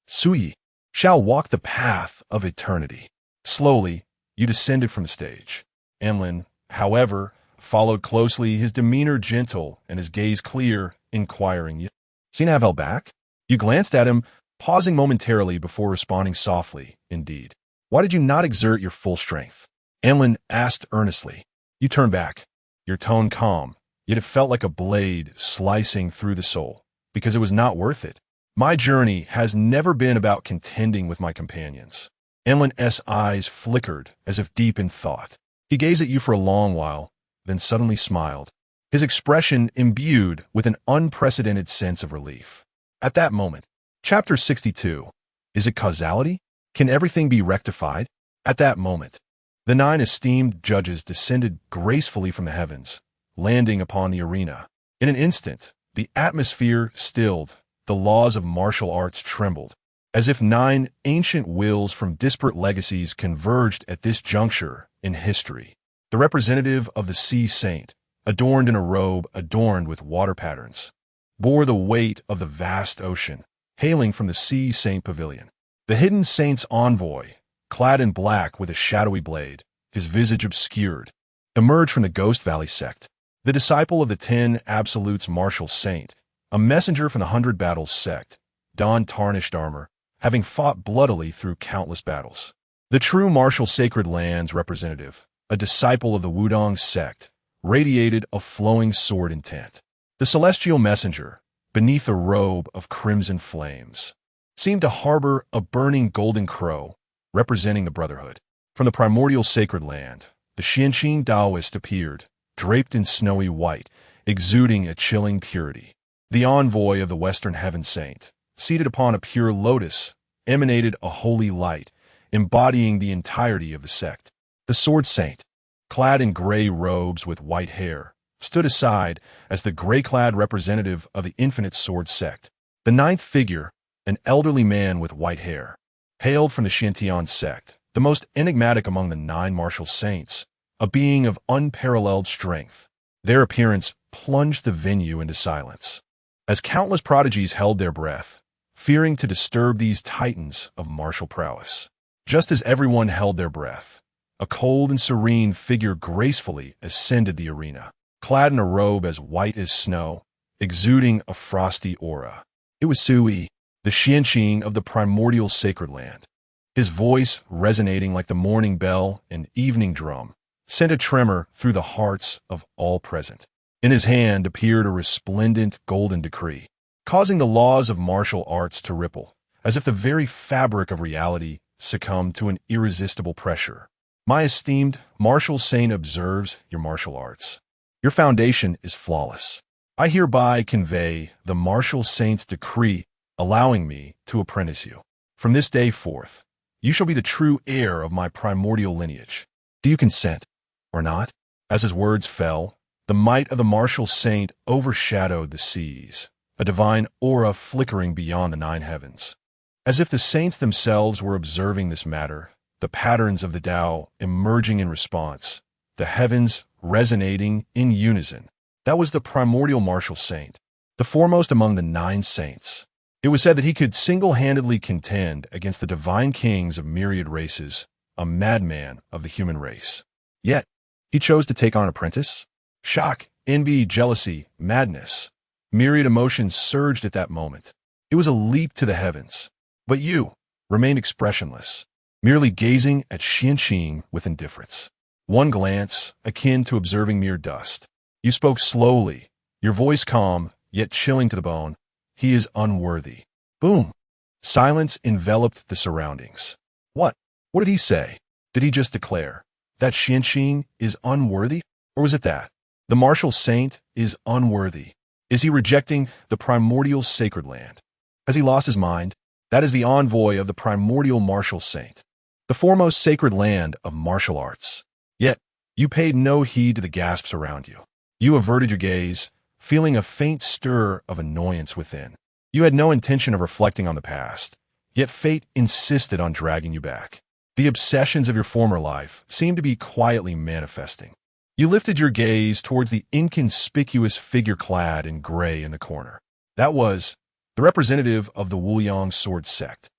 Suyi shall walk the path of eternity. Slowly, you descended from the stage. Anlin, however, followed closely, his demeanor gentle and his gaze clear, inquiring, "You seen Havel back?" You glanced at him, pausing momentarily before responding softly, "Indeed. Why did you not exert your full strength?" Anlin asked earnestly. You turned back, your tone calm, yet it felt like a blade slicing through the soul, because it was not worth it. My journey has never been about contending with my companions. Anlin's eyes flickered as if deep in thought. He gazed at you for a long while, then suddenly smiled, his expression imbued with an unprecedented sense of relief. At that moment, Chapter 62, is it causality? Can everything be rectified? At that moment, the 9 esteemed judges descended gracefully from the heavens, landing upon the arena. In an instant, the atmosphere stilled, the laws of martial arts trembled, as if 9 ancient wills from disparate legacies converged at this juncture in history. The representative of the sea saint, adorned in a robe adorned with water patterns, bore the weight of the vast ocean, hailing from the sea saint pavilion. The hidden saint's envoy, clad in black with a shadowy blade, his visage obscured, emerged from the Ghost Valley sect. The disciple of the 10 Absolutes martial saint, a messenger from the 100 Battles sect, donned tarnished armor, having fought bloodily through countless battles. The true martial sacred lands representative, a disciple of the Wudong sect, radiated a flowing sword intent. The celestial messenger, beneath a robe of crimson flames, seemed to harbor a burning golden crow, representing the Brotherhood. From the primordial sacred land, the Xianqing Taoist appeared, draped in snowy white, exuding a chilling purity. The envoy of the Western Heaven Saint, seated upon a pure lotus, emanated a holy light, embodying the entirety of the sect. The Sword Saint, clad in gray robes with white hair, stood aside as the gray-clad representative of the Infinite Sword sect. The 9th figure, an elderly man with white hair, hailed from the Shantian sect, the most enigmatic among the 9 martial saints, a being of unparalleled strength. Their appearance plunged the venue into silence, as countless prodigies held their breath, fearing to disturb these titans of martial prowess. Just as everyone held their breath, a cold and serene figure gracefully ascended the arena, clad in a robe as white as snow, exuding a frosty aura. It was Sui, the Xianqing of the primordial sacred land. His voice, resonating like the morning bell and evening drum, sent a tremor through the hearts of all present. In his hand appeared a resplendent golden decree, causing the laws of martial arts to ripple, as if the very fabric of reality succumbed to an irresistible pressure. My esteemed martial saint observes your martial arts. Your foundation is flawless. I hereby convey the martial saint's decree, allowing me to apprentice you. From this day forth, you shall be the true heir of my primordial lineage. Do you consent, or not? As his words fell, the might of the martial saint overshadowed the seas, a divine aura flickering beyond the nine heavens. As if the saints themselves were observing this matter, the patterns of the Tao emerging in response, the heavens resonating in unison. That was the primordial martial saint, the foremost among the nine saints. It was said that he could single-handedly contend against the divine kings of myriad races, a madman of the human race. Yet, he chose to take on an apprentice? Shock, envy, jealousy, madness. Myriad emotions surged at that moment. It was a leap to the heavens. But you remained expressionless, merely gazing at Xianqing with indifference. One glance, akin to observing mere dust. You spoke slowly, your voice calm, yet chilling to the bone. He is unworthy. Boom. Silence enveloped the surroundings. What? What did he say? Did he just declare that Xianqing is unworthy? Or was it that the martial saint is unworthy? Is he rejecting the primordial sacred land? Has he lost his mind? That is the envoy of the primordial martial saint, the foremost sacred land of martial arts. Yet, you paid no heed to the gasps around you. You averted your gaze, feeling a faint stir of annoyance within. You had no intention of reflecting on the past, yet fate insisted on dragging you back. The obsessions of your former life seemed to be quietly manifesting. You lifted your gaze towards the inconspicuous figure clad in gray in the corner. That was the representative of the Wuyang sword sect.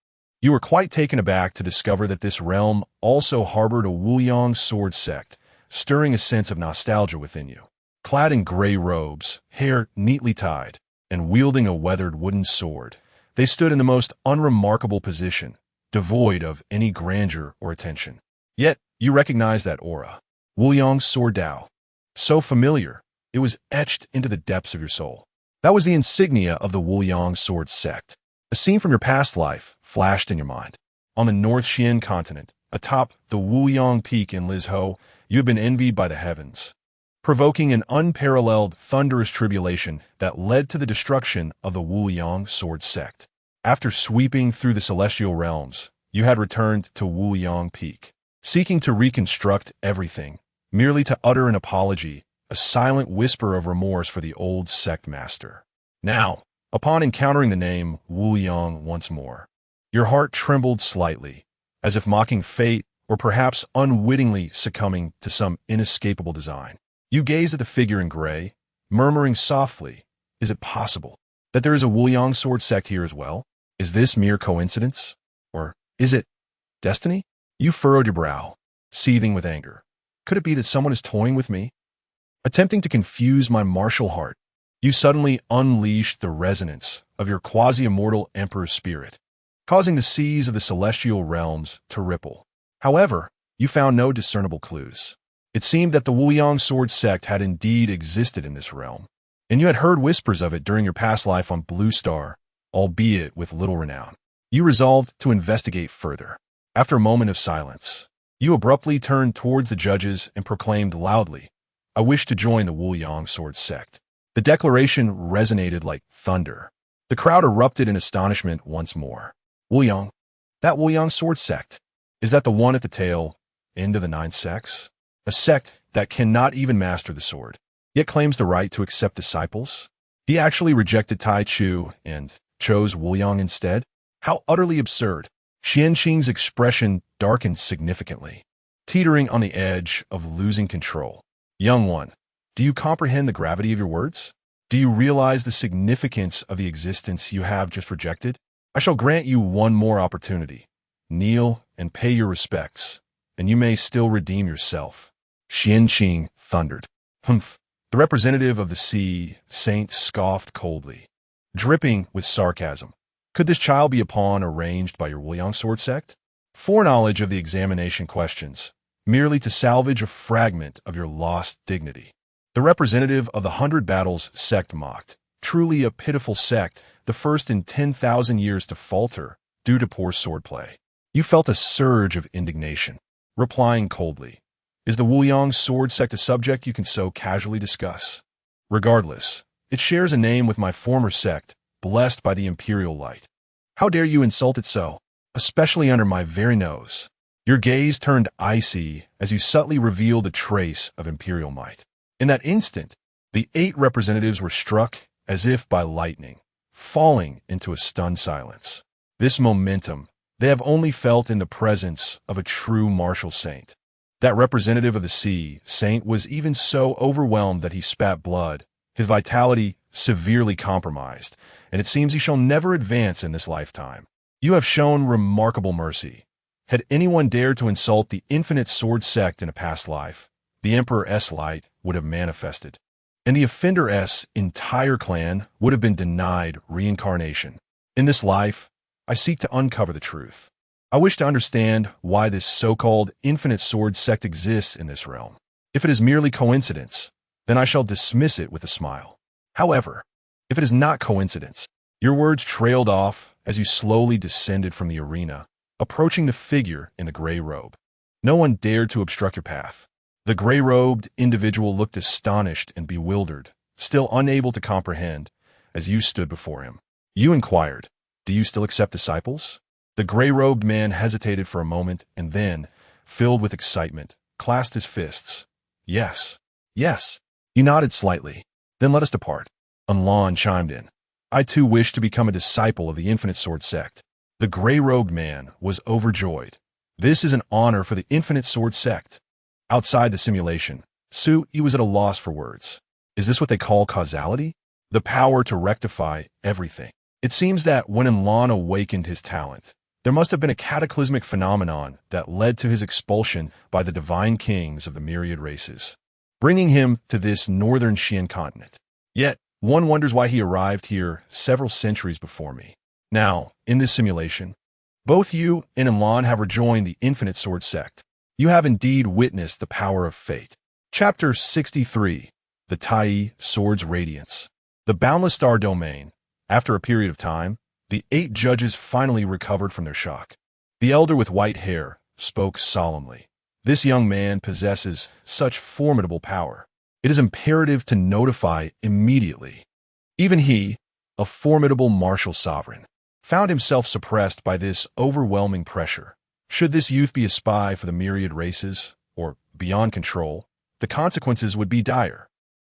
You were quite taken aback to discover that this realm also harbored a Wuyang sword sect, stirring a sense of nostalgia within you. Clad in gray robes, hair neatly tied, and wielding a weathered wooden sword, they stood in the most unremarkable position, devoid of any grandeur or attention. Yet, you recognized that aura. Wuyang Sword Dao. So familiar, it was etched into the depths of your soul. That was the insignia of the Wuyang sword sect. A scene from your past life flashed in your mind. On the North Xian continent, atop the Wuyang Peak in Lizhou, you had been envied by the heavens, provoking an unparalleled thunderous tribulation that led to the destruction of the Wuyang sword sect. After sweeping through the celestial realms, you had returned to Wuyang Peak, seeking to reconstruct everything, merely to utter an apology, a silent whisper of remorse for the old sect master. Now, upon encountering the name Wuyang once more, your heart trembled slightly, as if mocking fate or perhaps unwittingly succumbing to some inescapable design. You gazed at the figure in gray, murmuring softly, "Is it possible that there is a Wuyang sword sect here as well? Is this mere coincidence? Or is it destiny?" You furrowed your brow, seething with anger. Could it be that someone is toying with me? Attempting to confuse my martial heart, you suddenly unleashed the resonance of your quasi-immortal emperor's spirit, causing the seas of the celestial realms to ripple. However, you found no discernible clues. It seemed that the Wuyang sword sect had indeed existed in this realm, and you had heard whispers of it during your past life on Blue Star, albeit with little renown. You resolved to investigate further. After a moment of silence, you abruptly turned towards the judges and proclaimed loudly, "I wish to join the Wuyang sword sect." The declaration resonated like thunder. The crowd erupted in astonishment once more. Wuyang? That Wuyang sword sect? Is that the one at the tail end of the 9 sects? A sect that cannot even master the sword, yet claims the right to accept disciples? He actually rejected Tai Chu and chose Wuyang instead? How utterly absurd. Xianqing's expression darkened significantly. teetering on the edge of losing control. Young one, do you comprehend the gravity of your words? Do you realize the significance of the existence you have just rejected? I shall grant you one more opportunity. Kneel and pay your respects, and you may still redeem yourself. Xianqing thundered. Humph. The representative of the sea, Saint, scoffed coldly, dripping with sarcasm. Could this child be a pawn arranged by your Wuliang sword sect? Foreknowledge of the examination questions, merely to salvage a fragment of your lost dignity. The representative of the 100 Battles sect mocked. Truly a pitiful sect, the first in 10,000 years to falter due to poor swordplay. You felt a surge of indignation, replying coldly, is the Wuliang sword sect a subject you can so casually discuss? Regardless, it shares a name with my former sect, blessed by the imperial light. How dare you insult it so, especially under my very nose? Your gaze turned icy as you subtly revealed a trace of imperial might. In that instant, the 8 representatives were struck as if by lightning, falling into a stunned silence. This momentum they have only felt in the presence of a true martial saint. That representative of the sea, Saint, was even so overwhelmed that he spat blood, his vitality severely compromised, and it seems he shall never advance in this lifetime. You have shown remarkable mercy. Had anyone dared to insult the infinite sword sect in a past life, the Emperor S. Light would have manifested, and the offender S. entire clan would have been denied reincarnation. In this life, I seek to uncover the truth. I wish to understand why this so-called infinite sword sect exists in this realm. If it is merely coincidence, then I shall dismiss it with a smile. However, if it is not coincidence, your words trailed off as you slowly descended from the arena, approaching the figure in the gray robe. No one dared to obstruct your path. The gray-robed individual looked astonished and bewildered, still unable to comprehend, as you stood before him. You inquired, do you still accept disciples? The gray-robed man hesitated for a moment and then, filled with excitement, clasped his fists. Yes, yes. You nodded slightly. Then let us depart. Unlan chimed in. I too wish to become a disciple of the Infinite Sword sect. The gray-robed man was overjoyed. This is an honor for the Infinite Sword sect. Outside the simulation, Su Yi was at a loss for words. Is this what they call causality? The power to rectify everything. It seems that when Enlon awakened his talent, there must have been a cataclysmic phenomenon that led to his expulsion by the divine kings of the myriad races, bringing him to this northern Xian continent. Yet, one wonders why he arrived here several centuries before me. Now, in this simulation, both you and Enlon have rejoined the Infinite Sword sect. You have indeed witnessed the power of fate. Chapter 63. The Tai Sword's Radiance. The Boundless Star Domain. After a period of time, the 8 judges finally recovered from their shock. The elder with white hair spoke solemnly. This young man possesses such formidable power. It is imperative to notify immediately. Even he, a formidable martial sovereign, found himself suppressed by this overwhelming pressure. Should this youth be a spy for the myriad races, or beyond control, the consequences would be dire.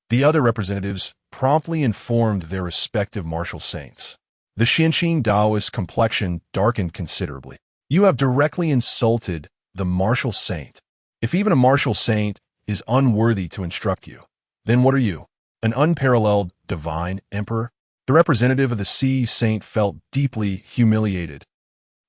The other representatives promptly informed their respective martial saints. The Xianqing Daoist complexion darkened considerably. You have directly insulted the martial saint. If even a martial saint is unworthy to instruct you, then what are you? An unparalleled divine emperor? The representative of the sea saint felt deeply humiliated.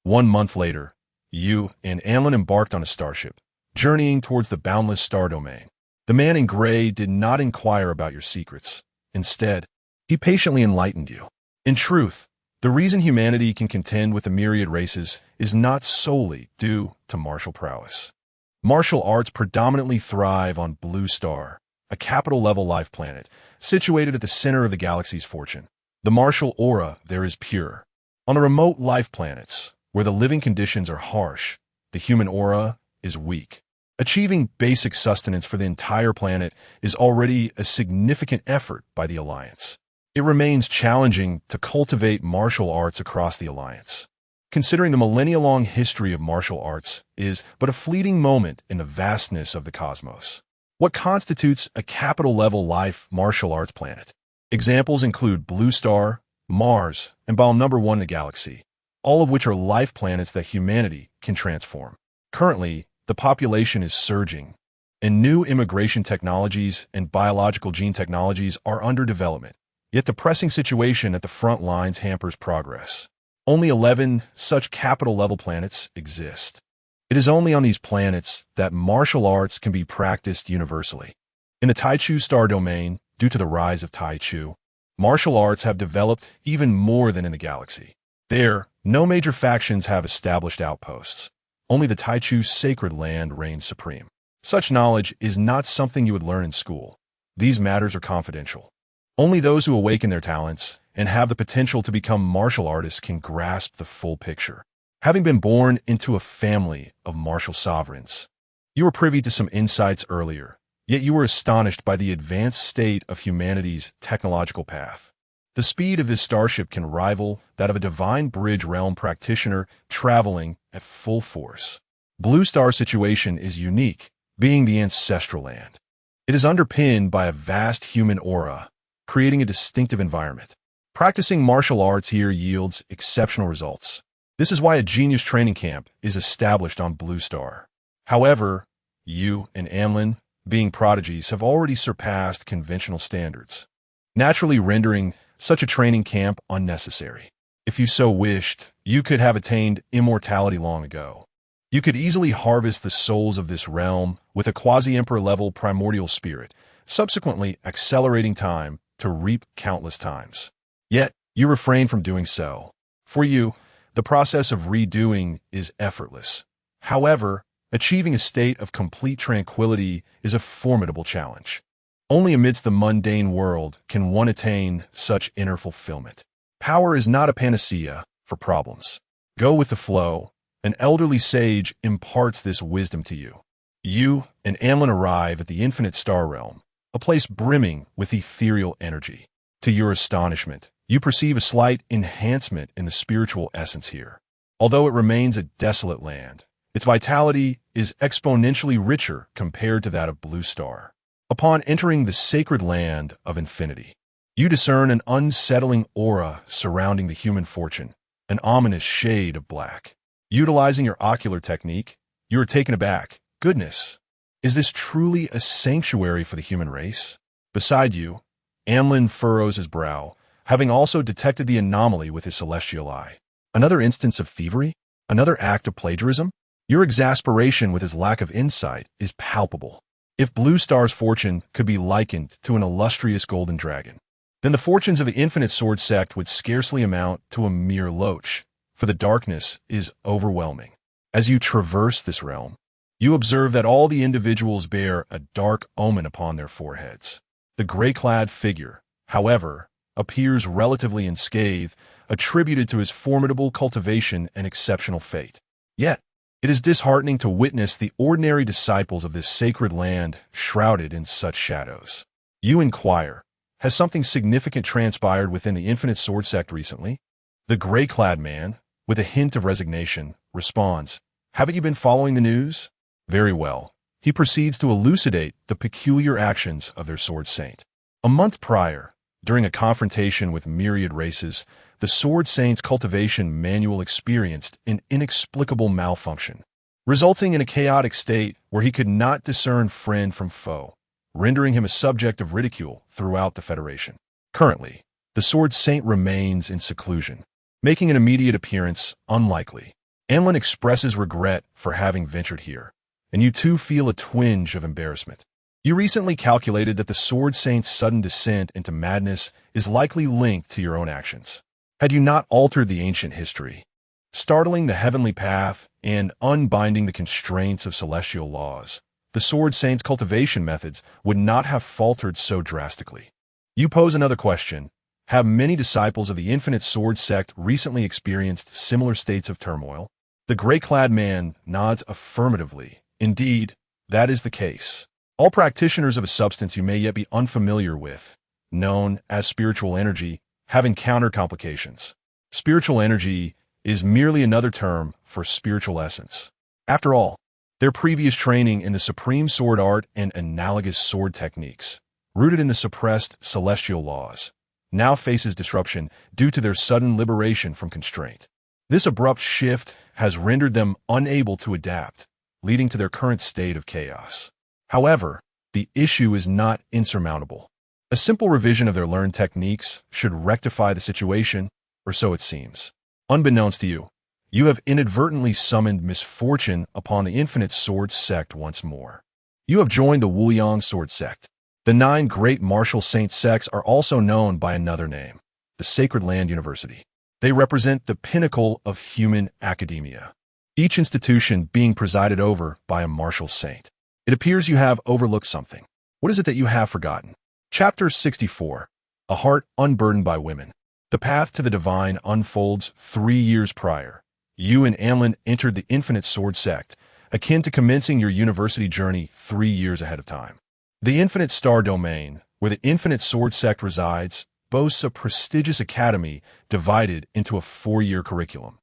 1 month later, you and Anlin embarked on a starship, journeying towards the boundless star domain. The man in gray did not inquire about your secrets. Instead, he patiently enlightened you. In truth, the reason humanity can contend with the myriad races is not solely due to martial prowess. Martial arts predominantly thrive on Blue Star, a capital-level life planet situated at the center of the galaxy's fortune. The martial aura there is pure. On the remote life planets, where the living conditions are harsh, the human aura is weak. Achieving basic sustenance for the entire planet is already a significant effort by the Alliance. It remains challenging to cultivate martial arts across the Alliance, considering the millennia-long history of martial arts is but a fleeting moment in the vastness of the cosmos. What constitutes a capital-level life martial arts planet? Examples include Blue Star, Mars, and Baal number 1 in the galaxy, all of which are life planets that humanity can transform. Currently, the population is surging, and new immigration technologies and biological gene technologies are under development. Yet the pressing situation at the front lines hampers progress. Only 11 such capital-level planets exist. It is only on these planets that martial arts can be practiced universally. In the Taichu star domain, due to the rise of Taichu, martial arts have developed even more than in the galaxy. There, no major factions have established outposts. Only the Taichu sacred land reigns supreme. Such knowledge is not something you would learn in school. These matters are confidential. Only those who awaken their talents and have the potential to become martial artists can grasp the full picture. Having been born into a family of martial sovereigns, you were privy to some insights earlier, yet you were astonished by the advanced state of humanity's technological path. The speed of this starship can rival that of a divine bridge realm practitioner traveling at full force. Blue Star's situation is unique, being the ancestral land. It is underpinned by a vast human aura, creating a distinctive environment. Practicing martial arts here yields exceptional results. This is why a genius training camp is established on Blue Star. However, you and Amlin, being prodigies, have already surpassed conventional standards, naturally rendering such a training camp unnecessary. If you so wished, you could have attained immortality long ago. You could easily harvest the souls of this realm with a quasi-emperor level primordial spirit, subsequently accelerating time to reap countless times. Yet, you refrain from doing so. For you, the process of redoing is effortless. However, achieving a state of complete tranquility is a formidable challenge. Only amidst the mundane world can one attain such inner fulfillment. Power is not a panacea for problems. Go with the flow. An elderly sage imparts this wisdom to you. You and Amlin arrive at the infinite star realm, a place brimming with ethereal energy. To your astonishment, you perceive a slight enhancement in the spiritual essence here. Although it remains a desolate land, its vitality is exponentially richer compared to that of Blue Star. Upon entering the sacred land of infinity, you discern an unsettling aura surrounding the human fortune, an ominous shade of black. Utilizing your ocular technique, you are taken aback. Goodness, is this truly a sanctuary for the human race? Beside you, Amlin furrows his brow, having also detected the anomaly with his celestial eye. Another instance of thievery? Another act of plagiarism? Your exasperation with his lack of insight is palpable. If Blue Star's fortune could be likened to an illustrious golden dragon, then the fortunes of the Infinite Sword Sect would scarcely amount to a mere loach, for the darkness is overwhelming. As you traverse this realm, you observe that all the individuals bear a dark omen upon their foreheads. The gray-clad figure, however, appears relatively unscathed, attributed to his formidable cultivation and exceptional fate. Yet, it is disheartening to witness the ordinary disciples of this sacred land shrouded in such shadows. You inquire, has something significant transpired within the Infinite Sword Sect recently? The gray-clad man, with a hint of resignation, responds, haven't you been following the news? Very well. He proceeds to elucidate the peculiar actions of their Sword Saint. A month prior, during a confrontation with myriad races, the Sword Saint's cultivation manual experienced an inexplicable malfunction, resulting in a chaotic state where he could not discern friend from foe, rendering him a subject of ridicule throughout the Federation. Currently, the Sword Saint remains in seclusion, making an immediate appearance unlikely. Amlin expresses regret for having ventured here, and you too feel a twinge of embarrassment. You recently calculated that the Sword Saint's sudden descent into madness is likely linked to your own actions. Had you not altered the ancient history, startling the heavenly path and unbinding the constraints of celestial laws, the Sword Saint's cultivation methods would not have faltered so drastically. You pose another question. Have many disciples of the Infinite Sword Sect recently experienced similar states of turmoil? The gray-clad man nods affirmatively. Indeed, that is the case. All practitioners of a substance you may yet be unfamiliar with, known as spiritual energy, have encountered complications. Spiritual energy is merely another term for spiritual essence. After all, their previous training in the supreme sword art and analogous sword techniques, rooted in the suppressed celestial laws, now faces disruption due to their sudden liberation from constraint. This abrupt shift has rendered them unable to adapt, leading to their current state of chaos. However, the issue is not insurmountable. A simple revision of their learned techniques should rectify the situation, or so it seems. Unbeknownst to you, you have inadvertently summoned misfortune upon the Infinite Sword Sect once more. You have joined the Wuyang Sword Sect. The 9 great martial saint sects are also known by another name, the Sacred Land University. They represent the pinnacle of human academia, each institution being presided over by a martial saint. It appears you have overlooked something. What is it that you have forgotten? Chapter 64. A Heart Unburdened by Women. The path to the divine unfolds 3 years prior. You and Anlin entered the Infinite Sword Sect, akin to commencing your university journey 3 years ahead of time. The Infinite Star Domain, where the Infinite Sword Sect resides, boasts a prestigious academy divided into a 4-year curriculum.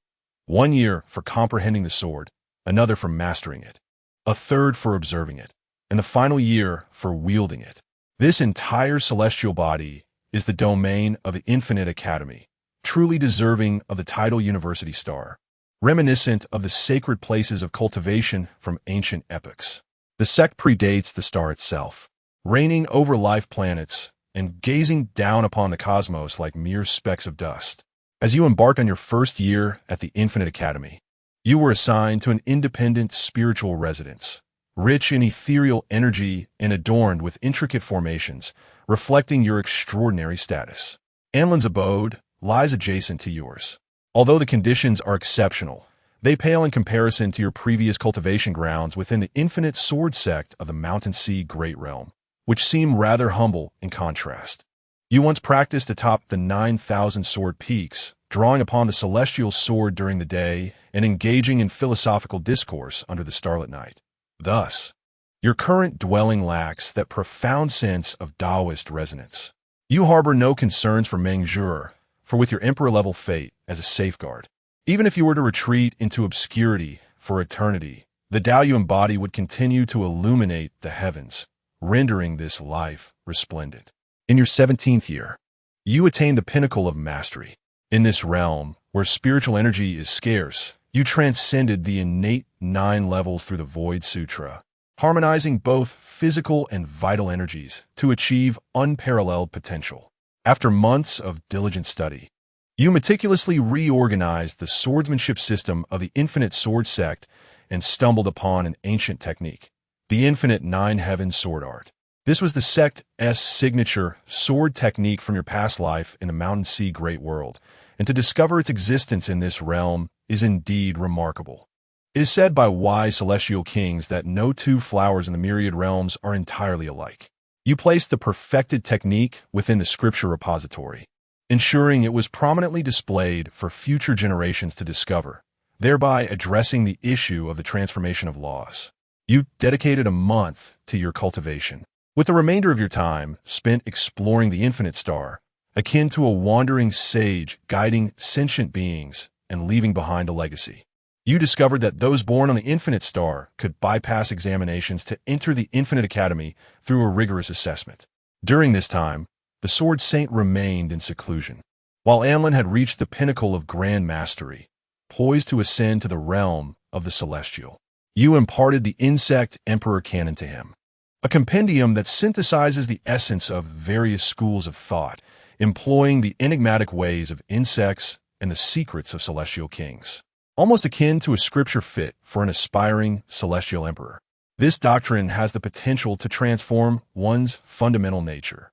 1 year for comprehending the sword, another for mastering it, a third for observing it, and the final year for wielding it. This entire celestial body is the domain of the Infinite Academy, truly deserving of the title University Star, reminiscent of the sacred places of cultivation from ancient epochs. The sect predates the star itself, reigning over life planets and gazing down upon the cosmos like mere specks of dust. As you embarked on your first year at the Infinite Academy, you were assigned to an independent spiritual residence, rich in ethereal energy and adorned with intricate formations, reflecting your extraordinary status. Anlin's abode lies adjacent to yours. Although the conditions are exceptional, they pale in comparison to your previous cultivation grounds within the Infinite Sword Sect of the Mountain Sea Great Realm, which seem rather humble in contrast. You once practiced atop the 9,000 sword peaks, drawing upon the celestial sword during the day and engaging in philosophical discourse under the starlit night. Thus, your current dwelling lacks that profound sense of Taoist resonance. You harbor no concerns for Mengzhur, for with your emperor-level fate as a safeguard, even if you were to retreat into obscurity for eternity, the Tao you embody would continue to illuminate the heavens, rendering this life resplendent. In your 17th year, you attain the pinnacle of mastery. In this realm, where spiritual energy is scarce, you transcended the innate 9 levels through the Void Sutra, harmonizing both physical and vital energies to achieve unparalleled potential. After months of diligent study, you meticulously reorganized the swordsmanship system of the Infinite Sword Sect and stumbled upon an ancient technique, the Infinite 9 Heavens Sword Art. This was the sect's signature sword technique from your past life in the Mountain Sea Great World, and to discover its existence in this realm is indeed remarkable. It is said by wise celestial kings that no 2 flowers in the myriad realms are entirely alike. You placed the perfected technique within the scripture repository, ensuring it was prominently displayed for future generations to discover, thereby addressing the issue of the transformation of laws. You dedicated a month to your cultivation, with the remainder of your time spent exploring the Infinite Star, akin to a wandering sage guiding sentient beings and leaving behind a legacy. You discovered that those born on the Infinite Star could bypass examinations to enter the Infinite Academy through a rigorous assessment. During this time, the Sword Saint remained in seclusion, while Anlin had reached the pinnacle of grand mastery, poised to ascend to the realm of the celestial. You imparted the Insect Emperor Canon to him, a compendium that synthesizes the essence of various schools of thought, employing the enigmatic ways of insects and the secrets of celestial kings. Almost akin to a scripture fit for an aspiring celestial emperor, this doctrine has the potential to transform one's fundamental nature,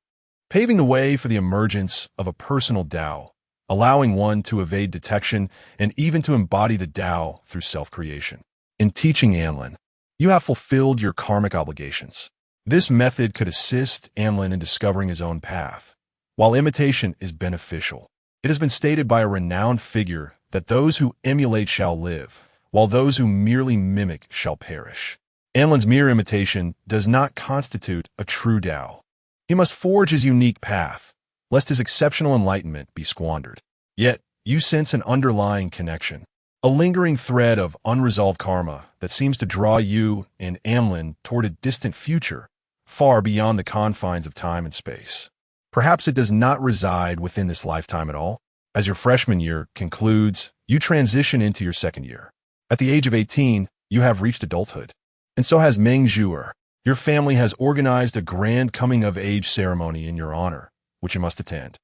paving the way for the emergence of a personal Tao, allowing one to evade detection and even to embody the Tao through self-creation. In teaching Anlin, you have fulfilled your karmic obligations. This method could assist Anlin in discovering his own path. While imitation is beneficial, it has been stated by a renowned figure that those who emulate shall live, while those who merely mimic shall perish. Anlin's mere imitation does not constitute a true Tao. He must forge his unique path, lest his exceptional enlightenment be squandered. Yet, you sense an underlying connection, a lingering thread of unresolved karma that seems to draw you and Anlin toward a distant future, far beyond the confines of time and space. Perhaps it does not reside within this lifetime at all. As your freshman year concludes, you transition into your second year. At the age of 18, You have reached adulthood. And so has Meng Zhuer. Your family has organized a grand coming-of-age ceremony in your honor, which you must attend.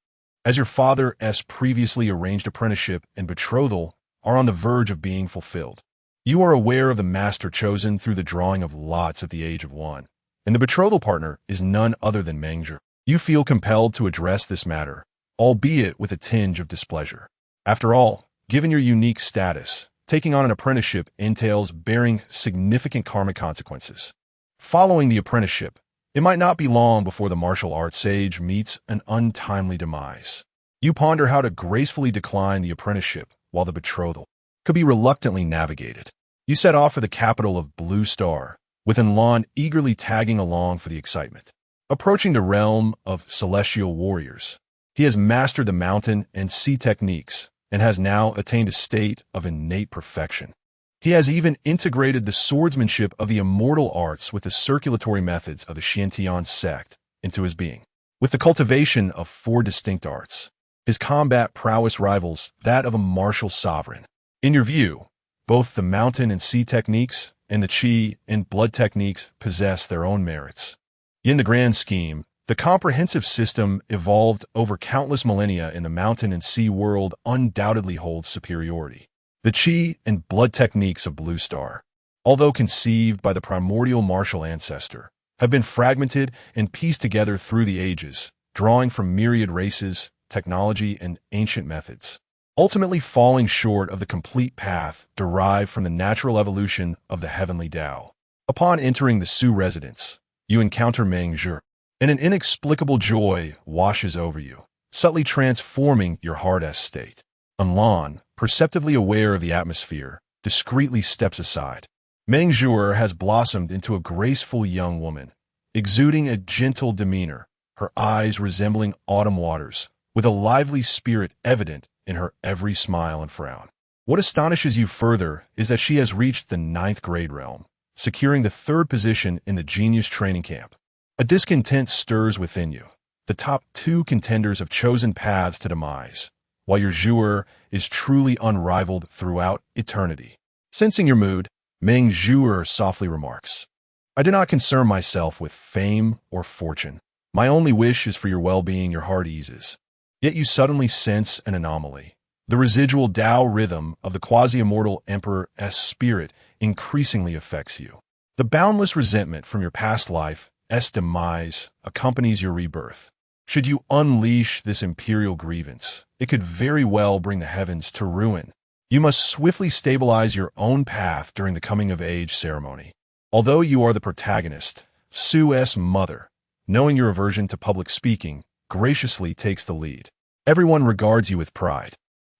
As your father's previously arranged apprenticeship and betrothal are on the verge of being fulfilled, you are aware of the master chosen through the drawing of lots at the age of 1, and the betrothal partner is none other than Meng Zhuer. You feel compelled to address this matter, albeit with a tinge of displeasure. After all, given your unique status, taking on an apprenticeship entails bearing significant karmic consequences. Following the apprenticeship, it might not be long before the martial arts sage meets an untimely demise. You ponder how to gracefully decline the apprenticeship while the betrothal could be reluctantly navigated. You set off for the capital of Blue Star, with Enlon eagerly tagging along for the excitement. Approaching the realm of celestial warriors, he has mastered the mountain and sea techniques and has now attained a state of innate perfection. He has even integrated the swordsmanship of the immortal arts with the circulatory methods of the Xiantian sect into his being. With the cultivation of 4 distinct arts, his combat prowess rivals that of a martial sovereign. In your view, both the mountain and sea techniques and the qi and blood techniques possess their own merits. In the grand scheme, the comprehensive system evolved over countless millennia in the mountain and sea world undoubtedly holds superiority. The qi and blood techniques of Blue Star, although conceived by the primordial martial ancestor, have been fragmented and pieced together through the ages, drawing from myriad races, technology, and ancient methods, ultimately falling short of the complete path derived from the natural evolution of the heavenly Tao. Upon entering the Su residence, you encounter Meng Zhuer, and an inexplicable joy washes over you, subtly transforming your heart-s state. Enlon, perceptively aware of the atmosphere, discreetly steps aside. Meng Zhuer has blossomed into a graceful young woman, exuding a gentle demeanor, her eyes resembling autumn waters, with a lively spirit evident in her every smile and frown. What astonishes you further is that she has reached the 9th grade realm, securing the 3rd position in the Genius Training Camp. A discontent stirs within you. The top 2 contenders have chosen paths to demise, while your Zhuer is truly unrivaled throughout eternity. Sensing your mood, Meng Zhuer softly remarks, "I do not concern myself with fame or fortune. My only wish is for your well-being. Your heart eases." Yet you suddenly sense an anomaly. The residual Tao rhythm of the quasi-immortal Emperor's spirit increasingly affects you. The boundless resentment from your past life's demise accompanies your rebirth. Should you unleash this imperial grievance, it could very well bring the heavens to ruin. You must swiftly stabilize your own path during the coming-of-age ceremony. Although you are the protagonist, Su's mother, knowing your aversion to public speaking, graciously takes the lead. Everyone regards you with pride,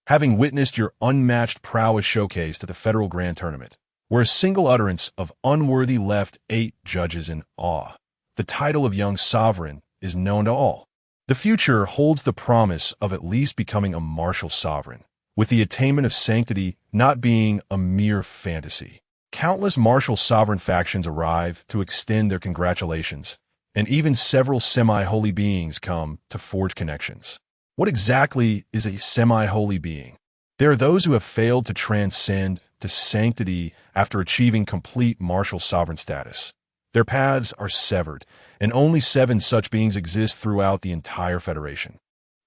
having witnessed your unmatched prowess showcased at the Federal Grand Tournament, where a single utterance of unworthy left 8 judges in awe. The title of young sovereign is known to all. The future holds the promise of at least becoming a martial sovereign, with the attainment of sanctity not being a mere fantasy. Countless martial sovereign factions arrive to extend their congratulations, and even several semi-holy beings come to forge connections. What exactly is a semi-holy being? There are those who have failed to transcend to sanctity after achieving complete martial sovereign status. Their paths are severed, and only 7 such beings exist throughout the entire Federation.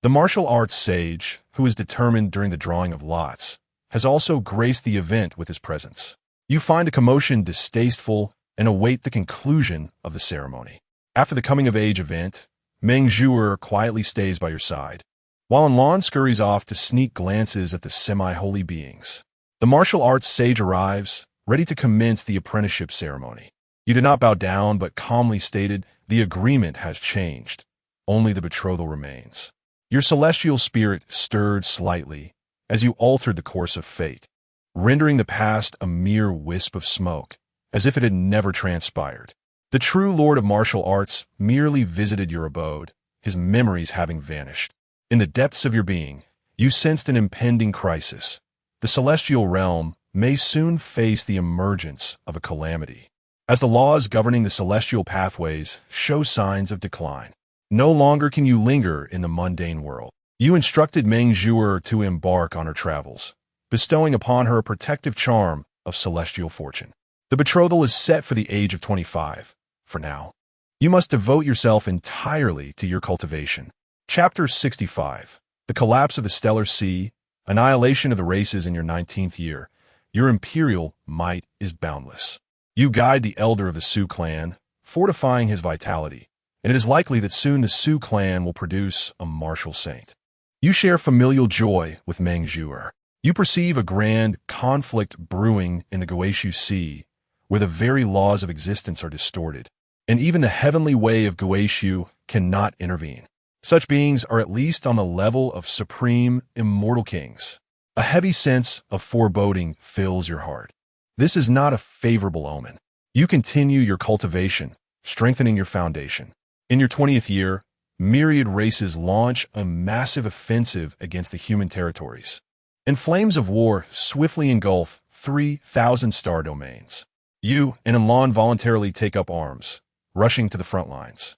The martial arts sage, who is determined during the drawing of lots, has also graced the event with his presence. You find the commotion distasteful and await the conclusion of the ceremony. After the coming-of-age event, Meng Zhuer quietly stays by your side, while Enlon scurries off to sneak glances at the semi-holy beings. The martial arts sage arrives, ready to commence the apprenticeship ceremony. You did not bow down, but calmly stated, "The agreement has changed. Only the betrothal remains." Your celestial spirit stirred slightly as you altered the course of fate, rendering the past a mere wisp of smoke, as if it had never transpired. The true Lord of Martial Arts merely visited your abode, his memories having vanished. In the depths of your being, you sensed an impending crisis. The celestial realm may soon face the emergence of a calamity, as the laws governing the celestial pathways show signs of decline. No longer can you linger in the mundane world. You instructed Meng Zhuer to embark on her travels, bestowing upon her a protective charm of celestial fortune. The betrothal is set for the age of 25, for now. You must devote yourself entirely to your cultivation. Chapter 65. The Collapse of the Stellar Sea, Annihilation of the Races in your 19th year. Your imperial might is boundless. You guide the elder of the Sioux clan, fortifying his vitality, and it is likely that soon the Sioux clan will produce a martial saint. You share familial joy with Meng Zhuer. You perceive a grand conflict brewing in the Guishu Sea, where the very laws of existence are distorted, and even the heavenly way of Guishu cannot intervene. Such beings are at least on the level of supreme, immortal kings. A heavy sense of foreboding fills your heart. This is not a favorable omen. You continue your cultivation, strengthening your foundation. In your 20th year, myriad races launch a massive offensive against the human territories. And flames of war swiftly engulf 3,000 star domains. You and Enlon voluntarily take up arms, rushing to the front lines,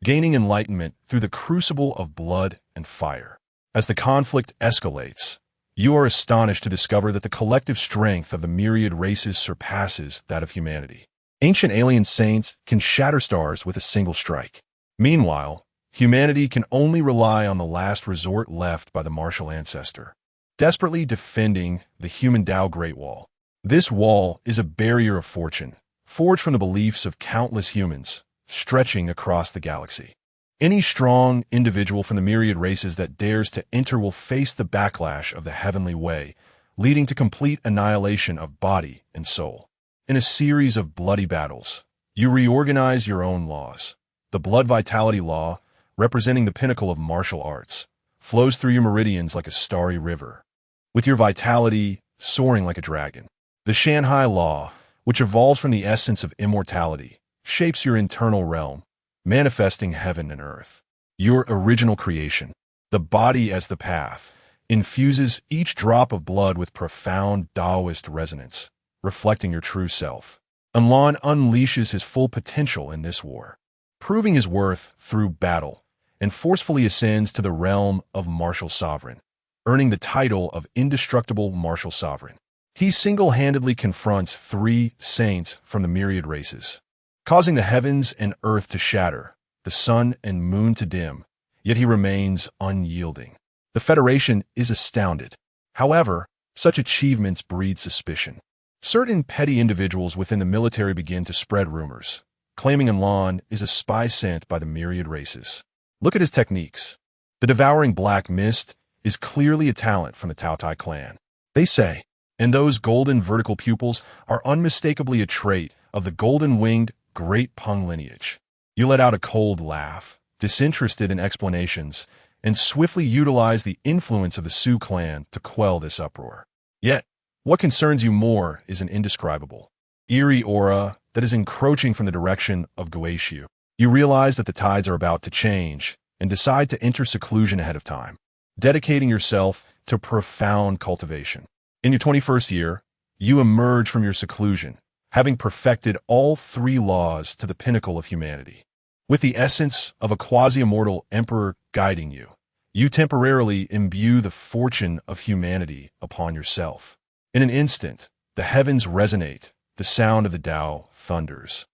gaining enlightenment through the crucible of blood and fire. As the conflict escalates, you are astonished to discover that the collective strength of the myriad races surpasses that of humanity. Ancient alien saints can shatter stars with a single strike. Meanwhile, humanity can only rely on the last resort left by the martial ancestor, desperately defending the human Tao Great Wall. This wall is a barrier of fortune, forged from the beliefs of countless humans, stretching across the galaxy. Any strong individual from the myriad races that dares to enter will face the backlash of the heavenly way, leading to complete annihilation of body and soul. In a series of bloody battles, you reorganize your own laws. The blood vitality law, representing the pinnacle of martial arts, flows through your meridians like a starry river, with your vitality soaring like a dragon. The Shanghai law, which evolves from the essence of immortality, shapes your internal realm, manifesting heaven and earth. Your original creation, the body as the path, infuses each drop of blood with profound Taoist resonance, reflecting your true self. Enlon unleashes his full potential in this war, proving his worth through battle, and forcefully ascends to the realm of martial sovereign, earning the title of indestructible martial sovereign. He single-handedly confronts 3 saints from the myriad races, causing the heavens and earth to shatter, the sun and moon to dim, yet he remains unyielding. The Federation is astounded. However, such achievements breed suspicion. Certain petty individuals within the military begin to spread rumors, claiming Enlon is a spy sent by the myriad races. Look at his techniques. The devouring black mist is clearly a talent from the Tao Tai clan, they say, and those golden vertical pupils are unmistakably a trait of the golden-winged Great Peng lineage. You let out a cold laugh, disinterested in explanations, and swiftly utilize the influence of the Sioux clan to quell this uproar. Yet, what concerns you more is an indescribable, eerie aura that is encroaching from the direction of Guishu. You realize that the tides are about to change and decide to enter seclusion ahead of time, dedicating yourself to profound cultivation. In your 21st year, you emerge from your seclusion, having perfected all 3 laws to the pinnacle of humanity. With the essence of a quasi-immortal emperor guiding you, you temporarily imbue the fortune of humanity upon yourself. In an instant, the heavens resonate, the sound of the Tao thunders,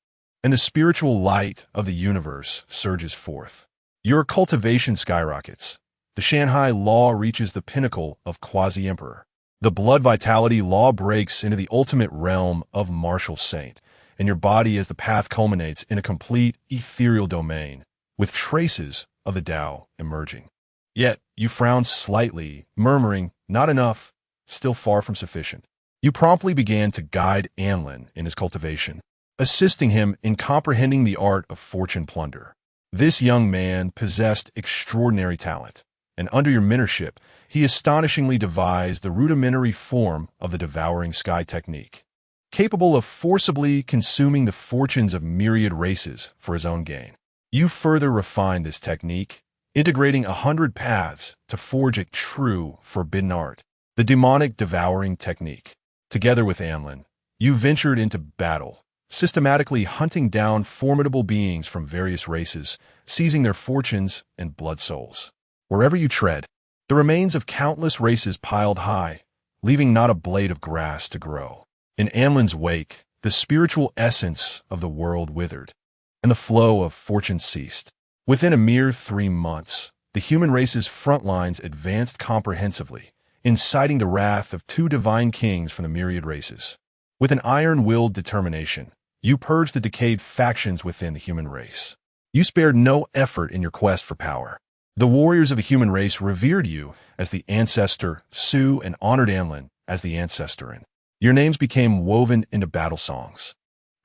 and the spiritual light of the universe surges forth. Your cultivation skyrockets. The Shanghai law reaches the pinnacle of quasi-emperor. The blood vitality law breaks into the ultimate realm of martial saint, and your body as the path culminates in a complete ethereal domain, with traces of the Tao emerging. Yet, you frown slightly, murmuring, not enough, still far from sufficient. You promptly began to guide Anlin in his cultivation, assisting him in comprehending the art of fortune plunder. This young man possessed extraordinary talent, and under your mentorship, he astonishingly devised the rudimentary form of the devouring sky technique, capable of forcibly consuming the fortunes of myriad races for his own gain. You further refined this technique, integrating 100 paths to forge a true forbidden art, the demonic devouring technique. Together with Anlin, you ventured into battle, systematically hunting down formidable beings from various races, seizing their fortunes and blood souls. Wherever you tread, the remains of countless races piled high, leaving not a blade of grass to grow. In Anlin's wake, the spiritual essence of the world withered, and the flow of fortune ceased. Within a mere 3 months, the human race's front lines advanced comprehensively, inciting the wrath of 2 divine kings from the myriad races. With an iron-willed determination, you purged the decayed factions within the human race. You spared no effort in your quest for power. The warriors of the human race revered you as the ancestor Su and honored Anlin as the ancestor. Your names became woven into battle songs,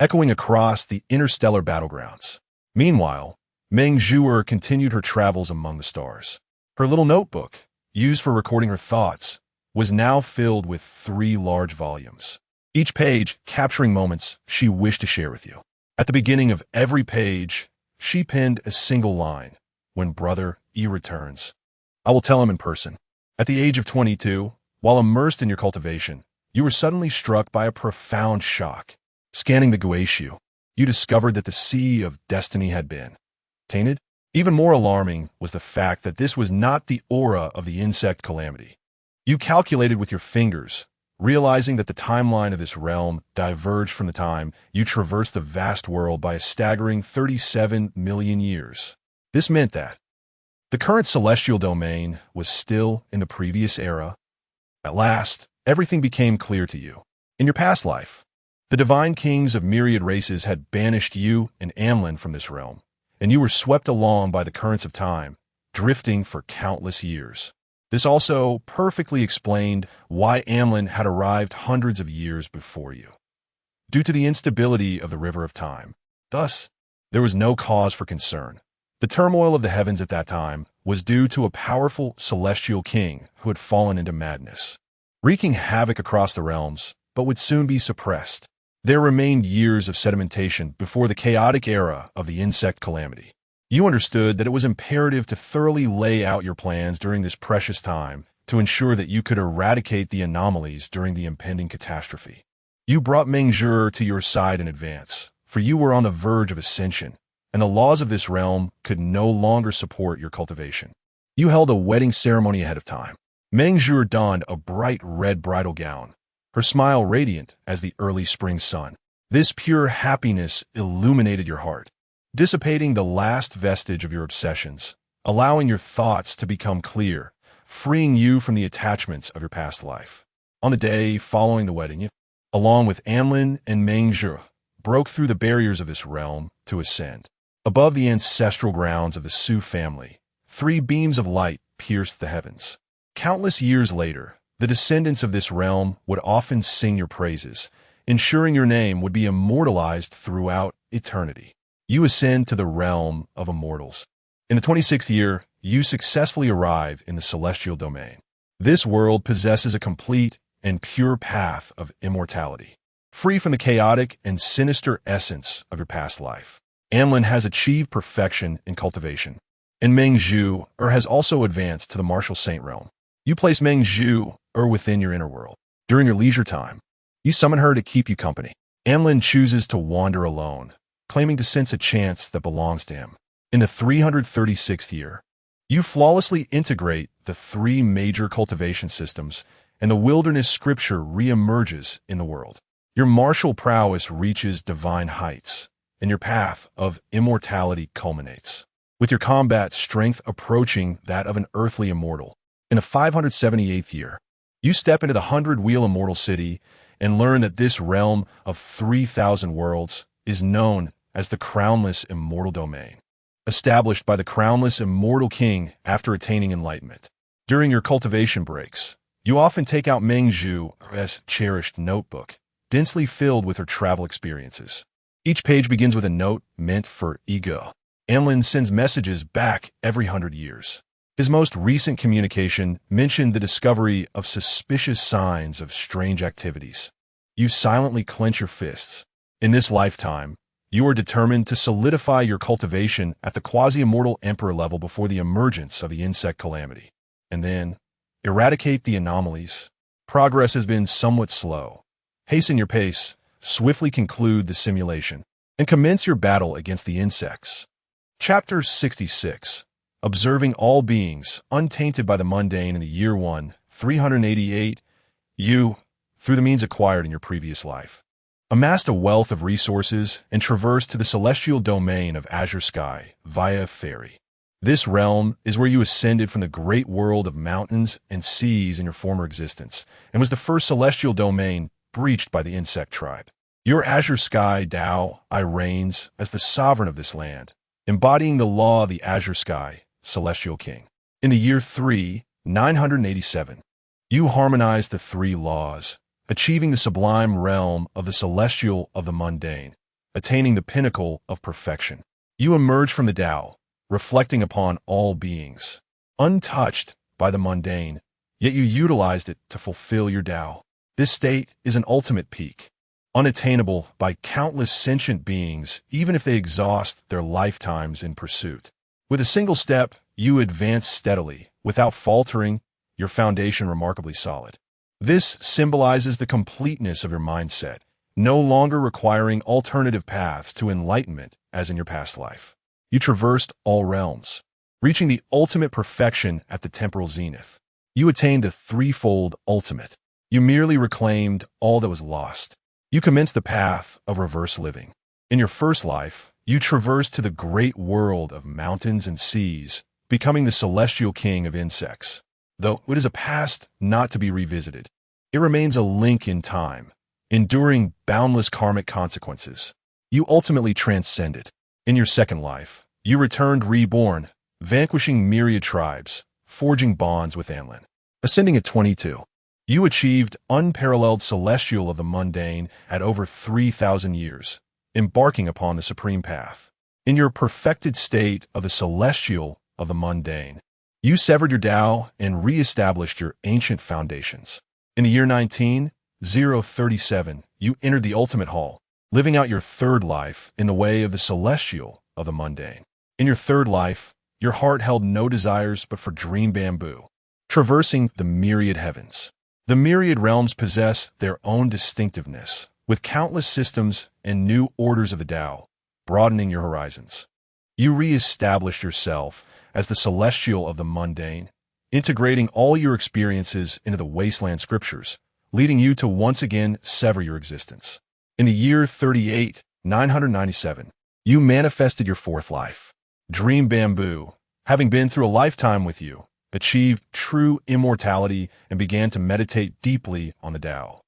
echoing across the interstellar battlegrounds. Meanwhile, Meng Zhuer continued her travels among the stars. Her little notebook, used for recording her thoughts, was now filled with 3 large volumes, each page capturing moments she wished to share with you. At the beginning of every page, she penned a single line: "When Brother E returns, I will tell him in person." At the age of 22, while immersed in your cultivation, you were suddenly struck by a profound shock. Scanning the Guishu, you discovered that the sea of destiny had been tainted. Even more alarming was the fact that this was not the aura of the insect calamity. You calculated with your fingers, realizing that the timeline of this realm diverged from the time you traversed the vast world by a staggering 37 million years. This meant that the current celestial domain was still in the previous era. At last, everything became clear to you. In your past life, the divine kings of myriad races had banished you and Amlin from this realm, and you were swept along by the currents of time, drifting for countless years. This also perfectly explained why Amlin had arrived hundreds of years before you, due to the instability of the river of time. Thus, there was no cause for concern. The turmoil of the heavens at that time was due to a powerful celestial king who had fallen into madness, wreaking havoc across the realms, but would soon be suppressed. There remained years of sedimentation before the chaotic era of the insect calamity. You understood that it was imperative to thoroughly lay out your plans during this precious time to ensure that you could eradicate the anomalies during the impending catastrophe. You brought Meng Zhuer to your side in advance, for you were on the verge of ascension, and the laws of this realm could no longer support your cultivation. You held a wedding ceremony ahead of time. Meng Zhuer donned a bright red bridal gown, her smile radiant as the early spring sun. This pure happiness illuminated your heart, dissipating the last vestige of your obsessions, allowing your thoughts to become clear, freeing you from the attachments of your past life. On the day following the wedding, you, along with Anlin and Meng Zhuer, broke through the barriers of this realm to ascend. Above the ancestral grounds of the Su family, 3 beams of light pierced the heavens. Countless years later, the descendants of this realm would often sing your praises, ensuring your name would be immortalized throughout eternity. You ascend to the realm of immortals. In the 26th year, you successfully arrive in the celestial domain. This world possesses a complete and pure path of immortality, free from the chaotic and sinister essence of your past life. Anlin has achieved perfection in cultivation, and Meng Zhuer has also advanced to the martial saint realm. You place Meng Zhuer within your inner world. During your leisure time, you summon her to keep you company. Anlin chooses to wander alone, claiming to sense a chance that belongs to him. In the 336th year, you flawlessly integrate the 3 major cultivation systems, and the wilderness scripture re-emerges in the world. Your martial prowess reaches divine heights, and your path of immortality culminates, with your combat strength approaching that of an earthly immortal. In the 578th year, you step into the 100-wheel immortal city and learn that this realm of 3,000 worlds is known as the Crownless Immortal Domain, established by the Crownless Immortal King after attaining enlightenment. During your cultivation breaks, you often take out Meng Zhuer's cherished notebook, densely filled with her travel experiences. Each page begins with a note meant for ego. Anlin sends messages back every 100 years. His most recent communication mentioned the discovery of suspicious signs of strange activities. You silently clench your fists. In this lifetime, you are determined to solidify your cultivation at the quasi-immortal emperor level before the emergence of the insect calamity, and then eradicate the anomalies. Progress has been somewhat slow. Hasten your pace, swiftly conclude the simulation, and commence your battle against the insects. Chapter 66. Observing all beings untainted by the mundane in the year 1, 388, you, through the means acquired in your previous life, amassed a wealth of resources, and traversed to the celestial domain of azure sky via a ferry. This realm is where you ascended from the great world of mountains and seas in your former existence, and was the first celestial domain breached by the insect tribe. Your azure sky Tao I reigns as the sovereign of this land, embodying the law of the azure sky, celestial king. In the year 987, you harmonized the three laws, achieving the sublime realm of the celestial of the mundane, attaining the pinnacle of perfection. You emerged from the Tao, reflecting upon all beings, untouched by the mundane, yet you utilized it to fulfill your Tao. This state is an ultimate peak, unattainable by countless sentient beings, even if they exhaust their lifetimes in pursuit. With a single step, you advance steadily, without faltering, your foundation remarkably solid. This symbolizes the completeness of your mindset, no longer requiring alternative paths to enlightenment as in your past life. You traversed all realms, reaching the ultimate perfection at the temporal zenith. You attained the threefold ultimate. You merely reclaimed all that was lost. You commenced the path of reverse living. In your first life, you traversed to the great world of mountains and seas, becoming the celestial king of insects. Though it is a past not to be revisited, it remains a link in time, enduring boundless karmic consequences. You ultimately transcended. In your second life, you returned reborn, vanquishing myriad tribes, forging bonds with Anlin. Ascending at 22, you achieved unparalleled celestial of the mundane at over 3,000 years, embarking upon the supreme path. In your perfected state of the celestial of the mundane, you severed your Tao and re-established your ancient foundations. In the year 19,037, you entered the ultimate hall, living out your third life in the way of the celestial of the mundane. In your third life, your heart held no desires but for dream bamboo, traversing the myriad heavens. The myriad realms possess their own distinctiveness, with countless systems and new orders of the Tao, broadening your horizons. You re-established yourself as the celestial of the mundane, integrating all your experiences into the wasteland scriptures, leading you to once again sever your existence. In the year 997, you manifested your fourth life. Dream Bamboo, having been through a lifetime with you, achieved true immortality and began to meditate deeply on the Tao.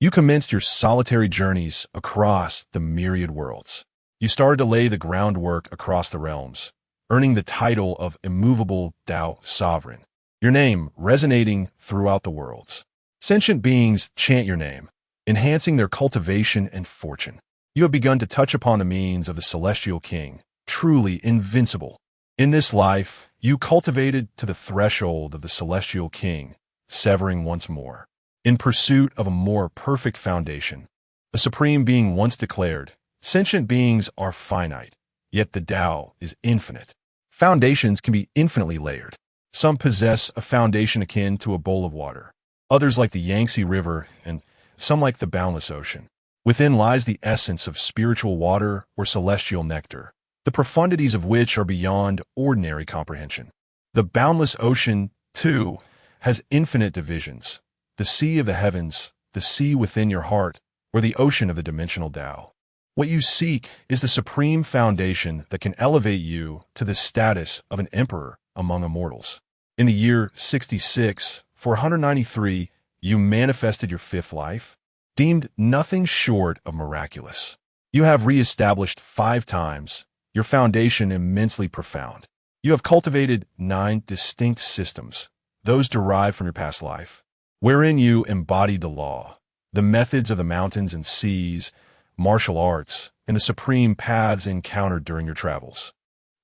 You commenced your solitary journeys across the myriad worlds. You started to lay the groundwork across the realms, earning the title of immovable Tao sovereign, your name resonating throughout the worlds. Sentient beings chant your name, enhancing their cultivation and fortune. You have begun to touch upon the means of the celestial king, truly invincible. In this life, you cultivated to the threshold of the celestial king, severing once more. In pursuit of a more perfect foundation, a supreme being once declared, sentient beings are finite, yet the Tao is infinite. Foundations can be infinitely layered. Some possess a foundation akin to a bowl of water, others like the Yangtze River, and some like the boundless ocean. Within lies the essence of spiritual water or celestial nectar, the profundities of which are beyond ordinary comprehension. The boundless ocean, too, has infinite divisions, the sea of the heavens, the sea within your heart, or the ocean of the dimensional Tao. What you seek is the supreme foundation that can elevate you to the status of an emperor among immortals. In the year 493, you manifested your fifth life, deemed nothing short of miraculous. You have re-established 5 times, your foundation immensely profound. You have cultivated 9 distinct systems, those derived from your past life, wherein you embodied the law, the methods of the mountains and seas, martial arts, and the supreme paths encountered during your travels,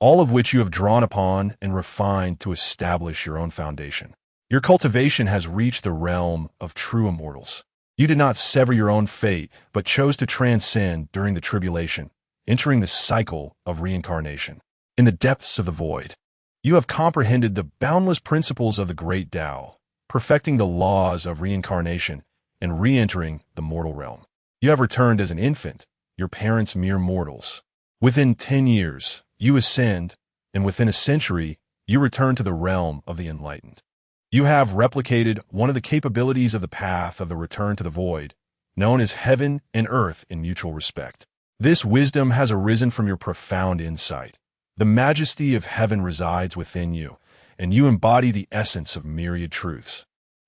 all of which you have drawn upon and refined to establish your own foundation. Your cultivation has reached the realm of true immortals. You did not sever your own fate, but chose to transcend during the tribulation, entering the cycle of reincarnation. In the depths of the void, you have comprehended the boundless principles of the great Tao, perfecting the laws of reincarnation and re-entering the mortal realm. You have returned as an infant, your parents mere mortals. Within 10 years, you ascend, and within a century, you return to the realm of the enlightened. You have replicated one of the capabilities of the path of the return to the void, known as heaven and earth in mutual respect. This wisdom has arisen from your profound insight. The majesty of heaven resides within you, and you embody the essence of myriad truths.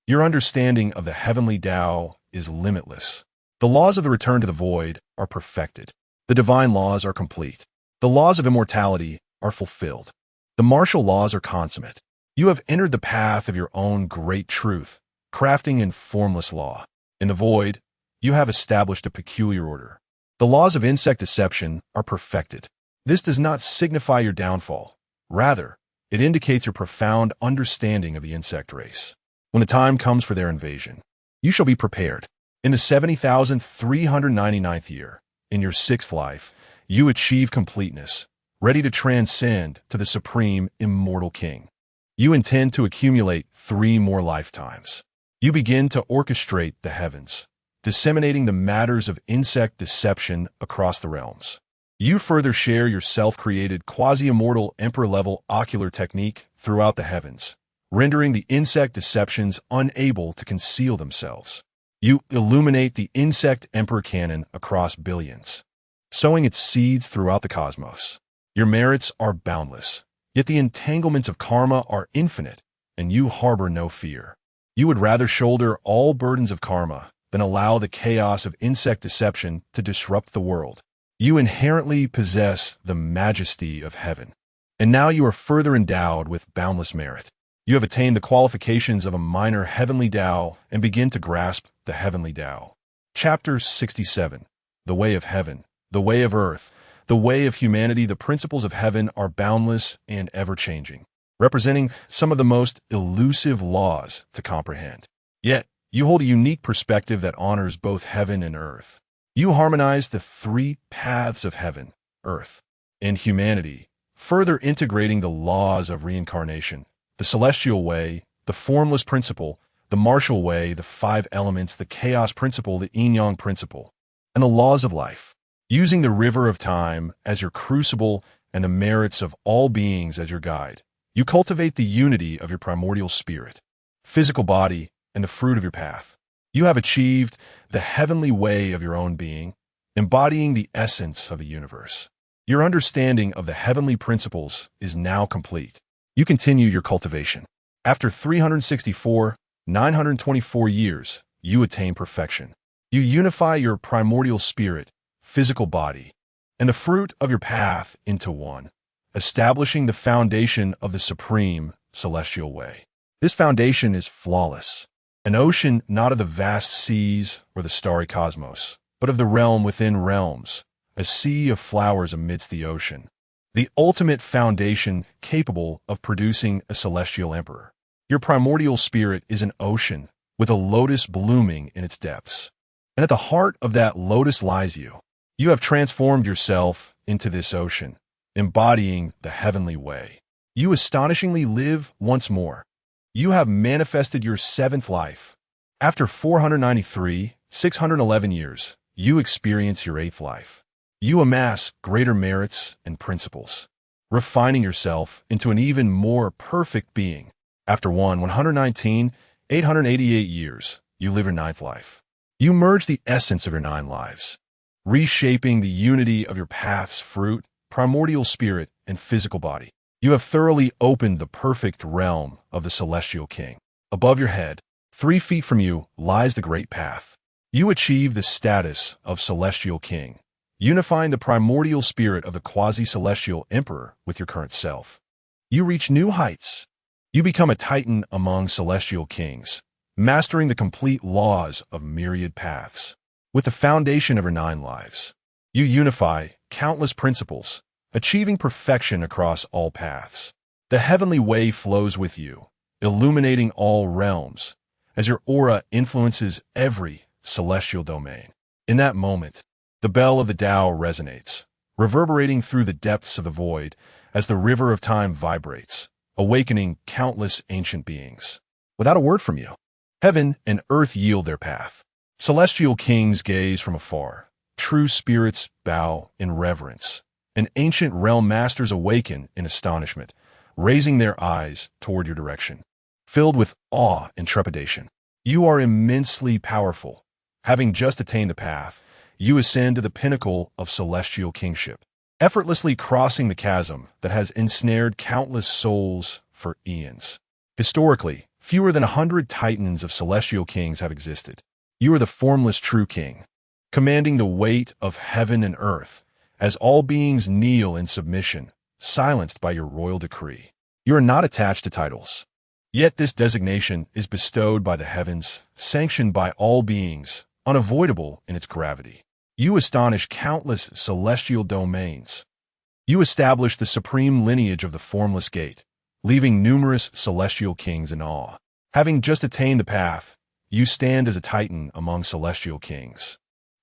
Your understanding of the heavenly Tao is limitless. The laws of the return to the void are perfected. The divine laws are complete. The laws of immortality are fulfilled. The martial laws are consummate. You have entered the path of your own great truth, crafting in formless law. In the void, you have established a peculiar order. The laws of insect deception are perfected. This does not signify your downfall. Rather, it indicates your profound understanding of the insect race. When the time comes for their invasion, you shall be prepared. In the 70,399th year, in your sixth life, you achieve completeness, ready to transcend to the supreme immortal king. You intend to accumulate 3 more lifetimes. You begin to orchestrate the heavens, disseminating the matters of insect deception across the realms. You further share your self-created quasi-immortal emperor-level ocular technique throughout the heavens, rendering the insect deceptions unable to conceal themselves. You illuminate the insect emperor canon across billions, sowing its seeds throughout the cosmos. Your merits are boundless, yet the entanglements of karma are infinite, and you harbor no fear. You would rather shoulder all burdens of karma than allow the chaos of insect deception to disrupt the world. You inherently possess the majesty of heaven, and now you are further endowed with boundless merit. You have attained the qualifications of a minor heavenly Tao and begin to grasp the heavenly Tao. Chapter 67. The Way of Heaven, the Way of Earth, the Way of Humanity. The principles of heaven are boundless and ever-changing, representing some of the most elusive laws to comprehend. Yet, you hold a unique perspective that honors both heaven and earth. You harmonize the 3 paths of heaven, earth, and humanity, further integrating the laws of reincarnation, the celestial way, the formless principle, the martial way, the 5 elements, the chaos principle, the yin-yang principle, and the laws of life. Using the river of time as your crucible and the merits of all beings as your guide, you cultivate the unity of your primordial spirit, physical body, and the fruit of your path. You have achieved the heavenly way of your own being, embodying the essence of the universe. Your understanding of the heavenly principles is now complete. You continue your cultivation. After 364,924 years, you attain perfection. You unify your primordial spirit, physical body, and the fruit of your path into one, establishing the foundation of the supreme celestial way. This foundation is flawless. An ocean not of the vast seas or the starry cosmos, but of the realm within realms, a sea of flowers amidst the ocean. The ultimate foundation capable of producing a celestial emperor. Your primordial spirit is an ocean with a lotus blooming in its depths. And at the heart of that lotus lies you. You have transformed yourself into this ocean, embodying the heavenly way. You astonishingly live once more. You have manifested your 7th life. After 611 years, you experience your 8th life. You amass greater merits and principles, refining yourself into an even more perfect being. After 888 years, you live your 9th life. You merge the essence of your 9 lives, reshaping the unity of your path's fruit, primordial spirit, and physical body. You have thoroughly opened the perfect realm of the celestial king. Above your head, 3 feet from you, lies the great path. You achieve the status of celestial king, unifying the primordial spirit of the quasi-celestial emperor with your current self. You reach new heights. You become a titan among celestial kings, mastering the complete laws of myriad paths. With the foundation of your 9 lives, you unify countless principles, achieving perfection across all paths. The heavenly way flows with you, illuminating all realms, as your aura influences every celestial domain. In that moment, the bell of the Tao resonates, reverberating through the depths of the void as the river of time vibrates, awakening countless ancient beings. Without a word from you, heaven and earth yield their path. Celestial kings gaze from afar. True spirits bow in reverence, and ancient realm masters awaken in astonishment, raising their eyes toward your direction. Filled with awe and trepidation, you are immensely powerful, Having just attained the path, you ascend to the pinnacle of celestial kingship, effortlessly crossing the chasm that has ensnared countless souls for eons. Historically, fewer than 100 titans of celestial kings have existed. You are the formless true king, commanding the weight of heaven and earth, as all beings kneel in submission, silenced by your royal decree. You are not attached to titles. Yet this designation is bestowed by the heavens, sanctioned by all beings, unavoidable in its gravity. You astonish countless celestial domains. You establish the supreme lineage of the formless gate, leaving numerous celestial kings in awe. Having just attained the path, you stand as a titan among celestial kings,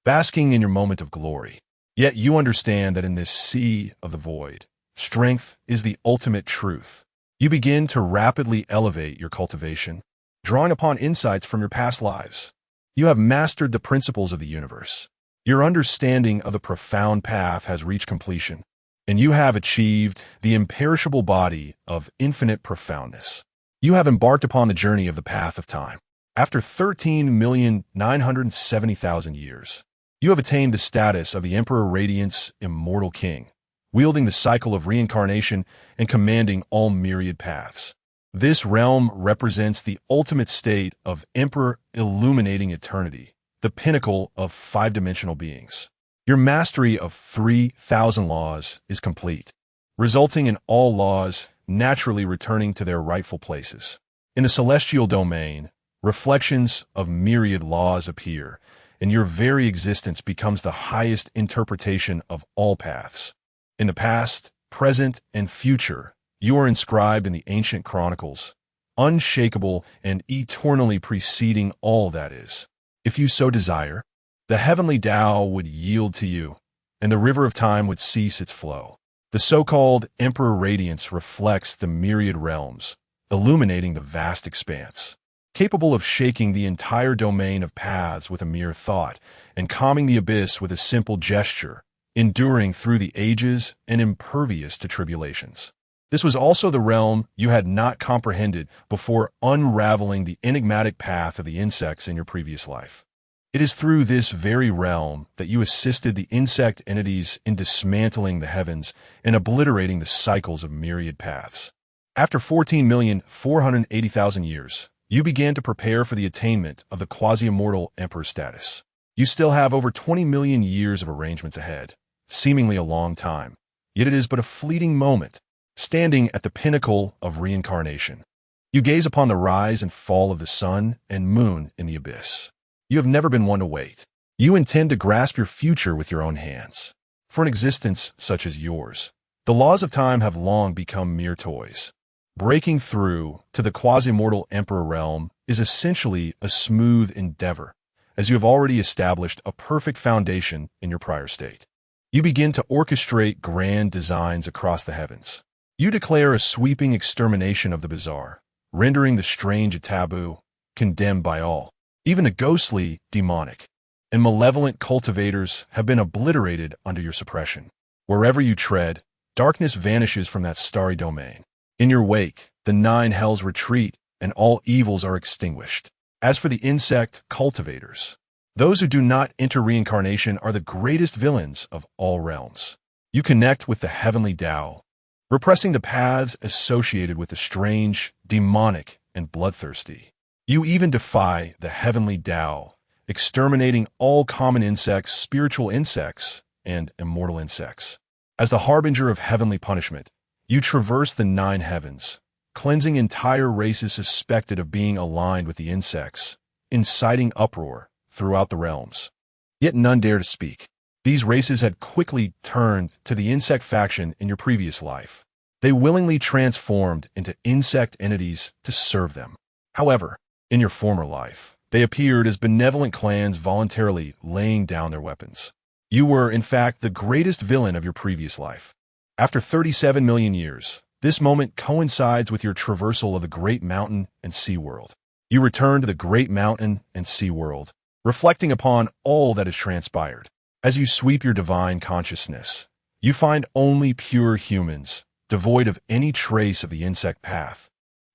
basking in your moment of glory. Yet you understand that in this sea of the void, strength is the ultimate truth. You begin to rapidly elevate your cultivation, drawing upon insights from your past lives. You have mastered the principles of the universe. Your understanding of the profound path has reached completion, and you have achieved the imperishable body of infinite profoundness. You have embarked upon the journey of the path of time. After 13,970,000 years, you have attained the status of the Emperor Radiant's immortal king, wielding the cycle of reincarnation and commanding all myriad paths. This realm represents the ultimate state of Emperor illuminating eternity, the pinnacle of five-dimensional beings. Your mastery of 3,000 laws is complete, resulting in all laws naturally returning to their rightful places. In the celestial domain, reflections of myriad laws appear, and your very existence becomes the highest interpretation of all paths. In the past, present, and future, you are inscribed in the ancient chronicles, unshakable and eternally preceding all that is. If you so desire, the heavenly Tao would yield to you, and the river of time would cease its flow. The so-called Emperor Radiance reflects the myriad realms, illuminating the vast expanse, capable of shaking the entire domain of paths with a mere thought and calming the abyss with a simple gesture, enduring through the ages and impervious to tribulations. This was also the realm you had not comprehended before unraveling the enigmatic path of the insects in your previous life. It is through this very realm that you assisted the insect entities in dismantling the heavens and obliterating the cycles of myriad paths. After 14,480,000 years, you began to prepare for the attainment of the quasi-immortal emperor status. You still have over 20 million years of arrangements ahead, seemingly a long time, yet it is but a fleeting moment. Standing at the pinnacle of reincarnation, you gaze upon the rise and fall of the sun and moon in the abyss. You have never been one to wait. You intend to grasp your future with your own hands. For an existence such as yours, the laws of time have long become mere toys. Breaking through to the quasi-mortal emperor realm is essentially a smooth endeavor, as you have already established a perfect foundation in your prior state. You begin to orchestrate grand designs across the heavens. You declare a sweeping extermination of the bizarre, rendering the strange a taboo, condemned by all. Even the ghostly, demonic, and malevolent cultivators have been obliterated under your suppression. Wherever you tread, darkness vanishes from that starry domain. In your wake, the 9 hells retreat, and all evils are extinguished. As for the insect cultivators, those who do not enter reincarnation are the greatest villains of all realms. You connect with the heavenly Tao, repressing the paths associated with the strange, demonic, and bloodthirsty. You even defy the heavenly Tao, exterminating all common insects, spiritual insects, and immortal insects. As the harbinger of heavenly punishment, you traverse the 9 heavens, cleansing entire races suspected of being aligned with the insects, inciting uproar throughout the realms. Yet none dare to speak. These races had quickly turned to the insect faction in your previous life. They willingly transformed into insect entities to serve them. However, in your former life, they appeared as benevolent clans voluntarily laying down their weapons. You were, in fact, the greatest villain of your previous life. After 37 million years, this moment coincides with your traversal of the great mountain and sea world. You return to the great mountain and sea world, reflecting upon all that has transpired. As you sweep your divine consciousness, you find only pure humans, devoid of any trace of the insect path,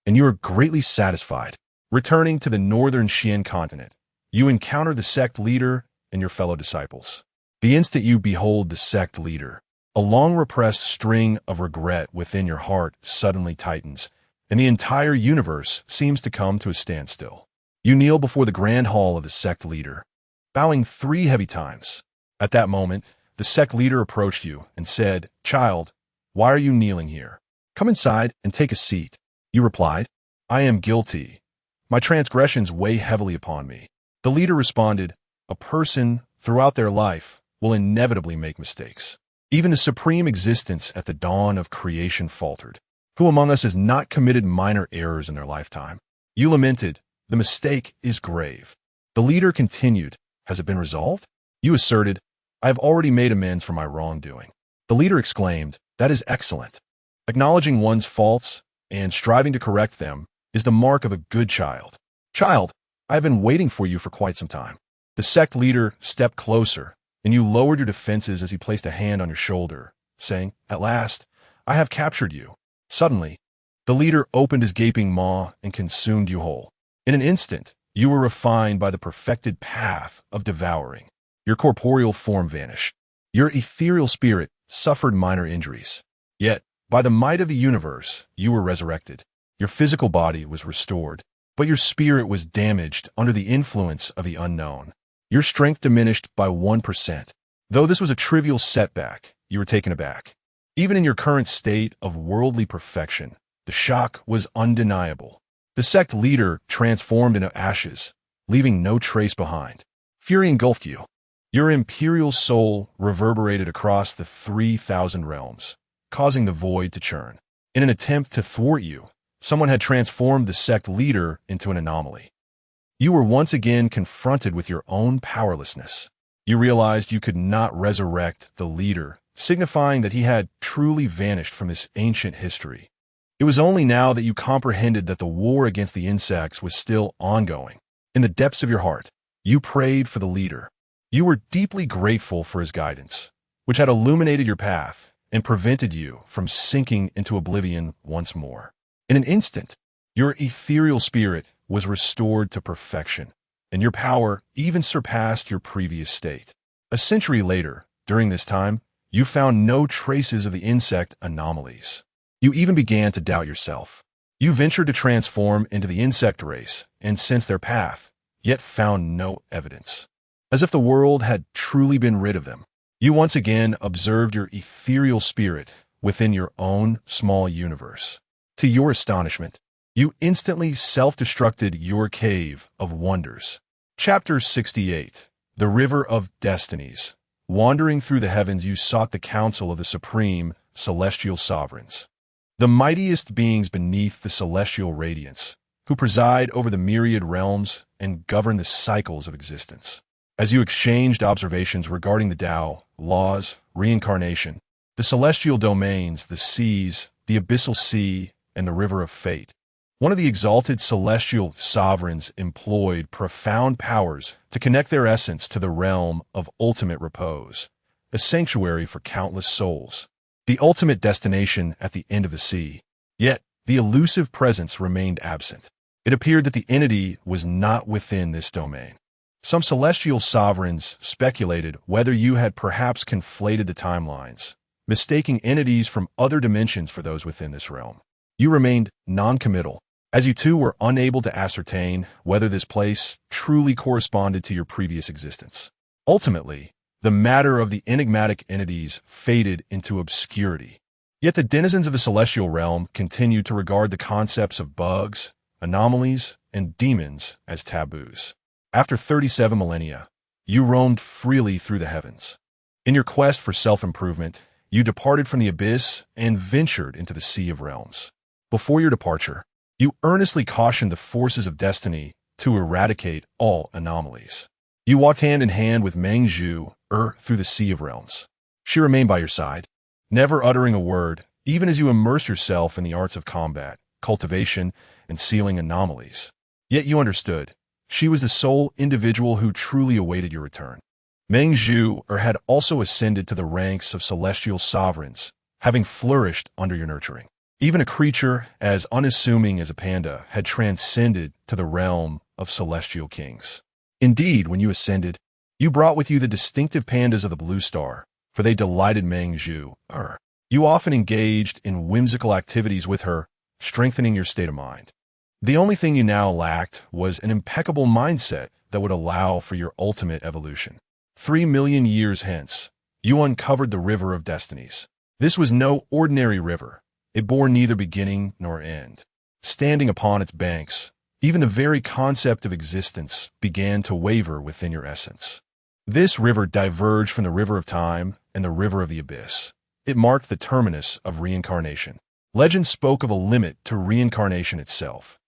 and you are greatly satisfied. Returning to the northern Xian continent, You encounter the sect leader and your fellow disciples. The instant you behold the sect leader, a long-repressed string of regret within your heart suddenly tightens, and the entire universe seems to come to a standstill. You kneel before the grand hall of the sect leader, bowing 3 heavy times. At that moment, the sect leader approached you and said, "Child, why are you kneeling here? Come inside and take a seat." You replied, "I am guilty. My transgressions weigh heavily upon me." The leader responded, "A person, throughout their life, will inevitably make mistakes. Even the supreme existence at the dawn of creation faltered. Who among us has not committed minor errors in their lifetime?" You lamented, "The mistake is grave." The leader continued, "Has it been resolved?" You asserted, "I have already made amends for my wrongdoing." The leader exclaimed, "That is excellent. Acknowledging one's faults and striving to correct them is the mark of a good child. Child, I have been waiting for you for quite some time." The sect leader stepped closer, and you lowered your defenses as he placed a hand on your shoulder, saying, "At last, I have captured you." Suddenly, the leader opened his gaping maw and consumed you whole. In an instant, you were refined by the perfected path of devouring. Your corporeal form vanished. Your ethereal spirit suffered minor injuries. Yet, by the might of the universe, you were resurrected. Your physical body was restored, but your spirit was damaged under the influence of the unknown. Your strength diminished by 1%. Though this was a trivial setback, you were taken aback. Even in your current state of worldly perfection, the shock was undeniable. The sect leader transformed into ashes, leaving no trace behind. Fury engulfed you. Your imperial soul reverberated across the 3,000 realms, causing the void to churn. In an attempt to thwart you, someone had transformed the sect leader into an anomaly. You were once again confronted with your own powerlessness. You realized you could not resurrect the leader, signifying that he had truly vanished from this ancient history. It was only now that you comprehended that the war against the insects was still ongoing. In the depths of your heart, you prayed for the leader. You were deeply grateful for his guidance, which had illuminated your path and prevented you from sinking into oblivion once more. In an instant, your ethereal spirit was restored to perfection, and your power even surpassed your previous state. A century later, during this time, you found no traces of the insect anomalies. You even began to doubt yourself. You ventured to transform into the insect race and sensed their path, yet found no evidence. As if the world had truly been rid of them, you once again observed your ethereal spirit within your own small universe. To your astonishment, you instantly self-destructed your cave of wonders. Chapter 68. The River of Destinies. Wandering through the heavens, you sought the counsel of the supreme celestial sovereigns, the mightiest beings beneath the celestial radiance, who preside over the myriad realms and govern the cycles of existence. As you exchanged observations regarding the Tao, laws, reincarnation, the celestial domains, the seas, the abyssal sea, and the river of fate, one of the exalted celestial sovereigns employed profound powers to connect their essence to the realm of ultimate repose, a sanctuary for countless souls, the ultimate destination at the end of the sea. Yet, the elusive presence remained absent. It appeared that the entity was not within this domain. Some celestial sovereigns speculated whether you had perhaps conflated the timelines, mistaking entities from other dimensions for those within this realm. You remained non-committal, as you too were unable to ascertain whether this place truly corresponded to your previous existence. Ultimately, the matter of the enigmatic entities faded into obscurity. Yet the denizens of the celestial realm continued to regard the concepts of bugs, anomalies, and demons as taboos. After 37 millennia, you roamed freely through the heavens. In your quest for self-improvement, you departed from the abyss and ventured into the Sea of Realms. Before your departure, you earnestly cautioned the forces of destiny to eradicate all anomalies. You walked hand in hand with Meng Zhu through the Sea of Realms. She remained by your side, never uttering a word, even as you immersed yourself in the arts of combat, cultivation, and sealing anomalies. Yet you understood. She was the sole individual who truly awaited your return. Meng Zhu had also ascended to the ranks of celestial sovereigns, having flourished under your nurturing. Even a creature as unassuming as a panda had transcended to the realm of celestial kings. Indeed, when you ascended, you brought with you the distinctive pandas of the Blue Star, for they delighted Meng Zhu. You often engaged in whimsical activities with her, strengthening your state of mind. The only thing you now lacked was an impeccable mindset that would allow for your ultimate evolution. 3 million years hence, you uncovered the River of Destinies. This was no ordinary river. It bore neither beginning nor end. Standing upon its banks, even the very concept of existence began to waver within your essence. This river diverged from the River of Time and the River of the Abyss. It marked the terminus of reincarnation. Legend spoke of a limit to reincarnation itself.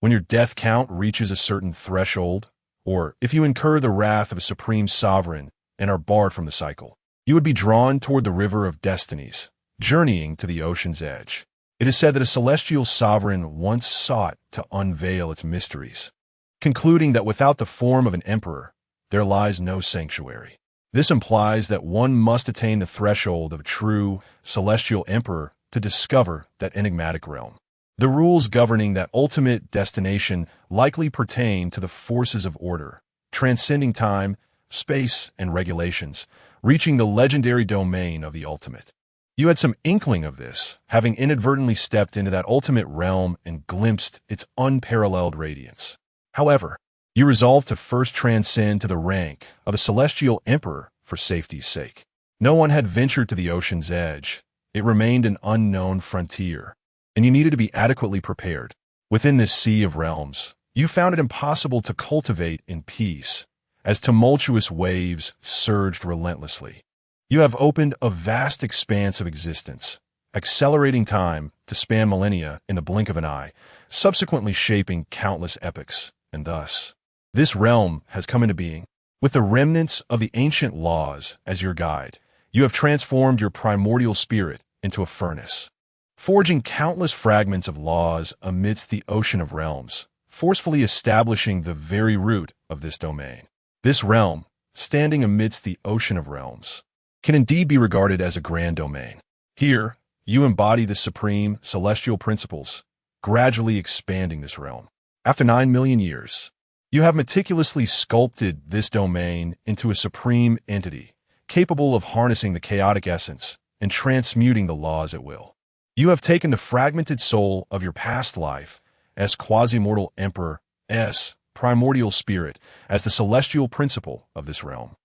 When your death count reaches a certain threshold, or if you incur the wrath of a supreme sovereign and are barred from the cycle, you would be drawn toward the River of Destinies, journeying to the ocean's edge. It is said that a celestial sovereign once sought to unveil its mysteries, concluding that without the form of an emperor, there lies no sanctuary. This implies that one must attain the threshold of a true celestial emperor to discover that enigmatic realm. The rules governing that ultimate destination likely pertain to the forces of order, transcending time, space, and regulations, reaching the legendary domain of the ultimate. You had some inkling of this, having inadvertently stepped into that ultimate realm and glimpsed its unparalleled radiance. However, you resolved to first transcend to the rank of a celestial emperor for safety's sake. No one had ventured to the ocean's edge. It remained an unknown frontier, and you needed to be adequately prepared. Within this sea of realms, you found it impossible to cultivate in peace, as tumultuous waves surged relentlessly. You have opened a vast expanse of existence, accelerating time to span millennia in the blink of an eye, subsequently shaping countless epochs, and thus, this realm has come into being. With the remnants of the ancient laws as your guide, you have transformed your primordial spirit into a furnace, forging countless fragments of laws amidst the ocean of realms, forcefully establishing the very root of this domain. This realm, standing amidst the ocean of realms, can indeed be regarded as a grand domain. Here, you embody the supreme celestial principles, gradually expanding this realm. After 9 million years, you have meticulously sculpted this domain into a supreme entity, capable of harnessing the chaotic essence and transmuting the laws at will. You have taken the fragmented soul of your past life as quasi-mortal Emperor S, primordial spirit, as the celestial principle of this realm,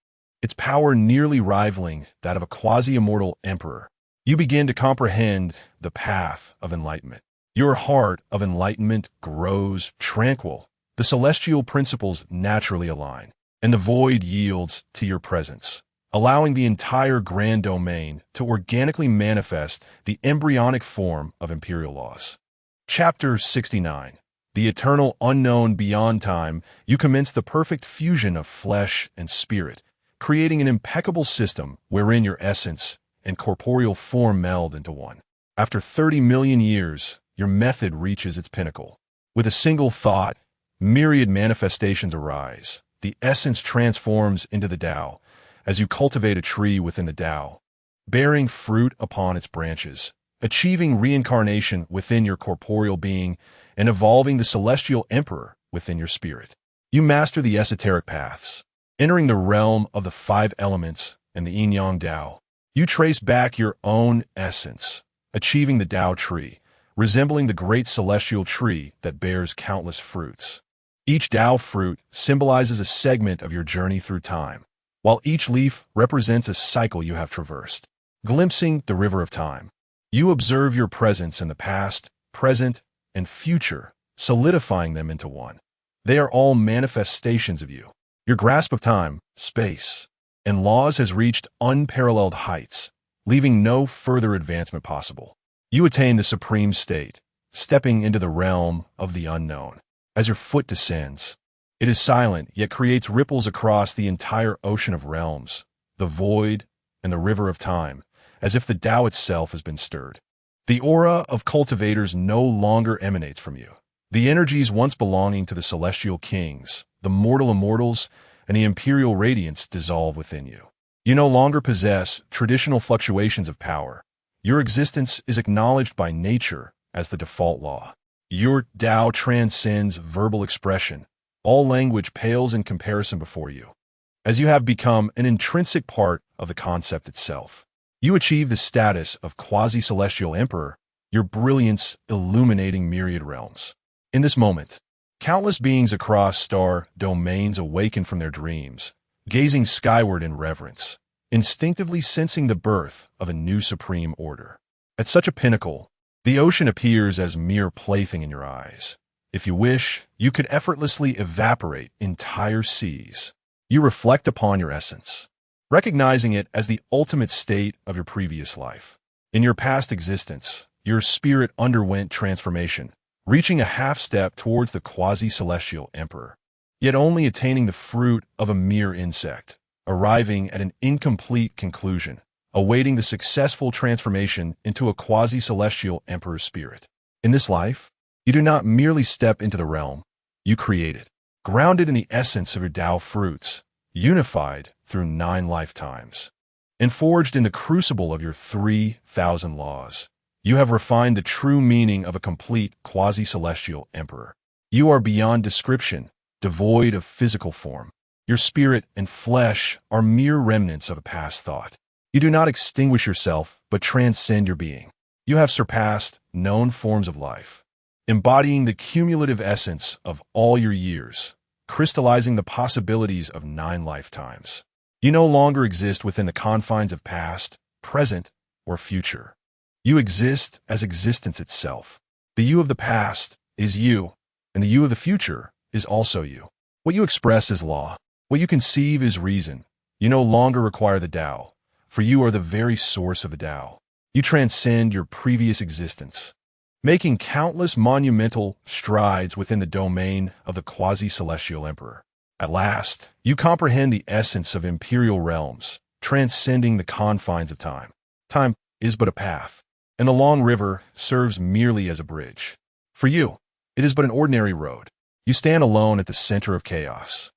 its power nearly rivaling that of a quasi-immortal emperor. You begin to comprehend the path of enlightenment. Your heart of enlightenment grows tranquil. The celestial principles naturally align, and the void yields to your presence, allowing the entire grand domain to organically manifest the embryonic form of imperial laws. Chapter 69. The eternal unknown beyond time. You commence the perfect fusion of flesh and spirit, creating an impeccable system wherein your essence and corporeal form meld into one. After 30 million years, your method reaches its pinnacle. With a single thought, myriad manifestations arise. The essence transforms into the Tao, as you cultivate a tree within the Tao, bearing fruit upon its branches, achieving reincarnation within your corporeal being, and evolving the celestial emperor within your spirit. You master the esoteric paths, entering the realm of the 5 elements and the Yin-Yang Tao. You trace back your own essence, achieving the Tao tree, resembling the great celestial tree that bears countless fruits. Each Tao fruit symbolizes a segment of your journey through time, while each leaf represents a cycle you have traversed. Glimpsing the river of time, you observe your presence in the past, present, and future, solidifying them into one. They are all manifestations of you. Your grasp of time, space, and laws has reached unparalleled heights, leaving no further advancement possible. You attain the supreme state, stepping into the realm of the unknown. As your foot descends, it is silent, yet creates ripples across the entire ocean of realms, the void, and the river of time, as if the Tao itself has been stirred. The aura of cultivators no longer emanates from you. The energies once belonging to the celestial kings, the mortal immortals, and the imperial radiance dissolve within you. You no longer possess traditional fluctuations of power. Your existence is acknowledged by nature as the default law. Your Tao transcends verbal expression, all language pales in comparison before you, as you have become an intrinsic part of the concept itself. You achieve the status of quasi-celestial emperor, your brilliance illuminating myriad realms. In this moment, countless beings across star domains awaken from their dreams, gazing skyward in reverence, instinctively sensing the birth of a new supreme order. At such a pinnacle, the ocean appears as mere plaything in your eyes. If you wish, you could effortlessly evaporate entire seas. You reflect upon your essence, recognizing it as the ultimate state of your previous life. In your past existence, your spirit underwent transformation, reaching a half step towards the quasi-celestial emperor, yet only attaining the fruit of a mere insect, arriving at an incomplete conclusion, awaiting the successful transformation into a quasi-celestial emperor spirit. In this life, you do not merely step into the realm, you create it, grounded in the essence of your Tao fruits, unified through 9 lifetimes, and forged in the crucible of your 3,000 laws. You have refined the true meaning of a complete quasi-celestial emperor. You are beyond description, devoid of physical form. Your spirit and flesh are mere remnants of a past thought. You do not extinguish yourself, but transcend your being. You have surpassed known forms of life, embodying the cumulative essence of all your years, crystallizing the possibilities of 9 lifetimes. You no longer exist within the confines of past, present, or future. You exist as existence itself. The you of the past is you, and the you of the future is also you. What you express is law. What you conceive is reason. You no longer require the Tao, for you are the very source of the Tao. You transcend your previous existence, making countless monumental strides within the domain of the quasi-celestial emperor. At last, you comprehend the essence of imperial realms, transcending the confines of time. Time is but a path, and the long river serves merely as a bridge. For you, it is but an ordinary road. You stand alone at the center of chaos,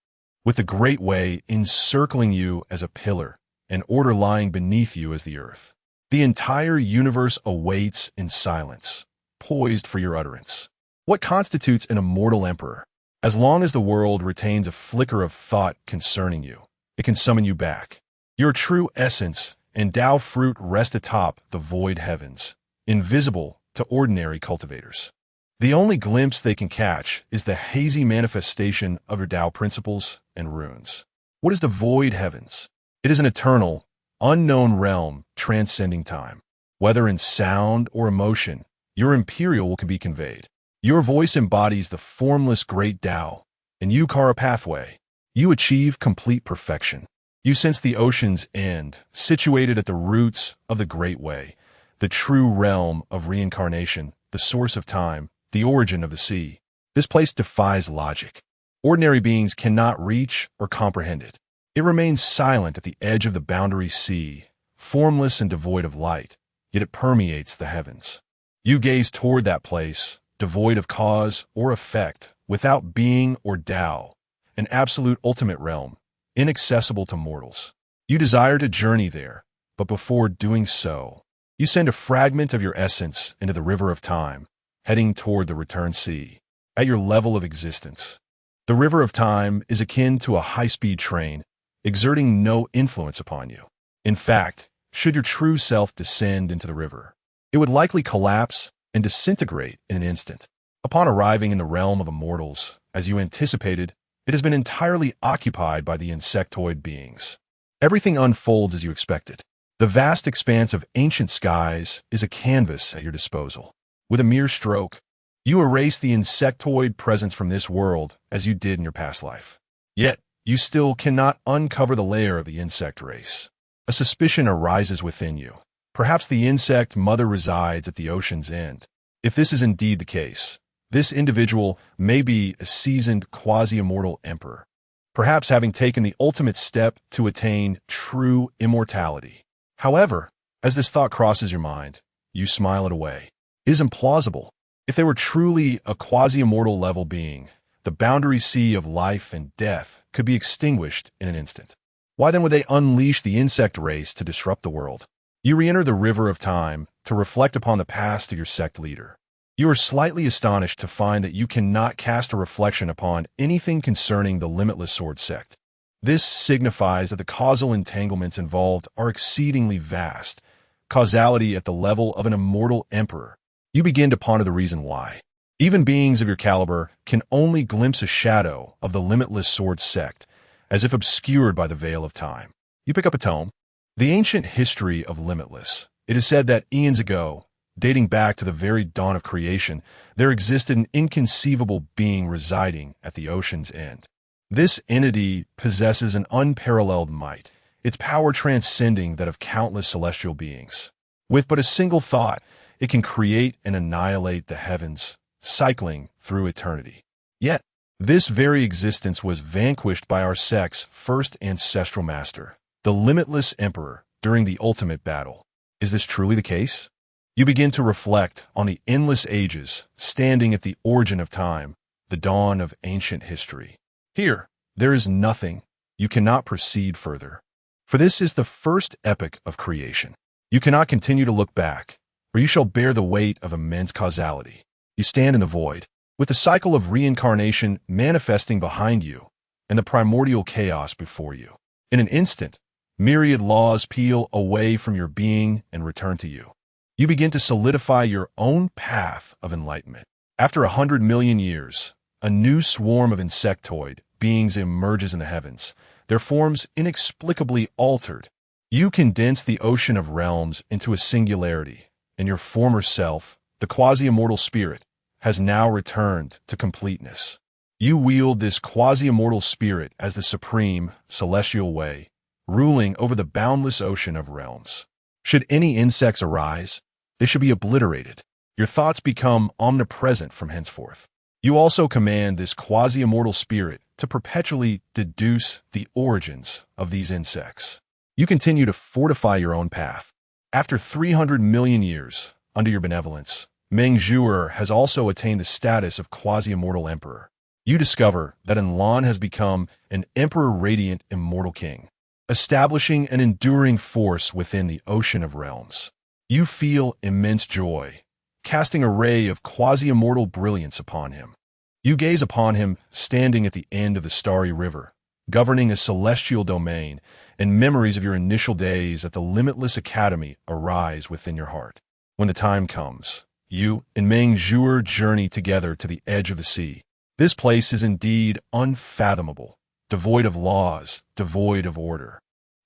with the great way encircling you as a pillar, and order lying beneath you as the earth. The entire universe awaits in silence, poised for your utterance. What constitutes an immortal emperor? As long as the world retains a flicker of thought concerning you, it can summon you back. Your true essence and Tao fruit rest atop the void heavens, invisible to ordinary cultivators. The only glimpse they can catch is the hazy manifestation of your Tao principles and runes. What is the void heavens? It is an eternal, unknown realm transcending time. Whether in sound or emotion, your imperial will be conveyed. Your voice embodies the formless great Tao, and you carve a pathway. You achieve complete perfection. You sense the ocean's end, situated at the roots of the great way, the true realm of reincarnation, the source of time, the origin of the sea. This place defies logic. Ordinary beings cannot reach or comprehend it. It remains silent at the edge of the boundary sea, formless and devoid of light, yet it permeates the heavens. You gaze toward that place, devoid of cause or effect, without being or Tao, an absolute ultimate realm, inaccessible to mortals. You desire to journey there, but before doing so, you send a fragment of your essence into the river of time, heading toward the return sea. At your level of existence, the river of time is akin to a high-speed train, exerting no influence upon you. In fact, should your true self descend into the river, it would likely collapse and disintegrate in an instant. Upon arriving in the realm of immortals, as you anticipated, it has been entirely occupied by the insectoid beings. Everything unfolds as you expected. The vast expanse of ancient skies is a canvas at your disposal. With a mere stroke, you erase the insectoid presence from this world as you did in your past life. Yet, you still cannot uncover the layer of the insect race. A suspicion arises within you. Perhaps the insect mother resides at the ocean's end. If this is indeed the case, this individual may be a seasoned quasi-immortal emperor, perhaps having taken the ultimate step to attain true immortality. However, as this thought crosses your mind, you smile it away. It is implausible. If they were truly a quasi-immortal level being, the boundary sea of life and death could be extinguished in an instant. Why then would they unleash the insect race to disrupt the world? You re-enter the river of time to reflect upon the past of your sect leader. You are slightly astonished to find that you cannot cast a reflection upon anything concerning the Limitless Sword sect. This signifies that the causal entanglements involved are exceedingly vast, causality at the level of an immortal emperor. You begin to ponder the reason why. Even beings of your caliber can only glimpse a shadow of the Limitless Sword sect, as if obscured by the veil of time. You pick up a tome. The ancient history of Limitless. It is said that eons ago, dating back to the very dawn of creation, there existed an inconceivable being residing at the ocean's end. This entity possesses an unparalleled might, its power transcending that of countless celestial beings. With but a single thought, it can create and annihilate the heavens, cycling through eternity. Yet, this very existence was vanquished by our sect's first ancestral master, the Limitless Emperor, during the ultimate battle. Is this truly the case? You begin to reflect on the endless ages standing at the origin of time, the dawn of ancient history. Here, there is nothing. You cannot proceed further. For this is the first epoch of creation. You cannot continue to look back, or you shall bear the weight of immense causality. You stand in the void, with the cycle of reincarnation manifesting behind you, and the primordial chaos before you. In an instant, myriad laws peel away from your being and return to you. You begin to solidify your own path of enlightenment. After 100 million years, a new swarm of insectoid beings emerges in the heavens, their forms inexplicably altered. You condense the ocean of realms into a singularity, and your former self, the quasi-immortal spirit, has now returned to completeness. You wield this quasi-immortal spirit as the supreme, celestial way, ruling over the boundless ocean of realms. Should any insects arise, they should be obliterated. Your thoughts become omnipresent from henceforth. You also command this quasi-immortal spirit to perpetually deduce the origins of these insects. You continue to fortify your own path. After 300 million years, under your benevolence, Meng Zhu'er has also attained the status of quasi-immortal emperor. You discover that Enlon has become an emperor-radiant immortal king, establishing an enduring force within the ocean of realms. You feel immense joy, casting a ray of quasi-immortal brilliance upon him. You gaze upon him standing at the end of the starry river, governing a celestial domain, and memories of your initial days at the Limitless Academy arise within your heart. When the time comes, you and Meng Zhu'er journey together to the edge of the sea. This place is indeed unfathomable, devoid of laws, devoid of order,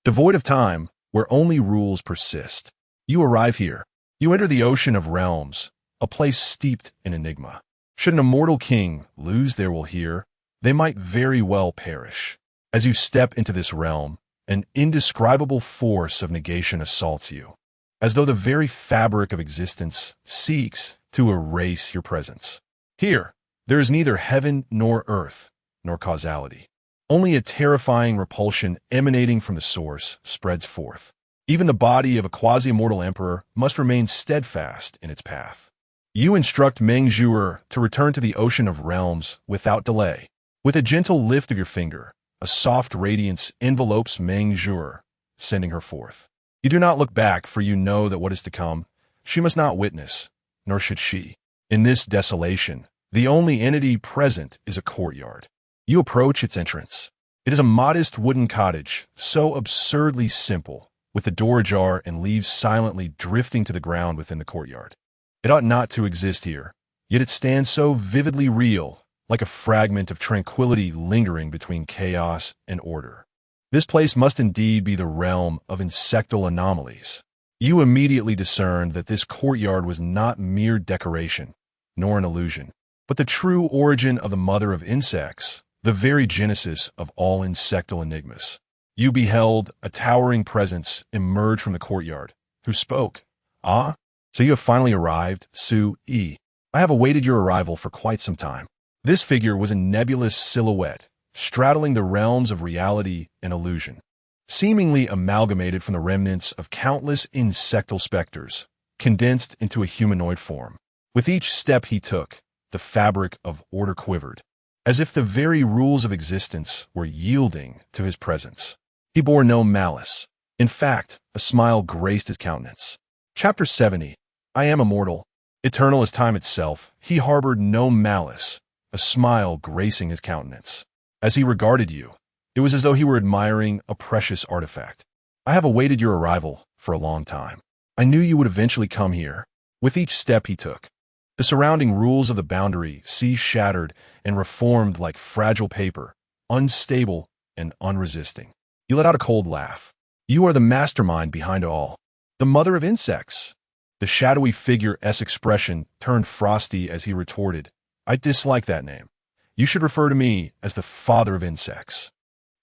devoid of time, where only rules persist. You arrive here. You enter the ocean of realms, a place steeped in enigma. Should an immortal king lose their will here, they might very well perish. As you step into this realm, an indescribable force of negation assaults you, as though the very fabric of existence seeks to erase your presence. Here, there is neither heaven nor earth, nor causality. Only a terrifying repulsion emanating from the source spreads forth. Even the body of a quasi-immortal emperor must remain steadfast in its path. You instruct Meng Zhu'er to return to the ocean of realms without delay. With a gentle lift of your finger, a soft radiance envelopes Meng Zhu'er, sending her forth. You do not look back, for you know that what is to come, she must not witness, nor should she. In this desolation, the only entity present is a courtyard. You approach its entrance. It is a modest wooden cottage, so absurdly simple, with the door ajar and leaves silently drifting to the ground within the courtyard. It ought not to exist here, yet it stands so vividly real, like a fragment of tranquility lingering between chaos and order. This place must indeed be the realm of insectal anomalies. You immediately discerned that this courtyard was not mere decoration, nor an illusion, but the true origin of the mother of insects, the very genesis of all insectal enigmas. You beheld a towering presence emerge from the courtyard, who spoke. "Ah, so you have finally arrived, Su-Yi. I have awaited your arrival for quite some time." This figure was a nebulous silhouette, straddling the realms of reality and illusion, seemingly amalgamated from the remnants of countless insectal specters, condensed into a humanoid form. With each step he took, the fabric of order quivered, as if the very rules of existence were yielding to his presence. He bore no malice. In fact, a smile graced his countenance. Chapter 70. I am immortal. Eternal as time itself, he harbored no malice, a smile gracing his countenance. As he regarded you, it was as though he were admiring a precious artifact. I have awaited your arrival for a long time. I knew you would eventually come here. With each step he took, the surrounding rules of the boundary sea shattered and reformed like fragile paper, unstable and unresisting. You let out a cold laugh. You are the mastermind behind it all, the mother of insects. The shadowy figure's expression turned frosty as he retorted, I dislike that name. You should refer to me as the father of insects.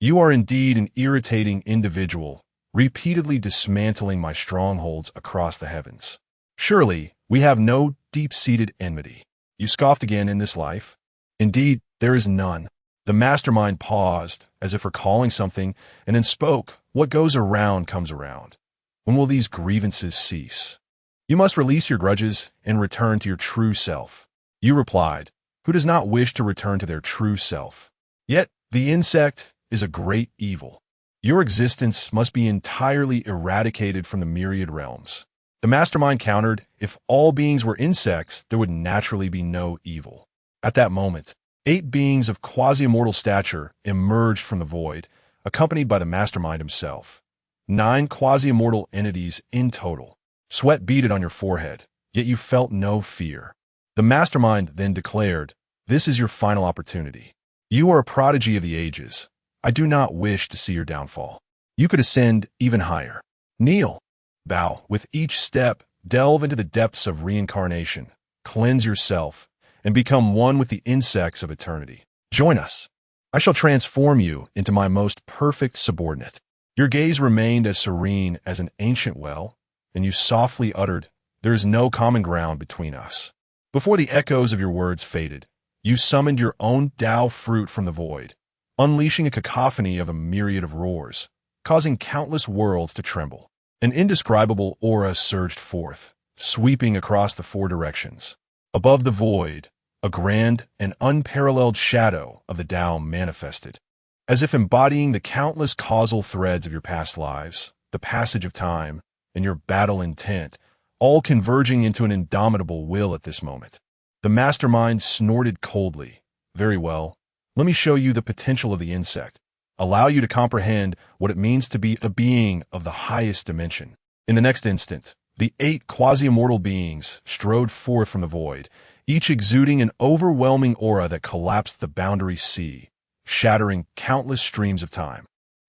You are indeed an irritating individual, repeatedly dismantling my strongholds across the heavens. Surely, we have no deep-seated enmity. You scoffed again in this life? Indeed, there is none. The mastermind paused, as if recalling something, and then spoke, What goes around comes around. When will these grievances cease? You must release your grudges and return to your true self. You replied, Who does not wish to return to their true self? Yet, the insect is a great evil. Your existence must be entirely eradicated from the myriad realms. The mastermind countered, if all beings were insects, there would naturally be no evil. At that moment, 8 beings of quasi-immortal stature emerged from the void, accompanied by the mastermind himself. 9 quasi-immortal entities in total. Sweat beaded on your forehead, yet you felt no fear. The mastermind then declared, This is your final opportunity. You are a prodigy of the ages. I do not wish to see your downfall. You could ascend even higher. Kneel. Bow. With each step, delve into the depths of reincarnation. Cleanse yourself, and become one with the insects of eternity. Join us. I shall transform you into my most perfect subordinate. Your gaze remained as serene as an ancient well, and you softly uttered, There is no common ground between us. Before the echoes of your words faded, you summoned your own Tao fruit from the void, unleashing a cacophony of a myriad of roars, causing countless worlds to tremble. An indescribable aura surged forth, sweeping across the 4 directions. Above the void, a grand and unparalleled shadow of the Tao manifested, as if embodying the countless causal threads of your past lives, the passage of time, and your battle intent, all converging into an indomitable will at this moment. The mastermind snorted coldly. Very well. Let me show you the potential of the insect, allow you to comprehend what it means to be a being of the highest dimension. In the next instant, the 8 quasi-immortal beings strode forth from the void, each exuding an overwhelming aura that collapsed the boundary sea, shattering countless streams of time.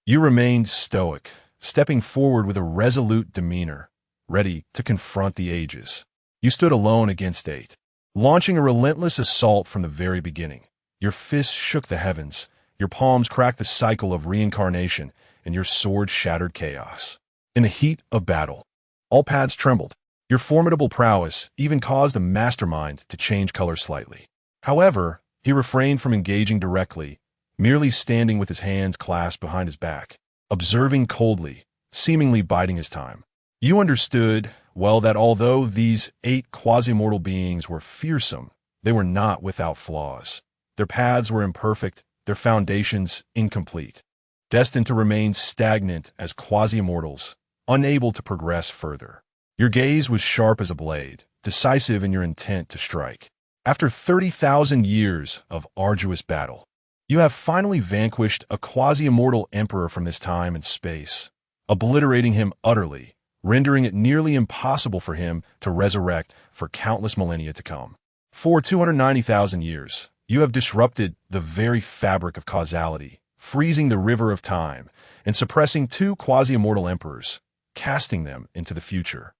You remained stoic, stepping forward with a resolute demeanor, ready to confront the ages. You stood alone against 8, launching a relentless assault from the very beginning. Your fists shook the heavens, your palms cracked the cycle of reincarnation, and your sword shattered chaos. In the heat of battle, all paths trembled. Your formidable prowess even caused the mastermind to change color slightly. However, he refrained from engaging directly, merely standing with his hands clasped behind his back, observing coldly, seemingly biding his time. You understood, well, that although these 8 quasi-mortal beings were fearsome, they were not without flaws. Their paths were imperfect, their foundations incomplete, destined to remain stagnant as quasi-immortals, unable to progress further. Your gaze was sharp as a blade, decisive in your intent to strike. After 30,000 years of arduous battle, you have finally vanquished a quasi-immortal emperor from this time and space, obliterating him utterly, rendering it nearly impossible for him to resurrect for countless millennia to come. For 290,000 years, you have disrupted the very fabric of causality, freezing the river of time, and suppressing 2 quasi-immortal emperors, casting them into the future.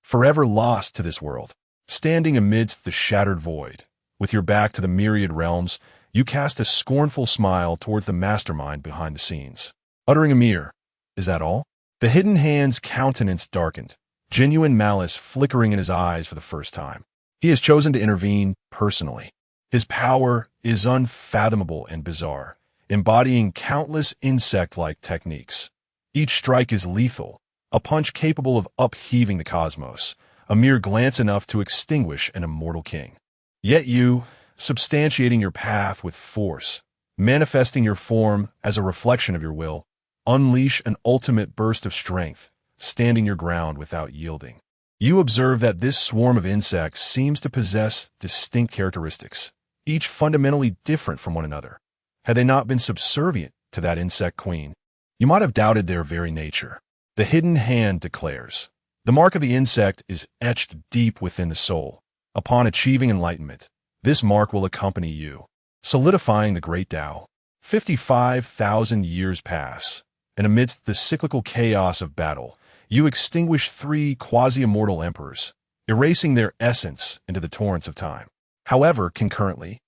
Forever lost to this world, standing amidst the shattered void, with your back to the myriad realms, you cast a scornful smile towards the mastermind behind the scenes. Uttering a mere, Is that all? The hidden hand's countenance darkened, genuine malice flickering in his eyes for the first time. He has chosen to intervene personally. His power is unfathomable and bizarre, embodying countless insect-like techniques. Each strike is lethal, a punch capable of upheaving the cosmos, a mere glance enough to extinguish an immortal king. Yet you, substantiating your path with force, manifesting your form as a reflection of your will, unleash an ultimate burst of strength, standing your ground without yielding. You observe that this swarm of insects seems to possess distinct characteristics, each fundamentally different from one another. Had they not been subservient to that insect queen, you might have doubted their very nature. The hidden hand declares, the mark of the insect is etched deep within the soul. Upon achieving enlightenment, this mark will accompany you, solidifying the great Tao. 55,000 years pass, and amidst the cyclical chaos of battle, you extinguish 3 quasi-immortal emperors, erasing their essence into the torrents of time. However, concurrently,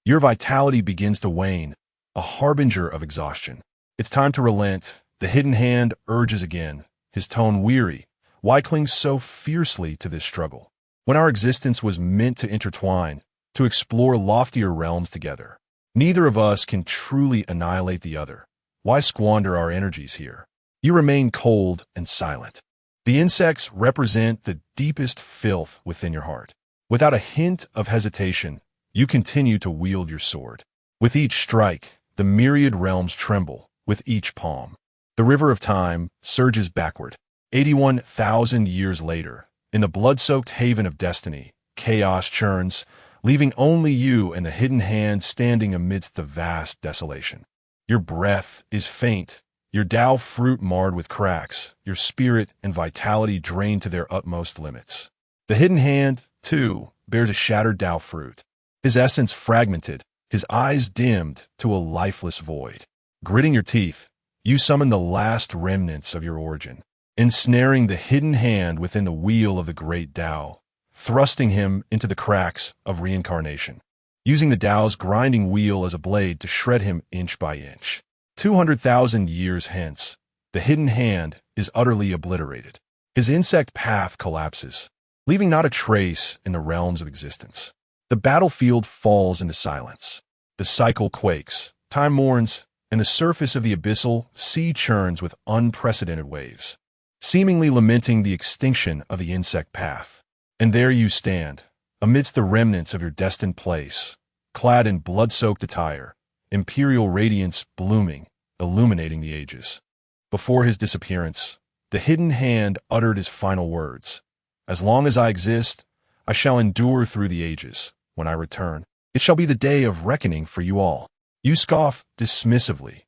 your vitality begins to wane, a harbinger of exhaustion. It's time to relent. The hidden hand urges again, his tone weary. Why cling so fiercely to this struggle, when our existence was meant to intertwine, to explore loftier realms together? Neither of us can truly annihilate the other. Why squander our energies here? You remain cold and silent. The insects represent the deepest filth within your heart. Without a hint of hesitation, you continue to wield your sword. With each strike, the myriad realms tremble. With each palm, the river of time surges backward. 81,000 years later, in the blood-soaked haven of destiny, chaos churns, leaving only you and the hidden hand standing amidst the vast desolation. Your breath is faint, your Tao fruit marred with cracks, your spirit and vitality drained to their utmost limits. The hidden hand, too, bears a shattered Tao fruit, his essence fragmented, his eyes dimmed to a lifeless void. Gritting your teeth, you summon the last remnants of your origin, ensnaring the hidden hand within the wheel of the great Tao, thrusting him into the cracks of reincarnation, using the Tao's grinding wheel as a blade to shred him inch by inch. 200,000 years hence, the hidden hand is utterly obliterated. His insect path collapses, leaving not a trace in the realms of existence. The battlefield falls into silence. The cycle quakes, time mourns, and the surface of the abyssal sea churns with unprecedented waves, seemingly lamenting the extinction of the insect path. And there you stand, amidst the remnants of your destined place, clad in blood-soaked attire, imperial radiance blooming, illuminating the ages. Before his disappearance, the hidden hand uttered his final words. As long as I exist, I shall endure through the ages. When I return, it shall be the day of reckoning for you all. You scoff dismissively.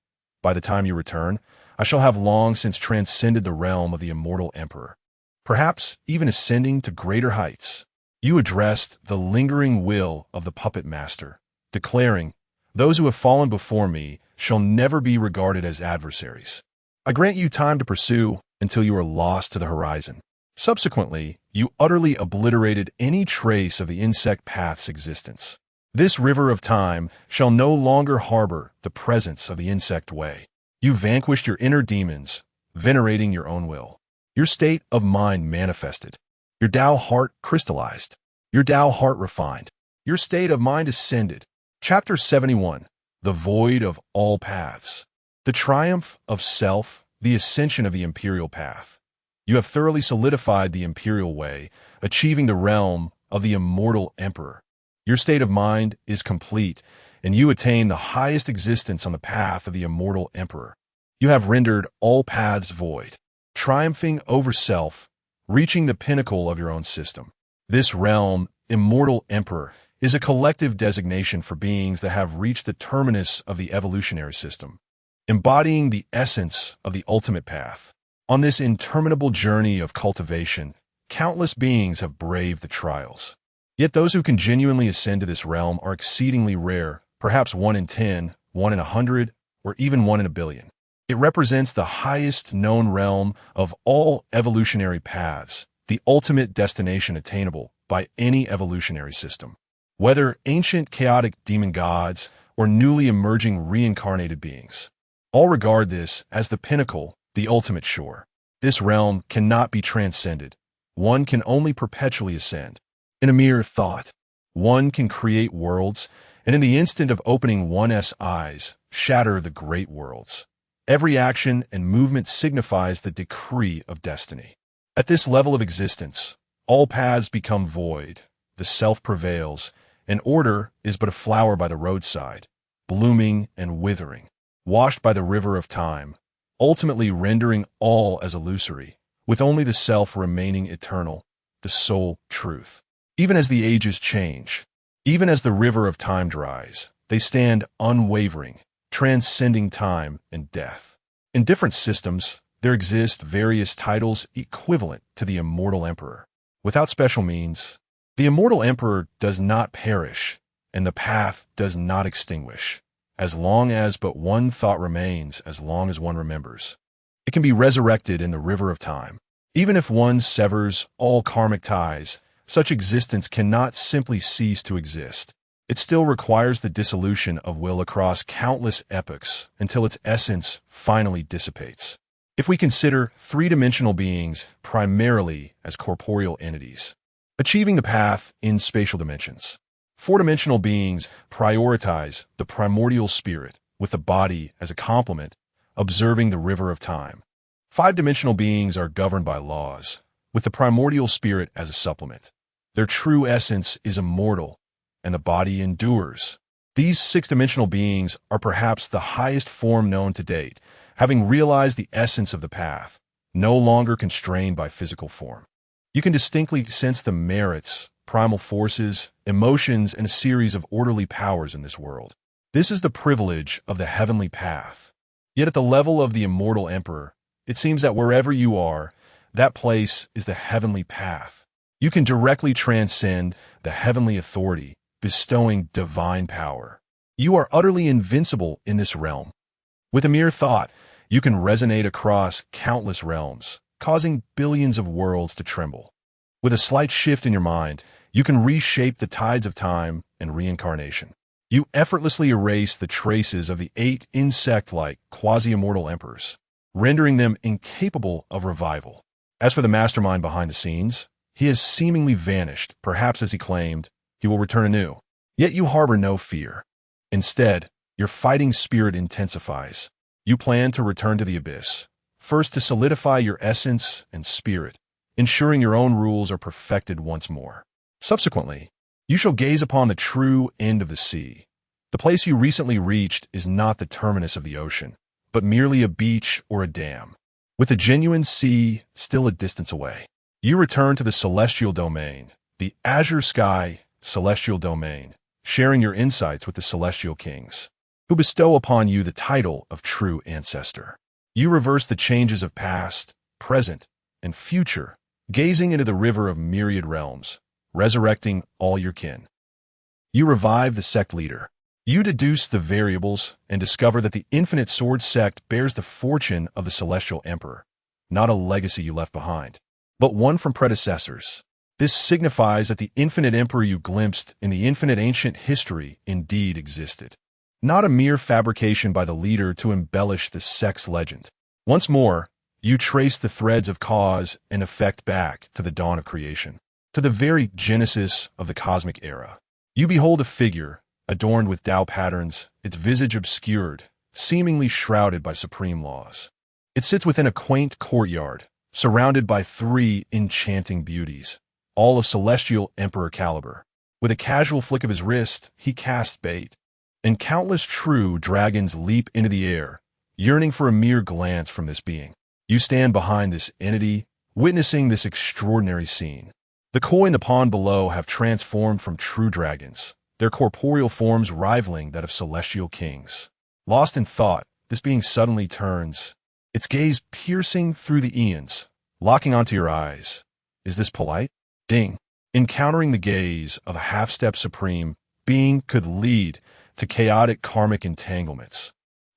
By the time you return, I shall have long since transcended the realm of the immortal emperor, perhaps even ascending to greater heights. You addressed the lingering will of the puppet master, declaring, those who have fallen before me shall never be regarded as adversaries. I grant you time to pursue until you are lost to the horizon. Subsequently, you utterly obliterated any trace of the insect path's existence. This river of time shall no longer harbor the presence of the insect way. You vanquished your inner demons, venerating your own will. Your state of mind manifested. Your Tao heart crystallized. Your Tao heart refined. Your state of mind ascended. Chapter 71. The Void of All Paths. The triumph of self, the ascension of the imperial path. You have thoroughly solidified the imperial way, achieving the realm of the immortal emperor. Your state of mind is complete, and you attain the highest existence on the path of the immortal emperor. You have rendered all paths void, triumphing over self, reaching the pinnacle of your own system. This realm, immortal emperor, is a collective designation for beings that have reached the terminus of the evolutionary system, embodying the essence of the ultimate path. On this interminable journey of cultivation, countless beings have braved the trials. Yet those who can genuinely ascend to this realm are exceedingly rare, perhaps 1 in 10, 1 in 100, or even 1 in a billion. It represents the highest known realm of all evolutionary paths, the ultimate destination attainable by any evolutionary system. Whether ancient chaotic demon gods or newly emerging reincarnated beings, all regard this as the pinnacle, the ultimate shore. This realm cannot be transcended. One can only perpetually ascend. In a mere thought, one can create worlds, and in the instant of opening one's eyes, shatter the great worlds. Every action and movement signifies the decree of destiny. At this level of existence, all paths become void, the self prevails, and order is but a flower by the roadside, blooming and withering, washed by the river of time, ultimately rendering all as illusory, with only the self remaining eternal. the sole truth. Even as the ages change, even as the river of time dries, they stand unwavering, transcending time and death. In different systems, there exist various titles equivalent to the immortal emperor. Without special means, the immortal emperor does not perish, and the path does not extinguish, as long as but one thought remains, as long as one remembers. It can be resurrected in the river of time. Even if one severs all karmic ties, such existence cannot simply cease to exist. It still requires the dissolution of will across countless epochs until its essence finally dissipates. If we consider three-dimensional beings primarily as corporeal entities, achieving the path in spatial dimensions, four-dimensional beings prioritize the primordial spirit with the body as a complement, observing the river of time. Five-dimensional beings are governed by laws, with the primordial spirit as a supplement. Their true essence is immortal, and the body endures. These six-dimensional beings are perhaps the highest form known to date, having realized the essence of the path, no longer constrained by physical form. You can distinctly sense the merits, primal forces, emotions, and a series of orderly powers in this world. This is the privilege of the heavenly path. Yet at the level of the immortal emperor, it seems that wherever you are, that place is the heavenly path. You can directly transcend the heavenly authority, bestowing divine power. You are utterly invincible in this realm. With a mere thought, you can resonate across countless realms, causing billions of worlds to tremble. With a slight shift in your mind, you can reshape the tides of time and reincarnation. You effortlessly erase the traces of the 8 insect-like quasi-immortal emperors, rendering them incapable of revival. As for the mastermind behind the scenes, he has seemingly vanished, perhaps as he claimed, he will return anew. Yet you harbor no fear. Instead, your fighting spirit intensifies. You plan to return to the abyss, first to solidify your essence and spirit, ensuring your own rules are perfected once more. Subsequently, you shall gaze upon the true end of the sea. The place you recently reached is not the terminus of the ocean, but merely a beach or a dam, with the genuine sea still a distance away. You return to the celestial domain, the azure sky celestial domain, sharing your insights with the celestial kings, who bestow upon you the title of true ancestor. You reverse the changes of past, present, and future, gazing into the river of myriad realms, resurrecting all your kin. You revive the sect leader. You deduce the variables and discover that the Infinite Sword sect bears the fortune of the Celestial Emperor, not a legacy you left behind, but one from predecessors. This signifies that the Infinite Emperor you glimpsed in the infinite ancient history indeed existed, not a mere fabrication by the leader to embellish the sect's legend. Once more, you trace the threads of cause and effect back to the dawn of creation, to the very genesis of the cosmic era. You behold a figure, adorned with Tao patterns, its visage obscured, seemingly shrouded by supreme laws. It sits within a quaint courtyard, surrounded by 3 enchanting beauties, all of celestial emperor caliber. With a casual flick of his wrist, he casts bait, and countless true dragons leap into the air, yearning for a mere glance from this being. You stand behind this entity, witnessing this extraordinary scene. The koi in the pond below have transformed from true dragons, their corporeal forms rivaling that of celestial kings. Lost in thought, this being suddenly turns, its gaze piercing through the eons, locking onto your eyes. Is this polite? Ding. Encountering the gaze of a half-step supreme being could lead to chaotic karmic entanglements,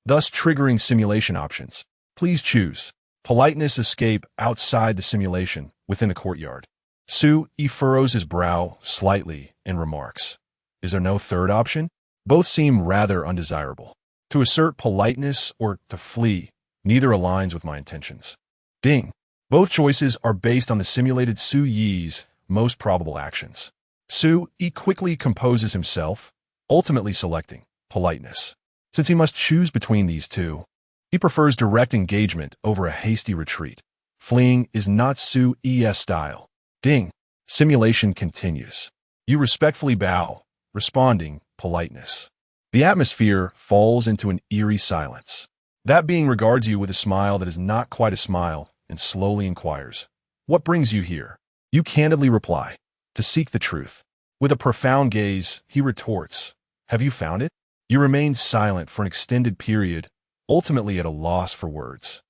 thus triggering simulation options. Please choose. Politeness escape outside the simulation, within the courtyard. Su-Yi furrows his brow slightly and remarks, "Is there no third option?" Both seem rather undesirable. To assert politeness or to flee, neither aligns with my intentions. Ding. Both choices are based on the simulated Su-Yi's most probable actions. Su-Yi quickly composes himself, ultimately selecting politeness. Since he must choose between these two, he prefers direct engagement over a hasty retreat. Fleeing is not Su-Yi's style. Ding. Simulation continues. You respectfully bow, responding politeness. The atmosphere falls into an eerie silence. That being regards you with a smile that is not quite a smile and slowly inquires, "What brings you here?" You candidly reply, to seek the truth. With a profound gaze, he retorts, have you found it? You remain silent for an extended period, ultimately at a loss for words.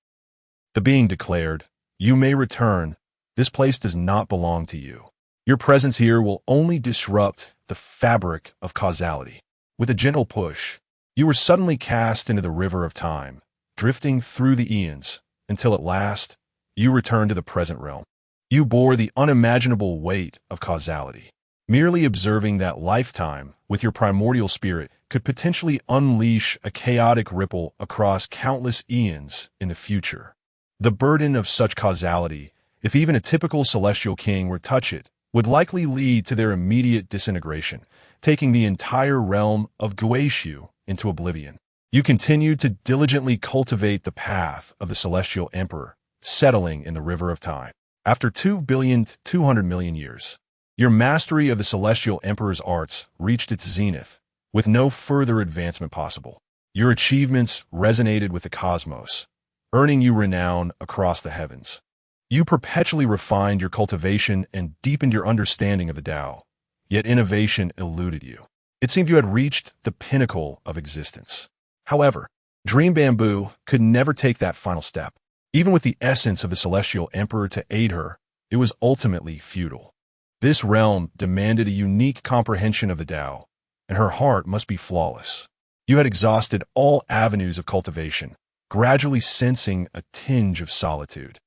The being declared, you may return. This place does not belong to you. Your presence here will only disrupt the fabric of causality. With a gentle push, you were suddenly cast into the river of time, drifting through the eons, until at last, you return to the present realm. You bore the unimaginable weight of causality. Merely observing that lifetime with your primordial spirit could potentially unleash a chaotic ripple across countless eons in the future. The burden of such causality, if even a typical celestial king were to touch it, would likely lead to their immediate disintegration, taking the entire realm of Guaishu into oblivion. You continue to diligently cultivate the path of the celestial emperor, settling in the river of time. After 2,200,000,000 years, your mastery of the celestial emperor's arts reached its zenith, with no further advancement possible. Your achievements resonated with the cosmos, earning you renown across the heavens. You perpetually refined your cultivation and deepened your understanding of the Tao, yet innovation eluded you. It seemed you had reached the pinnacle of existence. However, Dream Bamboo could never take that final step. Even with the essence of the celestial emperor to aid her, it was ultimately futile. This realm demanded a unique comprehension of the Tao, and her heart must be flawless. You had exhausted all avenues of cultivation, gradually sensing a tinge of solitude.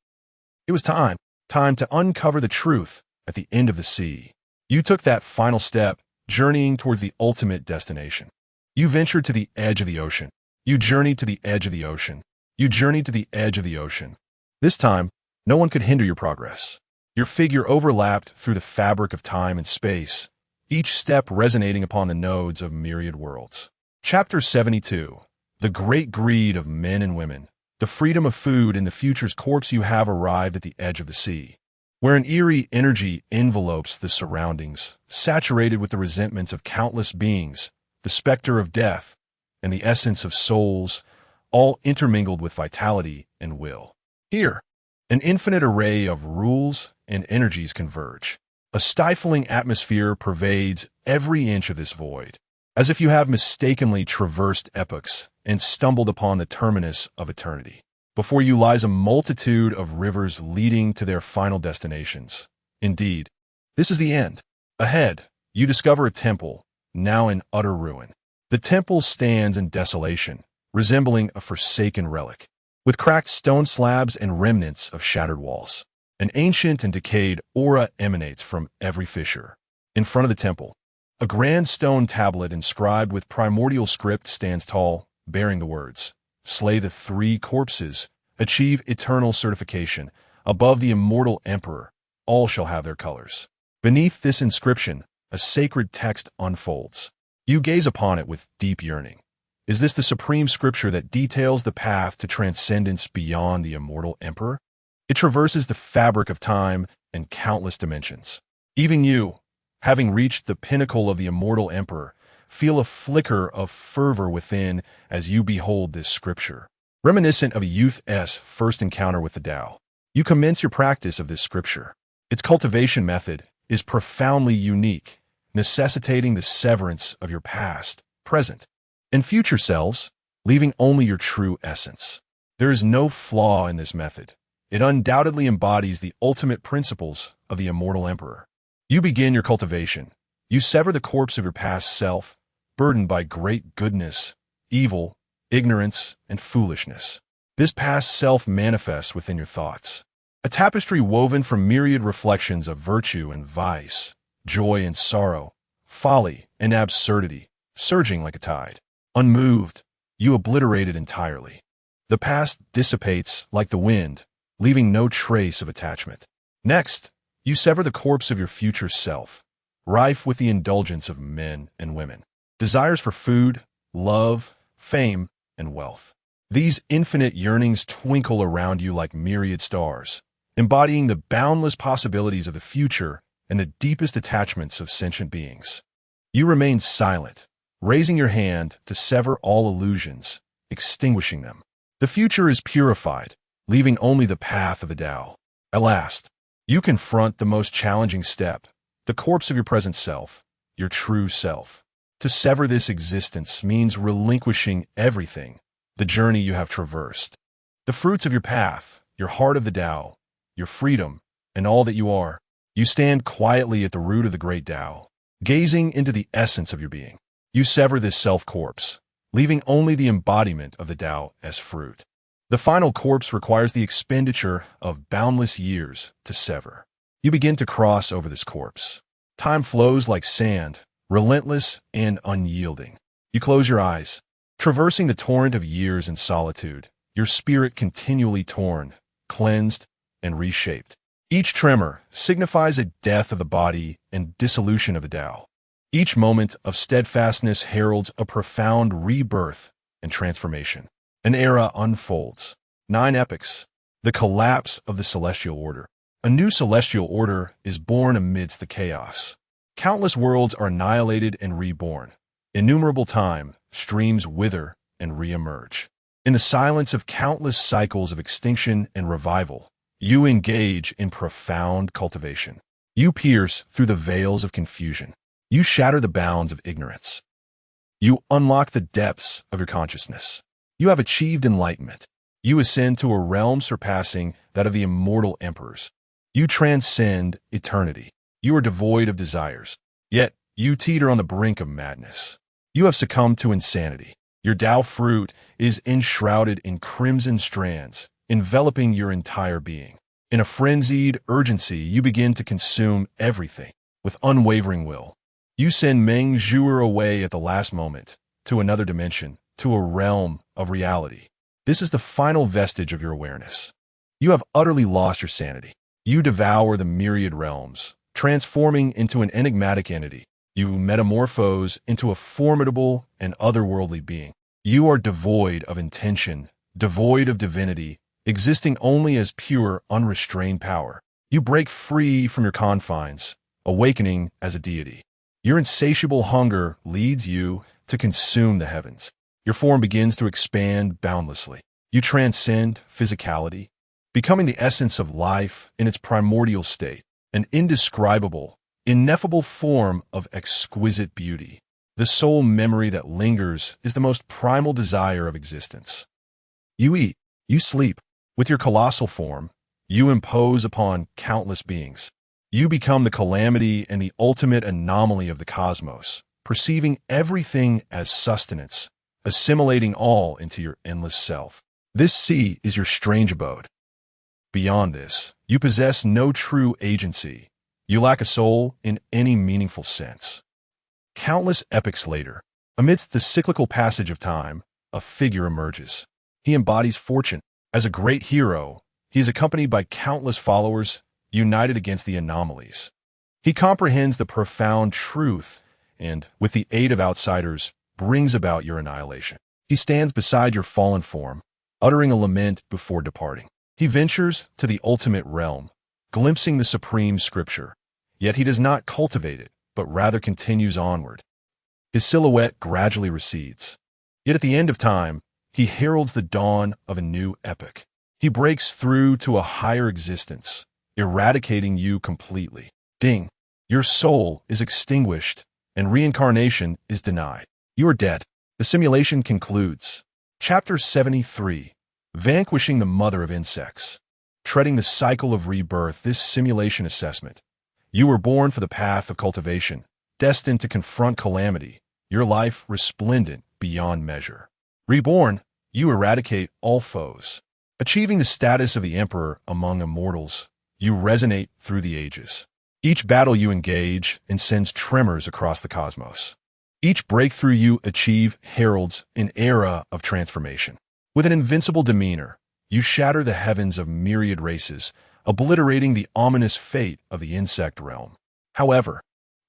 It was time to uncover the truth at the end of the sea. You took that final step, journeying towards the ultimate destination. You ventured to the edge of the ocean. You journeyed to the edge of the ocean. You journeyed to the edge of the ocean. This time, no one could hinder your progress. Your figure overlapped through the fabric of time and space, each step resonating upon the nodes of myriad worlds. Chapter 72. The Great Greed of Men and Women. The freedom of food in the future's corpse. You have arrived at the edge of the sea, where an eerie energy envelopes the surroundings, saturated with the resentments of countless beings, the specter of death, and the essence of souls, all intermingled with vitality and will. Here, an infinite array of rules and energies converge. A stifling atmosphere pervades every inch of this void, as if you have mistakenly traversed epochs and stumbled upon the terminus of eternity. Before you lies a multitude of rivers leading to their final destinations. Indeed, this is the end. Ahead, you discover a temple, now in utter ruin. The temple stands in desolation, resembling a forsaken relic, with cracked stone slabs and remnants of shattered walls. An ancient and decayed aura emanates from every fissure. In front of the temple, a grand stone tablet inscribed with primordial script stands tall, bearing the words, "Slay the 3 corpses, achieve eternal certification. Above the immortal emperor, all shall have their colors." Beneath this inscription, a sacred text unfolds. You gaze upon it with deep yearning. Is this the supreme scripture that details the path to transcendence beyond the immortal emperor? It traverses the fabric of time and countless dimensions. Even you, having reached the pinnacle of the immortal emperor, feel a flicker of fervor within as you behold this scripture. Reminiscent of a youth's first encounter with the Tao, you commence your practice of this scripture. Its cultivation method is profoundly unique, necessitating the severance of your past, present, and future selves, leaving only your true essence. There is no flaw in this method. It undoubtedly embodies the ultimate principles of the immortal emperor. You begin your cultivation. You sever the corpse of your past self, burdened by great goodness, evil, ignorance, and foolishness. This past self manifests within your thoughts. A tapestry woven from myriad reflections of virtue and vice, joy and sorrow, folly and absurdity, surging like a tide. Unmoved, you obliterate it entirely. The past dissipates like the wind, leaving no trace of attachment. Next, you sever the corpse of your future self, rife with the indulgence of men and women, desires for food, love, fame, and wealth. These infinite yearnings twinkle around you like myriad stars, embodying the boundless possibilities of the future and the deepest attachments of sentient beings. You remain silent, raising your hand to sever all illusions, extinguishing them. The future is purified, leaving only the path of the Tao. At last, You confront the most challenging step, the corpse of your present self, your true self. To sever this existence means relinquishing everything, the journey you have traversed, the fruits of your path, your heart of the Tao, your freedom, and all that you are. You stand quietly at the root of the great Tao, gazing into the essence of your being. You sever this self-corpse, leaving only the embodiment of the Tao as fruit. The final corpse requires the expenditure of boundless years to sever. You begin to cross over this corpse. Time flows like sand, relentless and unyielding. You close your eyes, traversing the torrent of years in solitude, your spirit continually torn, cleansed, and reshaped. Each tremor signifies a death of the body and dissolution of the Tao. Each moment of steadfastness heralds a profound rebirth and transformation. An era unfolds. 9 epochs. The collapse of the celestial order. A new celestial order is born amidst the chaos. Countless worlds are annihilated and reborn. Innumerable time streams wither and reemerge. In the silence of countless cycles of extinction and revival, you engage in profound cultivation. You pierce through the veils of confusion. You shatter the bounds of ignorance. You unlock the depths of your consciousness. You have achieved enlightenment. You ascend to a realm surpassing that of the immortal emperors. You transcend eternity. You are devoid of desires. Yet, you teeter on the brink of madness. You have succumbed to insanity. Your Tao fruit is enshrouded in crimson strands, enveloping your entire being. In a frenzied urgency, you begin to consume everything with unwavering will. You send Meng Zhuo away at the last moment, to another dimension, to a realm of reality. This is the final vestige of your awareness. You have utterly lost your sanity. You devour the myriad realms, transforming into an enigmatic entity. You metamorphose into a formidable and otherworldly being. You are devoid of intention, devoid of divinity, existing only as pure, unrestrained power. You break free from your confines, awakening as a deity. Your insatiable hunger leads you to consume the heavens. Your form begins to expand boundlessly. You transcend physicality, becoming the essence of life in its primordial state, an indescribable, ineffable form of exquisite beauty. The sole memory that lingers is the most primal desire of existence. You eat, you sleep. With your colossal form, you impose upon countless beings. You become the calamity and the ultimate anomaly of the cosmos, perceiving everything as sustenance, assimilating all into your endless self. This sea is your strange abode. Beyond this, you possess no true agency. You lack a soul in any meaningful sense. Countless epochs later, amidst the cyclical passage of time, a figure emerges. He embodies fortune. As a great hero, he is accompanied by countless followers united against the anomalies. He comprehends the profound truth and, with the aid of outsiders, brings about your annihilation. He stands beside your fallen form, uttering a lament before departing. He ventures to the ultimate realm, glimpsing the supreme scripture. Yet he does not cultivate it, but rather continues onward. His silhouette gradually recedes. Yet at the end of time, he heralds the dawn of a new epoch. He breaks through to a higher existence, eradicating you completely. Ding! Your soul is extinguished, and reincarnation is denied. You are dead. The simulation concludes. Chapter 73. Vanquishing the Mother of Insects. Treading the cycle of rebirth, this simulation assessment. You were born for the path of cultivation, destined to confront calamity, your life resplendent beyond measure. Reborn, you eradicate all foes. Achieving the status of the emperor among immortals, you resonate through the ages. Each battle you engage sends tremors across the cosmos. Each breakthrough you achieve heralds an era of transformation. With an invincible demeanor, you shatter the heavens of myriad races, obliterating the ominous fate of the insect realm. However,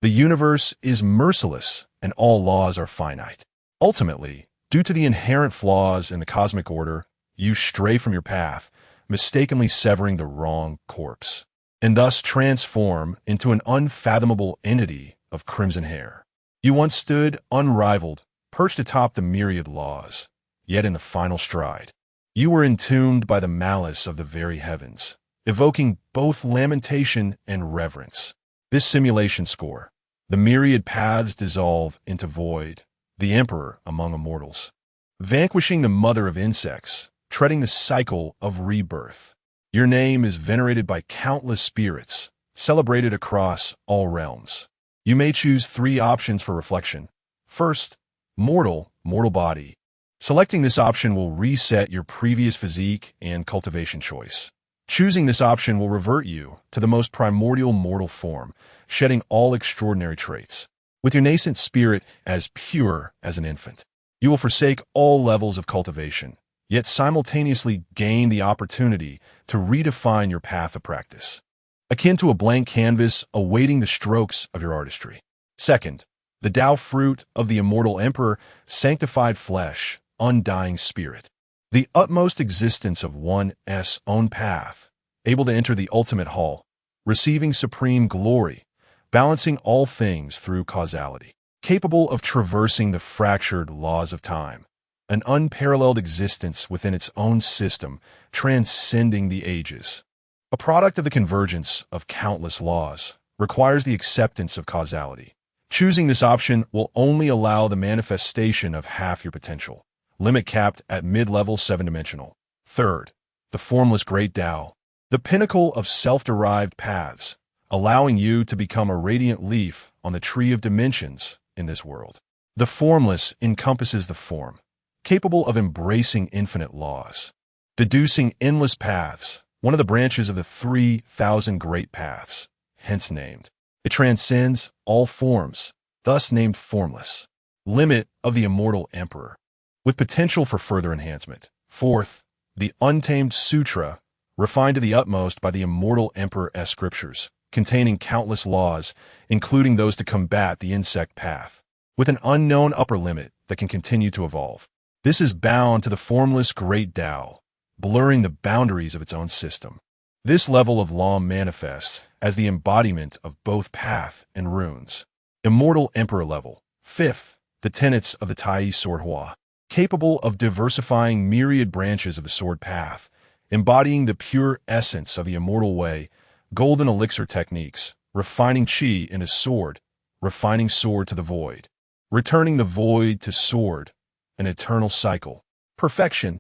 the universe is merciless and all laws are finite. Ultimately, due to the inherent flaws in the cosmic order, you stray from your path, mistakenly severing the wrong corpse, and thus transform into an unfathomable entity of crimson hair. You once stood unrivaled, perched atop the myriad laws, yet in the final stride, you were entombed by the malice of the very heavens, evoking both lamentation and reverence. This simulation score, the myriad paths dissolve into void, the emperor among immortals, vanquishing the mother of insects, treading the cycle of rebirth. Your name is venerated by countless spirits, celebrated across all realms. You may choose 3 options for reflection. First, mortal body. Selecting this option will reset your previous physique and cultivation choice. Choosing this option will revert you to the most primordial mortal form, shedding all extraordinary traits. With your nascent spirit as pure as an infant, you will forsake all levels of cultivation, yet simultaneously gain the opportunity to redefine your path of practice, akin to a blank canvas awaiting the strokes of your artistry. Second, the Tao fruit of the immortal emperor, sanctified flesh, undying spirit, the utmost existence of one's own path, able to enter the ultimate hall, receiving supreme glory, balancing all things through causality, capable of traversing the fractured laws of time, an unparalleled existence within its own system, transcending the ages. A product of the convergence of countless laws, requires the acceptance of causality. Choosing this option will only allow the manifestation of half your potential, limit capped at mid-level 7-dimensional. Third, the formless great Tao, the pinnacle of self-derived paths, allowing you to become a radiant leaf on the tree of dimensions in this world. The formless encompasses the form, capable of embracing infinite laws, deducing endless paths, one of the branches of the 3,000 great paths, hence named. It transcends all forms, thus named formless. Limit of the immortal emperor, with potential for further enhancement. Fourth, the untamed sutra, refined to the utmost by the immortal emperor's scriptures, containing countless laws, including those to combat the insect path, with an unknown upper limit that can continue to evolve. This is bound to the formless great Tao, blurring the boundaries of its own system. This level of law manifests as the embodiment of both path and runes. Immortal Emperor level. Fifth, the tenets of the Tai Sword Hua, capable of diversifying myriad branches of the sword path, embodying the pure essence of the immortal way, golden elixir techniques, refining chi in a sword, refining sword to the void, returning the void to sword, an eternal cycle. Perfection.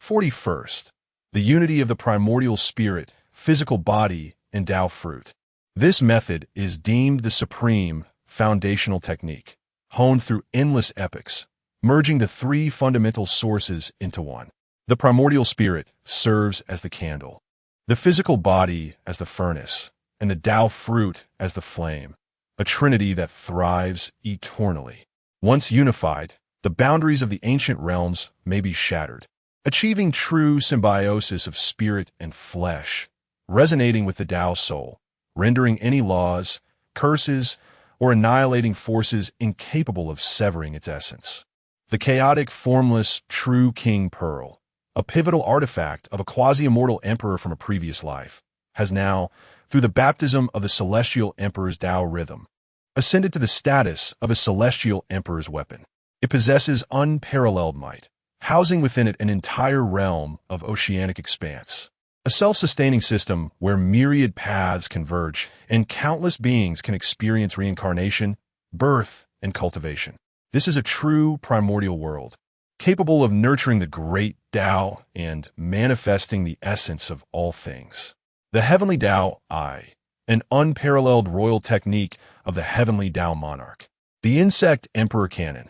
41st, the unity of the primordial spirit, physical body, and Tao fruit. This method is deemed the supreme foundational technique, honed through endless epochs, merging the 3 fundamental sources into one. The primordial spirit serves as the candle, the physical body as the furnace, and the Tao fruit as the flame, a trinity that thrives eternally. Once unified, the boundaries of the ancient realms may be shattered, achieving true symbiosis of spirit and flesh, resonating with the Tao soul, rendering any laws, curses, or annihilating forces incapable of severing its essence. The chaotic, formless, true King Pearl, a pivotal artifact of a quasi-immortal emperor from a previous life, has now, through the baptism of the celestial emperor's Tao rhythm, ascended to the status of a celestial emperor's weapon. It possesses unparalleled might, housing within it an entire realm of oceanic expanse, a self-sustaining system where myriad paths converge and countless beings can experience reincarnation, birth, and cultivation. This is a true primordial world, capable of nurturing the great Tao and manifesting the essence of all things. The Heavenly Tao Eye, an unparalleled royal technique of the Heavenly Tao Monarch. The Insect Emperor Canon,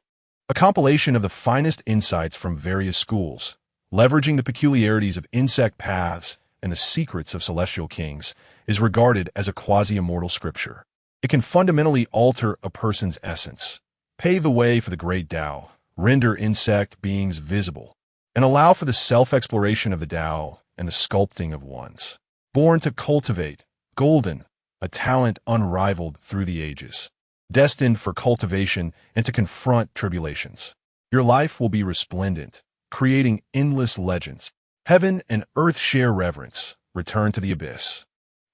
a compilation of the finest insights from various schools, leveraging the peculiarities of insect paths and the secrets of celestial kings, is regarded as a quasi-immortal scripture. It can fundamentally alter a person's essence, pave the way for the great Tao, render insect beings visible, and allow for the self-exploration of the Tao and the sculpting of ones. Born to cultivate, golden, a talent unrivaled through the ages, destined for cultivation and to confront tribulations. Your life will be resplendent, creating endless legends. Heaven and earth share reverence, return to the abyss.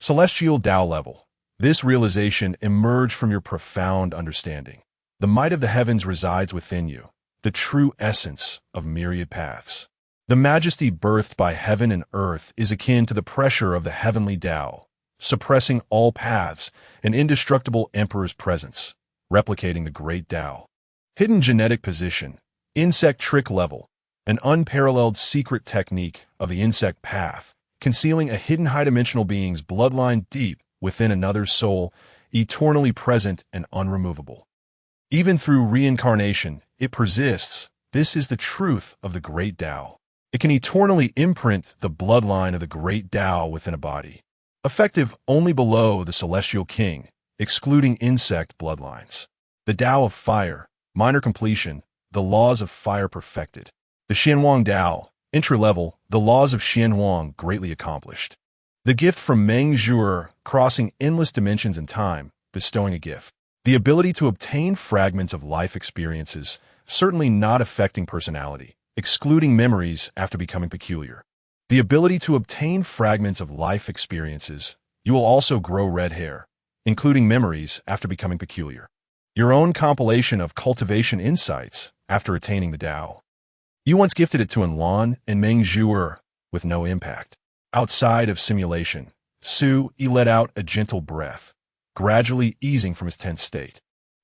Celestial Tao level. This realization emerged from your profound understanding. The might of the heavens resides within you, the true essence of myriad paths. The majesty birthed by heaven and earth is akin to the pressure of the heavenly Tao, suppressing all paths, an indestructible emperor's presence, replicating the great Tao. Hidden genetic position, insect trick level, an unparalleled secret technique of the insect path, concealing a hidden high-dimensional being's bloodline deep within another's soul, eternally present and unremovable. Even through reincarnation, it persists. This is the truth of the great Tao. It can eternally imprint the bloodline of the great Tao within a body, effective only below the celestial king, excluding insect bloodlines. The Tao of fire, minor completion, the laws of fire perfected. The Xianhuang Tao, intra-level, the laws of Xianhuang greatly accomplished. The gift from Meng Zhuo, crossing endless dimensions and time, bestowing a gift. The ability to obtain fragments of life experiences, certainly not affecting personality, excluding memories after becoming peculiar. The ability to obtain fragments of life experiences, you will also grow red hair, including memories after becoming peculiar. Your own compilation of cultivation insights after attaining the Tao. You once gifted it to Enlon and Meng Zhuo with no impact. Outside of simulation, Su Yi let out a gentle breath, gradually easing from his tense state.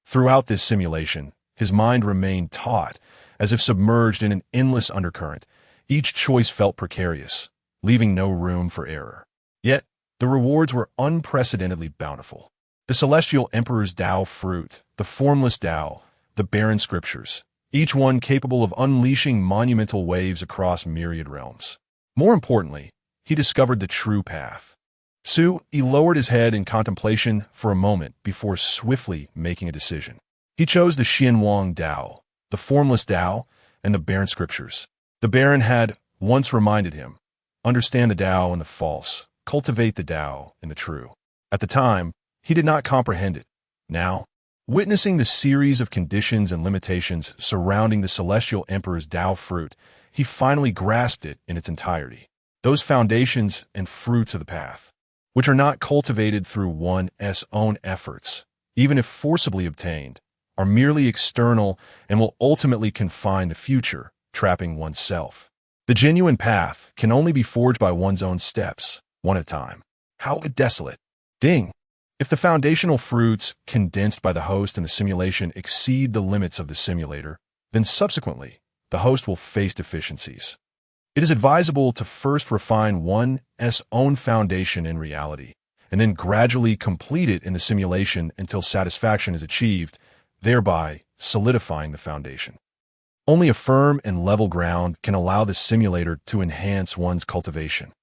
Throughout this simulation, his mind remained taut, as if submerged in an endless undercurrent. Each choice felt precarious, leaving no room for error. Yet, the rewards were unprecedentedly bountiful. The celestial emperor's Tao fruit, the formless Tao, the barren scriptures, each one capable of unleashing monumental waves across myriad realms. More importantly, he discovered the true path. Su Yi lowered his head in contemplation for a moment before swiftly making a decision. He chose the Xianhuang Tao, the formless Tao, and the barren scriptures. The Baron had once reminded him, understand the Tao and the false, cultivate the Tao and the true. At the time, he did not comprehend it. Now, witnessing the series of conditions and limitations surrounding the celestial emperor's Tao fruit, he finally grasped it in its entirety. Those foundations and fruits of the path, which are not cultivated through one's own efforts, even if forcibly obtained, are merely external and will ultimately confine the future, trapping oneself. The genuine path can only be forged by one's own steps, one at a time. How desolate. Ding! If the foundational fruits condensed by the host in the simulation exceed the limits of the simulator, then subsequently, the host will face deficiencies. It is advisable to first refine one's own foundation in reality, and then gradually complete it in the simulation until satisfaction is achieved, thereby solidifying the foundation. Only a firm and level ground can allow the simulator to enhance one's cultivation.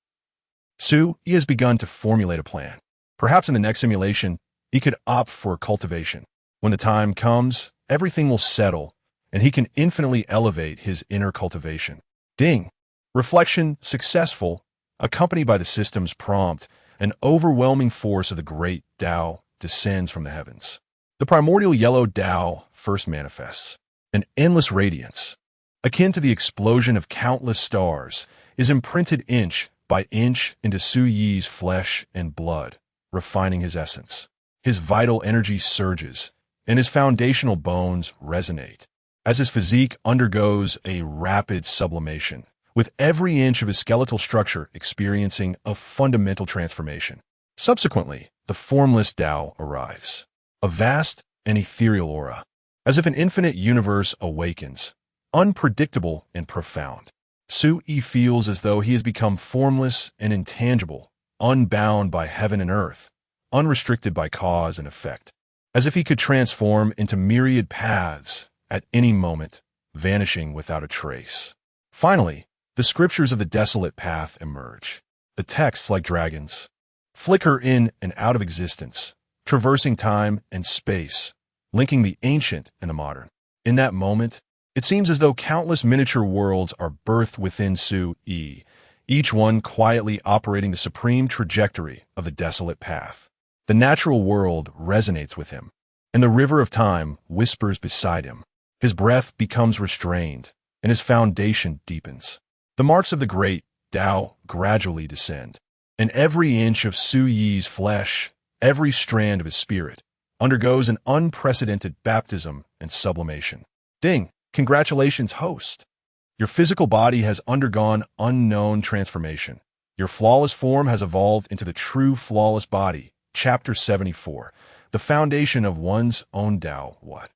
Su Yi has begun to formulate a plan. Perhaps in the next simulation, he could opt for cultivation. When the time comes, everything will settle, and he can infinitely elevate his inner cultivation. Ding! Reflection successful, accompanied by the system's prompt, an overwhelming force of the great Tao descends from the heavens. The primordial yellow Tao first manifests. An endless radiance, akin to the explosion of countless stars, is imprinted inch by inch into Su Yi's flesh and blood, refining his essence. His vital energy surges, and his foundational bones resonate, as his physique undergoes a rapid sublimation, with every inch of his skeletal structure experiencing a fundamental transformation. Subsequently, the formless Tao arrives, a vast and ethereal aura, as if an infinite universe awakens, unpredictable and profound. Su Yi feels as though he has become formless and intangible, unbound by heaven and earth, unrestricted by cause and effect, as if he could transform into myriad paths at any moment, vanishing without a trace. Finally, the scriptures of the desolate path emerge. The texts, like dragons, flicker in and out of existence, traversing time and space, linking the ancient and the modern. In that moment, it seems as though countless miniature worlds are birthed within Su Yi, each one quietly operating the supreme trajectory of the desolate path. The natural world resonates with him, and the river of time whispers beside him. His breath becomes restrained, and his foundation deepens. The marks of the great Tao gradually descend, and every inch of Su Yi's flesh, every strand of his spirit, undergoes an unprecedented baptism and sublimation. Ding! Congratulations, host! Your physical body has undergone unknown transformation. Your flawless form has evolved into the true flawless body. Chapter 74. The foundation of one's own Tao. What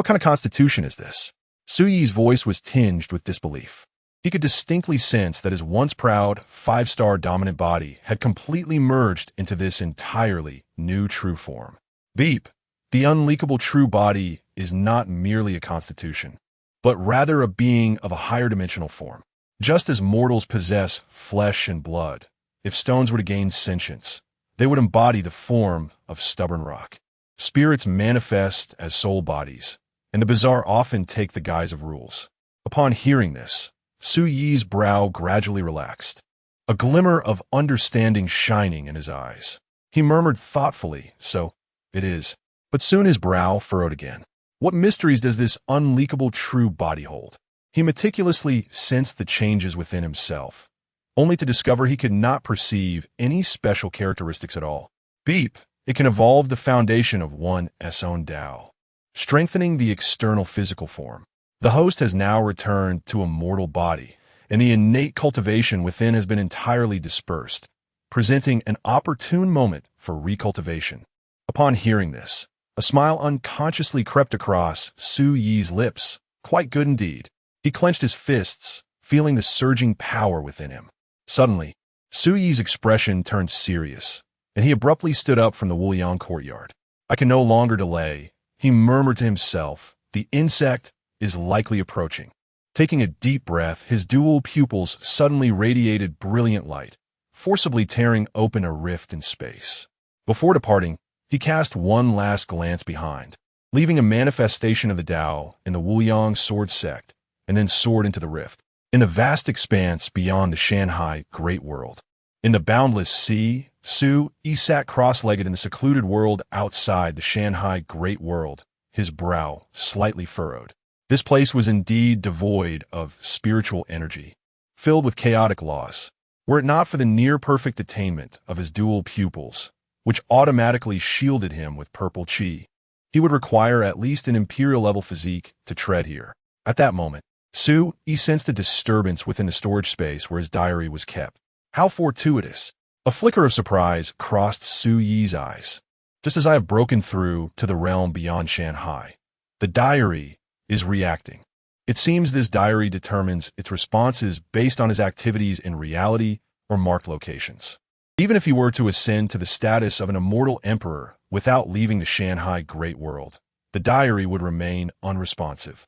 kind of constitution is this? Su Yi's voice was tinged with disbelief. He could distinctly sense that his once proud, five-star dominant body had completely merged into this entirely new true form. Beep. The unleakable true body is not merely a constitution, but rather a being of a higher dimensional form. Just as mortals possess flesh and blood, if stones were to gain sentience, they would embody the form of stubborn rock. Spirits manifest as soul bodies, and the bizarre often take the guise of rules. Upon hearing this, Su Yi's brow gradually relaxed, a glimmer of understanding shining in his eyes. He murmured thoughtfully, "So it is." But soon his brow furrowed again. What mysteries does this unleakable true body hold? He meticulously sensed the changes within himself, only to discover he could not perceive any special characteristics at all. Beep. It can evolve the foundation of one's own Tao, strengthening the external physical form. The host has now returned to a mortal body, and the innate cultivation within has been entirely dispersed, presenting an opportune moment for recultivation. Upon hearing this, a smile unconsciously crept across Su Yi's lips. Quite good indeed. He clenched his fists, feeling the surging power within him. Suddenly, Su Yi's expression turned serious, and he abruptly stood up from the Wuliang courtyard. "I can no longer delay," he murmured to himself. "The insect is likely approaching." Taking a deep breath, his dual pupils suddenly radiated brilliant light, forcibly tearing open a rift in space. Before departing, he cast one last glance behind, leaving a manifestation of the Tao in the Wuliang sword sect, and then soared into the rift. In the vast expanse beyond the Shanhai Great World, in the boundless sea, Su Yi sat cross-legged in the secluded world outside the Shanhai Great World, his brow slightly furrowed. This place was indeed devoid of spiritual energy, filled with chaotic laws. Were it not for the near-perfect attainment of his dual pupils, which automatically shielded him with purple chi, he would require at least an imperial-level physique to tread here. At that moment, Su Yi sensed a disturbance within the storage space where his diary was kept. How fortuitous! A flicker of surprise crossed Su Yi's eyes. Just as I have broken through to the realm beyond Shanhai, the diary is reacting. It seems this diary determines its responses based on his activities in reality or marked locations. Even if he were to ascend to the status of an immortal emperor without leaving the Shanhai Great World, the diary would remain unresponsive.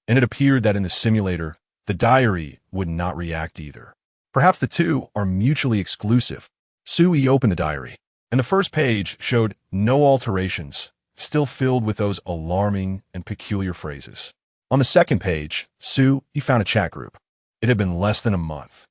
And it appeared that in the simulator, the diary would not react either. Perhaps the two are mutually exclusive. Su Yi opened the diary, and the first page showed no alterations, still filled with those alarming and peculiar phrases. On the second page, Su Yi found a chat group. It had been less than a month.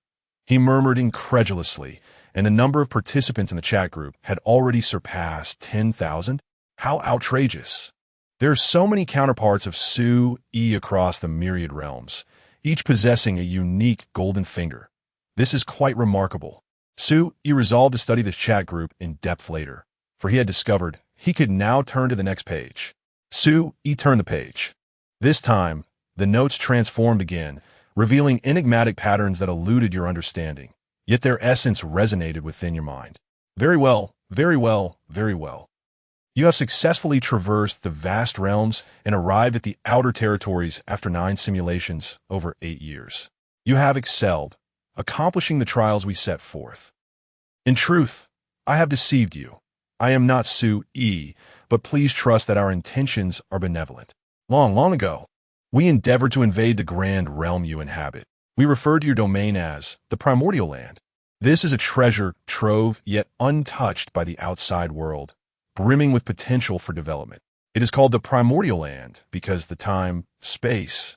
He murmured incredulously, and the number of participants in the chat group had already surpassed 10,000. How outrageous! There are so many counterparts of Su Yi across the myriad realms, each possessing a unique golden finger. This is quite remarkable. Su Yi resolved to study this chat group in depth later, for he had discovered he could now turn to the next page. Su Yi turned the page. This time, the notes transformed again, revealing enigmatic patterns that eluded your understanding, yet their essence resonated within your mind. Very well, very well, very well. You have successfully traversed the vast realms and arrived at the outer territories after 9 simulations over 8 years. You have excelled, accomplishing the trials we set forth. In truth, I have deceived you. I am not Su Yi, but please trust that our intentions are benevolent. Long ago, we endeavored to invade the grand realm you inhabit. We referred to your domain as the Primordial Land. This is a treasure trove yet untouched by the outside world, brimming with potential for development. It is called the Primordial Land because the time, space,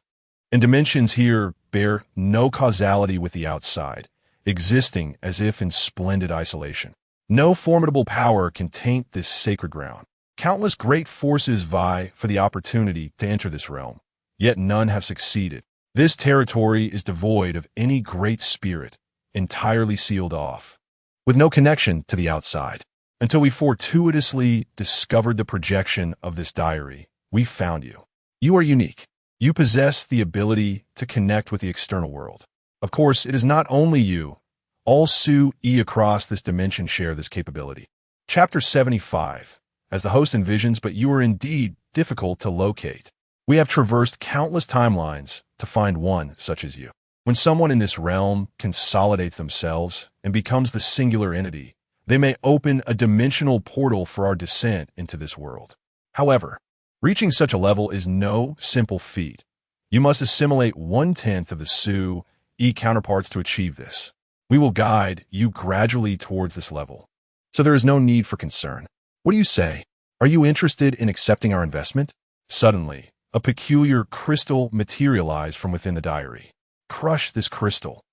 and dimensions here bear no causality with the outside, existing as if in splendid isolation. No formidable power can taint this sacred ground. Countless great forces vie for the opportunity to enter this realm, yet none have succeeded. This territory is devoid of any great spirit, entirely sealed off, with no connection to the outside. Until we fortuitously discovered the projection of this diary, we found you. You are unique. You possess the ability to connect with the external world. Of course, it is not only you. All Su-E across this dimension share this capability. Chapter 75. As the host envisions, but you are indeed difficult to locate. We have traversed countless timelines to find one such as you. When someone in this realm consolidates themselves and becomes the singular entity, they may open a dimensional portal for our descent into this world. However, reaching such a level is no simple feat. You must assimilate 1/10 of the Su-E counterparts to achieve this. We will guide you gradually towards this level, so there is no need for concern. What do you say? Are you interested in accepting our investment? Suddenly, a peculiar crystal materialized from within the diary. Crush this crystal,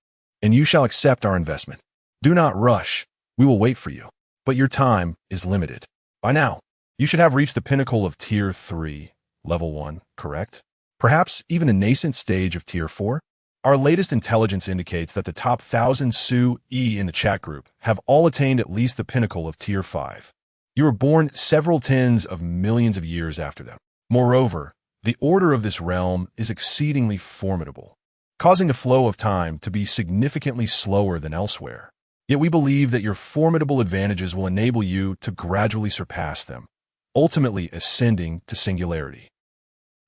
and you shall accept our investment. Do not rush. We will wait for you. But your time is limited. By now, you should have reached the pinnacle of Tier 3, Level 1, correct? Perhaps even a nascent stage of Tier 4? Our latest intelligence indicates that the top 1,000 Su-E in the chat group have all attained at least the pinnacle of Tier 5. You were born several tens of millions of years after them. Moreover, the order of this realm is exceedingly formidable, causing the flow of time to be significantly slower than elsewhere. Yet we believe that your formidable advantages will enable you to gradually surpass them, ultimately ascending to singularity.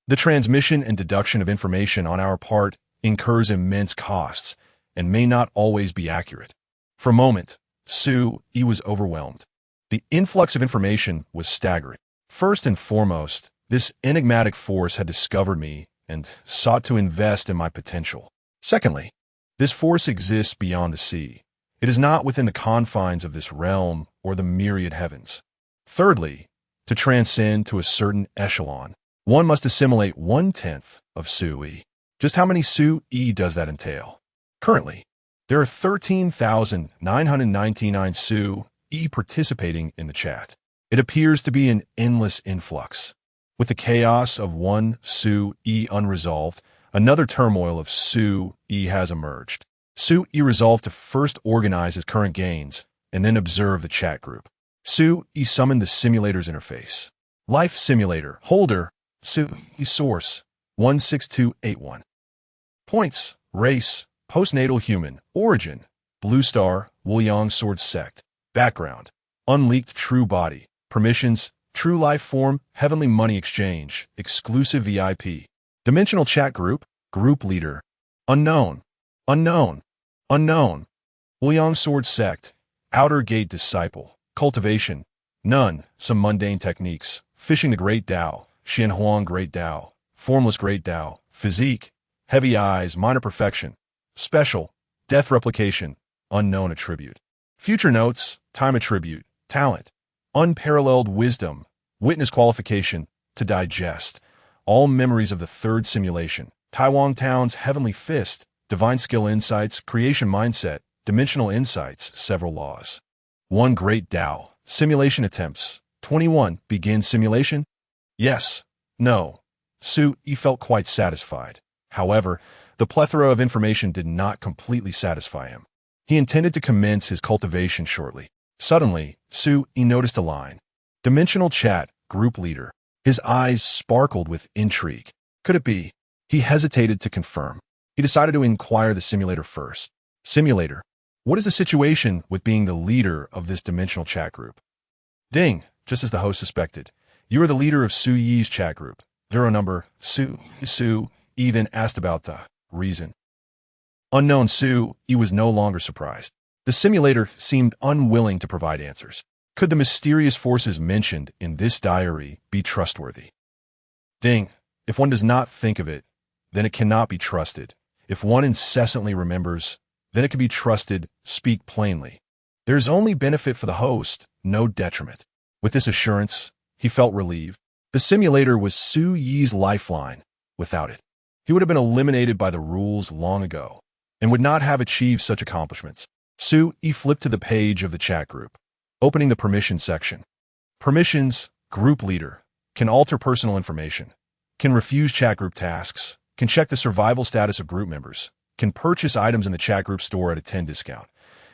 The transmission and deduction of information on our part incurs immense costs and may not always be accurate. For a moment, Su-E was overwhelmed. The influx of information was staggering. First and foremost, this enigmatic force had discovered me and sought to invest in my potential. Secondly, this force exists beyond the sea. It is not within the confines of this realm or the myriad heavens. Thirdly, to transcend to a certain echelon, one must assimilate 1/10 of Su-E. Just how many Su-E does that entail? Currently, there are 13,999 Su-E participating in the chat. It appears to be an endless influx. With the chaos of one Su-E unresolved, another turmoil of Su-E has emerged. Su-E resolved to first organize his current gains and then observe the chat group. Su-E summoned the simulator's interface. Life Simulator, Holder, Su-E Source, 16281. Points, Race, Postnatal Human, Origin, Blue Star, Wuliang Sword Sect, Background, Unleaked True Body, Permissions, True Life Form, Heavenly Money Exchange, Exclusive VIP, Dimensional Chat Group, Group Leader, Unknown, Unknown, Unknown, Wuliang Sword Sect, Outer Gate Disciple, Cultivation, None, Some Mundane Techniques, Fishing the Great Tao, Xianhuang Great Tao, Formless Great Tao, Physique, Heavy Eyes, Minor Perfection, Special, Death Replication, Unknown Attribute, Future Notes, Time Attribute, Talent, Unparalleled Wisdom, Witness Qualification, To Digest, All Memories of the Third Simulation, Taiwan Town's Heavenly Fist, Divine Skill Insights, Creation Mindset, Dimensional Insights, Several Laws. One Great Tao, Simulation Attempts, 21, Begin Simulation? Yes, no. Su-E felt quite satisfied. However, the plethora of information did not completely satisfy him. He intended to commence his cultivation shortly. Suddenly, Su-E noticed a line. Dimensional Chat, Group Leader. His eyes sparkled with intrigue. Could it be? He hesitated to confirm. He decided to inquire the simulator first. Simulator, what is the situation with being the leader of this dimensional chat group? Ding, just as the host suspected. You are the leader of Su-Yi's chat group. Duro number Su-E then asked about the reason. Unknown Su-E was no longer surprised. The simulator seemed unwilling to provide answers. Could the mysterious forces mentioned in this diary be trustworthy? Ding, if one does not think of it, then it cannot be trusted. If one incessantly remembers, then it can be trusted. Speak plainly. There is only benefit for the host, no detriment. With this assurance, he felt relieved. The simulator was Su-Yi's lifeline. Without it, he would have been eliminated by the rules long ago and would not have achieved such accomplishments. Su-Yi flipped to the page of the chat group, opening the permissions section. Permissions, Group Leader, can alter personal information, can refuse chat group tasks, can check the survival status of group members, can purchase items in the chat group store at a 10 discount,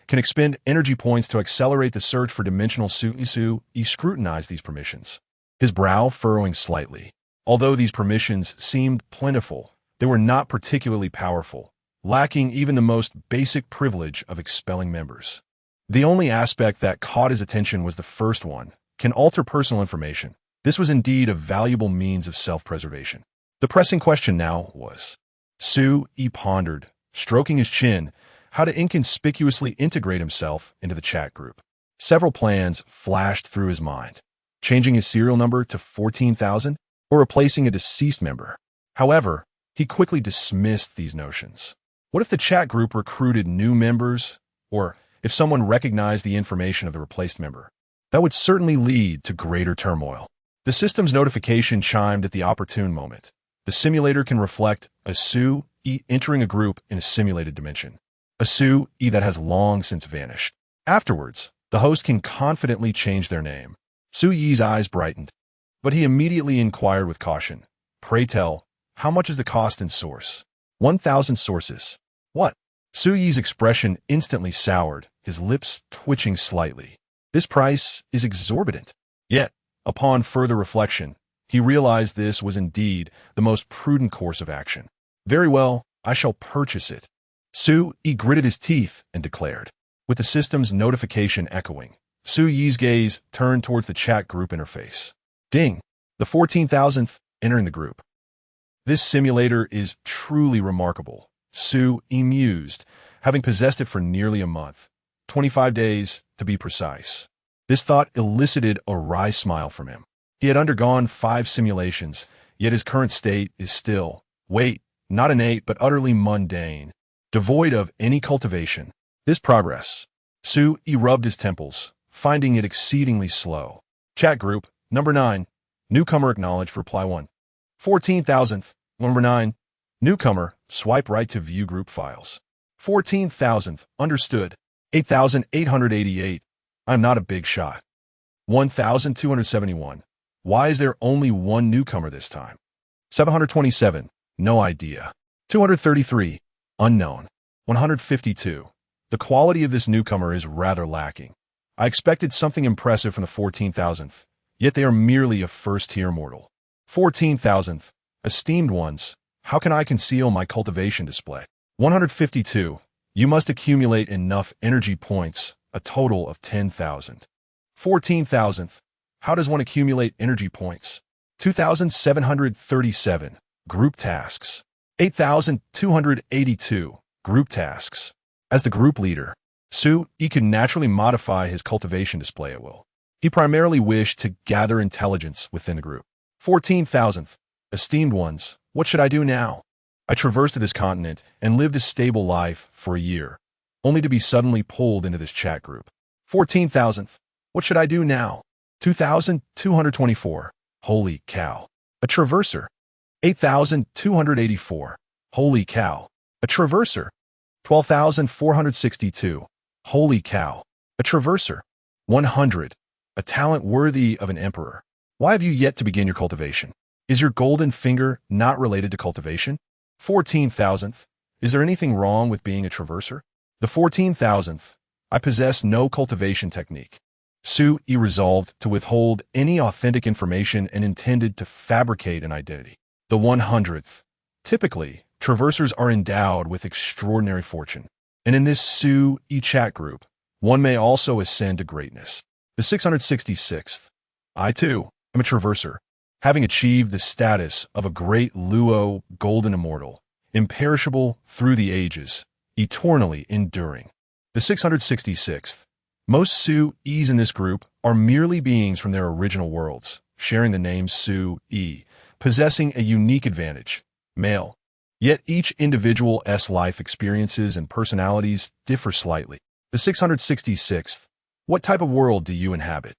can expend energy points to accelerate the search for dimensional Su-Yi. Su-Yi scrutinized these permissions, his brow furrowing slightly. Although these permissions seemed plentiful, they were not particularly powerful, lacking even the most basic privilege of expelling members. The only aspect that caught his attention was the first one: can alter personal information. This was indeed a valuable means of self-preservation. The pressing question now was, Su-Yi pondered, stroking his chin, how to inconspicuously integrate himself into the chat group. Several plans flashed through his mind: changing his serial number to 14,000 or replacing a deceased member. However, he quickly dismissed these notions. What if the chat group recruited new members, or if someone recognized the information of the replaced member? That would certainly lead to greater turmoil. The system's notification chimed at the opportune moment. The simulator can reflect a Su-Yi entering a group in a simulated dimension, a Su-Yi that has long since vanished. Afterwards, the host can confidently change their name. Su-Yi's eyes brightened, but he immediately inquired with caution, "Pray tell, how much is the cost in source?" 1,000 sources. What? Su-Yi's expression instantly soured, his lips twitching slightly. This price is exorbitant. Yet, upon further reflection, he realized this was indeed the most prudent course of action. Very well, I shall purchase it. Su-Yi gritted his teeth and declared. With the system's notification echoing, Su-Yi's gaze turned towards the chat group interface. Ding! The 14,000th entering the group. This simulator is truly remarkable, Su-Yi mused, having possessed it for nearly a month. 25 days, to be precise. This thought elicited a wry smile from him. He had undergone 5 simulations, yet his current state is still, not innate but utterly mundane, devoid of any cultivation. This progress. Su-Yi rubbed his temples, finding it exceedingly slow. Chat group, number 9. Newcomer acknowledged, reply 1. 14,000th, number 9. Newcomer, swipe right to view group files. 14,000th, understood. 8,888. I'm not a big shot. 1,271. Why is there only one newcomer this time? 727. No idea. 233. Unknown. 152. The quality of this newcomer is rather lacking. I expected something impressive from the 14,000th, yet they are merely a first-tier mortal. 14,000th. Esteemed ones, how can I conceal my cultivation display? 152. You must accumulate enough energy points, a total of 10,000. 14,000th. How does one accumulate energy points? 2,737. Group tasks. 8,282. Group tasks. As the group leader, Su-Yi could naturally modify his cultivation display at will. He primarily wished to gather intelligence within the group. 14,000th. Esteemed ones, what should I do now? I traversed this continent and lived a stable life for a year, only to be suddenly pulled into this chat group. 14,000th. What should I do now? 2,224. Holy cow. A traverser. 8,284. Holy cow. A traverser. 12,462. Holy cow. A traverser. 100. A talent worthy of an emperor. Why have you yet to begin your cultivation? Is your golden finger not related to cultivation? 14,000th. Is there anything wrong with being a traverser? The 14,000th. I possess no cultivation technique. Su-Yi resolved to withhold any authentic information and intended to fabricate an identity. The 100th. Typically, traversers are endowed with extraordinary fortune, and in this Su-Yi chat group, one may also ascend to greatness. The 666th. I, too, am a traverser, having achieved the status of a great Luo golden immortal, imperishable through the ages, eternally enduring. The 666th. Most Su-Yis in this group are merely beings from their original worlds, sharing the name Su-Yi, possessing a unique advantage, male. Yet each individual's life experiences and personalities differ slightly. The 666th. What type of world do you inhabit?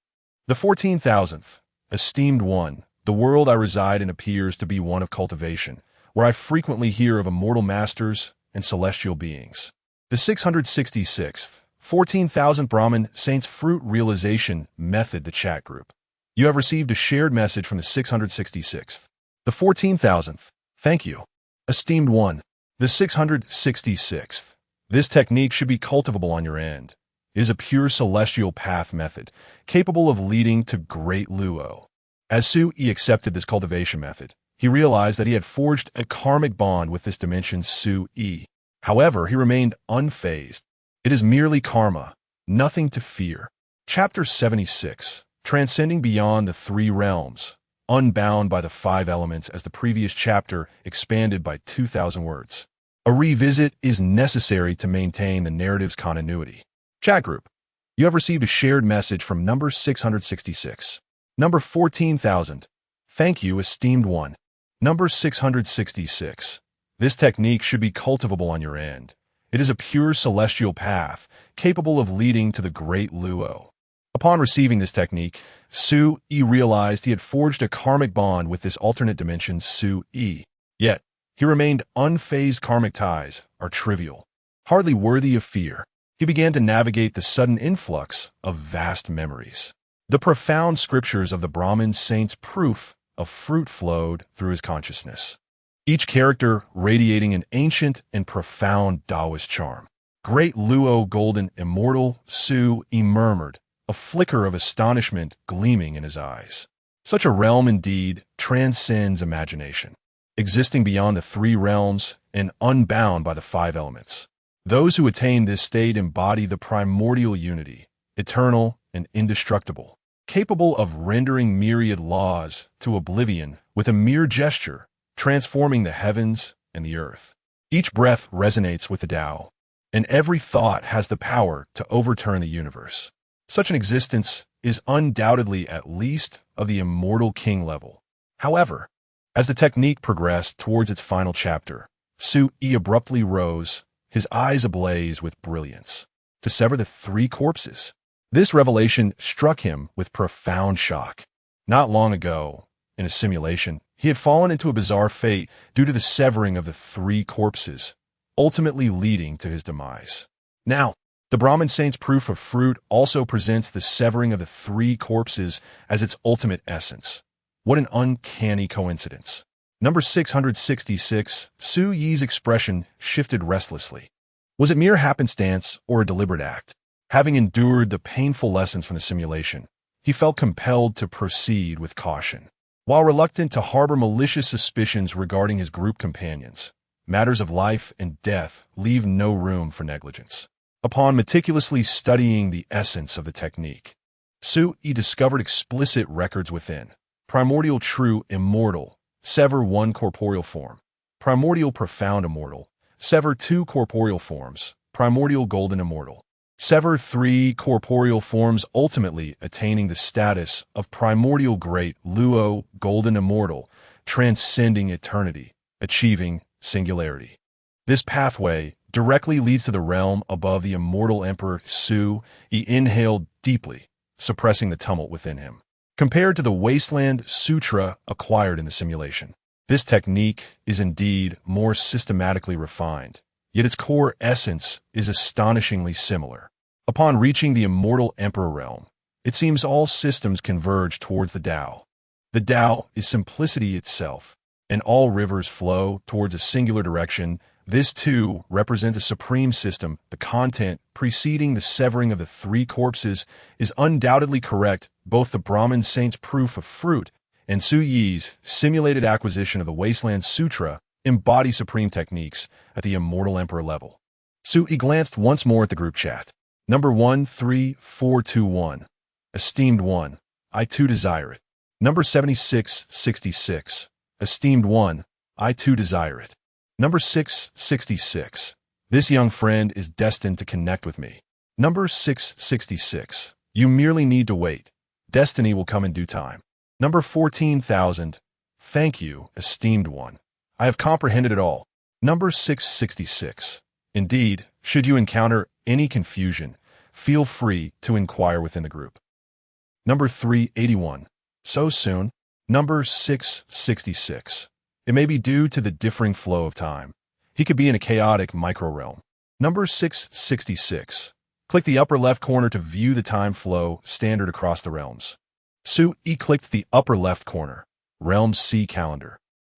The 14,000th. Esteemed one, the world I reside in appears to be one of cultivation, where I frequently hear of immortal masters and celestial beings. The 666th. 14,000 Brahmin Saints Fruit Realization Method. The chat group. You have received a shared message from the 666th. The 14,000th. Thank you. Esteemed one. The 666th. This technique should be cultivable on your end. It is a pure celestial path method, capable of leading to great Luo. As Su-Yi accepted this cultivation method, He realized that he had forged a karmic bond with this dimension Su-yi. However, he remained unfazed. It is merely karma, nothing to fear. Chapter 76. Transcending beyond the three realms, unbound by the five elements as the previous chapter expanded by 2,000 words. A revisit is necessary to maintain the narrative's continuity. Chat group. You have received a shared message from number 666. Number 14,000. Thank you, esteemed one. Number 666. This technique should be cultivable on your end. It is a pure celestial path, capable of leading to the great Luo. Upon receiving this technique, Su-yi realized he had forged a karmic bond with this alternate dimension Su-yi. Yet, he remained unfazed. Karmic ties are trivial, hardly worthy of fear. He began to navigate the sudden influx of vast memories. The profound scriptures of the Brahmin saints' proof of fruit flowed through his consciousness, each character radiating an ancient and profound Taoist charm. Great Luo, golden, immortal, Su-yi murmured, a flicker of astonishment gleaming in his eyes. Such a realm indeed transcends imagination, existing beyond the three realms and unbound by the five elements. Those who attain this state embody the primordial unity, eternal and indestructible, capable of rendering myriad laws to oblivion with a mere gesture, transforming the heavens and the earth. Each breath resonates with the Tao, and every thought has the power to overturn the universe. Such an existence is undoubtedly at least of the immortal king level. However, as the technique progressed towards its final chapter, Su-yi abruptly rose, his eyes ablaze with brilliance, to sever the three corpses. This revelation struck him with profound shock. Not long ago, in a simulation, he had fallen into a bizarre fate due to the severing of the three corpses, ultimately leading to his demise. Now, the Brahmin saint's proof of fruit also presents the severing of the three corpses as its ultimate essence. What an uncanny coincidence. Number 666, Su-yi's expression shifted restlessly. Was it mere happenstance or a deliberate act? Having endured the painful lessons from the simulation, he felt compelled to proceed with caution. While reluctant to harbor malicious suspicions regarding his group companions, matters of life and death leave no room for negligence. Upon meticulously studying the essence of the technique, Su-yi discovered explicit records within. Primordial true immortal, sever one corporeal form. Primordial profound immortal, sever two corporeal forms. Primordial golden immortal, sever three corporeal forms, ultimately attaining the status of primordial great Luo golden immortal, transcending eternity, achieving singularity. This pathway directly leads to the realm above the immortal Emperor Su-yi inhaled deeply, suppressing the tumult within him. Compared to the Wasteland Sutra acquired in the simulation, this technique is indeed more systematically refined, yet its core essence is astonishingly similar. Upon reaching the immortal Emperor realm, it seems all systems converge towards the Tao. The Tao is simplicity itself, and all rivers flow towards a singular direction. This, too, represents a supreme system. The content preceding the severing of the three corpses is undoubtedly correct. Both the Brahmin saint's proof of fruit and Su-yi's simulated acquisition of the Wasteland Sutra embody supreme techniques at the immortal Emperor level. Su-yi glanced once more at the group chat. Number 13421. Esteemed one, I too desire it. Number 7666. Esteemed one, I too desire it. Number 666. This young friend is destined to connect with me. Number 666. You merely need to wait. Destiny will come in due time. Number 14,000. Thank you, esteemed one. I have comprehended it all. Number 666. Indeed, should you encounter any confusion, feel free to inquire within the group. Number 381. So soon. Number 666. It may be due to the differing flow of time. He could be in a chaotic micro-realm. Number 666. Click the upper left corner to view the time flow standard across the realms. Su-yi clicked the upper left corner. Realm C calendar.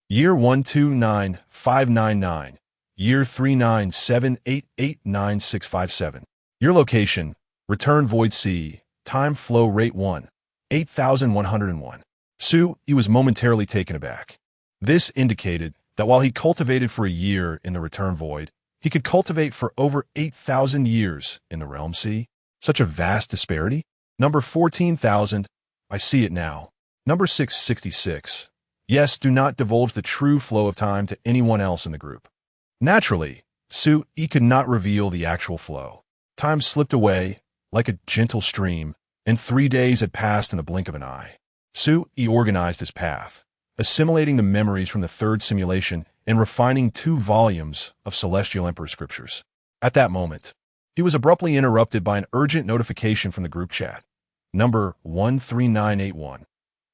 Year 129599. Year 3978899657. Your location. Return Void C. Time flow rate 1. 8101. Su-yi was momentarily taken aback. This indicated that while he cultivated for a year in the return void, he could cultivate for over 8,000 years in the realm C. Such a vast disparity? Number 14,000. I see it now. Number 666. Yes, do not divulge the true flow of time to anyone else in the group. Naturally, Su-Yi could not reveal the actual flow. Time slipped away like a gentle stream, and 3 days had passed in the blink of an eye. Su-Yi organized his path, assimilating the memories from the third simulation and refining 2 volumes of Celestial Emperor scriptures. At that moment, he was abruptly interrupted by an urgent notification from the group chat. Number 13981.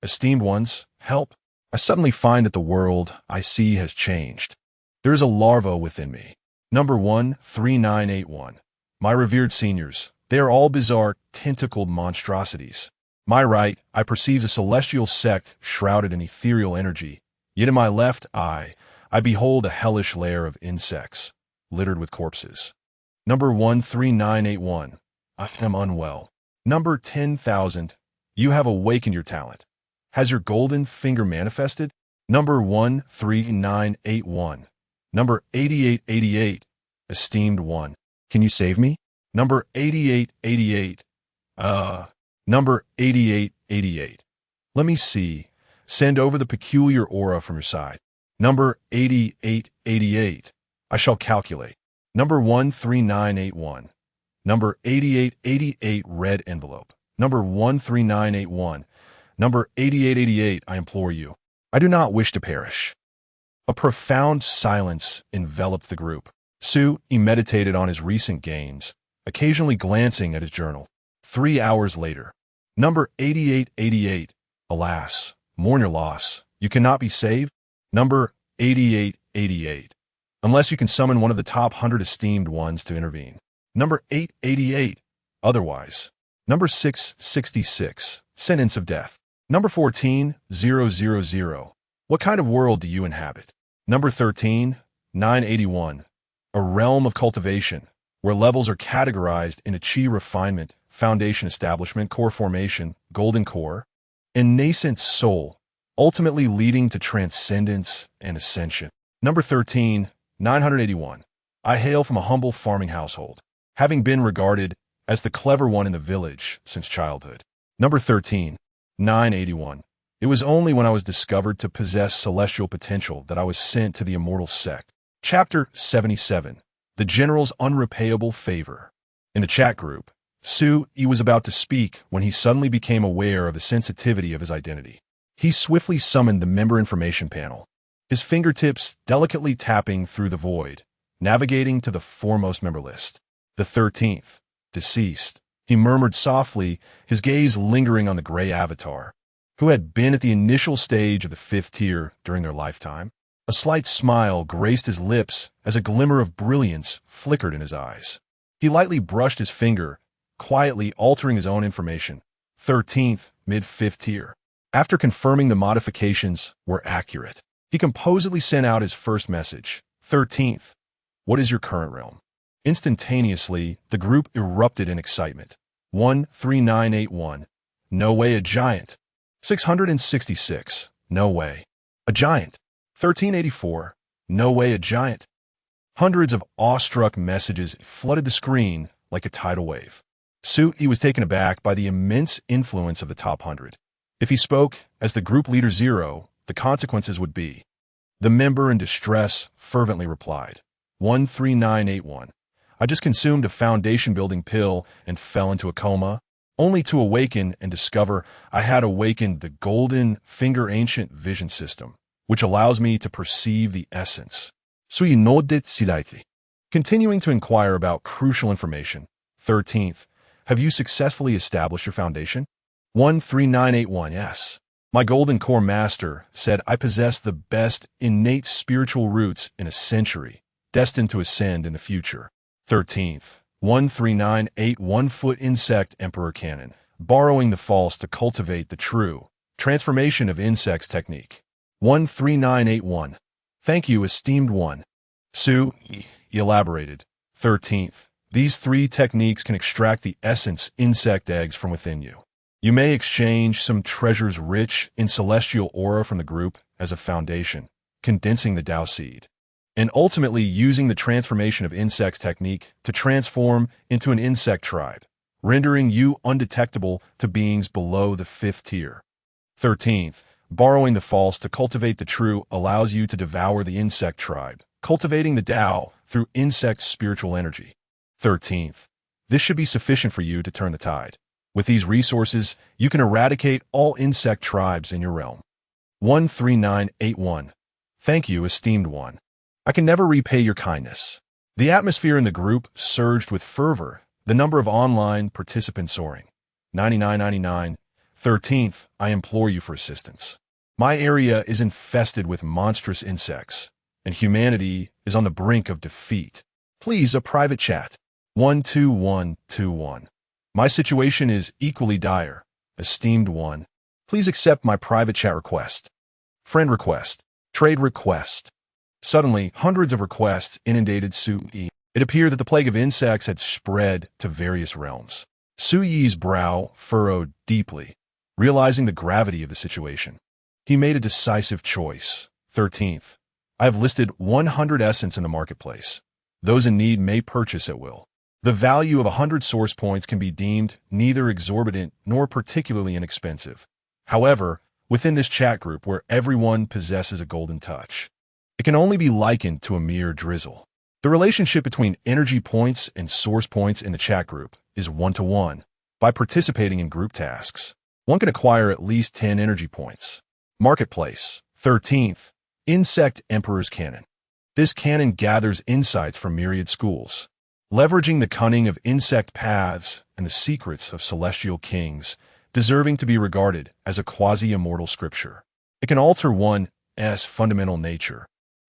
Esteemed ones, help. I suddenly find that the world I see has changed. There is a larva within me. Number 13981. My revered seniors, they are all bizarre, tentacled monstrosities. My right, I perceive a celestial sect shrouded in ethereal energy, yet in my left eye, I behold a hellish lair of insects, littered with corpses. Number 13981. I am unwell. Number 10,000. You have awakened your talent. Has your golden finger manifested? Number 13981. Number 8888. Esteemed one. Can you save me? Number 8888. Number 8888. Let me see. Send over the peculiar aura from your side. Number 8888. I shall calculate. Number 13981. Number 8888 red envelope. Number 13981. Number 8888, I implore you. I do not wish to perish. A profound silence enveloped the group. Su-Yi meditated on his recent gains, occasionally glancing at his journal. 3 hours later. Number 8888. Alas, mourn your loss. You cannot be saved. Number 8888. Unless you can summon one of the top 100 esteemed ones to intervene. Number 888. Otherwise. Number 666. Sentence of death. Number 14,000. What kind of world do you inhabit? Number 13,981. A realm of cultivation, where levels are categorized into chi refinement, foundation establishment, core formation, golden core, and nascent soul, ultimately leading to transcendence and ascension. Number 13,981. I hail from a humble farming household, having been regarded as the clever one in the village since childhood. Number 13,981. It was only when I was discovered to possess celestial potential that I was sent to the immortal sect. Chapter 77. The General's Unrepayable Favor. In the chat group, Su-Yi was about to speak when he suddenly became aware of the sensitivity of his identity. He swiftly summoned the member information panel, his fingertips delicately tapping through the void, navigating to the foremost member list. The 13th, deceased. He murmured softly, his gaze lingering on the gray avatar, who had been at the initial stage of the 5th tier during their lifetime. A slight smile graced his lips as a glimmer of brilliance flickered in his eyes. He lightly brushed his finger, quietly altering his own information. 13th, mid-5th tier. After confirming the modifications were accurate, he composedly sent out his first message. 13th, what is your current realm? Instantaneously, the group erupted in excitement. 13981. No way a giant. 666. No way. A giant. 1384. No way a giant. Hundreds of awestruck messages flooded the screen like a tidal wave. Su-Yi was taken aback by the immense influence of the top 100. If he spoke as the group leader 0, the consequences would be. The member in distress fervently replied. 13981. I just consumed a foundation-building pill and fell into a coma, only to awaken and discover I had awakened the golden finger ancient vision system, which allows me to perceive the essence. Su-Yi nodded slightly. Continuing to inquire about crucial information. 13th, have you successfully established your foundation? 13981. Yes. My golden core master said I possess the best innate spiritual roots in a century, destined to ascend in the future. 13th, 13981 foot insect emperor cannon, borrowing the false to cultivate the true. Transformation of insects technique. 13981. Thank you, esteemed one. Su-Yi elaborated. 13th, these 3 techniques can extract the essence insect eggs from within you. You may exchange some treasures rich in celestial aura from the group as a foundation. condensing the Tao seed, and ultimately using the transformation of insects technique to transform into an insect tribe, rendering you undetectable to beings below the 5th tier. 13th, borrowing the false to cultivate the true allows you to devour the insect tribe, cultivating the Tao through insect spiritual energy. 13th, this should be sufficient for you to turn the tide. With these resources, you can eradicate all insect tribes in your realm. 13981. Thank you, esteemed one. I can never repay your kindness. The atmosphere in the group surged with fervor, the number of online participants soaring. 9999. 13th, I implore you for assistance. My area is infested with monstrous insects, and humanity is on the brink of defeat. Please, a private chat. 12121. My situation is equally dire. Esteemed one, please accept my private chat request. Friend request. Trade request. Suddenly, hundreds of requests inundated Su Yi. It appeared that the plague of insects had spread to various realms. Su Yi's brow furrowed deeply, realizing the gravity of the situation. He made a decisive choice. 13th, I have listed 100 essence in the marketplace. Those in need may purchase at will. The value of 100 source points can be deemed neither exorbitant nor particularly inexpensive. However, within this chat group where everyone possesses a golden touch, it can only be likened to a mere drizzle. The relationship between energy points and source points in the chat group is 1-to-1. By participating in group tasks, one can acquire at least 10 energy points. Marketplace. 13th, Insect Emperor's Cannon. This cannon gathers insights from myriad schools, leveraging the cunning of insect paths and the secrets of celestial kings, deserving to be regarded as a quasi-immortal scripture. It can alter one's fundamental nature,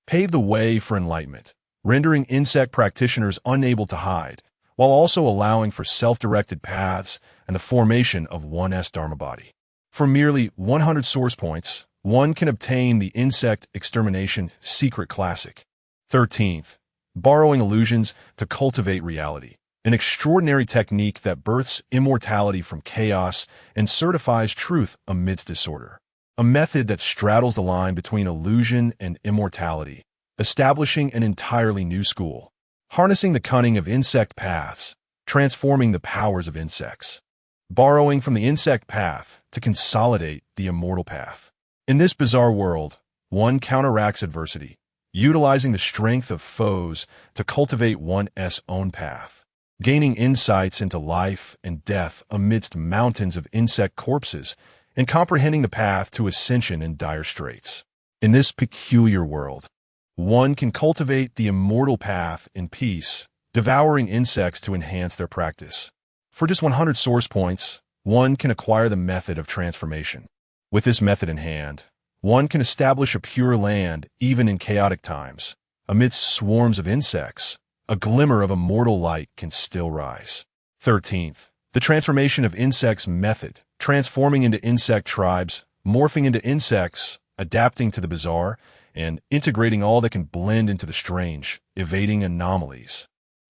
pave the way for enlightenment, rendering insect practitioners unable to hide, while also allowing for self-directed paths and the formation of one's Dharma body. For merely 100 source points, one can obtain the Insect Extermination Secret Classic. 13th, Borrowing Illusions to Cultivate Reality, an extraordinary technique that births immortality from chaos and certifies truth amidst disorder. A method that straddles the line between illusion and immortality, establishing an entirely new school, harnessing the cunning of insect paths, transforming the powers of insects, borrowing from the insect path to consolidate the immortal path. In this bizarre world, one counteracts adversity, utilizing the strength of foes to cultivate one's own path, gaining insights into life and death amidst mountains of insect corpses, and comprehending the path to ascension in dire straits. In this peculiar world, one can cultivate the immortal path in peace, devouring insects to enhance their practice. For just 100 source points, one can acquire the method of transformation. With this method in hand, one can establish a pure land even in chaotic times. Amidst swarms of insects, a glimmer of immortal light can still rise. 13th, the transformation of insects method, transforming into insect tribes, morphing into insects, adapting to the bizarre, and integrating all that can blend into the strange, evading anomalies.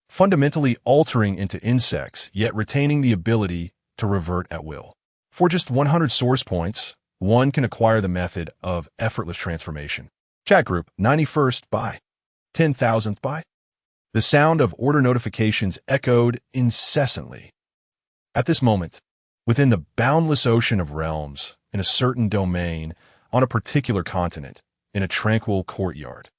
Fundamentally altering into insects, yet retaining the ability to revert at will. For just 100 source points, one can acquire the method of effortless transformation. Chat group, 91st by 10,000th by. The sound of order notifications echoed incessantly. At this moment, within the boundless ocean of realms, in a certain domain, on a particular continent, in a tranquil courtyard.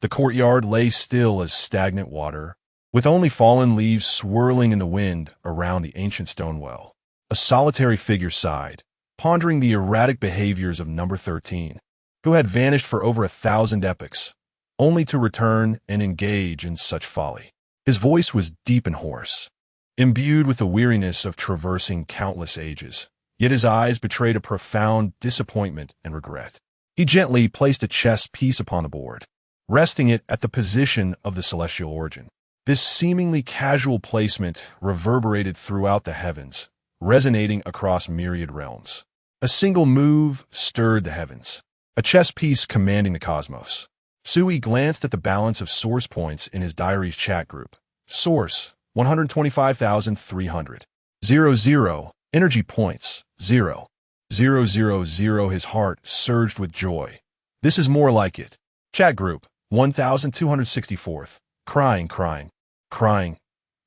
The courtyard lay still as stagnant water, with only fallen leaves swirling in the wind around the ancient stone well. A solitary figure sighed, pondering the erratic behaviors of number 13, who had vanished for over 1,000 epochs, only to return and engage in such folly. His voice was deep and hoarse, imbued with the weariness of traversing countless ages, yet his eyes betrayed a profound disappointment and regret. He gently placed a chess piece upon the board, resting it at the position of the celestial origin. This seemingly casual placement reverberated throughout the heavens, resonating across myriad realms. A single move stirred the heavens, a chess piece commanding the cosmos. Sui glanced at the balance of source points in his diary's chat group. Source, 125,300. 00. Energy points, 0. 000. His heart surged with joy. This is more like it. Chat group, 1264th. Crying, crying, crying.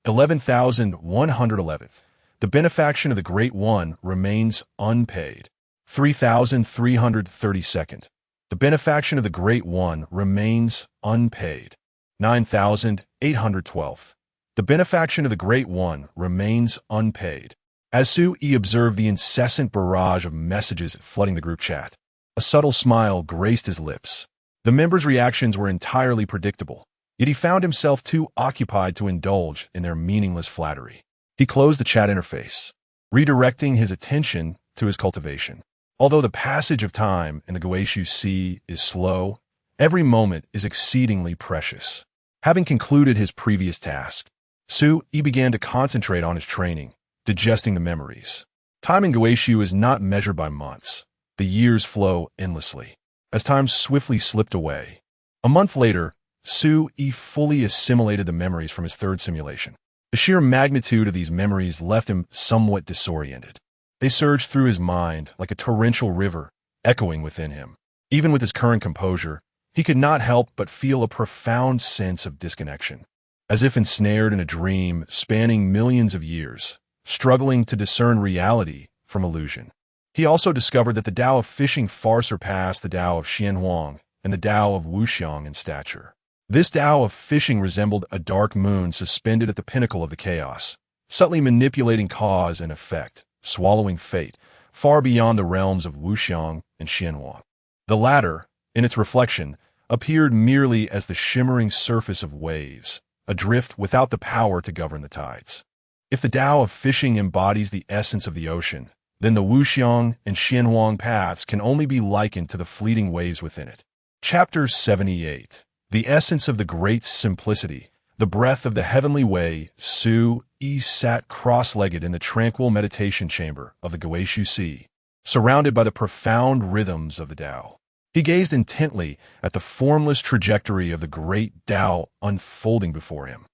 11,111th. The benefaction of the Great One remains unpaid. 3,332nd. The benefaction of the Great One remains unpaid. 9,812th. The benefaction of the Great One remains unpaid. As Sui observed the incessant barrage of messages flooding the group chat, a subtle smile graced his lips. The members' reactions were entirely predictable, yet he found himself too occupied to indulge in their meaningless flattery. He closed the chat interface, redirecting his attention to his cultivation. Although the passage of time in the Guishu Sea is slow, every moment is exceedingly precious. Having concluded his previous task, Sui began to concentrate on his training, digesting the memories. Time in Guishu is not measured by months. The years flow endlessly, as time swiftly slipped away. A month later, Sui fully assimilated the memories from his third simulation. The sheer magnitude of these memories left him somewhat disoriented. They surged through his mind like a torrential river, echoing within him. Even with his current composure, he could not help but feel a profound sense of disconnection, as if ensnared in a dream spanning millions of years, struggling to discern reality from illusion. He also discovered that the Tao of fishing far surpassed the Tao of Xianhuang and the Tao of Wuxiang in stature. This Tao of fishing resembled a dark moon suspended at the pinnacle of the chaos, subtly manipulating cause and effect, swallowing fate, far beyond the realms of Wuxiang and Xianhuang. The latter, in its reflection, appeared merely as the shimmering surface of waves, adrift without the power to govern the tides. If the Tao of fishing embodies the essence of the ocean, then the Wuxiang and Xianhuang paths can only be likened to the fleeting waves within it. Chapter 78. The essence of the great simplicity, the breath of the heavenly way. Sui sat cross-legged in the tranquil meditation chamber of the Guishu Sea, surrounded by the profound rhythms of the Tao. He gazed intently at the formless trajectory of the great Tao unfolding before him,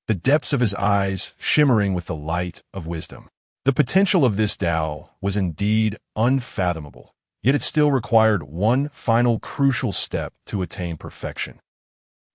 the depths of his eyes shimmering with the light of wisdom. The potential of this Tao was indeed unfathomable, yet it still required one final crucial step to attain perfection.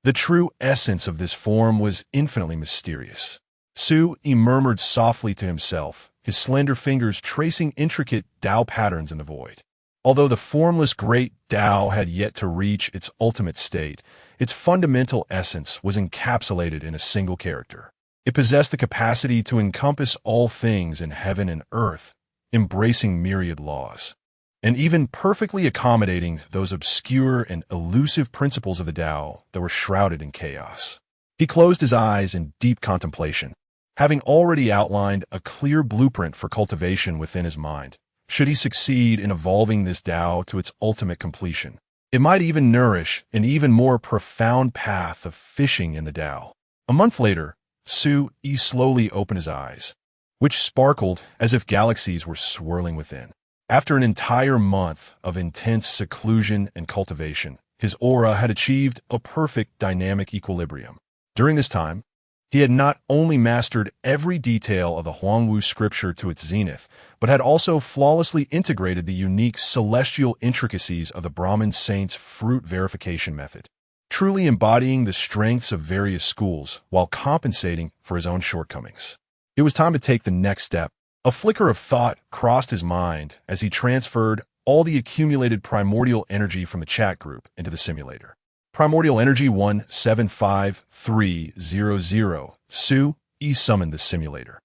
The true essence of this form was infinitely mysterious. Sui murmured softly to himself, his slender fingers tracing intricate Tao patterns in the void. Although the formless great Tao had yet to reach its ultimate state, its fundamental essence was encapsulated in a single character. It possessed the capacity to encompass all things in heaven and earth, embracing myriad laws, and even perfectly accommodating those obscure and elusive principles of the Tao that were shrouded in chaos. He closed his eyes in deep contemplation, having already outlined a clear blueprint for cultivation within his mind. Should he succeed in evolving this Tao to its ultimate completion, it might even nourish an even more profound path of fishing in the Tao. A month later, Sui slowly opened his eyes, which sparkled as if galaxies were swirling within. After an entire month of intense seclusion and cultivation, his aura had achieved a perfect dynamic equilibrium. During this time, he had not only mastered every detail of the Huangwu scripture to its zenith, but had also flawlessly integrated the unique celestial intricacies of the Brahmin saint's fruit verification method, truly embodying the strengths of various schools while compensating for his own shortcomings. It was time to take the next step. A flicker of thought crossed his mind as he transferred all the accumulated primordial energy from the chat group into the simulator. Primordial energy 175300. Sui summoned the simulator.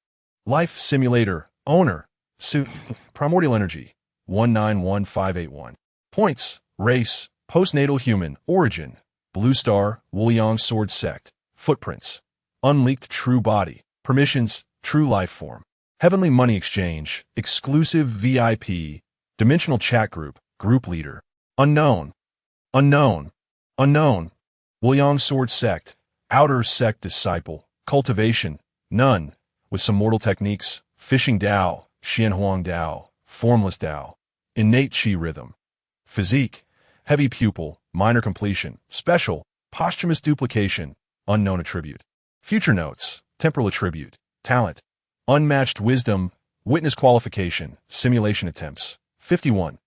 Life simulator owner. Sui. Primordial energy 191581. Points. Race. Postnatal human. Origin. Blue Star. Wuliang Sword Sect. Footprints. Unleaked true body. Permissions. True life form. Heavenly money exchange. Exclusive VIP. Dimensional chat group. Group leader. Unknown. Unknown. Unknown. Wuliang Sword Sect. Outer sect disciple. Cultivation. None. With some mortal techniques. Fishing Tao. Xianhuang Tao. Formless Tao. Innate Qi rhythm. Physique. Heavy pupil. Minor completion. Special. Posthumous duplication. Unknown attribute. Future notes. Temporal attribute. Talent. Unmatched wisdom. Witness qualification. Simulation attempts. 51.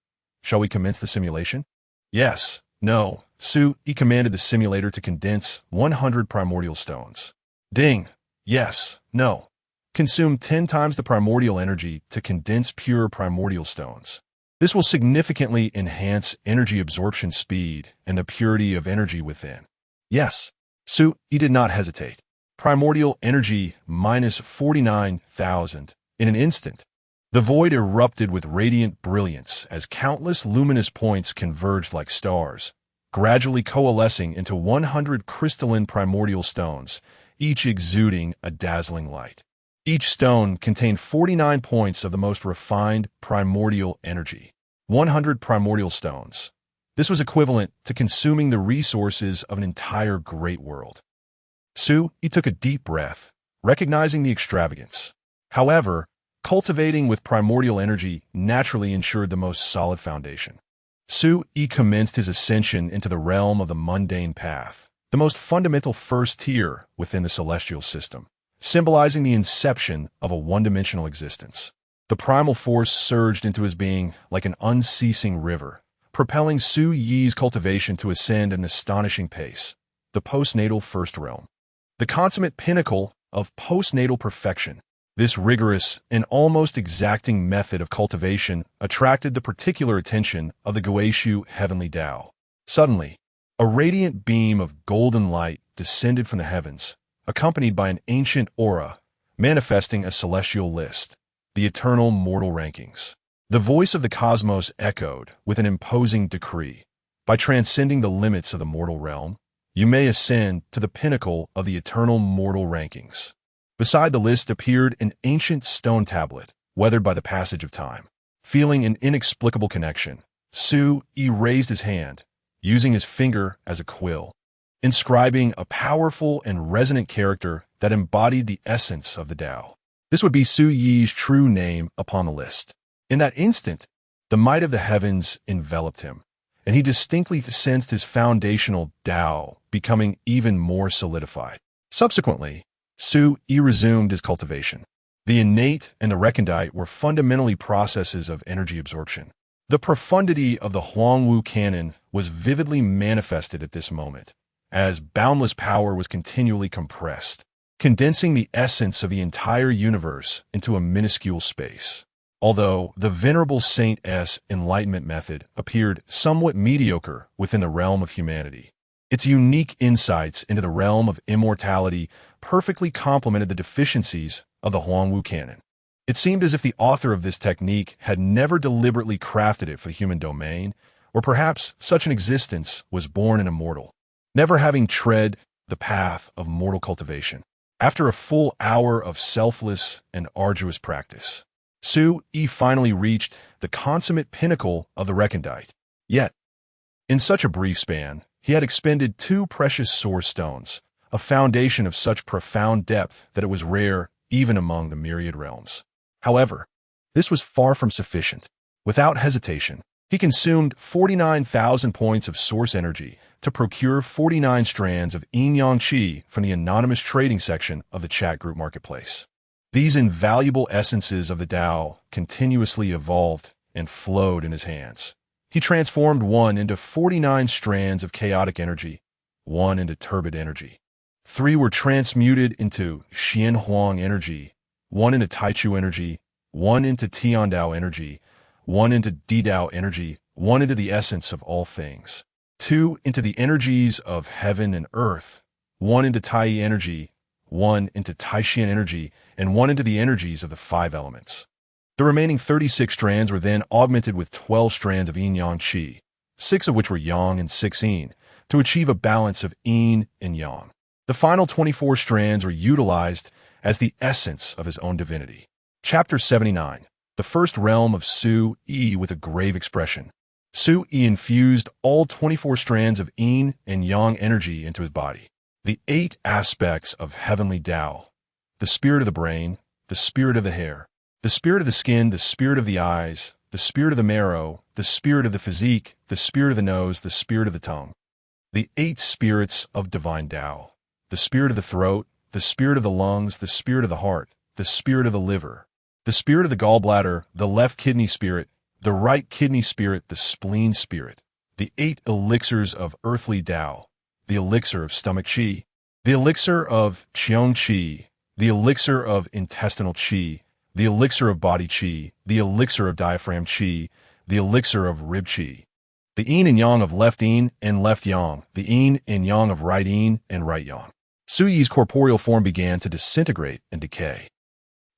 Shall we commence the simulation? Yes. No. Su Yi commanded the simulator to condense 100 primordial stones. Ding. Yes. No. Consume 10 times the primordial energy to condense pure primordial stones. This will significantly enhance energy absorption speed and the purity of energy within. Yes. Su Yi did not hesitate. Primordial energy minus 49,000. In an instant, the void erupted with radiant brilliance as countless luminous points converged like stars, gradually coalescing into 100 crystalline primordial stones, each exuding a dazzling light. Each stone contained 49 points of the most refined primordial energy. 100 primordial stones. This was equivalent to consuming the resources of an entire great world. Su Yi took a deep breath, recognizing the extravagance. However, cultivating with primordial energy naturally ensured the most solid foundation. Su Yi commenced his ascension into the realm of the mundane path, the most fundamental first tier within the celestial system, symbolizing the inception of a one-dimensional existence. The primal force surged into his being like an unceasing river, propelling Su Yi's cultivation to ascend at an astonishing pace. The postnatal first realm. The consummate pinnacle of postnatal perfection. This rigorous and almost exacting method of cultivation attracted the particular attention of the Guishu Heavenly Tao. Suddenly, a radiant beam of golden light descended from the heavens, accompanied by an ancient aura, manifesting a celestial list, the eternal mortal rankings. The voice of the cosmos echoed with an imposing decree. By transcending the limits of the mortal realm, you may ascend to the pinnacle of the eternal mortal rankings. Beside the list appeared an ancient stone tablet, weathered by the passage of time. Feeling an inexplicable connection, Su Yi raised his hand, using his finger as a quill, inscribing a powerful and resonant character that embodied the essence of the Tao. This would be Su Yi's true name upon the list. In that instant, the might of the heavens enveloped him, and he distinctly sensed his foundational Tao becoming even more solidified. Subsequently, Su Yi resumed his cultivation. The innate and the recondite were fundamentally processes of energy absorption. The profundity of the Huangwu Canon was vividly manifested at this moment, as boundless power was continually compressed, condensing the essence of the entire universe into a minuscule space. Although the Venerable Saint S enlightenment method appeared somewhat mediocre within the realm of humanity, its unique insights into the realm of immortality perfectly complemented the deficiencies of the Huangwu Canon. It seemed as if the author of this technique had never deliberately crafted it for the human domain, or perhaps such an existence was born an immortal, never having tread the path of mortal cultivation. After a full hour of selfless and arduous practice, Su Yi finally reached the consummate pinnacle of the recondite. Yet, in such a brief span, he had expended 2 precious source stones, a foundation of such profound depth that it was rare even among the myriad realms. However, this was far from sufficient. Without hesitation, he consumed 49,000 points of source energy to procure 49 strands of yin-yang qi from the anonymous trading section of the chat group marketplace. These invaluable essences of the Tao continuously evolved and flowed in his hands. He transformed one into 49 strands of chaotic energy, one into turbid energy. 3 were transmuted into Xianhuang energy, 1 into Taichu energy, 1 into Tiandao energy, 1 into Didao energy, 1 into the essence of all things, 2 into the energies of heaven and earth, 1 into Tai energy, 1 into Taishian energy, and 1 into the energies of the 5 elements. The remaining 36 strands were then augmented with 12 strands of yin-yang qi, 6 of which were yang and 6 yin, to achieve a balance of yin and yang. The final 24 strands were utilized as the essence of his own divinity. Chapter 79. The first realm of Su Yi with a grave expression. Su Yi infused all 24 strands of yin and yang energy into his body. The 8 aspects of heavenly Tao: the spirit of the brain, the spirit of the hair, the spirit of the skin, the spirit of the eyes, the spirit of the marrow, the spirit of the physique, the spirit of the nose, the spirit of the tongue. The 8 spirits of divine Tao: the spirit of the throat, the spirit of the lungs, the spirit of the heart, the spirit of the liver, the spirit of the gallbladder, the left kidney spirit, the right kidney spirit, the spleen spirit, the 8 elixirs of earthly Tao, the elixir of stomach qi, the elixir of qiong qi, the elixir of intestinal qi, the elixir of body qi, the elixir of diaphragm qi, the elixir of rib qi, the yin and yang of left yin and left yang, the yin and yang of right yin and right yang. Su Yi's corporeal form began to disintegrate and decay.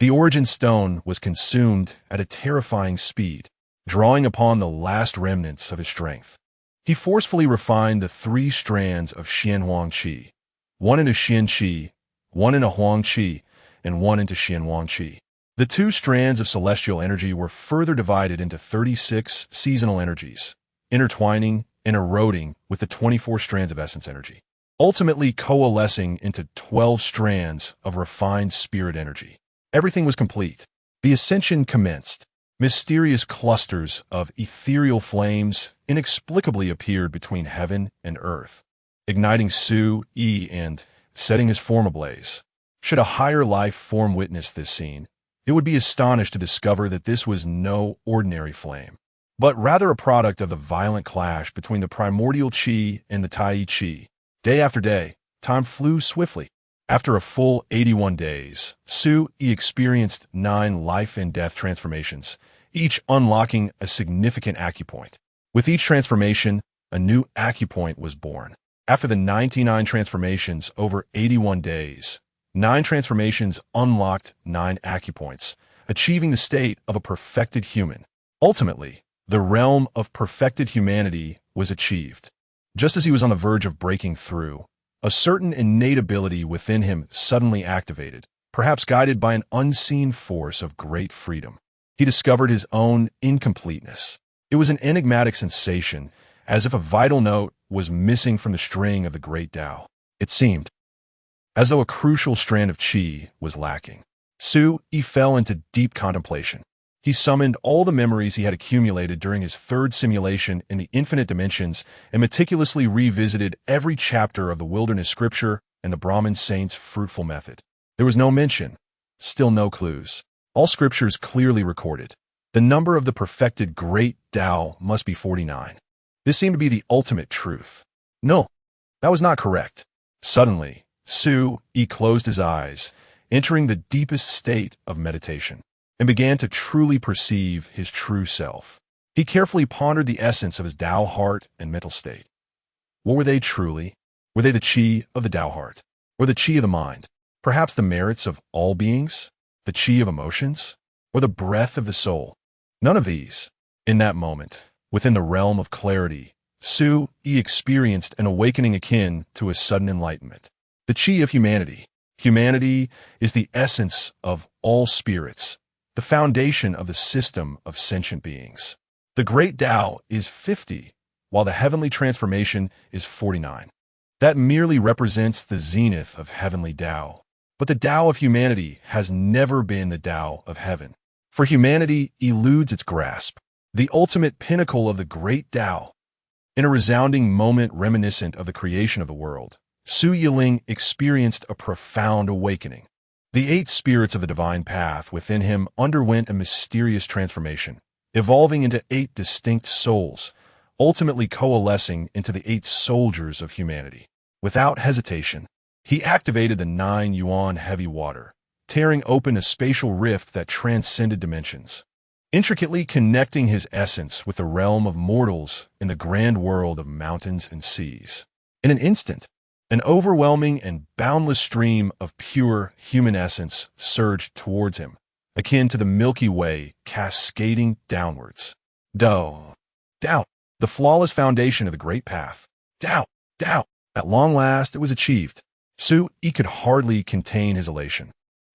The origin stone was consumed at a terrifying speed, drawing upon the last remnants of his strength. He forcefully refined the 3 strands of Xian Huang Qi, one into Xian Qi, one into Huang Qi, and one into Xian Huang Qi. The 2 strands of celestial energy were further divided into 36 seasonal energies, intertwining and eroding with the 24 strands of essence energy, ultimately coalescing into 12 strands of refined spirit energy. Everything was complete. The ascension commenced. Mysterious clusters of ethereal flames inexplicably appeared between heaven and earth, igniting Su Yi and setting his form ablaze. Should a higher life form witness this scene, it would be astonished to discover that this was no ordinary flame, but rather a product of the violent clash between the primordial qi and the Tai Qi. Day after day, time flew swiftly. After a full 81 days, Su Yi experienced 9 life and death transformations, each unlocking a significant acupoint. With each transformation, a new acupoint was born. After the 99 transformations over 81 days, 9 transformations unlocked 9 acupoints, achieving the state of a perfected human. Ultimately, the realm of perfected humanity was achieved. Just as he was on the verge of breaking through, a certain innate ability within him suddenly activated, perhaps guided by an unseen force of great freedom. He discovered his own incompleteness. It was an enigmatic sensation, as if a vital note was missing from the string of the great Tao. It seemed as though a crucial strand of qi was lacking. Su Yi fell into deep contemplation. He summoned all the memories he had accumulated during his 3rd simulation in the infinite dimensions and meticulously revisited every chapter of the wilderness scripture and the Brahmin saints' fruitful method. There was no mention, still no clues. All scriptures clearly recorded. The number of the perfected great Tao must be 49. This seemed to be the ultimate truth. No, that was not correct. Suddenly, Su Yi closed his eyes, entering the deepest state of meditation, and began to truly perceive his true self. He carefully pondered the essence of his Tao heart and mental state. What were they truly? Were they the qi of the Tao heart, or the qi of the mind? Perhaps the merits of all beings? The qi of emotions? Or the breath of the soul? None of these. In that moment, within the realm of clarity, Su Yi experienced an awakening akin to a sudden enlightenment. The qi of humanity. Humanity is the essence of all spirits, the foundation of the system of sentient beings. The great Tao is 50, while the heavenly transformation is 49. That merely represents the zenith of heavenly Tao. But the Tao of humanity has never been the Tao of heaven, for humanity eludes its grasp. The ultimate pinnacle of the great Tao. In a resounding moment reminiscent of the creation of the world, Su Yiling experienced a profound awakening. The 8 spirits of the divine path within him underwent a mysterious transformation, evolving into 8 distinct souls, ultimately coalescing into the 8 soldiers of humanity. Without hesitation, he activated the 9 yuan heavy water, tearing open a spatial rift that transcended dimensions, intricately connecting his essence with the realm of mortals in the grand world of mountains and seas. In an instant, an overwhelming and boundless stream of pure human essence surged towards him, akin to the Milky Way cascading downwards. Tao, the flawless foundation of the great path. Tao. At long last, it was achieved. Su Yi could hardly contain his elation,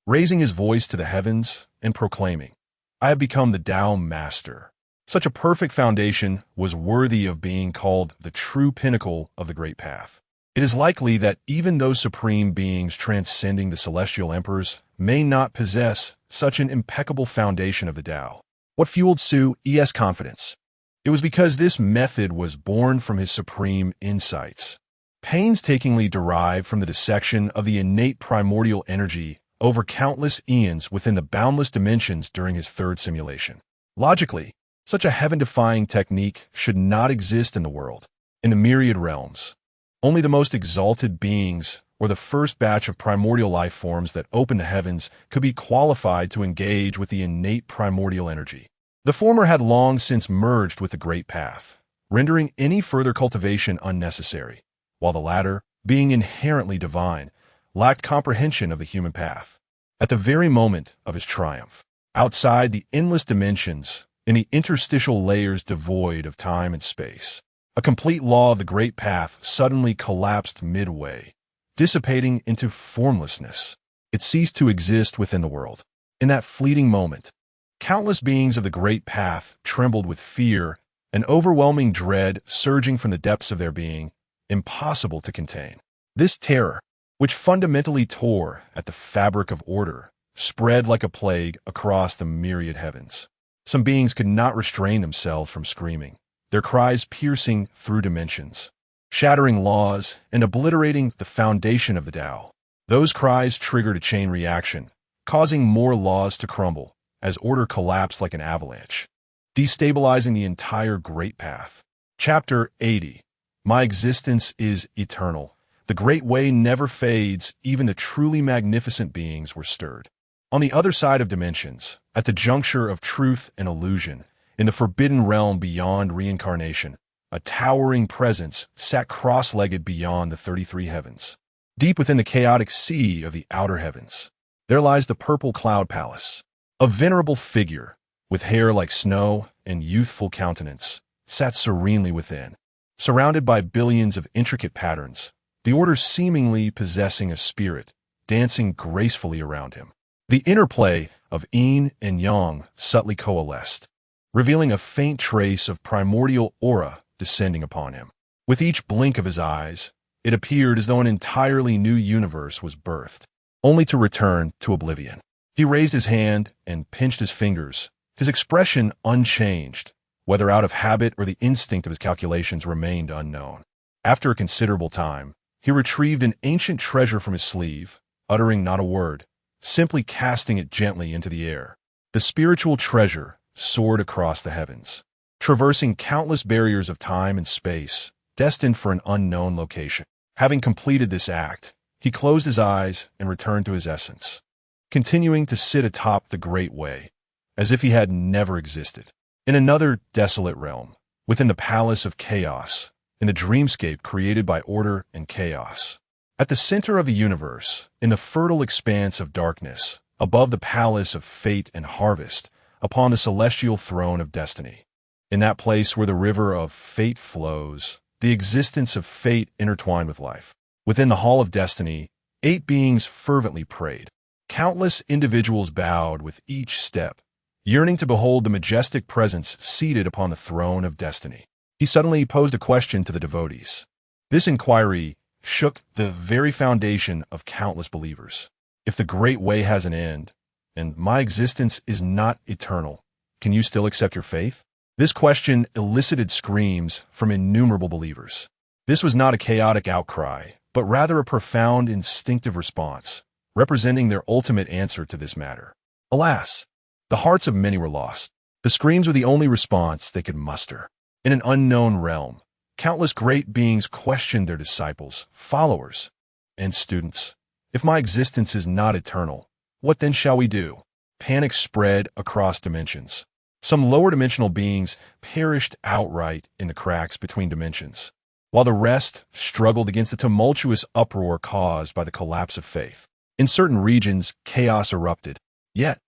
raising his voice to the heavens and proclaiming, "I have become the Tao Master." Such a perfect foundation was worthy of being called the true pinnacle of the great path. It is likely that even those supreme beings transcending the celestial emperors may not possess such an impeccable foundation of the Tao. What fueled Su Yi's confidence? It was because this method was born from his supreme insights, painstakingly derived from the dissection of the innate primordial energy over countless eons within the boundless dimensions during his 3rd simulation. Logically, Such a heaven-defying technique should not exist in the world. In the myriad realms, only the most exalted beings or the first batch of primordial life forms that open the heavens could be qualified to engage with the innate primordial energy. The former had long since merged with the Great Path, rendering any further cultivation unnecessary, while the latter, being inherently divine, lacked comprehension of the human path. At the very moment of his triumph, outside the endless dimensions, in the interstitial layers devoid of time and space, a complete law of the Great Path suddenly collapsed midway, dissipating into formlessness. It ceased to exist within the world. In that fleeting moment, countless beings of the Great Path trembled with fear, an overwhelming dread surging from the depths of their being, impossible to contain. This terror, which fundamentally tore at the fabric of order, spread like a plague across the myriad heavens. Some beings could not restrain themselves from screaming, their cries piercing through dimensions, shattering laws and obliterating the foundation of the Tao. Those cries triggered a chain reaction, causing more laws to crumble, as order collapsed like an avalanche, destabilizing the entire Great Path. Chapter 80. My existence is eternal. The Great Way never fades, even the truly magnificent beings were stirred. On the other side of dimensions, at the juncture of truth and illusion, in the forbidden realm beyond reincarnation, a towering presence sat cross-legged beyond the 33 heavens. Deep within the chaotic sea of the outer heavens, there lies the Purple Cloud Palace. A venerable figure, with hair like snow and youthful countenance, sat serenely within, surrounded by billions of intricate patterns, the order seemingly possessing a spirit, dancing gracefully around him. The interplay of yin and yang subtly coalesced, revealing a faint trace of primordial aura descending upon him. With each blink of his eyes, it appeared as though an entirely new universe was birthed, only to return to oblivion. He raised his hand and pinched his fingers, his expression unchanged, whether out of habit or the instinct of his calculations remained unknown. After a considerable time, he retrieved an ancient treasure from his sleeve, uttering not a word, simply casting it gently into the air. The spiritual treasure soared across the heavens, traversing countless barriers of time and space, destined for an unknown location. Having completed this act, he closed his eyes and returned to his essence, continuing to sit atop the Great Way, as if he had never existed. In another desolate realm, within the Palace of Chaos, in the dreamscape created by order and chaos, at the center of the universe, in the fertile expanse of darkness, above the Palace of Fate and Harvest, upon the celestial throne of destiny, in that place where the river of fate flows, the existence of fate intertwined with life. Within the Hall of Destiny, 8 beings fervently prayed. Countless individuals bowed with each step, yearning to behold the majestic presence seated upon the throne of destiny. He suddenly posed a question to the devotees. This inquiry shook the very foundation of countless believers. If the Great Way has an end, and my existence is not eternal, can you still accept your faith? This question elicited screams from innumerable believers. This was not a chaotic outcry, but rather a profound instinctive response, representing their ultimate answer to this matter. Alas, the hearts of many were lost. The screams were the only response they could muster. In an unknown realm, countless great beings questioned their disciples, followers, and students. If my existence is not eternal, what then shall we do? Panic spread across dimensions. Some lower dimensional beings perished outright in the cracks between dimensions, while the rest struggled against the tumultuous uproar caused by the collapse of faith. In certain regions, chaos erupted. Yet,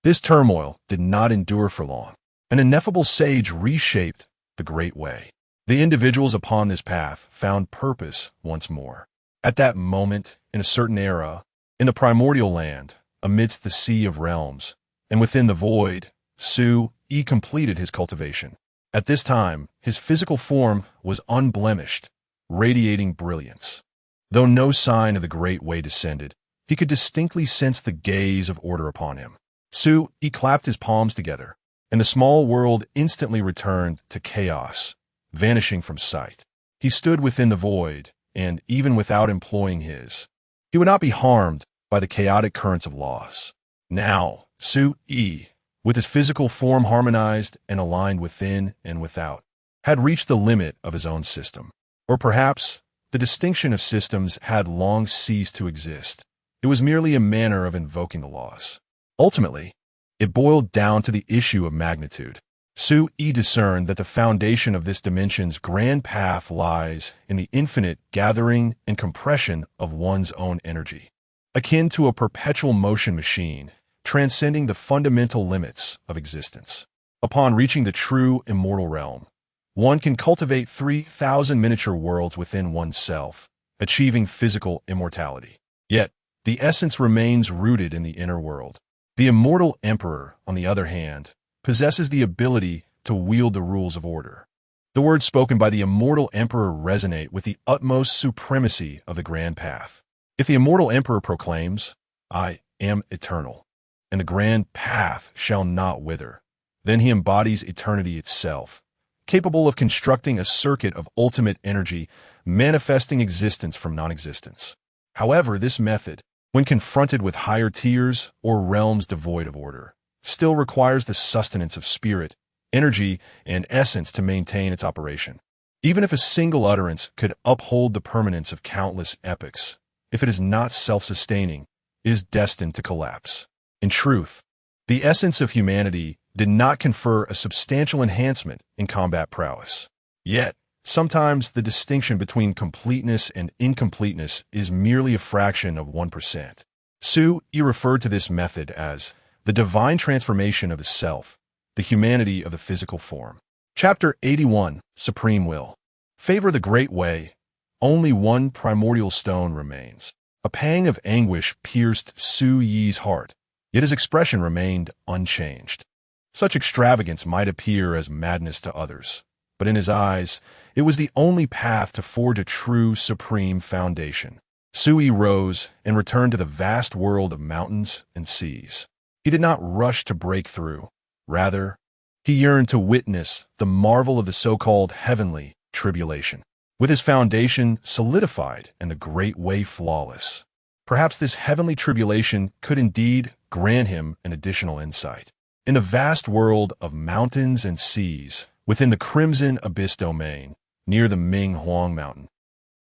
this turmoil did not endure for long. An ineffable sage reshaped the Great Way. The individuals upon this path found purpose once more. At that moment, in a certain era, in the primordial land, amidst the sea of realms, and within the void, Su-Yi completed his cultivation. At this time, his physical form was unblemished, radiating brilliance. Though no sign of the Great Way descended, he could distinctly sense the gaze of order upon him. Su-Yi clapped his palms together, and the small world instantly returned to chaos, vanishing from sight. He stood within the void, and even without employing he would not be harmed by the chaotic currents of laws. Now, Su-Yi with his physical form harmonized and aligned within and without, had reached the limit of his own system. Or perhaps the distinction of systems had long ceased to exist. It was merely a manner of invoking the laws. Ultimately, it boiled down to the issue of magnitude. Su-yi discerned that the foundation of this dimension's grand path lies in the infinite gathering and compression of one's own energy, akin to a perpetual motion machine, transcending the fundamental limits of existence. Upon reaching the true immortal realm, one can cultivate 3,000 miniature worlds within oneself, achieving physical immortality. Yet, the essence remains rooted in the inner world. The immortal emperor, on the other hand, possesses the ability to wield the rules of order. The words spoken by the immortal emperor resonate with the utmost supremacy of the grand path. If the immortal emperor proclaims, "I am eternal, and the grand path shall not wither," then he embodies eternity itself, capable of constructing a circuit of ultimate energy, manifesting existence from non-existence. However, this method, when confronted with higher tiers or realms devoid of order, still requires the sustenance of spirit, energy, and essence to maintain its operation. Even if a single utterance could uphold the permanence of countless epochs, if it is not self-sustaining, it is destined to collapse. In truth, the essence of humanity did not confer a substantial enhancement in combat prowess. Yet, sometimes the distinction between completeness and incompleteness is merely a fraction of 1%. Su-yi referred to this method as the divine transformation of the self, the humanity of the physical form. Chapter 81, Supreme Will. Favor the Great Way. Only one primordial stone remains. A pang of anguish pierced Su-yi's heart, yet his expression remained unchanged. Such extravagance might appear as madness to others, but in his eyes, it was the only path to forge a true supreme foundation. Su-yi rose and returned to the vast world of mountains and seas. He did not rush to break through. Rather, he yearned to witness the marvel of the so-called heavenly tribulation. With his foundation solidified and the great way flawless, perhaps this heavenly tribulation could indeed grant him an additional insight. In the vast world of mountains and seas, within the Crimson Abyss domain, near the Ming Huang Mountain,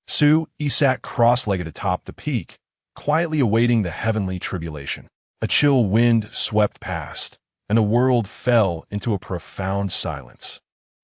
Su-yi sat cross-legged atop the peak, quietly awaiting the heavenly tribulation. A chill wind swept past, and the world fell into a profound silence,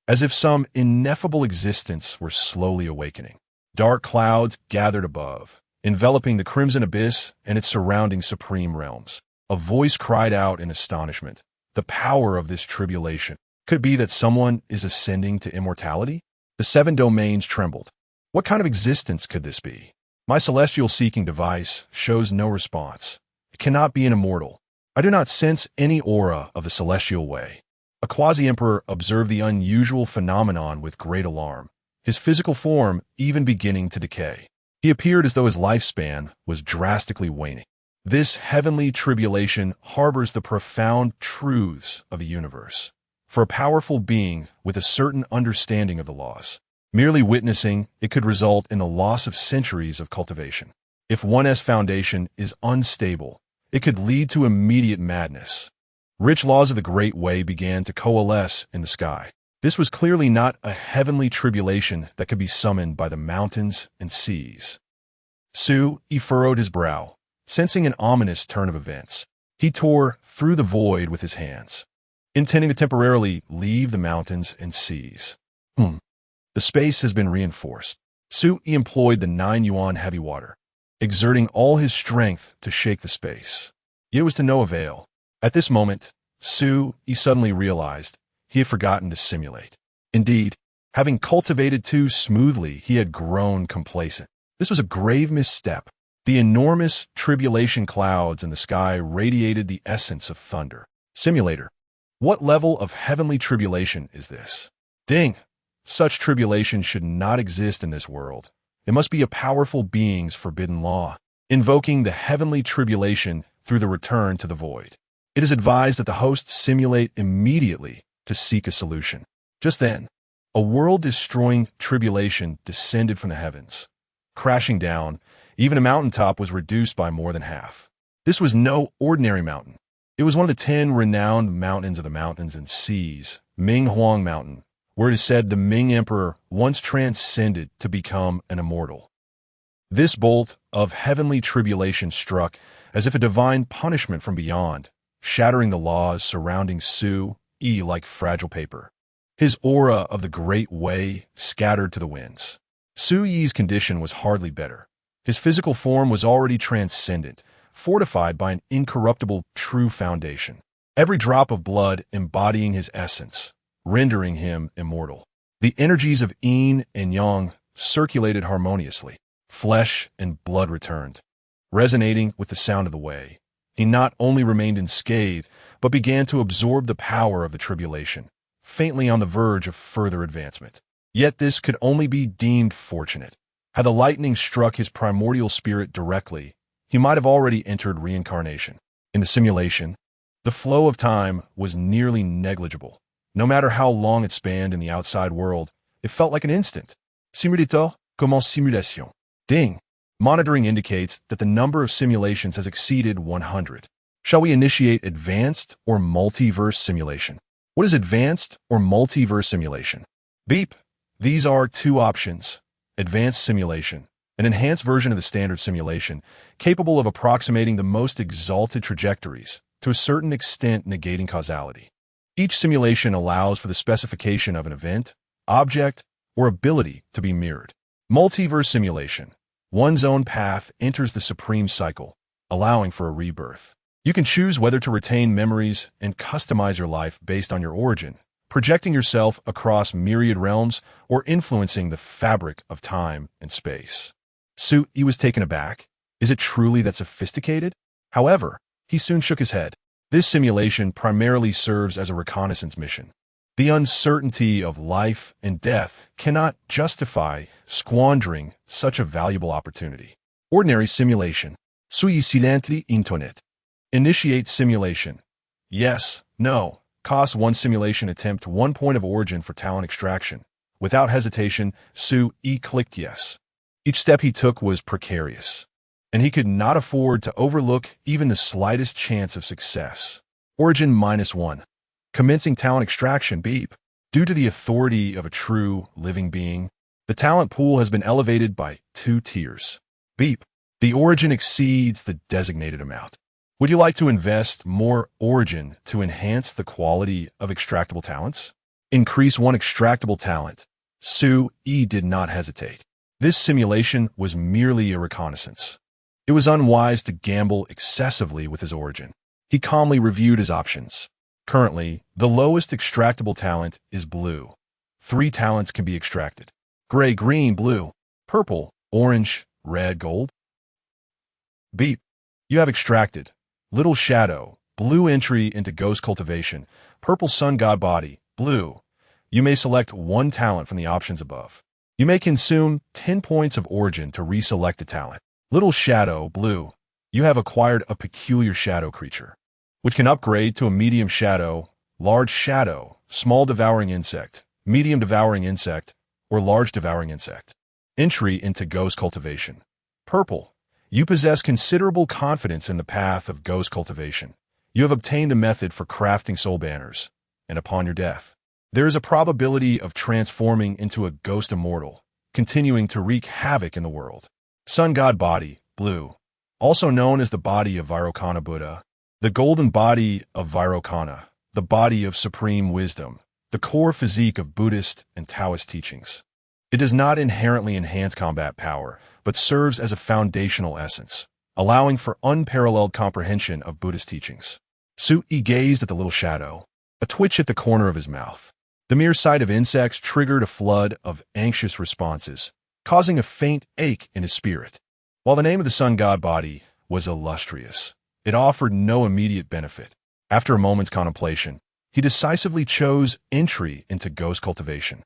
as if some ineffable existence were slowly awakening. Dark clouds gathered above, enveloping the Crimson Abyss and its surrounding supreme realms. A voice cried out in astonishment. The power of this tribulation could be that someone is ascending to immortality? The 7 domains trembled. What kind of existence could this be? My celestial-seeking device shows no response. It cannot be an immortal. I do not sense any aura of the celestial way. A quasi-emperor observed the unusual phenomenon with great alarm, his physical form even beginning to decay. He appeared as though his lifespan was drastically waning. This heavenly tribulation harbors the profound truths of the universe. For a powerful being with a certain understanding of the laws, merely witnessing it could result in the loss of centuries of cultivation. If one's foundation is unstable, it could lead to immediate madness. Rich laws of the Great Way began to coalesce in the sky. This was clearly not a heavenly tribulation that could be summoned by the mountains and seas. Su-yi furrowed his brow, sensing an ominous turn of events. He tore through the void with his hands, intending to temporarily leave the mountains and seas. The space has been reinforced. Su-yi employed the 9 yuan heavy water, exerting all his strength to shake the space. Yet it was to no avail. At this moment, Su-yi suddenly realized he had forgotten to simulate. Indeed, having cultivated too smoothly, he had grown complacent. This was a grave misstep. The enormous tribulation clouds in the sky radiated the essence of thunder. Simulator. What level of heavenly tribulation is this? Ding! Such tribulation should not exist in this world. It must be a powerful being's forbidden law, invoking the heavenly tribulation through the return to the void. It is advised that the host simulate immediately to seek a solution. Just then, a world-destroying tribulation descended from the heavens. Crashing down, even a mountaintop was reduced by more than half. This was no ordinary mountain. It was one of the 10 renowned mountains of the mountains and seas, Ming Huang Mountain, where it is said the Ming Emperor once transcended to become an immortal. This bolt of heavenly tribulation struck as if a divine punishment from beyond, shattering the laws surrounding Su Yi like fragile paper. His aura of the Great Way scattered to the winds. Su Yi's condition was hardly better. His physical form was already transcendent, fortified by an incorruptible true foundation. Every drop of blood embodying his essence, rendering him immortal. The energies of yin and yang circulated harmoniously. Flesh and blood returned. Resonating with the sound of the way, he not only remained unscathed, but began to absorb the power of the tribulation, faintly on the verge of further advancement. Yet this could only be deemed fortunate. Had the lightning struck his primordial spirit directly, he might have already entered reincarnation. In the simulation, the flow of time was nearly negligible. No matter how long it spanned in the outside world, it felt like an instant. Simulateur comme simulation. Ding. Monitoring indicates that the number of simulations has exceeded 100. Shall we initiate advanced or multiverse simulation? What is advanced or multiverse simulation? Beep. These are two options. Advanced simulation, an enhanced version of the standard simulation, capable of approximating the most exalted trajectories, to a certain extent negating causality. Each simulation allows for the specification of an event, object, or ability to be mirrored. Multiverse simulation. One's own path enters the supreme cycle, allowing for a rebirth. You can choose whether to retain memories and customize your life based on your origin, projecting yourself across myriad realms or influencing the fabric of time and space. Su Yi was taken aback. Is it truly that sophisticated? However, he soon shook his head. This simulation primarily serves as a reconnaissance mission. The uncertainty of life and death cannot justify squandering such a valuable opportunity. Ordinary simulation. Suis silently intonate. Initiate simulation. Yes, no. Cost 1 simulation attempt 1 point of origin for talent extraction. Without hesitation, Su Yi clicked yes. Each step he took was precarious, and he could not afford to overlook even the slightest chance of success. Origin -1. Commencing talent extraction. Beep. Due to the authority of a true, living being, the talent pool has been elevated by 2 tiers. Beep. The origin exceeds the designated amount. Would you like to invest more origin to enhance the quality of extractable talents? Increase 1 extractable talent. Su Yi did not hesitate. This simulation was merely a reconnaissance. It was unwise to gamble excessively with his origin. He calmly reviewed his options. Currently, the lowest extractable talent is blue. 3 talents can be extracted: gray, green, blue, purple, orange, red, gold. Beep. You have extracted Little Shadow, blue. Entry into Ghost Cultivation, purple. Sun God Body, blue. You may select 1 talent from the options above. You may consume 10 points of origin to reselect a talent. Little Shadow, blue. You have acquired a peculiar shadow creature, which can upgrade to a medium shadow, large shadow, small devouring insect, medium devouring insect, or large devouring insect. Entry into Ghost Cultivation. Purple. You possess considerable confidence in the path of ghost cultivation. You have obtained the method for crafting soul banners, and upon your death, there is a probability of transforming into a ghost immortal, continuing to wreak havoc in the world. Sun God Body, blue. Also known as the body of Vairocana Buddha, the golden body of Vairocana, the body of supreme wisdom, the core physique of Buddhist and Taoist teachings. It does not inherently enhance combat power, but serves as a foundational essence, allowing for unparalleled comprehension of Buddhist teachings. Su Yi gazed at the little shadow, a twitch at the corner of his mouth. The mere sight of insects triggered a flood of anxious responses, causing a faint ache in his spirit. While the name of the Sun God Body was illustrious, it offered no immediate benefit. After a moment's contemplation, he decisively chose entry into Ghost Cultivation.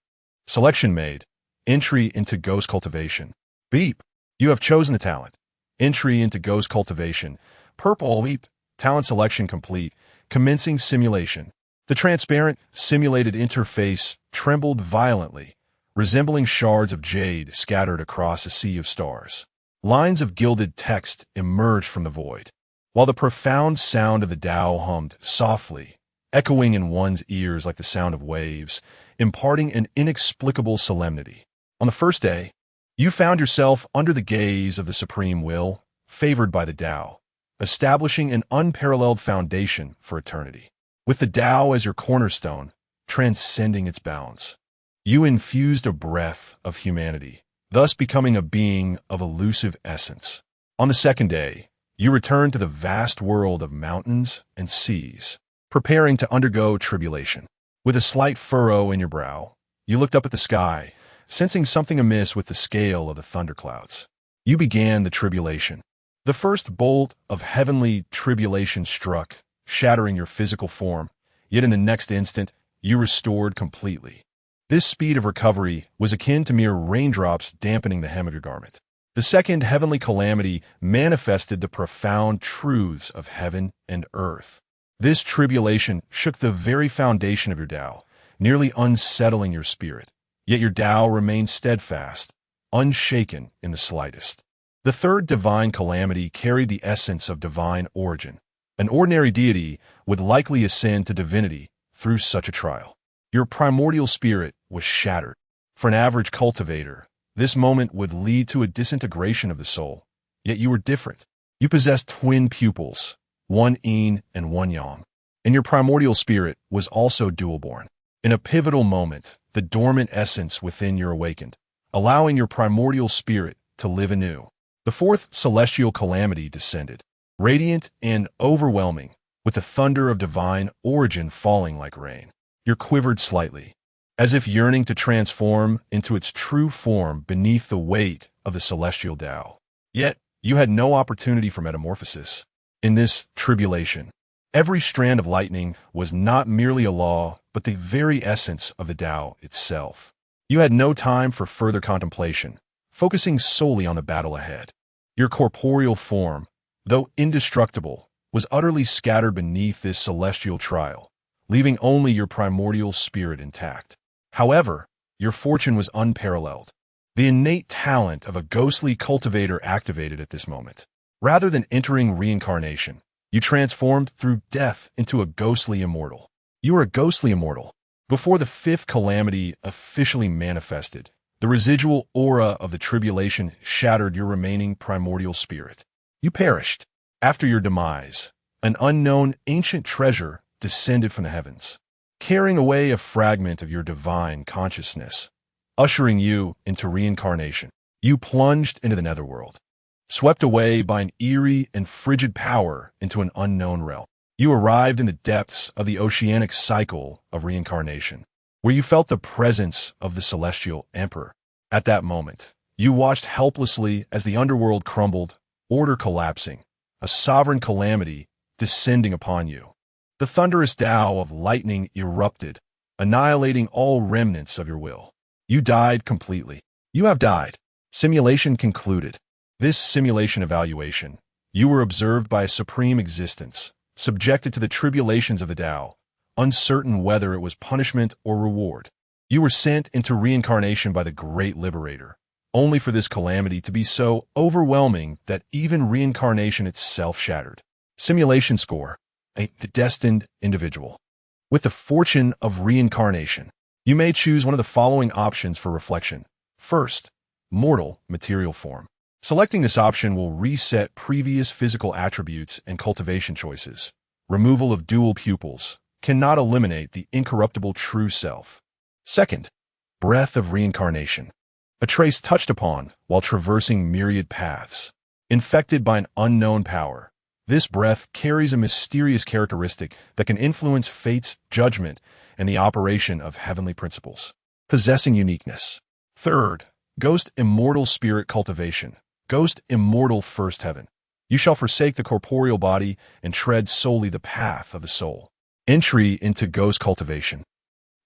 Selection made. Entry into Ghost Cultivation. Beep. You have chosen the talent. Entry into Ghost Cultivation. Purple. Beep. Talent selection complete. Commencing simulation. The transparent, simulated interface trembled violently, resembling shards of jade scattered across a sea of stars. Lines of gilded text emerged from the void. while the profound sound of the Tao hummed softly, echoing in one's ears like the sound of waves, imparting an inexplicable solemnity. On the first day, you found yourself under the gaze of the Supreme Will, favored by the Tao, establishing an unparalleled foundation for eternity. With the Tao as your cornerstone, transcending its bounds, you infused a breath of humanity, thus becoming a being of elusive essence. On the second day, you returned to the vast world of mountains and seas, preparing to undergo tribulation. With a slight furrow in your brow, you looked up at the sky, sensing something amiss with the scale of the thunderclouds. You began the tribulation. The first bolt of heavenly tribulation struck, shattering your physical form, yet in the next instant, you restored completely. This speed of recovery was akin to mere raindrops dampening the hem of your garment. The second heavenly calamity manifested the profound truths of heaven and earth. This tribulation shook the very foundation of your Tao, nearly unsettling your spirit. Yet your Tao remained steadfast, unshaken in the slightest. The third divine calamity carried the essence of divine origin. An ordinary deity would likely ascend to divinity through such a trial. Your primordial spirit was shattered. For an average cultivator, this moment would lead to a disintegration of the soul. Yet you were different. You possessed twin pupils, one yin and one yang, and your primordial spirit was also dual-born. In a pivotal moment, the dormant essence within you awakened, allowing your primordial spirit to live anew. The fourth celestial calamity descended, radiant and overwhelming, with the thunder of divine origin falling like rain. You quivered slightly, as if yearning to transform into its true form beneath the weight of the celestial Tao. Yet, you had no opportunity for metamorphosis. In this tribulation, every strand of lightning was not merely a law, but the very essence of the Tao itself. You had no time for further contemplation, focusing solely on the battle ahead. Your corporeal form, though indestructible, was utterly scattered beneath this celestial trial, leaving only your primordial spirit intact. However, your fortune was unparalleled. The innate talent of a ghostly cultivator activated at this moment. Rather than entering reincarnation, you transformed through death into a ghostly immortal. You were a ghostly immortal. Before the fifth calamity officially manifested, the residual aura of the tribulation shattered your remaining primordial spirit. You perished. After your demise, an unknown ancient treasure descended from the heavens, carrying away a fragment of your divine consciousness, ushering you into reincarnation. You plunged into the netherworld, swept away by an eerie and frigid power into an unknown realm. You arrived in the depths of the oceanic cycle of reincarnation, where you felt the presence of the celestial emperor. At that moment, you watched helplessly as the underworld crumbled, order collapsing, a sovereign calamity descending upon you. The thunderous Tao of lightning erupted, annihilating all remnants of your will. You died completely. You have died. Simulation concluded. This simulation evaluation, you were observed by a supreme existence, subjected to the tribulations of the Tao, uncertain whether it was punishment or reward. You were sent into reincarnation by the great liberator, only for this calamity to be so overwhelming that even reincarnation itself shattered. Simulation score, a destined individual. With the fortune of reincarnation, you may choose one of the following options for reflection. First, mortal material form. Selecting this option will reset previous physical attributes and cultivation choices. Removal of dual pupils cannot eliminate the incorruptible true self. Second, breath of reincarnation. A trace touched upon while traversing myriad paths. Infected by an unknown power, this breath carries a mysterious characteristic that can influence fate's judgment and the operation of heavenly principles. Possessing uniqueness. Third, ghost immortal spirit cultivation. Ghost immortal first heaven. You shall forsake the corporeal body and tread solely the path of the soul. Entry into ghost cultivation.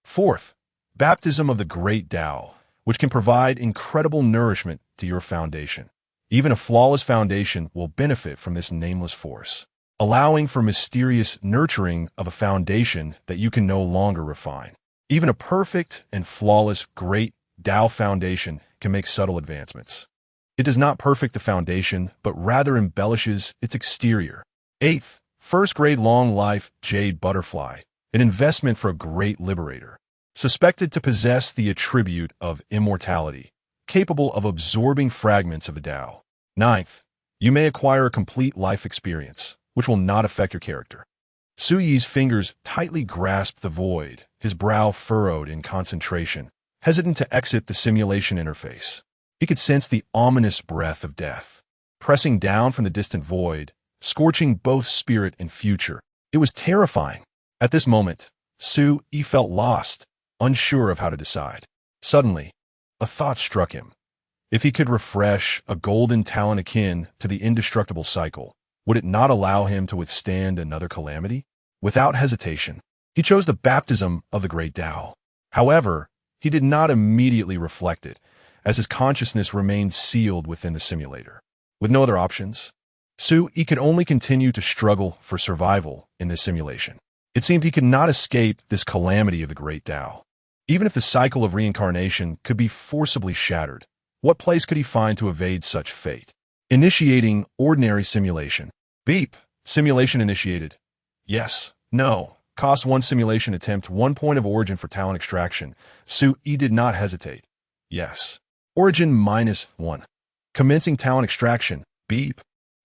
Fourth, baptism of the great Tao, which can provide incredible nourishment to your foundation. Even a flawless foundation will benefit from this nameless force, allowing for mysterious nurturing of a foundation that you can no longer refine. Even a perfect and flawless great Tao foundation can make subtle advancements. It does not perfect the foundation, but rather embellishes its exterior. 8th, first-grade long-life jade butterfly, an investment for a great liberator. Suspected to possess the attribute of immortality, capable of absorbing fragments of the Tao. 9th, you may acquire a complete life experience, which will not affect your character. Su Yi's fingers tightly grasped the void, his brow furrowed in concentration, hesitant to exit the simulation interface. He could sense the ominous breath of death, pressing down from the distant void, scorching both spirit and future. It was terrifying. At this moment, Su Yi felt lost, unsure of how to decide. Suddenly, a thought struck him. If he could refresh a golden talent akin to the indestructible cycle, would it not allow him to withstand another calamity? Without hesitation, he chose the baptism of the great Tao. However, he did not immediately reflect it, as his consciousness remained sealed within the simulator. With no other options, Su Yi could only continue to struggle for survival in this simulation. It seemed he could not escape this calamity of the great Tao. Even if the cycle of reincarnation could be forcibly shattered, what place could he find to evade such fate? Initiating ordinary simulation. Beep. Simulation initiated. Yes. No. Cost 1 simulation attempt, 1 point of origin for talent extraction. Su Yi did not hesitate. Yes. Origin -1. Commencing talent extraction. Beep.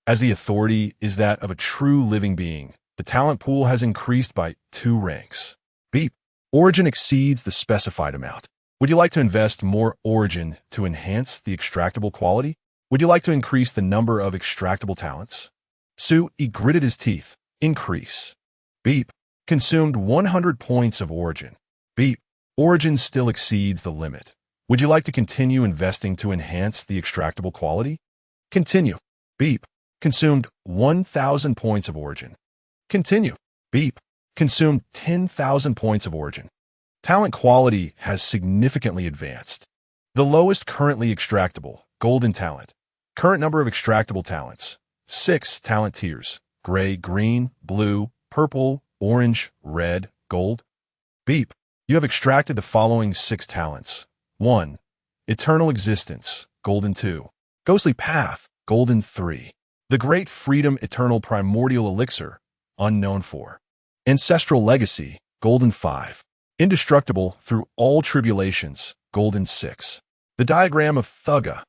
As the authority is that of a true living being, the talent pool has increased by 2 ranks. Beep. Origin exceeds the specified amount. Would you like to invest more origin to enhance the extractable quality? Would you like to increase the number of extractable talents? Su Yi gritted his teeth. Increase. Beep. Consumed 100 points of origin. Beep. Origin still exceeds the limit. Would you like to continue investing to enhance the extractable quality? Continue. Beep. Consumed 1,000 points of origin. Continue. Beep. Consumed 10,000 points of origin. Talent quality has significantly advanced. The lowest currently extractable, golden talent. Current number of extractable talents, 6 talent tiers, gray, green, blue, purple, orange, red, gold. Beep. You have extracted the following 6 talents. 1. Eternal Existence, golden 2. Ghostly Path, golden 3. The Great Freedom Eternal Primordial Elixir, unknown 4. Ancestral Legacy, golden 5. Indestructible Through All Tribulations, golden 6. The Diagram of Thuga,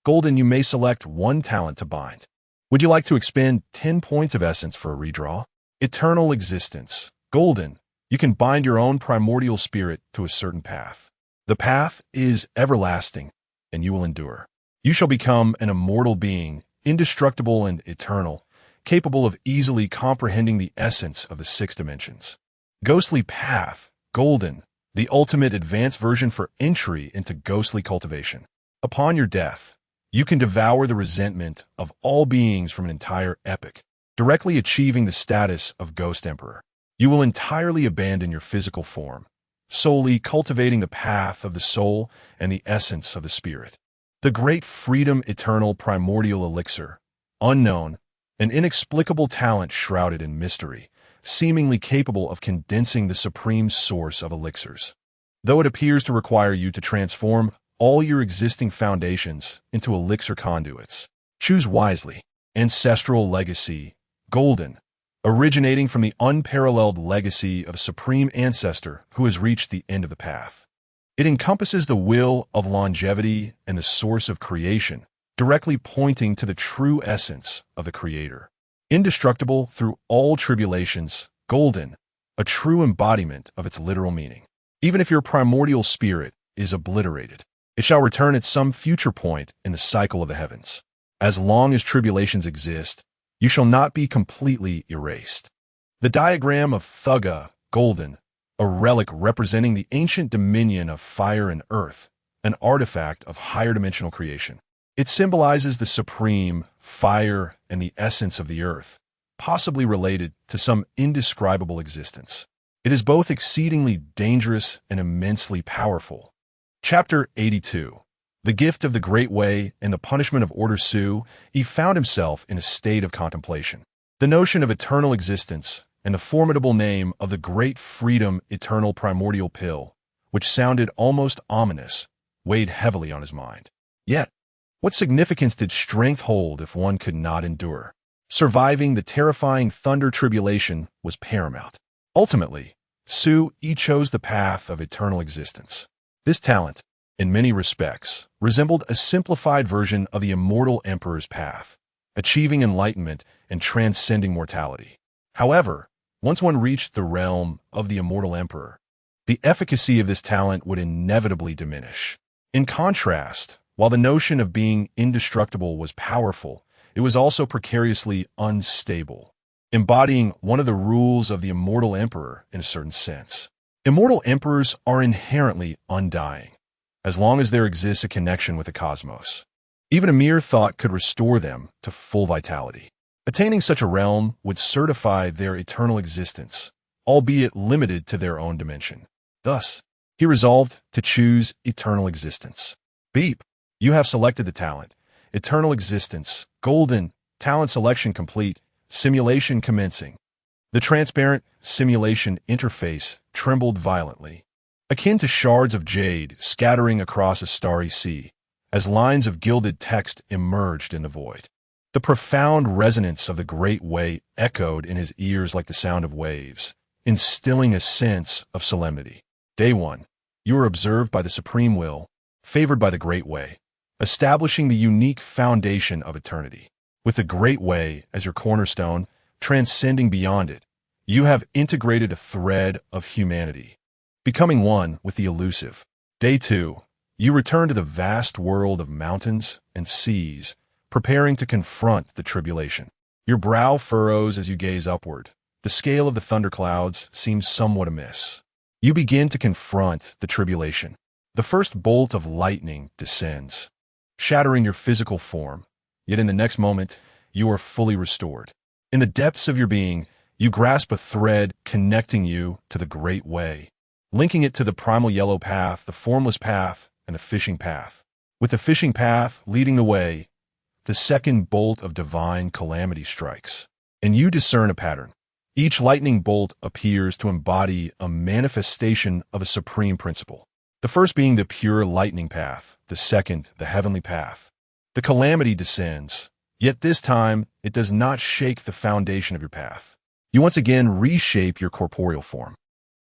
golden. You may select 1 talent to bind. Would you like to expend 10 points of essence for a redraw? Eternal Existence, golden. You can bind your own primordial spirit to a certain path. The path is everlasting, and you will endure. You shall become an immortal being, indestructible and eternal, capable of easily comprehending the essence of the 6 dimensions. Ghostly Path, golden, the ultimate advanced version for entry into ghostly cultivation. Upon your death, you can devour the resentment of all beings from an entire epoch, directly achieving the status of Ghost Emperor. You will entirely abandon your physical form, solely cultivating the path of the soul and the essence of the spirit. The Great Freedom Eternal Primordial Elixir, unknown, an inexplicable talent shrouded in mystery, seemingly capable of condensing the supreme source of elixirs. Though it appears to require you to transform all your existing foundations into elixir conduits, choose wisely. Ancestral Legacy, golden, originating from the unparalleled legacy of a supreme ancestor who has reached the end of the path. It encompasses the will of longevity and the source of creation, directly pointing to the true essence of the Creator. Indestructible through all tribulations, golden, a true embodiment of its literal meaning. Even if your primordial spirit is obliterated, it shall return at some future point in the cycle of the heavens. As long as tribulations exist, you shall not be completely erased. The Diagram of Thuga, golden, a relic representing the ancient dominion of fire and earth, an artifact of higher dimensional creation. It symbolizes the supreme fire and the essence of the earth, possibly related to some indescribable existence. It is both exceedingly dangerous and immensely powerful. Chapter 82. The Gift of the Great Way and the Punishment of Order Su. He found himself in a state of contemplation. The notion of eternal existence and the formidable name of the Great Freedom Eternal Primordial Pill, which sounded almost ominous, weighed heavily on his mind. Yet, what significance did strength hold if one could not endure? Surviving the terrifying thunder tribulation was paramount. Ultimately, Su-Yi chose the path of eternal existence. This talent, in many respects, resembled a simplified version of the immortal emperor's path, achieving enlightenment and transcending mortality. However, once one reached the realm of the immortal emperor, the efficacy of this talent would inevitably diminish. In contrast, while the notion of being indestructible was powerful, it was also precariously unstable, embodying one of the rules of the immortal emperor in a certain sense. Immortal emperors are inherently undying, as long as there exists a connection with the cosmos. Even a mere thought could restore them to full vitality. Attaining such a realm would certify their eternal existence, albeit limited to their own dimension. Thus, he resolved to choose eternal existence. Beep. You have selected the talent. Eternal existence. Golden. Talent selection complete. Simulation commencing. The transparent simulation interface trembled violently, akin to shards of jade scattering across a starry sea, as lines of gilded text emerged in the void. The profound resonance of the Great Way echoed in his ears like the sound of waves, instilling a sense of solemnity. Day 1. You are observed by the Supreme Will, favored by the Great Way, establishing the unique foundation of eternity. With the Great Way as your cornerstone, transcending beyond it, you have integrated a thread of humanity, becoming one with the elusive. Day 2. You return to the vast world of mountains and seas, preparing to confront the tribulation. Your brow furrows as you gaze upward. The scale of the thunderclouds seems somewhat amiss. You begin to confront the tribulation. The first bolt of lightning descends, shattering your physical form, yet in the next moment, you are fully restored. In the depths of your being, you grasp a thread connecting you to the Great Way, linking it to the primal yellow path, the formless path, and the fishing path. With the fishing path leading the way, the second bolt of divine calamity strikes, and you discern a pattern. Each lightning bolt appears to embody a manifestation of a supreme principle. The first being the pure lightning path, the second, the heavenly path. The calamity descends, yet this time it does not shake the foundation of your path. You once again reshape your corporeal form.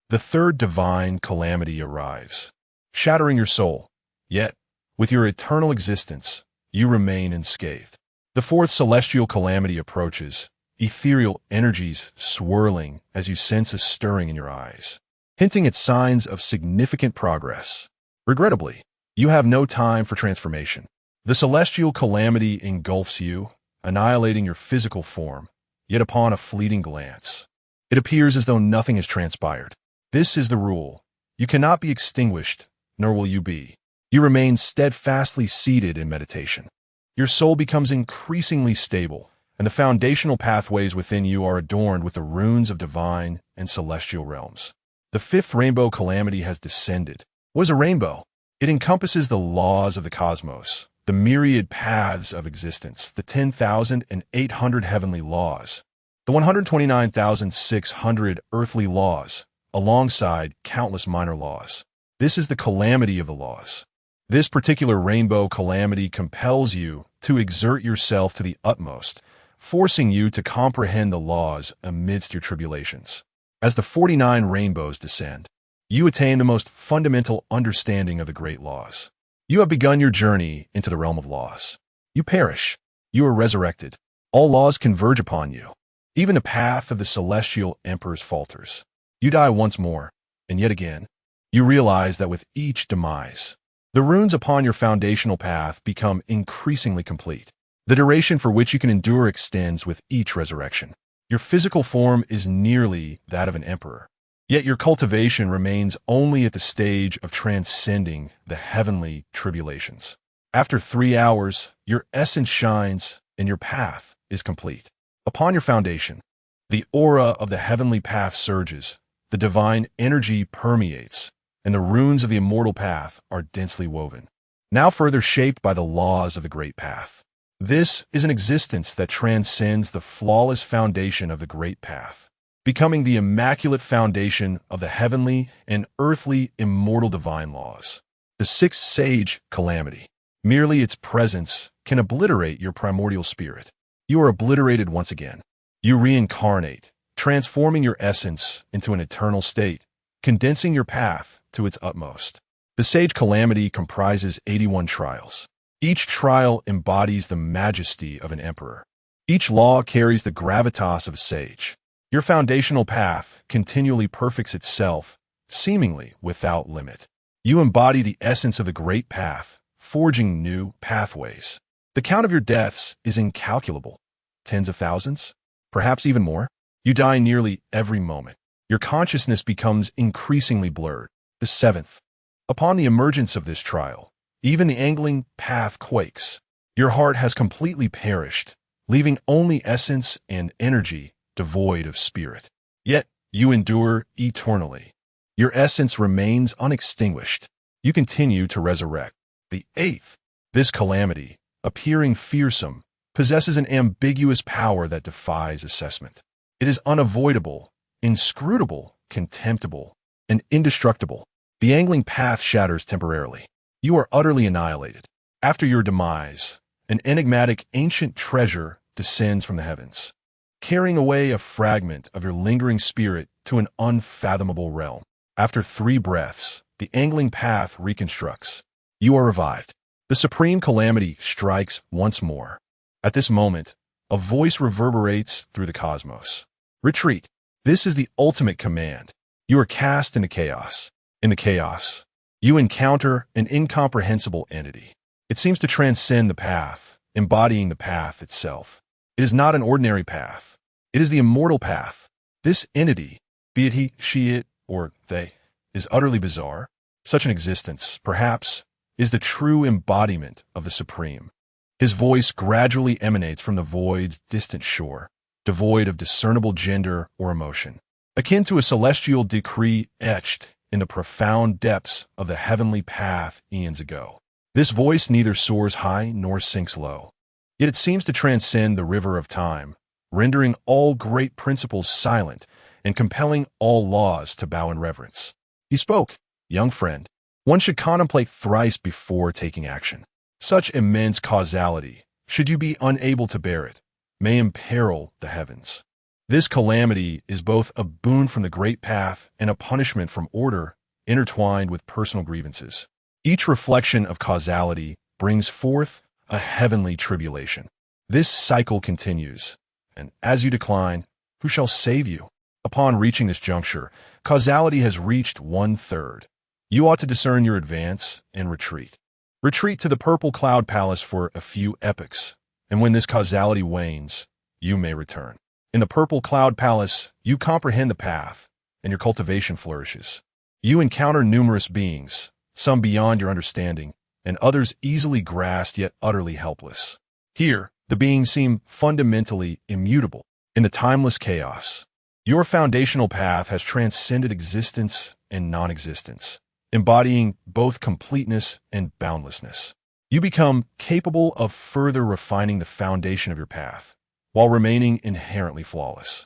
The third divine calamity arrives, shattering your soul, yet, with your eternal existence, you remain unscathed. The fourth celestial calamity approaches, ethereal energies swirling as you sense a stirring in your eyes, hinting at signs of significant progress. Regrettably, you have no time for transformation. The celestial calamity engulfs you, annihilating your physical form, yet upon a fleeting glance, it appears as though nothing has transpired. This is the rule. You cannot be extinguished, nor will you be. You remain steadfastly seated in meditation. Your soul becomes increasingly stable, and the foundational pathways within you are adorned with the runes of divine and celestial realms. The fifth rainbow calamity has descended. What is a rainbow? It encompasses the laws of the cosmos, the myriad paths of existence, the 10,800 heavenly laws, the 129,600 earthly laws, alongside countless minor laws. This is the calamity of the laws. This particular rainbow calamity compels you to exert yourself to the utmost, forcing you to comprehend the laws amidst your tribulations. As the 49 rainbows descend, you attain the most fundamental understanding of the great laws. You have begun your journey into the realm of laws. You perish. You are resurrected. All laws converge upon you. Even the path of the celestial emperors falters. You die once more, and yet again. You realize that with each demise, the runes upon your foundational path become increasingly complete. The duration for which you can endure extends with each resurrection. Your physical form is nearly that of an emperor, yet your cultivation remains only at the stage of transcending the heavenly tribulations. After 3 hours, your essence shines and your path is complete. Upon your foundation, the aura of the heavenly path surges, the divine energy permeates, and the runes of the immortal path are densely woven, now further shaped by the laws of the great path. This is an existence that transcends the flawless foundation of the great path, becoming the immaculate foundation of the heavenly and earthly immortal divine laws. The sixth sage calamity. Merely its presence can obliterate your primordial spirit. you are obliterated once again. You reincarnate, transforming your essence into an eternal state, condensing your path to its utmost. The Sage Calamity comprises 81 trials. Each trial embodies the majesty of an emperor. Each law carries the gravitas of a sage. Your foundational path continually perfects itself, seemingly without limit. You embody the essence of the great path, forging new pathways. The count of your deaths is incalculable. Tens of thousands? Perhaps even more? You die nearly every moment. Your consciousness becomes increasingly blurred. The seventh. Upon the emergence of this trial, even the angling path quakes. Your heart has completely perished, leaving only essence and energy devoid of spirit. Yet, you endure eternally. Your essence remains unextinguished. You continue to resurrect. The eighth. This calamity, appearing fearsome, possesses an ambiguous power that defies assessment. It is unavoidable, inscrutable, contemptible, and indestructible. The angling path shatters temporarily. You are utterly annihilated. After your demise, an enigmatic ancient treasure descends from the heavens, carrying away a fragment of your lingering spirit to an unfathomable realm. After 3 breaths, the angling path reconstructs. You are revived. The supreme calamity strikes once more. At this moment, a voice reverberates through the cosmos. Retreat. This is the ultimate command. You are cast into chaos. In the chaos, you encounter an incomprehensible entity. It seems to transcend the path, embodying the path itself. It is not an ordinary path. It is the immortal path. This entity, be it he, she, it, or they, is utterly bizarre. Such an existence, perhaps, is the true embodiment of the Supreme. His voice gradually emanates from the void's distant shore, devoid of discernible gender or emotion, akin to a celestial decree etched in the profound depths of the heavenly path eons ago. This voice neither soars high nor sinks low, yet it seems to transcend the river of time, rendering all great principles silent and compelling all laws to bow in reverence. He spoke, "Young friend, one should contemplate thrice before taking action. Such immense causality, should you be unable to bear it, may imperil the heavens. This calamity is both a boon from the great path and a punishment from order, intertwined with personal grievances. Each reflection of causality brings forth a heavenly tribulation. This cycle continues, and as you decline, who shall save you? Upon reaching this juncture, causality has reached 1/3. You ought to discern your advance and retreat. Retreat to the Purple Cloud Palace for a few epochs, and when this causality wanes, you may return. In the Purple Cloud Palace, you comprehend the path, and your cultivation flourishes. You encounter numerous beings, some beyond your understanding, and others easily grasped yet utterly helpless. Here, the beings seem fundamentally immutable. In the timeless chaos, your foundational path has transcended existence and non-existence, embodying both completeness and boundlessness. You become capable of further refining the foundation of your path, while remaining inherently flawless.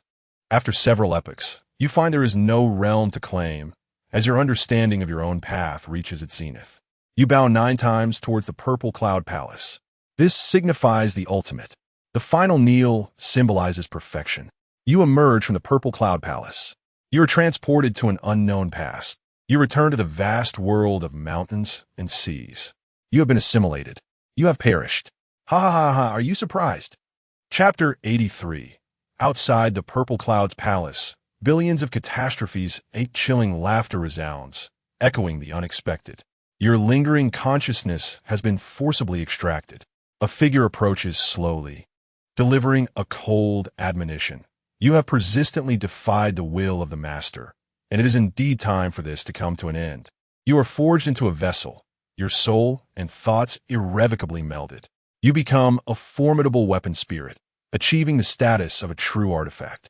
After several epochs, you find there is no realm to claim, as your understanding of your own path reaches its zenith. You bow 9 times towards the Purple Cloud Palace. This signifies the ultimate. The final kneel symbolizes perfection. You emerge from the Purple Cloud Palace. You are transported to an unknown past. You return to the vast world of mountains and seas. You have been assimilated. You have perished. Ha ha ha ha, are you surprised? Chapter 83. Outside the Purple Cloud's palace, billions of catastrophes, chilling laughter resounds, echoing the unexpected. Your lingering consciousness has been forcibly extracted. A figure approaches slowly, delivering a cold admonition. You have persistently defied the will of the Master, and it is indeed time for this to come to an end. You are forged into a vessel, your soul and thoughts irrevocably melded. You become a formidable weapon spirit, achieving the status of a true artifact.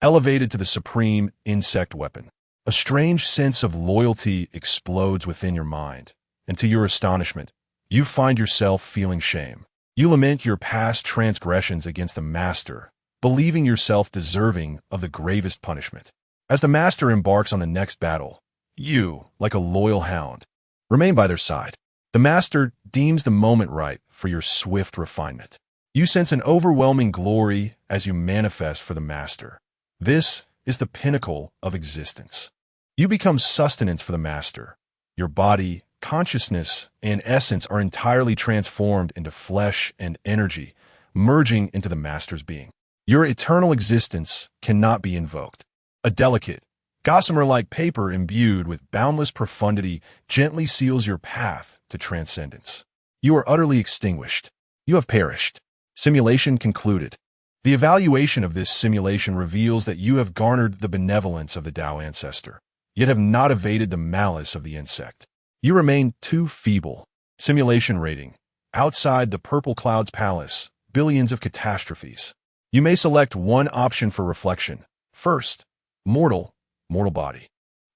Elevated to the supreme insect weapon, a strange sense of loyalty explodes within your mind, and to your astonishment, you find yourself feeling shame. You lament your past transgressions against the Master, believing yourself deserving of the gravest punishment. As the Master embarks on the next battle, you, like a loyal hound, remain by their side. The Master deems the moment right for your swift refinement. You sense an overwhelming glory as you manifest for the Master. This is the pinnacle of existence. You become sustenance for the Master. Your body, consciousness, and essence are entirely transformed into flesh and energy, merging into the Master's being. Your eternal existence cannot be invoked. A delicate, gossamer-like paper imbued with boundless profundity gently seals your path to transcendence. You are utterly extinguished. You have perished. Simulation concluded. The evaluation of this simulation reveals that you have garnered the benevolence of the Tao ancestor, yet have not evaded the malice of the insect. You remain too feeble. Simulation rating. Outside the Purple Cloud's palace, billions of catastrophes. You may select one option for reflection. First, mortal body.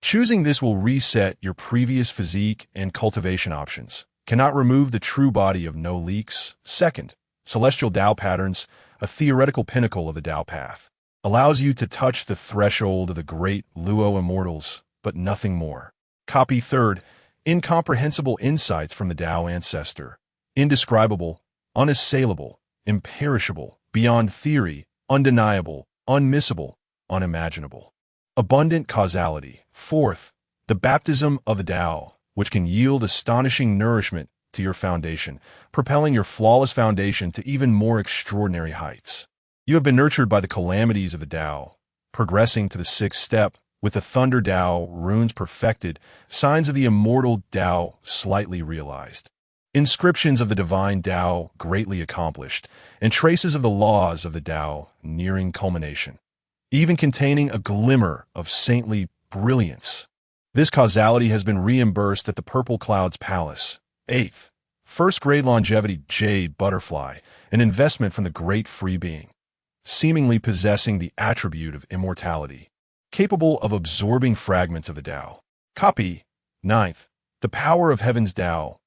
Choosing this will reset your previous physique and cultivation options. Cannot remove the true body of no leaks. Second, celestial Tao patterns, a theoretical pinnacle of the Tao path. Allows you to touch the threshold of the great Luo immortals, but nothing more. Copy. Third, incomprehensible insights from the Tao ancestor. Indescribable, unassailable, imperishable, beyond theory, undeniable, unmissable, unimaginable. Abundant causality. Fourth, the baptism of the Tao, which can yield astonishing nourishment to your foundation, propelling your flawless foundation to even more extraordinary heights. You have been nurtured by the calamities of the Tao, progressing to the sixth step, with the Thunder Tao runes perfected, signs of the immortal Tao slightly realized, inscriptions of the divine Tao greatly accomplished, and traces of the laws of the Tao nearing culmination, even containing a glimmer of saintly brilliance. This causality has been reimbursed at the Purple Cloud's palace. Eighth, first-grade longevity Jade Butterfly, an investment from the great free being, seemingly possessing the attribute of immortality, capable of absorbing fragments of the Tao. Copy. Ninth, the power of heaven's Tao,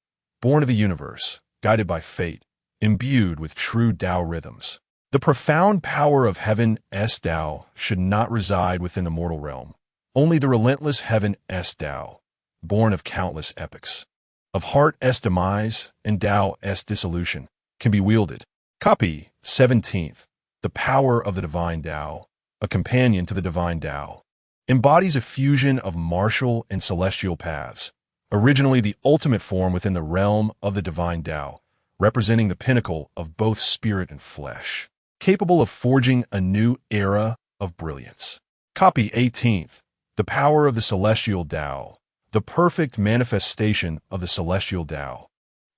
born of the universe, guided by fate, imbued with true Tao rhythms. The profound power of heaven's Tao should not reside within the mortal realm. Only the relentless heaven's Tao, born of countless epochs, of heart's demise and Tao's dissolution, can be wielded. Copy. 17th, the power of the divine Tao, a companion to the divine Tao, embodies a fusion of martial and celestial paths, originally the ultimate form within the realm of the divine Tao, representing the pinnacle of both spirit and flesh, capable of forging a new era of brilliance. Copy. 18th, the power of the celestial Tao, the perfect manifestation of the celestial Tao,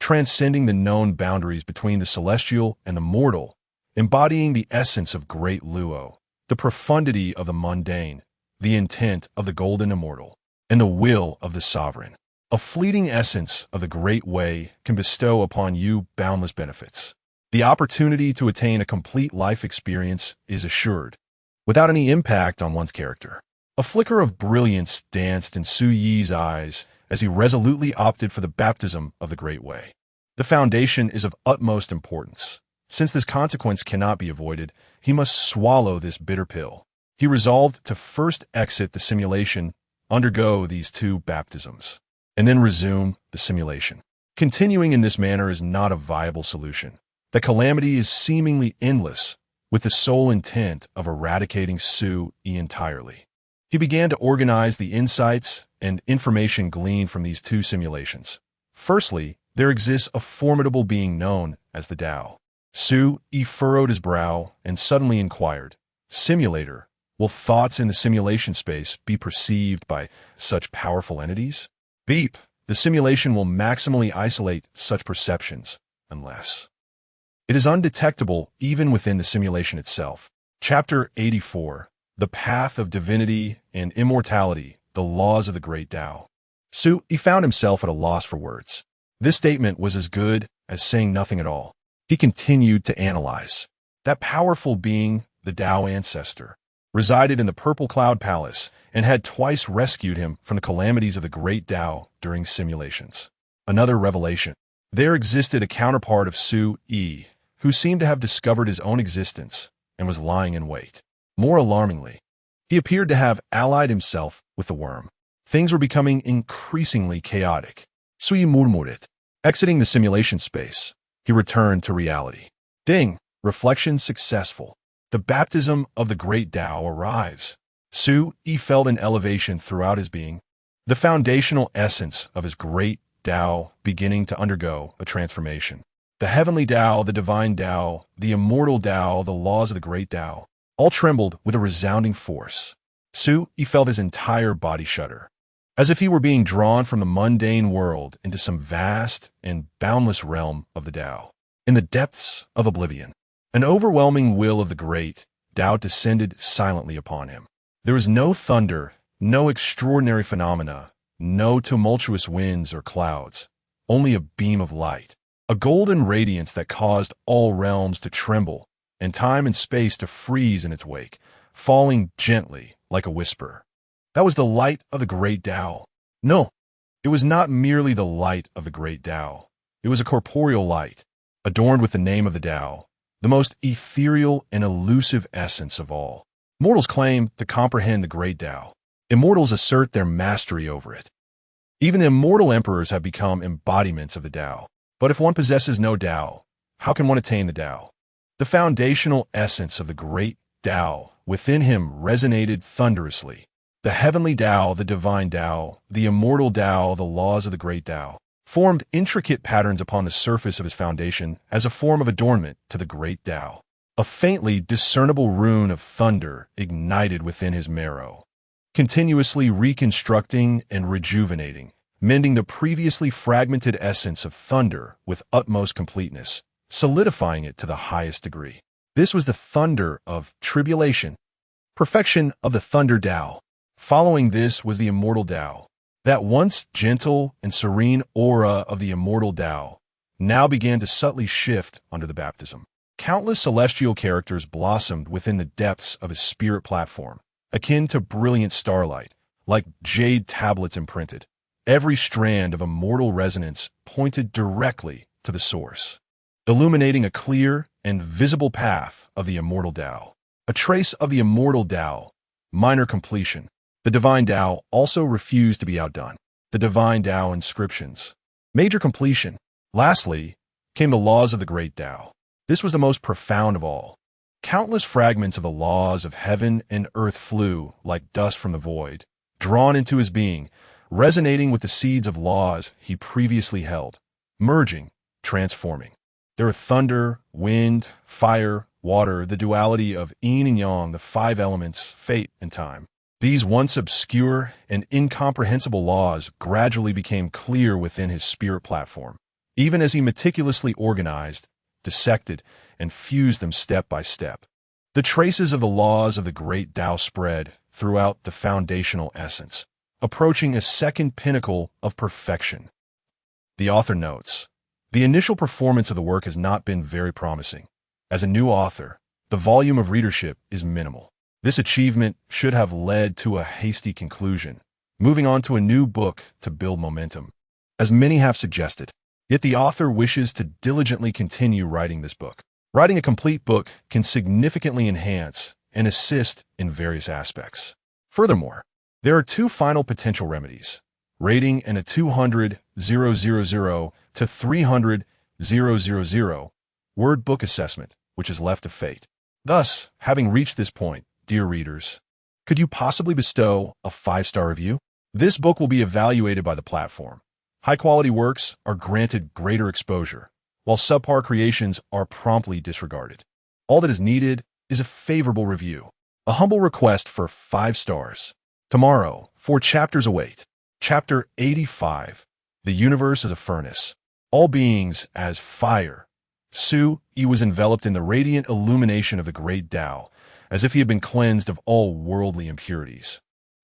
transcending the known boundaries between the celestial and the mortal, embodying the essence of great Luo, the profundity of the mundane, the intent of the golden immortal, and the will of the sovereign. A fleeting essence of the great way can bestow upon you boundless benefits. The opportunity to attain a complete life experience is assured, without any impact on one's character. A flicker of brilliance danced in Su Yi's eyes as he resolutely opted for the baptism of the Great Way. The foundation is of utmost importance. Since this consequence cannot be avoided, he must swallow this bitter pill. He resolved to first exit the simulation, undergo these two baptisms, and then resume the simulation. Continuing in this manner is not a viable solution. The calamity is seemingly endless, with the sole intent of eradicating Su Yi entirely. He began to organize the insights and information gleaned from these two simulations. Firstly, there exists a formidable being known as the Tao. Su Yi furrowed his brow and suddenly inquired, "Simulator, will thoughts in the simulation space be perceived by such powerful entities?" Beep. The simulation will maximally isolate such perceptions, unless it is undetectable even within the simulation itself. Chapter 84. The Path of Divinity and Immortality, the Laws of the Great Tao. Su Yi found himself at a loss for words. This statement was as good as saying nothing at all. He continued to analyze. That powerful being, the Tao ancestor, resided in the Purple Cloud Palace and had twice rescued him from the calamities of the Great Tao during simulations. Another revelation. There existed a counterpart of Su Yi, who seemed to have discovered his own existence and was lying in wait. More alarmingly, he appeared to have allied himself with the worm. Things were becoming increasingly chaotic. Su Yi murmured. Exiting the simulation space, he returned to reality. Ding! Reflection successful. The baptism of the great Tao arrives. Su Yi felt an elevation throughout his being, the foundational essence of his great Tao beginning to undergo a transformation. The heavenly Tao, the divine Tao, the immortal Tao, the laws of the great Tao, all trembled with a resounding force. Su Yi felt his entire body shudder, as if he were being drawn from the mundane world into some vast and boundless realm of the Tao. In the depths of oblivion, an overwhelming will of the great Tao descended silently upon him. There was no thunder, no extraordinary phenomena, no tumultuous winds or clouds, only a beam of light, a golden radiance that caused all realms to tremble and time and space to freeze in its wake, falling gently like a whisper. That was the light of the great Tao. No, it was not merely the light of the great Tao. It was a corporeal light, adorned with the name of the Tao, the most ethereal and elusive essence of all. Mortals claim to comprehend the great Tao. Immortals assert their mastery over it. Even the immortal emperors have become embodiments of the Tao. But if one possesses no Tao, how can one attain the Tao? The foundational essence of the great Tao within him resonated thunderously. The heavenly Tao, the divine Tao, the immortal Tao, the laws of the great Tao, formed intricate patterns upon the surface of his foundation as a form of adornment to the great Tao. A faintly discernible rune of thunder ignited within his marrow, continuously reconstructing and rejuvenating, mending the previously fragmented essence of thunder with utmost completeness, solidifying it to the highest degree. This was the thunder of tribulation, perfection of the thunder Tao. Following this was the immortal Tao. That once gentle and serene aura of the immortal Tao now began to subtly shift under the baptism. Countless celestial characters blossomed within the depths of his spirit platform, akin to brilliant starlight, like jade tablets imprinted. Every strand of immortal resonance pointed directly to the source, illuminating a clear and visible path of the immortal Tao. A trace of the immortal Tao, minor completion. The divine Tao also refused to be outdone. The divine Tao inscriptions, major completion. Lastly, came the laws of the great Tao. This was the most profound of all. Countless fragments of the laws of heaven and earth flew like dust from the void, drawn into his being, resonating with the seeds of laws he previously held, merging, transforming. There were thunder, wind, fire, water, the duality of yin and yang, the five elements, fate and time. These once obscure and incomprehensible laws gradually became clear within his spirit platform, even as he meticulously organized, dissected, and fused them step by step. The traces of the laws of the great Tao spread throughout the foundational essence, approaching a second pinnacle of perfection. The author notes, the initial performance of the work has not been very promising. As a new author, the volume of readership is minimal. This achievement should have led to a hasty conclusion, moving on to a new book to build momentum, as many have suggested. Yet the author wishes to diligently continue writing this book. Writing a complete book can significantly enhance and assist in various aspects. Furthermore, there are two final potential remedies, rating and a 200,000 to 300,000 word book assessment, which is left to fate. Thus, having reached this point, dear readers, could you possibly bestow a 5-star review? This book will be evaluated by the platform. High-quality works are granted greater exposure, while subpar creations are promptly disregarded. All that is needed is a favorable review. A humble request for 5 stars. Tomorrow, 4 chapters await. Chapter 85. The Universe is a Furnace. All beings as fire. Su Yi was enveloped in the radiant illumination of the great Tao, as if he had been cleansed of all worldly impurities,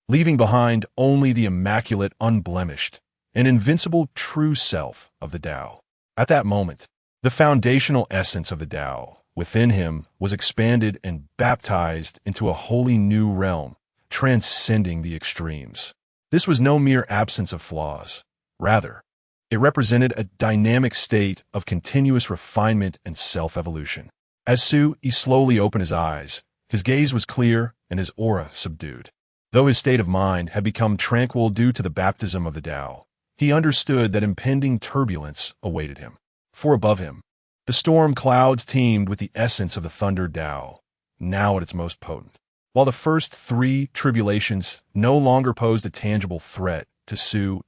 leaving behind only the immaculate, unblemished, and invincible true self of the Tao. At that moment, the foundational essence of the Tao within him was expanded and baptized into a wholly new realm, transcending the extremes. This was no mere absence of flaws. Rather, it represented a dynamic state of continuous refinement and self-evolution. As Su Yi slowly opened his eyes, his gaze was clear and his aura subdued. Though his state of mind had become tranquil due to the baptism of the Tao, he understood that impending turbulence awaited him. For above him, The storm clouds teemed with the essence of the Thunder Tao, now at its most potent. While the first three tribulations no longer posed a tangible threat to Sui,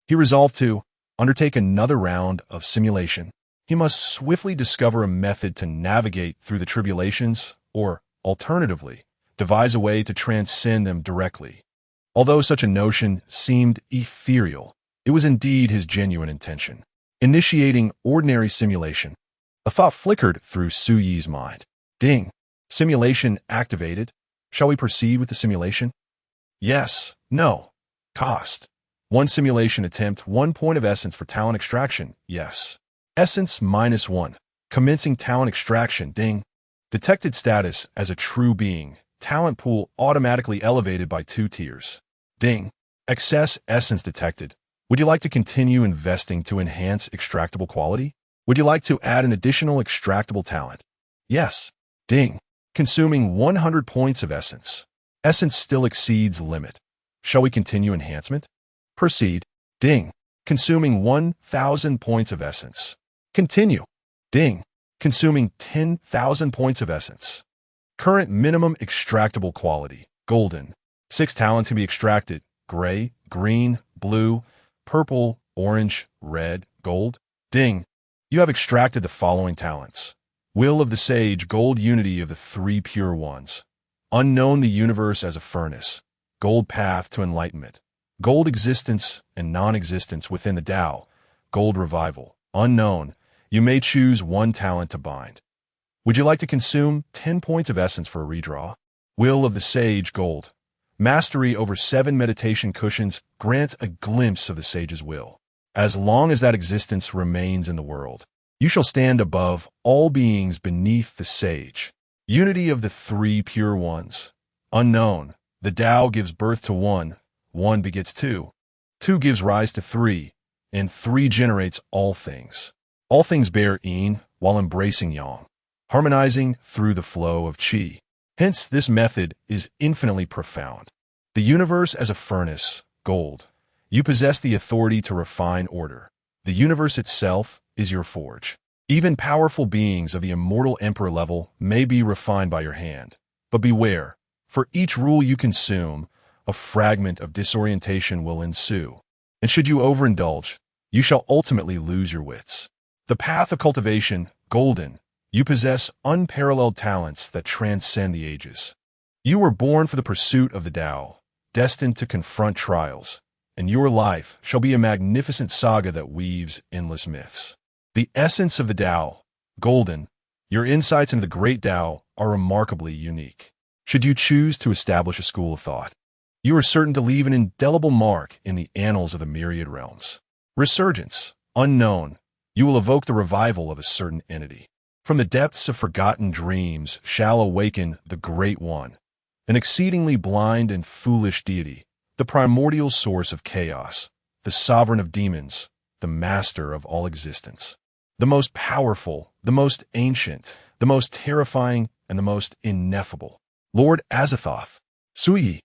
he resolved to undertake another round of simulation. He must swiftly discover a method to navigate through the tribulations, or, alternatively, devise a way to transcend them directly. Although such a notion seemed ethereal, it was indeed his genuine intention. Initiating ordinary simulation. A thought flickered through Suyi's mind. Ding. Simulation activated. Shall we proceed with the simulation? Yes. No. Cost. 1 simulation attempt, 1 point of essence for talent extraction. Yes. Essence -1. Commencing talent extraction. Ding. Detected status as a true being. Talent pool automatically elevated by 2 tiers. Ding. Excess essence detected. Would you like to continue investing to enhance extractable quality? Would you like to add an additional extractable talent? Yes. Ding. Consuming 100 points of essence. Essence still exceeds limit. Shall we continue enhancement? Proceed. Ding. Consuming 1,000 points of essence. Continue. Ding. Consuming 10,000 points of essence. Current minimum extractable quality. Golden. 6 talents can be extracted. Gray, green, blue, purple, orange, red, gold. Ding. You have extracted the following talents. Will of the Sage, Gold Unity of the Three Pure Ones. Unknown the Universe as a Furnace. Gold Path to Enlightenment. Gold Existence and Non-Existence within the Tao. Gold Revival. Unknown. You may choose 1 talent to bind. Would you like to consume 10 points of essence for a redraw? Will of the Sage, Gold. Mastery over 7 meditation cushions grants a glimpse of the Sage's will. As long as that existence remains in the world, you shall stand above all beings beneath the Sage. Unity of the Three Pure Ones. Unknown. The Tao gives birth to 1, 1 begets 2, 2 gives rise to 3, and 3 generates all things. All things bear yin while embracing yang, harmonizing through the flow of qi. Hence, this method is infinitely profound. The universe as a furnace, gold. You possess the authority to refine order. The universe itself is your forge. Even powerful beings of the immortal emperor level may be refined by your hand. But beware, for each rule you consume, a fragment of disorientation will ensue. And should you overindulge, you shall ultimately lose your wits. The path of cultivation, golden. You possess unparalleled talents that transcend the ages. You were born for the pursuit of the Tao, destined to confront trials, and your life shall be a magnificent saga that weaves endless myths. The essence of the Tao, golden. Your insights into the great Tao are remarkably unique. Should you choose to establish a school of thought, you are certain to leave an indelible mark in the annals of the myriad realms. Resurgence, unknown. You will evoke the revival of a certain entity. From the depths of forgotten dreams shall awaken the Great One, an exceedingly blind and foolish deity, the primordial source of chaos, the sovereign of demons, the master of all existence. The most powerful, the most ancient, the most terrifying, and the most ineffable. Lord Azathoth, Sui.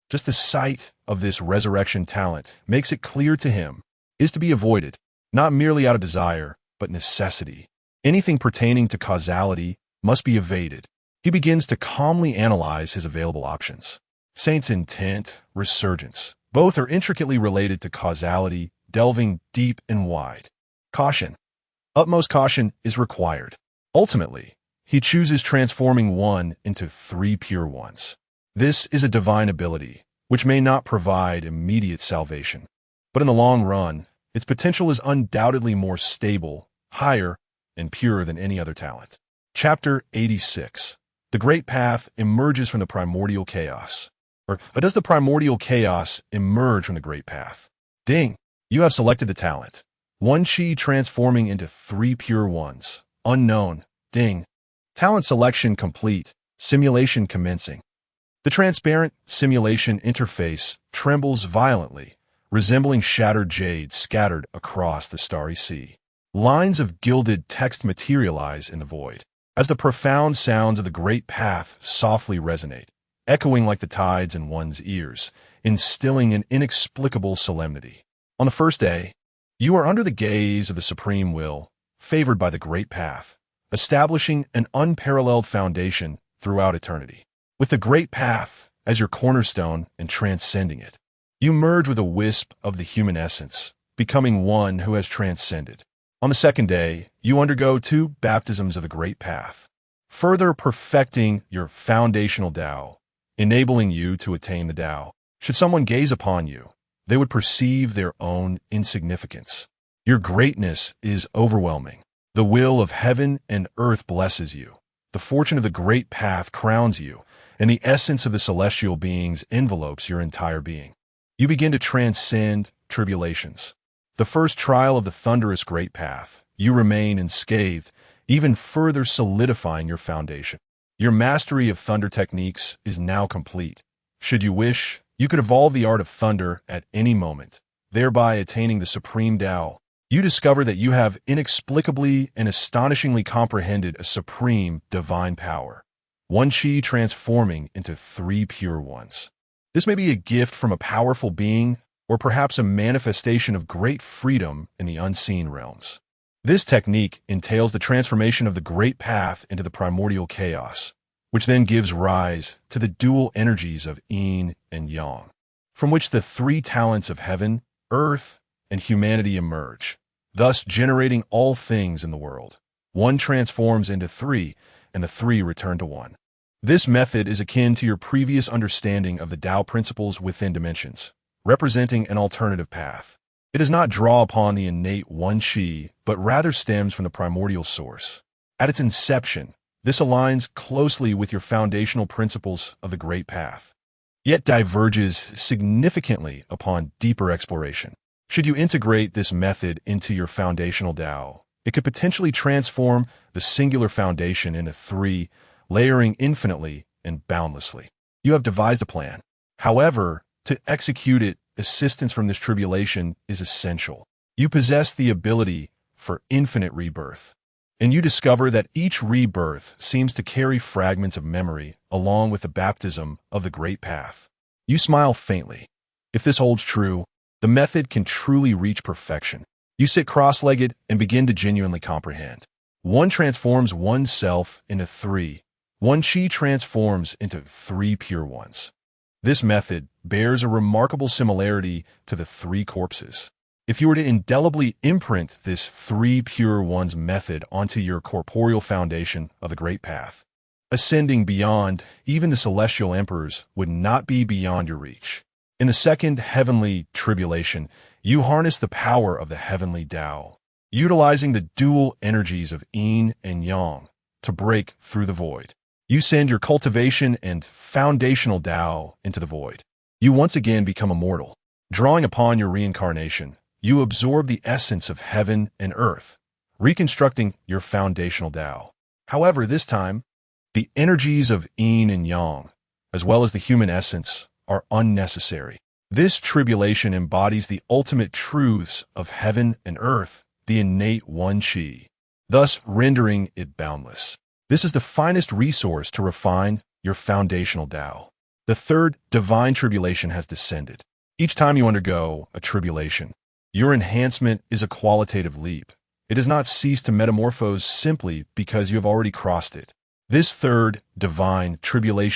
Just the sight of this resurrection talent makes it clear to him is to be avoided, not merely out of desire, but necessity. Anything pertaining to causality must be evaded. He begins to calmly analyze his available options. Saint's intent, resurgence. Both are intricately related to causality, delving deep and wide. Caution. Utmost caution is required. Ultimately, he chooses transforming 1 into 3 pure ones. This is a divine ability, which may not provide immediate salvation, but in the long run, its potential is undoubtedly more stable, higher, and purer than any other talent. Chapter 86. The Great Path emerges from the primordial chaos. Or does the primordial chaos emerge from the Great Path? Ding! You have selected the talent. 1 Qi transforming into 3 pure ones. Unknown. Ding! Talent selection complete. Simulation commencing. The transparent simulation interface trembles violently, resembling shattered jade scattered across the starry sea. Lines of gilded text materialize in the void, as the profound sounds of the Great Path softly resonate, echoing like the tides in one's ears, instilling an inexplicable solemnity. On the first day, you are under the gaze of the Supreme Will, favored by the Great Path, establishing an unparalleled foundation throughout eternity. With the Great Path as your cornerstone and transcending it, you merge with a wisp of the human essence, becoming one who has transcended. On the second day, you undergo 2 baptisms of the Great Path, further perfecting your foundational Tao, enabling you to attain the Tao. Should someone gaze upon you, they would perceive their own insignificance. Your greatness is overwhelming. The will of heaven and earth blesses you. The fortune of the Great Path crowns you, and the essence of the celestial beings envelopes your entire being. You begin to transcend tribulations. The first trial of the thunderous Great Path, you remain unscathed, even further solidifying your foundation. Your mastery of thunder techniques is now complete. Should you wish, you could evolve the art of thunder at any moment, thereby attaining the supreme Tao. You discover that you have inexplicably and astonishingly comprehended a supreme divine power, one Qi transforming into 3 pure ones. This may be a gift from a powerful being, or perhaps a manifestation of great freedom in the unseen realms. This technique entails the transformation of the Great Path into the primordial chaos, which then gives rise to the dual energies of yin and yang, from which the 3 talents of heaven, earth, and humanity emerge, thus generating all things in the world. 1 transforms into 3, and the 3 return to 1. This method is akin to your previous understanding of the Tao principles within dimensions, representing an alternative path. It does not draw upon the innate 1 Qi, but rather stems from the primordial source. At its inception, this aligns closely with your foundational principles of the Great Path, yet diverges significantly upon deeper exploration. Should you integrate this method into your foundational Tao, it could potentially transform the singular foundation into 3, layering infinitely and boundlessly. You have devised a plan. However, to execute it, assistance from this tribulation is essential. You possess the ability for infinite rebirth, and you discover that each rebirth seems to carry fragments of memory along with the baptism of the Great Path. You smile faintly. If this holds true, the method can truly reach perfection. You sit cross-legged and begin to genuinely comprehend. 1 transforms oneself into 3. 1 Qi transforms into 3 pure ones. This method bears a remarkable similarity to the 3 corpses. If you were to indelibly imprint this 3 pure ones method onto your corporeal foundation of the Great Path, ascending beyond even the celestial emperors would not be beyond your reach. In the second heavenly tribulation, you harness the power of the heavenly Tao, utilizing the dual energies of yin and yang to break through the void. You send your cultivation and foundational Tao into the void. You once again become immortal. Drawing upon your reincarnation, you absorb the essence of heaven and earth, reconstructing your foundational Tao. However, this time, the energies of yin and yang, as well as the human essence, are unnecessary. This tribulation embodies the ultimate truths of heaven and earth, the innate 1 Qi, thus rendering it boundless. This is the finest resource to refine your foundational Tao. The third divine tribulation has descended. Each time you undergo a tribulation, your enhancement is a qualitative leap. It does not cease to metamorphose simply because you have already crossed it. This third divine tribulation